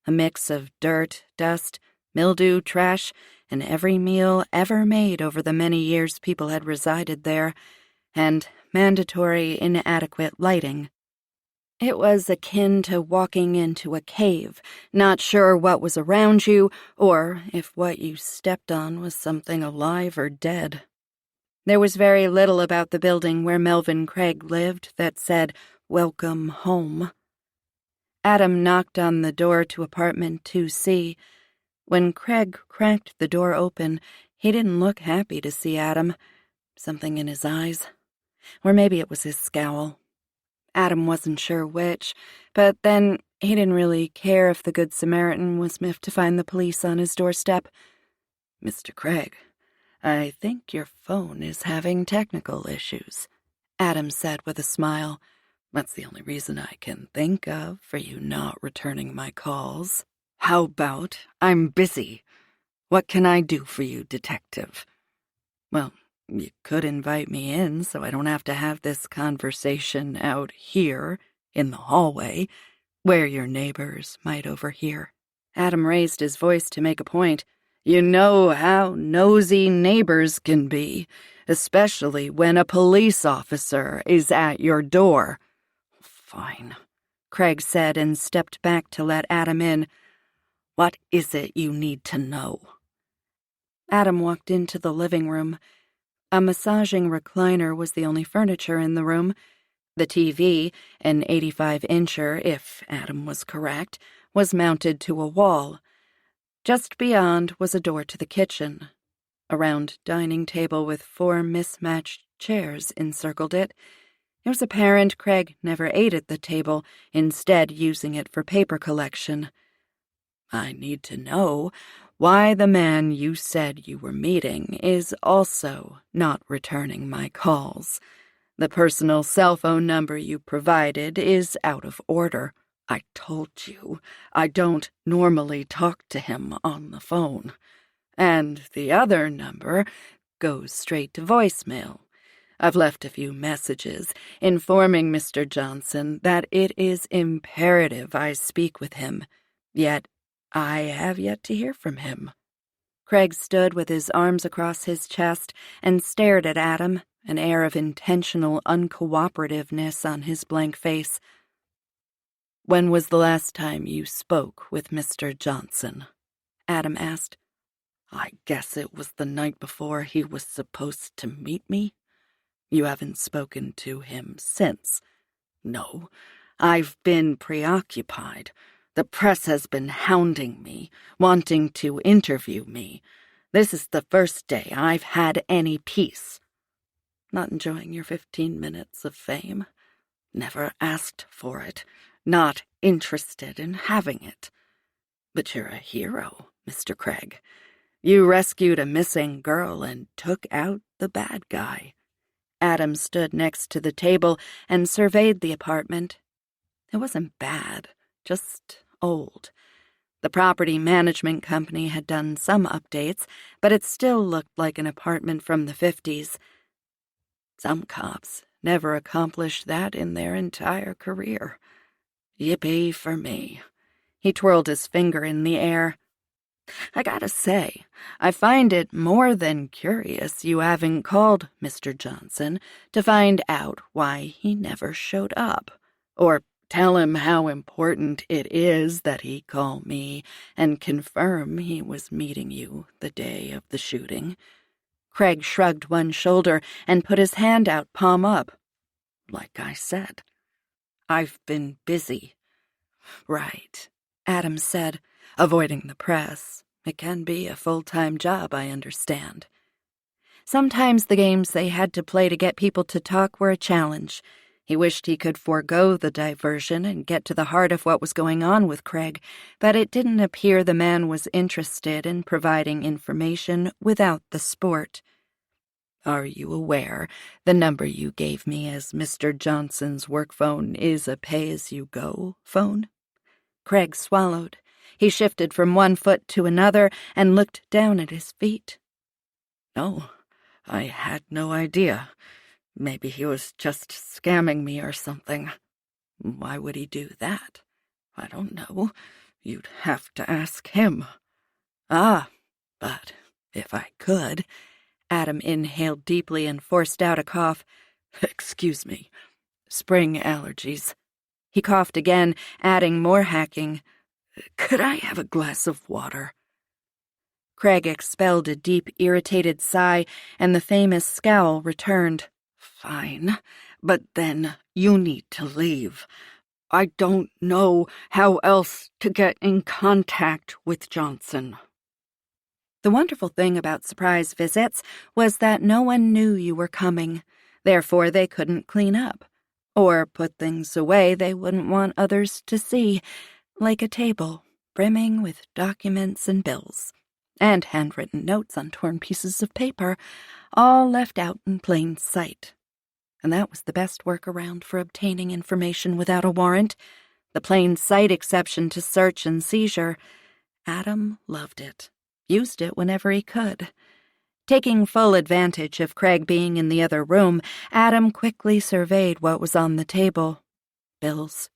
a mix of dirt, dust, mildew, trash, and every meal ever made over the many years people had resided there, and mandatory inadequate lighting. It was akin to walking into a cave, not sure what was around you, or if what you stepped on was something alive or dead. There was very little about the building where Melvin Craig lived that said, "Welcome home." Adam knocked on the door to apartment 2C. When Craig cracked the door open, he didn't look happy to see Adam. Something in his eyes. Or maybe it was his scowl. Adam wasn't sure which, but then he didn't really care if the Good Samaritan was miffed to find the police on his doorstep. "Mr. Craig, I think your phone is having technical issues," Adam said with a smile. "That's the only reason I can think of for you not returning my calls. How about I'm busy? What can I do for you, detective?" "Well, you could invite me in so I don't have to have this conversation out here in the hallway where your neighbors might overhear." Adam raised his voice to make a point. "You know how nosy neighbors can be, especially when a police officer is at your door." "Fine," Craig said and stepped back to let Adam in. "What is it you need to know?" Adam walked into the living room. A massaging recliner was the only furniture in the room. The TV, an 85-incher, if Adam was correct, was mounted to a wall. Just beyond was a door to the kitchen. A round dining table with 4 mismatched chairs encircled it. It was apparent Craig never ate at the table, instead using it for paper collection. "I need to know why the man you said you were meeting is also not returning my calls. The personal cell phone number you provided is out of order. I told you I don't normally talk to him on the phone. And the other number goes straight to voicemail. I've left a few messages informing Mr. Johnson that it is imperative I speak with him, yet I have yet to hear from him." Craig stood with his arms across his chest and stared at Adam, an air of intentional uncooperativeness on his blank face. "When was the last time you spoke with Mr. Johnson?" Adam asked. "I guess it was the night before he was supposed to meet me. You haven't spoken to him since?" "No, I've been preoccupied. The press has been hounding me, wanting to interview me. This is the first day I've had any peace." "Not enjoying your 15 minutes of fame?" "Never asked for it. Not interested in having it." "But you're a hero, Mr. Craig. You rescued a missing girl and took out the bad guy." Adam stood next to the table and surveyed the apartment. It wasn't bad, just old. The property management company had done some updates, but it still looked like an apartment from the 50s. Some cops never accomplished that in their entire career. Yippee for me. He twirled his finger in the air. "I gotta say, I find it more than curious you haven't called Mr. Johnson to find out why he never showed up, or tell him how important it is that he call me and confirm he was meeting you the day of the shooting." Craig shrugged one shoulder and put his hand out, palm up. "Like I said, I've been busy." "Right," Adam said, "avoiding the press. It can be a full-time job, I understand." Sometimes the games they had to play to get people to talk were a challenge. He wished he could forego the diversion and get to the heart of what was going on with Craig, but it didn't appear the man was interested in providing information without the sport. Are you aware the number you gave me as Mr. Johnson's work phone is a pay-as-you-go phone? Craig swallowed. He shifted from one foot to another and looked down at his feet. No, I had no idea. Maybe he was just scamming me or something. Why would he do that? I don't know. You'd have to ask him. Ah, but if I could... Adam inhaled deeply and forced out a cough. Excuse me. Spring allergies. He coughed again, adding more hacking. Could I have a glass of water? Craig expelled a deep, irritated sigh, and the famous scowl returned. Fine, but then you need to leave. I don't know how else to get in contact with Johnson. The wonderful thing about surprise visits was that no one knew you were coming. Therefore, they couldn't clean up, or put things away they wouldn't want others to see, like a table brimming with documents and bills, and handwritten notes on torn pieces of paper, all left out in plain sight. And that was the best workaround for obtaining information without a warrant, the plain sight exception to search and seizure. Adam loved it. Used it whenever he could. Taking full advantage of Craig being in the other room, Adam quickly surveyed what was on the table. Bills,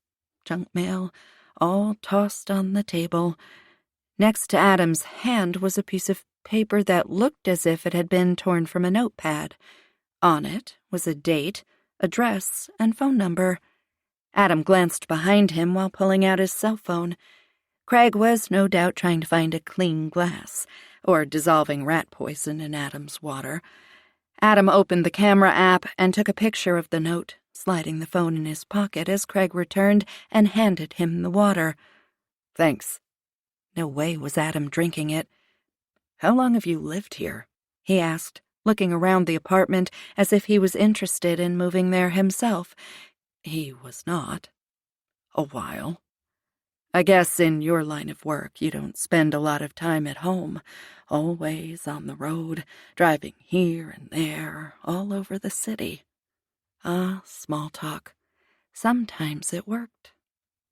junk mail, all tossed on the table. Next to Adam's hand was a piece of paper that looked as if it had been torn from a notepad. On it was a date, address, and phone number. Adam glanced behind him while pulling out his cell phone. Craig was no doubt trying to find a clean glass, or dissolving rat poison in Adam's water. Adam opened the camera app and took a picture of the note, sliding the phone in his pocket as Craig returned and handed him the water. Thanks. No way was Adam drinking it. How long have you lived here? He asked, looking around the apartment as if he was interested in moving there himself. He was not. A while. I guess in your line of work you don't spend a lot of time at home, always on the road, driving here and there, all over the city. Ah, small talk. Sometimes it worked.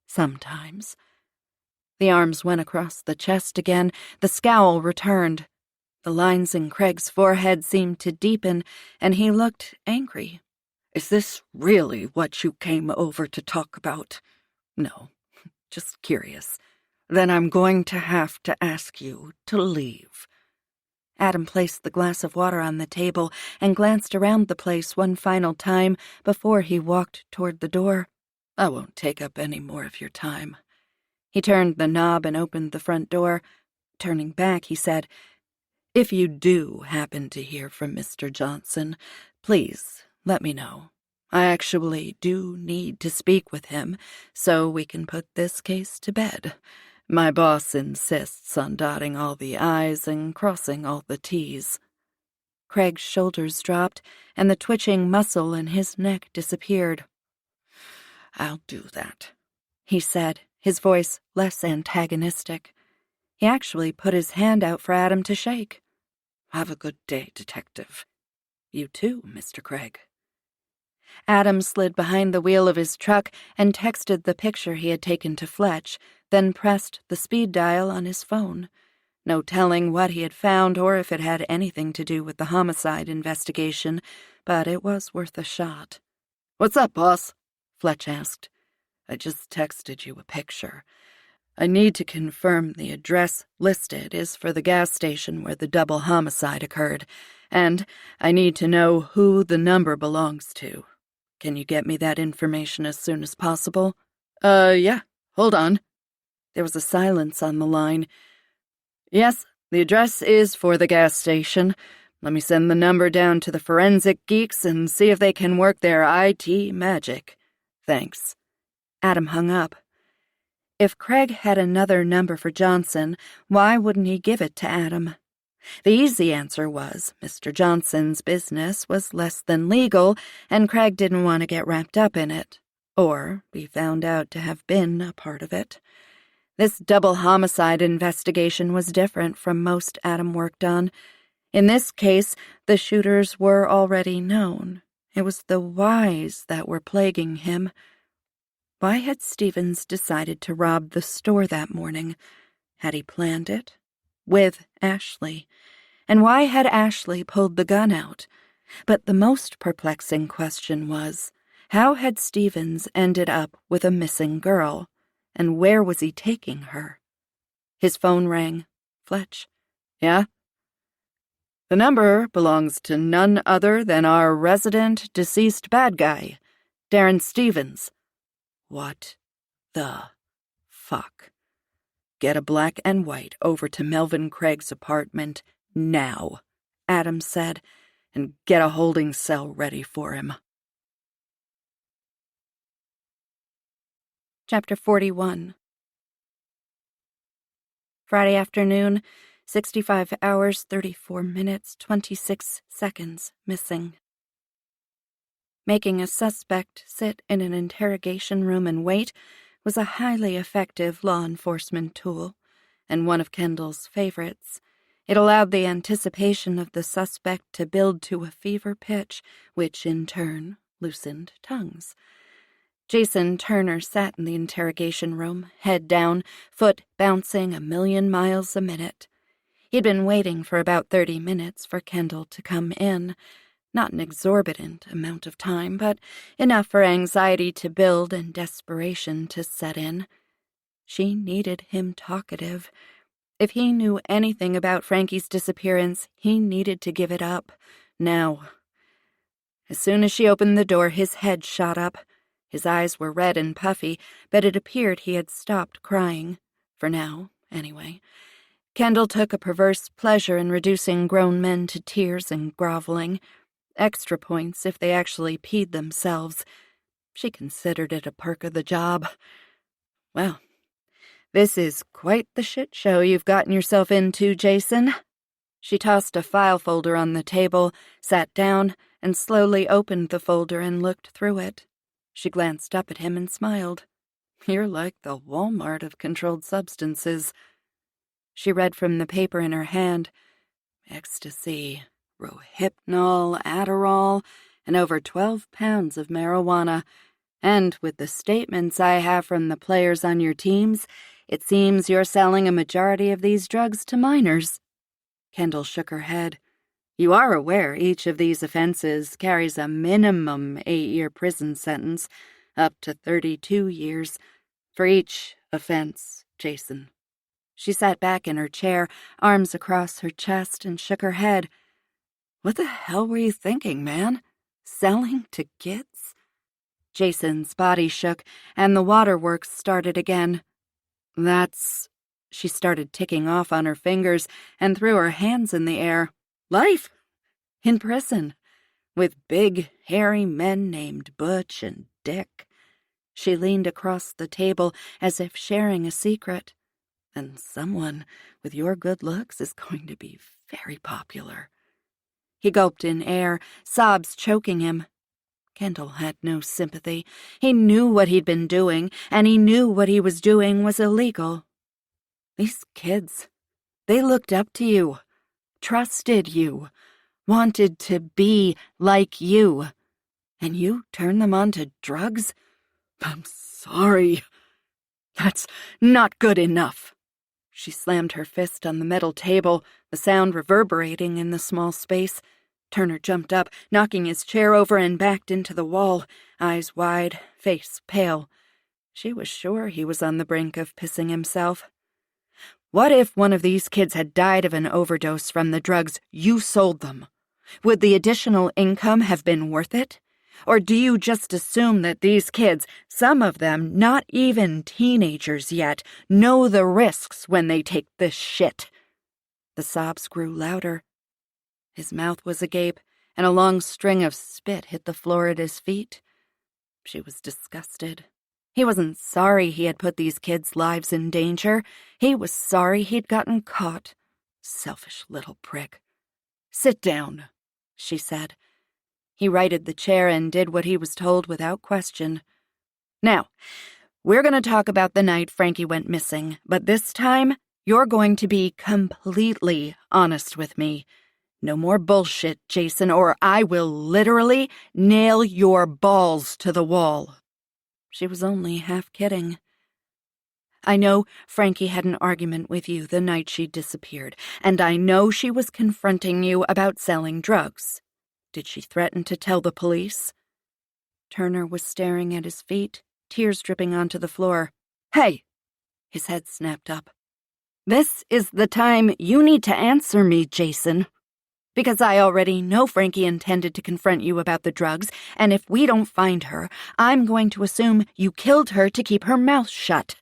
Sometimes. The arms went across the chest again. The scowl returned. The lines in Craig's forehead seemed to deepen, and he looked angry. Is this really what you came over to talk about? No. Just curious. Then I'm going to have to ask you to leave. Adam placed the glass of water on the table and glanced around the place one final time before he walked toward the door. I won't take up any more of your time. He turned the knob and opened the front door. Turning back, he said, If you do happen to hear from Mr. Johnson, please let me know. I actually do need to speak with him so we can put this case to bed. My boss insists on dotting all the I's and crossing all the T's. Craig's shoulders dropped, and the twitching muscle in his neck disappeared. I'll do that, he said, his voice less antagonistic. He actually put his hand out for Adam to shake. Have a good day, Detective. You too, Mr. Craig. Adam slid behind the wheel of his truck and texted the picture he had taken to Fletch, then pressed the speed dial on his phone. No telling what he had found or if it had anything to do with the homicide investigation, but it was worth a shot. "What's up, boss?" Fletch asked. "I just texted you a picture. I need to confirm the address listed is for the gas station where the double homicide occurred, and I need to know who the number belongs to. Can you get me that information as soon as possible?" Yeah. Hold on." There was a silence on the line. "Yes, the address is for the gas station. Let me send the number down to the forensic geeks and see if they can work their IT magic. Thanks." Adam hung up. If Craig had another number for Johnson, why wouldn't he give it to Adam? The easy answer was Mr. Johnson's business was less than legal, and Craig didn't want to get wrapped up in it, or be found out to have been a part of it. This double homicide investigation was different from most Adam worked on. In this case, the shooters were already known. It was the whys that were plaguing him. Why had Stevens decided to rob the store that morning? Had he planned it? With Ashley. And why had Ashley pulled the gun out? But the most perplexing question was, how had Stevens ended up with a missing girl? And where was he taking her? His phone rang. Fletch. Yeah? The number belongs to none other than our resident deceased bad guy, Darren Stevens. What the fuck? Get a black and white over to Melvin Craig's apartment now, Adams said, and get a holding cell ready for him. Chapter 41. Friday afternoon, 65 hours, 34 minutes, 26 seconds missing. Making a suspect sit in an interrogation room and wait was a highly effective law enforcement tool, and one of Kendall's favorites. It allowed the anticipation of the suspect to build to a fever pitch, which in turn loosened tongues. Jason Turner sat in the interrogation room, head down, foot bouncing 1,000,000 miles a minute. He'd been waiting for about 30 minutes for Kendall to come in. Not an exorbitant amount of time, but enough for anxiety to build and desperation to set in. She needed him talkative. If he knew anything about Frankie's disappearance, he needed to give it up. Now. As soon as she opened the door, his head shot up. His eyes were red and puffy, but it appeared he had stopped crying. For now, anyway. Kendall took a perverse pleasure in reducing grown men to tears and groveling. Extra points if they actually peed themselves. She considered it a perk of the job. Well, this is quite the shit show you've gotten yourself into, Jason. She tossed a file folder on the table, sat down, and slowly opened the folder and looked through it. She glanced up at him and smiled. You're like the Walmart of controlled substances. She read from the paper in her hand. Ecstasy, Rohypnol, Adderall, and over 12 pounds of marijuana. And with the statements I have from the players on your teams, it seems you're selling a majority of these drugs to minors. Kendall shook her head. You are aware each of these offenses carries a minimum 8-year prison sentence, up to 32 years, for each offense, Jason. She sat back in her chair, arms across her chest, and shook her head. What the hell were you thinking, man? Selling to kids? Jason's body shook, and the waterworks started again. That's... She started ticking off on her fingers and threw her hands in the air. Life! In prison. With big, hairy men named Butch and Dick. She leaned across the table as if sharing a secret. And someone with your good looks is going to be very popular. He gulped in air, sobs choking him. Kendall had no sympathy. He knew what he'd been doing, and he knew what he was doing was illegal. These kids, they looked up to you, trusted you, wanted to be like you, and you turned them on to drugs? I'm sorry. That's not good enough. She slammed her fist on the metal table, the sound reverberating in the small space. Turner jumped up, knocking his chair over and backed into the wall, eyes wide, face pale. She was sure he was on the brink of pissing himself. What if one of these kids had died of an overdose from the drugs you sold them? Would the additional income have been worth it? Or do you just assume that these kids, some of them not even teenagers yet, know the risks when they take this shit? The sobs grew louder. His mouth was agape, and a long string of spit hit the floor at his feet. She was disgusted. He wasn't sorry he had put these kids' lives in danger. He was sorry he'd gotten caught. Selfish little prick. Sit down, she said. He righted the chair and did what he was told without question. Now, we're going to talk about the night Frankie went missing, but this time you're going to be completely honest with me. No more bullshit, Jason, or I will literally nail your balls to the wall. She was only half kidding. I know Frankie had an argument with you the night she disappeared, and I know she was confronting you about selling drugs. Did she threaten to tell the police? Turner was staring at his feet, tears dripping onto the floor. Hey! His head snapped up. This is the time you need to answer me, Jason. Because I already know Frankie intended to confront you about the drugs, and if we don't find her, I'm going to assume you killed her to keep her mouth shut.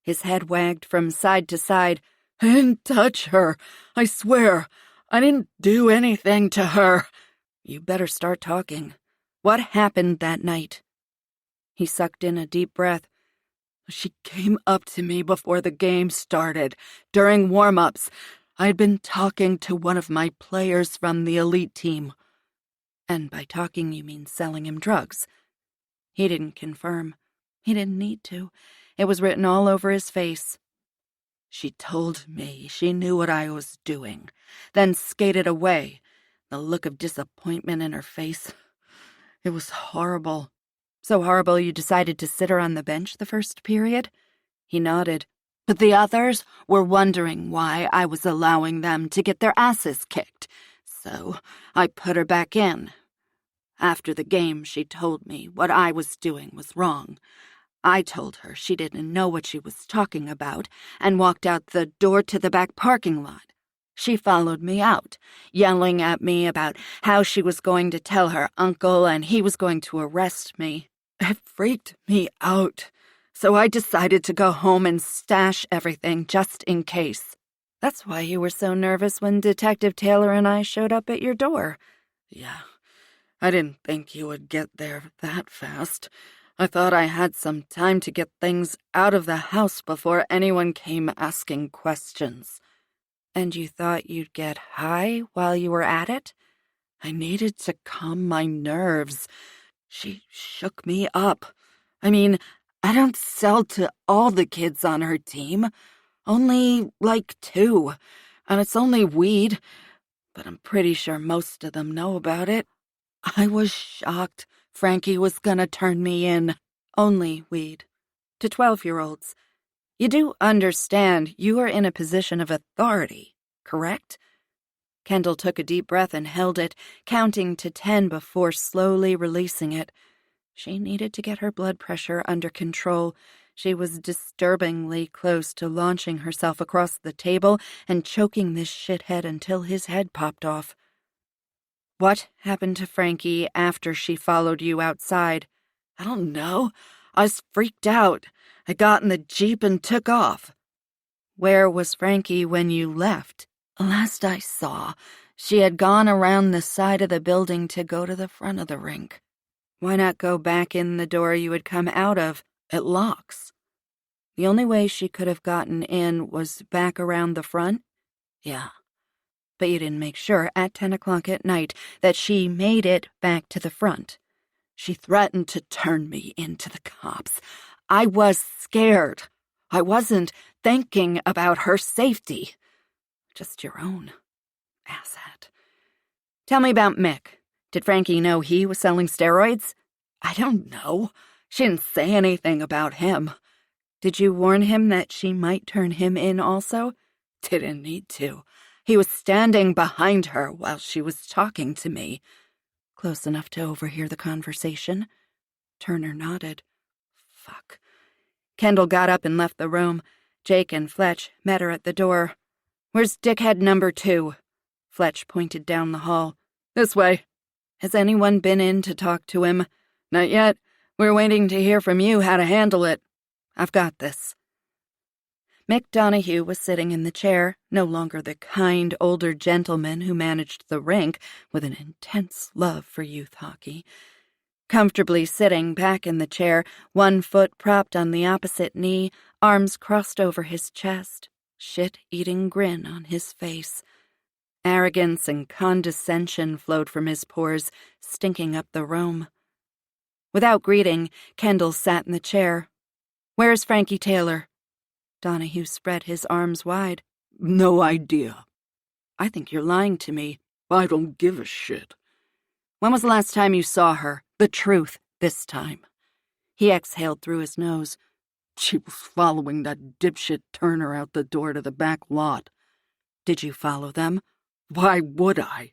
His head wagged from side to side. I didn't touch her. I swear. I didn't do anything to her. You better start talking. What happened that night? He sucked in a deep breath. She came up to me before the game started, during warm-ups. I'd been talking to one of my players from the elite team. And by talking, you mean selling him drugs? He didn't confirm. He didn't need to. It was written all over his face. She told me she knew what I was doing, then skated away, the look of disappointment in her face. It was horrible. So horrible you decided to sit her on the bench the first period? He nodded. But the others were wondering why I was allowing them to get their asses kicked, so I put her back in. After the game, she told me what I was doing was wrong. I told her she didn't know what she was talking about and walked out the door to the back parking lot. She followed me out, yelling at me about how she was going to tell her uncle and he was going to arrest me. It freaked me out. So I decided to go home and stash everything just in case. That's why you were so nervous when Detective Taylor and I showed up at your door. Yeah, I didn't think you would get there that fast. I thought I had some time to get things out of the house before anyone came asking questions. And you thought you'd get high while you were at it? I needed to calm my nerves. She shook me up. I mean, I don't sell to all the kids on her team. Only, like, 2. And it's only weed. But I'm pretty sure most of them know about it. I was shocked Frankie was gonna turn me in. Only weed. To 12-year-olds. You do understand you are in a position of authority, correct? Kendall took a deep breath and held it, counting to 10 before slowly releasing it. She needed to get her blood pressure under control. She was disturbingly close to launching herself across the table and choking this shithead until his head popped off. What happened to Frankie after she followed you outside? I don't know. I was freaked out. I got in the Jeep and took off. Where was Frankie when you left? Last I saw, she had gone around the side of the building to go to the front of the rink. Why not go back in the door you had come out of? It locks. The only way she could have gotten in was back around the front? Yeah. But you didn't make sure at 10 o'clock at night that she made it back to the front. She threatened to turn me into the cops. I was scared. I wasn't thinking about her safety. Just your own, asshat. Tell me about Mick. Did Frankie know he was selling steroids? I don't know. She didn't say anything about him. Did you warn him that she might turn him in also? Didn't need to. He was standing behind her while she was talking to me. Close enough to overhear the conversation? Turner nodded. Fuck. Kendall got up and left the room. Jake and Fletch met her at the door. Where's dickhead number 2? Fletch pointed down the hall. This way. Has anyone been in to talk to him? Not yet. We're waiting to hear from you how to handle it. I've got this. Mick Donahue was sitting in the chair, no longer the kind older gentleman who managed the rink with an intense love for youth hockey. Comfortably sitting back in the chair, one foot propped on the opposite knee, arms crossed over his chest, shit-eating grin on his face. Arrogance and condescension flowed from his pores, stinking up the room. Without greeting, Kendall sat in the chair. Where's Frankie Taylor? Donahue spread his arms wide. No idea. I think you're lying to me. I don't give a shit. When was the last time you saw her? The truth, this time. He exhaled through his nose. She was following that dipshit Turner out the door to the back lot. Did you follow them? Why would I?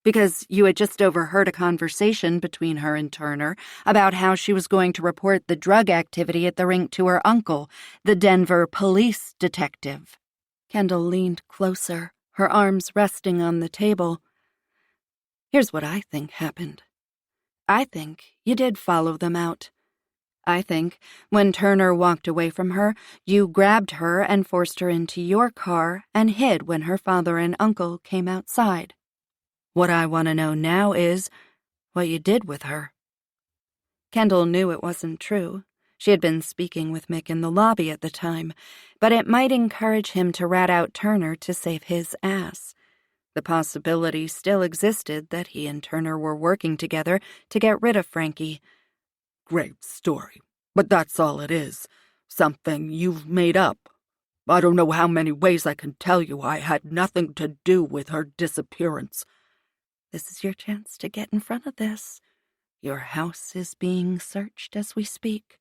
Because you had just overheard a conversation between her and Turner about how she was going to report the drug activity at the rink to her uncle, the Denver police detective. Kendall leaned closer, her arms resting on the table. Here's what I think happened. I think you did follow them out. I think when Turner walked away from her, you grabbed her and forced her into your car and hid when her father and uncle came outside. What I want to know now is what you did with her. Kendall knew it wasn't true. She had been speaking with Mick in the lobby at the time, but it might encourage him to rat out Turner to save his ass. The possibility still existed that he and Turner were working together to get rid of Frankie. Great story, but that's all it is. Something you've made up. I don't know how many ways I can tell you I had nothing to do with her disappearance. This is your chance to get in front of this. Your house is being searched as we speak.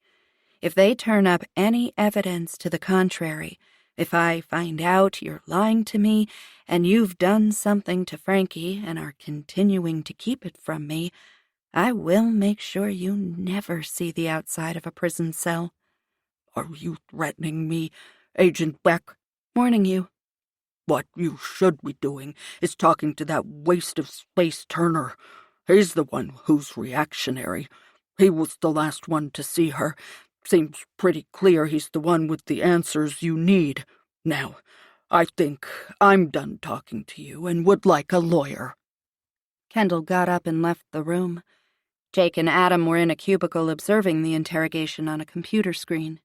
If they turn up any evidence to the contrary, if I find out you're lying to me and you've done something to Frankie and are continuing to keep it from me, I will make sure you never see the outside of a prison cell. Are you threatening me, Agent Beck? Warning you. What you should be doing is talking to that waste of space Turner. He's the one who's reactionary. He was the last one to see her. Seems pretty clear he's the one with the answers you need. Now, I think I'm done talking to you and would like a lawyer. Kendall got up and left the room. Jake and Adam were in a cubicle observing the interrogation on a computer screen.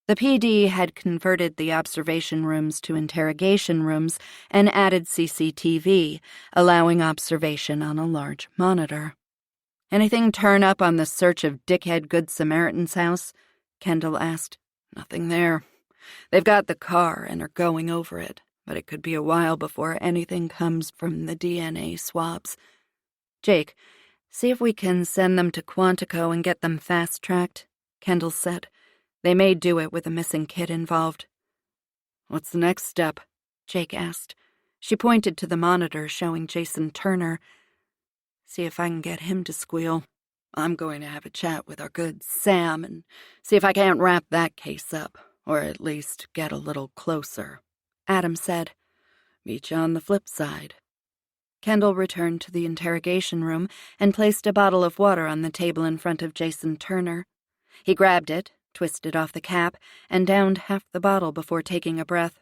The PD had converted the observation rooms to interrogation rooms and added CCTV, allowing observation on a large monitor. Anything turn up on the search of dickhead Good Samaritan's house? Kendall asked. Nothing there. They've got the car and are going over it, but it could be a while before anything comes from the DNA swabs. Jake, see if we can send them to Quantico and get them fast-tracked, Kendall said. They may do it with a missing kid involved. What's the next step? Jake asked. She pointed to the monitor showing Jason Turner. See if I can get him to squeal. I'm going to have a chat with our good Sam and see if I can't wrap that case up, or at least get a little closer, Adam said. Meet you on the flip side. Kendall returned to the interrogation room and placed a bottle of water on the table in front of Jason Turner. He grabbed it, twisted off the cap, and downed half the bottle before taking a breath.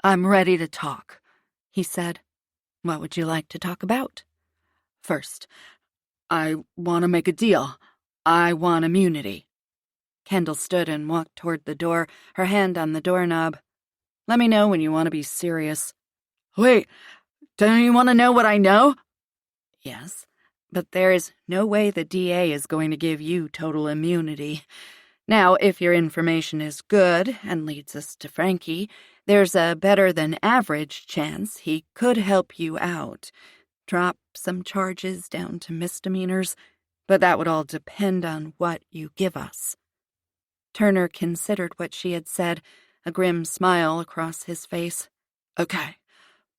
I'm ready to talk, he said. What would you like to talk about? First, I want to make a deal. I want immunity. Kendall stood and walked toward the door, her hand on the doorknob. Let me know when you want to be serious. Wait, don't you want to know what I know? Yes, but there is no way the DA is going to give you total immunity. Now, if your information is good and leads us to Frankie, there's a better-than-average chance he could help you out. Drop some charges down to misdemeanors, but that would all depend on what you give us. Turner considered what she had said, a grim smile across his face. Okay,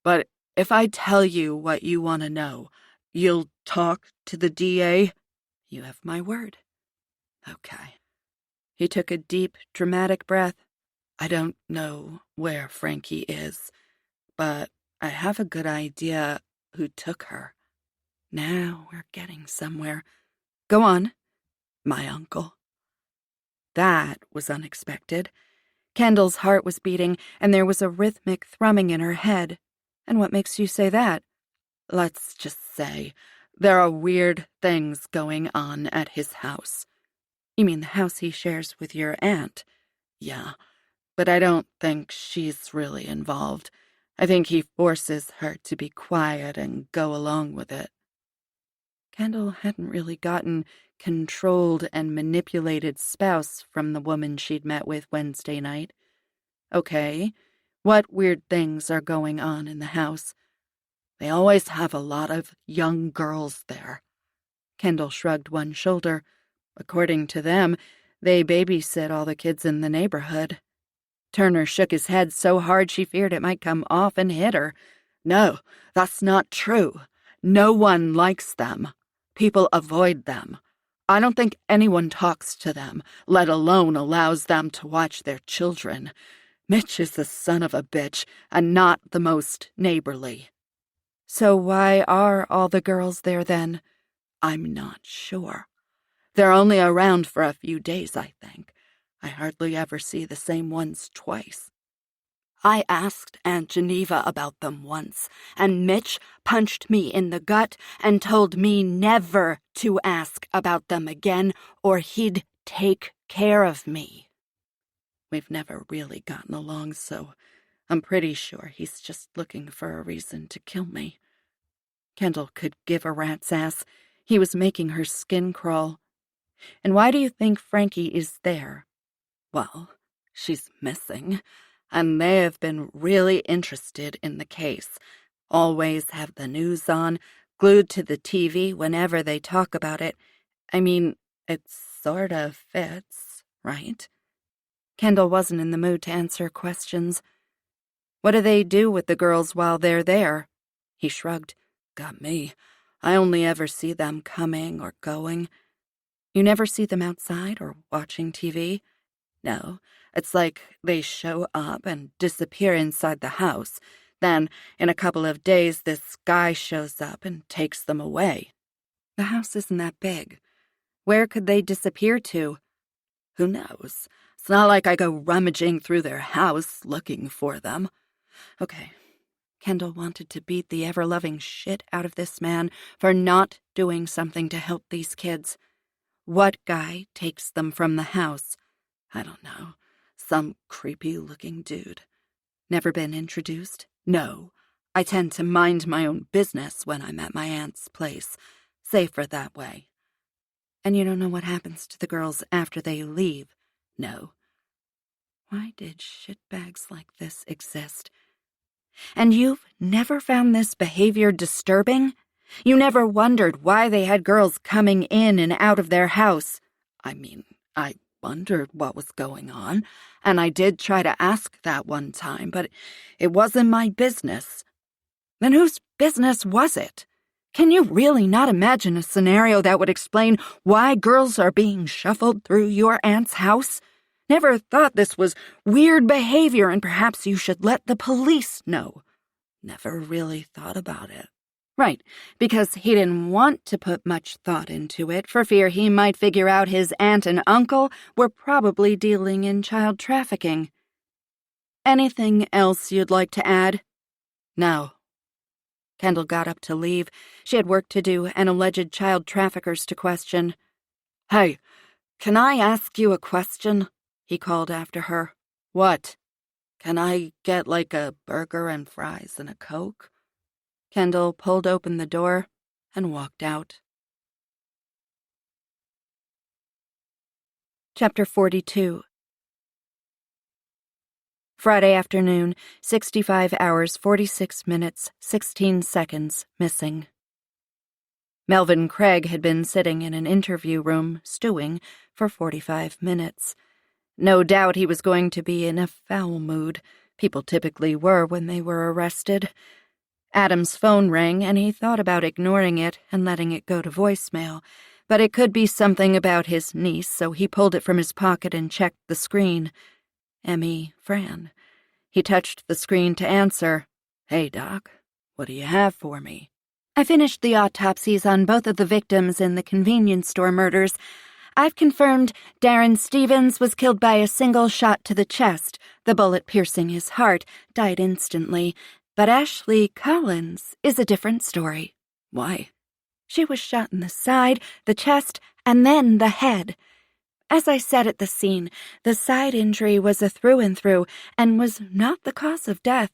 but if I tell you what you want to know, you'll talk to the DA? You have my word. Okay. He took a deep, dramatic breath. I don't know where Frankie is, but I have a good idea who took her. Now we're getting somewhere. Go on. My uncle. That was unexpected. Kendall's heart was beating, and there was a rhythmic thrumming in her head. And what makes you say that? Let's just say there are weird things going on at his house. You mean the house he shares with your aunt? Yeah, but I don't think she's really involved. I think he forces her to be quiet and go along with it. Kendall hadn't really gotten controlled and manipulated spouse from the woman she'd met with Wednesday night. Okay, what weird things are going on in the house? They always have a lot of young girls there." Kendall shrugged one shoulder. According to them, they babysit all the kids in the neighborhood. Turner shook his head so hard she feared it might come off and hit her. "No, that's not true. No one likes them. People avoid them. I don't think anyone talks to them, let alone allows them to watch their children. Mitch is the son of a bitch and not the most neighborly." "So why are all the girls there then?" "I'm not sure. They're only around for a few days, I think. I hardly ever see the same ones twice. I asked Aunt Geneva about them once, and Mitch punched me in the gut and told me never to ask about them again, or he'd take care of me." "We've never really gotten along, so I'm pretty sure he's just looking for a reason to kill me." Kendall could give a rat's ass. He was making her skin crawl. "And why do you think Frankie is there?" "Well, she's missing, and they have been really interested in the case. Always have the news on, glued to the TV whenever they talk about it. I mean, it sort of fits, right?" Kendall wasn't in the mood to answer questions. "What do they do with the girls while they're there?" He shrugged. "Got me. I only ever see them coming or going." "You never see them outside or watching TV?" "No. It's like they show up and disappear inside the house. Then, in a couple of days, this guy shows up and takes them away." "The house isn't that big. Where could they disappear to?" "Who knows? It's not like I go rummaging through their house looking for them." Okay. Kendall wanted to beat the ever-loving shit out of this man for not doing something to help these kids. What guy takes them from the house? "I don't know. Some creepy-looking dude." "Never been introduced?" "No. I tend to mind my own business when I'm at my aunt's place. Safer that way." "And you don't know what happens to the girls after they leave?" "No." Why did shitbags like this exist? "And you've never found this behavior disturbing? You never wondered why they had girls coming in and out of their house?" "I mean, I wondered what was going on, and I did try to ask that one time, but it wasn't my business." "Then whose business was it? Can you really not imagine a scenario that would explain why girls are being shuffled through your aunt's house? Never thought this was weird behavior and perhaps you should let the police know?" "Never really thought about it." "Right, because he didn't want to put much thought into it for fear he might figure out his aunt and uncle were probably dealing in child trafficking. Anything else you'd like to add?" "No." Kendall got up to leave. She had work to do and alleged child traffickers to question. "Hey, can I ask you a question?" he called after her. "What?" "Can I get like a burger and fries and a Coke?" Kendall pulled open the door and walked out. Chapter 42. Friday afternoon, 65 hours, 46 minutes, 16 seconds missing. Melvin Craig had been sitting in an interview room, stewing, for 45 minutes. No doubt he was going to be in a foul mood. People typically were when they were arrested. Adam's phone rang, and he thought about ignoring it and letting it go to voicemail, but it could be something about his niece, so he pulled it from his pocket and checked the screen. Emmy Fran. He touched the screen to answer. "Hey, Doc, what do you have for me?" "I finished the autopsies on both of the victims in the convenience store murders. I've confirmed Darren Stevens was killed by a single shot to the chest. The bullet piercing his heart died instantly. But Ashley Collins is a different story." "Why?" "She was shot in the side, the chest, and then the head. As I said at the scene, the side injury was a through-and-through and was not the cause of death.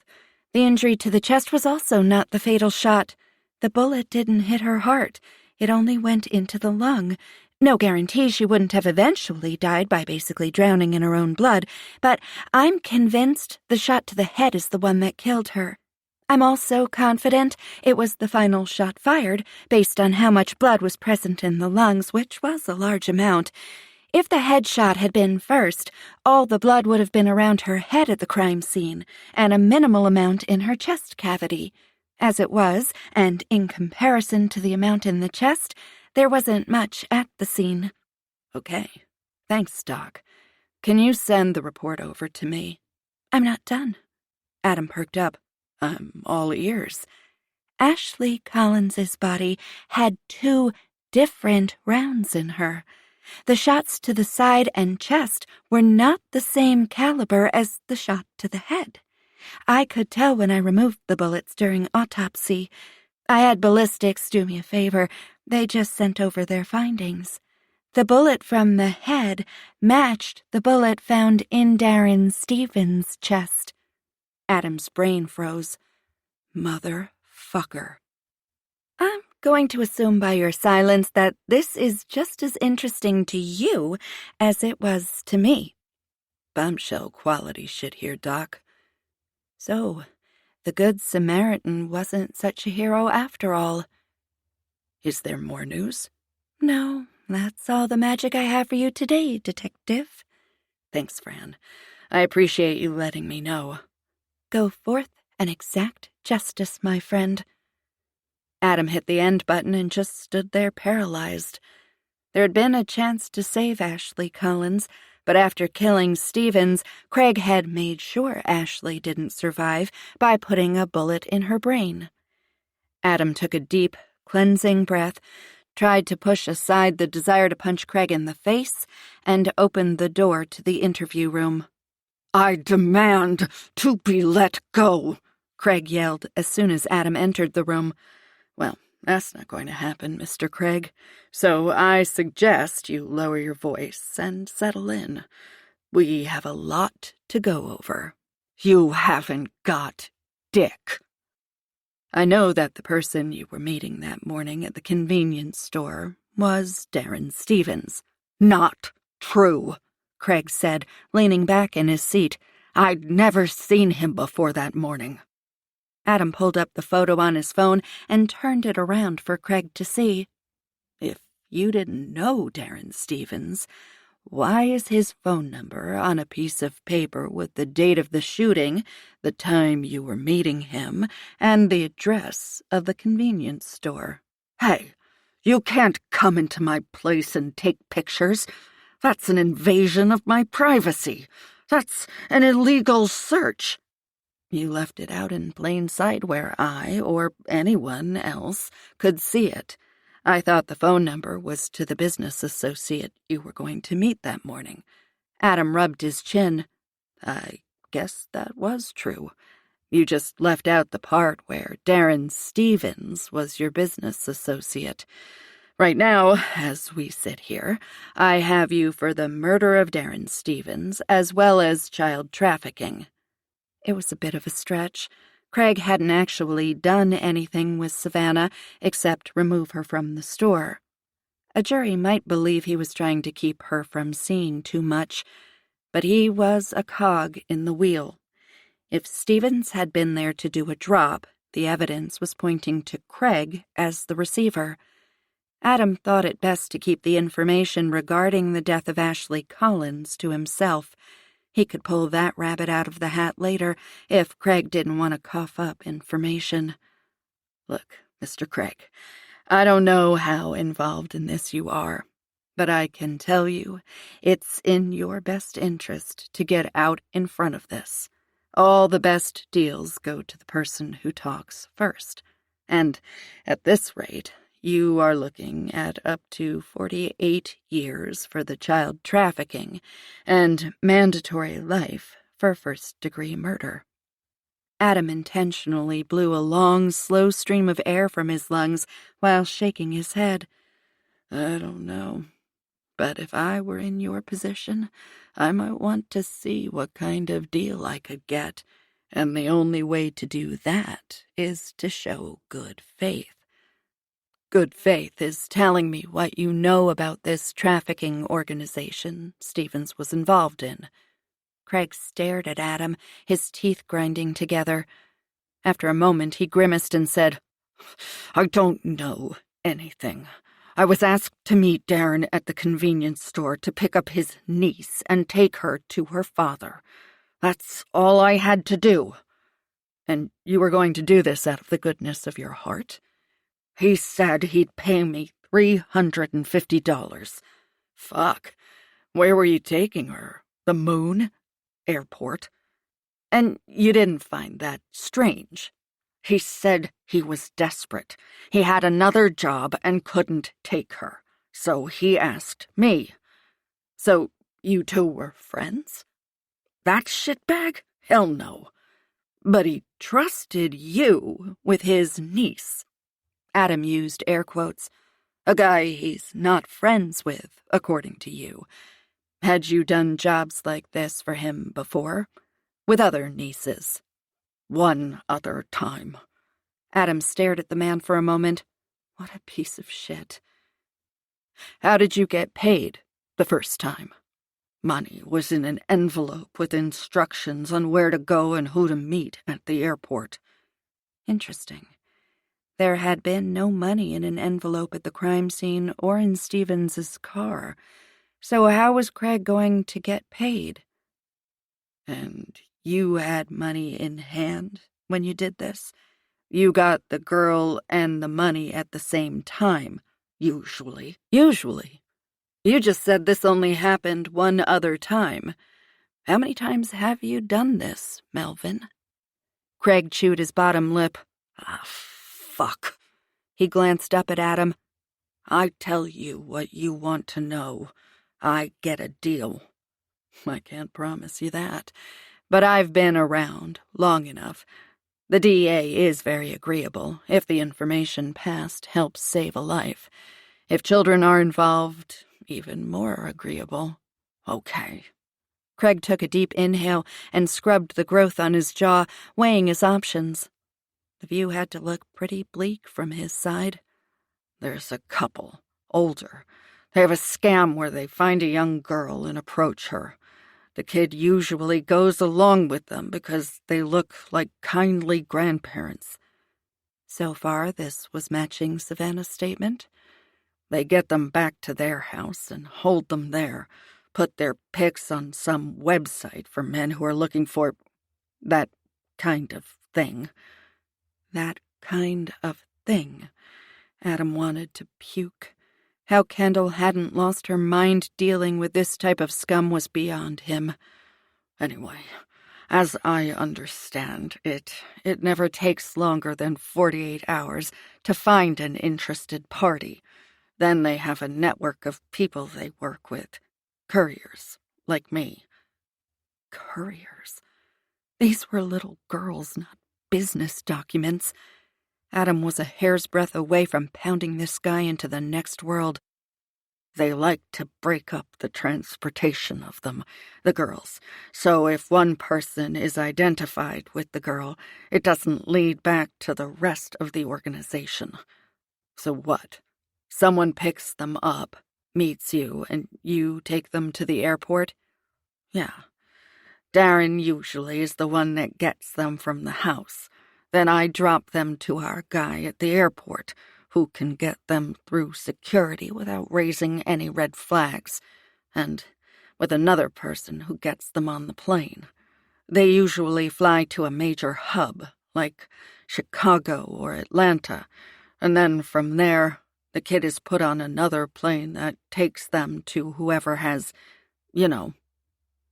The injury to the chest was also not the fatal shot. The bullet didn't hit her heart. It only went into the lung. No guarantee she wouldn't have eventually died by basically drowning in her own blood, but I'm convinced the shot to the head is the one that killed her. I'm also confident it was the final shot fired, based on how much blood was present in the lungs, which was a large amount. If the headshot had been first, all the blood would have been around her head at the crime scene, and a minimal amount in her chest cavity. As it was, and in comparison to the amount in the chest, there wasn't much at the scene. Okay. Thanks, Doc. Can you send the report over to me? I'm not done. Adam perked up. I'm all ears. Ashley Collins's body had 2 different rounds in her. The shots to the side and chest were not the same caliber as the shot to the head. I could tell when I removed the bullets during autopsy. I had ballistics do me a favor. They just sent over their findings. The bullet from the head matched the bullet found in Darren Stevens' chest. Adam's brain froze. Motherfucker. I'm going to assume by your silence that this is just as interesting to you as it was to me. Bombshell quality shit here, Doc. So, the Good Samaritan wasn't such a hero after all. Is there more news? No, that's all the magic I have for you today, Detective. Thanks, Fran. I appreciate you letting me know. Go forth and exact justice, my friend. Adam hit the end button and just stood there paralyzed. There had been a chance to save Ashley Collins, but after killing Stevens, Craig had made sure Ashley didn't survive by putting a bullet in her brain. Adam took a deep, cleansing breath, tried to push aside the desire to punch Craig in the face, and opened the door to the interview room. I demand to be let go, Craig yelled as soon as Adam entered the room. Well, that's not going to happen, Mr. Craig, so I suggest you lower your voice and settle in. We have a lot to go over. You haven't got dick. I know that the person you were meeting that morning at the convenience store was Darren Stevens. Not true, Craig said, leaning back in his seat. I'd never seen him before that morning. Adam pulled up the photo on his phone and turned it around for Craig to see. If you didn't know Darren Stevens, why is his phone number on a piece of paper with the date of the shooting, the time you were meeting him, and the address of the convenience store? Hey, you can't come into my place and take pictures. That's an invasion of my privacy. That's an illegal search. You left it out in plain sight where I, or anyone else, could see it. I thought the phone number was to the business associate you were going to meet that morning. Adam rubbed his chin. I guess that was true. You just left out the part where Darren Stevens was your business associate. Right now, as we sit here, I have you for the murder of Darren Stevens, as well as child trafficking. It was a bit of a stretch. Craig hadn't actually done anything with Savannah except remove her from the store. A jury might believe he was trying to keep her from seeing too much, but he was a cog in the wheel. If Stevens had been there to do a drop, the evidence was pointing to Craig as the receiver. Adam thought it best to keep the information regarding the death of Ashley Collins to himself. He could pull that rabbit out of the hat later if Craig didn't want to cough up information. Look, Mr. Craig, I don't know how involved in this you are, but I can tell you it's in your best interest to get out in front of this. All the best deals go to the person who talks first, and at this rate, you are looking at up to 48 years for the child trafficking and mandatory life for first-degree murder. Adam intentionally blew a long, slow stream of air from his lungs while shaking his head. I don't know, but if I were in your position, I might want to see what kind of deal I could get, and the only way to do that is to show good faith. Good faith is telling me what you know about this trafficking organization Stevens was involved in. Craig stared at Adam, his teeth grinding together. After a moment, he grimaced and said, I don't know anything. I was asked to meet Darren at the convenience store to pick up his niece and take her to her father. That's all I had to do. And you were going to do this out of the goodness of your heart? He said he'd pay me $350. Fuck. Where were you taking her? The moon? Airport? And you didn't find that strange? He said he was desperate. He had another job and couldn't take her. So he asked me. So you two were friends? That shitbag? Hell no. But he trusted you with his niece. Adam used air quotes. A guy he's not friends with, according to you. Had you done jobs like this for him before? With other nieces? One other time. Adam stared at the man for a moment. What a piece of shit. How did you get paid the first time? Money was in an envelope with instructions on where to go and who to meet at the airport. Interesting. There had been no money in an envelope at the crime scene or in Stevens's car. So how was Craig going to get paid? And you had money in hand when you did this? You got the girl and the money at the same time, usually. Usually? You just said this only happened one other time. How many times have you done this, Melvin? Craig chewed his bottom lip. Fuck. He glanced up at Adam. I tell you what you want to know. I get a deal. I can't promise you that, but I've been around long enough. The DA is very agreeable if the information passed helps save a life. If children are involved, even more agreeable. Okay. Craig took a deep inhale and scrubbed the growth on his jaw, weighing his options. The view had to look pretty bleak from his side. There's a couple, older. They have a scam where they find a young girl and approach her. The kid usually goes along with them because they look like kindly grandparents. So far, this was matching Savannah's statement. They get them back to their house and hold them there, put their pics on some website for men who are looking for that kind of thing. That kind of thing. Adam wanted to puke. How Kendall hadn't lost her mind dealing with this type of scum was beyond him. Anyway, as I understand it never takes longer than 48 hours to find an interested party. Then they have a network of people they work with. Couriers, like me. Couriers? These were little girls, not business documents. Adam was a hair's breadth away from pounding this guy into the next world. They like to break up the transportation of them, the girls, so if one person is identified with the girl, it doesn't lead back to the rest of the organization. So what? Someone picks them up, meets you, and you take them to the airport? Yeah. Darren usually is the one that gets them from the house. Then I drop them to our guy at the airport, who can get them through security without raising any red flags, and with another person who gets them on the plane. They usually fly to a major hub, like Chicago or Atlanta, and then from there, the kid is put on another plane that takes them to whoever has,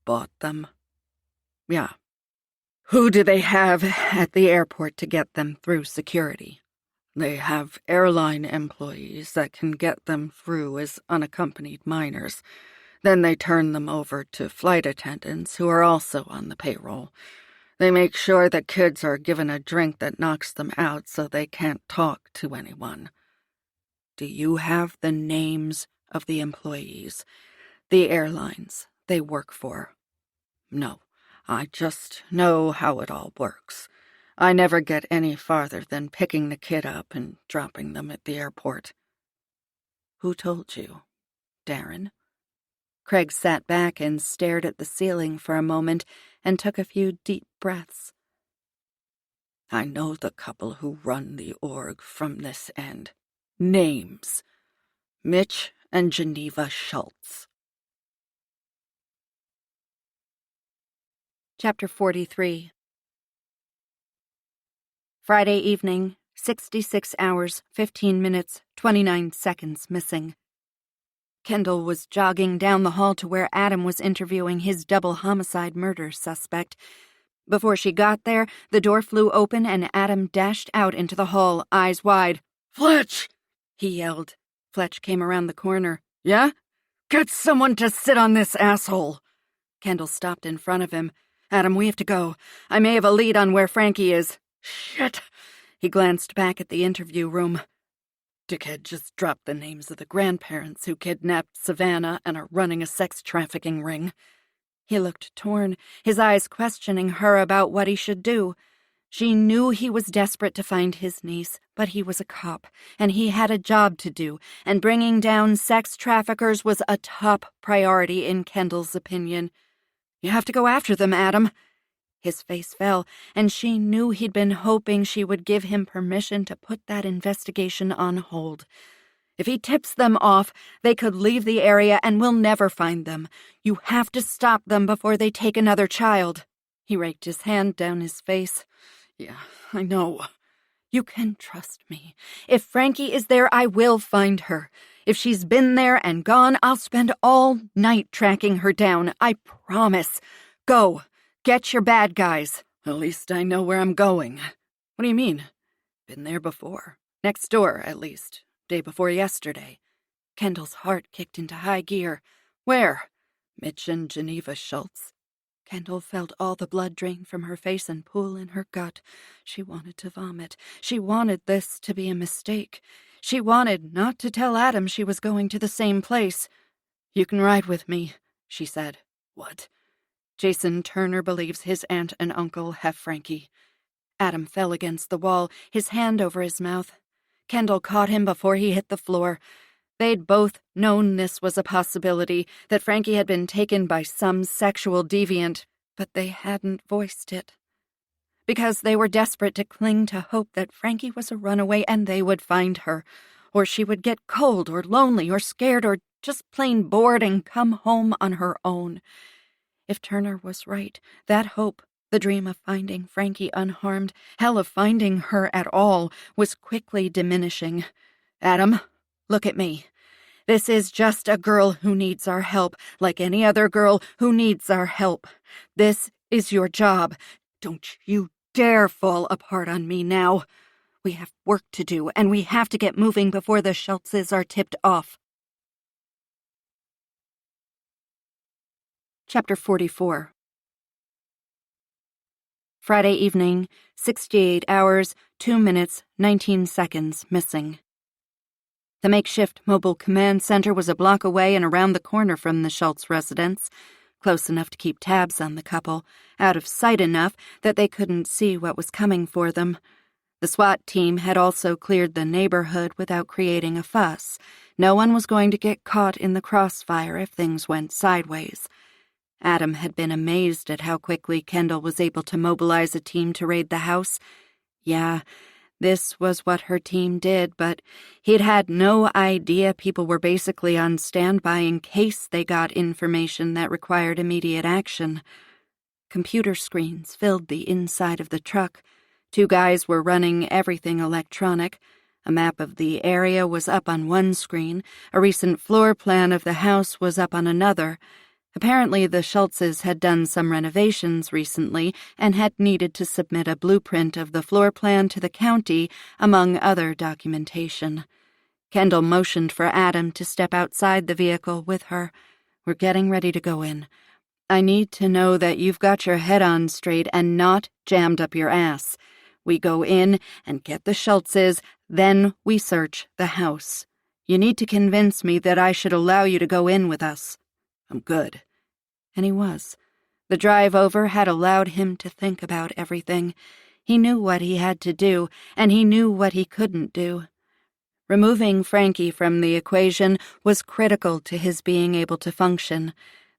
bought them. Yeah. Who do they have at the airport to get them through security? They have airline employees that can get them through as unaccompanied minors. Then they turn them over to flight attendants who are also on the payroll. They make sure that kids are given a drink that knocks them out so they can't talk to anyone. Do you have the names of the employees, the airlines they work for? No, I just know how it all works. I never get any farther than picking the kid up and dropping them at the airport. Who told you? Darren? Craig sat back and stared at the ceiling for a moment and took a few deep breaths. I know the couple who run the org from this end. Names: Mitch and Geneva Schultz. Chapter 43. Friday evening, 66 hours, 15 minutes, 29 seconds missing. Kendall was jogging down the hall to where Adam was interviewing his double homicide murder suspect. Before she got there, the door flew open and Adam dashed out into the hall, eyes wide. "Fletch!" he yelled. Fletch came around the corner. "Yeah? Get someone to sit on this asshole!" Kendall stopped in front of him. Adam, we have to go. I may have a lead on where Frankie is. Shit! He glanced back at the interview room. Dickhead just dropped the names of the grandparents who kidnapped Savannah and are running a sex trafficking ring. He looked torn, his eyes questioning her about what he should do. She knew he was desperate to find his niece, but he was a cop, and he had a job to do, and bringing down sex traffickers was a top priority in Kendall's opinion. You have to go after them, Adam. His face fell, and she knew he'd been hoping she would give him permission to put that investigation on hold. If he tips them off, they could leave the area and we'll never find them. You have to stop them before they take another child. He raked his hand down his face. Yeah, I know. You can trust me. If Frankie is there, I will find her. If she's been there and gone, I'll spend all night tracking her down. I promise. Go. Get your bad guys. At least I know where I'm going. What do you mean? Been there before. Next door, at least. Day before yesterday. Kendall's heart kicked into high gear. Where? Mitch and Geneva Schultz. Kendall felt all the blood drain from her face and pool in her gut. She wanted to vomit. She wanted this to be a mistake. She wanted not to tell Adam she was going to the same place. You can ride with me, she said. What? Jason Turner believes his aunt and uncle have Frankie. Adam fell against the wall, his hand over his mouth. Kendall caught him before he hit the floor. They'd both known this was a possibility, that Frankie had been taken by some sexual deviant, but they hadn't voiced it. Because they were desperate to cling to hope that Frankie was a runaway and they would find her, or she would get cold or lonely or scared or just plain bored and come home on her own. If Turner was right, that hope, the dream of finding Frankie unharmed, hell of finding her at all, was quickly diminishing. Adam, look at me. This is just a girl who needs our help, like any other girl who needs our help. This is your job. Don't you dare fall apart on me now. We have work to do, and we have to get moving before the Schultzes are tipped off. Chapter 44. Friday evening, 68 hours, 2 minutes, 19 seconds missing. The makeshift mobile command center was a block away and around the corner from the Schultz residence, close enough to keep tabs on the couple, out of sight enough that they couldn't see what was coming for them. The SWAT team had also cleared the neighborhood without creating a fuss. No one was going to get caught in the crossfire if things went sideways. Adam had been amazed at how quickly Kendall was able to mobilize a team to raid the house. Yeah, this was what her team did, but he'd had no idea people were basically on standby in case they got information that required immediate action. Computer screens filled the inside of the truck. 2 guys were running everything electronic. A map of the area was up on one screen. A recent floor plan of the house was up on another. Apparently, the Schultzes had done some renovations recently and had needed to submit a blueprint of the floor plan to the county, among other documentation. Kendall motioned for Adam to step outside the vehicle with her. We're getting ready to go in. I need to know that you've got your head on straight and not jammed up your ass. We go in and get the Schultzes, then we search the house. You need to convince me that I should allow you to go in with us. I'm good. And he was. The drive over had allowed him to think about everything. He knew what he had to do, and he knew what he couldn't do. Removing Frankie from the equation was critical to his being able to function.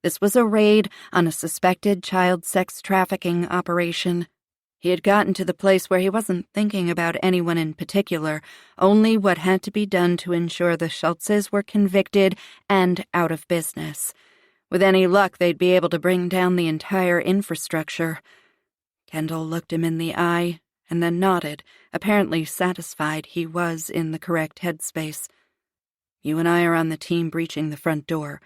This was a raid on a suspected child sex trafficking operation. He had gotten to the place where he wasn't thinking about anyone in particular, only what had to be done to ensure the Schultzes were convicted and out of business. With any luck, they'd be able to bring down the entire infrastructure. Kendall looked him in the eye and then nodded, apparently satisfied he was in the correct headspace. You and I are on the team breaching the front door.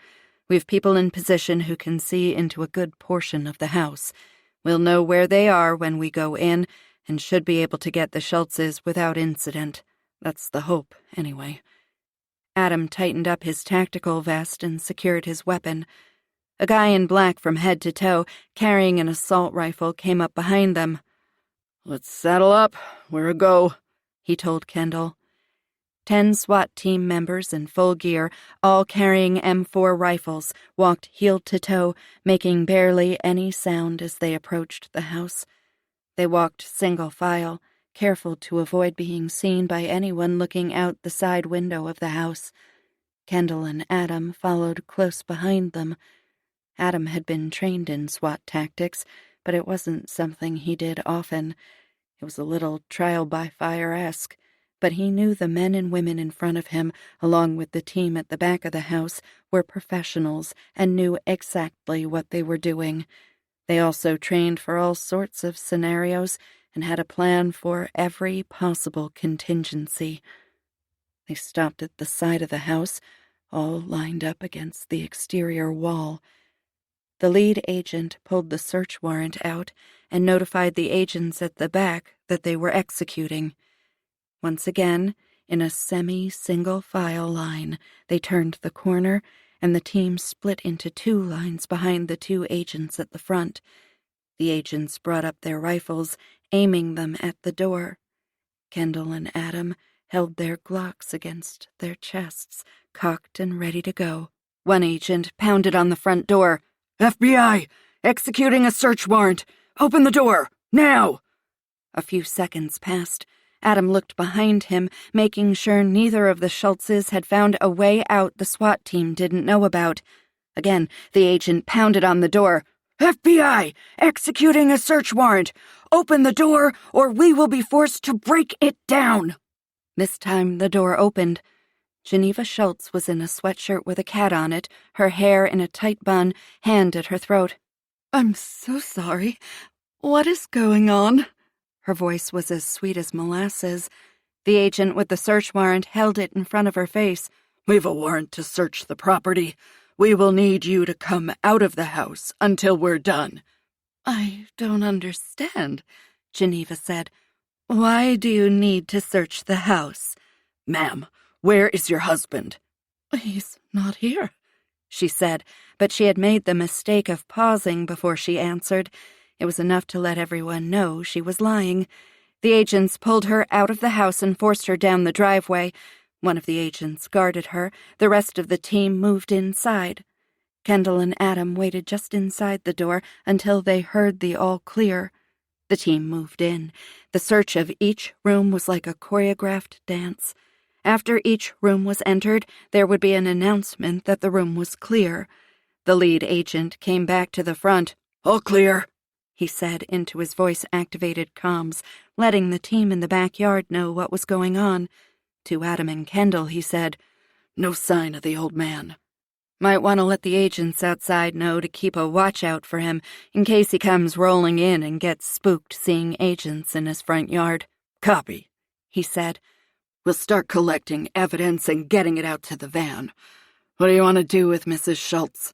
We have people in position who can see into a good portion of the house. We'll know where they are when we go in, and should be able to get the Schultzes without incident. That's the hope, anyway. Adam tightened up his tactical vest and secured his weapon. A guy in black from head to toe, carrying an assault rifle, came up behind them. "Let's saddle up. We're a go," he told Kendall. 10 SWAT team members in full gear, all carrying M4 rifles, walked heel to toe, making barely any sound as they approached the house. They walked single file, careful to avoid being seen by anyone looking out the side window of the house. Kendall and Adam followed close behind them. Adam had been trained in SWAT tactics, but it wasn't something he did often. It was a little trial-by-fire-esque. But he knew the men and women in front of him, along with the team at the back of the house, were professionals and knew exactly what they were doing. They also trained for all sorts of scenarios and had a plan for every possible contingency. They stopped at the side of the house, all lined up against the exterior wall. The lead agent pulled the search warrant out and notified the agents at the back that they were executing. Once again, in a semi-single-file line, they turned the corner, and the team split into 2 lines behind the 2 agents at the front. The agents brought up their rifles, aiming them at the door. Kendall and Adam held their Glocks against their chests, cocked and ready to go. One agent pounded on the front door. "FBI! Executing a search warrant! Open the door! Now!" A few seconds passed. Adam looked behind him, making sure neither of the Schultzes had found a way out the SWAT team didn't know about. Again, the agent pounded on the door. "FBI! Executing a search warrant! Open the door, or we will be forced to break it down!" This time the door opened. Geneva Schultz was in a sweatshirt with a cat on it, her hair in a tight bun, hand at her throat. "I'm so sorry. What is going on?" Her voice was as sweet as molasses. The agent with the search warrant held it in front of her face. "We've a warrant to search the property. We will need you to come out of the house until we're done." "I don't understand," Geneva said. "Why do you need to search the house?" "Ma'am, where is your husband?" "He's not here," she said, but she had made the mistake of pausing before she answered. It was enough to let everyone know she was lying. The agents pulled her out of the house and forced her down the driveway. One of the agents guarded her. The rest of the team moved inside. Kendall and Adam waited just inside the door until they heard the all clear. The team moved in. The search of each room was like a choreographed dance. After each room was entered, there would be an announcement that the room was clear. The lead agent came back to the front. "All clear," he said into his voice-activated comms, letting the team in the backyard know what was going on. To Adam and Kendall, he said, "No sign of the old man. Might want to let the agents outside know to keep a watch out for him in case he comes rolling in and gets spooked seeing agents in his front yard." "Copy," he said. "We'll start collecting evidence and getting it out to the van. What do you want to do with Mrs. Schultz?"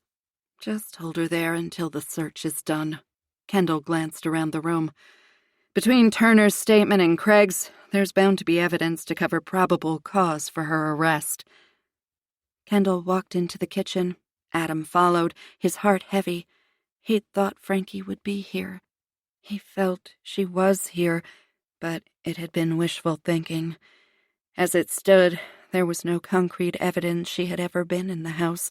"Just hold her there until the search is done." Kendall glanced around the room. "Between Turner's statement and Craig's, there's bound to be evidence to cover probable cause for her arrest." Kendall walked into the kitchen. Adam followed, his heart heavy. He'd thought Frankie would be here. He felt she was here, but it had been wishful thinking. As it stood, there was no concrete evidence she had ever been in the house.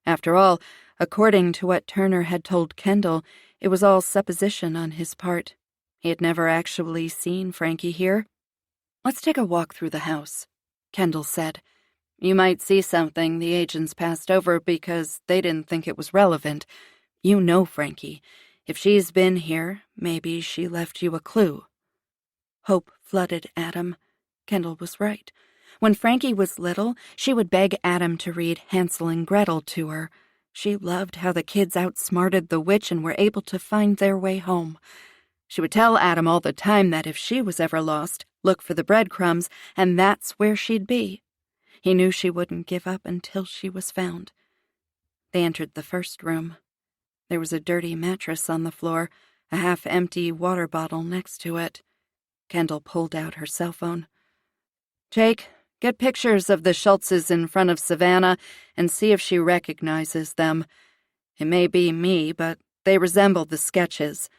After all, according to what Turner had told Kendall, it was all supposition on his part. He had never actually seen Frankie here. "Let's take a walk through the house," Kendall said. "You might see something the agents passed over because they didn't think it was relevant. You know Frankie. If she's been here, maybe she left you a clue. Hope flooded Adam. Kendall was right. When Frankie was little, she would beg Adam to read Hansel and Gretel to her. She loved how the kids outsmarted the witch and were able to find their way home. She would tell Adam all the time that if she was ever lost, look for the breadcrumbs, and that's where she'd be. He knew she wouldn't give up until she was found. They entered the first room. There was a dirty mattress on the floor, a half-empty water bottle next to it. Kendall pulled out her cell phone. "Jake, get pictures of the Schultzes in front of Savannah and see if she recognizes them. It may be me, but they resemble the sketches.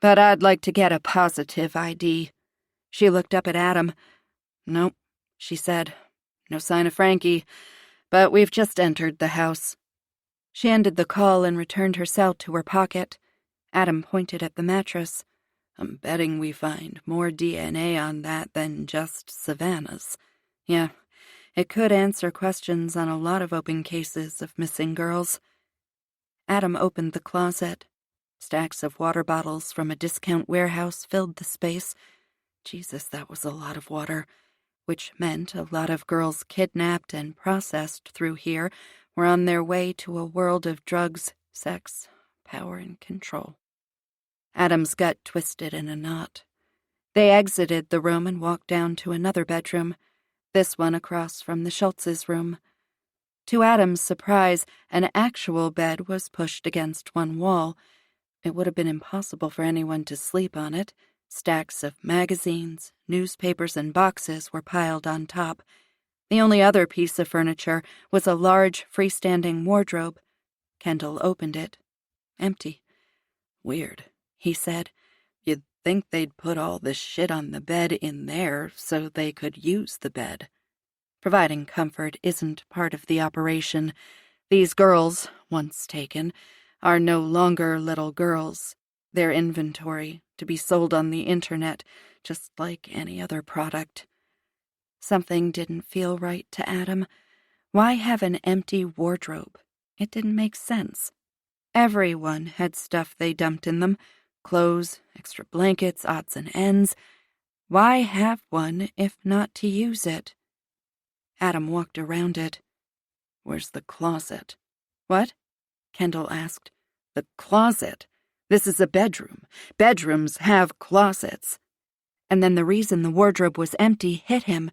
But I'd like to get a positive ID." She looked up at Adam. "Nope," she said. "No sign of Frankie, but we've just entered the house." She ended the call and returned her cell to her pocket. Adam pointed at the mattress. "I'm betting we find more DNA on that than just Savannah's. Yeah, it could answer questions on a lot of open cases of missing girls." Adam opened the closet. Stacks of water bottles from a discount warehouse filled the space. Jesus, that was a lot of water, which meant a lot of girls kidnapped and processed through here were on their way to a world of drugs, sex, power, and control. Adam's gut twisted in a knot. They exited the room and walked down to another bedroom, this one across from the Schultz's room. To Adam's surprise, an actual bed was pushed against one wall. It would have been impossible for anyone to sleep on it. Stacks of magazines, newspapers, and boxes were piled on top. The only other piece of furniture was a large, freestanding wardrobe. Kendall opened it. Empty. "Weird," he said. "You'd think they'd put all this shit on the bed in there so they could use the bed. Providing comfort isn't part of the operation. These girls, once taken, are no longer little girls. They're inventory, to be sold on the internet, just like any other product." Something didn't feel right to Adam. Why have an empty wardrobe? It didn't make sense. Everyone had stuff they dumped in them. Clothes, extra blankets, odds and ends. Why have one if not to use it? Adam walked around it. "Where's the closet?" "What?" Kendall asked. "The closet. This is a bedroom. Bedrooms have closets." And then the reason the wardrobe was empty hit him.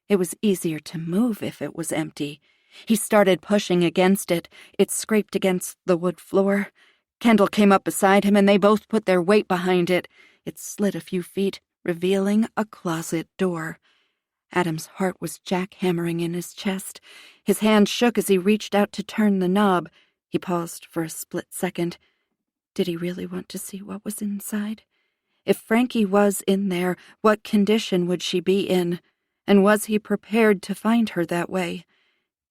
It was easier to move if it was empty. He started pushing against it. It scraped against the wood floor. Kendall came up beside him, and they both put their weight behind it. It slid a few feet, revealing a closet door. Adam's heart was jackhammering in his chest. His hand shook as he reached out to turn the knob. He paused for a split second. Did he really want to see what was inside? If Frankie was in there, what condition would she be in? And was he prepared to find her that way?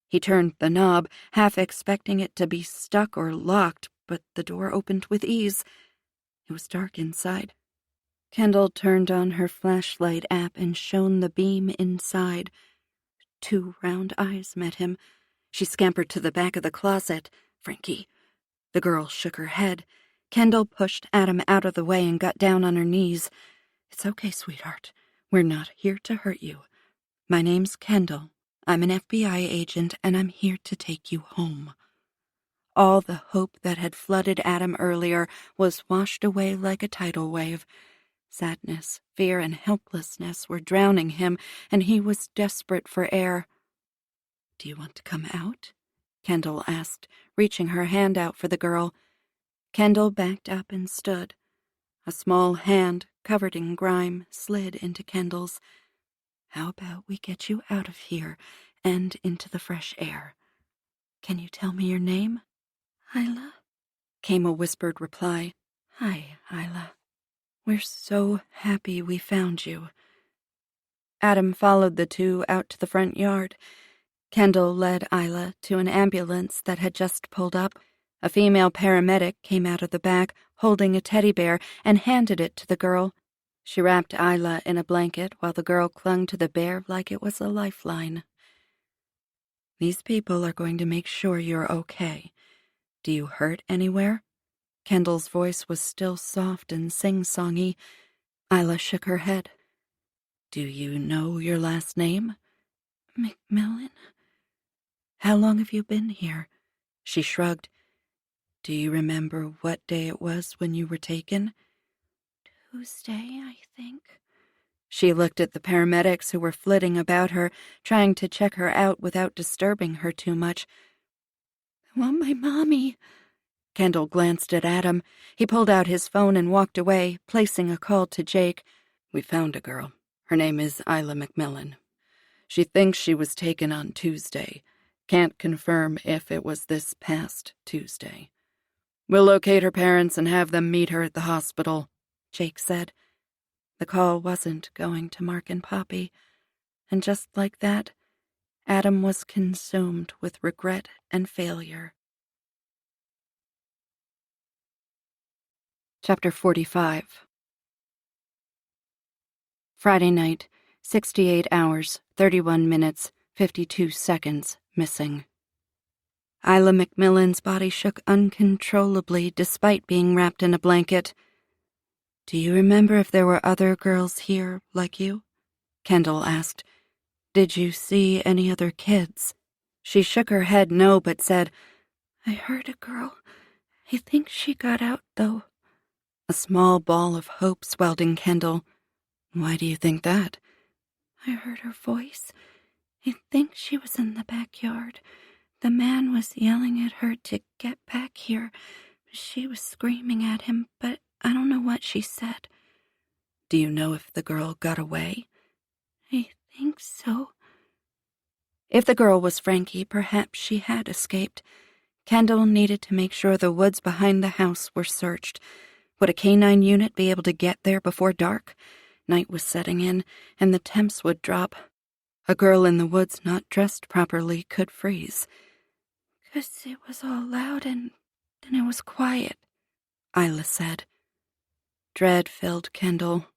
He turned the knob, half expecting it to be stuck or locked, but the door opened with ease. It was dark inside. Kendall turned on her flashlight app and shone the beam inside. 2 round eyes met him. She scampered to the back of the closet. "Frankie." The girl shook her head. Kendall pushed Adam out of the way and got down on her knees. "It's okay, sweetheart. We're not here to hurt you. My name's Kendall. I'm an FBI agent, and I'm here to take you home." All the hope that had flooded Adam earlier was washed away like a tidal wave. Sadness, fear, and helplessness were drowning him, and he was desperate for air. "Do you want to come out?" Kendall asked, reaching her hand out for the girl. Kendall backed up and stood. A small hand, covered in grime, slid into Kendall's. "How about we get you out of here and into the fresh air? Can you tell me your name?" "Isla," came a whispered reply. "Hi, Isla." "We're so happy we found you." Adam followed the two out to the front yard. Kendall led Isla to an ambulance that had just pulled up. A female paramedic came out of the back, holding a teddy bear, and handed it to the girl. She wrapped Isla in a blanket while the girl clung to the bear like it was a lifeline. "These people are going to make sure you're okay. Do you hurt anywhere?" Kendall's voice was still soft and sing-songy. Isla shook her head. Do you know your last name? McMillan. How long have you been here? She shrugged. Do you remember what day it was when you were taken? Tuesday, I think. She looked at the paramedics who were flitting about her, trying to check her out without disturbing her too much. I want my mommy. Kendall glanced at Adam. He pulled out his phone and walked away, placing a call to Jake. We found a girl. Her name is Isla McMillan. She thinks she was taken on Tuesday. Can't confirm if it was this past Tuesday. We'll locate her parents and have them meet her at the hospital, Jake said. The call wasn't going to Mark and Poppy, and just like that, Adam was consumed with regret and failure. Chapter 45. Friday night, 68 hours, 31 minutes, 52 seconds missing. Isla McMillan's body shook uncontrollably despite being wrapped in a blanket. Do you remember if there were other girls here like you? Kendall asked. Did you see any other kids? She shook her head no, but said, I heard a girl. I think she got out, though. A small ball of hope swelled in Kendall. Why do you think that? I heard her voice. I think she was in the backyard. The man was yelling at her to get back here. She was screaming at him, but I don't know what she said. Do you know if the girl got away? I think so. If the girl was Frankie, perhaps she had escaped. Kendall needed to make sure the woods behind the house were searched. Would a canine unit be able to get there before dark? Night was setting in, and the temps would drop. A girl in the woods not dressed properly could freeze. 'Cause it was all loud and then it was quiet, Isla said. Dread filled Kendall.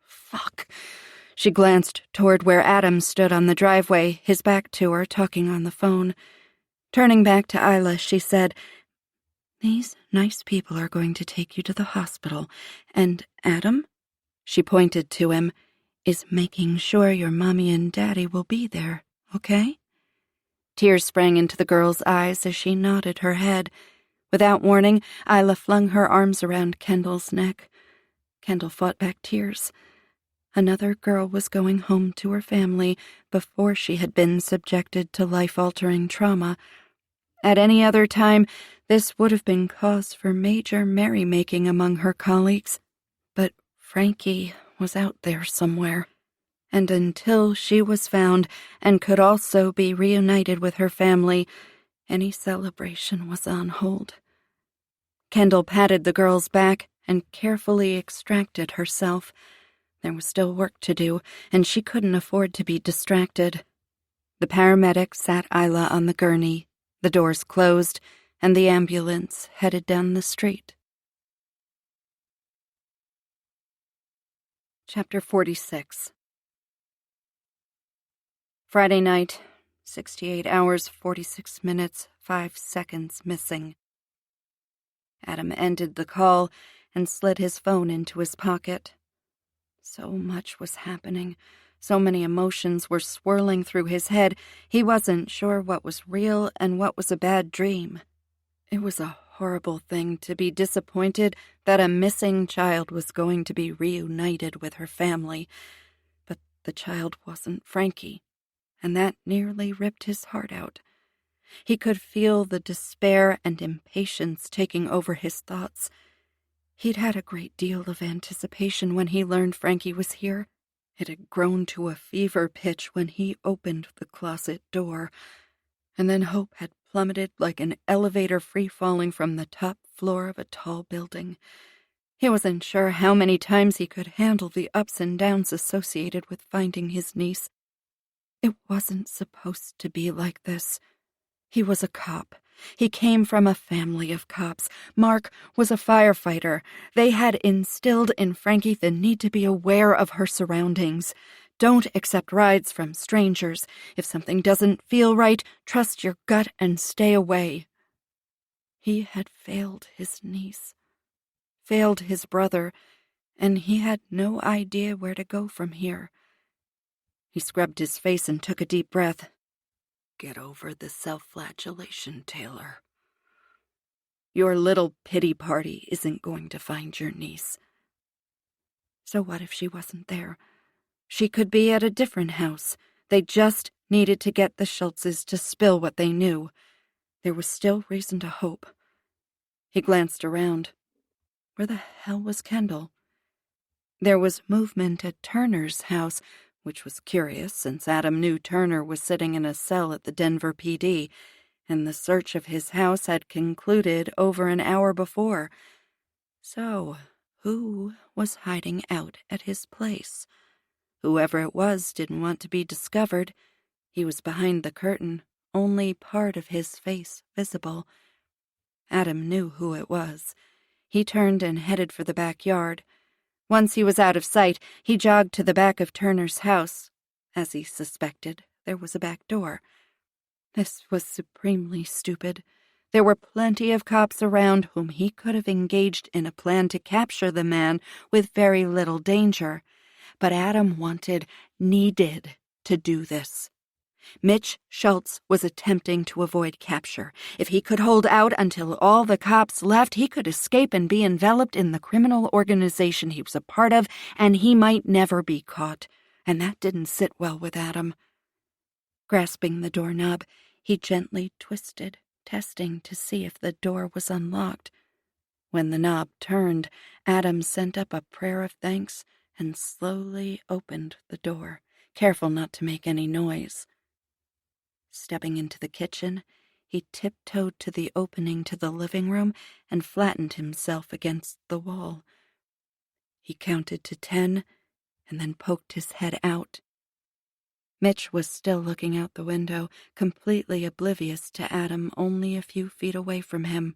Fuck. She glanced toward where Adam stood on the driveway, his back to her, talking on the phone. Turning back to Isla, she said, These nice people are going to take you to the hospital, and Adam, she pointed to him, is making sure your mommy and daddy will be there, okay? Tears sprang into the girl's eyes as she nodded her head. Without warning, Isla flung her arms around Kendall's neck. Kendall fought back tears. Another girl was going home to her family before she had been subjected to life-altering trauma. At any other time, this would have been cause for major merrymaking among her colleagues. But Frankie was out there somewhere, and until she was found and could also be reunited with her family, any celebration was on hold. Kendall patted the girl's back and carefully extracted herself. There was still work to do, and she couldn't afford to be distracted. The paramedic sat Isla on the gurney, the doors closed, and the ambulance headed down the street. Chapter 46. Friday night, 68 hours, 46 minutes, 5 seconds missing. Adam ended the call and slid his phone into his pocket. So much was happening. So many emotions were swirling through his head. He wasn't sure what was real and what was a bad dream. It was a horrible thing to be disappointed that a missing child was going to be reunited with her family. But the child wasn't Frankie, and that nearly ripped his heart out. He could feel the despair and impatience taking over his thoughts. He'd had a great deal of anticipation when he learned Frankie was here. It had grown to a fever pitch when he opened the closet door, and then hope had plummeted like an elevator free-falling from the top floor of a tall building. He wasn't sure how many times he could handle the ups and downs associated with finding his niece. It wasn't supposed to be like this. He was a cop. He came from a family of cops. Mark was a firefighter. They had instilled in Frankie the need to be aware of her surroundings. Don't accept rides from strangers. If something doesn't feel right, trust your gut and stay away. He had failed his niece. failed his brother, and he had no idea where to go from here. He scrubbed his face and took a deep breath. Get over the self-flagellation, Taylor. Your little pity party isn't going to find your niece. So what if she wasn't there? She could be at a different house. They just needed to get the Schultzes to spill what they knew. There was still reason to hope. He glanced around. Where the hell was Kendall? There was movement at Turner's house, which was curious since Adam knew Turner was sitting in a cell at the Denver PD, and the search of his house had concluded over an hour before. So, who was hiding out at his place? Whoever it was didn't want to be discovered. He was behind the curtain, only part of his face visible. Adam knew who it was. He turned and headed for the backyard. Once he was out of sight, he jogged to the back of Turner's house. As he suspected, there was a back door. This was supremely stupid. There were plenty of cops around whom he could have engaged in a plan to capture the man with very little danger. But Adam needed to do this. Mitch Schultz was attempting to avoid capture. If he could hold out until all the cops left, he could escape and be enveloped in the criminal organization he was a part of, and he might never be caught. And that didn't sit well with Adam. Grasping the doorknob, he gently twisted, testing to see if the door was unlocked. When the knob turned, Adam sent up a prayer of thanks and slowly opened the door, careful not to make any noise. Stepping into the kitchen, he tiptoed to the opening to the living room and flattened himself against the wall. He counted to 10 and then poked his head out. Mitch was still looking out the window, completely oblivious to Adam only a few feet away from him.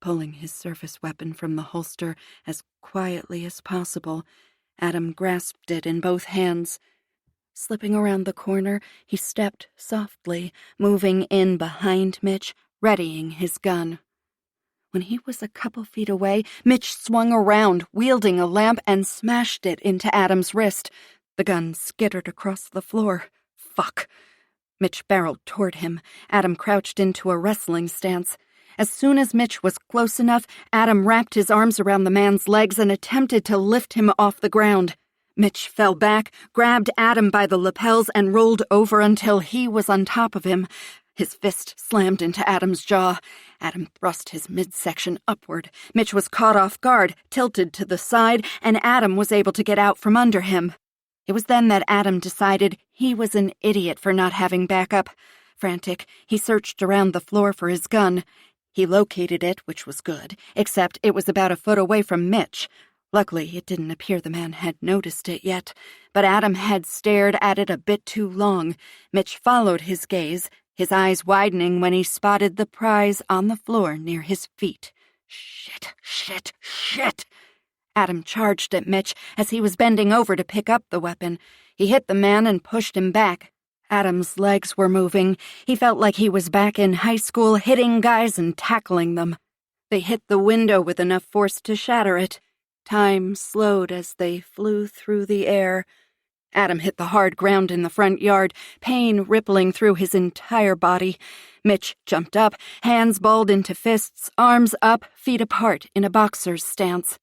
Pulling his service weapon from the holster as quietly as possible, Adam grasped it in both hands. Slipping around the corner, he stepped softly, moving in behind Mitch, readying his gun. When he was a couple feet away, Mitch swung around, wielding a lamp, and smashed it into Adam's wrist. The gun skittered across the floor. Fuck! Mitch barreled toward him. Adam crouched into a wrestling stance. As soon as Mitch was close enough, Adam wrapped his arms around the man's legs and attempted to lift him off the ground. Mitch fell back, grabbed Adam by the lapels, and rolled over until he was on top of him. His fist slammed into Adam's jaw. Adam thrust his midsection upward. Mitch was caught off guard, tilted to the side, and Adam was able to get out from under him. It was then that Adam decided he was an idiot for not having backup. Frantic, he searched around the floor for his gun. He located it, which was good, except it was about a foot away from Mitch. Luckily, it didn't appear the man had noticed it yet, but Adam had stared at it a bit too long. Mitch followed his gaze, his eyes widening when he spotted the prize on the floor near his feet. Shit, shit, shit! Adam charged at Mitch as he was bending over to pick up the weapon. He hit the man and pushed him back. Adam's legs were moving. He felt like he was back in high school, hitting guys and tackling them. They hit the window with enough force to shatter it. Time slowed as they flew through the air. Adam hit the hard ground in the front yard, pain rippling through his entire body. Mitch jumped up, hands balled into fists, arms up, feet apart in a boxer's stance.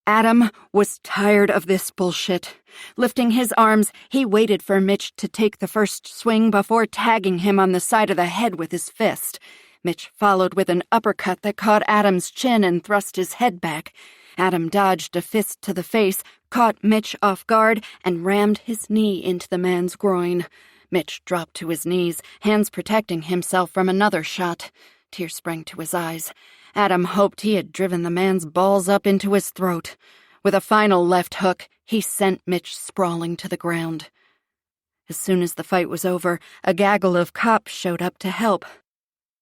Adam was tired of this bullshit. Lifting his arms, he waited for Mitch to take the first swing before tagging him on the side of the head with his fist. Mitch followed with an uppercut that caught Adam's chin and thrust his head back. Adam dodged a fist to the face, caught Mitch off guard, and rammed his knee into the man's groin. Mitch dropped to his knees, hands protecting himself from another shot. Tears sprang to his eyes. Adam hoped he had driven the man's balls up into his throat. With a final left hook, he sent Mitch sprawling to the ground. As soon as the fight was over, a gaggle of cops showed up to help.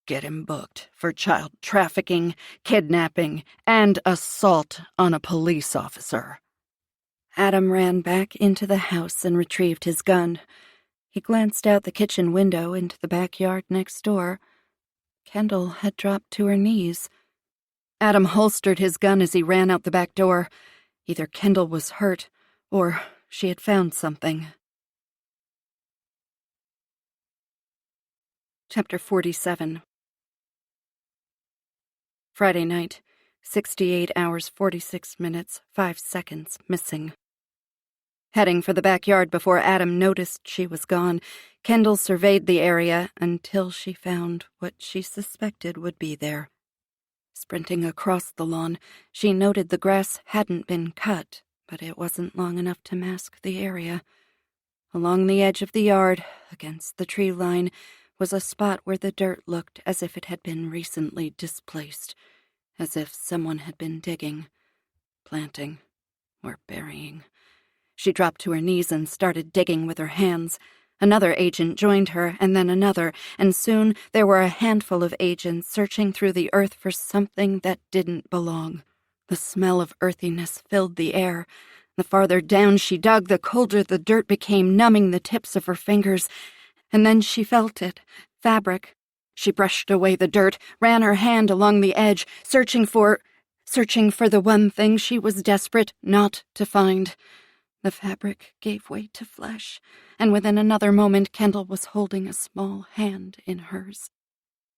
Get him booked for child trafficking, kidnapping, and assault on a police officer. Adam ran back into the house and retrieved his gun. He glanced out the kitchen window into the backyard next door. Kendall had dropped to her knees. Adam holstered his gun as he ran out the back door. Either Kendall was hurt, or she had found something. Chapter 47. Friday night, 68 hours 46 minutes 5 seconds missing. Heading for the backyard before Adam noticed she was gone, Kendall surveyed the area until she found what she suspected would be there. Sprinting across the lawn, she noted the grass hadn't been cut, but it wasn't long enough to mask the area. Along the edge of the yard, against the tree line, was a spot where the dirt looked as if it had been recently displaced, as if someone had been digging, planting, or burying. She dropped to her knees and started digging with her hands. Another agent joined her, and then another, and soon there were a handful of agents searching through the earth for something that didn't belong. The smell of earthiness filled the air. The farther down she dug, the colder the dirt became, numbing the tips of her fingers. And then she felt it. Fabric. She brushed away the dirt, ran her hand along the edge, searching for the one thing she was desperate not to find. The fabric gave way to flesh, and within another moment Kendall was holding a small hand in hers.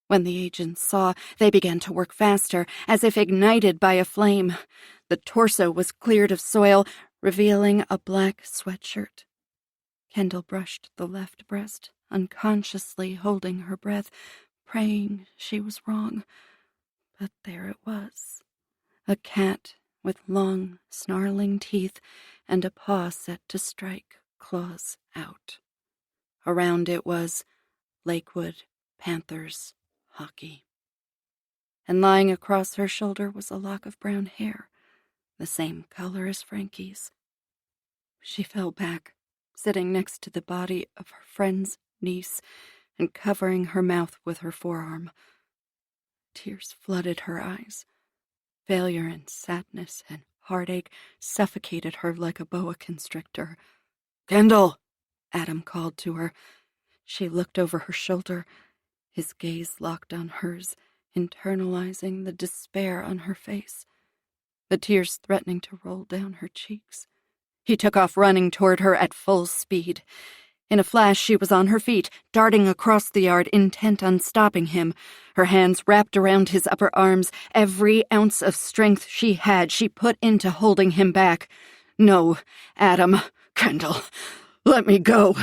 When the agents saw, they began to work faster, as if ignited by a flame. The torso was cleared of soil, revealing a black sweatshirt. Kendall brushed the left breast, unconsciously holding her breath, praying she was wrong. But there it was. A cat with long, snarling teeth and a paw set to strike, claws out. Around it was Lakewood Panthers hockey. And lying across her shoulder was a lock of brown hair, the same color as Frankie's. She fell back, sitting next to the body of her friend's niece and covering her mouth with her forearm. Tears flooded her eyes. Failure and sadness and heartache suffocated her like a boa constrictor. "Kendall!" Adam called to her. She looked over her shoulder, his gaze locked on hers, internalizing the despair on her face, the tears threatening to roll down her cheeks. He took off running toward her at full speed. In a flash, she was on her feet, darting across the yard, intent on stopping him. Her hands wrapped around his upper arms. Every ounce of strength she had, she put into holding him back. "No, Adam, Kendall, let me go."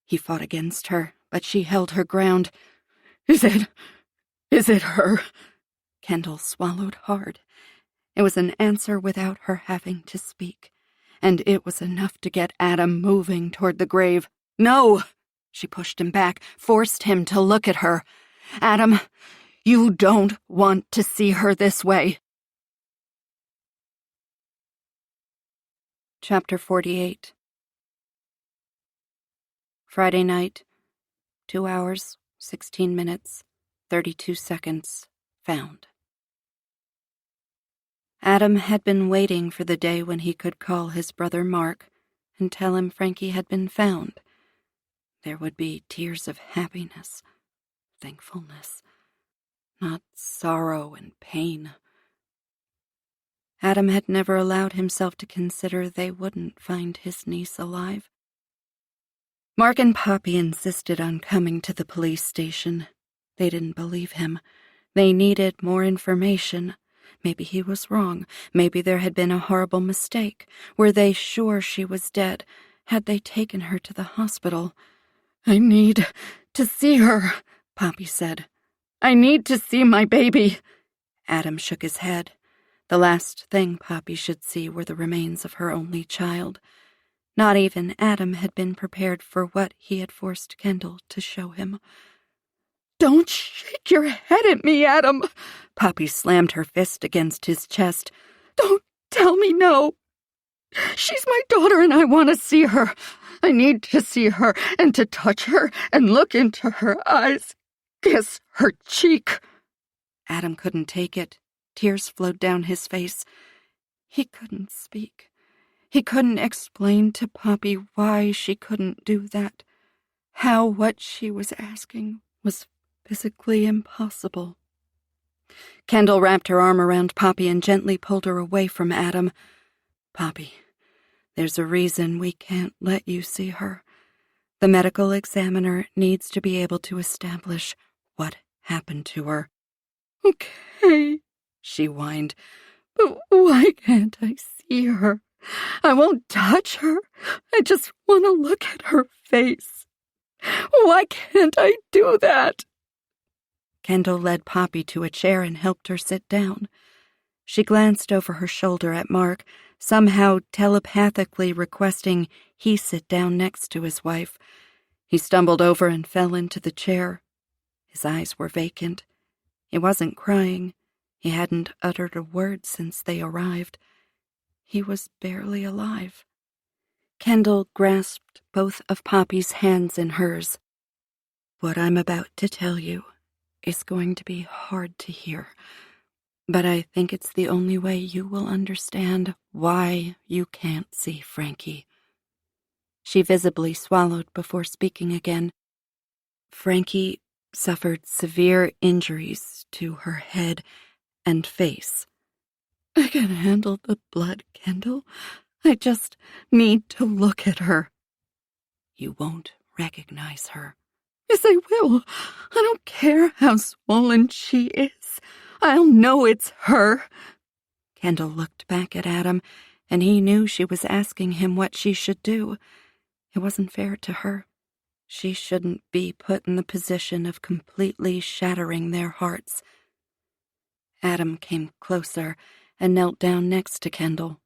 He fought against her, but she held her ground. Is it her?" Kendall swallowed hard. It was an answer without her having to speak, and it was enough to get Adam moving toward the grave. "No!" She pushed him back, forced him to look at her. "Adam, you don't want to see her this way." Chapter 48. Friday night, 2 hours, 16 minutes, 32 seconds, found. Adam had been waiting for the day when he could call his brother Mark and tell him Frankie had been found. There would be tears of happiness, thankfulness, not sorrow and pain. Adam had never allowed himself to consider they wouldn't find his niece alive. Mark and Poppy insisted on coming to the police station. They didn't believe him. They needed more information. Maybe he was wrong. Maybe there had been a horrible mistake. Were they sure she was dead? Had they taken her to the hospital? "I need to see her," Poppy said. "I need to see my baby." Adam shook his head. The last thing Poppy should see were the remains of her only child. Not even Adam had been prepared for what he had forced Kendall to show him. "Don't shake your head at me, Adam!" Poppy slammed her fist against his chest. "Don't tell me no. She's my daughter and I want to see her. I need to see her and to touch her and look into her eyes, kiss her cheek." Adam couldn't take it. Tears flowed down his face. He couldn't speak. He couldn't explain to Poppy why she couldn't do that, how what she was asking was physically impossible. Kendall wrapped her arm around Poppy and gently pulled her away from Adam. Poppy, there's a reason we can't let you see her. The medical examiner needs to be able to establish what happened to her. Okay, She whined. but why can't I see her? I won't touch her. I just want to look at her face. Why can't I do that? Kendall led Poppy to a chair and helped her sit down. She glanced over her shoulder at Mark, somehow telepathically requesting he sit down next to his wife. He stumbled over and fell into the chair. His eyes were vacant. He wasn't crying. He hadn't uttered a word since they arrived. He was barely alive. Kendall grasped both of Poppy's hands in hers. What I'm about to tell you is going to be hard to hear, but I think it's the only way you will understand why you can't see Frankie. She visibly swallowed before speaking again. Frankie suffered severe injuries to her head and face. I can handle the blood, Kendall. I just need to look at her. You won't recognize her. Yes, I will. I don't care how swollen she is. I'll know it's her. Kendall looked back at Adam, and he knew she was asking him what she should do. It wasn't fair to her. She shouldn't be put in the position of completely shattering their hearts. Adam came closer and knelt down next to Kendall.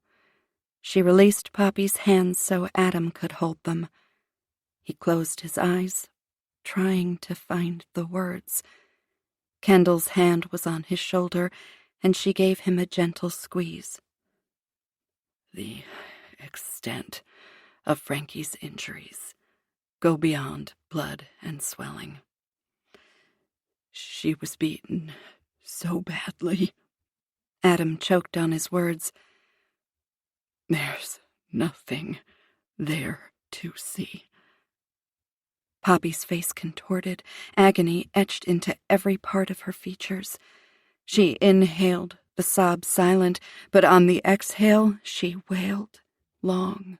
She released Poppy's hands so Adam could hold them. He closed his eyes, trying to find the words. Kendall's hand was on his shoulder, and she gave him a gentle squeeze. The extent of Frankie's injuries go beyond blood and swelling. She was beaten so badly. Adam choked on his words. There's nothing there to see. Poppy's face contorted, agony etched into every part of her features. She inhaled, the sob silent, but on the exhale she wailed, long,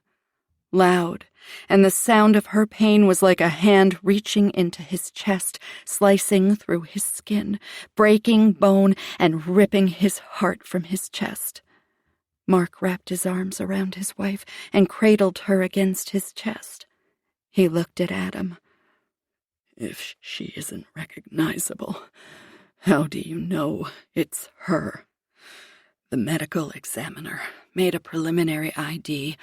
loud, and the sound of her pain was like a hand reaching into his chest, slicing through his skin, breaking bone and ripping his heart from his chest. Mark wrapped his arms around his wife and cradled her against his chest. He looked at Adam. If she isn't recognizable, how do you know it's her? The medical examiner made a preliminary ID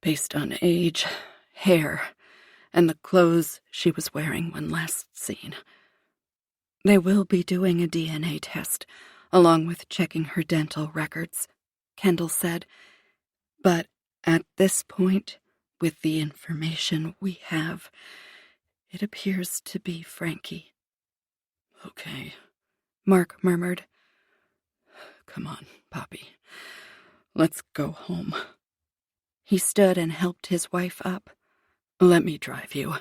based on age, hair, and the clothes she was wearing when last seen. They will be doing a DNA test, along with checking her dental records, Kendall said. But at this point, with the information we have, it appears to be Frankie. Okay, Mark murmured. Come on, Poppy. Let's go home. He stood and helped his wife up. Let me drive you,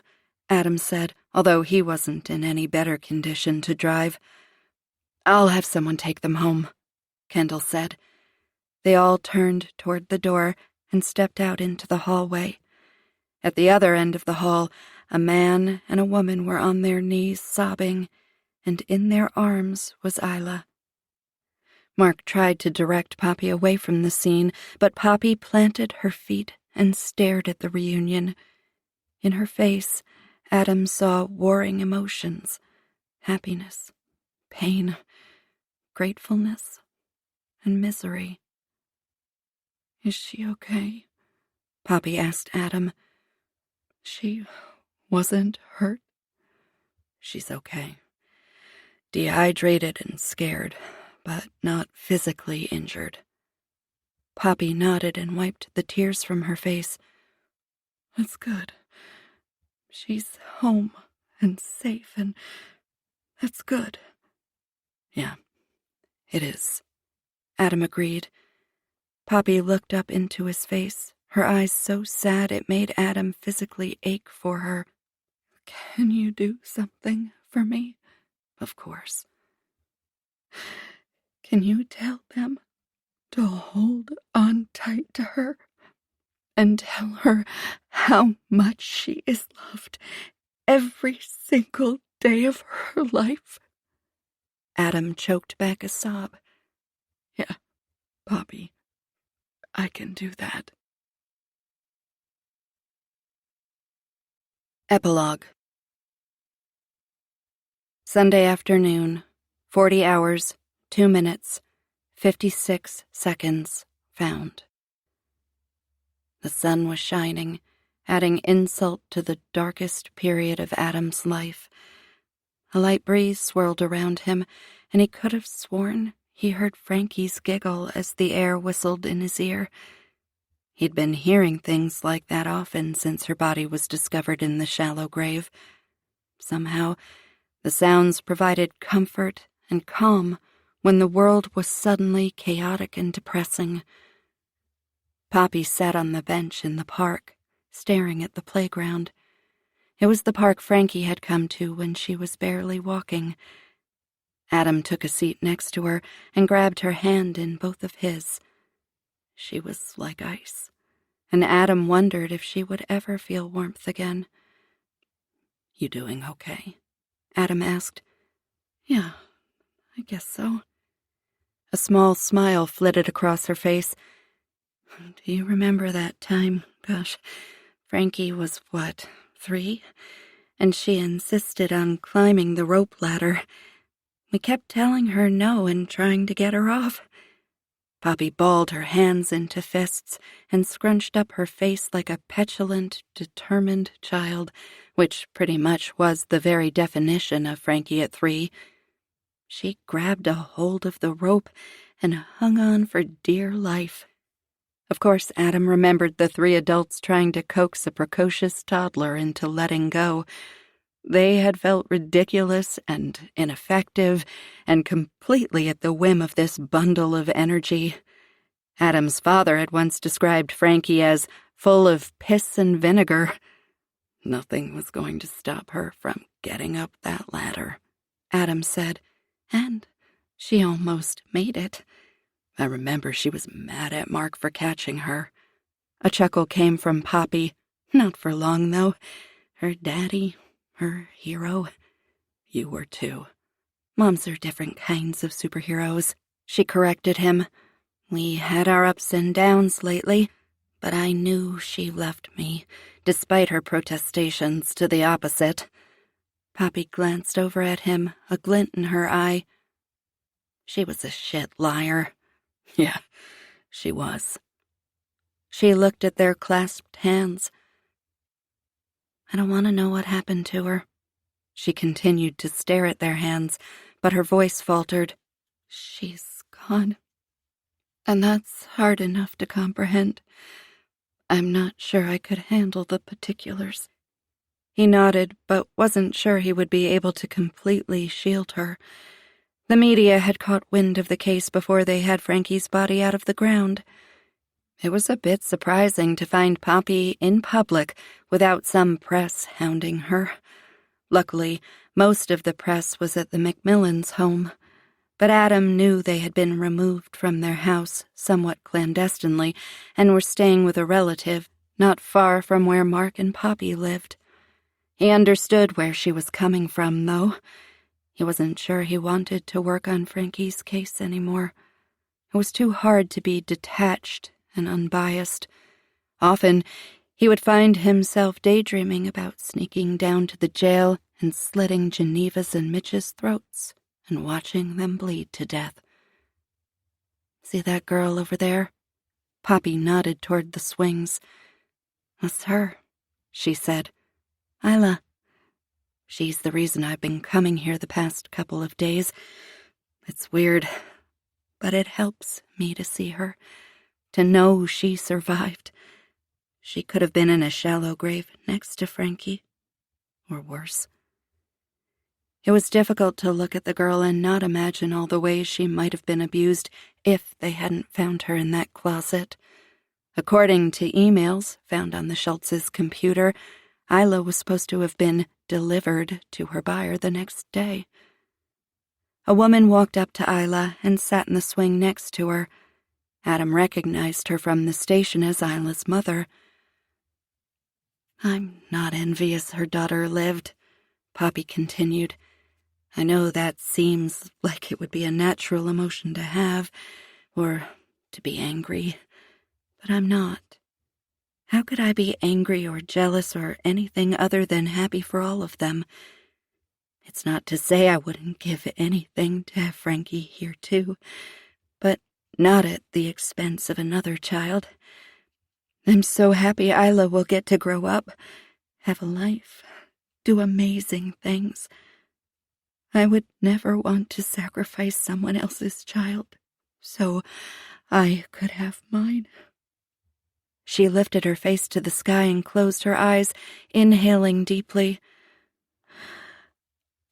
Adam said, although he wasn't in any better condition to drive. I'll have someone take them home, Kendall said. They all turned toward the door and stepped out into the hallway. At the other end of the hall, a man and a woman were on their knees sobbing, and in their arms was Isla. Mark tried to direct Poppy away from the scene, but Poppy planted her feet and stared at the reunion. In her face, Adam saw warring emotions: happiness, pain, gratefulness, and misery. Is she okay? Poppy asked Adam. She wasn't hurt? She's okay. Dehydrated and scared, but not physically injured. Poppy nodded and wiped the tears from her face. That's good. She's home and safe, and that's good. Yeah, it is, Adam agreed. Poppy looked up into his face, her eyes so sad it made Adam physically ache for her. Can you do something for me? Of course. Can you tell them to hold on tight to her and tell her how much she is loved every single day of her life?" Adam choked back a sob. "Yeah, Poppy, I can do that." Epilogue. Sunday afternoon, 40 hours, 2 minutes, 56 seconds found. The sun was shining, adding insult to the darkest period of Adam's life. A light breeze swirled around him, and he could have sworn he heard Frankie's giggle as the air whistled in his ear. He'd been hearing things like that often since her body was discovered in the shallow grave. Somehow, the sounds provided comfort and calm when the world was suddenly chaotic and depressing. Poppy sat on the bench in the park, staring at the playground. It was the park Frankie had come to when she was barely walking. Adam took a seat next to her and grabbed her hand in both of his. She was like ice, and Adam wondered if she would ever feel warmth again. "You doing okay?" Adam asked. "Yeah, I guess so." A small smile flitted across her face. "Do you remember that time, gosh, Frankie was, 3? And she insisted on climbing the rope ladder. We kept telling her no and trying to get her off." Poppy balled her hands into fists and scrunched up her face like a petulant, determined child, which pretty much was the very definition of Frankie at 3. She grabbed a hold of the rope and hung on for dear life. Of course, Adam remembered the 3 adults trying to coax a precocious toddler into letting go. They had felt ridiculous and ineffective and completely at the whim of this bundle of energy. Adam's father had once described Frankie as full of piss and vinegar. Nothing was going to stop her from getting up that ladder, Adam said, and she almost made it. I remember she was mad at Mark for catching her. A chuckle came from Poppy. Not for long, though. Her daddy, her hero. You were too. Moms are different kinds of superheroes, she corrected him. We had our ups and downs lately, but I knew she loved me, despite her protestations to the opposite. Poppy glanced over at him, a glint in her eye. She was a shit liar. Yeah, she was. She looked at their clasped hands. I don't want to know what happened to her. She continued to stare at their hands, but her voice faltered. She's gone. And that's hard enough to comprehend. I'm not sure I could handle the particulars. He nodded, but wasn't sure he would be able to completely shield her. The media had caught wind of the case before they had Frankie's body out of the ground. It was a bit surprising to find Poppy in public without some press hounding her. Luckily, most of the press was at the McMillans' home, but Adam knew they had been removed from their house somewhat clandestinely and were staying with a relative not far from where Mark and Poppy lived. He understood where she was coming from, though. He wasn't sure he wanted to work on Frankie's case anymore. It was too hard to be detached and unbiased. Often, he would find himself daydreaming about sneaking down to the jail and slitting Geneva's and Mitch's throats and watching them bleed to death. See that girl over there? Poppy nodded toward the swings. That's her, she said. Isla. She's the reason I've been coming here the past couple of days. It's weird, but it helps me to see her, to know she survived. She could have been in a shallow grave next to Frankie, or worse. It was difficult to look at the girl and not imagine all the ways she might have been abused if they hadn't found her in that closet. According to emails found on the Schultz's computer, Isla was supposed to have been delivered to her buyer the next day. A woman walked up to Isla and sat in the swing next to her. Adam recognized her from the station as Isla's mother. "I'm not envious her daughter lived," Poppy continued. "I know that seems like it would be a natural emotion to have, or to be angry, but I'm not. How could I be angry or jealous or anything other than happy for all of them? It's not to say I wouldn't give anything to have Frankie here too, but not at the expense of another child. I'm so happy Isla will get to grow up, have a life, do amazing things. I would never want to sacrifice someone else's child, so I could have mine." She lifted her face to the sky and closed her eyes, inhaling deeply.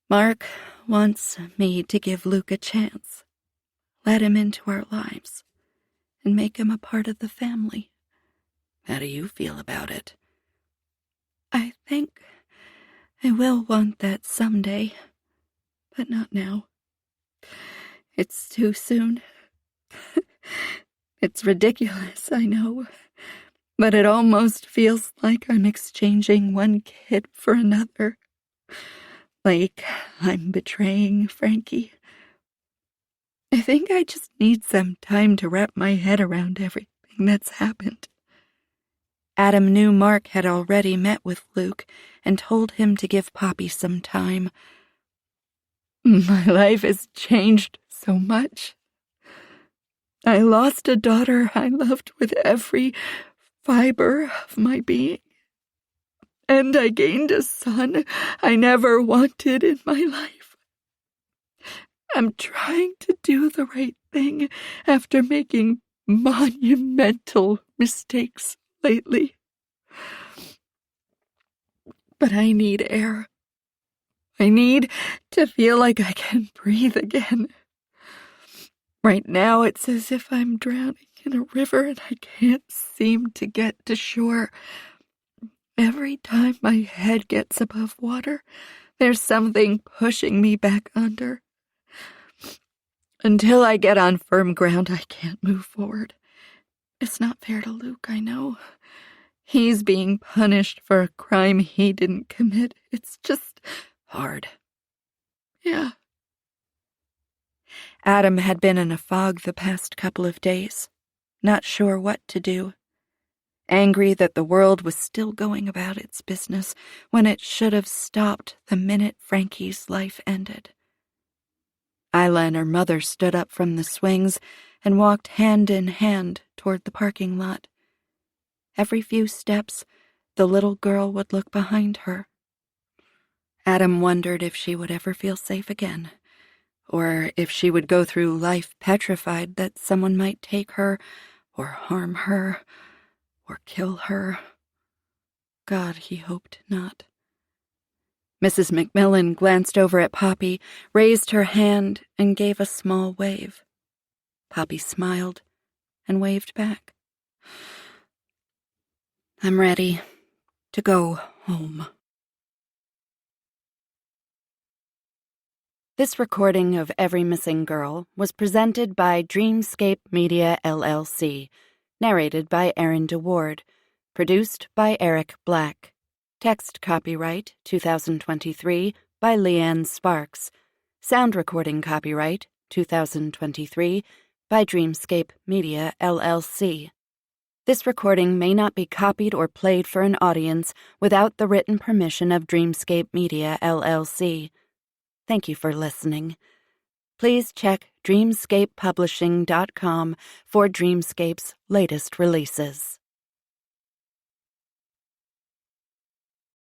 "Mark wants me to give Luke a chance, let him into our lives, and make him a part of the family. How do you feel about it?" "I think I will want that someday, but not now. It's too soon. It's ridiculous, I know, but it almost feels like I'm exchanging one kid for another. Like I'm betraying Frankie. I think I just need some time to wrap my head around everything that's happened." Adam knew Mark had already met with Luke and told him to give Poppy some time. "My life has changed so much. I lost a daughter I loved with every fiber of my being, and I gained a son I never wanted in my life. I'm trying to do the right thing after making monumental mistakes lately. But I need air. I need to feel like I can breathe again. Right now it's as if I'm drowning in a river and I can't seem to get to shore. Every time my head gets above water, there's something pushing me back under. Until I get on firm ground, I can't move forward. It's not fair to Luke, I know. He's being punished for a crime he didn't commit. It's just hard." "Yeah." Adam had been in a fog the past couple of days, not sure what to do. Angry that the world was still going about its business when it should have stopped the minute Frankie's life ended. Isla and her mother stood up from the swings and walked hand in hand toward the parking lot. Every few steps, the little girl would look behind her. Adam wondered if she would ever feel safe again, or if she would go through life petrified that someone might take her, or harm her, or kill her. God, he hoped not. Mrs. McMillan glanced over at Poppy, raised her hand, and gave a small wave. Poppy smiled and waved back. "I'm ready to go home." This recording of Every Missing Girl was presented by Dreamscape Media LLC, narrated by Aaron DeWard, produced by Eric Black. Text copyright 2023 by Leanne Sparks. Sound recording copyright 2023 by Dreamscape Media LLC. This recording may not be copied or played for an audience without the written permission of Dreamscape Media LLC. Thank you for listening. Please check dreamscapepublishing.com for Dreamscape's latest releases.